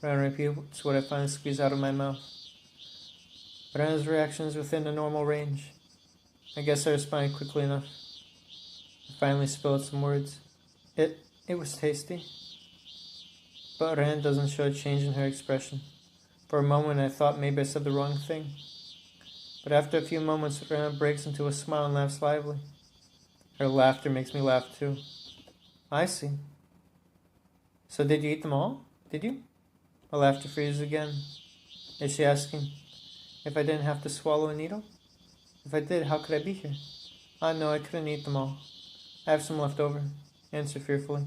Rena repeats what I finally squeeze out of my mouth. Rena's reaction is within a normal range. I guess I responded quickly enough. I finally spilled some words. It was tasty. But Rena doesn't show a change in her expression. For a moment I thought maybe I said the wrong thing. But after a few moments, Rena breaks into a smile and laughs lively. Her laughter makes me laugh too. I see. So did you eat them all? Did you? My laughter freezes again. Is she asking if I didn't have to swallow a needle? If I did, how could I be here? No, I couldn't eat them all. I have some left over. Answer fearfully.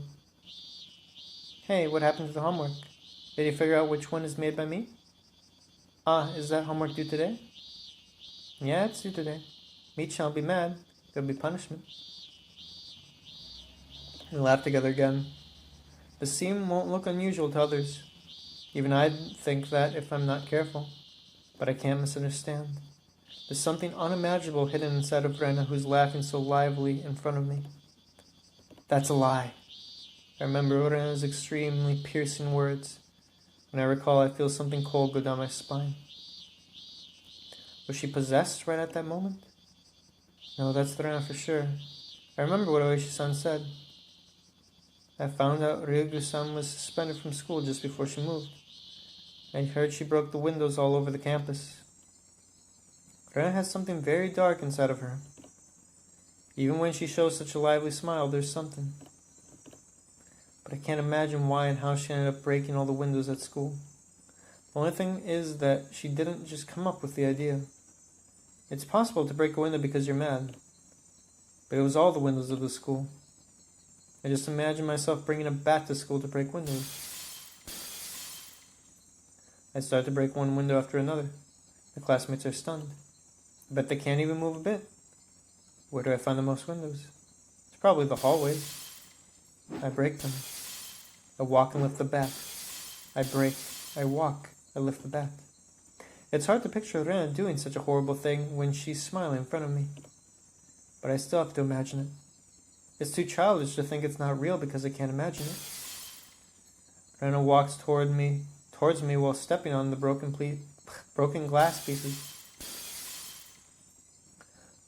Hey, what happened to the homework? Did you figure out which one is made by me? Is that homework due today? Yeah, it's due today. Mi-chan will be mad. There'll be punishment. We laugh together again. The scene won't look unusual to others. Even I'd think that if I'm not careful. But I can't misunderstand. There's something unimaginable hidden inside of Rena who's laughing so lively in front of me. That's a lie. I remember Rena's extremely piercing words. When I recall, I feel something cold go down my spine. Was she possessed right at that moment? No, that's Rena for sure. I remember what Oishi-san said. I found out Ryugu-san was suspended from school just before she moved. I heard she broke the windows all over the campus. Rena has something very dark inside of her. Even when she shows such a lively smile, there's something. But I can't imagine why and how she ended up breaking all the windows at school. The only thing is that she didn't just come up with the idea. It's possible to break a window because you're mad. But it was all the windows of the school. I just imagine myself bringing a bat to school to break windows. I start to break one window after another. The classmates are stunned. I bet they can't even move a bit. Where do I find the most windows? It's probably the hallways. I break them. I walk and lift the bat. I break. I walk. I lift the bat. It's hard to picture Rena doing such a horrible thing when she's smiling in front of me. But I still have to imagine it. It's too childish to think it's not real because I can't imagine it. Rena walks towards me while stepping on the broken glass pieces.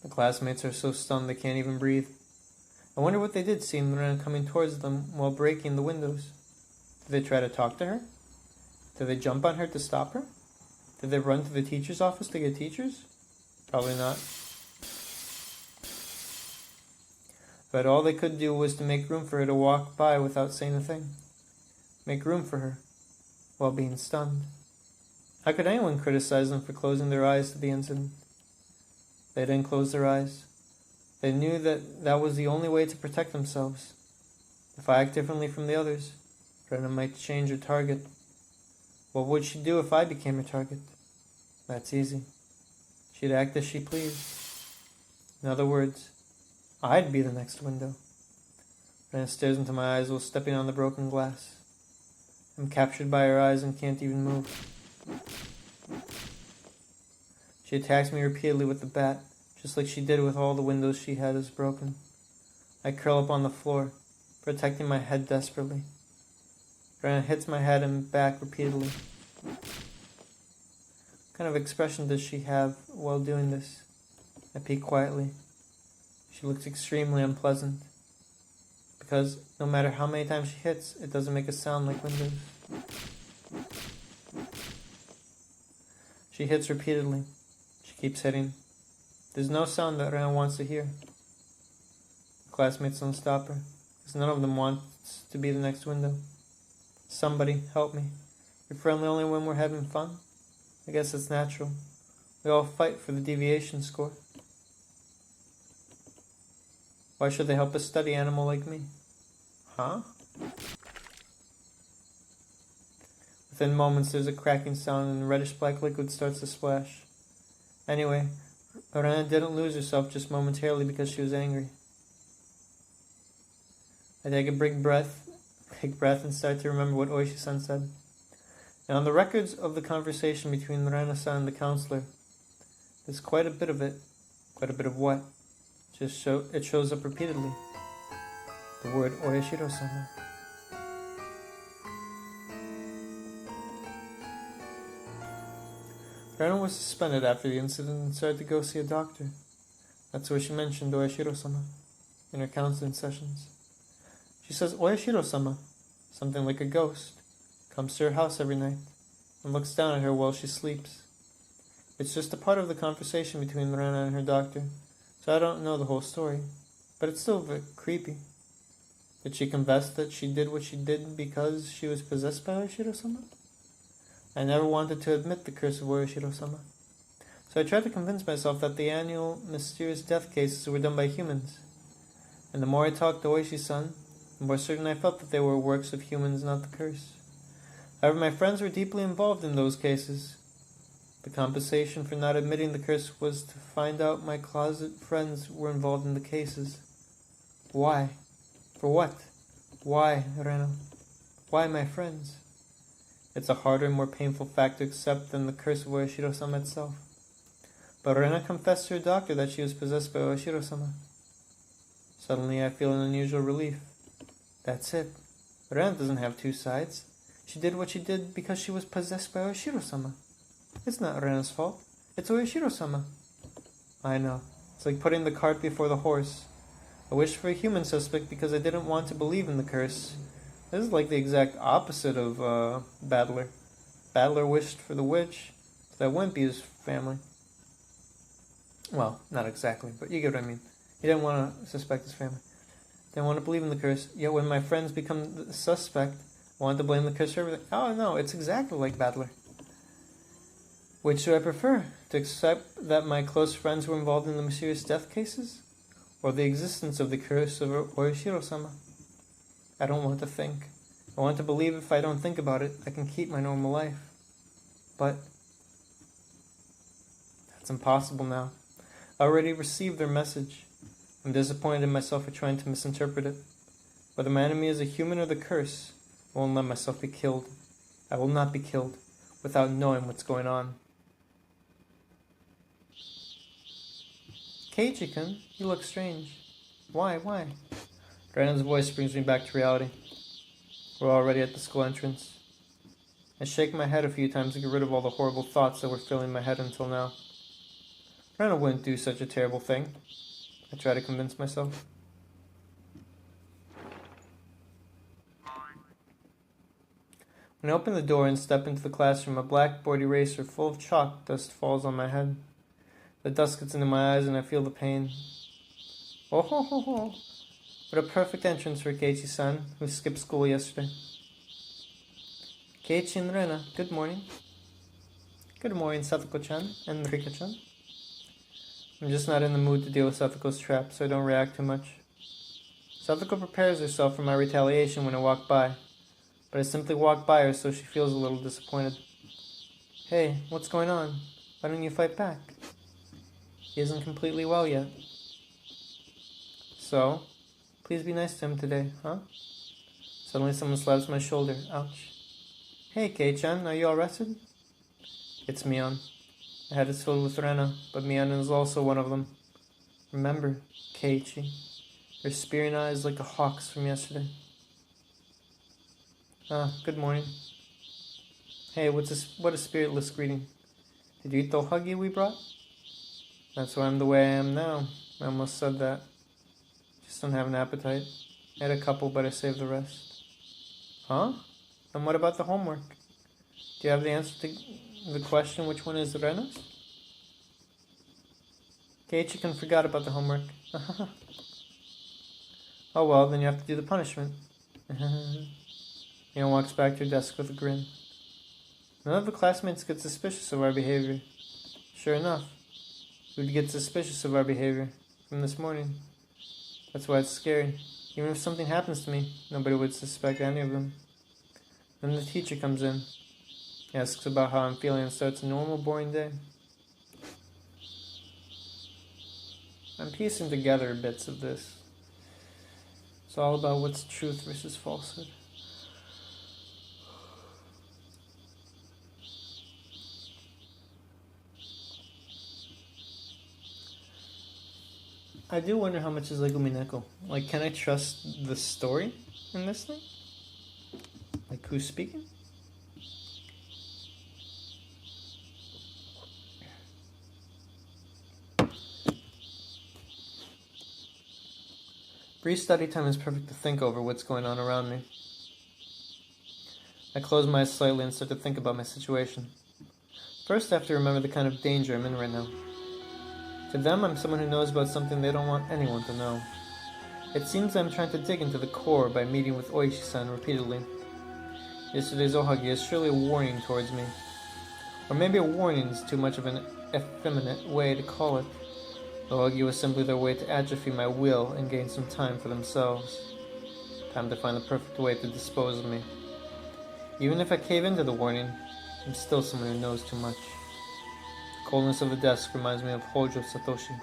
The classmates are so stunned they can't even breathe. I wonder what they did seeing Rena coming towards them while breaking the windows. Did they try to talk to her? Did they jump on her to stop her? Did they run to the teacher's office to get teachers? Probably not. But all they could do was to make room for her to walk by without saying a thing. Make room for her, while being stunned. How could anyone criticize them for closing their eyes to the incident? They didn't close their eyes. They knew that that was the only way to protect themselves. If I act differently from the others, Rena might change her target. What would she do if I became her target? That's easy. She'd act as she pleased. In other words, I'd be the next window. Rena stares into my eyes while stepping on the broken glass. I'm captured by her eyes and can't even move. She attacks me repeatedly with the bat, just like she did with all the windows she had us broken. I curl up on the floor, protecting my head desperately. Rena hits my head and back repeatedly. What kind of expression does she have while doing this? I peek quietly. She looks extremely unpleasant, because no matter how many times she hits, it doesn't make a sound like windows. She hits repeatedly. She keeps hitting. There's no sound that Rena wants to hear. The classmates don't stop her, because none of them wants to be the next window. Somebody, help me. You're friendly only when we're having fun? I guess it's natural. We all fight for the deviation score. Why should they help a study animal like me? Huh? Within moments, there's a cracking sound and reddish-black liquid starts to splash. Anyway, Rena didn't lose herself just momentarily because she was angry. I take a big breath and start to remember what Oishi-san said. And on the records of the conversation between Rena-san and the counselor, there's quite a bit of it. Quite a bit of what? It shows up repeatedly. The word Oyashiro-sama. Rena was suspended after the incident and started to go see a doctor. That's where she mentioned Oyashiro-sama in her counseling sessions. She says Oyashiro-sama, something like a ghost, comes to her house every night and looks down at her while she sleeps. It's just a part of the conversation between Rena and her doctor, so I don't know the whole story, but it's still a bit creepy. Did she confess that she did what she did because she was possessed by Oyashiro-sama? I never wanted to admit the curse of Oyashiro-sama, so I tried to convince myself that the annual mysterious death cases were done by humans. And the more I talked to Oishi-san, the more certain I felt that they were works of humans, not the curse. However, my friends were deeply involved in those cases. The compensation for not admitting the curse was to find out my closet friends were involved in the cases. Why? For what? Why, Rena? Why my friends? It's a harder and more painful fact to accept than the curse of Oyashiro-sama itself. But Rena confessed to her doctor that she was possessed by Oyashiro-sama. Suddenly I feel an unusual relief. That's it. Rena doesn't have two sides. She did what she did because she was possessed by Oyashiro-sama. It's not Rena's fault. It's Oyashiro-sama. I know. It's like putting the cart before the horse. I wished for a human suspect because I didn't want to believe in the curse. This is like the exact opposite of Battler. Battler wished for the witch so that wouldn't be his family. Well, not exactly, but you get what I mean. He didn't want to suspect his family. Didn't want to believe in the curse. Yet when my friends become the suspect, I wanted to blame the curse for everything. Oh no, it's exactly like Battler. Which do I prefer? To accept that my close friends were involved in the mysterious death cases? Or the existence of the curse of Orishiro-sama? I don't want to think. I want to believe if I don't think about it, I can keep my normal life. But that's impossible now. I already received their message. I'm disappointed in myself for trying to misinterpret it. Whether my enemy is a human or the curse, I won't let myself be killed. I will not be killed without knowing what's going on. Keiichi-kun, you look strange. Why? Rena's voice brings me back to reality. We're already at the school entrance. I shake my head a few times to get rid of all the horrible thoughts that were filling my head until now. Rena wouldn't do such a terrible thing. I try to convince myself. When I open the door and step into the classroom, a blackboard eraser full of chalk dust falls on my head. The dust gets into my eyes and I feel the pain. Oh ho ho ho! What a perfect entrance for Keiichi-san, who skipped school yesterday. Keiichi and Rena, good morning. Good morning, Satoko-chan and Rika-chan. I'm just not in the mood to deal with Satsuko's trap, so I don't react too much. Satsuko prepares herself for my retaliation when I walk by, but I simply walk by her so she feels a little disappointed. Hey, what's going on? Why don't you fight back? He isn't completely well yet. So, please be nice to him today, huh? Suddenly someone slaps my shoulder. Ouch. Hey, Kei-chan, are you all rested? It's Mion. My head is filled with Rena, but Mion is also one of them. Remember, Keiichi, your spearing eyes like a hawk's from yesterday. Good morning. Hey, what a spiritless greeting. Did you eat the huggy we brought? That's why I'm the way I am now. I almost said that. Just don't have an appetite. I had a couple, but I saved the rest. Huh? And what about the homework? Do you have the answer to the question which one is Rena's? Keiichi-kun forgot about the homework. Oh well, then you have to do the punishment. Mion walks back to her desk with a grin. None of the classmates get suspicious of our behavior. Sure enough, we'd get suspicious of our behavior from this morning. That's why it's scary. Even if something happens to me, nobody would suspect any of them. Then the teacher comes in. He asks about how I'm feeling and starts a normal, boring day. I'm piecing together bits of this. It's all about what's truth versus falsehood. I do wonder how much is Lego Mineko. Like, can I trust the story in this thing? Like, who's speaking? Brief study time is perfect to think over what's going on around me. I close my eyes slightly and start to think about my situation. First, I have to remember the kind of danger I'm in right now. To them, I'm someone who knows about something they don't want anyone to know. It seems I'm trying to dig into the core by meeting with Oishi-san repeatedly. Yesterday's ohagi is surely a warning towards me. Or maybe a warning is too much of an effeminate way to call it. The ohagi was simply their way to atrophy my will and gain some time for themselves. Time to find the perfect way to dispose of me. Even if I cave into the warning, I'm still someone who knows too much. The coldness of the desk reminds me of Hojo Satoshi,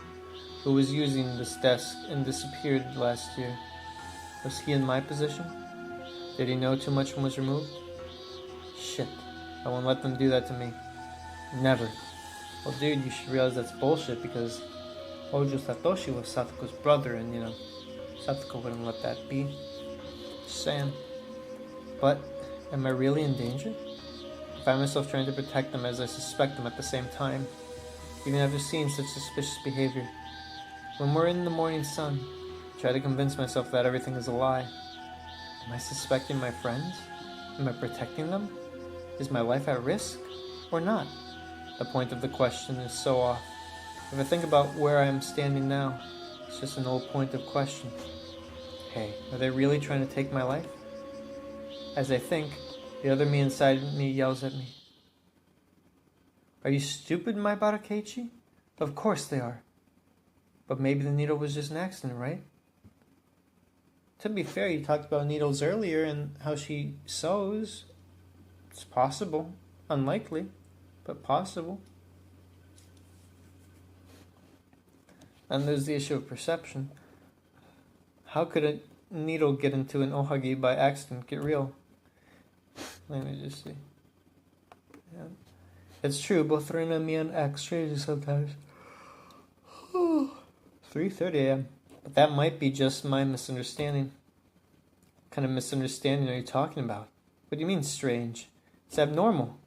who was using this desk and disappeared last year. Was he in my position? Did he know too much and was removed? Shit, I won't let them do that to me. Never. Well, dude, you should realize that's bullshit because Hojo Satoshi was Satoko's brother and, Satoko wouldn't let that be. Just saying. But, am I really in danger? I find myself trying to protect them as I suspect them at the same time, even after seeing such suspicious behavior. When we're in the morning sun, I try to convince myself that everything is a lie. Am I suspecting my friends? Am I protecting them? Is my life at risk? Or not? The point of the question is so off. If I think about where I am standing now, it's just an old point of question. Hey, are they really trying to take my life? As I think, the other me inside me yells at me. Are you stupid, my Barakeichi? Of course they are. But maybe the needle was just an accident, right? To be fair, you talked about needles earlier and how she sews. It's possible. Unlikely, but possible. And there's the issue of perception. How could a needle get into an ohagi by accident? Get real. Let me just see. Yeah. It's true, both Rena and me act strangely sometimes. 3:30 a.m. But that might be just my misunderstanding. What kind of misunderstanding are you talking about? What do you mean, strange? It's abnormal.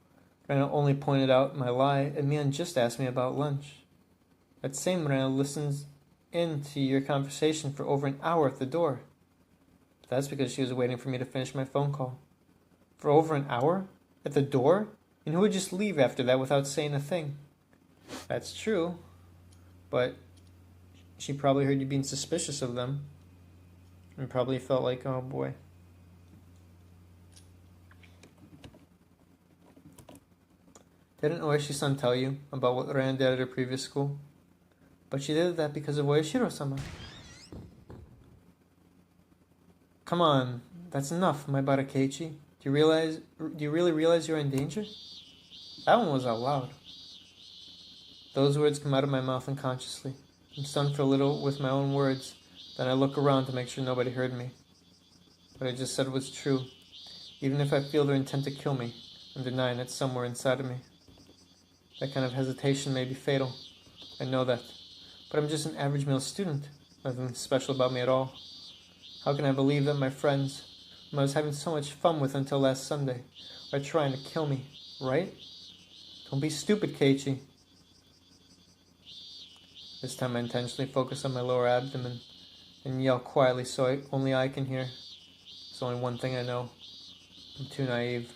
Rena only pointed out my lie, and Mian just asked me about lunch. That same Rena listens in to your conversation for over an hour at the door. But that's because she was waiting for me to finish my phone call. For over an hour? At the door? And who would just leave after that without saying a thing? That's true. But she probably heard you being suspicious of them. And probably felt like, oh boy. Didn't Oishi-san tell you about what Rena did at her previous school? But she did that because of Oishiro-sama. Come on, that's enough, my Barakeichi. Do you really realize you're in danger? That one was out loud. Those words come out of my mouth unconsciously. I'm stunned for a little with my own words. Then I look around to make sure nobody heard me. What I just said was true. Even if I feel their intent to kill me, I'm denying it somewhere inside of me. That kind of hesitation may be fatal. I know that. But I'm just an average male student. Nothing special about me at all. How can I believe that my friends, whom I was having so much fun with until last Sunday, are trying to kill me, right? Don't be stupid, Keiichi. This time I intentionally focus on my lower abdomen and yell quietly so only I can hear. There's only one thing I know. I'm too naive.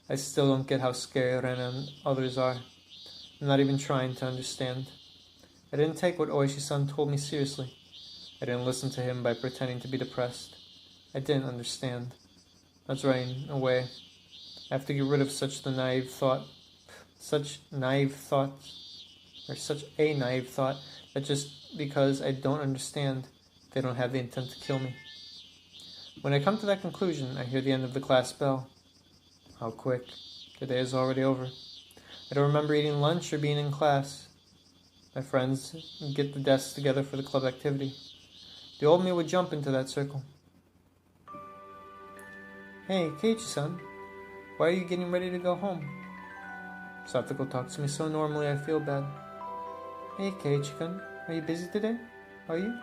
I still don't get how scary Rena and others are. I'm not even trying to understand. I didn't take what Oishi-san told me seriously. I didn't listen to him by pretending to be depressed. I didn't understand. That's right, in a way. I have to get rid of such a naive thought that just because I don't understand, they don't have the intent to kill me. When I come to that conclusion, I hear the end of the class bell. How quick. The day is already over. I don't remember eating lunch or being in class. My friends get the desks together for the club activity. The old me would jump into that circle. Hey, Keiichi-san, why are you getting ready to go home? Satoko talks to me so normally I feel bad. Hey, Keiichi-kun, are you busy today? Are you?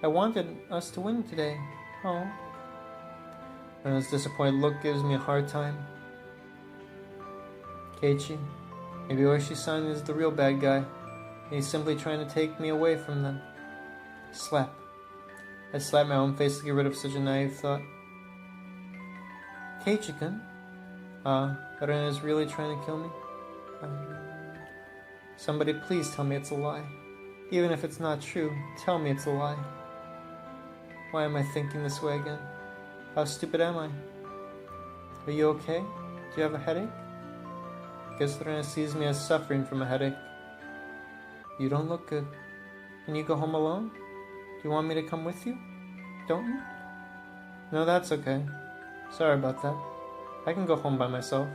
I wanted us to win today. Oh. Rena's disappointed look gives me a hard time. Keiichi, maybe Oishi-san is the real bad guy, and he's simply trying to take me away from them. Slap. I slap my own face to get rid of such a naive thought. Keiichi-kun? Rena is really trying to kill me? Somebody please tell me it's a lie. Even if it's not true, tell me it's a lie. Why am I thinking this way again? How stupid am I? Are you okay? Do you have a headache? I guess Rena sees me as suffering from a headache. You don't look good. Can you go home alone? Do you want me to come with you? Don't you? No, that's okay. Sorry about that. I can go home by myself.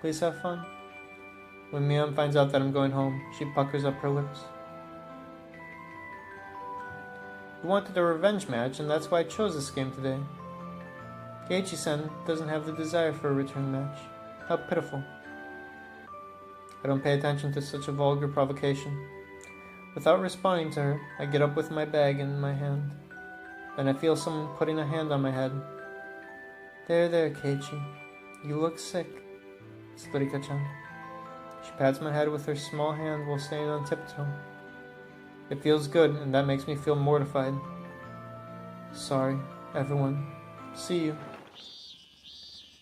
Please have fun. When Mian finds out that I'm going home, she puckers up her lips. You wanted a revenge match, and that's why I chose this game today. Keiichi-san doesn't have the desire for a return match. How pitiful. I don't pay attention to such a vulgar provocation. Without responding to her, I get up with my bag in my hand. Then I feel someone putting a hand on my head. There, Keiichi. You look sick. It's Lurika-chan. She pats my head with her small hand while staying on tiptoe. It feels good, and that makes me feel mortified. Sorry, everyone. See you.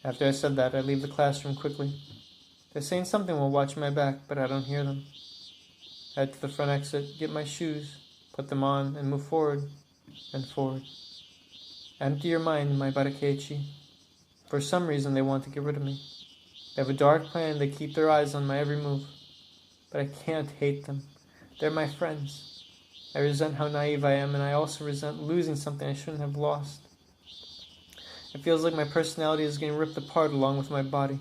After I said that, I leave the classroom quickly. They're saying something while watching my back, but I don't hear them. I head to the front exit, get my shoes, put them on, and move forward and forward. Empty your mind, my Barakechi. For some reason, they want to get rid of me. They have a dark plan, they keep their eyes on my every move. But I can't hate them. They're my friends. I resent how naive I am, and I also resent losing something I shouldn't have lost. It feels like my personality is getting ripped apart along with my body.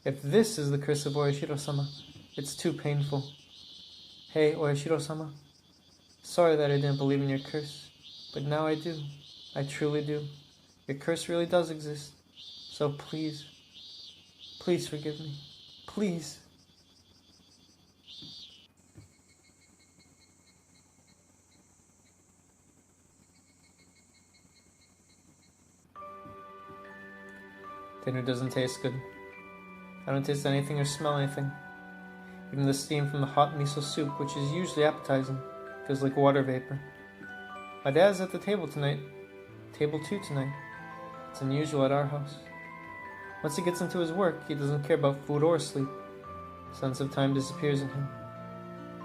If this is the curse of Oyashiro-sama, it's too painful. Hey, Oyashiro-sama. Sorry that I didn't believe in your curse, but now I do. I truly do. Your curse really does exist. So please, please forgive me. Please. Dinner doesn't taste good. I don't taste anything or smell anything. Even the steam from the hot miso soup, which is usually appetizing, feels like water vapor. My dad's at the table tonight. Table 2 tonight. It's unusual at our house. Once he gets into his work, he doesn't care about food or sleep. Sense of time disappears in him.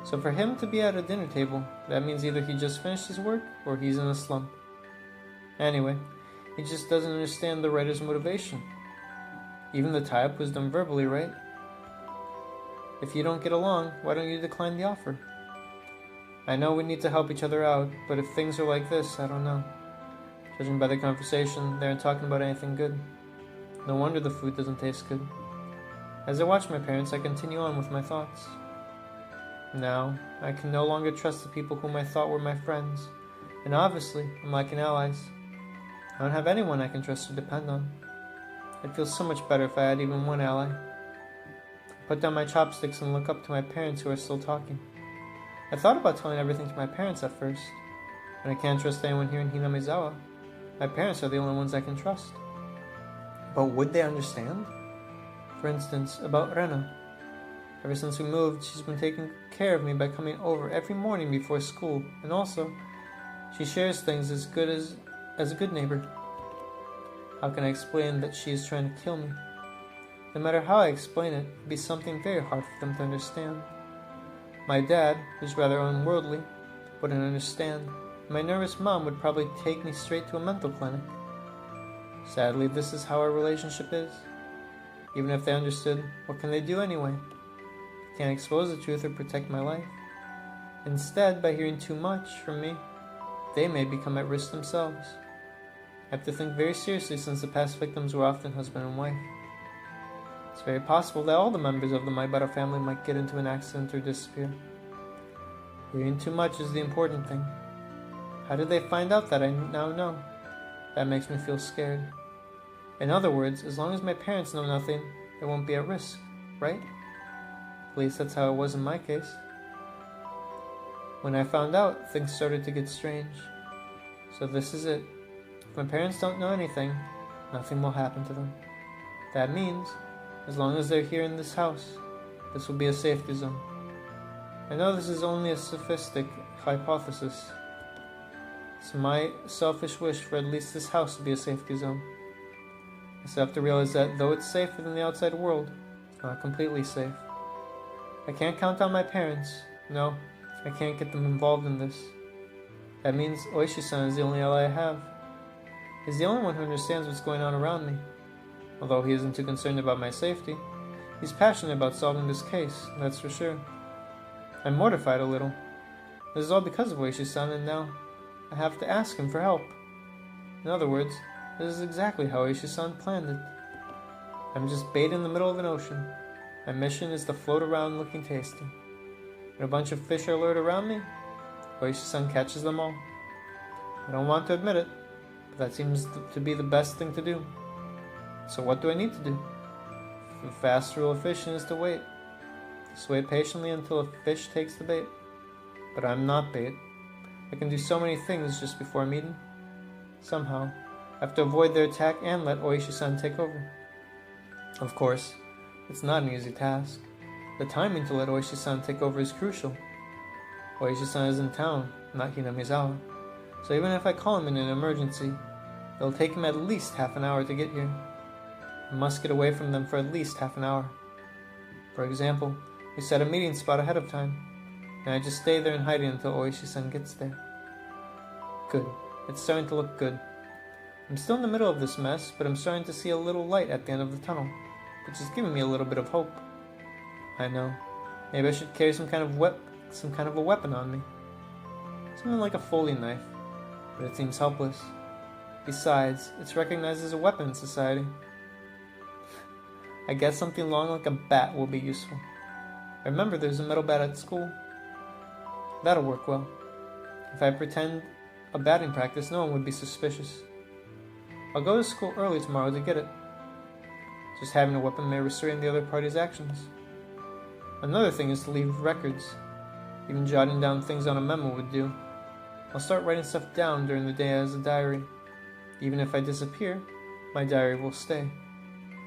So for him to be at a dinner table, that means either he just finished his work or he's in a slump. Anyway, he just doesn't understand the writer's motivation. Even the tie-up was done verbally, right? If you don't get along, why don't you decline the offer? I know we need to help each other out, but if things are like this, I don't know. Judging by the conversation, they aren't talking about anything good. No wonder the food doesn't taste good. As I watch my parents, I continue on with my thoughts. Now, I can no longer trust the people whom I thought were my friends, and obviously, I'm lacking allies. I don't have anyone I can trust or depend on. I'd feel so much better if I had even one ally. I put down my chopsticks and look up to my parents who are still talking. I thought about telling everything to my parents at first, but I can't trust anyone here in Hinamizawa. My parents are the only ones I can trust. But would they understand? For instance, about Rena. Ever since we moved, she's been taking care of me by coming over every morning before school, and also, she shares things as good as a good neighbor. How can I explain that she is trying to kill me? No matter how I explain it, it'd be something very hard for them to understand. My dad, who's rather unworldly, wouldn't understand. My nervous mom would probably take me straight to a mental clinic. Sadly, this is how our relationship is. Even if they understood, what can they do anyway? Can't expose the truth or protect my life. Instead, by hearing too much from me, they may become at risk themselves. I have to think very seriously since the past victims were often husband and wife. It's very possible that all the members of the Maibara family might get into an accident or disappear. Hearing too much is the important thing. How did they find out that I now know? That makes me feel scared. In other words, as long as my parents know nothing, they won't be at risk, right? At least that's how it was in my case. When I found out, things started to get strange. So this is it. If my parents don't know anything, nothing will happen to them. That means, as long as they're here in this house, this will be a safety zone. I know this is only a sophistic hypothesis. It's my selfish wish for at least this house to be a safety zone. I still have to realize that though it's safer than the outside world, it's not completely safe. I can't count on my parents. No, I can't get them involved in this. That means Oishi-san is the only ally I have. He's the only one who understands what's going on around me. Although he isn't too concerned about my safety, he's passionate about solving this case, that's for sure. I'm mortified a little. This is all because of Oishi-san, and now I have to ask him for help. In other words, this is exactly how Oishi-san planned it. I'm just bait in the middle of an ocean. My mission is to float around looking tasty. When a bunch of fish are lured around me, Oishi-san catches them all. I don't want to admit it, but that seems to be the best thing to do. So what do I need to do? The fast rule of fishing is to wait. Just wait patiently until a fish takes the bait. But I'm not bait. I can do so many things just before I'm eaten. Somehow, I have to avoid their attack and let Oishi-san take over. Of course, it's not an easy task. The timing to let Oishi-san take over is crucial. Oishi-san is in town, not Hinamizawa. So even if I call him in an emergency, it'll take him at least half an hour to get here. I must get away from them for at least half an hour. For example, we set a meeting spot ahead of time, and I just stay there in hiding until Oishi-san gets there. Good. It's starting to look good. I'm still in the middle of this mess, but I'm starting to see a little light at the end of the tunnel, which is giving me a little bit of hope. I know. Maybe I should carry some kind of a weapon on me. Something like a folding knife, but it seems helpless. Besides, it's recognized as a weapon in society. I guess something long like a bat will be useful. I remember there's a metal bat at school. That'll work well. If I pretend a batting practice, no one would be suspicious. I'll go to school early tomorrow to get it. Just having a weapon may restrain the other party's actions. Another thing is to leave records. Even jotting down things on a memo would do. I'll start writing stuff down during the day as a diary. Even if I disappear, my diary will stay.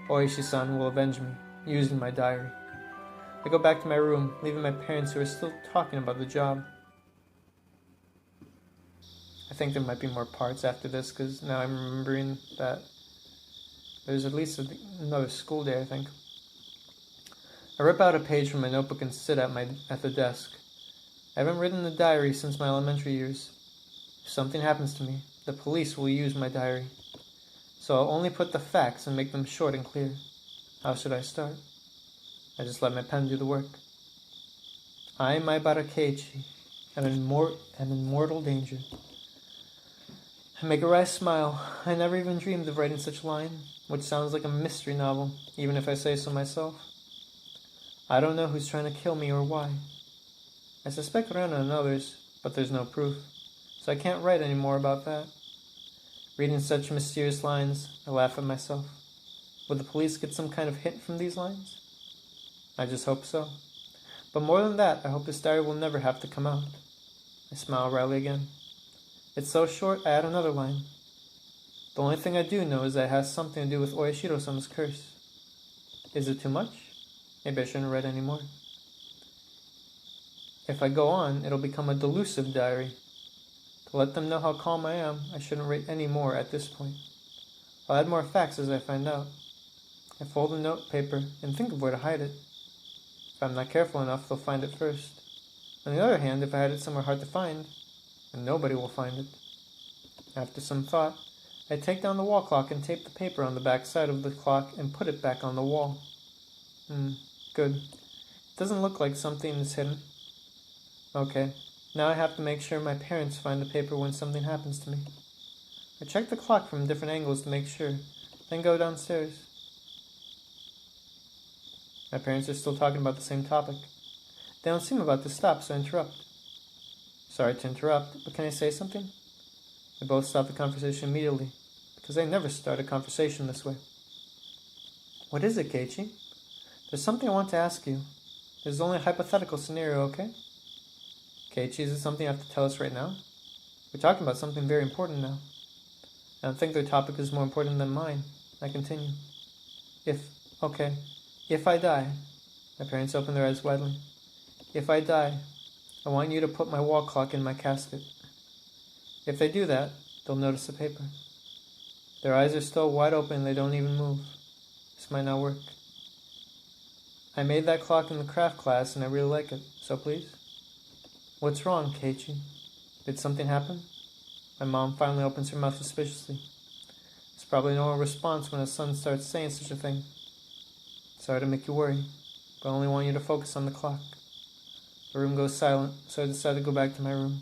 Oishi-san will avenge me, using my diary. I go back to my room, leaving my parents who are still talking about the job. I think there might be more parts after this, because now I'm remembering that there's at least another school day, I think. I rip out a page from my notebook and sit at the desk. I haven't written a diary since my elementary years. If something happens to me, the police will use my diary. So I'll only put the facts and make them short and clear. How should I start? I just let my pen do the work. I, Maibara Keiichi, am in mortal danger. I make Arai smile. I never even dreamed of writing such a line, which sounds like a mystery novel, even if I say so myself. I don't know who's trying to kill me or why. I suspect Rena and others, but there's no proof, so I can't write any more about that. Reading such mysterious lines, I laugh at myself. Would the police get some kind of hint from these lines? I just hope so. But more than that, I hope this diary will never have to come out. I smile wryly again. It's so short, I add another line. The only thing I do know is that it has something to do with Oyashiro-sama's curse. Is it too much? Maybe I shouldn't write any more. If I go on, it'll become a delusive diary. To let them know how calm I am, I shouldn't write any more at this point. I'll add more facts as I find out. I fold the note paper and think of where to hide it. If I'm not careful enough, they'll find it first. On the other hand, if I hide it somewhere hard to find, then nobody will find it. After some thought, I take down the wall clock and tape the paper on the back side of the clock and put it back on the wall. Good. It doesn't look like something is hidden. Okay, now I have to make sure my parents find the paper when something happens to me. I check the clock from different angles to make sure, then go downstairs. My parents are still talking about the same topic. They don't seem about to stop, so I interrupt. Sorry to interrupt, but can I say something? They both stop the conversation immediately, because I never start a conversation this way. What is it, Keiichi? There's something I want to ask you. This is only a hypothetical scenario, okay? Keiichi, is it something you have to tell us right now? We're talking about something very important now. I don't think their topic is more important than mine. I continue. If I die, my parents open their eyes widely. If I die, I want you to put my wall clock in my casket. If they do that, they'll notice the paper. Their eyes are still wide open and they don't even move. This might not work. I made that clock in the craft class and I really like it, so please? What's wrong, Keiichi? Did something happen? My mom finally opens her mouth suspiciously. There's probably no response when a son starts saying such a thing. Sorry to make you worry, but I only want you to focus on the clock. The room goes silent, so I decide to go back to my room.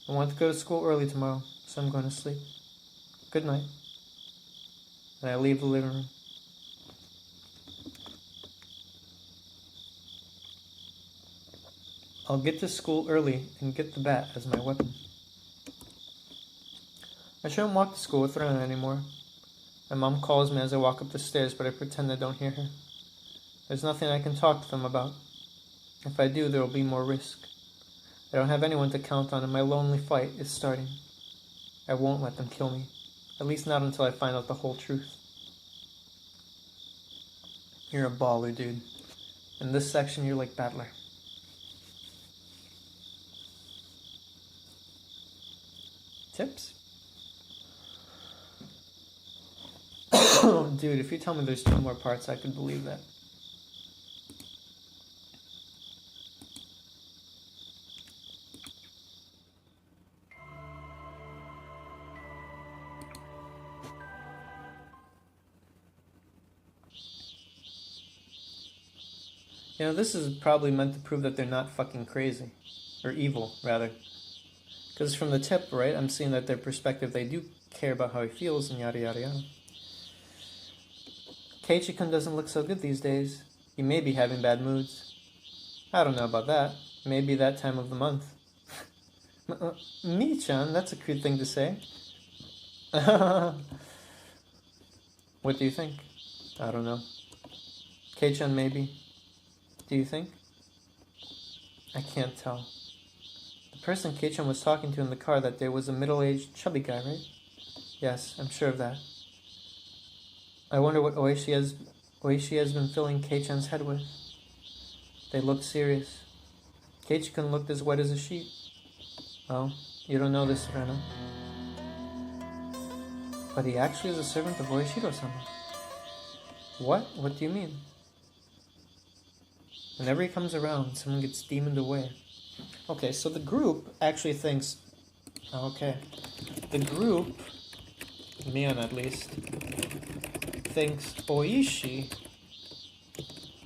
I want to go to school early tomorrow, so I'm going to sleep. Good night. And I leave the living room. I'll get to school early and get the bat as my weapon. I shouldn't walk to school with Rena anymore. My mom calls me as I walk up the stairs, but I pretend I don't hear her. There's nothing I can talk to them about. If I do, there will be more risk. I don't have anyone to count on, and my lonely fight is starting. I won't let them kill me, at least not until I find out the whole truth. You're a baller, dude. In this section, you're like Battler. Tips? Dude, if you tell me there's 2 more parts, I could believe that. You know, this is probably meant to prove that they're not fucking crazy. Or evil, rather. Because from the tip, right, I'm seeing that their perspective, they do care about how he feels and yada yada yada. Keiichi-kun doesn't look so good these days. He may be having bad moods. I don't know about that. Maybe that time of the month. Me-chan, that's a cute thing to say. What do you think? I don't know. Kei-chan, maybe. Do you think? I can't tell. The person Kei-chan was talking to in the car that day was a middle-aged, chubby guy, right? Yes, I'm sure of that. I wonder what Oishi has been filling Kei-chan's head with. They looked serious. Keiichi-kun looked as white as a sheet. Well, you don't know this, Rena. But he actually is a servant of Oishiro-sama. What? What do you mean? Whenever he comes around, someone gets demoned away. Okay, so the group actually thinks... Okay. The group, Mion at least, thinks Oishi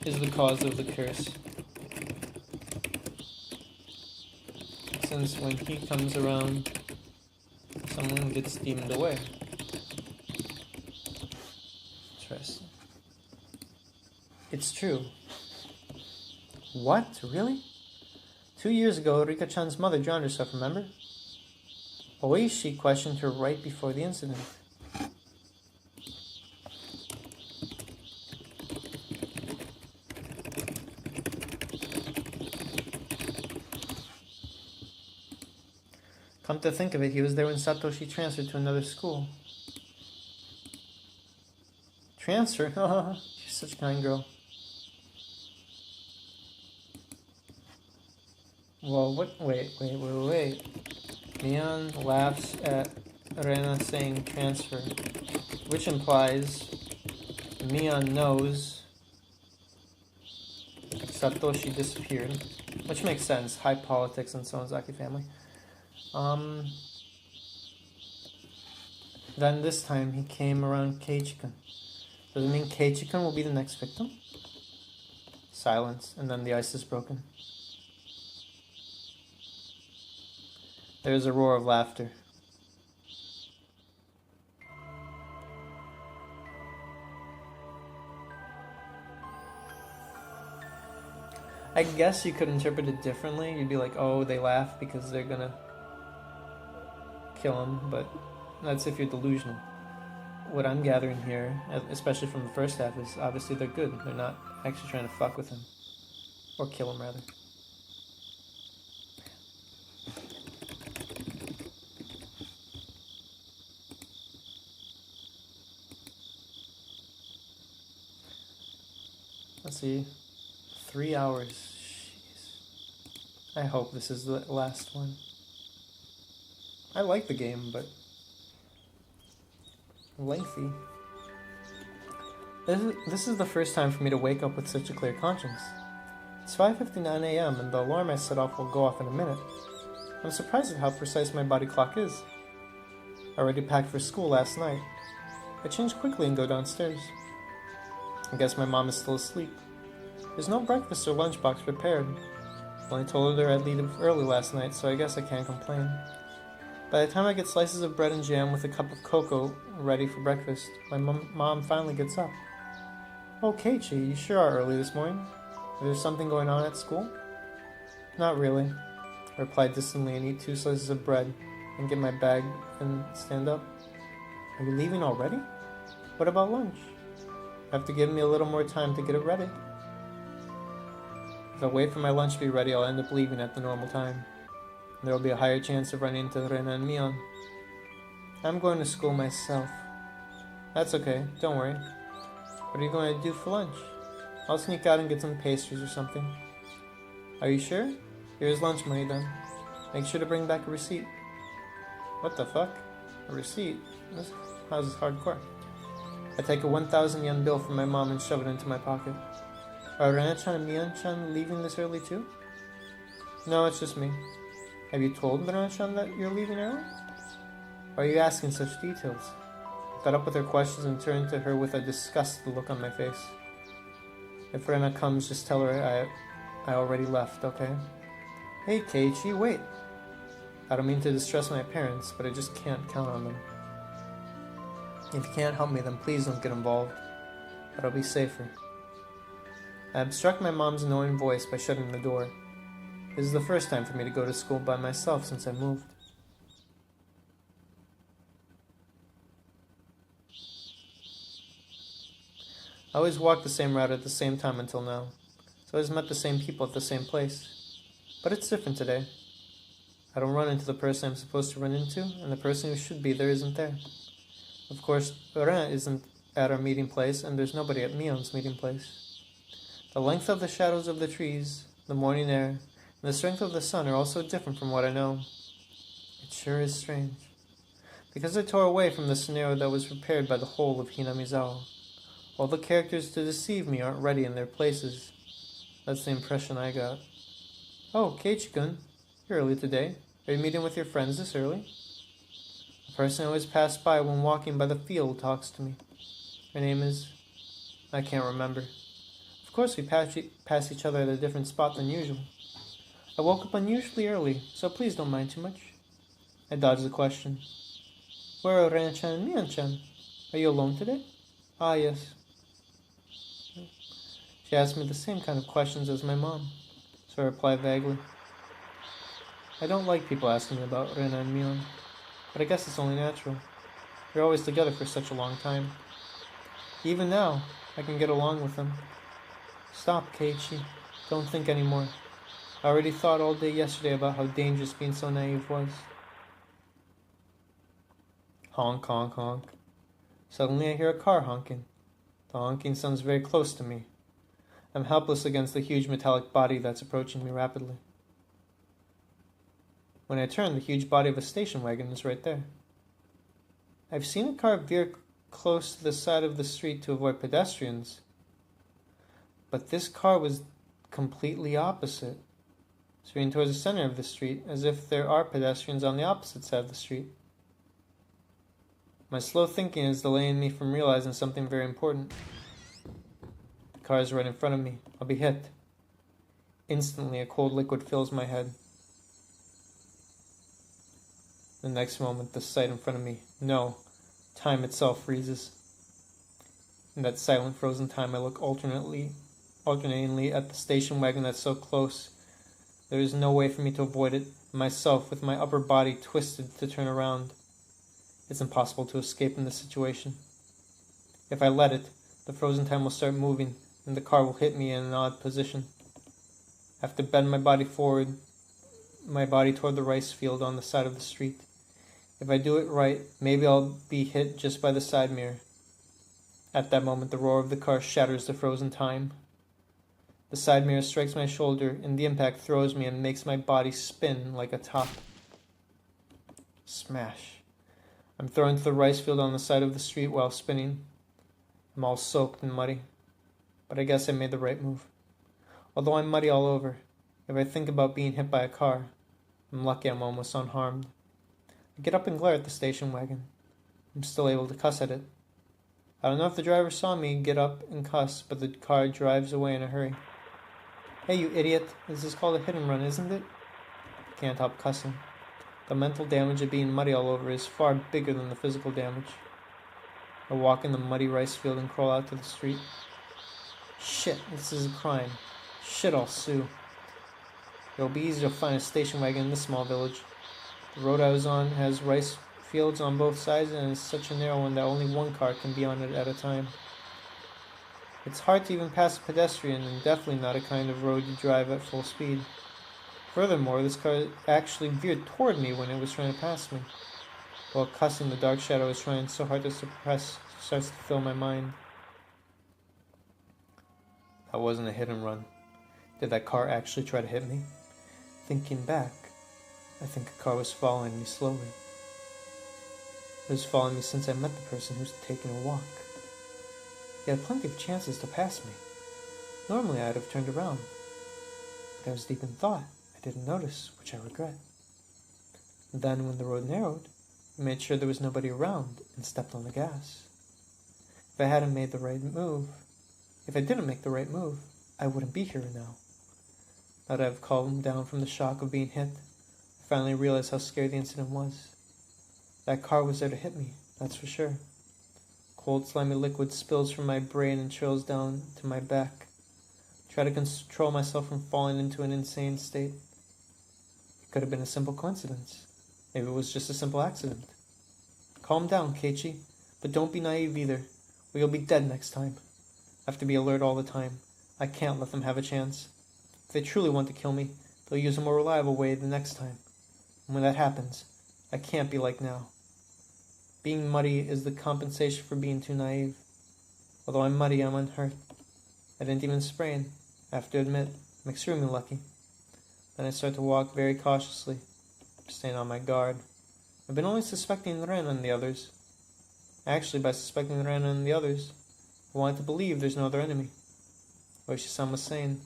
is the cause of the curse. Since when he comes around, someone gets demoned away. Interesting. It's true. What? Really? 2 years ago, Rika-chan's mother drowned herself, remember? Oishi questioned her right before the incident. Come to think of it, he was there when Satoshi transferred to another school. Transfer? She's such a kind girl. Well, what? Wait. Mion laughs at Rena saying transfer, which implies Mion knows Satoshi disappeared, which makes sense. High politics in Sonozaki family. Then this time he came around Keiichi-kun. Does it mean Keiichi-kun will be the next victim? Silence, and then the ice is broken. There is a roar of laughter. I guess you could interpret it differently. You'd be like, oh, they laugh because they're gonna kill him, but that's if you're delusional. What I'm gathering here, especially from the first half, is obviously they're good. They're not actually trying to fuck with him. Or kill him, rather. Let's see. 3 hours. Jeez. I hope this is the last one. I like the game, but lengthy. This is the first time for me to wake up with such a clear conscience. It's 5:59 a.m. and the alarm I set off will go off in a minute. I'm surprised at how precise my body clock is. I already packed for school last night. I change quickly and go downstairs. I guess my mom is still asleep. There's no breakfast or lunchbox prepared. I only told her I'd leave early last night, so I guess I can't complain. By the time I get slices of bread and jam with a cup of cocoa ready for breakfast, my mom finally gets up. Oh, Keiichi, you sure are early this morning. Is there something going on at school? Not really, I reply distantly and eat 2 slices of bread and get my bag and stand up. Are you leaving already? What about lunch? You have to give me a little more time to get it ready. If I wait for my lunch to be ready, I'll end up leaving at the normal time. There will be a higher chance of running into Rena and Mion. I'm going to school myself. That's okay, don't worry. What are you going to do for lunch? I'll sneak out and get some pastries or something. Are you sure? Here's lunch money then. Make sure to bring back a receipt. What the fuck? A receipt? This house is hardcore. I take a 1,000 yen bill from my mom and shove it into my pocket. Are Rana-chan and Mion-chan leaving this early too? No, it's just me. Have you told Rana-chan that you're leaving early? Why are you asking such details? I fed up with her questions and turned to her with a disgusted look on my face. If Rena comes, just tell her I already left, okay? Hey, Keiichi, wait. I don't mean to distress my parents, but I just can't count on them. If you can't help me, then please don't get involved. That'll be safer. I obstruct my mom's annoying voice by shutting the door. This is the first time for me to go to school by myself since I moved. I always walked the same route at the same time until now, so I always met the same people at the same place. But it's different today. I don't run into the person I'm supposed to run into, and the person who should be there isn't there. Of course, Ren isn't at our meeting place, and there's nobody at Mion's meeting place. The length of the shadows of the trees, the morning air, and the strength of the sun are all so different from what I know. It sure is strange. Because I tore away from the scenario that was prepared by the whole of Hinamizawa, all the characters to deceive me aren't ready in their places. That's the impression I got. Oh, Keiichi-kun, you're early today. Are you meeting with your friends this early? The person I always pass by when walking by the field talks to me. Her name is... I can't remember. Of course we pass each other at a different spot than usual. I woke up unusually early, so please don't mind too much. I dodged the question. Where are Ren-chan and Mion-chan? Are you alone today? Ah, yes. She asked me the same kind of questions as my mom, so I replied vaguely. I don't like people asking me about Rena and Mion, but I guess it's only natural. We're always together for such a long time. Even now, I can get along with them. Stop, Keiichi. Don't think anymore. I already thought all day yesterday about how dangerous being so naive was. Honk, honk, honk. Suddenly I hear a car honking. The honking sounds very close to me. I'm helpless against the huge metallic body that's approaching me rapidly. When I turn, the huge body of a station wagon is right there. I've seen a car veer close to the side of the street to avoid pedestrians, but this car was completely opposite, swinging towards the center of the street, as if there are pedestrians on the opposite side of the street. My slow thinking is delaying me from realizing something very important. The car is right in front of me. I'll be hit. Instantly, a cold liquid fills my head. The next moment, the sight in front of me. No, time itself freezes. In that silent, frozen time, I look alternatingly at the station wagon that's so close. There is no way for me to avoid it. Myself, with my upper body twisted to turn around. It's impossible to escape in this situation. If I let it, the frozen time will start moving, and the car will hit me in an odd position. I have to bend my body forward, my body toward the rice field on the side of the street. If I do it right, maybe I'll be hit just by the side mirror. At that moment, the roar of the car shatters the frozen time. The side mirror strikes my shoulder, and the impact throws me and makes my body spin like a top. Smash. I'm thrown into the rice field on the side of the street while spinning. I'm all soaked and muddy, but I guess I made the right move. Although I'm muddy all over, if I think about being hit by a car, I'm lucky I'm almost unharmed. I get up and glare at the station wagon. I'm still able to cuss at it. I don't know if the driver saw me get up and cuss, but the car drives away in a hurry. Hey, you idiot. This is called a hit and run, isn't it? I can't help cussing. The mental damage of being muddy all over is far bigger than the physical damage. I walk in the muddy rice field and crawl out to the street. Shit, this is a crime. Shit, I'll sue. It'll be easy to find a station wagon in this small village. The road I was on has rice fields on both sides, and it's such a narrow one that only one car can be on it at a time. It's hard to even pass a pedestrian, and definitely not a kind of road you drive at full speed. Furthermore, this car actually veered toward me when it was trying to pass me. While cussing, the dark shadow I was trying so hard to suppress starts to fill my mind. That wasn't a hit and run. Did that car actually try to hit me? Thinking back, I think a car was following me slowly. It was following me since I met the person who's taking a walk. He had plenty of chances to pass me. Normally I'd have turned around, but I was deep in thought. I didn't notice, which I regret. Then, when the road narrowed, I made sure there was nobody around and stepped on the gas. If I didn't make the right move, I wouldn't be here now. Now that I've calmed down from the shock of being hit, I finally realized how scary the incident was. That car was there to hit me, that's for sure. Cold, slimy liquid spills from my brain and trails down to my back. I try to control myself from falling into an insane state. It could have been a simple coincidence. Maybe it was just a simple accident. Calm down, Keiichi, but don't be naive either, or you'll be dead next time. I have to be alert all the time. I can't let them have a chance. If they truly want to kill me, they'll use a more reliable way the next time. And when that happens, I can't be like now. Being muddy is the compensation for being too naive. Although I'm muddy, I'm unhurt. I didn't even sprain. I have to admit, I'm extremely lucky. Then I start to walk very cautiously, staying on my guard. I've been only suspecting Ren and the others. Actually, by suspecting Ren and the others, I wanted to believe there's no other enemy. Oishi-san was saying,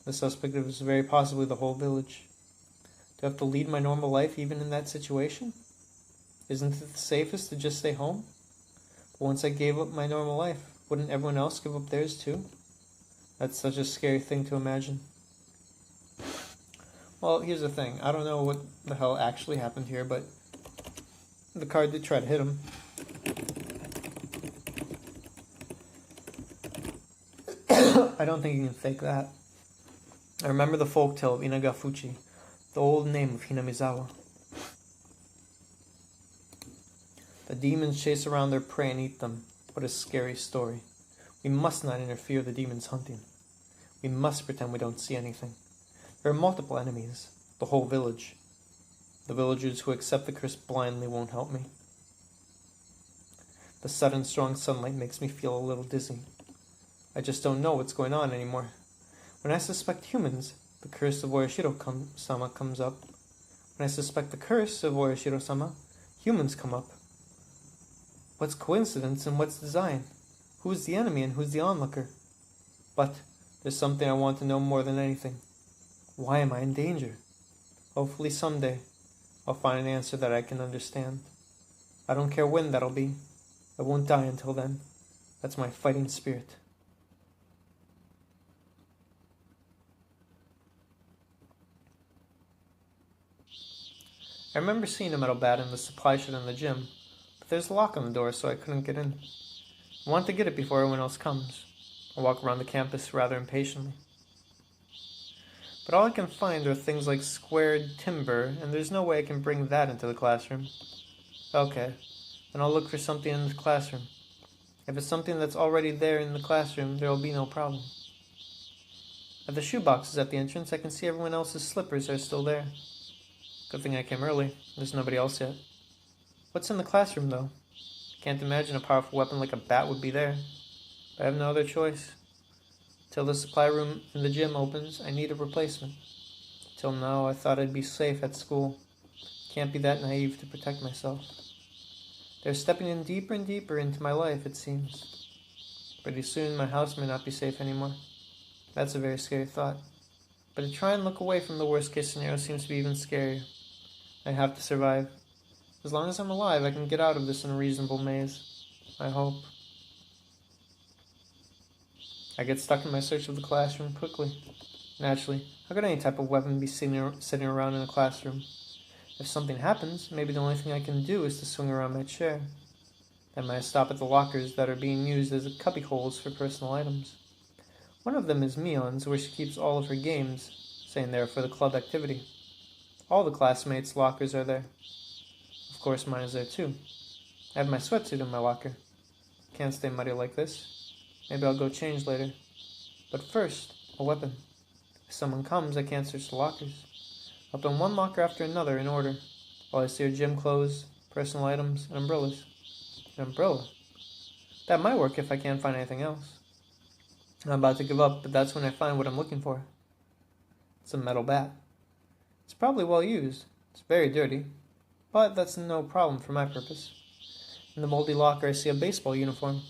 the suspect was very possibly the whole village. Do I have to lead my normal life even in that situation? Isn't it the safest to just stay home? But once I gave up my normal life, wouldn't everyone else give up theirs too? That's such a scary thing to imagine. Well, here's the thing. I don't know what the hell actually happened here, but the car did try to hit him. I don't think you can fake that. I remember the folktale of Inagafuchi, the old name of Hinamizawa. The demons chase around their prey and eat them. What a scary story. We must not interfere with the demons' hunting. We must pretend we don't see anything. There are multiple enemies. The whole village. The villagers who accept the curse blindly won't help me. The sudden strong sunlight makes me feel a little dizzy. I just don't know what's going on anymore. When I suspect humans, the curse of Oyashiro-sama comes up. When I suspect the curse of Oyashiro-sama, humans come up. What's coincidence and what's design? Who's the enemy and who's the onlooker? But there's something I want to know more than anything. Why am I in danger? Hopefully someday I'll find an answer that I can understand. I don't care when that'll be. I won't die until then. That's my fighting spirit. I remember seeing a metal bat in the supply shed in the gym, but there's a lock on the door, so I couldn't get in. I want to get it before everyone else comes. I walk around the campus rather impatiently. But all I can find are things like squared timber, and there's no way I can bring that into the classroom. Okay, then I'll look for something in the classroom. If it's something that's already there in the classroom, there will be no problem. At the shoe boxes at the entrance, I can see everyone else's slippers are still there. Good thing I came early. There's nobody else yet. What's in the classroom, though? Can't imagine a powerful weapon like a bat would be there. But I have no other choice. Till the supply room in the gym opens, I need a replacement. Till now, I thought I'd be safe at school. Can't be that naive to protect myself. They're stepping in deeper and deeper into my life, it seems. Pretty soon, my house may not be safe anymore. That's a very scary thought. But to try and look away from the worst-case scenario seems to be even scarier. I have to survive. As long as I'm alive, I can get out of this unreasonable maze. I hope. I get stuck in my search of the classroom quickly. Naturally, how could any type of weapon be sitting around in a classroom? If something happens, maybe the only thing I can do is to swing around my chair. Then I stop at the lockers that are being used as cubby holes for personal items. One of them is Mion's, where she keeps all of her games, saying they're for the club activity. All the classmates' lockers are there. Of course, mine is there too. I have my sweatsuit in my locker. Can't stay muddy like this. Maybe I'll go change later. But first, a weapon. If someone comes, I can't search the lockers. Open one locker after another in order, while I steer gym clothes, personal items, and umbrellas. An umbrella? That might work if I can't find anything else. I'm about to give up, but that's when I find what I'm looking for. It's a metal bat. It's probably well used. It's very dirty, but that's no problem for my purpose. In the moldy locker, I see a baseball uniform,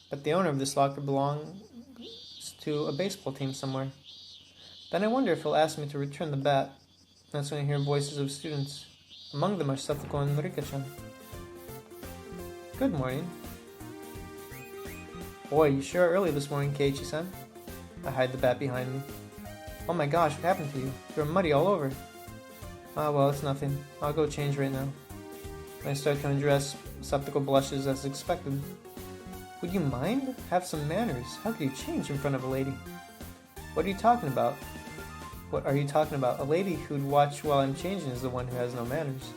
but the owner of this locker belongs to a baseball team somewhere. Then I wonder if he'll ask me to return the bat. That's when I hear voices of students. Among them are Satoko and Rika-chan. Good morning. Boy, you sure are early this morning, Keiichi-san. I hide the bat behind me. Oh my gosh, what happened to you? You're muddy all over. Ah, well, it's nothing. I'll go change right now. When I start to undress, Satoko blushes as expected. Would you mind? Have some manners. How could you change in front of a lady? What are you talking about? What are you talking about? A lady who'd watch while I'm changing is the one who has no manners.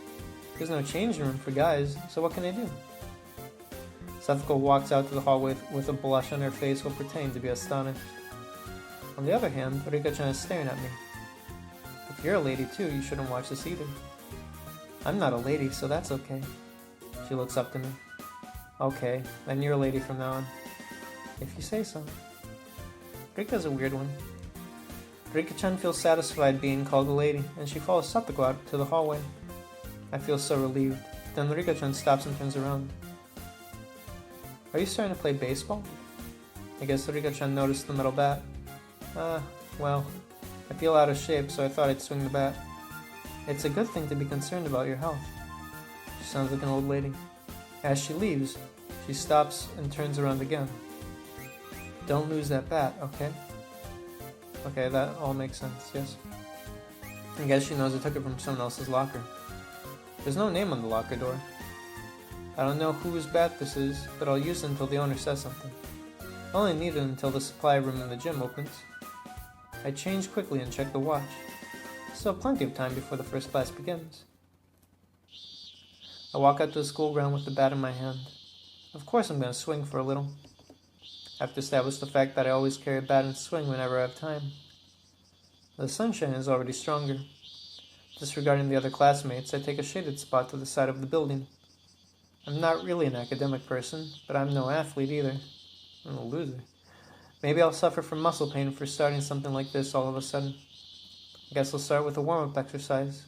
There's no changing room for guys, so what can I do? Satoko walks out to the hallway with a blush on her face while pretending to be astonished. On the other hand, Rika-chan is staring at me. If you're a lady too, you shouldn't watch this either. I'm not a lady, so that's okay. She looks up to me. Okay, then you're a lady from now on. If you say so. Rika's a weird one. Rika-chan feels satisfied being called a lady, and she follows Satoko out to the hallway. I feel so relieved. Then Rika-chan stops and turns around. Are you starting to play baseball? I guess Rika-chan noticed the metal bat. Well, I feel out of shape, so I thought I'd swing the bat. It's a good thing to be concerned about your health. She sounds like an old lady. As she leaves, she stops and turns around again. Don't lose that bat, okay? Okay, that all makes sense, yes. I guess she knows I took it from someone else's locker. There's no name on the locker door. I don't know whose bat this is, but I'll use it until the owner says something. I only need it until the supply room in the gym opens. I change quickly and check the watch. Still plenty of time before the first class begins. I walk out to the school ground with the bat in my hand. Of course I'm going to swing for a little. I have to establish the fact that I always carry a bat and swing whenever I have time. The sunshine is already stronger. Disregarding the other classmates, I take a shaded spot to the side of the building. I'm not really an academic person, but I'm no athlete either. I'm a loser. Maybe I'll suffer from muscle pain for starting something like this all of a sudden. I guess I'll start with a warm-up exercise.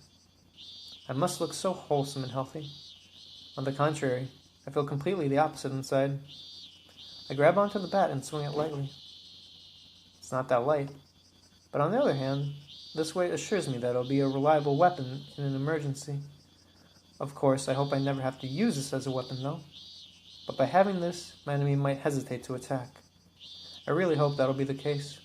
I must look so wholesome and healthy. On the contrary, I feel completely the opposite inside. I grab onto the bat and swing it lightly. It's not that light. But on the other hand, this weight assures me that it'll be a reliable weapon in an emergency. Of course, I hope I never have to use this as a weapon, though. But by having this, my enemy might hesitate to attack. I really hope that'll be the case.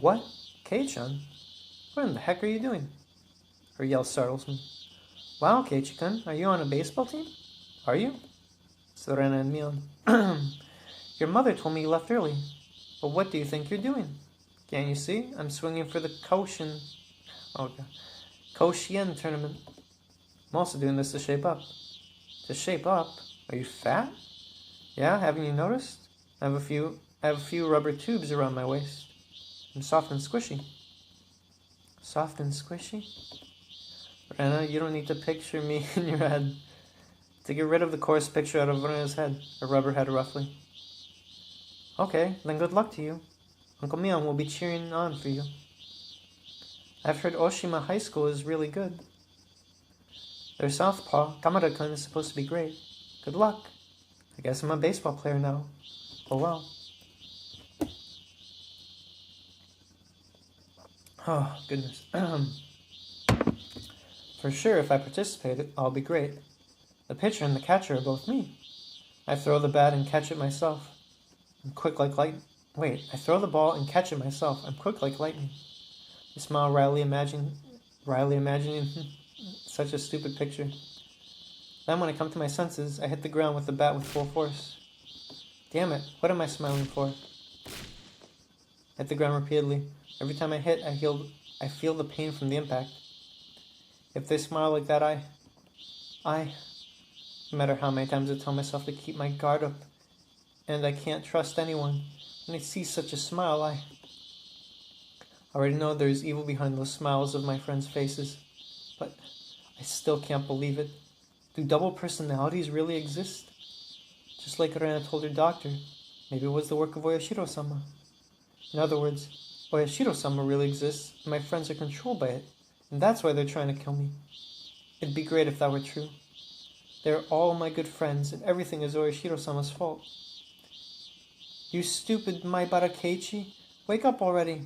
What? Kei-chan? What in the heck are you doing? Her yell startles me. Wow, Keiichi-kun, are you on a baseball team? Are you? Serena and Mion. Your mother told me you left early. But what do you think you're doing? Can't you see? I'm swinging for the Koshien tournament. I'm also doing this to shape up. To shape up? Are you fat? Yeah, haven't you noticed? I have a few rubber tubes around my waist. I'm soft and squishy. Soft and squishy? Rena, you don't need to picture me in your head. To get rid of the coarse picture out of Rena's head, a rubber head roughly. Okay, then good luck to you. Uncle Mion will be cheering on for you. I've heard Oshima High School is really good. Their southpaw, Kamada-kun, is supposed to be great. Good luck. I guess I'm a baseball player now. Oh well. Oh, goodness. For sure, if I participate, I'll be great. The pitcher and the catcher are both me. I throw the bat and catch it myself. I'm quick like lightning. Wait, I throw the ball and catch it myself. I'm quick like lightning. I smile, wryly imagining such a stupid picture. Then when I come to my senses, I hit the ground with the bat with full force. Damn it, what am I smiling for? I hit the ground repeatedly. Every time I hit, I feel the pain from the impact. If they smile like that, no matter how many times I tell myself to keep my guard up, and I can't trust anyone, when I see such a smile, I already know there's evil behind those smiles of my friends' faces, but I still can't believe it. Do double personalities really exist? Just like Rena told her doctor, maybe it was the work of Oyashiro-sama. In other words, Oyashiro-sama really exists, and my friends are controlled by it, And that's why they're trying to kill me. It'd be great if that were true. They're all my good friends, and everything is Orishiro-sama's fault. You stupid Maibara Keiichi! Wake up already!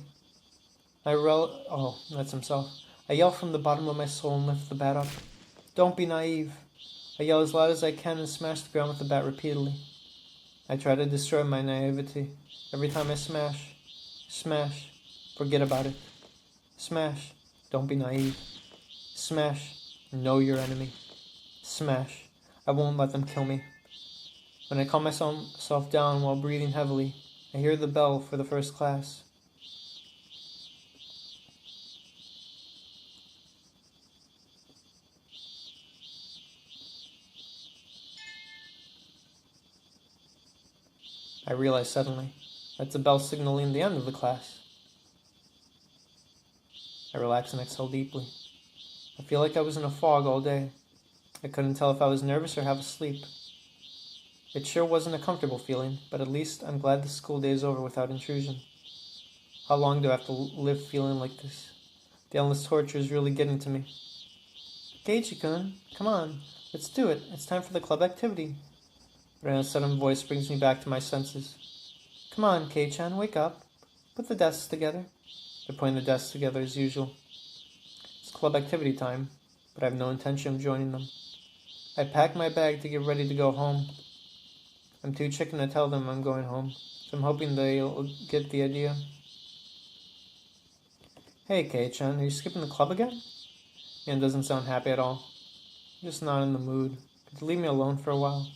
Oh, that's himself. I yell from the bottom of my soul and lift the bat up. Don't be naive. I yell as loud as I can and smash the ground with the bat repeatedly. I try to destroy my naivety. Every time I smash, forget about it. Smash, don't be naive. Smash, know your enemy. Smash, I won't let them kill me. When I calm myself down while breathing heavily, I hear the bell for the first class. I realize suddenly that's the bell signaling the end of the class. I relax and exhale deeply. I feel like I was in a fog all day. I couldn't tell if I was nervous or half asleep. It sure wasn't a comfortable feeling, but at least I'm glad the school day is over without intrusion. How long do I have to live feeling like this? The endless torture is really getting to me. Keiichi-kun, come on, let's do it. It's time for the club activity. But a sudden voice brings me back to my senses. Come on, Kei-chan, wake up. Put the desks together. They're putting the desks together as usual. It's club activity time, but I have no intention of joining them. I pack my bag to get ready to go home. I'm too chicken to tell them I'm going home, so I'm hoping they'll get the idea. Hey, Kei-chan, are you skipping the club again? Mian doesn't sound happy at all. I'm just not in the mood. Could you leave me alone for a while?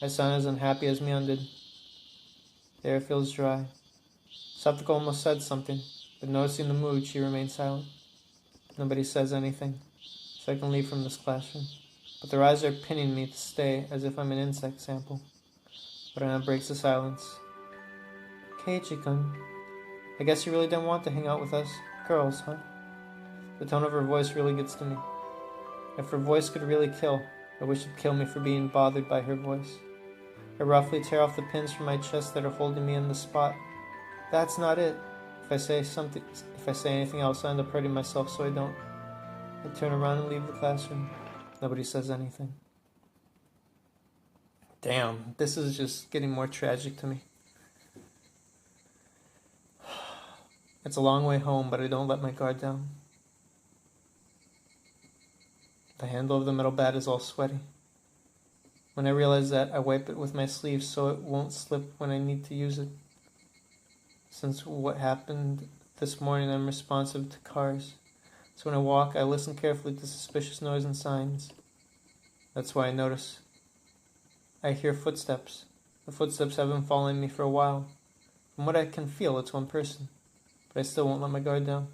I sound as unhappy as Mian did. The air feels dry. Satoko almost said something, but noticing the mood, she remained silent. Nobody says anything, so I can leave from this classroom. But their eyes are pinning me to stay as if I'm an insect sample. Rena breaks the silence. Keiichi-kun, I guess you really didn't want to hang out with us girls, huh? The tone of her voice really gets to me. If her voice could really kill, I wish it'd kill me for being bothered by her voice. I roughly tear off the pins from my chest that are holding me in the spot. That's not it. If I say anything else, I end up hurting myself, so I don't. I turn around and leave the classroom. Nobody says anything. Damn, this is just getting more tragic to me. It's a long way home, but I don't let my guard down. The handle of the metal bat is all sweaty. When I realize that, I wipe it with my sleeve so it won't slip when I need to use it. Since what happened this morning, I'm responsive to cars. So when I walk, I listen carefully to suspicious noise and signs. That's why I notice. I hear footsteps. The footsteps have been following me for a while. From what I can feel, it's one person. But I still won't let my guard down.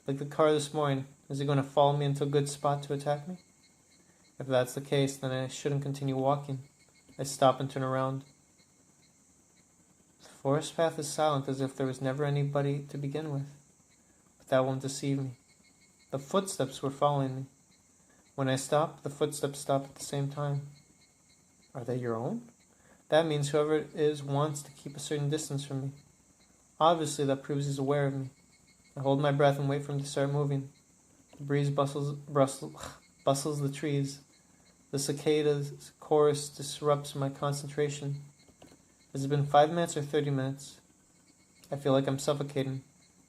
Like the car this morning, is it going to follow me into a good spot to attack me? If that's the case, then I shouldn't continue walking. I stop and turn around. The forest path is silent as if there was never anybody to begin with. But that won't deceive me. The footsteps were following me. When I stop, the footsteps stop at the same time. Are they your own? That means whoever it is wants to keep a certain distance from me. Obviously, that proves he's aware of me. I hold my breath and wait for him to start moving. The breeze bustles the trees. The cicada's chorus disrupts my concentration. Has it been 5 minutes or 30 minutes? I feel like I'm suffocating,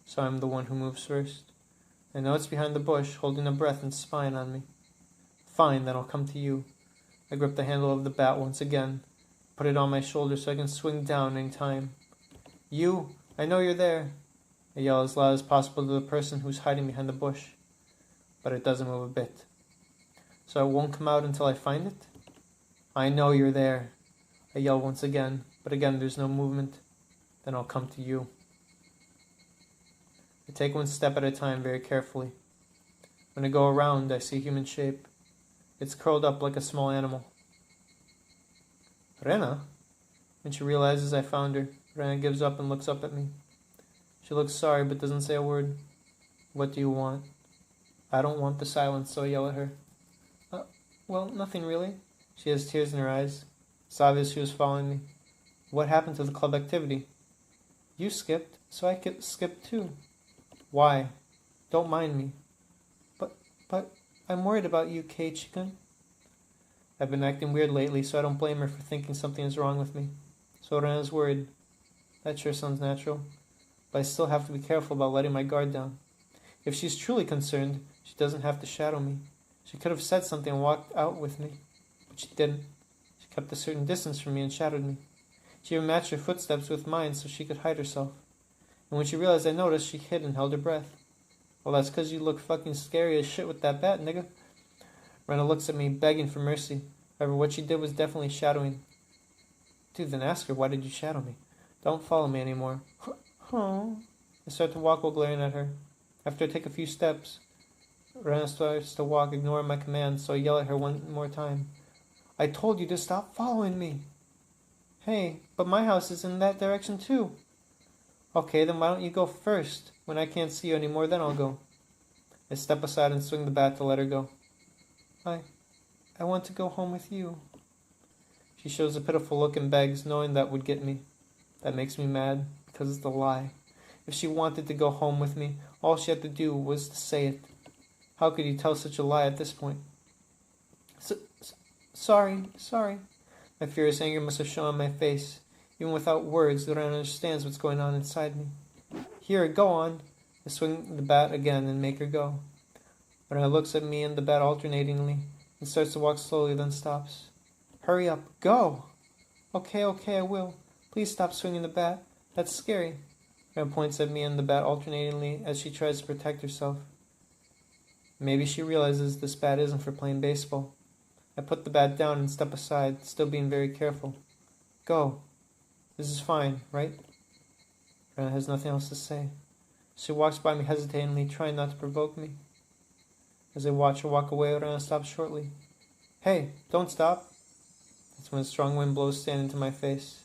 so I'm the one who moves first. I know it's behind the bush, holding a breath and spying on me. Fine, then I'll come to you. I grip the handle of the bat once again, put it on my shoulder so I can swing down any time. You! I know you're there! I yell as loud as possible to the person who's hiding behind the bush. But it doesn't move a bit. So it won't come out until I find it? I know you're there. I yell once again, but again there's no movement. Then I'll come to you. I take one step at a time very carefully. When I go around, I see human shape. It's curled up like a small animal. Rena? When she realizes I found her, Rena gives up and looks up at me. She looks sorry but doesn't say a word. What do you want? I don't want the silence, so I yell at her. Well, nothing really. She has tears in her eyes. It's obvious she was following me. What happened to the club activity? You skipped, so I skipped too. Why? Don't mind me. But I'm worried about you, Keiichi-kun. I've been acting weird lately, so I don't blame her for thinking something is wrong with me. So Rena's worried. That sure sounds natural. But I still have to be careful about letting my guard down. If she's truly concerned, she doesn't have to shadow me. She could have said something and walked out with me. But she didn't. She kept a certain distance from me and shadowed me. She even matched her footsteps with mine so she could hide herself. And when she realized I noticed, she hid and held her breath. Well, that's 'cause you look fucking scary as shit with that bat, nigga. Rena looks at me, begging for mercy. However, what she did was definitely shadowing. Dude, then ask her, why did you shadow me? Don't follow me anymore. Oh. I start to walk while glaring at her. After I take a few steps, Rena starts to walk, ignoring my commands, so I yell at her one more time. I told you to stop following me. Hey, but my house is in that direction too. Okay, then why don't you go first? When I can't see you anymore, then I'll go. I step aside and swing the bat to let her go. I want to go home with you. She shows a pitiful look and begs, knowing that would get me. That makes me mad, because it's a lie. If she wanted to go home with me, all she had to do was to say it. How could you tell such a lie at this point? Sorry. My furious anger must have shown on my face. Even without words, Lorena understands what's going on inside me. Here, go on. I swing the bat again and make her go. Lorena looks at me and the bat alternatingly and starts to walk slowly, then stops. Hurry up, go! Okay, I will. Please stop swinging the bat. That's scary. Lorena points at me and the bat alternatingly as she tries to protect herself. Maybe she realizes this bat isn't for playing baseball. I put the bat down and step aside, still being very careful. Go. This is fine, right? Rena has nothing else to say. She walks by me hesitatingly, trying not to provoke me. As I watch her walk away, Rena stops shortly. Hey, don't stop. That's when a strong wind blows sand into my face.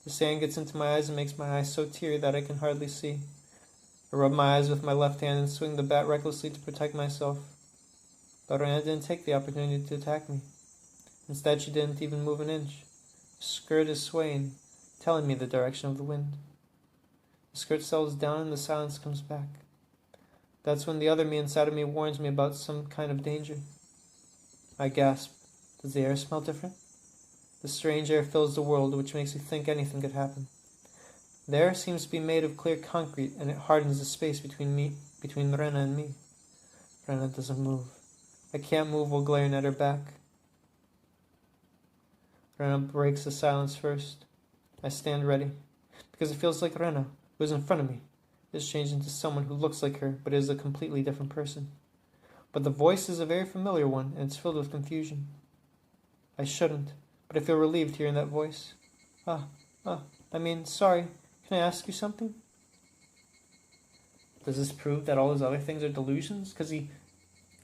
The sand gets into my eyes and makes my eyes so teary that I can hardly see. I rub my eyes with my left hand and swing the bat recklessly to protect myself. But Rena didn't take the opportunity to attack me. Instead, she didn't even move an inch. Her skirt is swaying, telling me the direction of the wind. The skirt settles down and the silence comes back. That's when the other me inside of me warns me about some kind of danger. I gasp. Does the air smell different? The strange air fills the world, which makes me think anything could happen. The air seems to be made of clear concrete, and it hardens the space between Rena and me. Rena doesn't move. I can't move while glaring at her back. Rena breaks the silence first. I stand ready, because it feels like Rena, who is in front of me, is changed into someone who looks like her, but is a completely different person. But the voice is a very familiar one, and it's filled with confusion. I shouldn't, but I feel relieved hearing that voice. Sorry, can I ask you something? Does this prove that all his other things are delusions? Because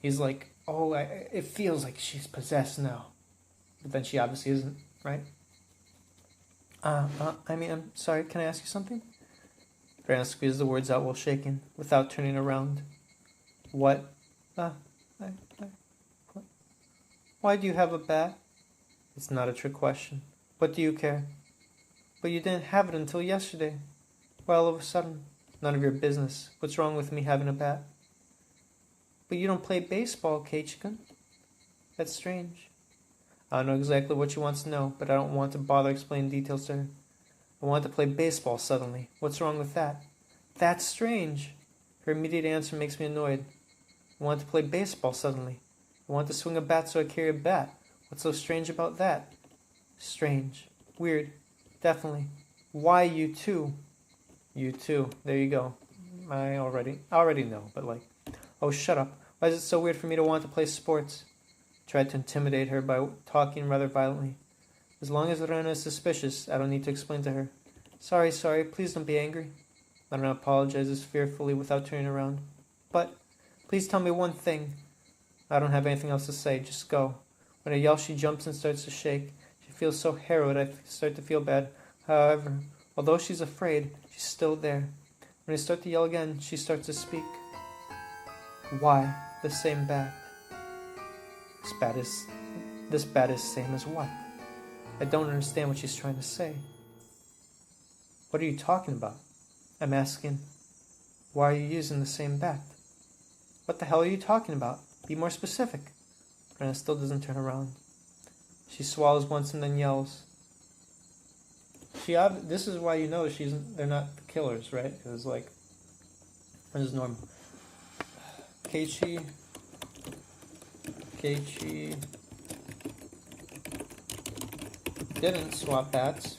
he's like, it feels like she's possessed now. But then she obviously isn't, right? I'm sorry, can I ask you something? Rena squeezed the words out while shaking, without turning around. What? Why do you have a bat? It's not a trick question. What do you care? But you didn't have it until yesterday. Why all of a sudden? None of your business. What's wrong with me having a bat? But you don't play baseball, Keiichi-kun. That's strange. I don't know exactly what she wants to know, but I don't want to bother explaining details to her. I want to play baseball suddenly. What's wrong with that? That's strange. Her immediate answer makes me annoyed. I want to play baseball suddenly. I want to swing a bat so I carry a bat. What's so strange about that? Strange. Weird. Definitely. Why you too? You too. There you go. I already know, but oh, shut up. Why is it so weird for me to want to play sports? I tried to intimidate her by talking rather violently. As long as Rena is suspicious, I don't need to explain to her. Sorry, please don't be angry. Rena apologizes fearfully without turning around. But, please tell me one thing. I don't have anything else to say, just go. When I yell, she jumps and starts to shake. She feels so harrowed, I start to feel bad. However, although she's afraid, she's still there. When I start to yell again, she starts to speak. Why the same bat? This bat is same as what? I don't understand what she's trying to say. What are you talking about? I'm asking, why are you using the same bat? What the hell are you talking about? Be more specific. Rena still doesn't turn around. She swallows once and then yells. This is why you know they're not killers, right? Because, like, this is normal. Keiichi didn't swap bats.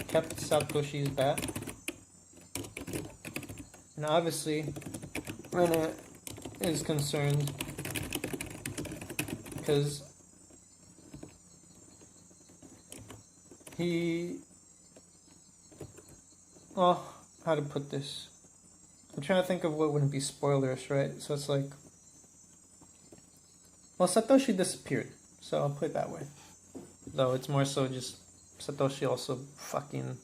Kept Satoshi's bat. And obviously, Rena is concerned because how to put this? I'm trying to think of what wouldn't be spoilers, right? So it's like, well, Satoshi disappeared, so I'll put it that way. Though it's more so just Satoshi also fucking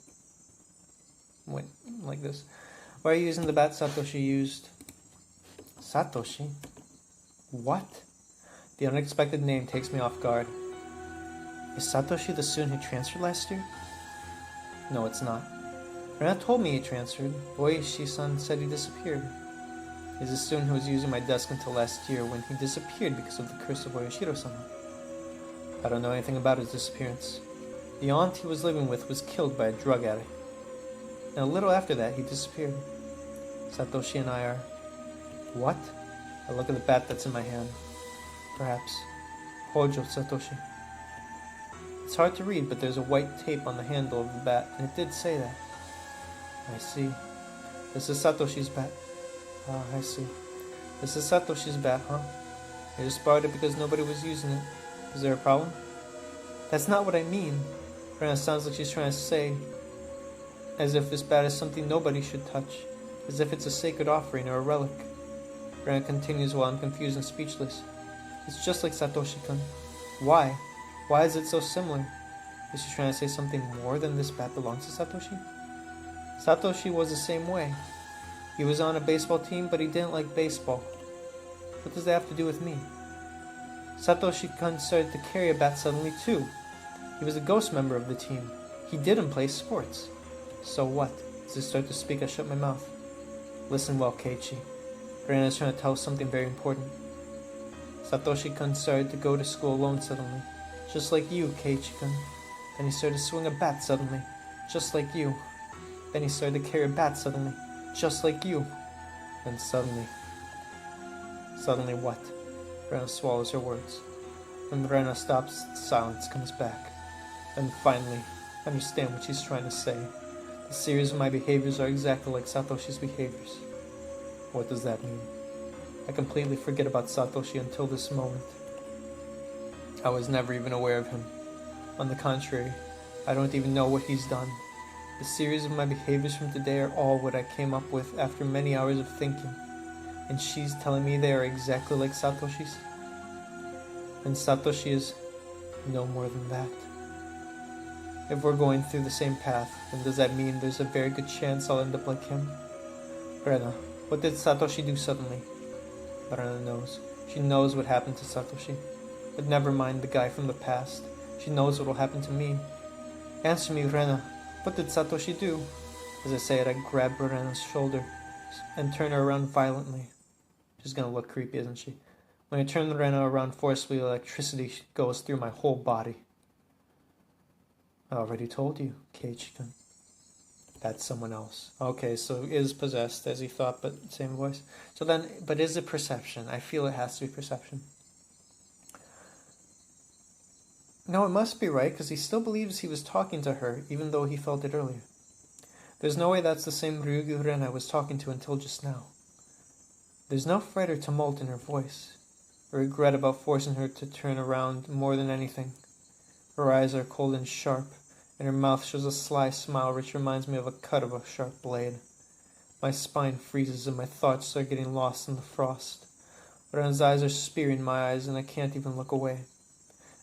went like this. Why are you using the bat Satoshi used? Satoshi? What? The unexpected name takes me off guard. Is Satoshi the student who transferred last year? No, it's not. Rena told me he transferred. Boishi-san said he disappeared. He's a student who was using my desk until last year when he disappeared because of the curse of Oyashiro-sama. I don't know anything about his disappearance. The aunt he was living with was killed by a drug addict. And a little after that, he disappeared. Satoshi and I are... What? I look at the bat that's in my hand. Perhaps. Hojo Satoshi. It's hard to read, but there's a white tape on the handle of the bat, and it did say that. I see. This is Satoshi's bat. Ah, I see. This is Satoshi's bat, huh? I just borrowed it because nobody was using it. Is there a problem? That's not what I mean. Rena sounds like she's trying to say, as if this bat is something nobody should touch, as if it's a sacred offering or a relic. Rena continues while I'm confused and speechless. It's just like Satoshi-kun. Why? Why is it so similar? Is she trying to say something more than this bat belongs to Satoshi? Satoshi was the same way. He was on a baseball team, but he didn't like baseball. What does that have to do with me? Satoshi-kun started to carry a bat suddenly too. He was a ghost member of the team. He didn't play sports. So what? As I start to speak, I shut my mouth. Listen well, Keiichi. Rena is trying to tell us something very important. Satoshi-kun started to go to school alone suddenly. Just like you, Keiichi-kun. Then he started to swing a bat suddenly. Just like you. Then he started to carry a bat suddenly. Just like you. Then suddenly... Suddenly what? Rena swallows her words. When Rena stops, silence comes back. And finally, I understand what she's trying to say. The series of my behaviors are exactly like Satoshi's behaviors. What does that mean? I completely forget about Satoshi until this moment. I was never even aware of him. On the contrary, I don't even know what he's done. The series of my behaviors from today are all what I came up with after many hours of thinking. And she's telling me they are exactly like Satoshi's? And Satoshi is no more than that. If we're going through the same path, then does that mean there's a very good chance I'll end up like him? Rena, what did Satoshi do suddenly? Rena knows. She knows what happened to Satoshi. But never mind the guy from the past. She knows what will happen to me. Answer me, Rena. What did Satoshi do? As I say it, I grab Rena's shoulder and turn her around violently. She's gonna look creepy, isn't she? When I turn Rena around forcefully, electricity goes through my whole body. I already told you, Keiichi-kun. That's someone else. Okay, so is possessed as he thought, but same voice. So then, but is it perception? I feel it has to be perception. No, it must be right, because he still believes he was talking to her, even though he felt it earlier. There's no way that's the same Ryugu Ren I was talking to until just now. There's no fright or tumult in her voice. I regret about forcing her to turn around more than anything. Her eyes are cold and sharp, and her mouth shows a sly smile which reminds me of a cut of a sharp blade. My spine freezes and my thoughts start getting lost in the frost. Ren's eyes are spearing my eyes and I can't even look away.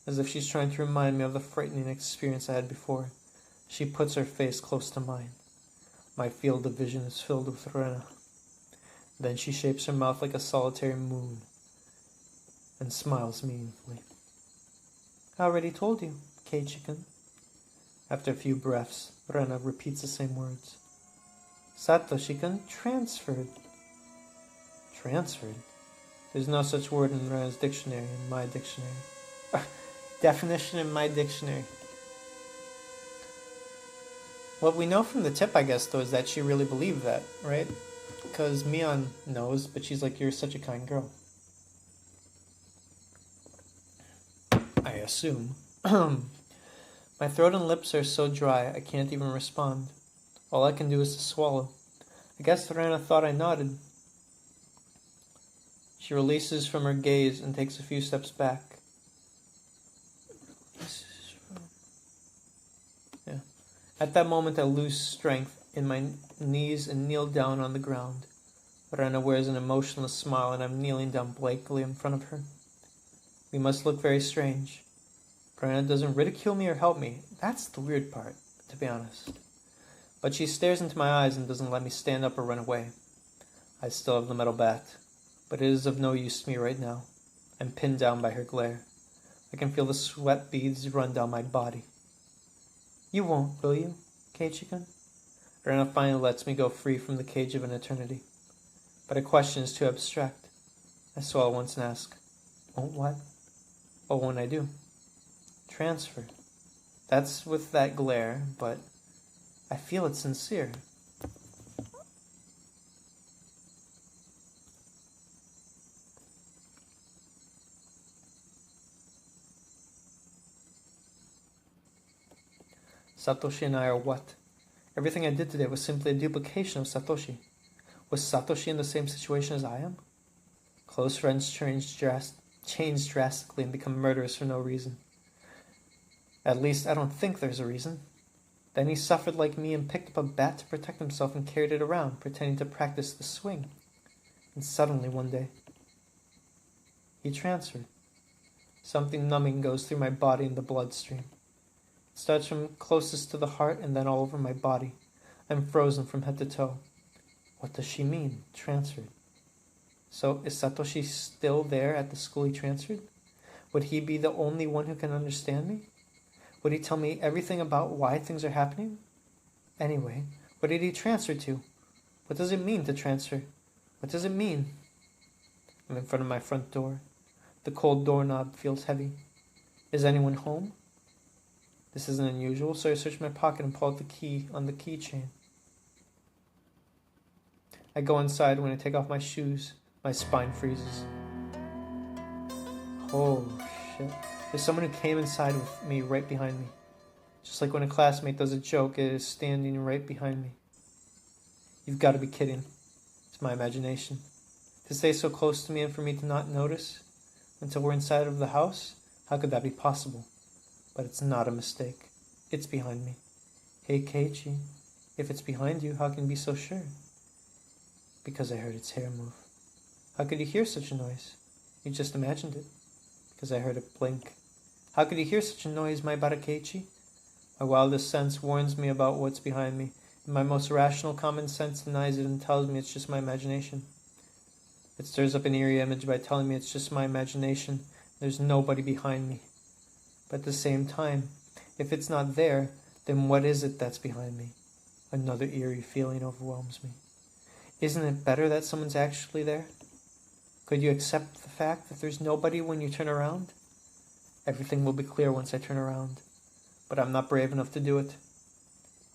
As if she's trying to remind me of the frightening experience I had before. She puts her face close to mine. My field of vision is filled with Rena. Then she shapes her mouth like a solitary moon and smiles meaningfully. I already told you, Keiichi-kun. After a few breaths, Rena repeats the same words. Satoshi-kun transferred. Transferred? There's no such word in Rena's dictionary, in my dictionary. Definition in my dictionary. What we know from the tip, I guess, though, is that she really believed that, right? Because Mion knows, but she's like, you're such a kind girl. I assume. My throat and lips are so dry, I can't even respond. All I can do is to swallow. I guess Rena thought I nodded. She releases from her gaze and takes a few steps back. Yeah. At that moment, I lose strength in my knees and kneel down on the ground. Rena wears an emotionless smile, and I'm kneeling down blankly in front of her. We must look very strange. Rena doesn't ridicule me or help me. That's the weird part, to be honest. But she stares into my eyes and doesn't let me stand up or run away. I still have the metal bat, but it is of no use to me right now. I'm pinned down by her glare. I can feel the sweat beads run down my body. You won't, will you, Keiichi-kun? Rena finally lets me go free from the cage of an eternity. But a question is too abstract. I swallow once and ask, won't what? Oh, when I do. Transferred. That's with that glare, but I feel it's sincere. Satoshi and I are what? Everything I did today was simply a duplication of Satoshi. Was Satoshi in the same situation as I am? Close friends change drastically and become murderers for no reason. At least I don't think there's a reason. Then he suffered like me and picked up a bat to protect himself and carried it around, pretending to practice the swing. And suddenly one day, he transferred. Something numbing goes through my body and the bloodstream. It starts from closest to the heart and then all over my body. I'm frozen from head to toe. What does she mean, transferred? So is Satoshi still there at the school he transferred? Would he be the only one who can understand me? Would he tell me everything about why things are happening? Anyway, what did he transfer to? What does it mean to transfer? What does it mean? I'm in front of my front door. The cold doorknob feels heavy. Is anyone home? This isn't unusual, so I search my pocket and pull out the key on the keychain. I go inside. When I take off my shoes, my spine freezes. Oh, shit. There's someone who came inside with me right behind me. Just like when a classmate does a joke, it is standing right behind me. You've got to be kidding. It's my imagination. To stay so close to me and for me to not notice until we're inside of the house? How could that be possible? But it's not a mistake. It's behind me. Hey, Keiichi, if it's behind you, how can you be so sure? Because I heard its hair move. How could you hear such a noise? You just imagined it. Because I heard it blink. How could you hear such a noise, my Barakeiichi? My wildest sense warns me about what's behind me, and my most rational common sense denies it and tells me it's just my imagination. It stirs up an eerie image by telling me it's just my imagination. There's nobody behind me. But at the same time, if it's not there, then what is it that's behind me? Another eerie feeling overwhelms me. Isn't it better that someone's actually there? Could you accept the fact that there's nobody when you turn around? Everything will be clear once I turn around, but I'm not brave enough to do it.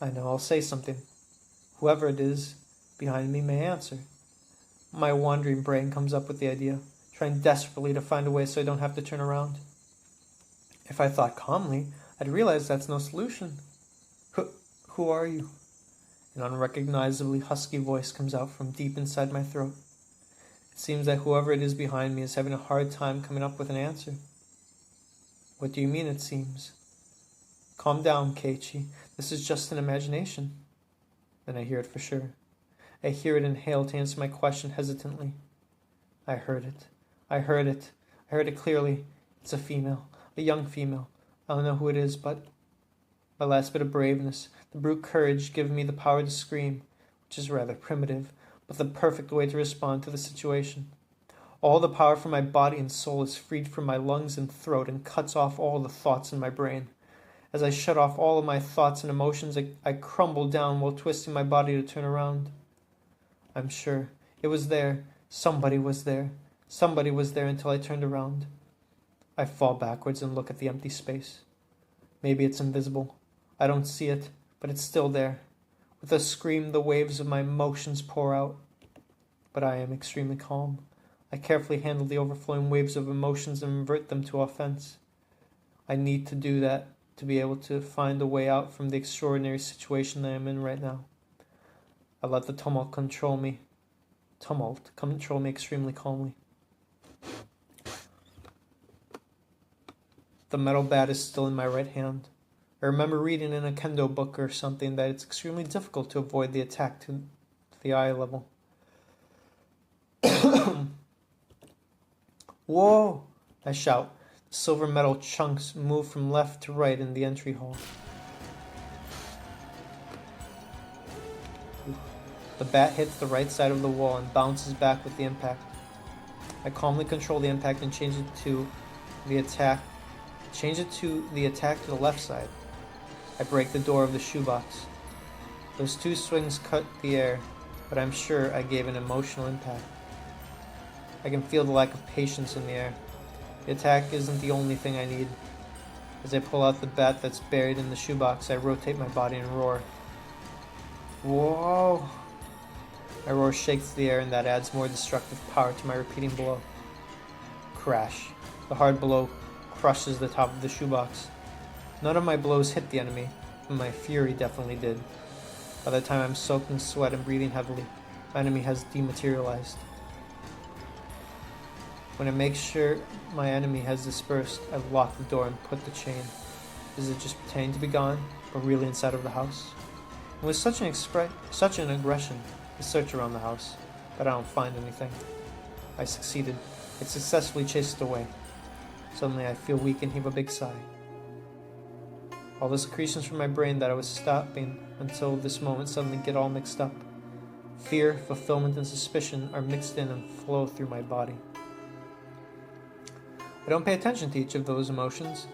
I know I'll say something. Whoever it is behind me may answer. My wandering brain comes up with the idea, trying desperately to find a way so I don't have to turn around. If I thought calmly, I'd realize that's no solution. Who are you? An unrecognizably husky voice comes out from deep inside my throat. It seems that whoever it is behind me is having a hard time coming up with an answer. What do you mean, it seems? Calm down, Keiichi. This is just an imagination. Then I hear it for sure. I hear it inhale to answer my question hesitantly. I heard it. I heard it. I heard it clearly. It's a female. A young female. I don't know who it is, but my last bit of braveness, the brute courage giving me the power to scream, which is rather primitive, but the perfect way to respond to the situation. All the power from my body and soul is freed from my lungs and throat and cuts off all the thoughts in my brain. As I shut off all of my thoughts and emotions, I crumbled down while twisting my body to turn around. I'm sure it was there. Somebody was there. Somebody was there until I turned around. I fall backwards and look at the empty space. Maybe it's invisible. I don't see it, but it's still there. With a scream, the waves of my emotions pour out. But I am extremely calm. I carefully handle the overflowing waves of emotions and convert them to offense. I need to do that to be able to find a way out from the extraordinary situation I am in right now. I let the tumult control me extremely calmly. The metal bat is still in my right hand. I remember reading in a kendo book or something that it's extremely difficult to avoid the attack to the eye level. Whoa! I shout. The silver metal chunks move from left to right in the entry hall. The bat hits the right side of the wall and bounces back with the impact. I calmly control the impact and change it to the attack to the left side. I break the door of the shoebox. Those two swings cut the air, but I'm sure I gave an emotional impact. I can feel the lack of patience in the air. The attack isn't the only thing I need. As I pull out the bat that's buried in the shoebox, I rotate my body and roar. Whoa! My roar shakes the air, and that adds more destructive power to my repeating blow. Crash. The hard blow crushes the top of the shoebox. None of my blows hit the enemy, but my fury definitely did. By the time I'm soaked in sweat and breathing heavily, my enemy has dematerialized. When I make sure my enemy has dispersed, I lock the door and put the chain. Is it just pretending to be gone, but really inside of the house? It was such an aggression to search around the house, but I don't find anything. I succeeded. It successfully chased it away. Suddenly I feel weak and heave a big sigh. All the secretions from my brain that I was stopping until this moment suddenly get all mixed up. Fear, fulfillment, and suspicion are mixed in and flow through my body. I don't pay attention to each of those emotions,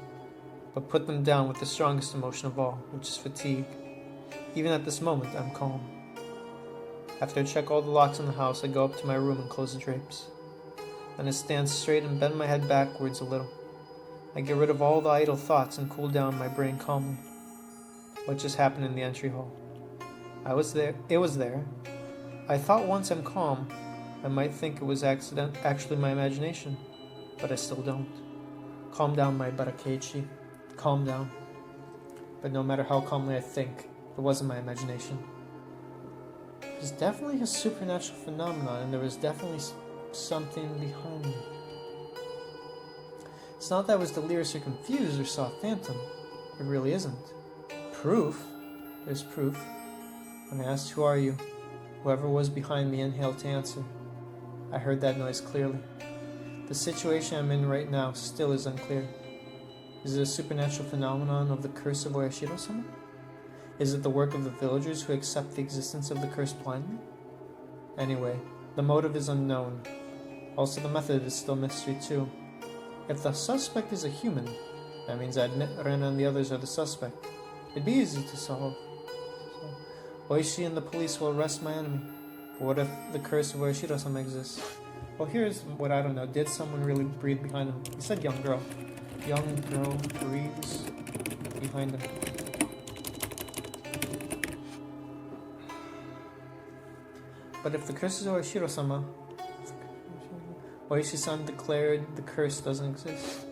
but put them down with the strongest emotion of all, which is fatigue. Even at this moment, I'm calm. After I check all the locks in the house, I go up to my room and close the drapes. Then I stand straight and bend my head backwards a little. I get rid of all the idle thoughts and cool down my brain calmly. What just happened in the entry hall? I was there. It was there. I thought once I'm calm, I might think it was actually my imagination, but I still don't. Calm down, my Barakeichi. Calm down. But no matter how calmly I think, it wasn't my imagination. It was definitely a supernatural phenomenon, and there was definitely something behind me. It's not that I was delirious or confused or saw a phantom. It really isn't. Proof? There's proof. When I asked, "Who are you?" whoever was behind me inhaled to answer. I heard that noise clearly. The situation I'm in right now still is unclear. Is it a supernatural phenomenon of the curse of Oyashiro-sama? Is it the work of the villagers who accept the existence of the curse blindly? Anyway, the motive is unknown. Also, the method is still mystery too. If the suspect is a human, that means I admit Ren and the others are the suspect. It'd be easy to solve. Oishi and the police will arrest my enemy. But what if the curse of Oyashiro-sama exists? Well, here's what I don't know. Did someone really breathe behind him? He said young girl. Young girl breathes behind him. But if the curse is Oyashiro-sama, Oishi-san declared the curse doesn't exist.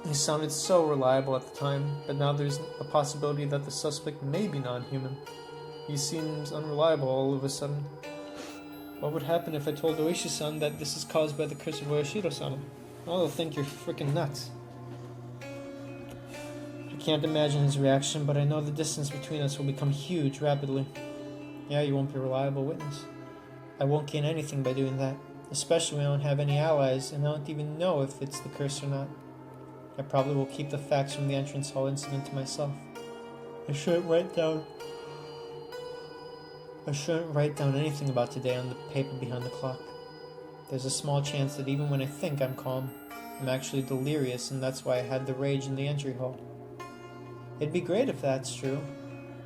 He sounded so reliable at the time, but now there's a possibility that the suspect may be non-human. He seems unreliable all of a sudden. What would happen if I told Oishi-san that this is caused by the curse of Oyashiro-sama? Well, they'll think you're freaking nuts. I can't imagine his reaction, but I know the distance between us will become huge rapidly. Yeah, you won't be a reliable witness. I won't gain anything by doing that, especially when I don't have any allies and I don't even know if it's the curse or not. I probably will keep the facts from the entrance hall incident to myself. I shouldn't write down anything about today on the paper behind the clock. There's a small chance that even when I think I'm calm, I'm actually delirious, and that's why I had the rage in the entry hall. It'd be great if that's true.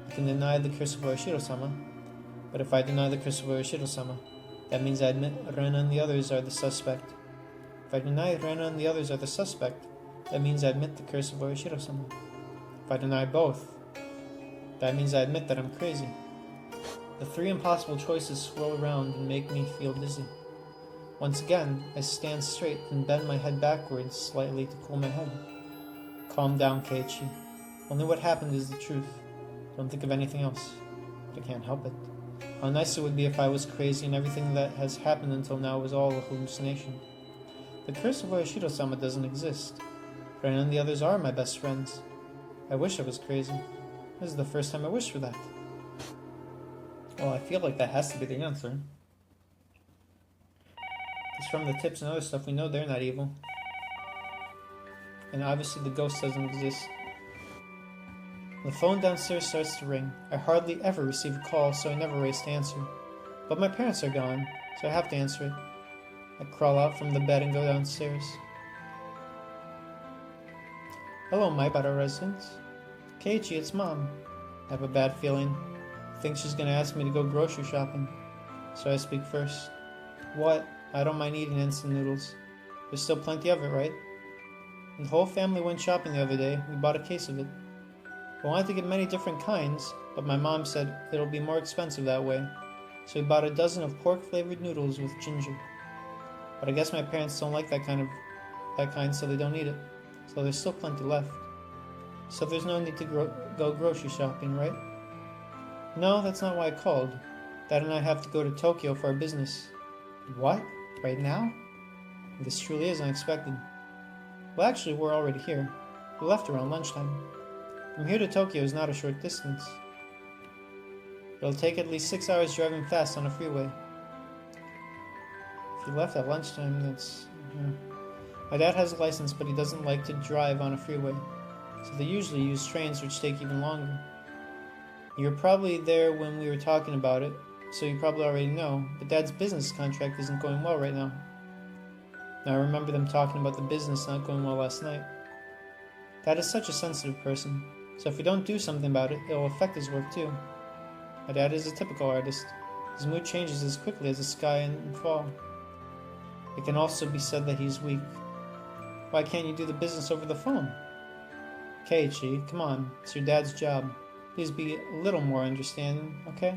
I can deny the curse of Oishiro-sama. But if I deny the curse of Oishiro-sama, that means I admit Rena and the others are the suspect. If I deny Rena and the others are the suspect, that means I admit the curse of Oishiro-sama. If I deny both, that means I admit that I'm crazy. The three impossible choices swirl around and make me feel dizzy. Once again, I stand straight and bend my head backwards slightly to cool my head. Calm down, Keiichi. Only what happened is the truth. Don't think of anything else. But I can't help it. How nice it would be if I was crazy and everything that has happened until now was all a hallucination. The curse of Oishiro-sama doesn't exist. Ren and the others are my best friends. I wish I was crazy. This is the first time I wished for that. Well, I feel like that has to be the answer. Because from the tips and other stuff, we know they're not evil. And obviously the ghost doesn't exist. The phone downstairs starts to ring. I hardly ever receive a call, so I never race to answer. But my parents are gone, so I have to answer it. I crawl out from the bed and go downstairs. Hello, Maibara residents. Keiichi, it's Mom. I have a bad feeling. I think she's gonna ask me to go grocery shopping. So I speak first. What? I don't mind eating instant noodles. There's still plenty of it, right? The whole family went shopping the other day. We bought a case of it. I wanted to get many different kinds, but my mom said it'll be more expensive that way. So we bought a dozen of pork-flavored noodles with ginger. But I guess my parents don't like that kind, so they don't eat it. So there's still plenty left. So there's no need to go grocery shopping, right? No, that's not why I called. Dad and I have to go to Tokyo for our business. What? Right now? This truly is unexpected. Well, actually, we're already here. We left around lunchtime. From here to Tokyo is not a short distance. It'll take at least 6 hours driving fast on a freeway. If you left at lunchtime, that's... My dad has a license, but he doesn't like to drive on a freeway. So they usually use trains, which take even longer. You were probably there when we were talking about it, so you probably already know, but Dad's business contract isn't going well right now. Now I remember them talking about the business not going well last night. Dad is such a sensitive person, so if we don't do something about it, it'll affect his work too. My dad is a typical artist. His mood changes as quickly as the sky in fall. It can also be said that he's weak. Why can't you do the business over the phone? Keiichi, come on, it's your dad's job. Please be a little more understanding, okay?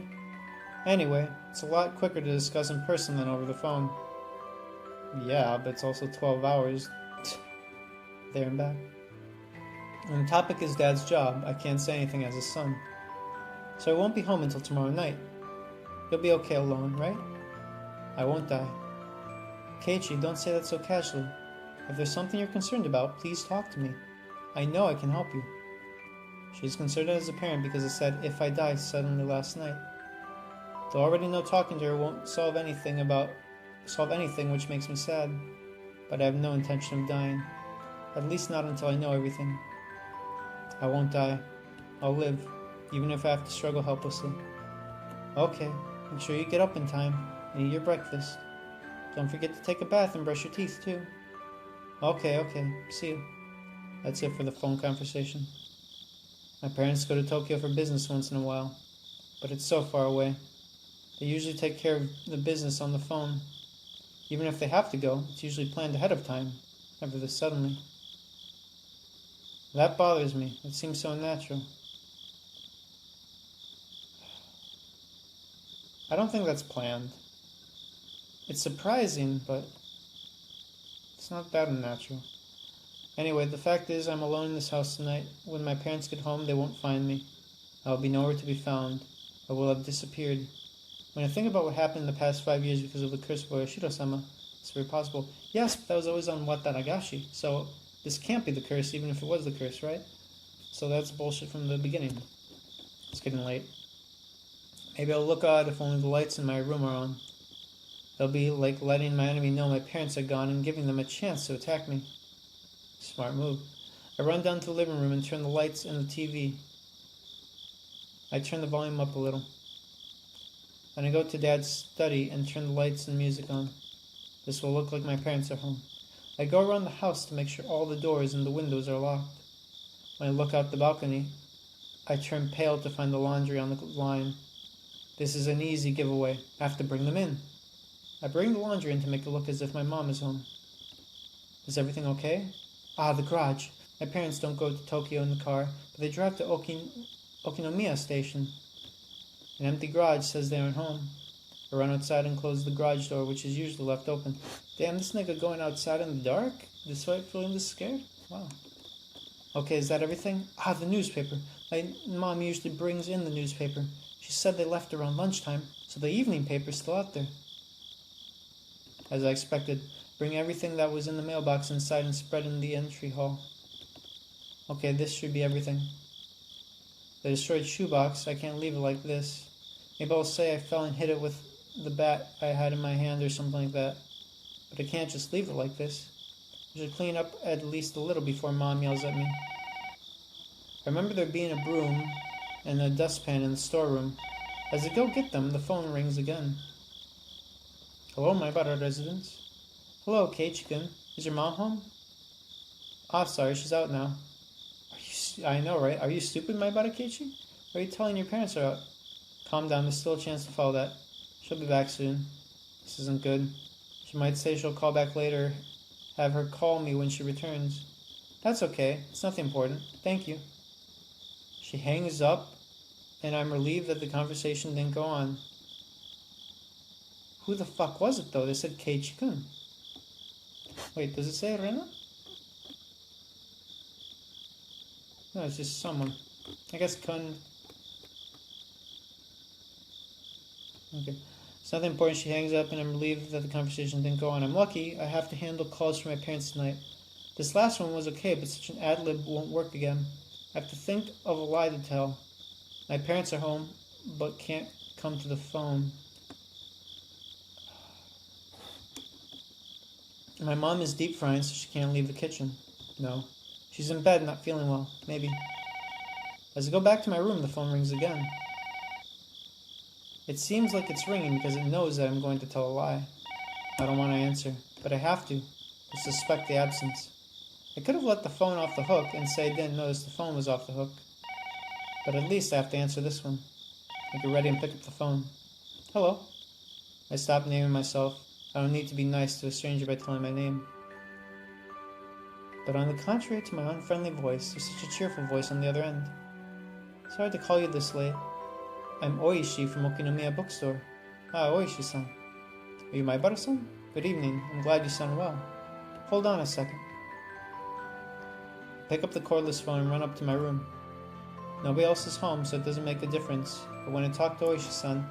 Anyway, it's a lot quicker to discuss in person than over the phone. Yeah, but it's also 12 hours there and back. When the topic is Dad's job, I can't say anything as his son. So I won't be home until tomorrow night. You'll be okay alone, right? I won't die. Keiichi, don't say that so casually. If there's something you're concerned about, please talk to me. I know I can help you. She's concerned as a parent because I said, if I die suddenly last night. Though I already know talking to her won't solve anything which makes me sad. But I have no intention of dying. At least not until I know everything. I won't die. I'll live, even if I have to struggle helplessly. Okay, make sure you get up in time and eat your breakfast. Don't forget to take a bath and brush your teeth too. Okay, see you. That's it for the phone conversation. My parents go to Tokyo for business once in a while, but it's so far away. They usually take care of the business on the phone. Even if they have to go, it's usually planned ahead of time, never this suddenly. That bothers me. It seems so unnatural. I don't think that's planned. It's surprising, but it's not that unnatural. Anyway, the fact is I'm alone in this house tonight. When my parents get home, they won't find me. I will be nowhere to be found. I will have disappeared. When I think about what happened in the past 5 years because of the curse of Oishiro-sama, it's very possible. Yes, but that was always on Watanagashi, so this can't be the curse, even if it was the curse, right? So that's bullshit from the beginning. It's getting late. Maybe I'll look odd if only the lights in my room are on. It'll be like letting my enemy know my parents are gone and giving them a chance to attack me. Smart move. I run down to the living room and turn the lights and the TV. I turn the volume up a little. Then I go to Dad's study and turn the lights and music on. This will look like my parents are home. I go around the house to make sure all the doors and the windows are locked. When I look out the balcony, I turn pale to find the laundry on the line. This is an easy giveaway. I have to bring them in. I bring the laundry in to make it look as if my mom is home. Is everything okay? Ah, the garage. My parents don't go to Tokyo in the car, but they drive to Okinomiya Station. An empty garage says they aren't home. I run outside and close the garage door, which is usually left open. Damn, this nigga going outside in the dark? Despite feeling this scared? Wow. Okay, is that everything? Ah, the newspaper. My mom usually brings in the newspaper. She said they left around lunchtime, so the evening paper's still out there. As I expected, bring everything that was in the mailbox inside and spread in the entry hall. Okay, this should be everything. The destroyed shoebox, I can't leave it like this. Maybe I'll say I fell and hit it with the bat I had in my hand or something like that. But I can't just leave it like this. I should clean up at least a little before Mom yells at me. I remember there being a broom and a dustpan in the storeroom. As I go get them, the phone rings again. Hello, my Maibara residence. Hello, Keiichi-kun. Is your mom home? Ah, sorry, she's out now. I know, right? Are you stupid, Maibara Keiichi? Why are you telling your parents are out? Calm down, there's still a chance to follow that. She'll be back soon. This isn't good. She might say she'll call back later. Have her call me when she returns. That's okay. It's nothing important. Thank you. She hangs up, and I'm relieved that the conversation didn't go on. Who the fuck was it, though? They said Keiichi-kun. Wait, does it say Rena? No, it's just someone. I guess Kun. Okay. It's nothing important. She hangs up, and I'm relieved that the conversation didn't go on. I'm lucky. I have to handle calls from my parents tonight. This last one was okay, but such an ad-lib won't work again. I have to think of a lie to tell. My parents are home, but can't come to the phone. My mom is deep frying, so she can't leave the kitchen. No. She's in bed, not feeling well. Maybe. As I go back to my room, the phone rings again. It seems like it's ringing because it knows that I'm going to tell a lie. I don't want to answer, but I have to suspect the absence. I could have let the phone off the hook and say I didn't notice the phone was off the hook. But at least I have to answer this one. I get ready and pick up the phone. Hello. I stop naming myself. I don't need to be nice to a stranger by telling my name. But on the contrary to my unfriendly voice, there's such a cheerful voice on the other end. Sorry to call you this late. I'm Oishi from Okinomiya Bookstore. Ah, Oishi-san. Are you Maibara-san? Good evening. I'm glad you sound well. Hold on a second. Pick up the cordless phone and run up to my room. Nobody else is home, so it doesn't make a difference. But when I talk to Oishi-san,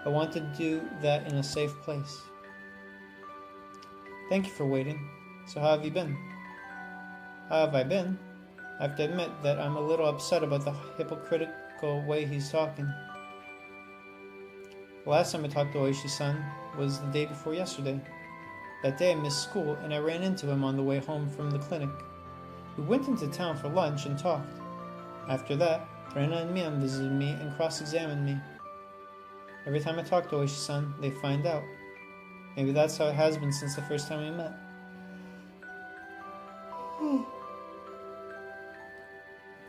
I want to do that in a safe place. Thank you for waiting. So how have you been? How have I been? I have to admit that I'm a little upset about the hypocritical way he's talking. The last time I talked to Oishi-san was the day before yesterday. That day I missed school and I ran into him on the way home from the clinic. We went into town for lunch and talked. After that, Rena and Mian visited me and cross-examined me. Every time I talk to Oishi-san, they find out. Maybe that's how it has been since the first time we met.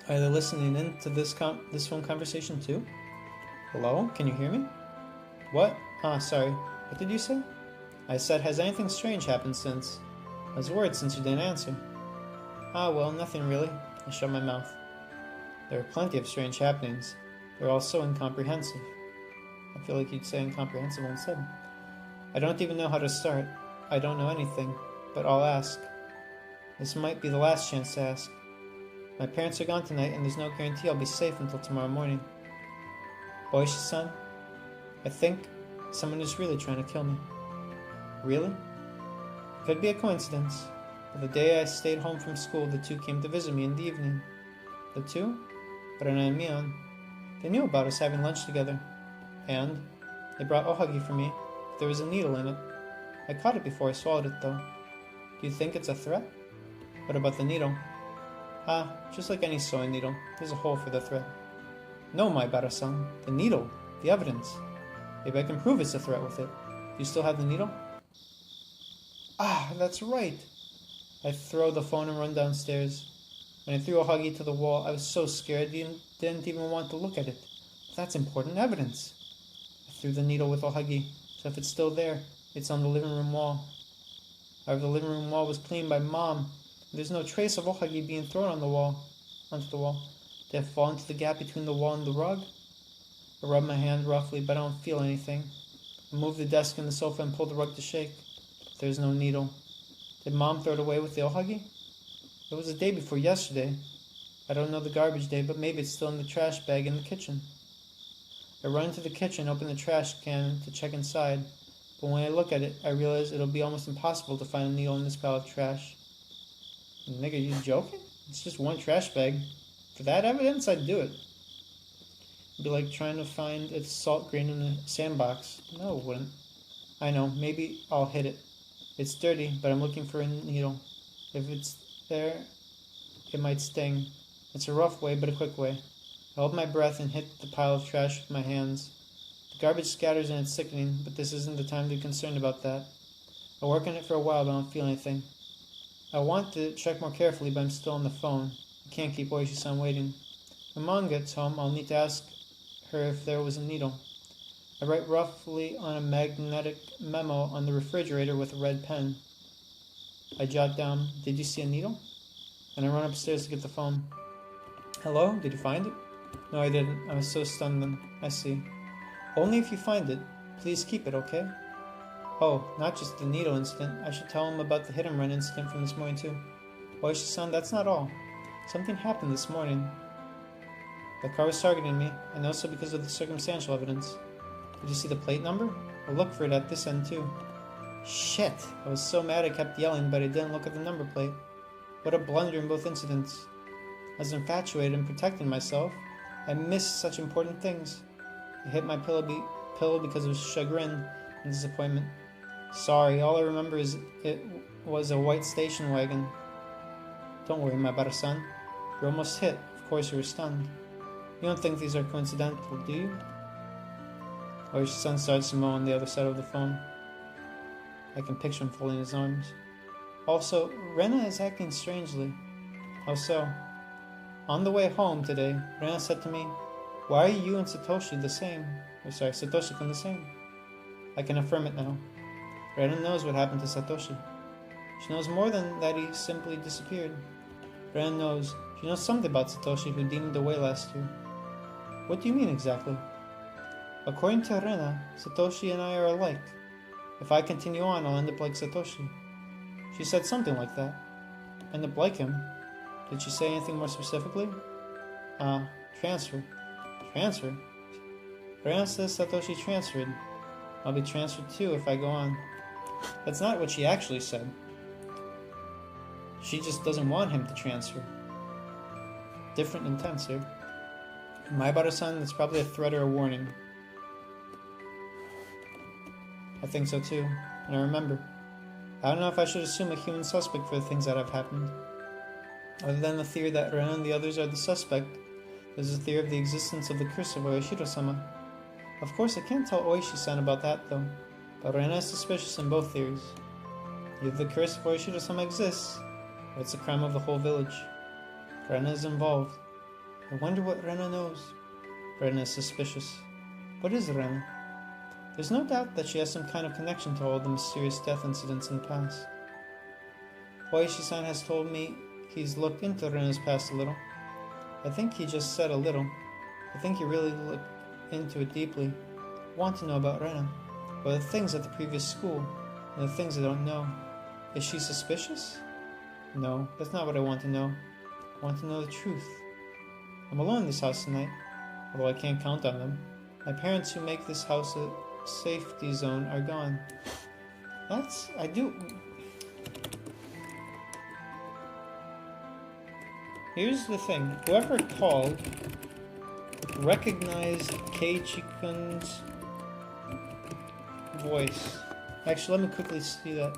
Are they listening in to this phone conversation too? Hello? Can you hear me? What? Ah, sorry. What did you say? I said, has anything strange happened since? I was worried since you didn't answer. Ah, well, nothing really. I shut my mouth. There are plenty of strange happenings. They're all so incomprehensive. I feel like you'd say incomprehensible instead. I don't even know how to start. I don't know anything, but I'll ask. This might be the last chance to ask. My parents are gone tonight, and there's no guarantee I'll be safe until tomorrow morning. Oishi-san, I think someone is really trying to kill me. Really? Could be a coincidence, but the day I stayed home from school, the two came to visit me in the evening. The two? Rena and Mion. They knew about us having lunch together, and they brought ohagi for me. There was a needle in it. I caught it before I swallowed it, though. Do you think it's a threat? What about the needle? Ah, just like any sewing needle, there's a hole for the thread. No, Maibara-san, the needle, the evidence. Maybe I can prove it's a threat with it. Do you still have the needle? Ah, that's right. I throw the phone and run downstairs. When I threw a Huggy to the wall, I was so scared I didn't even want to look at it. That's important evidence. I threw the needle with a Huggy, so if it's still there, it's on the living room wall. However, the living room wall was cleaned by Mom. There's no trace of a Huggy being thrown onto the wall. Did it fall into the gap between the wall and the rug? I rub my hand roughly, but I don't feel anything. I move the desk and the sofa and pull the rug to shake. But there's no needle. Did Mom throw it away with the Ohagi? It was the day before yesterday. I don't know the garbage day, but maybe it's still in the trash bag in the kitchen. I run into the kitchen, open the trash can to check inside. But when I look at it, I realize it'll be almost impossible to find a needle in this pile of trash. Nigga, you joking? It's just one trash bag. For that evidence, I'd do it. It'd be like trying to find a salt grain in a sandbox. No, it wouldn't. I know, maybe I'll hit it. It's dirty, but I'm looking for a needle. If it's there, it might sting. It's a rough way, but a quick way. I hold my breath and hit the pile of trash with my hands. The garbage scatters and it's sickening, but this isn't the time to be concerned about that. I work on it for a while, but I don't feel anything. I want to check more carefully, but I'm still on the phone. I can't keep Oishi-san waiting. When Mom gets home, I'll need to ask her if there was a needle. I write roughly on a magnetic memo on the refrigerator with a red pen. I jot down, "Did you see a needle?" And I run upstairs to get the phone. "Hello? Did you find it?" "No, I didn't. I was so stunned then." "I see. Only if you find it. Please keep it, okay?" "Oh, not just the needle incident. I should tell him about the hit-and-run incident from this morning too." "Oishi-san, that's not all. Something happened this morning. The car was targeting me, and also because of the circumstantial evidence. Did you see the plate number? I'll look for it at this end too." Shit! I was so mad I kept yelling, but I didn't look at the number plate. What a blunder in both incidents. I was infatuated and protecting myself. I missed such important things. I hit my pillow because of chagrin and disappointment. Sorry, all I remember is it was a white station wagon. Don't worry, Maibara-san. You're almost hit. Of course you were stunned. You don't think these are coincidental, do you? Oishi-san starts to mow on the other side of the phone. I can picture him folding his arms. Also, Rena is acting strangely. How so? On the way home today, Rena said to me, "Why are you and Satoshi the same?" Satoshi-kun the same. I can affirm it now. Rena knows what happened to Satoshi. She knows more than that he simply disappeared. Rena knows. She knows something about Satoshi who deemed away last year. What do you mean exactly? According to Rena, Satoshi and I are alike. If I continue on, I'll end up like Satoshi. She said something like that. End up like him? Did she say anything more specifically? Transfer. Transfer? Rena says Satoshi transferred. I'll be transferred too if I go on. That's not what she actually said. She just doesn't want him to transfer. Different intent, sir. Maibara-san, that's probably a threat or a warning. I think so too. And I remember. I don't know if I should assume a human suspect for the things that have happened. Other than the theory that Rena and the others are the suspect, there's a theory of the existence of the curse of Oishiro-sama. Of course, I can't tell Oishi-san about that though, but Rena is suspicious in both theories. Either the curse of Oishiro-sama exists, or it's a crime of the whole village. Rena is involved. I wonder what Rena knows. Rena is suspicious. What is Rena? There's no doubt that she has some kind of connection to all the mysterious death incidents in the past. Oishi-san has told me he's looked into Rena's past a little. I think he just said a little. I think he really looked into it deeply. I want to know about Rena, about the things at the previous school, and the things I don't know. Is she suspicious? No, that's not what I want to know. I want to know the truth. I'm alone in this house tonight, although I can't count on them. My parents who make this house a safety zone are gone. I do... Here's the thing. Whoever called recognized Keiichi-kun's voice. Actually, let me quickly see that.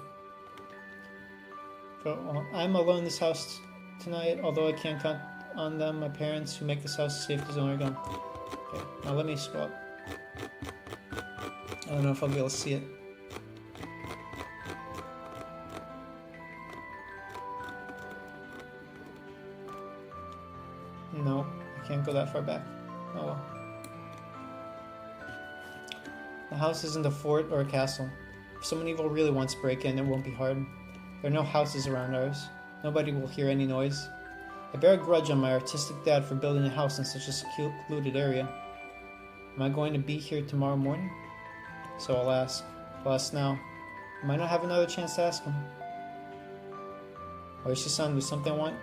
I'm alone in this house tonight, although I can't count on them. My parents who make this house a safety zone are gone. Okay, now let me scroll up. I don't know if I'll be able to see it. No, I can't go that far back. Oh well. The house isn't a fort or a castle. If someone evil really wants to break in, it won't be hard. There are no houses around ours. Nobody will hear any noise. I bear a grudge on my artistic dad for building a house in such a secluded area. Am I going to be here tomorrow morning? So I'll ask. I'll ask now. I might not have another chance to ask him. Oishi-san, there's something I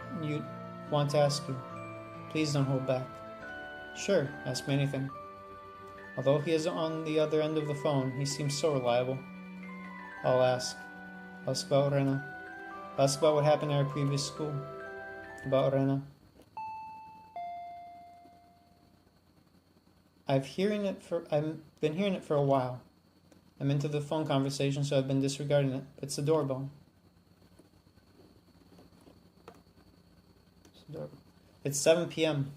want to ask you. Please don't hold back. Sure, ask me anything. Although he is on the other end of the phone, he seems so reliable. I'll ask. I'll ask about Rena. I'll ask about what happened at our previous school. About Rena. I've been hearing it for a while. I'm into the phone conversation, so I've been disregarding it. It's the doorbell. It's 7 p.m.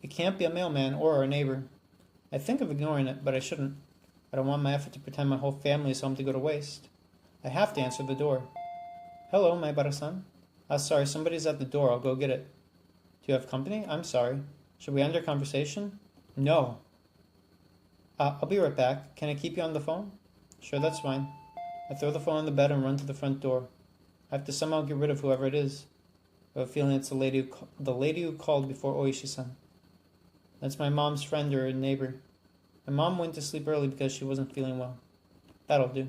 It can't be a mailman or our neighbor. I think of ignoring it, but I shouldn't. I don't want my effort to pretend my whole family is home to go to waste. I have to answer the door. Hello, my Bara-san. Sorry, somebody's at the door. I'll go get it. Do you have company? I'm sorry. Should we end our conversation? No. I'll be right back. Can I keep you on the phone? Sure, that's fine. I throw the phone on the bed and run to the front door. I have to somehow get rid of whoever it is. I have a feeling it's the lady who called before Oishi-san. That's my mom's friend or neighbor. My mom went to sleep early because she wasn't feeling well. That'll do.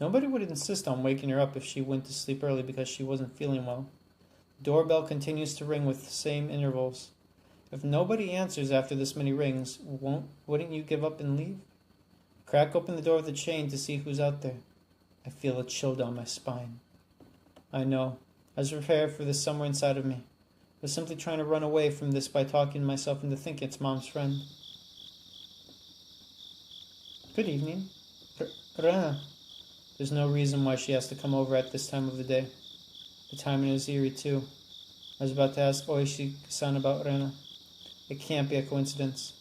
Nobody would insist on waking her up if she went to sleep early because she wasn't feeling well. The doorbell continues to ring with the same intervals. If nobody answers after this many rings, wouldn't you give up and leave? Crack open the door with a chain to see who's out there. I feel a chill down my spine. I know. I was prepared for this somewhere inside of me. I was simply trying to run away from this by talking myself into thinking it's Mom's friend. Good evening. Rena. There's no reason why she has to come over at this time of the day. The timing is eerie, too. I was about to ask Oishi-san about Rena. It can't be a coincidence.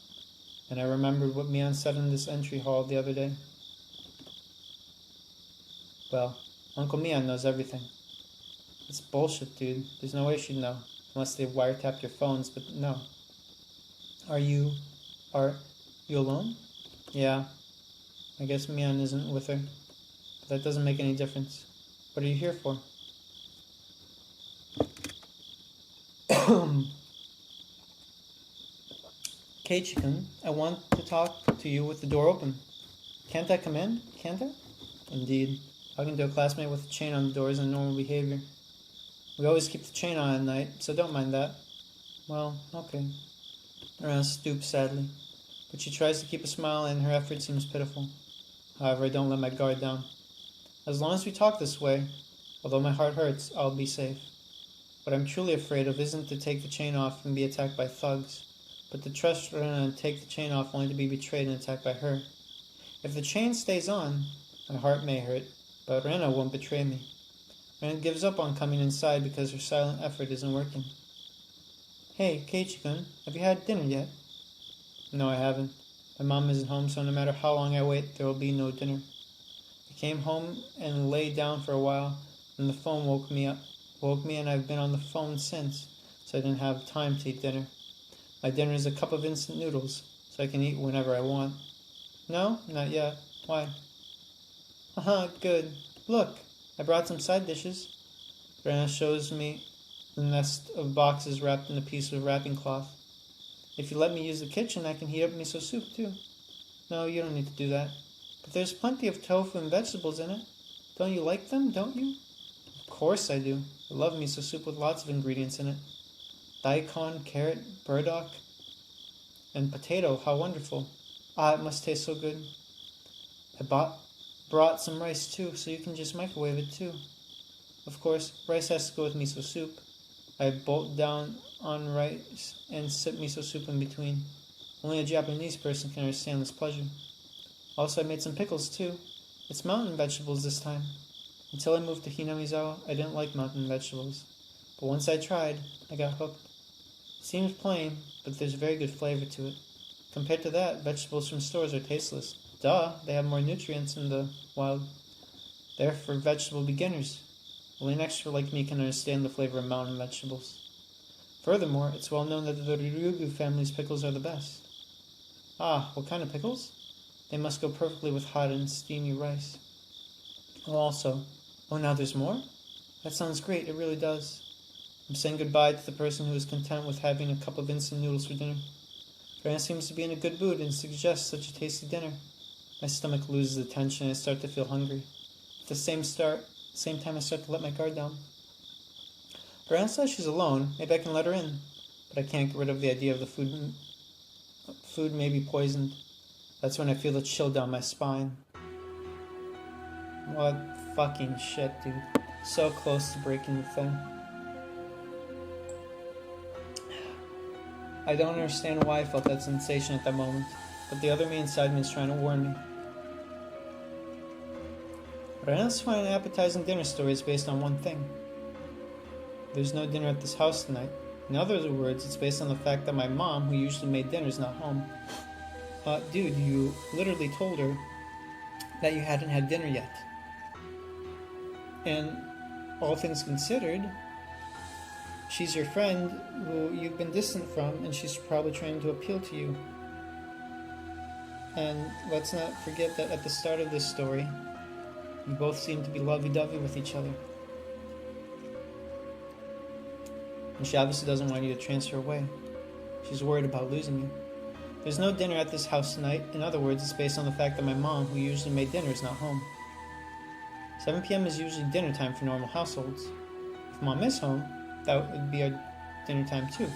And I remembered what Mian said in this entry hall the other day. Well, Uncle Mian knows everything. It's bullshit, dude. There's no way she'd know. Unless they wiretapped your phones, but no. Are you alone? Yeah. I guess Mian isn't with her. But that doesn't make any difference. What are you here for? Keiichi-kun, I want to talk to you with the door open. Can't I come in? Can't I? Indeed. Talking to a classmate with a chain on the door isn't normal behavior. We always keep the chain on at night, so don't mind that. Well, okay. Rena stoops sadly, but she tries to keep a smile and her effort seems pitiful. However, I don't let my guard down. As long as we talk this way, although my heart hurts, I'll be safe. What I'm truly afraid of isn't to take the chain off and be attacked by thugs, but to trust Rena and take the chain off only to be betrayed and attacked by her. If the chain stays on, my heart may hurt, but Rena won't betray me. Rena gives up on coming inside because her silent effort isn't working. Hey, Keiichi-kun, have you had dinner yet? No, I haven't. My mom isn't home, so no matter how long I wait, there will be no dinner. I came home and lay down for a while, and the phone woke me, and I've been on the phone since, so I didn't have time to eat dinner. My dinner is a cup of instant noodles, so I can eat whenever I want. No, not yet. Why? Haha, good. Look, I brought some side dishes. Rena shows me the nest of boxes wrapped in a piece of wrapping cloth. If you let me use the kitchen, I can heat up miso soup too. No, you don't need to do that. But there's plenty of tofu and vegetables in it. Don't you like them, don't you? Of course I do. I love miso soup with lots of ingredients in it. Daikon, carrot, burdock, and potato. How wonderful. Ah, it must taste so good. I brought some rice too, so you can just microwave it too. Of course, rice has to go with miso soup. I bolt down on rice and sip miso soup in between. Only a Japanese person can understand this pleasure. Also, I made some pickles too. It's mountain vegetables this time. Until I moved to Hinamizawa, I didn't like mountain vegetables. But once I tried, I got hooked. It seems plain, but there's very good flavor to it. Compared to that, vegetables from stores are tasteless. Duh, they have more nutrients in the wild. They're for vegetable beginners. Only an extra like me can understand the flavor of mountain vegetables. Furthermore, it's well known that the Ryugu family's pickles are the best. Ah, what kind of pickles? They must go perfectly with hot and steamy rice. Oh, now there's more? That sounds great, it really does. I'm saying goodbye to the person who is content with having a cup of instant noodles for dinner. Fran seems to be in a good mood and suggests such a tasty dinner. My stomach loses the tension and I start to feel hungry. At the same time I start to let my guard down. Fran says she's alone, maybe I can let her in. But I can't get rid of the idea of the food may be poisoned. That's when I feel the chill down my spine. What fucking shit, dude. So close to breaking the thing. I don't understand why I felt that sensation at that moment, but the other me inside me is trying to warn me. Rena's finding an appetizing dinner story is based on one thing. There's no dinner at this house tonight. In other words, it's based on the fact that my mom, who usually made dinner, is not home. Dude, you literally told her that you hadn't had dinner yet. And all things considered, she's your friend who you've been distant from, and she's probably trying to appeal to you. And let's not forget that at the start of this story, you both seem to be lovey-dovey with each other. And she obviously doesn't want you to transfer away. She's worried about losing you. There's no dinner at this house tonight. In other words, it's based on the fact that my mom, who usually made dinner, is not home. 7 p.m. is usually dinner time for normal households. If Mom is home, that would be our dinner time too.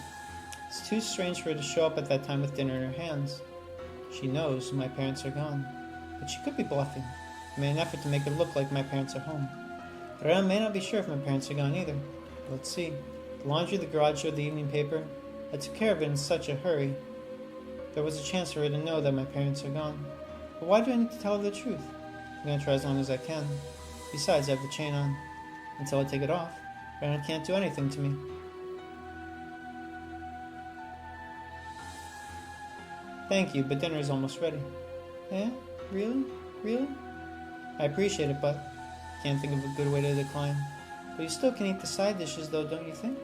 It's too strange for her to show up at that time with dinner in her hands. She knows my parents are gone, but she could be bluffing. I made an effort to make it look like my parents are home. But I may not be sure if my parents are gone either. Let's see. The laundry, the garage door, the evening paper. I took care of it in such a hurry. There was a chance for her to know that my parents are gone. But why do I need to tell her the truth? I'm going to try as long as I can. Besides, I have the chain on. Until I take it off, Rana can't do anything to me. Thank you, but dinner is almost ready. Eh? Really? Really? I appreciate it, but can't think of a good way to decline. But you still can eat the side dishes though, don't you think?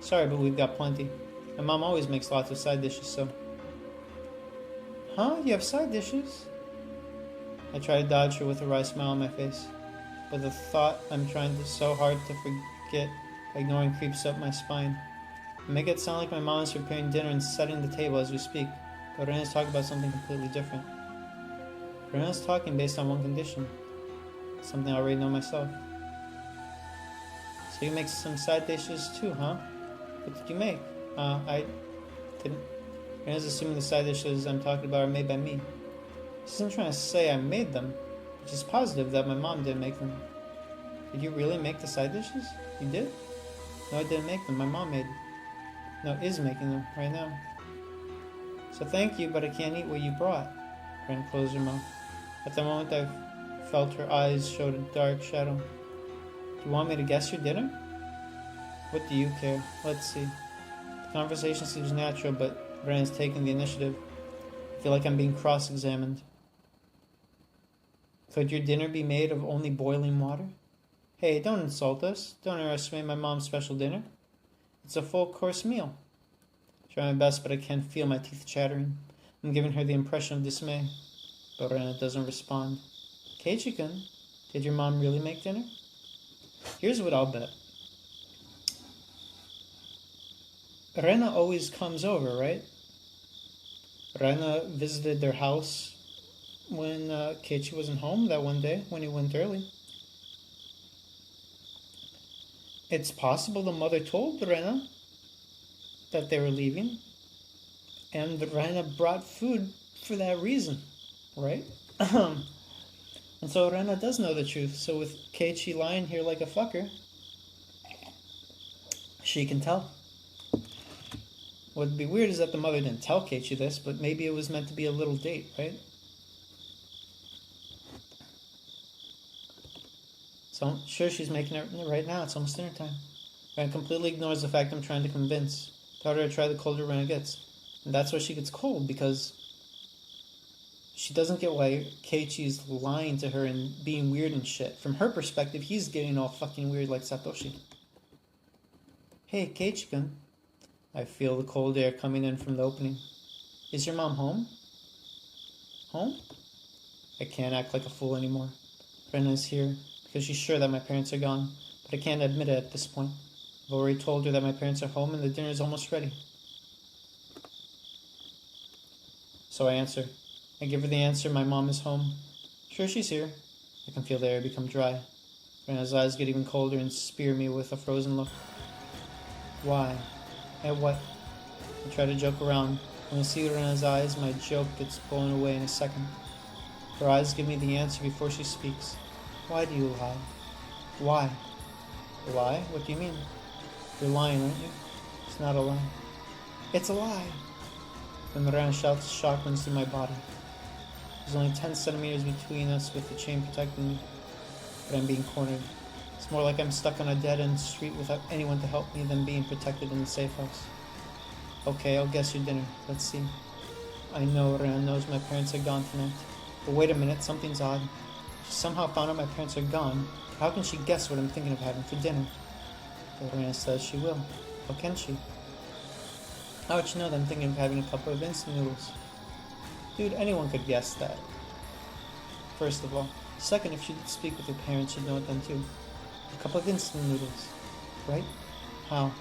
Sorry, but we've got plenty. My mom always makes lots of side dishes, so... Huh? You have side dishes? I try to dodge her with a wry smile on my face. But the thought I'm trying so hard to forget, ignoring creeps up my spine. I make it sound like my mom is preparing dinner and setting the table as we speak, but Rena's talking about something completely different. Rena's talking based on one condition. Something I already know myself. So you make some side dishes too, huh? What did you make? I didn't. Rena's assuming the side dishes I'm talking about are made by me. She isn't trying to say I made them, but she's positive that my mom didn't make them. Did you really make the side dishes? You did? No, I didn't make them. My mom made them. No, is making them right now. So thank you, but I can't eat what you brought. Ren closed her mouth. At the moment I felt her eyes showed a dark shadow. Do you want me to guess your dinner? What do you care? Let's see. The conversation seems natural, but Ren is taking the initiative. I feel like I'm being cross-examined. Could your dinner be made of only boiling water? Hey, don't insult us. Don't underestimate my mom's special dinner. It's a full-course meal. I try my best, but I can feel my teeth chattering. I'm giving her the impression of dismay. But Rena doesn't respond. Keiichi-kun, did your mom really make dinner? Here's what I'll bet. Rena always comes over, right? Rena visited their house when Keiichi wasn't home that one day, when he went early. It's possible the mother told Rena that they were leaving, and Rena brought food for that reason, right? And so Rena does know the truth, so with Keiichi lying here like a fucker, she can tell. What would be weird is that the mother didn't tell Keiichi this, but maybe it was meant to be a little date, right? So I'm sure she's making it right now. It's almost dinner time. Ren completely ignores the fact I'm trying to convince. Tell her to try the colder Ren gets. And that's why she gets cold, because She doesn't get why Keiichi's lying to her and being weird and shit. From her perspective, he's getting all fucking weird like Satoshi. Hey, Keiichi-kun. I feel the cold air coming in from the opening. Is your mom home? Home? I can't act like a fool anymore. Rena's here because she's sure that my parents are gone, but I can't admit it at this point. I've already told her that my parents are home and the dinner is almost ready. So I answer. I give her the answer, my mom is home. Sure, she's here. I can feel the air become dry. Rena's eyes get even colder and spear me with a frozen look. Why? At what? I try to joke around. When I see Rena's eyes, my joke gets blown away in a second. Her eyes give me the answer before she speaks. Why do you lie? Why? Lie? What do you mean? You're lying, aren't you? It's not a lie. It's a lie! Then Rena shouts, shock runs through my body. There's only 10 centimeters between us with the chain protecting me, but I'm being cornered. It's more like I'm stuck on a dead-end street without anyone to help me than being protected in the safe house. Okay, I'll guess your dinner. Let's see. I know Rena knows my parents are gone tonight. But wait a minute, something's odd. She somehow found out my parents are gone. How can she guess what I'm thinking of having for dinner? But Rena says she will. How can she? How would she know that I'm thinking of having a couple of instant noodles? Dude, anyone could guess that. First of all. Second, if she did speak with her parents, she'd know it then too. A couple of instant noodles. Right? How?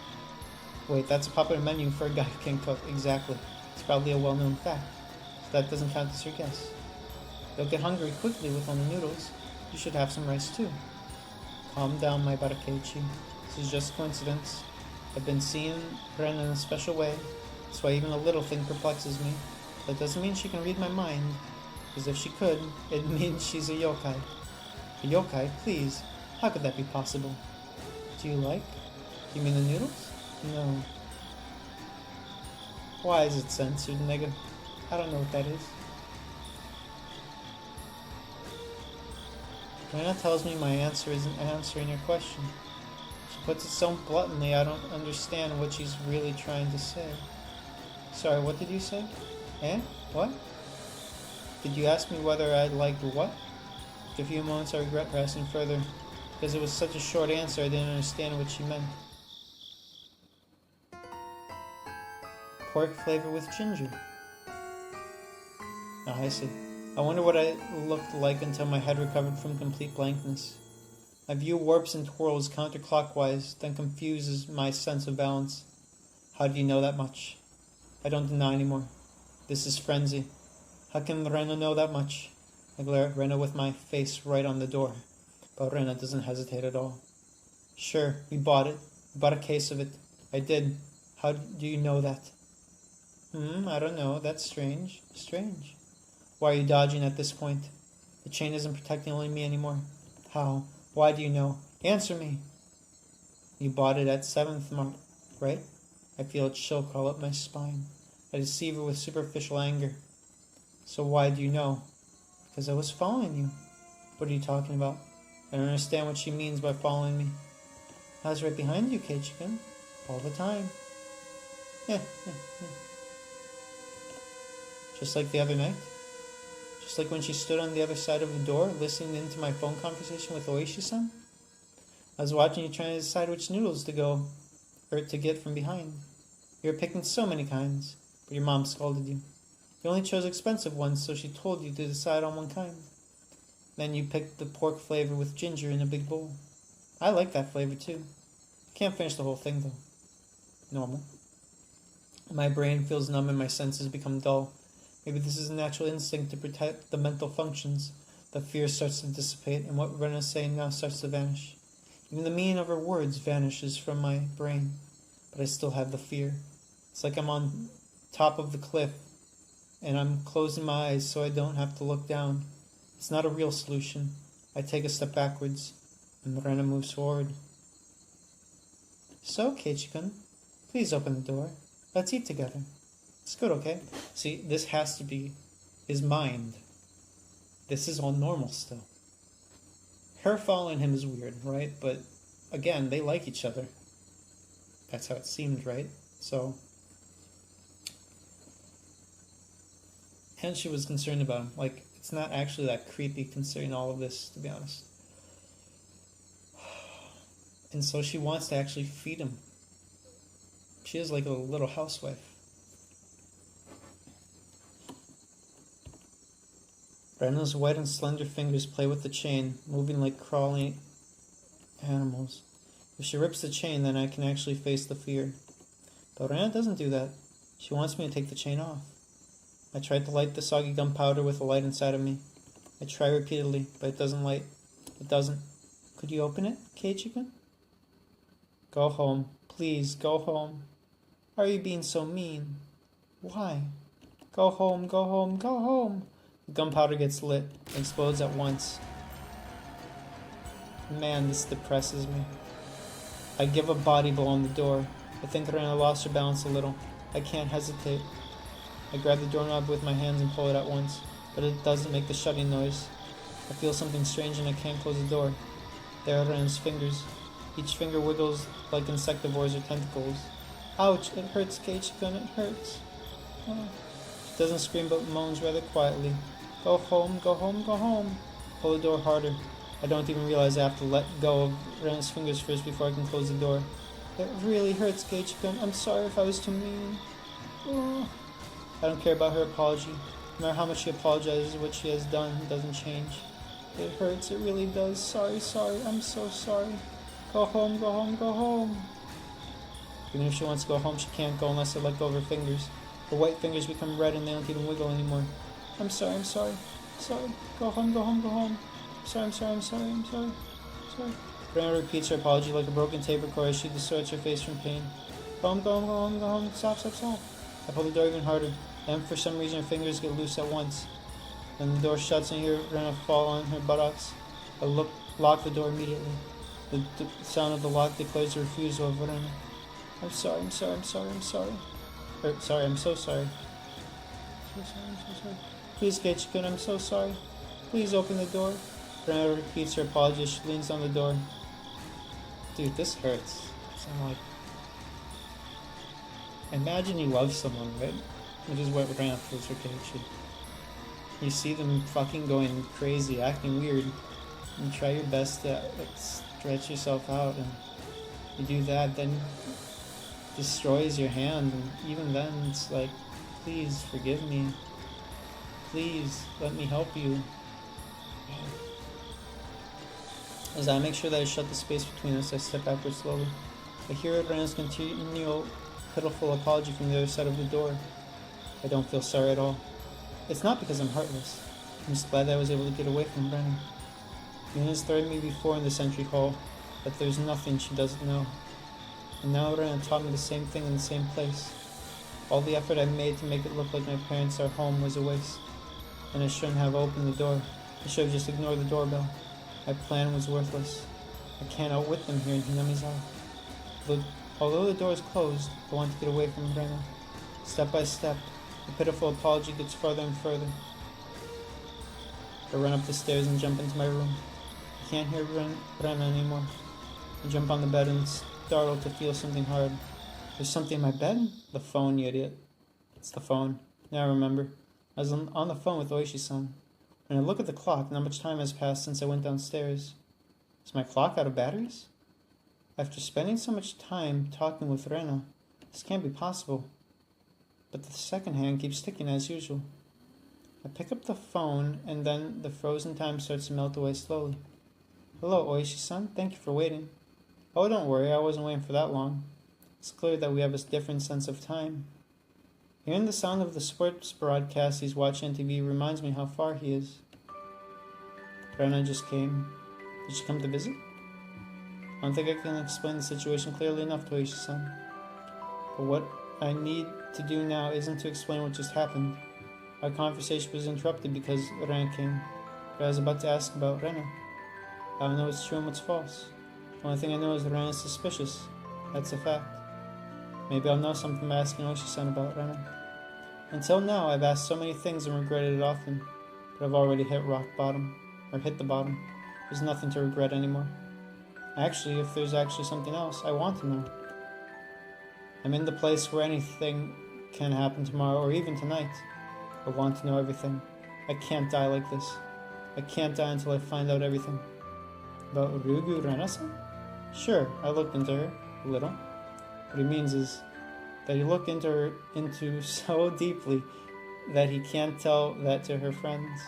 Wait, that's a popular menu for a guy who can cook. Exactly. It's probably a well-known fact. So that doesn't count as your guess. You'll get hungry quickly with only noodles. You should have some rice too. Calm down, my Barakeichi. This is just coincidence. I've been seeing Ren in a special way. That's why even a little thing perplexes me. That doesn't mean she can read my mind. Because if she could, it means she's a yokai. A yokai? Please. How could that be possible? Do you like? Do you mean the noodles? No. Why is it censored, nigga? I don't know what that is. Rena tells me my answer isn't answering her question. She puts it so bluntly I don't understand what she's really trying to say. Sorry, what did you say? Eh? What? Did you ask me whether I liked what? After a few moments I regret pressing further. Because it was such a short answer I didn't understand what she meant. Pork flavor with ginger. Ah, I see. I wonder what I looked like until my head recovered from complete blankness. My view warps and twirls counterclockwise, then confuses my sense of balance. How do you know that much? I don't deny anymore. This is frenzy. How can Rena know that much? I glare at Rena with my face right on the door. But Rena doesn't hesitate at all. Sure, we bought it. We bought a case of it. I did. How do you know that? I don't know. That's strange. Strange. Why are you dodging at this point? The chain isn't protecting only me anymore. How? Why do you know? Answer me. You bought it at 7th Mark, right? I feel a chill crawl up my spine. I deceive her with superficial anger. So why do you know? Because I was following you. What are you talking about? I don't understand what she means by following me. I was right behind you, Keiichi-kun. All the time. Just like the other night. Just like when she stood on the other side of the door, listening into my phone conversation with Oishi-san. I was watching you trying to decide which noodles to get from behind. You were picking so many kinds, but your mom scolded you. You only chose expensive ones, so she told you to decide on one kind. Then you picked the pork flavor with ginger in a big bowl. I like that flavor too. Can't finish the whole thing though. Normal. My brain feels numb and my senses become dull. Maybe this is a natural instinct to protect the mental functions. The fear starts to dissipate, and what Rena's saying now starts to vanish. Even the meaning of her words vanishes from my brain, but I still have the fear. It's like I'm on top of the cliff, and I'm closing my eyes so I don't have to look down. It's not a real solution. I take a step backwards, and Rena moves forward. So, Keiichi-kun, please open the door. Let's eat together. It's good, okay? See, this has to be his mind. This is all normal still. Her following him is weird, right? But, again, they like each other. That's how it seemed, right? So, And she was concerned about him. Like, it's not actually that creepy considering all of this, to be honest. And so she wants to actually feed him. She is like a little housewife. Rena's white and slender fingers play with the chain, moving like crawling animals. If she rips the chain, then I can actually face the fear. But Rena doesn't do that. She wants me to take the chain off. I tried to light the soggy gunpowder with the light inside of me. I try repeatedly, but it doesn't light. It doesn't. Could you open it, Keiichi-kun? Go home. Please, go home. Why are you being so mean? Why? Go home, go home, go home. The gunpowder gets lit and explodes at once. Man, this depresses me. I give a body blow on the door. I think Rena lost her balance a little. I can't hesitate. I grab the doorknob with my hands and pull it at once, but it doesn't make the shutting noise. I feel something strange and I can't close the door. There are Rena's fingers. Each finger wiggles like insectivores or tentacles. Ouch, it hurts, Keiichi-kun, it hurts. Oh. She doesn't scream but moans rather quietly. Go home, go home, go home. Pull the door harder. I don't even realize I have to let go of Rena's fingers first before I can close the door. It really hurts, Keiichi-kun. I'm sorry if I was too mean. Oh. I don't care about her apology. No matter how much she apologizes, what she has done doesn't change. It hurts, it really does. Sorry, sorry, I'm so sorry. Go home, go home, go home. Even if she wants to go home, she can't go unless I let go of her fingers. Her white fingers become red and they don't even wiggle anymore. I'm sorry, I'm sorry. Sorry. Go home, go home, go home. I'm sorry, I'm sorry, I'm sorry, I'm sorry. Sorry. Rena repeats her apology like a broken tape recorder as she distorts her face from pain. Go home, go home, go home, go home. Stop, stop, stop. I pull the door even harder. Then for some reason her fingers get loose at once. Then the door shuts and I hear Rena fall on her buttocks. I lock the door immediately. The sound of the lock declares the refusal of Rena. I'm sorry, I'm sorry, I'm sorry, I'm sorry. Sorry, I'm so sorry. I'm so sorry. Please, Keiichi-kun, I'm so sorry. Please open the door. Rena repeats her apology as she leans on the door. Dude, this hurts. I'm like... Imagine you love someone, right? Which is what Rena feels for Keiichi. You see them fucking going crazy, acting weird. You try your best to stretch yourself out, and you do that, then destroys your hand, and even then it's like, please forgive me. Please let me help you. As I make sure that I shut the space between us, I step backward slowly. I hear Rena's continual pitiful apology from the other side of the door. I don't feel sorry at all. It's not because I'm heartless. I'm just glad that I was able to get away from Rena. Yuna has threatened me before in the Sentry Hall, but there's nothing she doesn't know. And now Rena taught me the same thing in the same place. All the effort I made to make it look like my parents are home was a waste. And I shouldn't have opened the door. I should have just ignored the doorbell. My plan was worthless. I can't outwit them here in Hinamizawa. Although the door is closed, I want to get away from Rena. Step by step, the pitiful apology gets further and further. I run up the stairs and jump into my room. I can't hear Rena anymore. I jump on the bed and startled to feel something hard. There's something in my bed? The phone, you idiot. It's the phone. Now I remember. I was on the phone with Oishi-san. When I look at the clock, not much time has passed since I went downstairs. Is my clock out of batteries? After spending so much time talking with Rena, this can't be possible. But the second hand keeps ticking as usual. I pick up the phone, and then the frozen time starts to melt away slowly. Hello, Oishi-san. Thank you for waiting. Oh, don't worry. I wasn't waiting for that long. It's clear that we have a different sense of time. Hearing the sound of the sports broadcast he's watching on TV reminds me how far he is. Rena just came. Did she come to visit? I don't think I can explain the situation clearly enough to Oishi-san. But what I need to do now isn't to explain what just happened. Our conversation was interrupted because Rena came. But I was about to ask about Rena. I don't know what's true and what's false. The only thing I know is that Rena is suspicious. That's a fact. Maybe I'll know something by asking Oishi-san about Rena. Until now, I've asked so many things and regretted it often, but I've already hit the bottom. There's nothing to regret anymore. Actually, if there's actually something else, I want to know. I'm in the place where anything can happen tomorrow or even tonight. I want to know everything. I can't die like this. I can't die until I find out everything. About Ryugu Renasa? Sure, I looked into her, a little. What he means is that he looked into her so deeply that he can't tell that to her friends.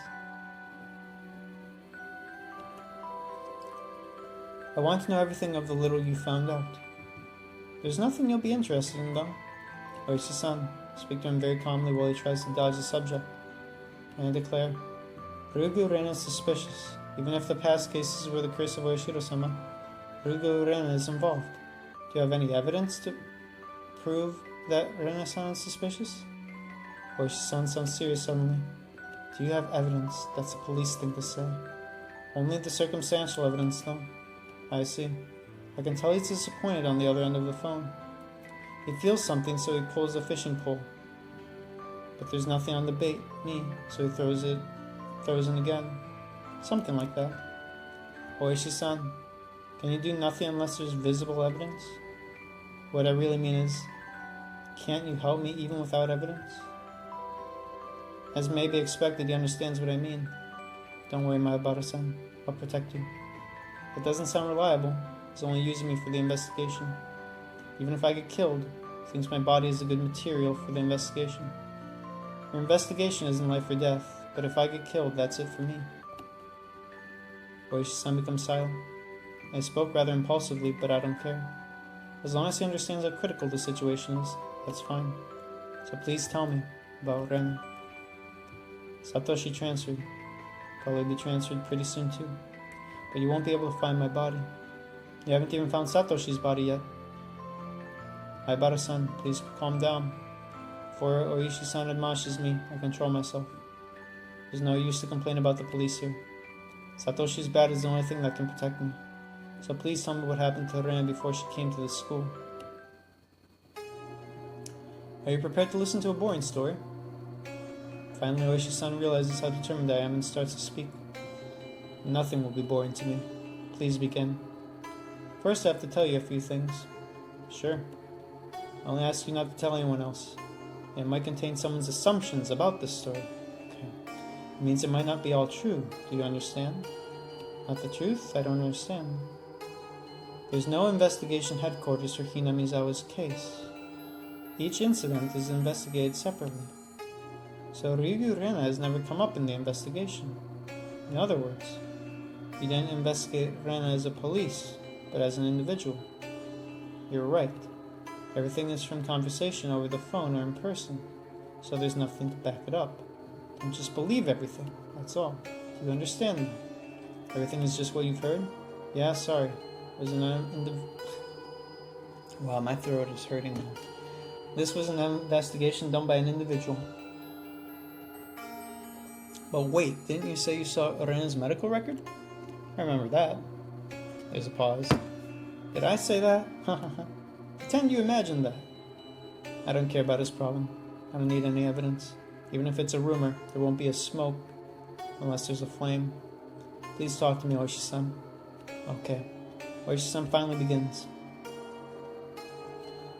I want to know everything of the little you found out. There's nothing you'll be interested in, though. Oishi-san, speak to him very calmly while he tries to dodge the subject. And I declare, Ryugu Ren is suspicious. Even if the past cases were the curse of Oishiro-sama, Ryugu Ren is involved. Do you have any evidence to prove that Ren-san is suspicious? Oishi-san sounds serious suddenly. Do you have evidence? That's a police thing to say. Only the circumstantial evidence, though. I see. I can tell he's disappointed on the other end of the phone. He feels something, so he pulls the fishing pole. But there's nothing on the bait, me, so he throws in again. Something like that. Oishi-san, can you do nothing unless there's visible evidence? What I really mean is, can't you help me even without evidence? As may be expected, he understands what I mean. Don't worry, my Abara-san. I'll protect you. It doesn't sound reliable. He's only using me for the investigation. Even if I get killed, he thinks my body is a good material for the investigation. Your investigation isn't life or death, but if I get killed, that's it for me. Oishi-san becomes silent. I spoke rather impulsively, but I don't care. As long as he understands how critical the situation is, that's fine. So please tell me about Ren. Satoshi transferred. Probably be transferred pretty soon too. But you won't be able to find my body. You haven't even found Satoshi's body yet. Aibara-san, please calm down. Before Oishi-san admonishes me, I control myself. There's no use to complain about the police here. Satoshi's bat is the only thing that can protect me. So please tell me what happened to Ren before she came to this school. Are you prepared to listen to a boring story? Finally, Oishi-san realizes how determined I am and starts to speak. Nothing will be boring to me. Please begin. First, I have to tell you a few things. Sure. I only ask you not to tell anyone else. It might contain someone's assumptions about this story. Okay. It means it might not be all true. Do you understand? Not the truth? I don't understand. There's no investigation headquarters for Hinamizawa's case. Each incident is investigated separately. So Ryugu Rena has never come up in the investigation. In other words, you didn't investigate Rena as a police, but as an individual. You're right. Everything is from conversation over the phone or in person, so there's nothing to back it up. Don't just believe everything, that's all. Do you understand that? Everything is just what you've heard? Yeah, sorry. It was Wow, my throat is hurting now. This was an investigation done by an individual. But wait, didn't you say you saw Rena's medical record? I remember that. There's a pause. Did I say that? Pretend you imagined that. I don't care about his problem. I don't need any evidence. Even if it's a rumor, there won't be a smoke unless there's a flame. Please talk to me, Oishi-san. Okay. Oishi-san finally begins.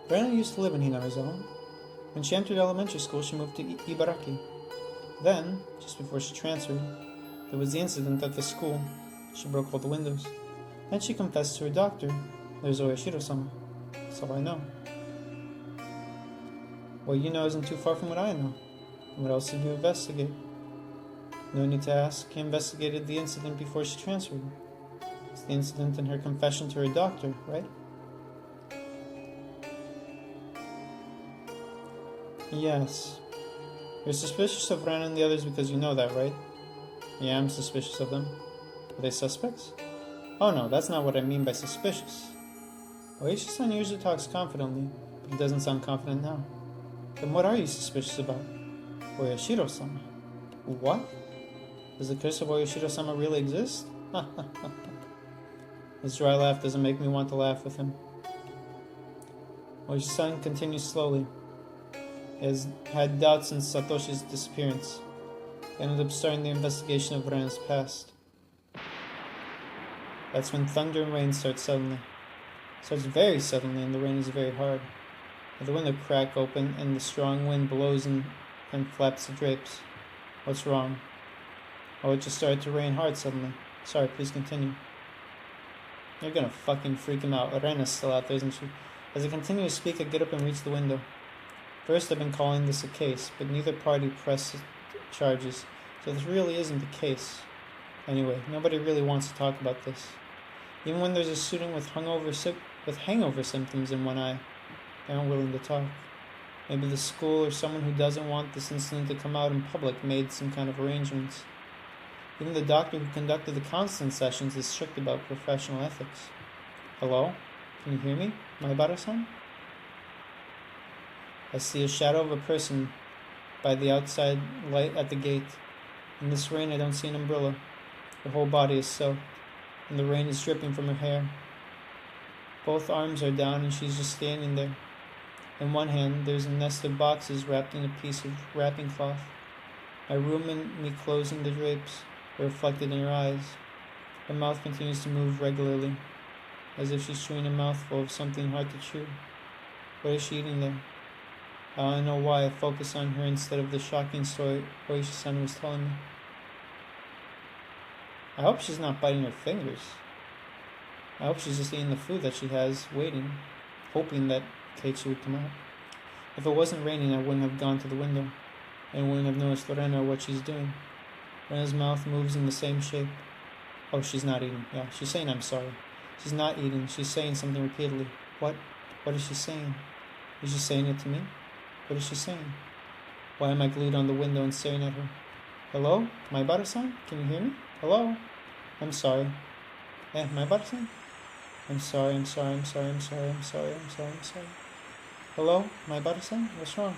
Rena used to live in Hinamizawa. When she entered elementary school, she moved to Ibaraki. Then, just before she transferred, there was the incident at the school. She broke all the windows. Then she confessed to her doctor. There's Oyashiro-sama. That's all I know. What you know isn't too far from what I know. And what else did you investigate? No need to ask. He investigated the incident before she transferred. It's the incident and her confession to her doctor, right? Yes. You're suspicious of Ren and the others because you know that, right? Yeah, I'm suspicious of them. Are they suspects? Oh no, that's not what I mean by suspicious. Oishi-san usually talks confidently, but he doesn't sound confident now. Then what are you suspicious about? Oyashiro-sama. What? Does the curse of Oyashiro-sama really exist? His dry laugh doesn't make me want to laugh with him. Oishi-san continues slowly. He has had doubts since Satoshi's disappearance. He ended up starting the investigation of Ren's past. That's when thunder and rain start suddenly. It starts very suddenly and the rain is very hard. The window crack open and the strong wind blows and flaps the drapes. What's wrong? Oh, it just started to rain hard suddenly. Sorry, please continue. You're gonna fucking freak him out. Rena's still out there, isn't she? As I continue to speak, I get up and reach the window. First, I've been calling this a case, but neither party pressed charges, so this really isn't the case. Anyway, nobody really wants to talk about this. Even when there's a student with hangover symptoms in one eye, they aren't willing to talk. Maybe the school or someone who doesn't want this incident to come out in public made some kind of arrangements. Even the doctor who conducted the counseling sessions is strict about professional ethics. Hello? Can you hear me? Maibara-san? I see a shadow of a person by the outside light at the gate. In this rain, I don't see an umbrella. Her whole body is soaked, and the rain is dripping from her hair. Both arms are down, and she's just standing there. In one hand, there's a nest of boxes wrapped in a piece of wrapping cloth. My room and me closing the drapes are reflected in her eyes. Her mouth continues to move regularly, as if she's chewing a mouthful of something hard to chew. What is she eating there? I don't know why I focus on her instead of the shocking story Oishi-san was telling me. I hope she's not biting her fingers. I hope she's just eating the food that she has, waiting, hoping that Keiichi would come out. If it wasn't raining, I wouldn't have gone to the window, and wouldn't have noticed Lorena or what she's doing. Rena's mouth moves in the same shape. Oh, she's not eating. Yeah, she's saying I'm sorry. She's not eating. She's saying something repeatedly. What? What is she saying? Is she saying it to me? What is she saying? Why am I glued on the window and staring at her? Hello? Maibara-san? Can you hear me? Hello? I'm sorry. Maibara-san? I'm sorry. Hello? Maibara-san? What's wrong?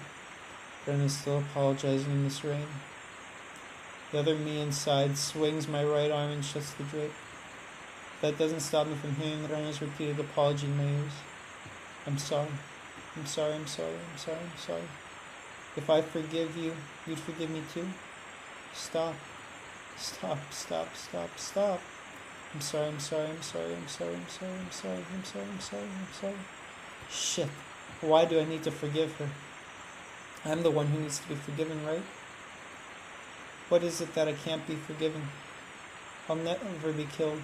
Ren is still apologizing in this rain. The other me inside swings my right arm and shuts the drape. That doesn't stop me from hearing Rena's repeated apology in my ears. I'm sorry. If I forgive you, you'd forgive me too? Stop. I'm sorry. Shit. Why do I need to forgive her? I'm the one who needs to be forgiven, right? What is it that I can't be forgiven? I'll never be killed.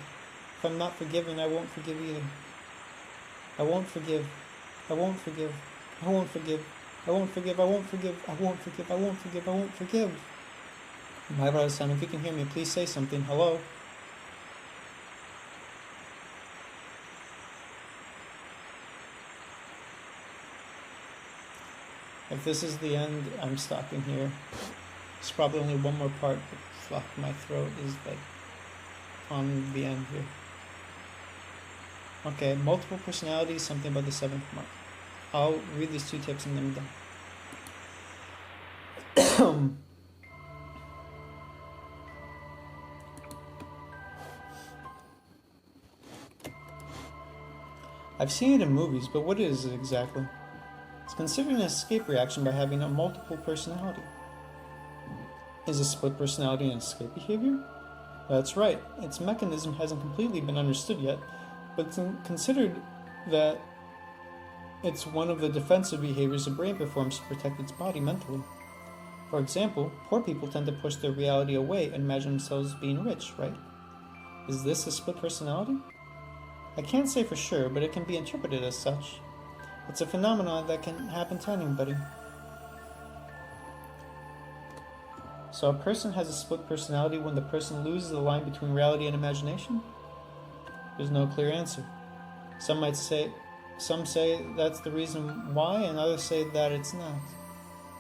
If I'm not forgiven, I won't forgive either. I won't forgive. Maibara-san, if you can hear me, please say something. Hello? If this is the end, I'm stopping here. There's probably only one more part, but fuck, my throat is like on the end here. Okay, multiple personalities, something about the 7th mark. I'll read these 2 tips and then I'm done. I've seen it in movies, but what is it exactly? It's considered an escape reaction by having a multiple personality. Is a split personality an escape behavior? That's right. Its mechanism hasn't completely been understood yet, but it's considered that it's one of the defensive behaviors the brain performs to protect its body mentally. For example, poor people tend to push their reality away and imagine themselves being rich, right? Is this a split personality? I can't say for sure, but it can be interpreted as such. It's a phenomenon that can happen to anybody. So a person has a split personality when the person loses the line between reality and imagination? There's no clear answer. Some say that's the reason why, and others say that it's not.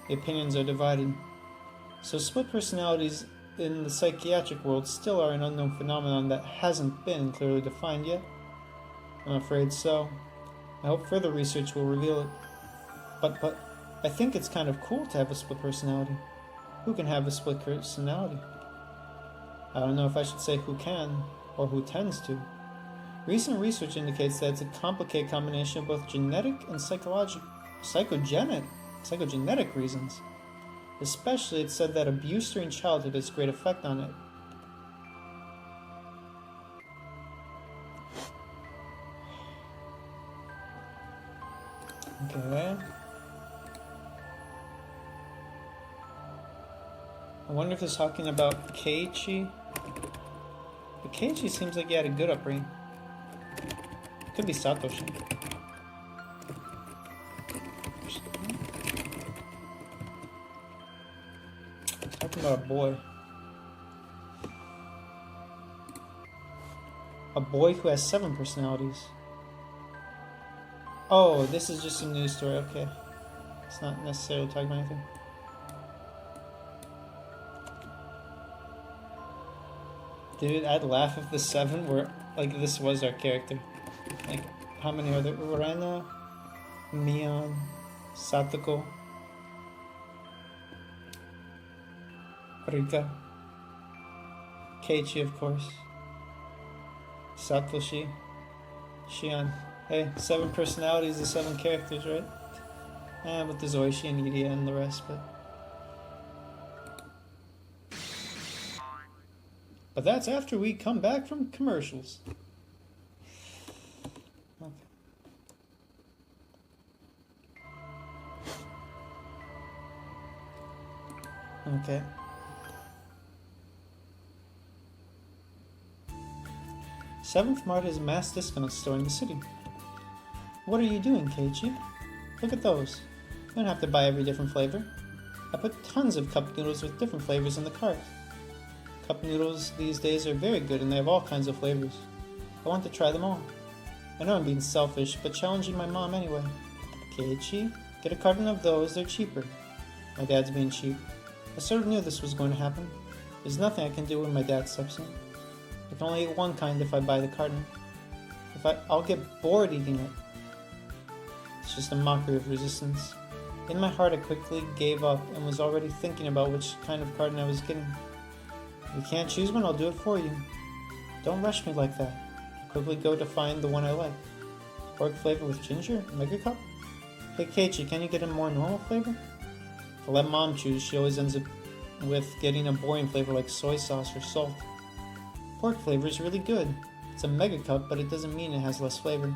The opinions are divided. So split personalities in the psychiatric world still are an unknown phenomenon that hasn't been clearly defined yet. I'm afraid so. I hope further research will reveal it. But I think it's kind of cool to have a split personality. Who can have a split personality? I don't know if I should say who can, or who tends to. Recent research indicates that it's a complicated combination of both genetic and psychogenetic reasons. Especially, it's said that abuse during childhood has great effect on it. Okay. I wonder if it's talking about Keiichi. But Keiichi seems like he had a good upbringing. Could be Satoshi. Talking about a boy. A boy who has 7 personalities. Oh, this is just a news story, okay. It's not necessarily talking about anything. Dude, I'd laugh if the 7 were, like, this was our character. Like, how many are there? Rena, Mion, Satoko, Rika, Keiichi, of course, Satoshi, Shion. Hey, 7 personalities is 7 characters, right? And with the Zoichi and Iria and the rest, but that's after we come back from commercials. Okay. Seventh Mart is a mass discount store in the city. What are you doing, Keiichi? Look at those. You don't have to buy every different flavor. I put tons of cup noodles with different flavors in the cart. Cup noodles these days are very good and they have all kinds of flavors. I want to try them all. I know I'm being selfish, but challenging my mom anyway. Keiichi, get a carton of those, they're cheaper. My dad's being cheap. I sort of knew this was going to happen. There's nothing I can do when my dad steps in. I can only eat one kind if I buy the carton. I'll get bored eating it. It's just a mockery of resistance. In my heart, I quickly gave up and was already thinking about which kind of carton I was getting. If you can't choose one, I'll do it for you. Don't rush me like that. I'll quickly go to find the one I like. Pork flavor with ginger? Mega cup? Hey Keiichi, can you get a more normal flavor? If I let Mom choose, she always ends up with getting a boring flavor like soy sauce or salt. Pork flavor is really good. It's a mega cup, but it doesn't mean it has less flavor.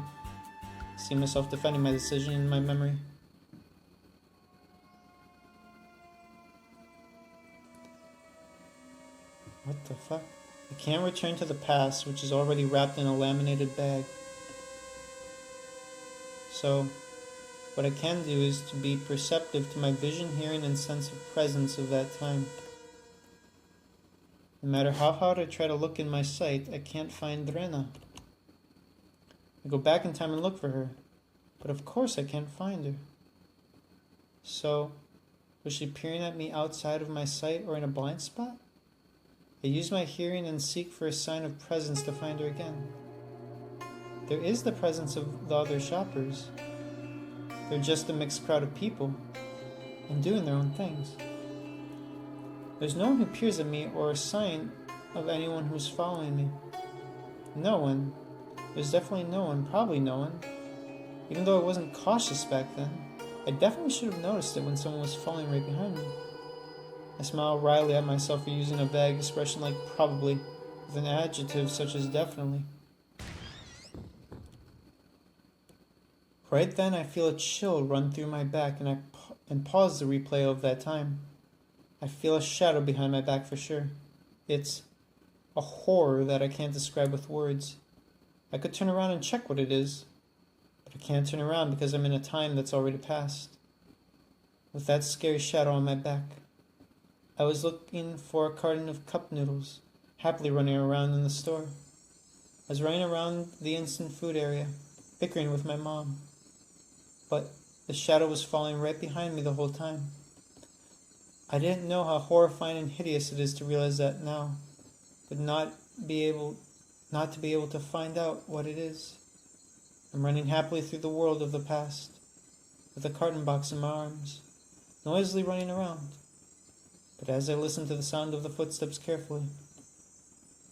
I see myself defending my decision in my memory. What the fuck? I can't return to the past, which is already wrapped in a laminated bag. So, what I can do is to be perceptive to my vision, hearing, and sense of presence of that time. No matter how hard I try to look in my sight, I can't find Rena. I go back in time and look for her, but of course I can't find her. So, was she peering at me outside of my sight or in a blind spot? I use my hearing and seek for a sign of presence to find her again. There is the presence of the other shoppers. They're just a mixed crowd of people, and doing their own things. There's no one who peers at me or a sign of anyone who's following me. No one. There's definitely no one, probably no one. Even though I wasn't cautious back then, I definitely should have noticed it when someone was following right behind me. I smile wryly at myself for using a vague expression like probably, with an adjective such as definitely. Right then I feel a chill run through my back and pause the replay of that time. I feel a shadow behind my back for sure. It's a horror that I can't describe with words. I could turn around and check what it is, but I can't turn around because I'm in a time that's already passed. With that scary shadow on my back, I was looking for a carton of cup noodles, happily running around in the store. I was running around the instant food area, bickering with my mom. But the shadow was falling right behind me the whole time. I didn't know how horrifying and hideous it is to realize that now, but not to be able to find out what it is. I'm running happily through the world of the past, with a carton box in my arms, noisily running around. But as I listen to the sound of the footsteps carefully,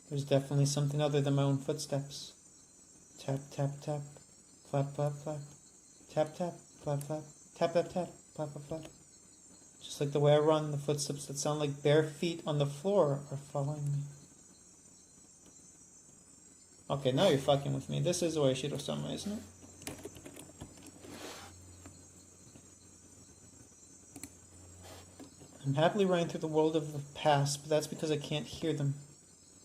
there's definitely something other than my own footsteps. Tap, tap, tap, flap, flap, flap. Tap, tap, flap, flap, tap, tap, tap, flap, flap, flap. Just like the way I run, the footsteps that sound like bare feet on the floor are following me. Okay, now you're fucking with me. This is Oishiro-sama, isn't it? I'm happily running through the world of the past, but that's because I can't hear them.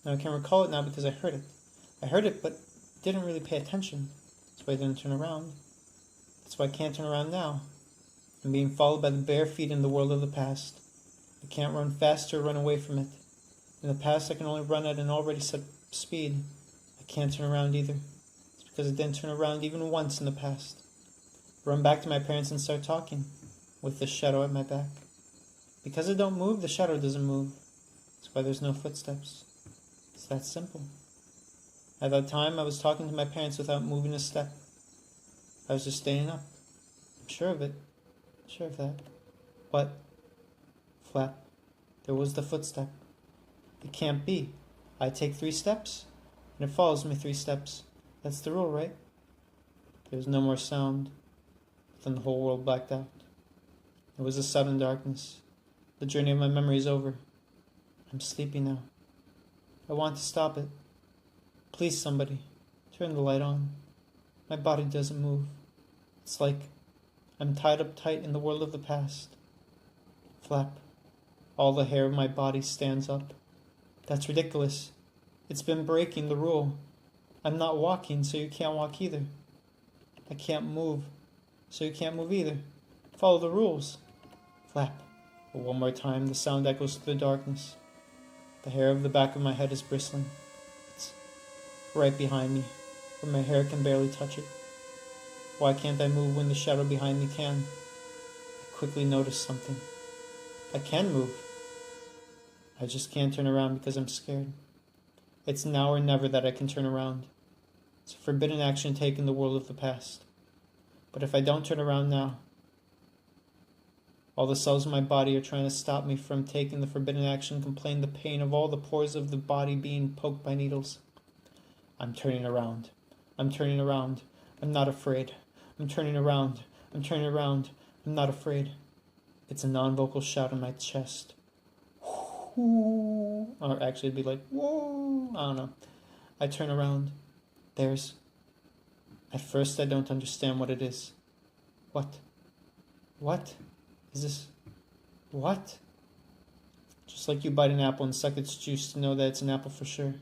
Now I can recall it now because I heard it. I heard it, but didn't really pay attention. That's why I didn't turn around. That's why I can't turn around now. I'm being followed by the bare feet in the world of the past. I can't run faster or run away from it. In the past, I can only run at an already set speed. I can't turn around either. It's because I didn't turn around even once in the past. Run back to my parents and start talking, with the shadow at my back. Because I don't move, the shadow doesn't move. That's why there's no footsteps. It's that simple. At that time, I was talking to my parents without moving a step. I was just standing up. I'm sure of it. Sure of that. What? Flap. There was the footstep. It can't be. I take 3 steps, and it follows me 3 steps. That's the rule, right? There was no more sound. Then the whole world blacked out. It was a sudden darkness. The journey of my memory is over. I'm sleepy now. I want to stop it. Please, somebody, turn the light on. My body doesn't move. It's like I'm tied up tight in the world of the past. Flap. All the hair of my body stands up. That's ridiculous. It's been breaking the rule. I'm not walking, so you can't walk either. I can't move, so you can't move either. Follow the rules. Flap. But one more time, the sound echoes through the darkness. The hair of the back of my head is bristling. It's right behind me, where my hair can barely touch it. Why can't I move when the shadow behind me can? I quickly notice something. I can move. I just can't turn around because I'm scared. It's now or never that I can turn around. It's a forbidden action taken in the world of the past. But if I don't turn around now, all the cells in my body are trying to stop me from taking the forbidden action, complain the pain of all the pores of the body being poked by needles. I'm turning around. I'm turning around. I'm not afraid. I'm turning around. I'm turning around. I'm not afraid. It's a non-vocal shout in my chest. Or actually it'd be like, whoa, I don't know. I turn around. At first I don't understand what it is. What? What? Is this... What? Just like you bite an apple and suck its juice to know that it's an apple for sure.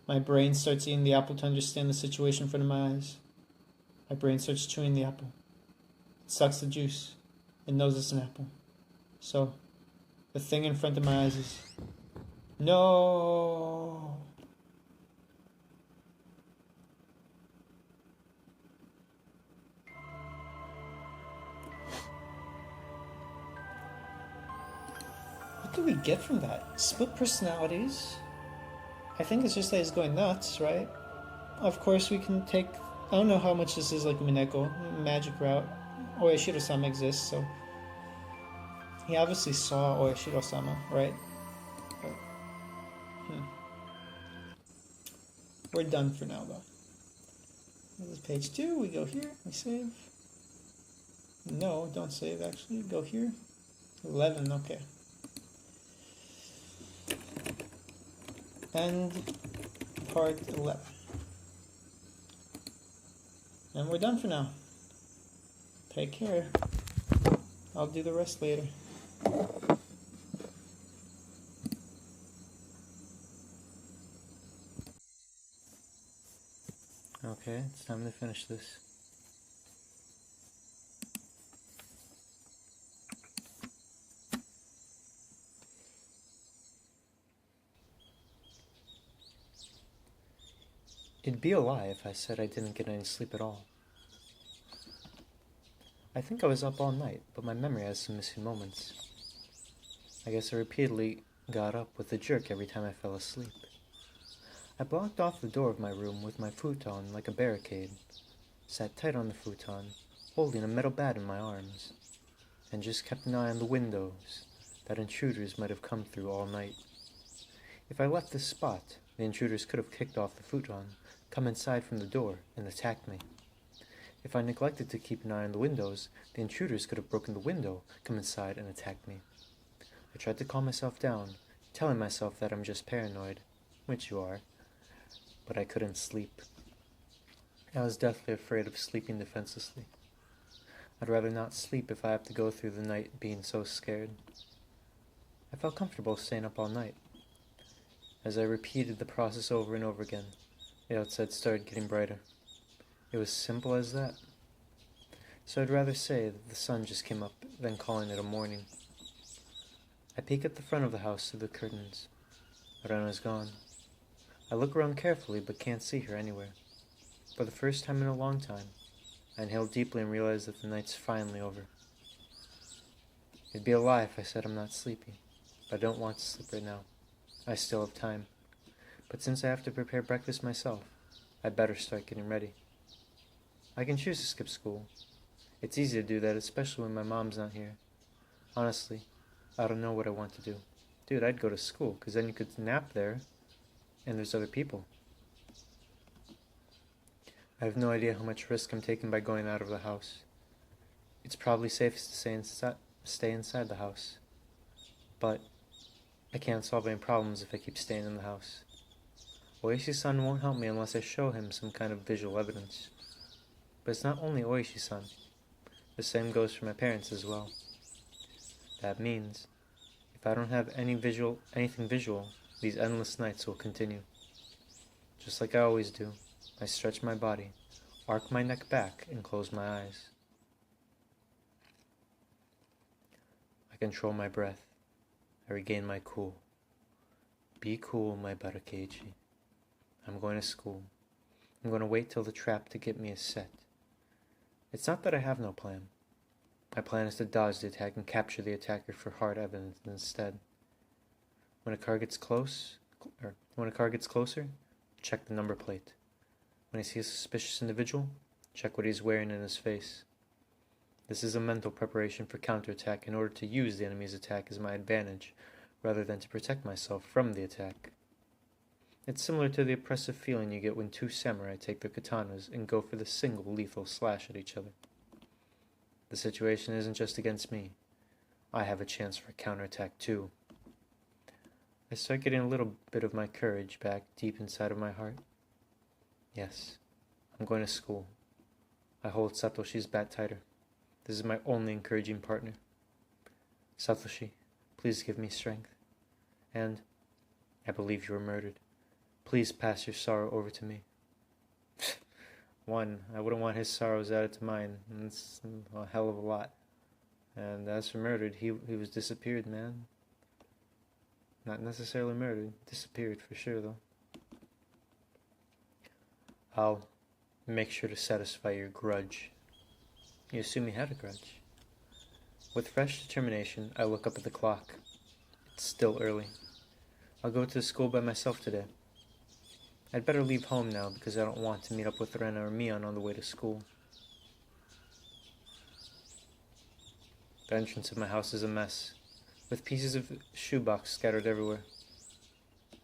My brain starts eating the apple to understand the situation in front of my eyes. My brain starts chewing the apple. It sucks the juice. It knows it's an apple. So, the thing in front of my eyes is... No! What do we get from that? Split personalities? I think it's just that he's going nuts, right? Of course we can take... I don't know how much this is like Mineko, magic route. Oyashiro-sama exists, so... He obviously saw Oyashiro-sama, right? But, We're done for now, though. This is page 2, we go here, we save. No, don't save, actually. Go here. 11, okay. And part 11. And we're done for now. Take care. I'll do the rest later. Okay, it's time to finish this. It'd be a lie if I said I didn't get any sleep at all. I think I was up all night, but my memory has some missing moments. I guess I repeatedly got up with a jerk every time I fell asleep. I blocked off the door of my room with my futon like a barricade, sat tight on the futon, holding a metal bat in my arms, and just kept an eye on the windows that intruders might have come through all night. If I left this spot, the intruders could have kicked off the futon, come inside from the door, and attacked me. If I neglected to keep an eye on the windows, the intruders could have broken the window, come inside, and attacked me. I tried to calm myself down, telling myself that I'm just paranoid, which you are, but I couldn't sleep. I was deathly afraid of sleeping defenselessly. I'd rather not sleep if I have to go through the night being so scared. I felt comfortable staying up all night. As I repeated the process over and over again, the outside started getting brighter. It was simple as that. So I'd rather say that the sun just came up than calling it a morning. I peek at the front of the house through the curtains. Rena's gone. I look around carefully but can't see her anywhere. For the first time in a long time, I inhale deeply and realize that the night's finally over. It'd be a lie if I said I'm not sleepy, but I don't want to sleep right now. I still have time. But since I have to prepare breakfast myself, I better start getting ready. I can choose to skip school. It's easy to do that, especially when my mom's not here. Honestly, I don't know what I want to do. Dude, I'd go to school, because then you could nap there, and there's other people. I have no idea how much risk I'm taking by going out of the house. It's probably safest to stay inside the house. But I can't solve any problems if I keep staying in the house. Oishi-san won't help me unless I show him some kind of visual evidence. But it's not only Oishi-san. The same goes for my parents as well. That means, if I don't have anything visual, these endless nights will continue. Just like I always do, I stretch my body, arc my neck back, and close my eyes. I control my breath. I regain my cool. Be cool, my Barakeiichi. I'm going to school. I'm going to wait till the trap to get me is set. It's not that I have no plan. My plan is to dodge the attack and capture the attacker for hard evidence instead. When a car gets closer, check the number plate. When I see a suspicious individual, check what he's wearing in his face. This is a mental preparation for counterattack in order to use the enemy's attack as my advantage, rather than to protect myself from the attack. It's similar to the oppressive feeling you get when two samurai take their katanas and go for the single lethal slash at each other. The situation isn't just against me. I have a chance for a counterattack too. I start getting a little bit of my courage back deep inside of my heart. Yes, I'm going to school. I hold Satoshi's bat tighter. This is my only encouraging partner. Satoshi, please give me strength. And I believe you were murdered. Please pass your sorrow over to me. One, I wouldn't want his sorrows added to mine. That's a hell of a lot. And as for murdered, he was disappeared, man. Not necessarily murdered. Disappeared for sure, though. I'll make sure to satisfy your grudge. You assume he had a grudge. With fresh determination, I look up at the clock. It's still early. I'll go to the school by myself today. I'd better leave home now because I don't want to meet up with Rena or Mion on the way to school. The entrance of my house is a mess, with pieces of shoebox scattered everywhere.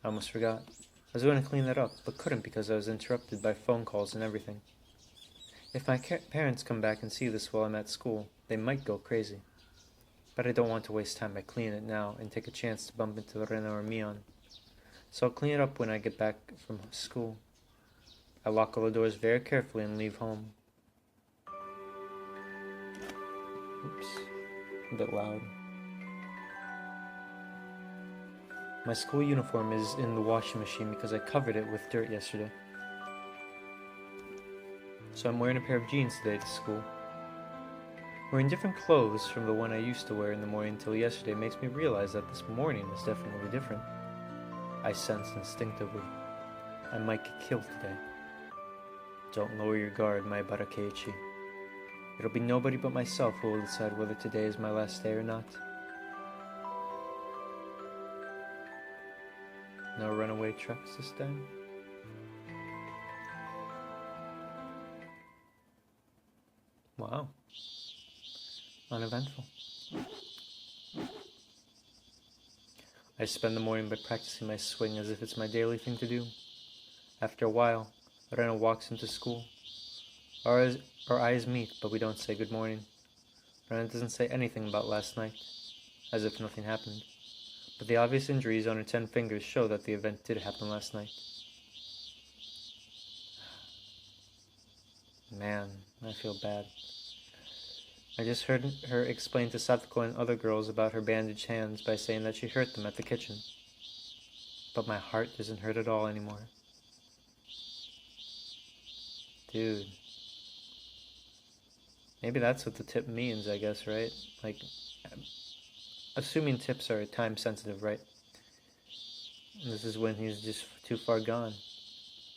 I almost forgot. I was going to clean that up, but couldn't because I was interrupted by phone calls and everything. If my parents come back and see this while I'm at school, they might go crazy. But I don't want to waste time by cleaning it now and take a chance to bump into Rena or Mion. So I'll clean it up when I get back from school. I lock all the doors very carefully and leave home. Oops, a bit loud. My school uniform is in the washing machine because I covered it with dirt yesterday. So I'm wearing a pair of jeans today to school. Wearing different clothes from the one I used to wear in the morning until yesterday makes me realize that this morning is definitely different. I sense instinctively. I might get killed today. Don't lower your guard, my Barakeiichi. It'll be nobody but myself who will decide whether today is my last day or not. No runaway trucks this time? Wow. Uneventful. I spend the morning by practicing my swing as if it's my daily thing to do. After a while, Rena walks into school. Our eyes meet, but we don't say good morning. Rena doesn't say anything about last night, as if nothing happened. But the obvious injuries on her 10 fingers show that the event did happen last night. Man, I feel bad. I just heard her explain to Satoko and other girls about her bandaged hands by saying that she hurt them at the kitchen. But my heart doesn't hurt at all anymore. Dude. Maybe that's what the tip means, I guess, right? Like, assuming tips are time sensitive, right? And this is when he's just too far gone.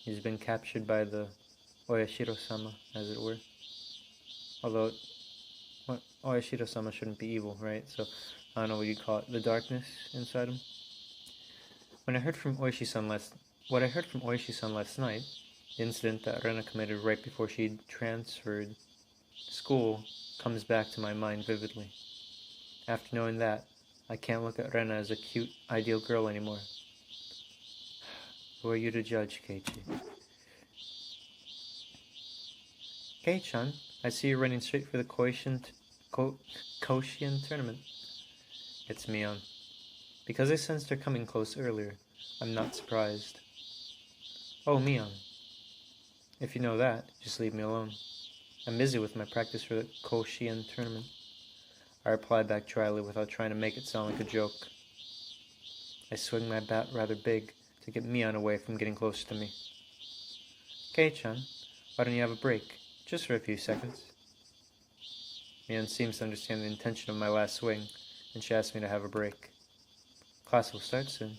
He's been captured by the Oyashiro-sama, as it were. Although, Oyashiro-sama shouldn't be evil, right? So, I don't know what you call it, the darkness inside him. What I heard from Oishi-san last night, the incident that Rena committed right before she transferred school, comes back to my mind vividly. After knowing that, I can't look at Rena as a cute, ideal girl anymore. Who are you to judge, Keiichi? Kei-chan, I see you running straight for the Koshien tournament. It's Mion. Because I sensed her coming close earlier, I'm not surprised. Oh, Mion. If you know that, just leave me alone. I'm busy with my practice for the Koshien tournament. I replied back dryly without trying to make it sound like a joke. I swing my bat rather big to get Mion away from getting closer to me. Kei-chan, why don't you have a break? Just for a few seconds. Mion seems to understand the intention of my last swing, and she asked me to have a break. Class will start soon.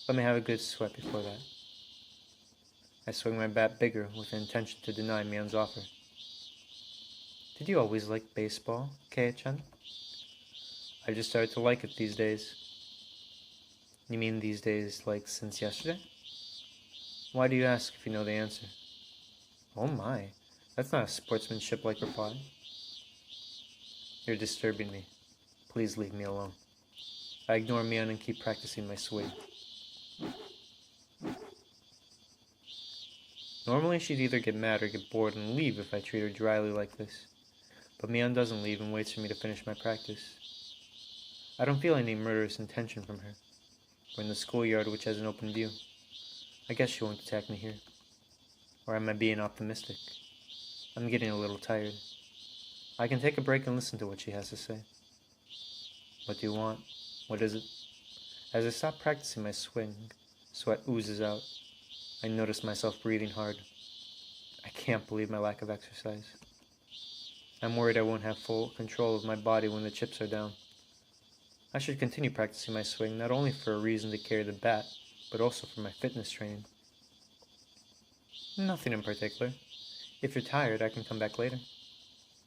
Let me have a good sweat before that. I swing my bat bigger with the intention to deny Mion's offer. Did you always like baseball, Kei-chan? I just started to like it these days. You mean these days, like since yesterday? Why do you ask if you know the answer? Oh my, that's not a sportsmanship-like reply. You're disturbing me. Please leave me alone. I ignore Mion and keep practicing my swing. Normally she'd either get mad or get bored and leave if I treat her dryly like this. But Mion doesn't leave and waits for me to finish my practice. I don't feel any murderous intention from her. We're in the schoolyard, which has an open view. I guess she won't attack me here. Or am I being optimistic? I'm getting a little tired. I can take a break and listen to what she has to say. What do you want? What is it? As I stop practicing my swing, sweat oozes out. I notice myself breathing hard. I can't believe my lack of exercise. I'm worried I won't have full control of my body when the chips are down. I should continue practicing my swing, not only for a reason to carry the bat, but also for my fitness training. Nothing in particular. If you're tired, I can come back later.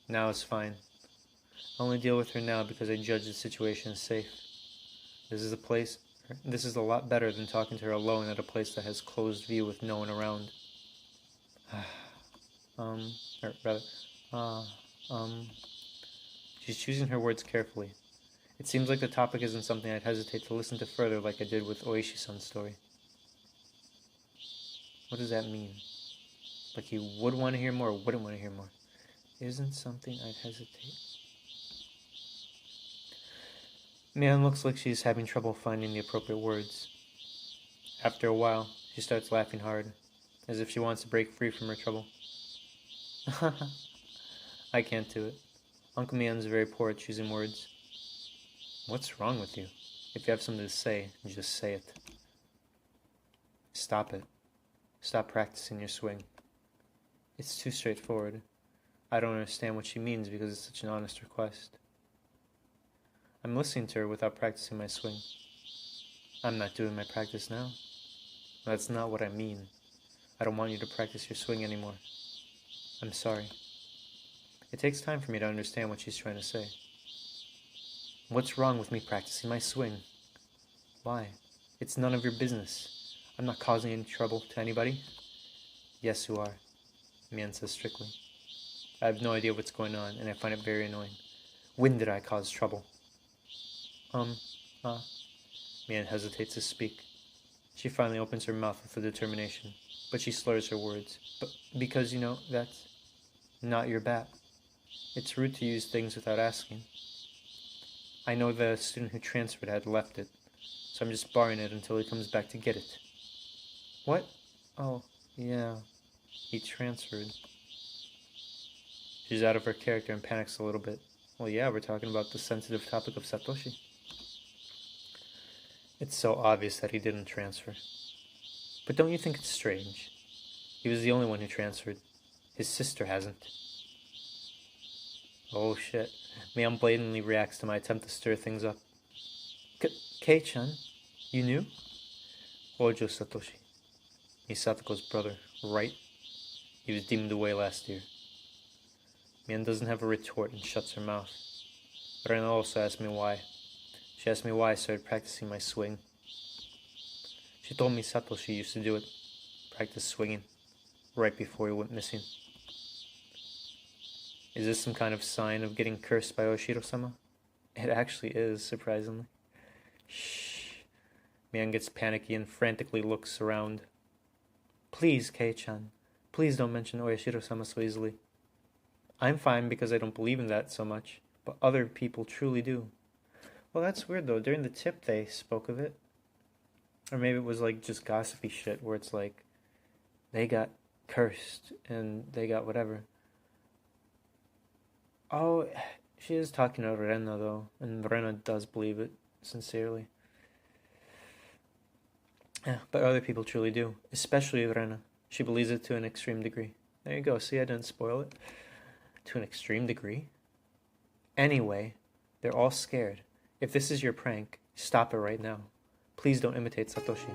Now is fine. I only deal with her now because I judge the situation as safe. This is a lot better than talking to her alone at a place that has closed view with no one around. She's choosing her words carefully. It seems like the topic isn't something I'd hesitate to listen to further like I did with Oishi-san's story. What does that mean? Like you would want to hear more or wouldn't want to hear more? Isn't something I'd hesitate. Mion looks like she's having trouble finding the appropriate words. After a while, she starts laughing hard, as if she wants to break free from her trouble. I can't do it. Uncle Mion's very poor at choosing words. What's wrong with you? If you have something to say, just say it. Stop it. Stop practicing your swing. It's too straightforward. I don't understand what she means because it's such an honest request. I'm listening to her without practicing my swing. I'm not doing my practice now. That's not what I mean. I don't want you to practice your swing anymore. I'm sorry. It takes time for me to understand what she's trying to say. What's wrong with me practicing my swing? Why? It's none of your business. I'm not causing any trouble to anybody. Yes, you are, Mion says strictly. I have no idea what's going on, and I find it very annoying. When did I cause trouble? Mion hesitates to speak. She finally opens her mouth with a determination, but she slurs her words. But because, that's not your bat. It's rude to use things without asking. I know the student who transferred had left it, so I'm just borrowing it until he comes back to get it. What? Oh, yeah. He transferred. She's out of her character and panics a little bit. Well, yeah, we're talking about the sensitive topic of Satoshi. It's so obvious that he didn't transfer. But don't you think it's strange? He was the only one who transferred. His sister hasn't. Oh shit. Mion blatantly reacts to my attempt to stir things up. Kei-chan, you knew? Ojo Satoshi. He's Satoko's brother, right? He was deemed away last year. Mion doesn't have a retort and shuts her mouth. Rena also asked me why. She asked me why I started practicing my swing. She told me Satoshi used to do it, practice swinging, right before he went missing. Is this some kind of sign of getting cursed by Oshiro-sama? It actually is, surprisingly. Shh. Mion gets panicky and frantically looks around. Please, Kei-chan, please don't mention Oshiro-sama so easily. I'm fine because I don't believe in that so much, but other people truly do. Well, that's weird though. During the tip they spoke of it. Or maybe it was like just gossipy shit where it's like they got cursed and they got whatever. Oh, she is talking to Rena though, and Rena does believe it sincerely. Yeah, but other people truly do, especially Rena. She believes it to an extreme degree. There you go, see, I didn't spoil it. To an extreme degree. Anyway, they're all scared. If this is your prank, stop it right now. Please don't imitate Satoshi.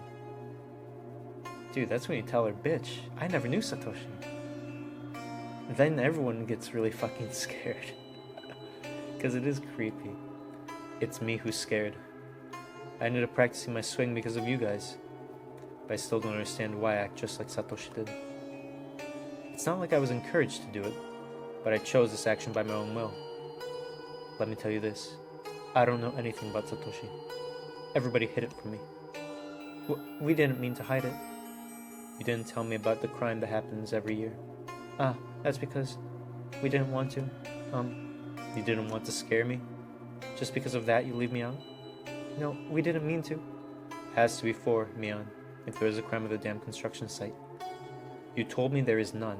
Dude, that's when you tell her, bitch, I never knew Satoshi. Then everyone gets really fucking scared. Because it is creepy. It's me who's scared. I ended up practicing my swing because of you guys. But I still don't understand why I act just like Satoshi did. It's not like I was encouraged to do it, but I chose this action by my own will. Let me tell you this. I don't know anything about Satoshi. Everybody hid it from me. We didn't mean to hide it. You didn't tell me about the crime that happens every year. Ah, that's because we didn't want to. You didn't want to scare me? Just because of that you leave me out? No, we didn't mean to. Has to be for, Mion, if there is a crime at the damn construction site. You told me there is none,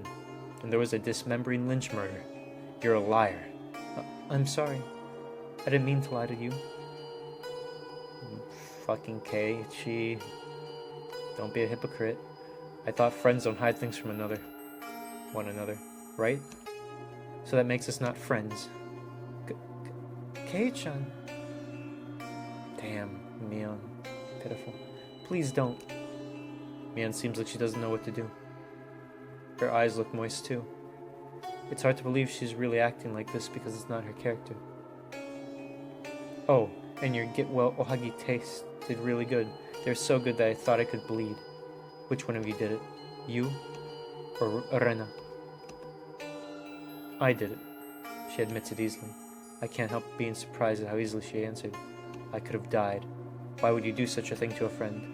and there was a dismembering lynch murder. You're a liar. I'm sorry. I didn't mean to lie to you. Fucking Kei, don't be a hypocrite. I thought friends don't hide things from one another, right? So that makes us not friends. Kei-chan. Damn, Mion. Pitiful. Please don't. Mion seems like she doesn't know what to do. Her eyes look moist too. It's hard to believe she's really acting like this because it's not her character. Oh, and your get well ohagi tasted really good. They're so good that I thought I could bleed. Which one of you did it? You or Rena? I did it. She admits it easily. I can't help being surprised at how easily she answered. I could have died. Why would you do such a thing to a friend?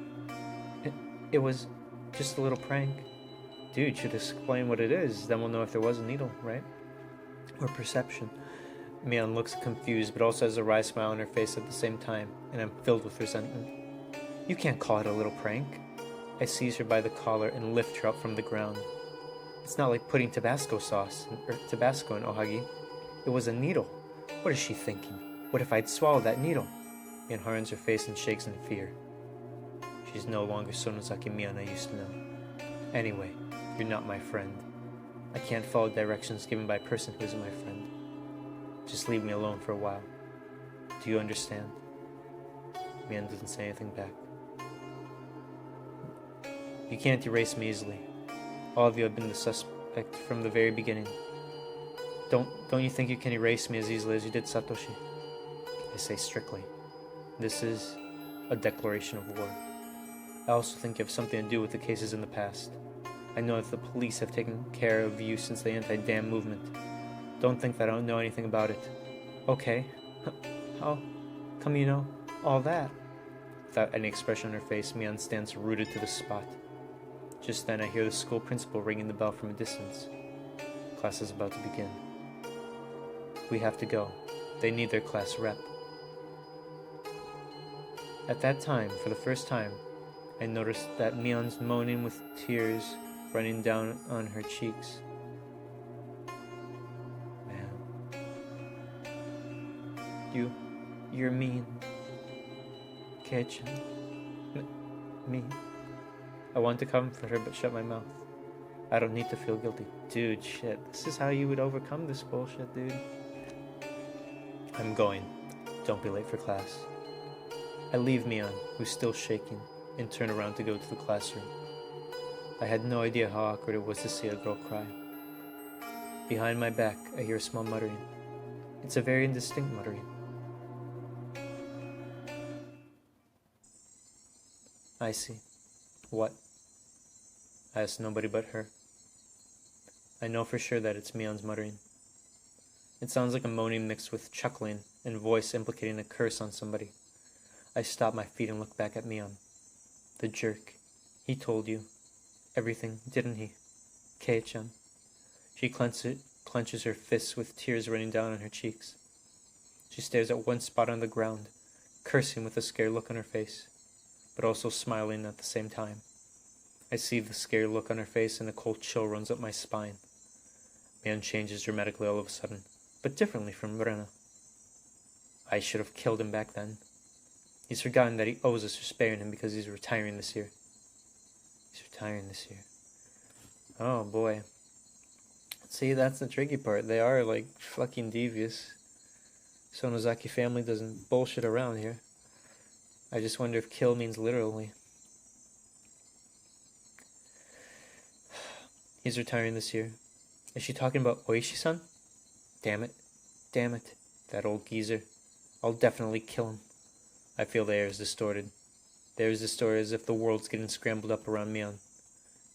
It was just a little prank. Dude, should explain what it is. Then we'll know if there was a needle, right? Or perception. Mion looks confused, but also has a wry smile on her face at the same time, and I'm filled with resentment. You can't call it a little prank. I seize her by the collar and lift her up from the ground. It's not like putting Tabasco in ohagi. It was a needle. What is she thinking? What if I'd swallowed that needle? Mion hardens her face and shakes in fear. She's no longer Sonozaki Mion I used to know. Anyway, you're not my friend. I can't follow directions given by a person who isn't my friend. Just leave me alone for a while. Do you understand? Mion doesn't say anything back. You can't erase me easily. All of you have been the suspect from the very beginning. Don't you think you can erase me as easily as you did Satoshi? I say strictly. This is a declaration of war. I also think you have something to do with the cases in the past. I know that the police have taken care of you since the anti-dam movement. Don't think that I don't know anything about it. Okay. How come you know all that? Without any expression on her face, Mion stands rooted to the spot. Just then I hear the school principal ringing the bell from a distance. Class is about to begin. We have to go. They need their class rep. At that time, for the first time, I noticed that Mion's moaning with tears running down on her cheeks. You're mean. Kei-chan. Me. I want to comfort her but shut my mouth. I don't need to feel guilty. Dude, shit. This is how you would overcome this bullshit, dude. I'm going. Don't be late for class. I leave Mion, who's still shaking, and turn around to go to the classroom. I had no idea how awkward it was to see a girl cry. Behind my back, I hear a small muttering. It's a very indistinct muttering. I see. What? I ask nobody but her. I know for sure that it's Mion's muttering. It sounds like a moaning mixed with chuckling and voice implicating a curse on somebody. I stop my feet and look back at Mion. The jerk. He told you everything, didn't he? Kei-chan. She clenches her fists with tears running down on her cheeks. She stares at one spot on the ground, cursing with a scared look on her face, but also smiling at the same time. I see the scared look on her face and a cold chill runs up my spine. Mion changes dramatically all of a sudden, but differently from Rena. I should have killed him back then. He's forgotten that he owes us for sparing him because he's retiring this year. Oh boy. See, that's the tricky part. They are like fucking devious. Sonozaki family doesn't bullshit around here. I just wonder if kill means literally. He's retiring this year. Is she talking about Oishi-san? Damn it. That old geezer. I'll definitely kill him. I feel the air is distorted. The air is distorted as if the world's getting scrambled up around Mion.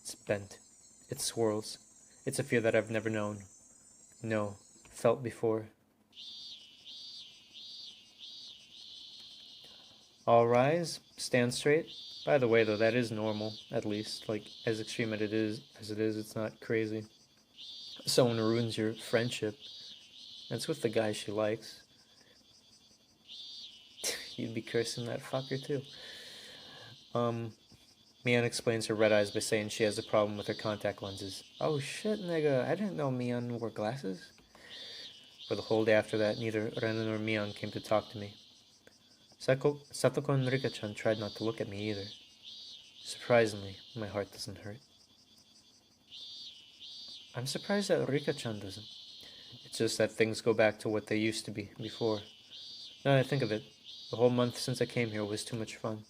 It's bent. It swirls. It's a fear that I've never known. No, felt before. All rise. Stand straight. By the way, though, that is normal, at least. Like, as extreme as it is, it's not crazy. Someone ruins your friendship. It's with the guy she likes. You'd be cursing that fucker, too. Mion explains her red eyes by saying she has a problem with her contact lenses. Oh shit, nigga, I didn't know Mion wore glasses. For the whole day after that, neither Rena nor Mion came to talk to me. Satoko and Rika-chan tried not to look at me either. Surprisingly, my heart doesn't hurt. I'm surprised that Rika-chan doesn't. It's just that things go back to what they used to be before. Now that I think of it, the whole month since I came here was too much fun.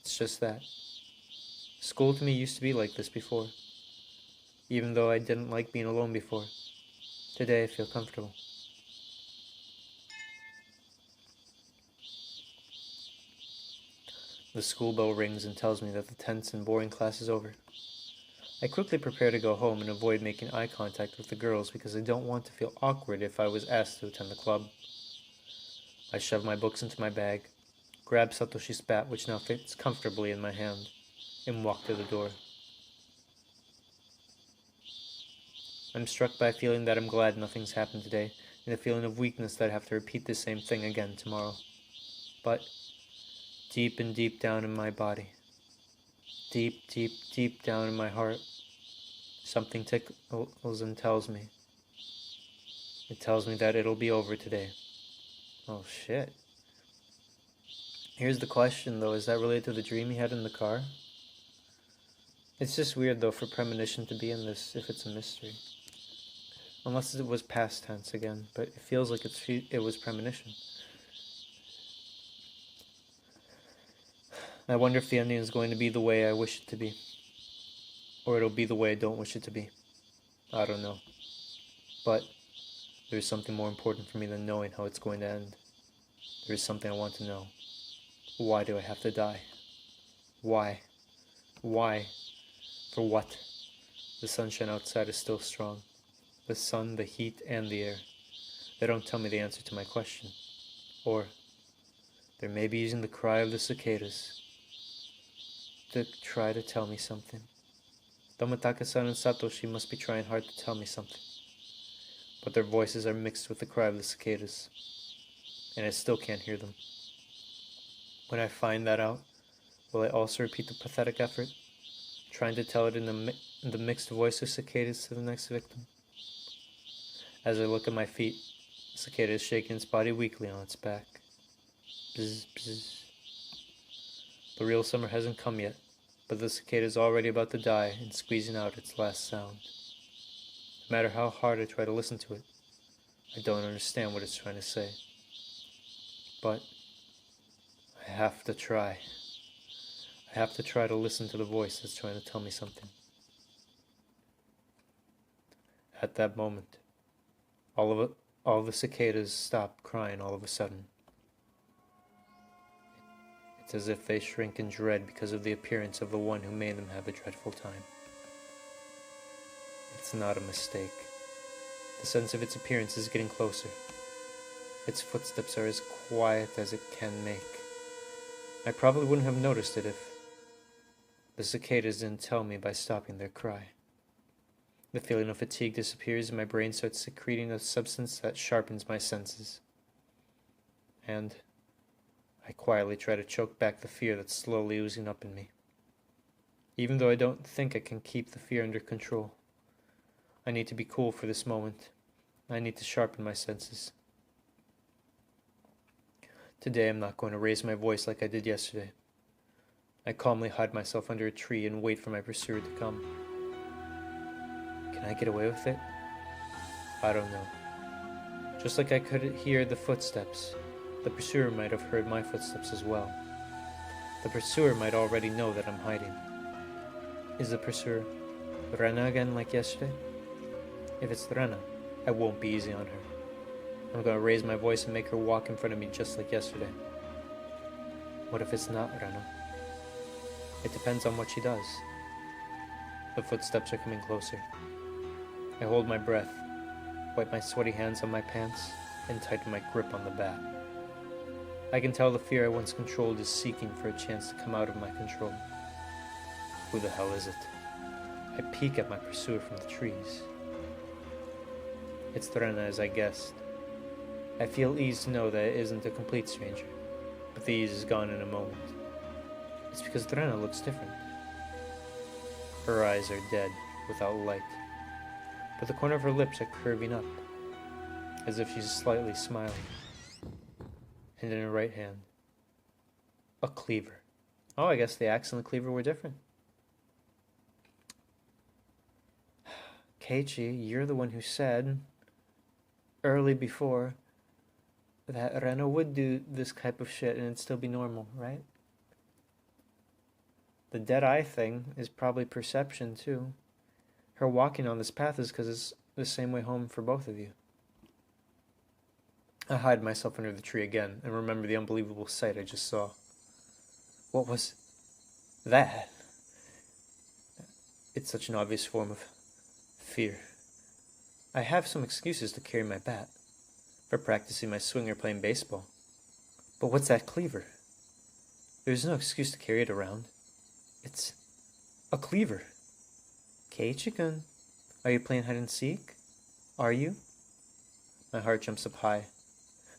It's just that. School to me used to be like this before. Even though I didn't like being alone before. Today I feel comfortable. The school bell rings and tells me that the tense and boring class is over. I quickly prepare to go home and avoid making eye contact with the girls because I don't want to feel awkward if I was asked to attend the club. I shove my books into my bag, grab Satoshi's bat, which now fits comfortably in my hand, and walk to the door. I'm struck by a feeling that I'm glad nothing's happened today, and a feeling of weakness that I have to repeat the same thing again tomorrow. But deep and deep down in my body, deep down in my heart, something tickles and tells me. It tells me that it'll be over today. Oh shit. Here's the question though, is that related to the dream he had in the car? It's just weird though for premonition to be in this if it's a mystery. Unless it was past tense again, but it feels like it was premonition. I wonder if the ending is going to be the way I wish it to be. Or it'll be the way I don't wish it to be. I don't know. But there's something more important for me than knowing how it's going to end. There's something I want to know. Why do I have to die? Why? Why? For what? The sunshine outside is still strong. The sun, the heat, and the air. They don't tell me the answer to my question. Or they're maybe using the cry of the cicadas to try to tell me something. Tomataka-san and Satoshi must be trying hard to tell me something. But their voices are mixed with the cry of the cicadas. And I still can't hear them. When I find that out, will I also repeat the pathetic effort, trying to tell it in the mixed voice of cicadas to the next victim? As I look at my feet, cicada is shaking its body weakly on its back. Bzz, bzz. The real summer hasn't come yet, but the cicada is already about to die and squeezing out its last sound. No matter how hard I try to listen to it, I don't understand what it's trying to say. But I have to try. I have to try to listen to the voice that's trying to tell me something. At that moment, all the cicadas stopped crying all of a sudden. It's as if they shrink in dread because of the appearance of the one who made them have a dreadful time. It's not a mistake. The sense of its appearance is getting closer. Its footsteps are as quiet as it can make. I probably wouldn't have noticed it if the cicadas didn't tell me by stopping their cry. The feeling of fatigue disappears and my brain starts secreting a substance that sharpens my senses. And I quietly try to choke back the fear that's slowly oozing up in me. Even though I don't think I can keep the fear under control, I need to be cool for this moment. I need to sharpen my senses. Today I'm not going to raise my voice like I did yesterday. I calmly hide myself under a tree and wait for my pursuer to come. Can I get away with it? I don't know. Just like I could hear the footsteps, the pursuer might have heard my footsteps as well. The pursuer might already know that I'm hiding. Is the pursuer Rena again like yesterday? If it's Rena, I won't be easy on her. I'm going to raise my voice and make her walk in front of me just like yesterday. What if it's not Rena? It depends on what she does. The footsteps are coming closer. I hold my breath, wipe my sweaty hands on my pants, and tighten my grip on the bat. I can tell the fear I once controlled is seeking for a chance to come out of my control. Who the hell is it? I peek at my pursuer from the trees. It's Rena, as I guessed. I feel ease to know that it isn't a complete stranger, but the ease is gone in a moment. It's because Rena looks different. Her eyes are dead, without light, but the corner of her lips are curving up, as if she's slightly smiling. And in her right hand, a cleaver. Oh, I guess the axe and the cleaver were different. Keiichi, you're the one who said, early before, that Rena would do this type of shit and it'd still be normal, right? The dead eye thing is probably perception, too. Her walking on this path is because it's the same way home for both of you. I hide myself under the tree again and remember the unbelievable sight I just saw. What was that? It's such an obvious form of fear. I have some excuses to carry my bat. For practicing my swing or playing baseball. But what's that cleaver? There's no excuse to carry it around. It's a cleaver. Keiichi-kun, are you playing hide and seek? Are you? My heart jumps up high.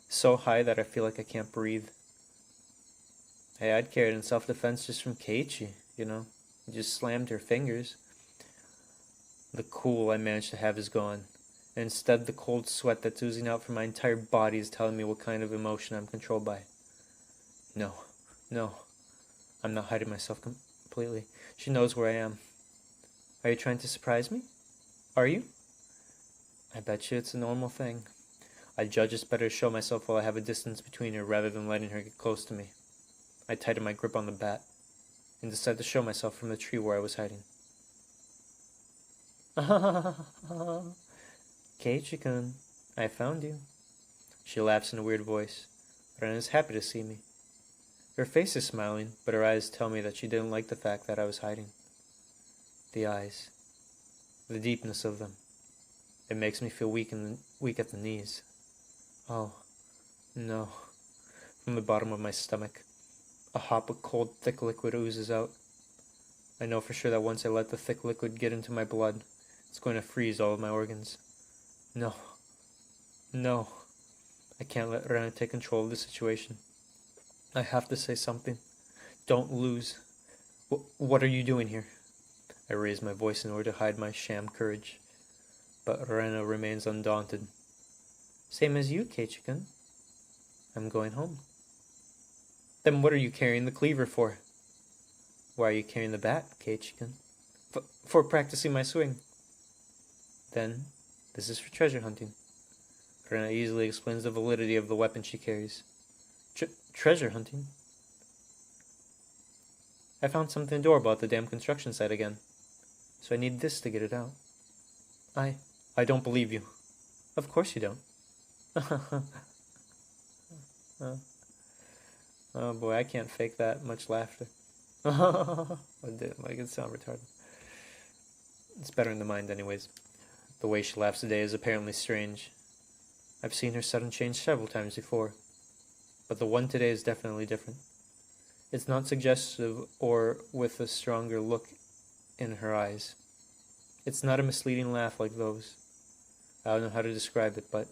So high that I feel like I can't breathe. Hey, I'd carry it in self-defense just from Keiichi, you know. Just slammed her fingers. The cool I managed to have is gone. And instead, the cold sweat that's oozing out from my entire body is telling me what kind of emotion I'm controlled by. No. I'm not hiding myself completely. She knows where I am. Are you trying to surprise me? Are you? I bet you it's a normal thing. I judge it's better to show myself while I have a distance between her rather than letting her get close to me. I tighten my grip on the bat and decide to show myself from the tree where I was hiding. Keiichi-kun, I found you. She laughs in a weird voice. Ren is happy to see me. Her face is smiling, but her eyes tell me that she didn't like the fact that I was hiding. The eyes. The deepness of them. It makes me feel weak at the knees. Oh, no. From the bottom of my stomach, a hop of cold, thick liquid oozes out. I know for sure that once I let the thick liquid get into my blood, it's going to freeze all of my organs. No. I can't let Rena take control of the situation. I have to say something. Don't lose. What are you doing here? I raise my voice in order to hide my sham courage. But Rena remains undaunted. Same as you, Keiichi-kun. I'm going home. Then what are you carrying the cleaver for? Why are you carrying the bat, Keiichi-kun? For practicing my swing. Then, this is for treasure hunting. Rena easily explains the validity of the weapon she carries. Treasure hunting? I found something adorable at the damn construction site again. So I need this to get it out. I don't believe you. Of course you don't. Oh boy, I can't fake that much laughter. I did, like, it sound retarded. It's better in the mind anyways. The way she laughs today is apparently strange. I've seen her sudden change several times before, but the one today is definitely different. It's not suggestive or with a stronger look in her eyes. It's not a misleading laugh like those. I don't know how to describe it, but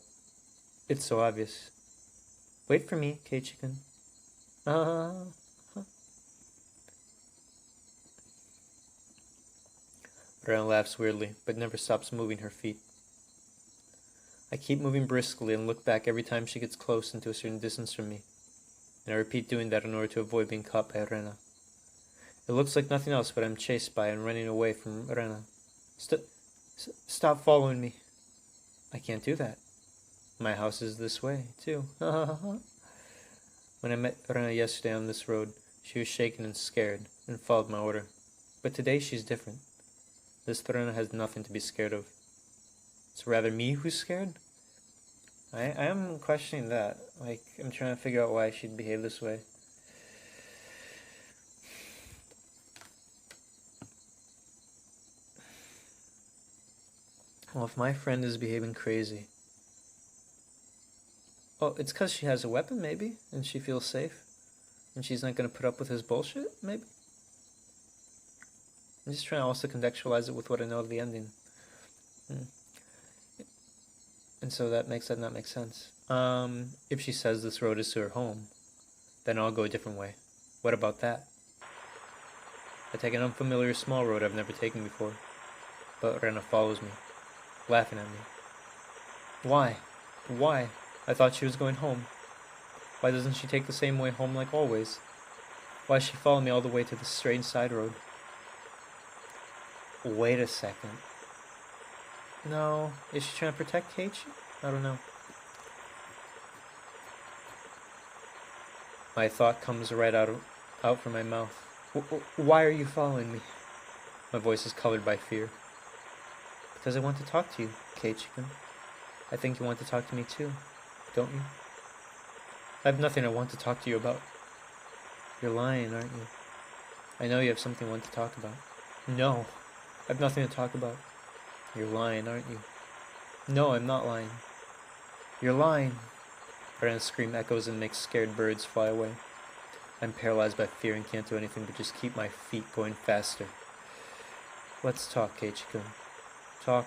it's so obvious. Wait for me, Keiichi-kun. Rena laughs weirdly, but never stops moving her feet. I keep moving briskly and look back every time she gets close into a certain distance from me, and I repeat doing that in order to avoid being caught by Rena. It looks like nothing else, but I'm chased by and running away from Rena. Stop following me. I can't do that. My house is this way, too. When I met Rena yesterday on this road, she was shaken and scared, and followed my order. But today she's different. This Rena has nothing to be scared of. It's rather me who's scared? I am questioning that. Like, I'm trying to figure out why she'd behave this way. Well, if my friend is behaving crazy... Oh, it's because she has a weapon, maybe? And she feels safe? And she's not going to put up with his bullshit, maybe? I'm just trying to also contextualize it with what I know of the ending. And so that makes that not make sense. If she says this road is to her home, then I'll go a different way. What about that? I take an unfamiliar small road I've never taken before. But Rena follows me, laughing at me. Why? Why? I thought she was going home. Why doesn't she take the same way home like always? Why does she follow me all the way to this strange side road? Wait a second. No, is she trying to protect Keiichi? I don't know. My thought comes right out from my mouth. Why are you following me? My voice is colored by fear. Because I want to talk to you, Keiichi-kun. I think you want to talk to me too, don't you? I have nothing I want to talk to you about. You're lying, aren't you? I know you have something you want to talk about. No, I have nothing to talk about. You're lying, aren't you? No, I'm not lying. You're lying. Rena's scream echoes and makes scared birds fly away. I'm paralyzed by fear and can't do anything but just keep my feet going faster. Let's talk, Keiichi-kun. Talk.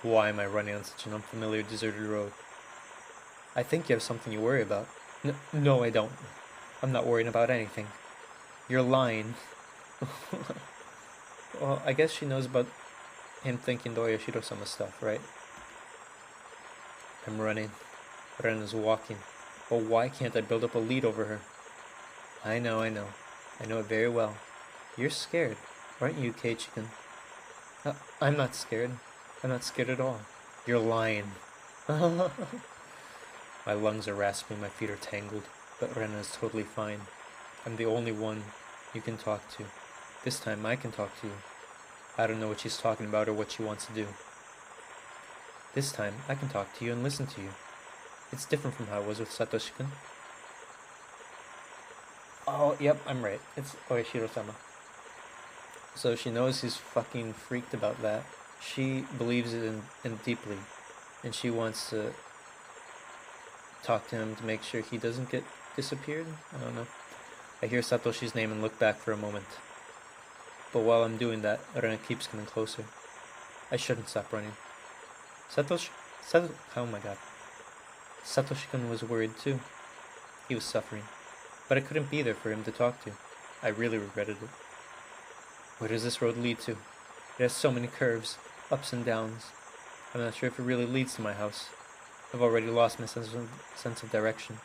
Why am I running on such an unfamiliar, deserted road? I think you have something you worry about. No, I don't. I'm not worrying about anything. You're lying. Well, I guess she knows about him thinking the Yashiro-sama stuff, right? I'm running. Rena's walking. But why can't I build up a lead over her? I know. I know it very well. You're scared, aren't you, Keiichi-kun? I'm not scared. I'm not scared at all. You're lying. My lungs are rasping, my feet are tangled, but Rena is totally fine. I'm the only one you can talk to. This time I can talk to you. I don't know what she's talking about or what she wants to do. This time I can talk to you and listen to you. It's different from how it was with Satoshi-kun. Oh, yep, I'm right. It's Oyashiro-sama. So she knows he's fucking freaked about that. She believes it in deeply, and she wants to talk to him to make sure he doesn't get disappeared. I don't know. I hear Satoshi's name and look back for a moment. But while I'm doing that, Rena keeps coming closer. I shouldn't stop running. Oh my god. Satoshi-kun was worried too. He was suffering. But I couldn't be there for him to talk to. I really regretted it. Where does this road lead to? It has so many curves. ups and downs. I'm not sure if it really leads to my house. I've already lost my sense of direction.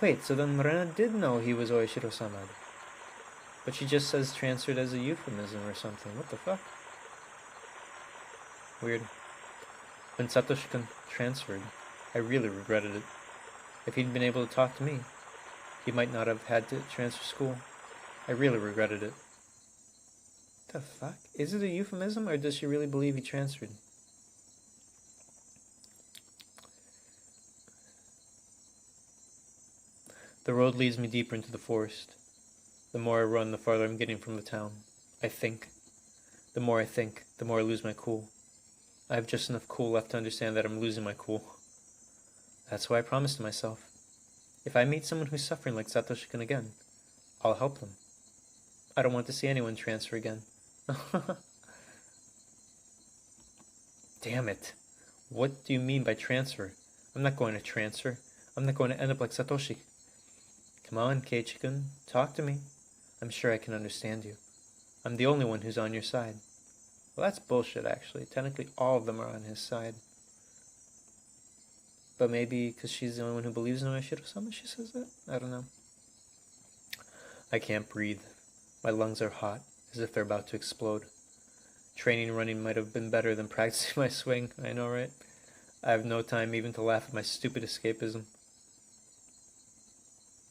Wait, so then Rena did know he was Oishiro-sama. But she just says transferred as a euphemism or something. What the fuck? Weird. When Satoshi-kun transferred, I really regretted it. If he'd been able to talk to me, he might not have had to transfer school. I really regretted it. The fuck? Is it a euphemism, or does she really believe he transferred? The road leads me deeper into the forest. The more I run, the farther I'm getting from the town. I think. The more I think, the more I lose my cool. I have just enough cool left to understand that I'm losing my cool. That's why I promised to myself. If I meet someone who's suffering like Satoshi-kun again, I'll help them. I don't want to see anyone transfer again. Damn it. What do you mean by transfer? I'm not going to transfer. I'm not going to end up like Satoshi. Come on, Keiichi-kun, talk to me. I'm sure I can understand you. I'm the only one who's on your side. Well, that's bullshit, actually. Technically, all of them are on his side. But maybe because she's the only one who believes in Oishiro-sama, she says that? I don't know. I can't breathe. My lungs are hot, as if they're about to explode. Training and running might have been better than practicing my swing, I know, right? I have no time even to laugh at my stupid escapism.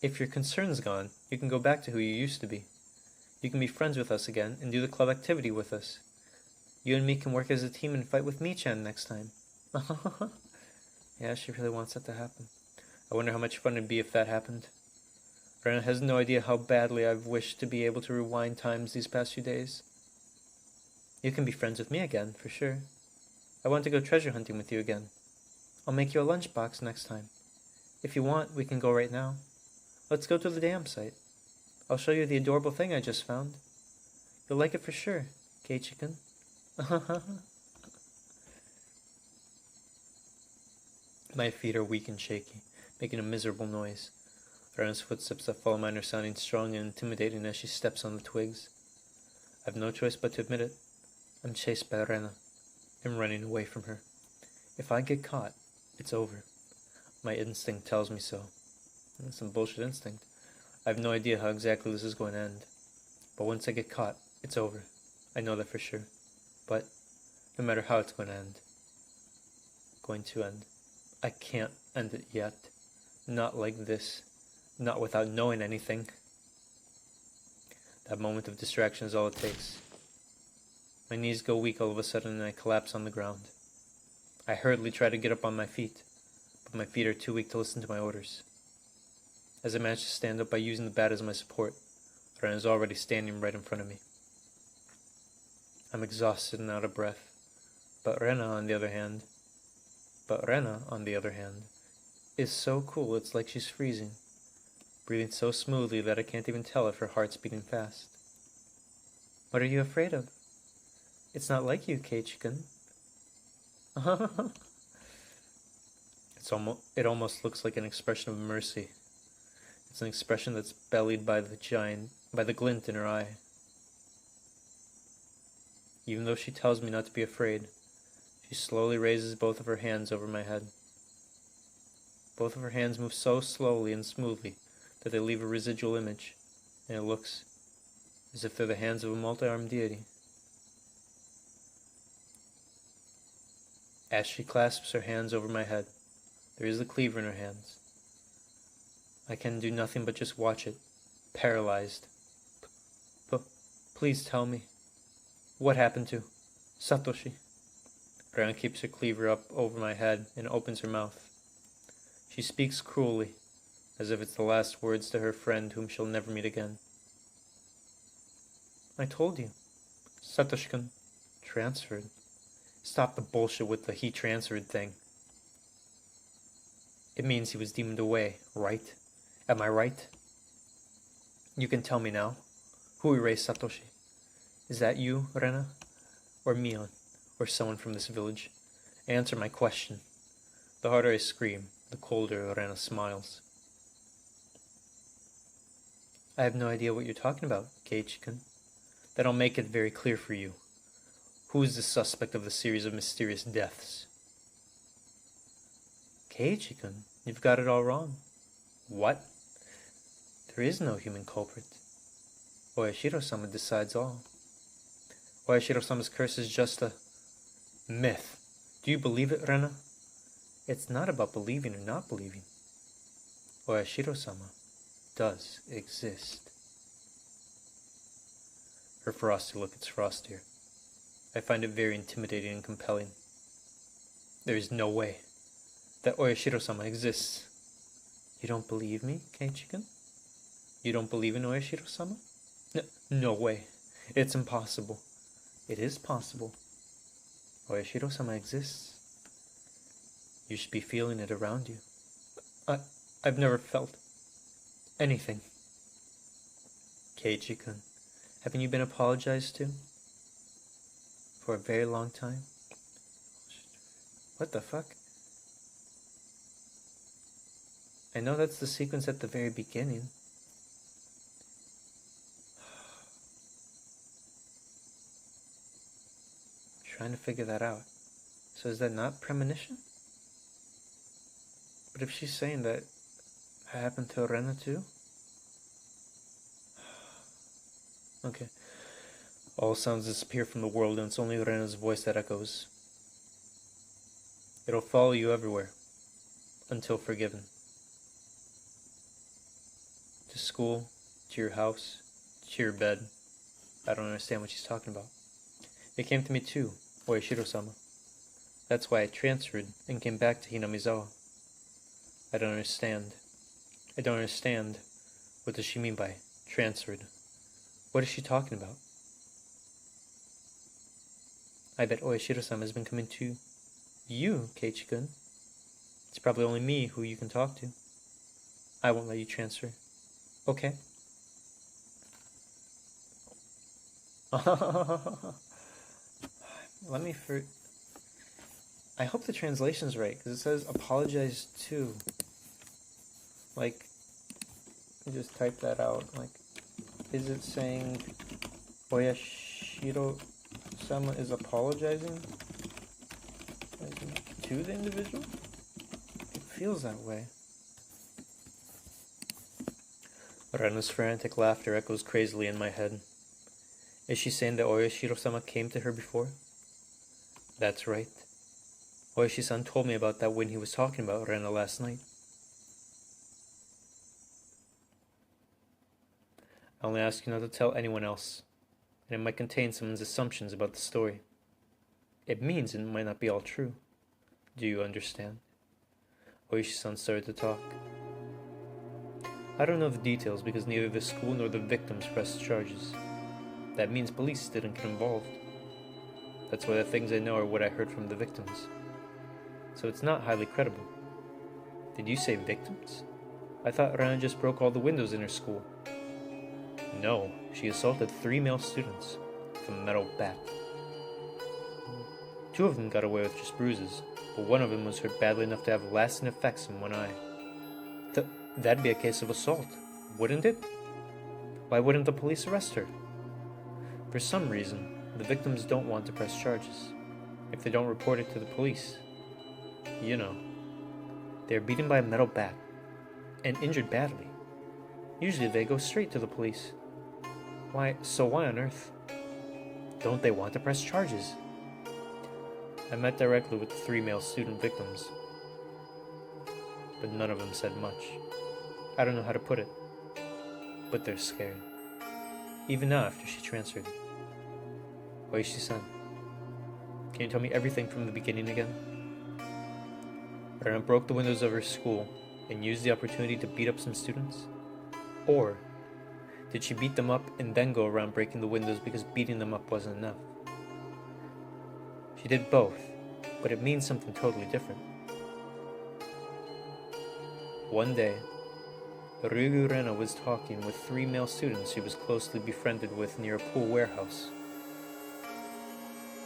If your concern's gone, you can go back to who you used to be. You can be friends with us again and do the club activity with us. You and me can work as a team and fight with Mi-chan next time. Yeah, she really wants that to happen. I wonder how much fun it'd be if that happened. Rena has no idea how badly I've wished to be able to rewind times these past few days. You can be friends with me again, for sure. I want to go treasure hunting with you again. I'll make you a lunchbox next time. If you want, we can go right now. Let's go to the dam site. I'll show you the adorable thing I just found. You'll like it for sure, Keiichi-kun. My feet are weak and shaky, making a miserable noise. Rena's footsteps that follow mine are sounding strong and intimidating as she steps on the twigs. I've no choice but to admit it. I'm chased by Rena. I'm running away from her. If I get caught, it's over. My instinct tells me so. That's some bullshit instinct. I have no idea how exactly this is going to end. But once I get caught, it's over. I know that for sure. But no matter how it's going to end, I can't end it yet. Not like this. Not without knowing anything. That moment of distraction is all it takes. My knees go weak all of a sudden and I collapse on the ground. I hurriedly try to get up on my feet, but my feet are too weak to listen to my orders. As I manage to stand up by using the bat as my support, Ren is already standing right in front of me. I'm exhausted and out of breath, but Rena, on the other hand, is so cool it's like she's freezing, breathing so smoothly that I can't even tell if her heart's beating fast. What are you afraid of? It's not like you, Keiichi-kun. It almost looks like an expression of mercy. It's an expression that's bellied by the glint in her eye. Even though she tells me not to be afraid, she slowly raises both of her hands over my head. Both of her hands move so slowly and smoothly that they leave a residual image, and it looks as if they're the hands of a multi-armed deity. As she clasps her hands over my head, there is the cleaver in her hands. I can do nothing but just watch it, paralyzed. Please tell me, what happened to Satoshi? Rena keeps her cleaver up over my head and opens her mouth. She speaks cruelly, as if it's the last words to her friend whom she'll never meet again. I told you, Satoshi-kun transferred. Stop the bullshit with the he transferred thing. It means he was demoned away, right? Am I right? You can tell me now. Who erased Satoshi? Is that you, Rena? Or Mion? Or someone from this village? Answer my question. The harder I scream, the colder Rena smiles. I have no idea what you're talking about, Keiichi-kun. Then I'll make it very clear for you. Who is the suspect of the series of mysterious deaths? Keiichi-kun, you've got it all wrong. What? There is no human culprit. Oyashiro-sama decides all. Oyashiro-sama's curse is just a myth. Do you believe it, Rena? It's not about believing or not believing. Oyashiro-sama does exist. Her frosty look gets frostier. I find it very intimidating and compelling. There is no way that Oyashiro-sama exists. You don't believe me, Keiichi-kun? You don't believe in Oyashiro-sama? No way. It's impossible. It is possible. Oyashiro-sama exists. You should be feeling it around you. I've never felt anything. Keiichi-kun, haven't you been apologized to? For a very long time? What the fuck? I know that's the sequence at the very beginning. Trying to figure that out. So is that not premonition? But if she's saying that happened to Rena too? Okay. All sounds disappear from the world and it's only Rena's voice that echoes. It'll follow you everywhere. Until forgiven. To school, to your house, to your bed. I don't understand what she's talking about. It came to me too, Oyashiro-sama. That's why I transferred and came back to Hinamizawa. I don't understand. I don't understand. What does she mean by transferred? What is she talking about? I bet Oyashiro-sama has been coming to you, Keiichi-kun. It's probably only me who you can talk to. I won't let you transfer. Okay. Let me I hope the translation's right, because it says apologize to. Like, let me just type that out. Like, is it saying Oyashiro-sama is apologizing to the individual? It feels that way. Rena's frantic laughter echoes crazily in my head. Is she saying that Oyashiro-sama came to her before? That's right. Oishi-san told me about that when he was talking about Rena last night. I only ask you not to tell anyone else, and it might contain someone's assumptions about the story. It means it might not be all true. Do you understand? Oishi-san started to talk. I don't know the details because neither the school nor the victims pressed charges. That means police didn't get involved. That's why the things I know are what I heard from the victims. So it's not highly credible. Did you say victims? I thought Rana just broke all the windows in her school. No, she assaulted 3 male students with a metal bat. 2 of them got away with just bruises, but one of them was hurt badly enough to have lasting effects in one eye. That'd be a case of assault, wouldn't it? Why wouldn't the police arrest her? For some reason, the victims don't want to press charges. If they don't report it to the police, you know, they're beaten by a metal bat and injured badly. Usually they go straight to the police. Why on earth don't they want to press charges? I met directly with the 3 male student victims, but none of them said much. I don't know how to put it, but they're scared. Even now after she transferred. Oishi-san, can you tell me everything from the beginning again? Rena broke the windows of her school and used the opportunity to beat up some students? Or did she beat them up and then go around breaking the windows because beating them up wasn't enough? She did both, but it means something totally different. One day, Ryugu Rena was talking with 3 male students she was closely befriended with near a pool warehouse.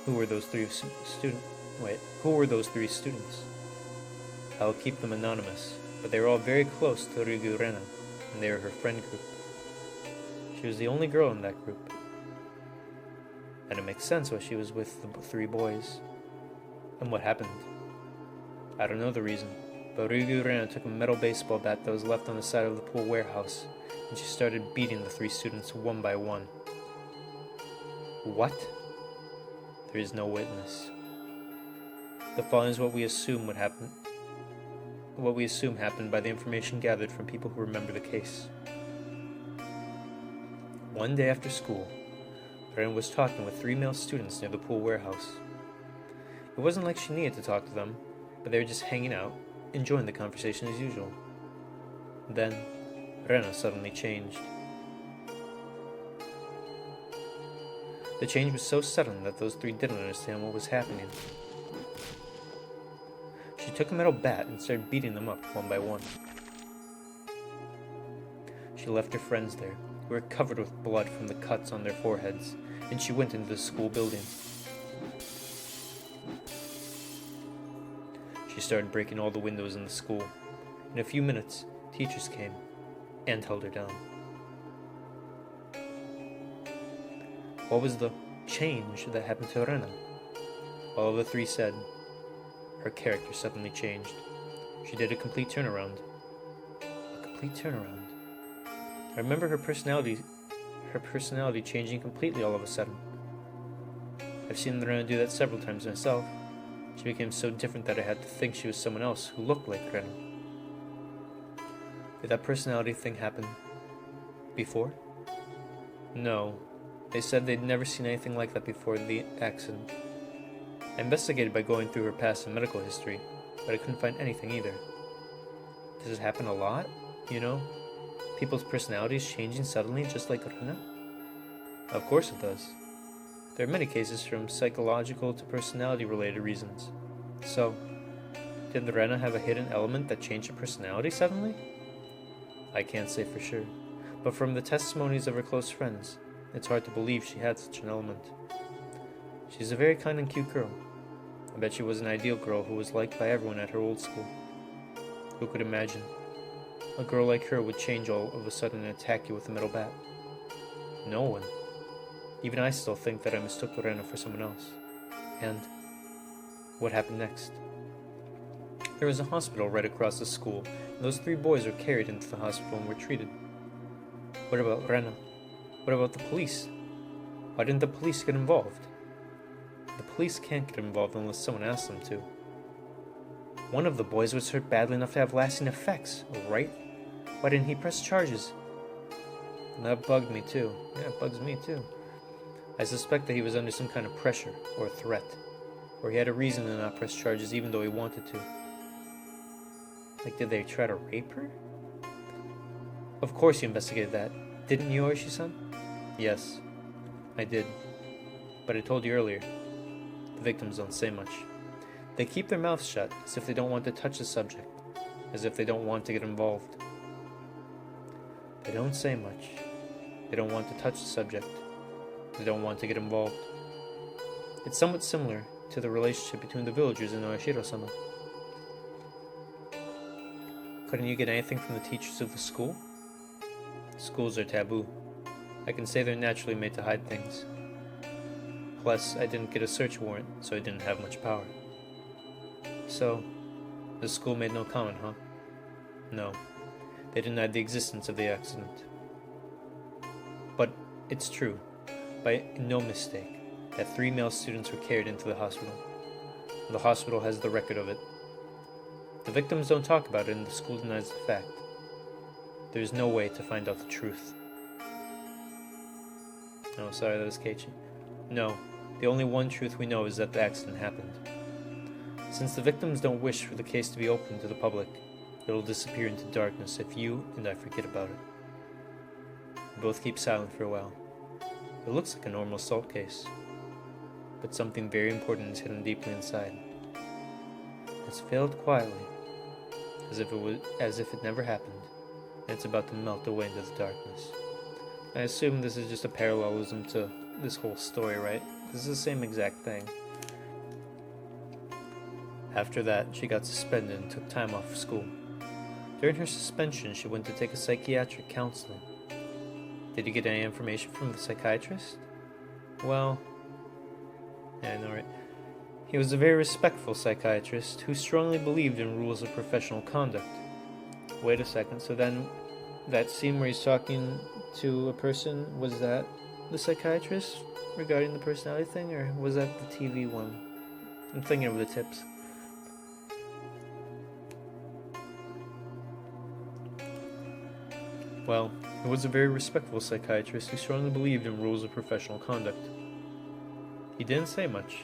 Who were those 3 students? I'll keep them anonymous, but they were all very close to Ryugu Rena, and they were her friend group. She was the only girl in that group. And it makes sense why she was with the 3 boys. And what happened? I don't know the reason, but Rena took a metal baseball bat that was left on the side of the pool warehouse, and she started beating the 3 students one by one. What? There is no witness. The following is what we assume would happen. What we assume happened by the information gathered from people who remember the case. One day after school, Rena was talking with 3 male students near the pool warehouse. It wasn't like she needed to talk to them, but they were just hanging out, enjoying the conversation as usual. Then, Rena suddenly changed. The change was so sudden that those 3 didn't understand what was happening. She took a metal bat and started beating them up one by one. She left her friends there, who were covered with blood from the cuts on their foreheads, and she went into the school building. She started breaking all the windows in the school. In a few minutes, teachers came and held her down. What was the change that happened to Rena? All of the 3 said, her character suddenly changed. She did a complete turnaround. A complete turnaround. I remember her personality changing completely all of a sudden. I've seen Rena do that several times myself. She became so different that I had to think she was someone else who looked like Rena. Did that personality thing happen before? No. They said they'd never seen anything like that before the accident. I investigated by going through her past and medical history, but I couldn't find anything either. Does it happen a lot? You know? People's personalities changing suddenly just like Rena? Of course it does. There are many cases from psychological to personality-related reasons. So, did Rena have a hidden element that changed her personality suddenly? I can't say for sure, but from the testimonies of her close friends, it's hard to believe she had such an element. She's a very kind and cute girl. I bet she was an ideal girl who was liked by everyone at her old school. Who could imagine? A girl like her would change all of a sudden and attack you with a metal bat. No one. Even I still think that I mistook Rena for someone else. And what happened next? There was a hospital right across the school, and those 3 boys were carried into the hospital and were treated. What about Rena? What about the police? Why didn't the police get involved? The police can't get involved unless someone asks them to. One of the boys was hurt badly enough to have lasting effects, right? Why didn't he press charges? And that bugged me too. Yeah, it bugs me too. I suspect that he was under some kind of pressure or threat, or he had a reason to not press charges even though he wanted to. Like, did they try to rape her? Of course you investigated that. Didn't you, Oishi-san? Yes, I did. But I told you earlier, the victims don't say much. They keep their mouths shut as if they don't want to touch the subject, as if they don't want to get involved. They don't say much. They don't want to touch the subject. They don't want to get involved. It's somewhat similar to the relationship between the villagers in Oishiro-sama. Couldn't you get anything from the teachers of the school? Schools are taboo. I can say they're naturally made to hide things. Plus, I didn't get a search warrant, so I didn't have much power. So, the school made no comment, huh? No. They denied the existence of the accident. But it's true, by no mistake, that 3 male students were carried into the hospital. The hospital has the record of it. The victims don't talk about it and the school denies the fact. There is no way to find out the truth. Oh, sorry, that was Keiichi. No, the only one truth we know is that the accident happened. Since the victims don't wish for the case to be open to the public, it'll disappear into darkness if you and I forget about it. We both keep silent for a while. It looks like a normal assault case, but something very important is hidden deeply inside. It's failed quietly, as if it never happened, and it's about to melt away into the darkness. I assume this is just a parallelism to this whole story, right? This is the same exact thing. After that, she got suspended and took time off school. During her suspension, she went to take a psychiatric counseling. Did you get any information from the psychiatrist? Well, Yeah, I know, right? He was a very respectful psychiatrist who strongly believed in rules of professional conduct. Wait a second, so then that scene where he's talking to a person, was that the psychiatrist regarding the personality thing, or was that the TV one? I'm thinking of the tips. Well, he was a very respectful psychiatrist who strongly believed in rules of professional conduct. He didn't say much.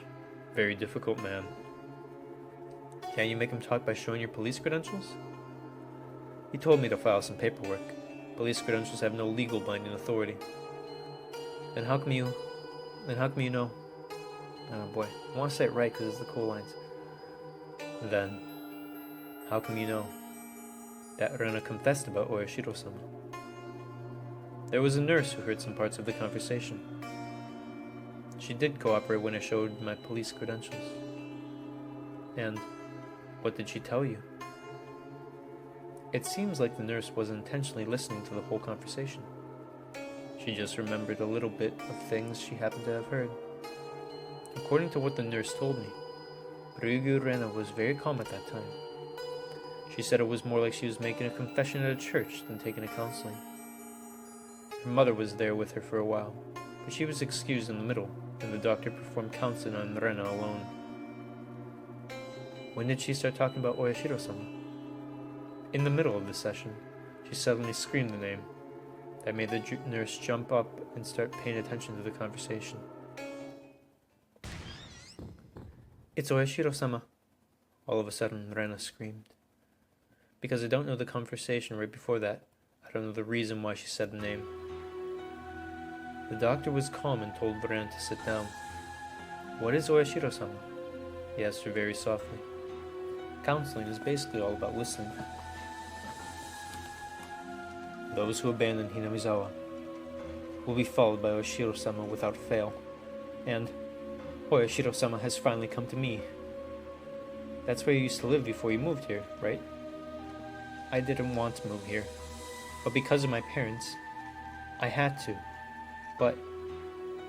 Very difficult man. Can't you make him talk by showing your police credentials? He told me to file some paperwork. Police credentials have no legal binding authority. Then how come you know? Oh boy, I want to say it right because it's the cool lines. Then, how come you know that Rena confessed about Oyashiro-sama? There was a nurse who heard some parts of the conversation. She did cooperate when I showed my police credentials. And what did she tell you? It seems like the nurse wasn't intentionally listening to the whole conversation. She just remembered a little bit of things she happened to have heard. According to what the nurse told me, Ryugu Rena was very calm at that time. She said it was more like she was making a confession at a church than taking a counseling. Her mother was there with her for a while, but she was excused in the middle, and the doctor performed counseling on Rena alone. When did she start talking about Oyashiro-sama? In the middle of the session, she suddenly screamed the name. That made the nurse jump up and start paying attention to the conversation. It's Oyashiro-sama, all of a sudden Rena screamed. Because I don't know the conversation right before that, I don't know the reason why she said the name. The doctor was calm and told Rena to sit down. What is Oyashiro-sama? He asked her very softly. Counseling is basically all about listening. Those who abandon Hinamizawa will be followed by Oyashiro-sama without fail. And Oyashiro-sama has finally come to me. That's where you used to live before you moved here, right? I didn't want to move here, but because of my parents, I had to. But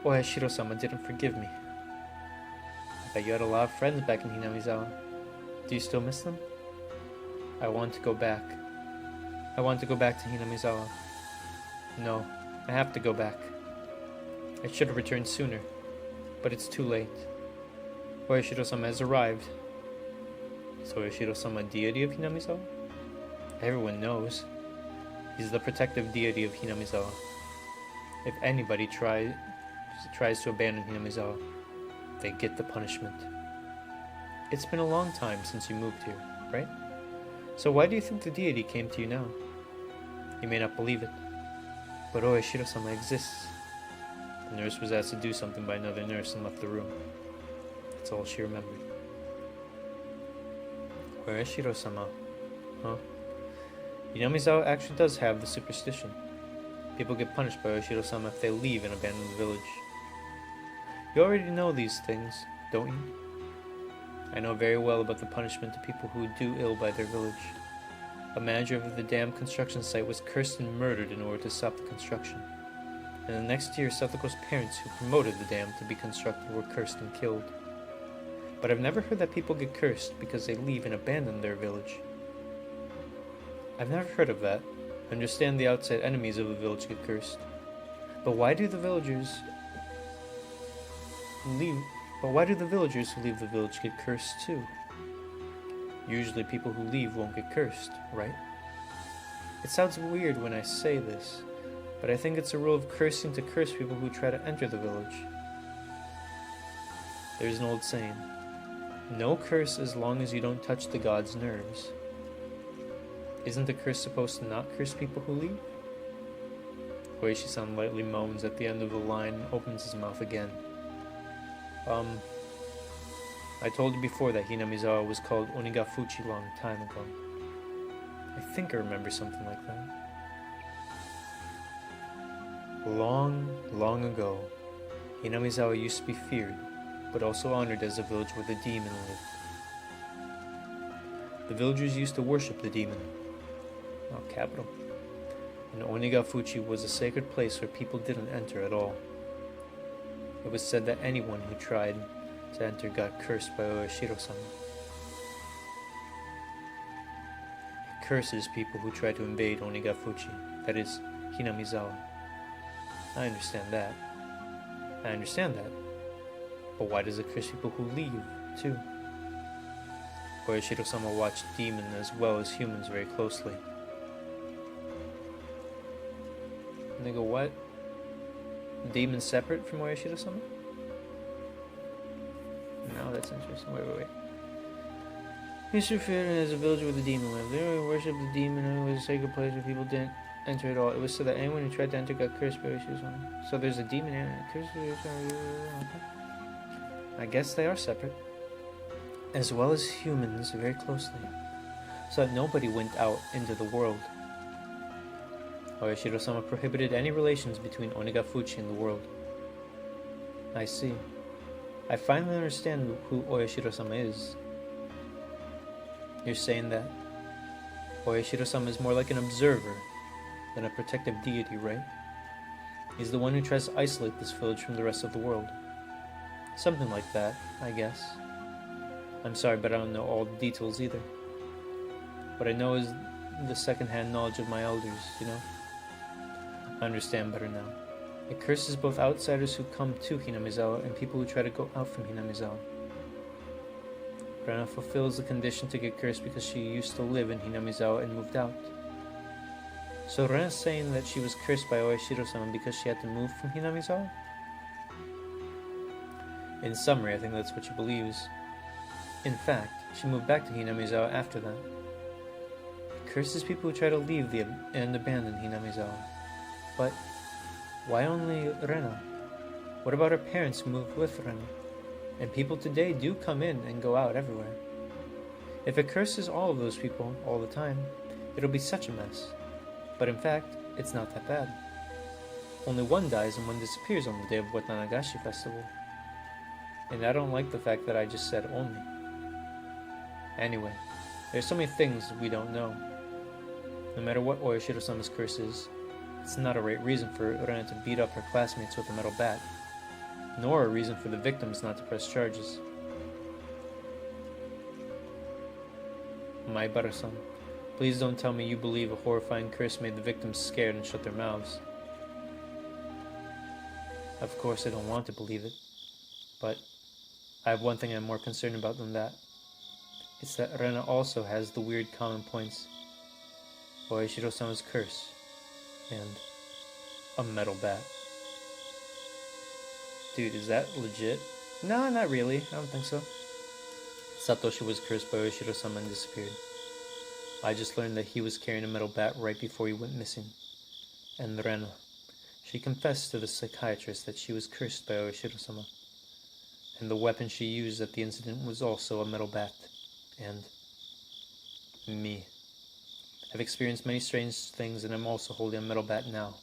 Oyashiro-sama didn't forgive me. I bet you had a lot of friends back in Hinamizawa. Do you still miss them? I want to go back. I want to go back to Hinamizawa. No, I have to go back. I should have returned sooner, but it's too late. Oyashiro-sama has arrived. Is Oyashiro-sama a deity of Hinamizawa? Everyone knows. He's the protective deity of Hinamizawa. If anybody tries to abandon Hinamizawa, they get the punishment. It's been a long time since you moved here, right? So why do you think the deity came to you now? You may not believe it, but Oyashiro-sama exists. The nurse was asked to do something by another nurse and left the room. That's all she remembered. Oyashiro-sama, huh? Hinamizawa actually does have the superstition. People get punished by Oyashiro-sama if they leave and abandon the village. You already know these things, don't you? I know very well about the punishment to people who do ill by their village. A manager of the dam construction site was cursed and murdered in order to stop the construction. And the next year, Satsuko's parents who promoted the dam to be constructed were cursed and killed. But I've never heard that people get cursed because they leave and abandon their village. I've never heard of that. I understand the outside enemies of the village get cursed. But why do the villagers who leave the village get cursed too? Usually people who leave won't get cursed, right? It sounds weird when I say this, but I think it's a rule of cursing to curse people who try to enter the village. There's an old saying, no curse as long as you don't touch the god's nerves. Isn't the curse supposed to not curse people who leave? Koichi-san lightly moans at the end of the line and opens his mouth again. I told you before that Hinamizawa was called Onikakushi long time ago. I think I remember something like that. Long, long ago, Hinamizawa used to be feared, but also honored as a village where the demon lived. The villagers used to worship the demon. Capital. And Onikakushi was a sacred place where people didn't enter at all. It was said that anyone who tried to enter got cursed by Oeshiro-sama. It curses people who try to invade Onikakushi, that is, Hinamizawa. I understand that. But why does it curse people who leave, too? Oeshiro-sama watched demon as well as humans very closely. Nigga, what? Demons separate from Oeshiro-sama? No, that's interesting. Wait. Mr. Fair is a village where the demon lived. They worshipped the demon, and it was a sacred place where people didn't enter at all. It was so that anyone who tried to enter got cursed by Oeshiro-sama. So there's a demon and a curse. I guess they are separate. As well as humans very closely. So that nobody went out into the world. Oeshiro-sama prohibited any relations between Onikakushi and the world. I see. I finally understand who Oeshiro-sama is. You're saying that Oeshiro-sama is more like an observer than a protective deity, right? He's the one who tries to isolate this village from the rest of the world. Something like that, I guess. I'm sorry, but I don't know all the details either. What I know is the second-hand knowledge of my elders, you know? I understand better now. It curses both outsiders who come to Hinamizawa and people who try to go out from Hinamizawa. Rena fulfills the condition to get cursed because she used to live in Hinamizawa and moved out. So Rena's saying that she was cursed by Oeshiro-sama because she had to move from Hinamizawa? In summary, I think that's what she believes. In fact, she moved back to Hinamizawa after that. It curses people who try to leave and abandon Hinamizawa. But why only Rena? What about her parents who moved with Rena? And people today do come in and go out everywhere. If it curses all of those people all the time, it'll be such a mess. But in fact, it's not that bad. Only one dies and one disappears on the day of Onikakushi festival. And I don't like the fact that I just said only. Anyway, there's so many things we don't know. No matter what Oeshiro-sama's curse is, it's not a right reason for Rena to beat up her classmates with a metal bat, nor a reason for the victims not to press charges. Maibara-san, please don't tell me you believe a horrifying curse made the victims scared and shut their mouths. Of course I don't want to believe it, but I have one thing I'm more concerned about than that. It's that Rena also has the weird common points. Oeshiro-sama's curse, and a metal bat. Dude, is that legit? No, not really. I don't think so. Satoshi was cursed by Oeshiro-sama and disappeared. I just learned that he was carrying a metal bat right before he went missing. And Rena, she confessed to the psychiatrist that she was cursed by Oeshiro-sama. And the weapon she used at the incident was also a metal bat. And me. I've experienced many strange things, and I'm also holding a metal bat now.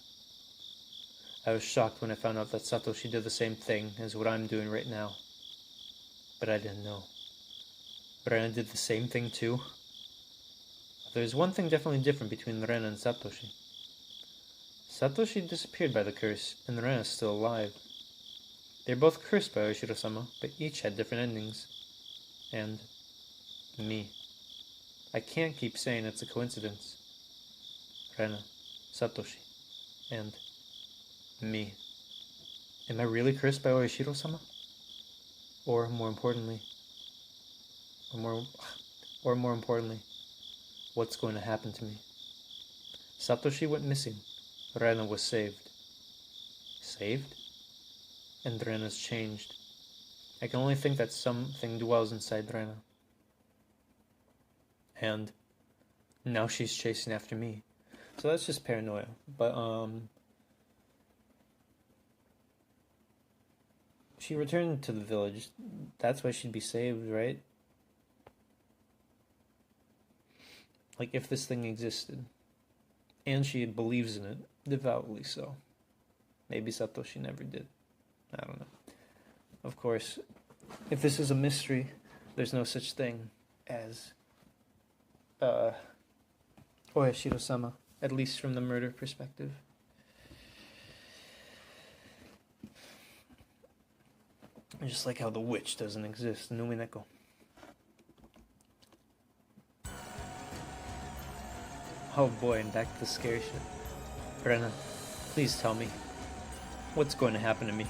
I was shocked when I found out that Satoshi did the same thing as what I'm doing right now. But I didn't know. Rena did the same thing too? There's one thing definitely different between Rena and Satoshi. Satoshi disappeared by the curse, and Rena's still alive. They're both cursed by Oeshiro-sama, but each had different endings. And me. I can't keep saying it's a coincidence. Rena, Satoshi, and me. Am I really cursed by Oeshiro-sama? Or more importantly, what's going to happen to me? Satoshi went missing. Rena was saved. Saved? And Rena's changed. I can only think that something dwells inside Rena. And now she's chasing after me. So that's just paranoia. But, she returned to the village. That's why she'd be saved, right? Like, if this thing existed. And she believes in it, devoutly so. Maybe Satoshi never did. I don't know. Of course, if this is a mystery, there's no such thing as Oeshiro-sama, at least from the murder perspective. Just like how the witch doesn't exist. Numineko. Oh boy, and back to the scary shit. Rena, please tell me. What's going to happen to me?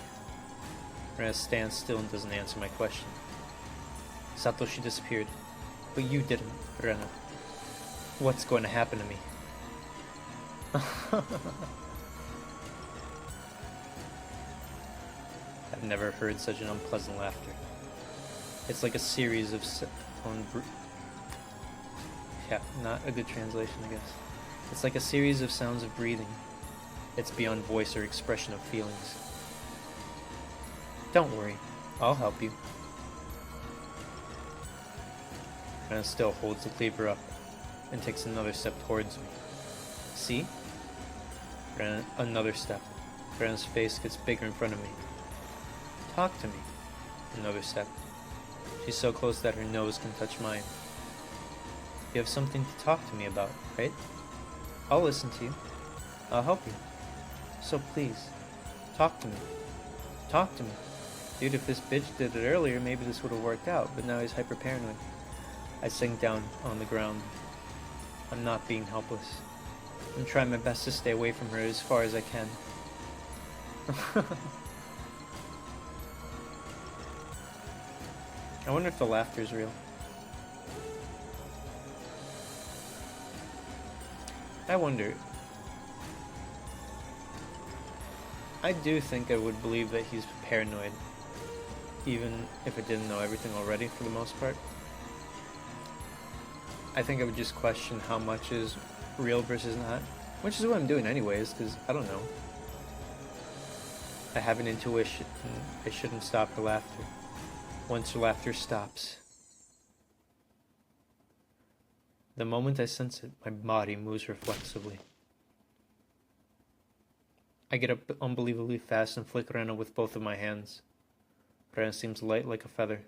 Rena stands still and doesn't answer my question. Satoshi disappeared. But you didn't, Rena. What's going to happen to me? I've never heard such an unpleasant laughter. It's like a series of yeah, not a good translation, I guess. It's like a series of sounds of breathing. It's beyond voice or expression of feelings. Don't worry, I'll help you. Rena still holds the cleaver up and takes another step towards me. See? Rena, another step. Rena's face gets bigger in front of me. Talk to me. Another step. She's so close that her nose can touch mine. You have something to talk to me about, right? I'll listen to you. I'll help you. So please, talk to me. Talk to me. Dude, if this bitch did it earlier, maybe this would have worked out, but now he's hyper paranoid. I sink down on the ground. I'm not being helpless. I'm trying my best to stay away from her as far as I can. I wonder if the laughter is real. I wonder. I do think I would believe that he's paranoid, even if I didn't know everything already for the most part. I think I would just question how much is real versus not, which is what I'm doing anyways, because I don't know. I have an intuition I shouldn't stop her laughter. Once her laughter stops, the moment I sense it, my body moves reflexively. I get up unbelievably fast and flick Rena with both of my hands. Rena seems light like a feather.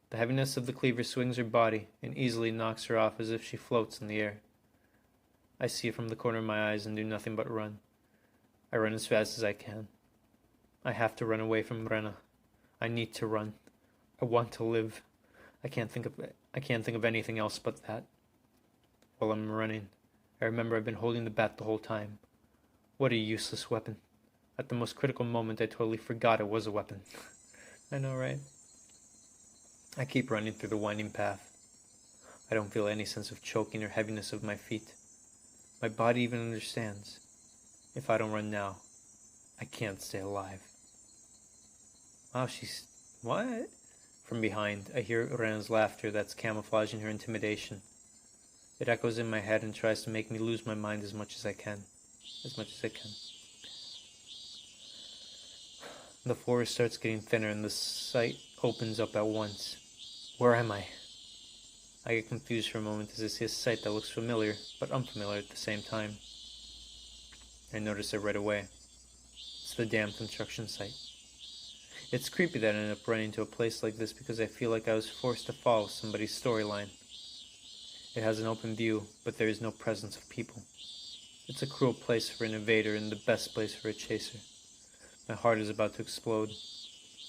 The heaviness of the cleaver swings her body and easily knocks her off as if she floats in the air. I see it from the corner of my eyes and do nothing but run. I run as fast as I can. I have to run away from Rena. I need to run. I want to live. I can't think of anything else but that. While I'm running, I remember I've been holding the bat the whole time. What a useless weapon. At the most critical moment, I totally forgot it was a weapon. I know, right? I keep running through the winding path. I don't feel any sense of choking or heaviness of my feet. My body even understands. If I don't run now, I can't stay alive. Wow, she's... what? From behind, I hear Rena's laughter that's camouflaging her intimidation. It echoes in my head and tries to make me lose my mind as much as I can. The forest starts getting thinner and the sight opens up at once. Where am I? I get confused for a moment as I see a sight that looks familiar, but unfamiliar at the same time. I notice it right away. It's the damn construction site. It's creepy that I ended up running to a place like this because I feel like I was forced to follow somebody's storyline. It has an open view, but there is no presence of people. It's a cruel place for an invader and the best place for a chaser. My heart is about to explode.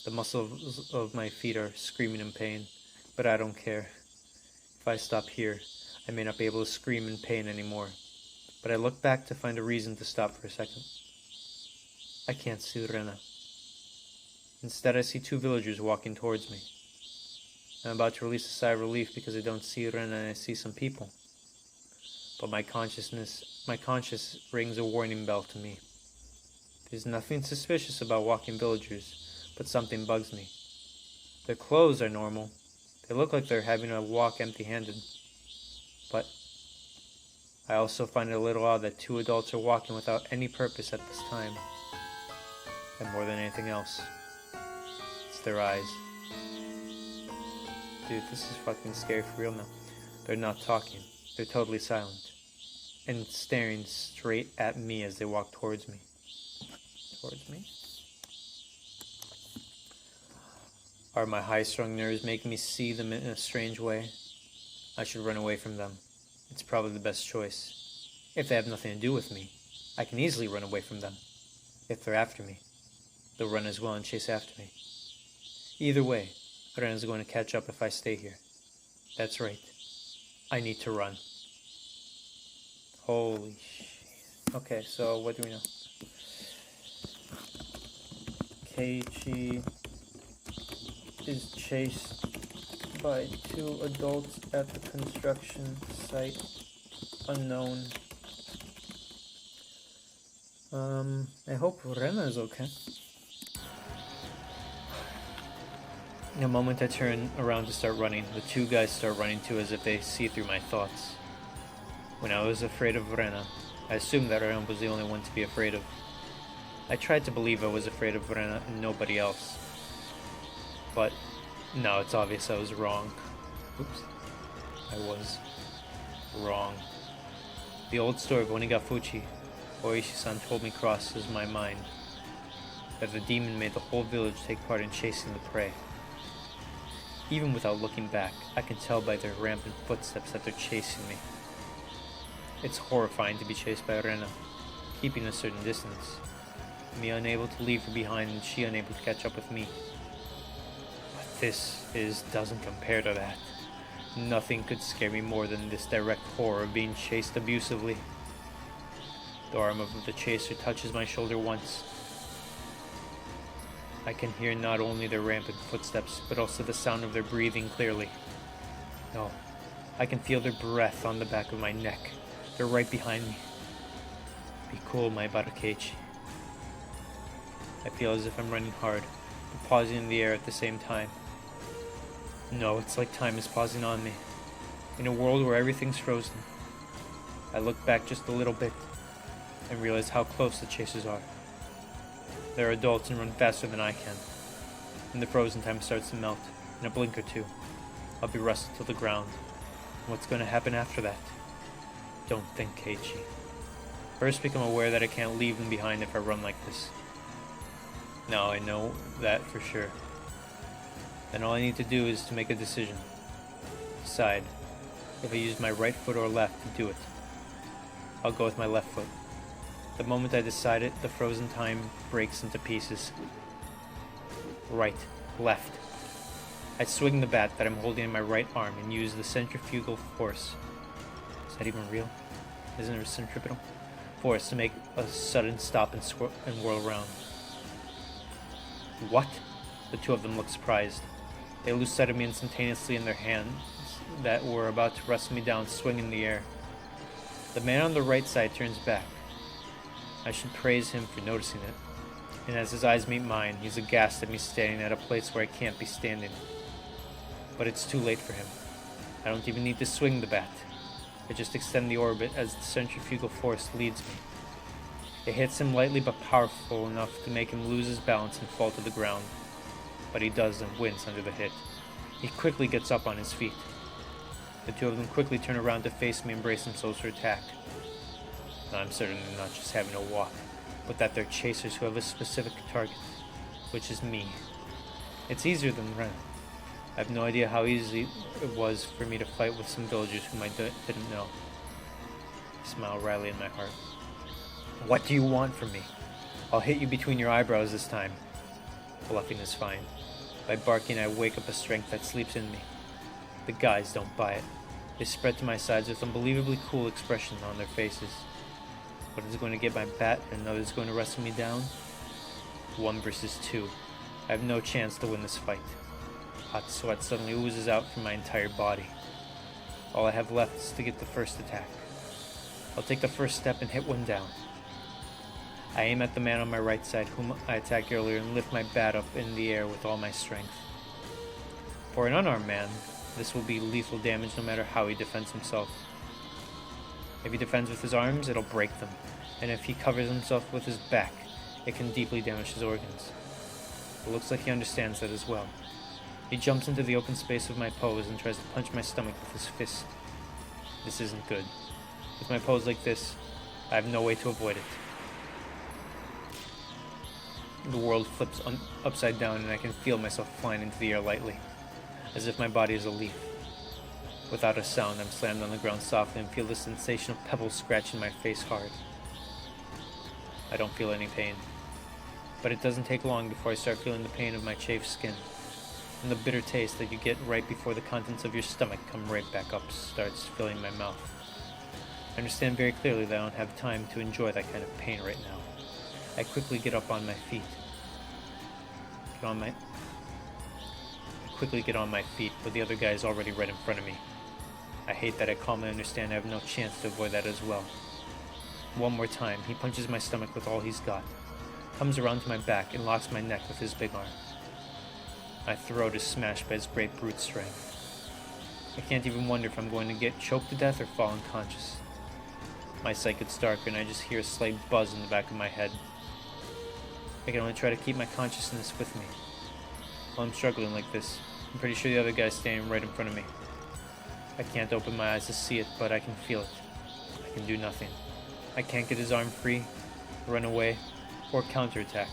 The muscles of my feet are screaming in pain, but I don't care. If I stop here, I may not be able to scream in pain anymore. But I look back to find a reason to stop for a second. I can't see Rena. Instead, I see two villagers walking towards me. I'm about to release a sigh of relief because I don't see Rena and I see some people. But my conscience rings a warning bell to me. There's nothing suspicious about walking villagers, but something bugs me. Their clothes are normal. They look like they're having to walk empty-handed. But I also find it a little odd that two adults are walking without any purpose at this time. And more than anything else, it's their eyes. Dude, this is fucking scary for real now. They're not talking. They're totally silent. And staring straight at me as they walk towards me. Are my high-strung nerves making me see them in a strange way? I should run away from them. It's probably the best choice. If they have nothing to do with me, I can easily run away from them. If they're after me, they'll run as well and chase after me. Either way, Rena's going to catch up if I stay here. That's right. I need to run. Holy shit. Okay, so what do we know? Keiichi is chased by 2 adults at the construction site. Unknown. I hope Rena is okay. The moment I turn around to start running, the 2 guys start running too, as if they see through my thoughts. When I was afraid of Rena, I assumed that Rena was the only one to be afraid of. I tried to believe I was afraid of Rena and nobody else. But now it's obvious I was wrong. Oops. I was wrong. The old story of Onikakushi, Oishi-san told me crosses my mind. That the demon made the whole village take part in chasing the prey. Even without looking back, I can tell by their rampant footsteps that they're chasing me. It's horrifying to be chased by Rena, keeping a certain distance. Me unable to leave her behind and she unable to catch up with me. But this doesn't compare to that. Nothing could scare me more than this direct horror of being chased abusively. The arm of the chaser touches my shoulder once. I can hear not only their rampant footsteps, but also the sound of their breathing clearly. No, I can feel their breath on the back of my neck. They're right behind me. Be cool, my Barakeichi. I feel as if I'm running hard, but pausing in the air at the same time. No, it's like time is pausing on me. In a world where everything's frozen. I look back just a little bit and realize how close the chasers are. They're adults and run faster than I can. And the frozen time starts to melt. In a blink or two, I'll be wrestled to the ground. What's going to happen after that? Don't think, Keiichi. First become aware that I can't leave them behind if I run like this. Now I know that for sure. Then all I need to do is to make a decision. Decide if I use my right foot or left to do it. I'll go with my left foot. The moment I decide it, the frozen time breaks into pieces. Right, left. I swing the bat that I'm holding in my right arm and use the centrifugal force. Is that even real? Isn't it centripetal? Force to make a sudden stop and whirl around. What? The 2 of them look surprised. They lose sight of me instantaneously in their hands that were about to wrestle me down, swing in the air. The man on the right side turns back. I should praise him for noticing it. And as his eyes meet mine, he's aghast at me standing at a place where I can't be standing. But it's too late for him. I don't even need to swing the bat. I just extend the orbit as the centrifugal force leads me. It hits him lightly but powerful enough to make him lose his balance and fall to the ground. But he does and wins under the hit. He quickly gets up on his feet. The 2 of them quickly turn around to face me and brace themselves for attack. Now, I'm certain they're not just having a walk, but that they're chasers who have a specific target, which is me. It's easier than Ren. I have no idea how easy it was for me to fight with some villagers whom I didn't know. A smile rallied in my heart. What do you want from me? I'll hit you between your eyebrows this time. Bluffing is fine. By barking, I wake up a strength that sleeps in me. The guys don't buy it. They spread to my sides with unbelievably cool expressions on their faces. One is going to get my bat and another is going to wrestle me down. 1 versus 2. I have no chance to win this fight. Hot sweat suddenly oozes out from my entire body. All I have left is to get the first attack. I'll take the first step and hit one down. I aim at the man on my right side whom I attacked earlier and lift my bat up in the air with all my strength. For an unarmed man, this will be lethal damage no matter how he defends himself. If he defends with his arms, it'll break them, and if he covers himself with his back, it can deeply damage his organs. It looks like he understands that as well. He jumps into the open space of my pose and tries to punch my stomach with his fist. This isn't good. With my pose like this, I have no way to avoid it. The world flips upside down and I can feel myself flying into the air lightly, as if my body is a leaf. Without a sound, I'm slammed on the ground softly and feel the sensation of pebbles scratching my face hard. I don't feel any pain, but it doesn't take long before I start feeling the pain of my chafed skin. and the bitter taste that you get right before the contents of your stomach come right back up starts filling my mouth. I understand very clearly that I don't have time to enjoy that kind of pain right now. I quickly get up on my feet. I quickly get on my feet, but the other guy is already right in front of me. I hate that I calmly understand I have no chance to avoid that as well. One more time, he punches my stomach with all he's got, comes around to my back, and locks my neck with his big arm. My throat is smashed by his great brute strength. I can't even wonder if I'm going to get choked to death or fall unconscious. My sight gets darker and I just hear a slight buzz in the back of my head. I can only try to keep my consciousness with me. While I'm struggling like this, I'm pretty sure the other guy's standing right in front of me. I can't open my eyes to see it, but I can feel it. I can do nothing. I can't get his arm free, run away, or counterattack.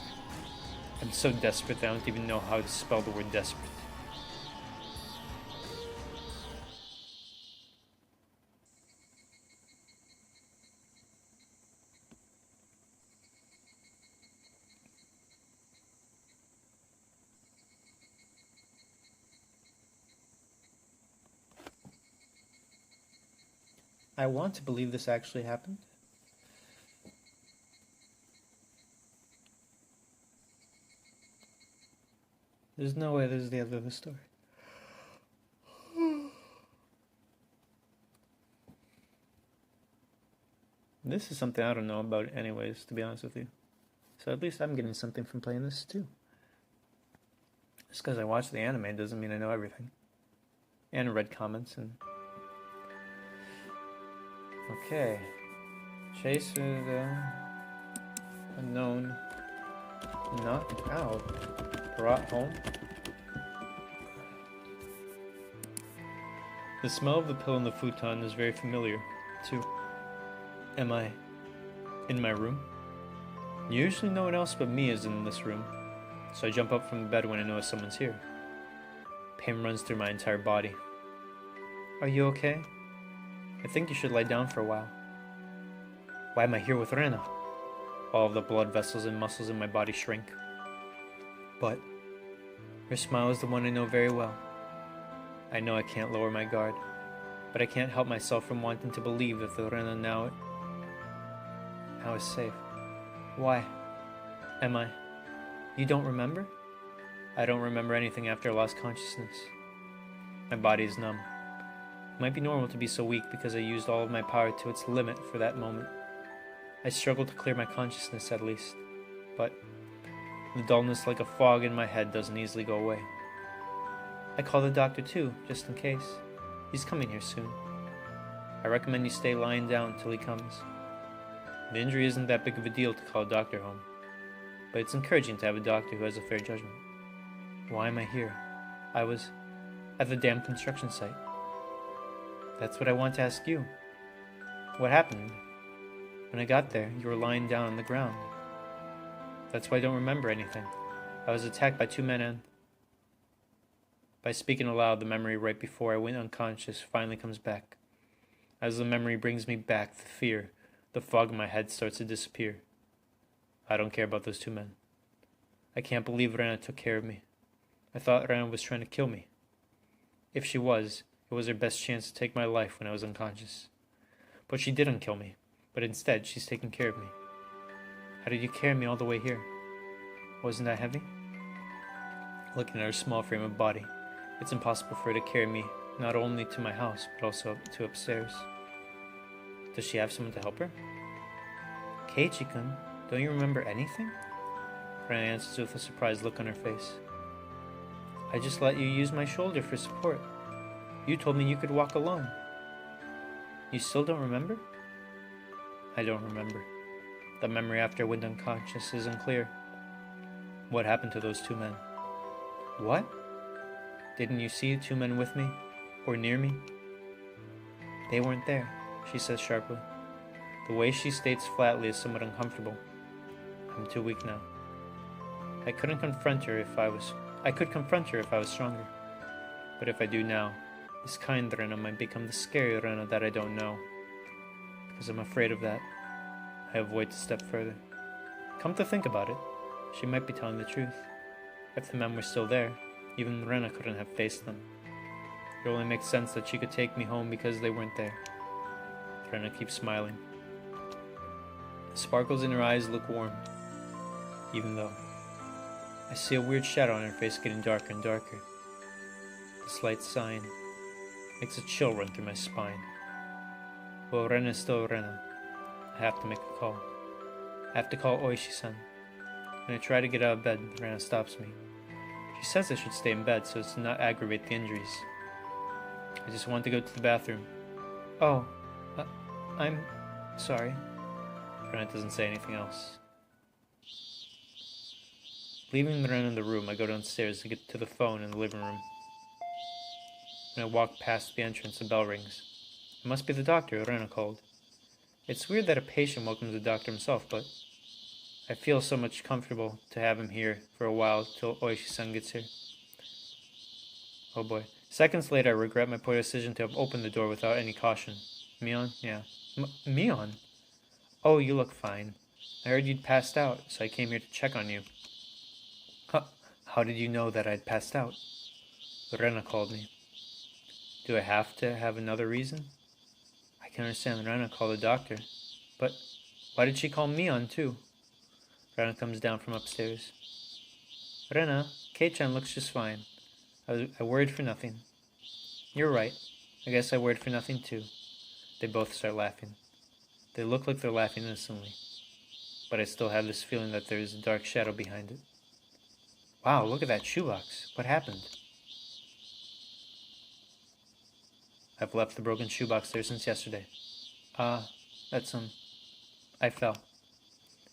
I'm so desperate that I don't even know how to spell the word desperate. I want to believe this actually happened. There's no way this is the end of the story. This is something I don't know about anyways, to be honest with you. So at least I'm getting something from playing this too. Just because I watched the anime doesn't mean I know everything. And read comments and... Okay. Chase with unknown knocked out. Brought home. The smell of the pill in the futon is very familiar, too. Am I in my room? Usually no one else but me is in this room, so I jump up from the bed when I notice someone's here. Pain runs through my entire body. Are you okay? I think you should lie down for a while. Why am I here with Rena? All of the blood vessels and muscles in my body shrink. But her smile is the one I know very well. I know I can't lower my guard, but I can't help myself from wanting to believe that the Rena now is safe. Why? Am I? You don't remember? I don't remember anything after I lost consciousness. My body is numb. It might be normal to be so weak because I used all of my power to its limit for that moment. I struggle to clear my consciousness at least, but the dullness like a fog in my head doesn't easily go away. I call the doctor too, just in case. He's coming here soon. I recommend you stay lying down till he comes. The injury isn't that big of a deal to call a doctor home, but it's encouraging to have a doctor who has a fair judgment. Why am I here? I was at the damn construction site. That's what I want to ask you. What happened? When I got there, you were lying down on the ground. That's why I don't remember anything. I was attacked by two men and... By speaking aloud, the memory right before I went unconscious finally comes back. As the memory brings me back, the fear, the fog in my head starts to disappear. I don't care about those two men. I can't believe Rena took care of me. I thought Rena was trying to kill me. If she was, it was her best chance to take my life when I was unconscious. But she didn't kill me, but instead she's taking care of me. How did you carry me all the way here? Wasn't that heavy? Looking at her small frame of body, it's impossible for her to carry me not only to my house, but also to upstairs. Does she have someone to help her? Keiichi-kun, don't you remember anything? Rena answers with a surprised look on her face. I just let you use my shoulder for support. You told me you could walk alone. You still don't remember? I don't remember. The memory after I went unconscious is unclear. What happened to those two men? What? Didn't you see two men with me? Or near me? They weren't there, she says sharply. The way she states flatly is somewhat uncomfortable. I'm too weak now. I could confront her if I was stronger. But if I do now, this kind Rena might become the scary Rena that I don't know. Because I'm afraid of that, I avoid to step further. Come to think about it, she might be telling the truth. If the men were still there, Even Rena couldn't have faced them. It only makes sense that she could take me home because they weren't there. Rena keeps smiling. The sparkles in her eyes look warm, even though I see a weird shadow on her face getting darker and darker. The slight sign makes a chill run through my spine. Well, Rena is still Rena. I have to make a call. I have to call Oishi-san. When I try to get out of bed, Rena stops me. She says I should stay in bed so as to not aggravate the injuries. I just want to go to the bathroom. Oh, I'm sorry. Rena doesn't say anything else. Leaving Rena in the room, I go downstairs to get to the phone in the living room. When I walk past the entrance, the bell rings. It must be the doctor Rena called. It's weird that a patient welcomes the doctor himself, but I feel so much comfortable to have him here for a while till Oishi-san gets here. Oh boy. Seconds later, I regret my poor decision to have opened the door without any caution. Mion? Yeah. Mion? Oh, you look fine. I heard you'd passed out, so I came here to check on you. How did you know that I'd passed out? Rena called me. Do I have to have another reason? I can understand Rena called the doctor, but why did she call Mion too? Rena comes down from upstairs. Rena, Kei-chan looks just fine. I worried for nothing. You're right. I guess I worried for nothing too. They both start laughing. They look like they're laughing innocently, but I still have this feeling that there's a dark shadow behind it. Wow, look at that shoebox. What happened? I've left the broken shoebox there since yesterday. That's I fell,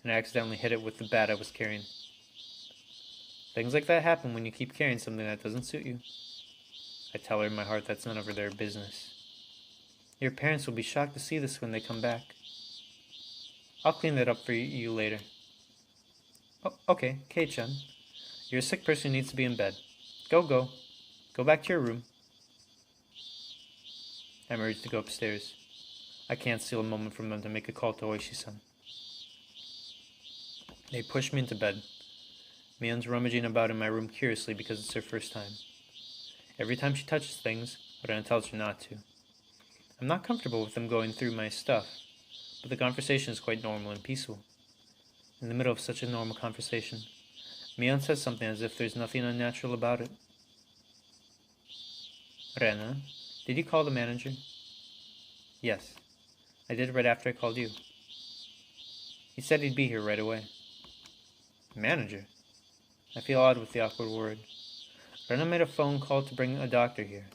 and I accidentally hit it with the bat I was carrying. Things like that happen when you keep carrying something that doesn't suit you. I tell her in my heart that's none of their business. Your parents will be shocked to see this when they come back. I'll clean that up for you later. Oh, okay, Kei-chan. You're a sick person who needs to be in bed. Go. Go back to your room. I'm urged to go upstairs. I can't steal a moment from them to make a call to Oishi-san. They push me into bed. Mion's rummaging about in my room curiously because it's her first time. Every time she touches things, Rena tells her not to. I'm not comfortable with them going through my stuff, but the conversation is quite normal and peaceful. In the middle of such a normal conversation, Mion says something as if there's nothing unnatural about it. Rena, did you call the manager? Yes. I did right after I called you. He said he'd be here right away. Manager? I feel odd with the awkward word. Rena made a phone call to bring a doctor here.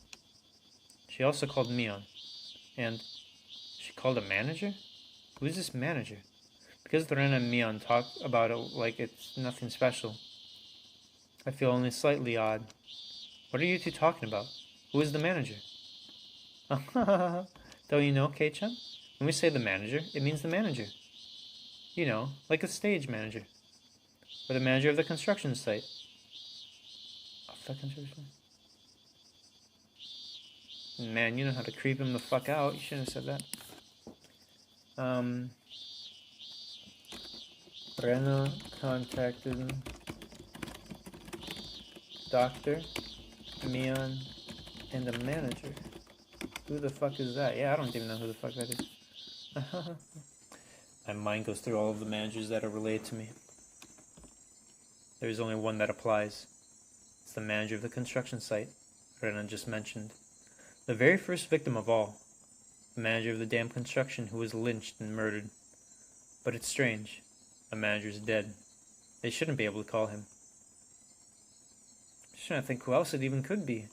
She also called Mion. And she called a manager? Who's this manager? Because Rena and Mion talk about it like it's nothing special, I feel only slightly odd. What are you two talking about? Who is the manager? Don't you know, Kei-chan? When we say the manager, it means the manager. You know, like a stage manager. Or the manager of the construction site. Of the construction? Man, you know how to creep him the fuck out. You shouldn't have said that. Rena contacted Doctor, Mion, and the manager. Who the fuck is that? Yeah, I don't even know who the fuck that is. My mind goes through all of the managers that are related to me. There's only one that applies. It's the manager of the construction site Rena just mentioned. The very first victim of all. The manager of the damn construction who was lynched and murdered. But it's strange. The manager's dead. They shouldn't be able to call him. I'm just trying to think who else it even could be.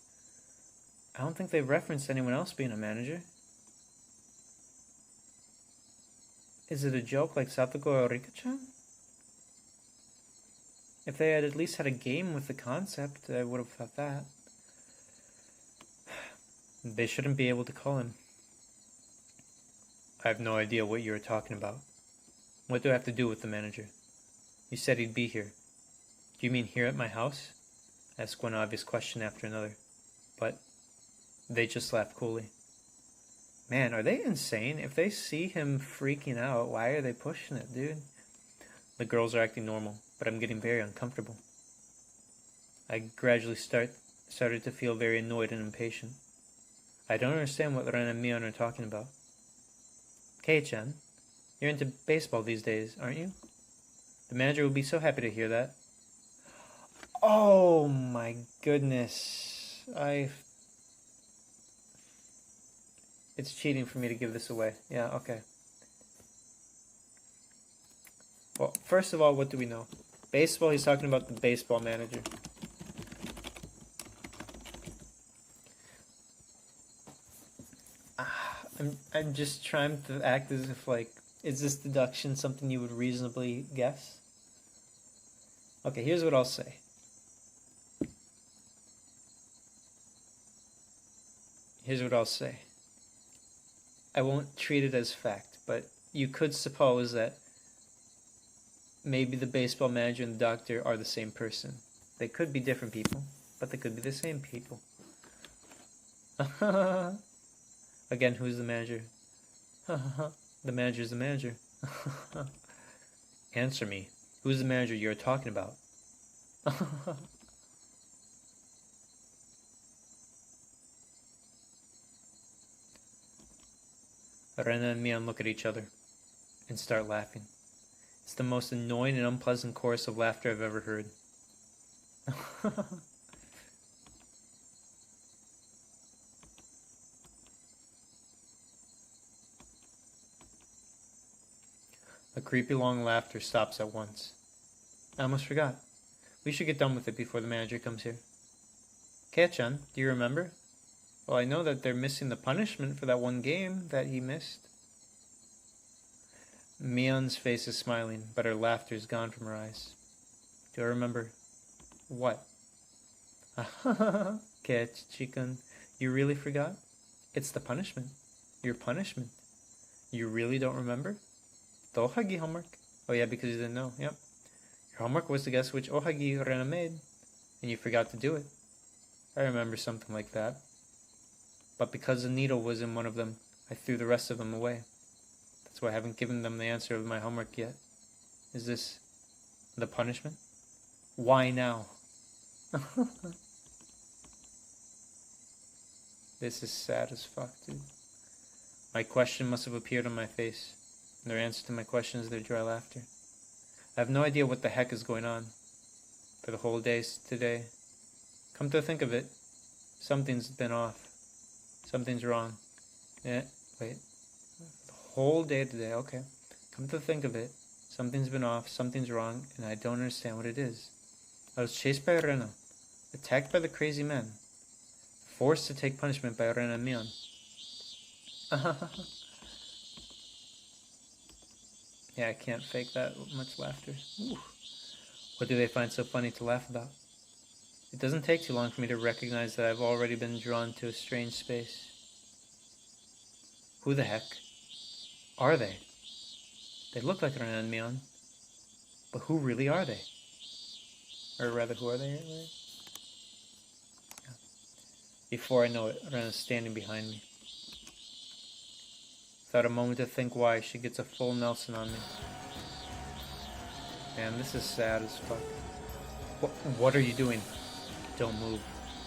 I don't think they've referenced anyone else being a manager. Is it a joke like Satoko or Rika-chan? If they had at least had a game with the concept, I would have thought that. They shouldn't be able to call him. I have no idea what you are talking about. What do I have to do with the manager? You said he'd be here. Do you mean here at my house? Ask one obvious question after another. But they just laugh coolly. Man, are they insane? If they see him freaking out, why are they pushing it, dude? The girls are acting normal, but I'm getting very uncomfortable. I gradually start started to feel very annoyed and impatient. I don't understand what Ren and Mion are talking about. Kei-chan, you're into baseball these days, aren't you? The manager will be so happy to hear that. Oh my goodness. It's cheating for me to give this away. Yeah, okay. Well, first of all, what do we know? Baseball, he's talking about the baseball manager. I'm just trying to act as if, like, is this deduction something you would reasonably guess? Okay, here's what I'll say. I won't treat it as fact, but you could suppose that maybe the baseball manager and the doctor are the same person. They could be different people, but they could be the same people. Again, who's the manager? The manager's the manager. Answer me. Who's the manager you're talking about? Rena and Mion look at each other and start laughing. It's the most annoying and unpleasant chorus of laughter I've ever heard. The creepy long laughter stops at once. I almost forgot. We should get done with it before the manager comes here. Kei-chan, do you remember? Well, I know that they're missing the punishment for that one game that he missed. Mion's face is smiling, but her laughter is gone from her eyes. Do I remember? What? Kei-chan, you really forgot? It's the punishment. Your punishment. You really don't remember? The ohagi homework. Oh yeah, because you didn't know. Yep. Your homework was to guess which ohagi Rena made, and you forgot to do it. I remember something like that. But because the needle was in one of them, I threw the rest of them away. That's why I haven't given them the answer of my homework yet. Is this the punishment? Why now? This is sad as fuck, dude. My question must have appeared on my face. Their answer to my question is their dry laughter. I have no idea what the heck is going on for the whole day today. Come to think of it, something's been off. Something's wrong. Yeah, wait. The whole day today, okay. Come to think of it, something's been off, something's wrong, and I don't understand what it is. I was chased by Rena, attacked by the crazy men, forced to take punishment by Rena and Mion. Yeah, I can't fake that much laughter. Ooh. What do they find so funny to laugh about? It doesn't take too long for me to recognize that I've already been drawn to a strange space. Who the heck are they? They look like Rena and Mion, but who really are they? Or rather, who are they? Yeah. Before I know it, Rena's standing behind me. Without a moment to think why, she gets a full Nelson on me. Man, this is sad as fuck. What are you doing? Don't move.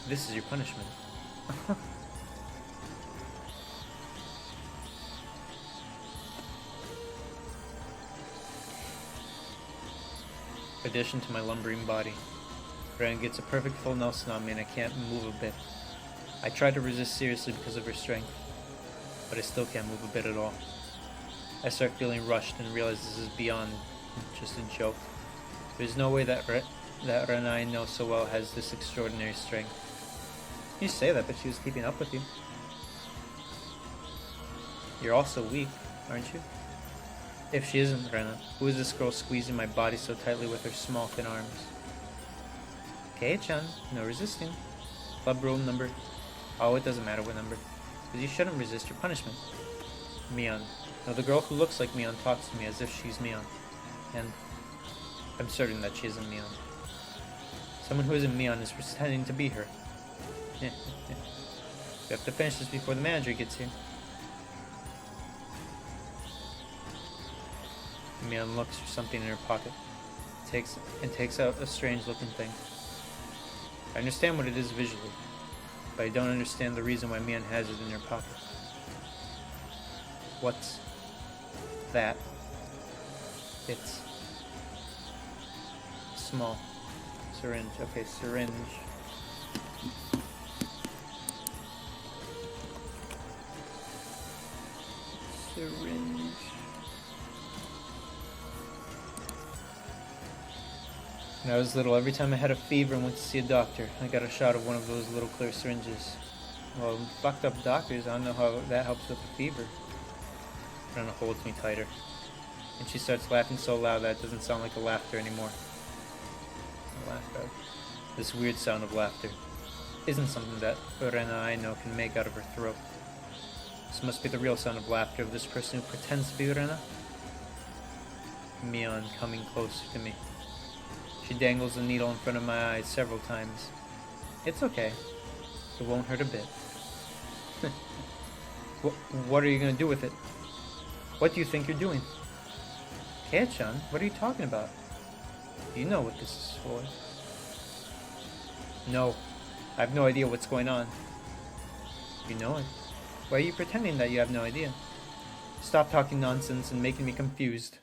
This is your punishment. Addition to my lumbering body. Ren gets a perfect full Nelson on me and I can't move a bit. I try to resist seriously because of her strength, but I still can't move a bit at all. I start feeling rushed and realize this is beyond just a joke. There's no way that Ren I know so well has this extraordinary strength. You say that, but she was keeping up with you. You're also weak, aren't you? If she isn't Rena, who is this girl squeezing my body so tightly with her small thin arms? Kei-chan, no resisting. Club rule number... Oh, it doesn't matter what number. Because you shouldn't resist your punishment. Mion. Now the girl who looks like Mion talks to me as if she's Mion. And I'm certain that she isn't Mion. Someone who isn't Mion is pretending to be her. We have to finish this before the manager gets here. Mion looks for something in her pocket. Takes out a strange looking thing. I understand what it is visually, but I don't understand the reason why man has it in your pocket. What's that? It's small. Syringe. Okay, syringe. Syringe. When I was little, every time I had a fever and went to see a doctor, I got a shot of one of those little clear syringes. Well, fucked up doctors, I don't know how that helps with the fever. Rena holds me tighter, and she starts laughing so loud that it doesn't sound like a laughter anymore. I laugh out. This weird sound of laughter isn't something that Rena I know can make out of her throat. This must be the real sound of laughter of this person who pretends to be Rena. Mion coming closer to me. She dangles the needle in front of my eyes several times. It's okay. It won't hurt a bit. What are you going to do with it? What do you think you're doing? Kei-chan, what are you talking about? You know what this is for. No, I have no idea what's going on. You know it. Why are you pretending that you have no idea? Stop talking nonsense and making me confused.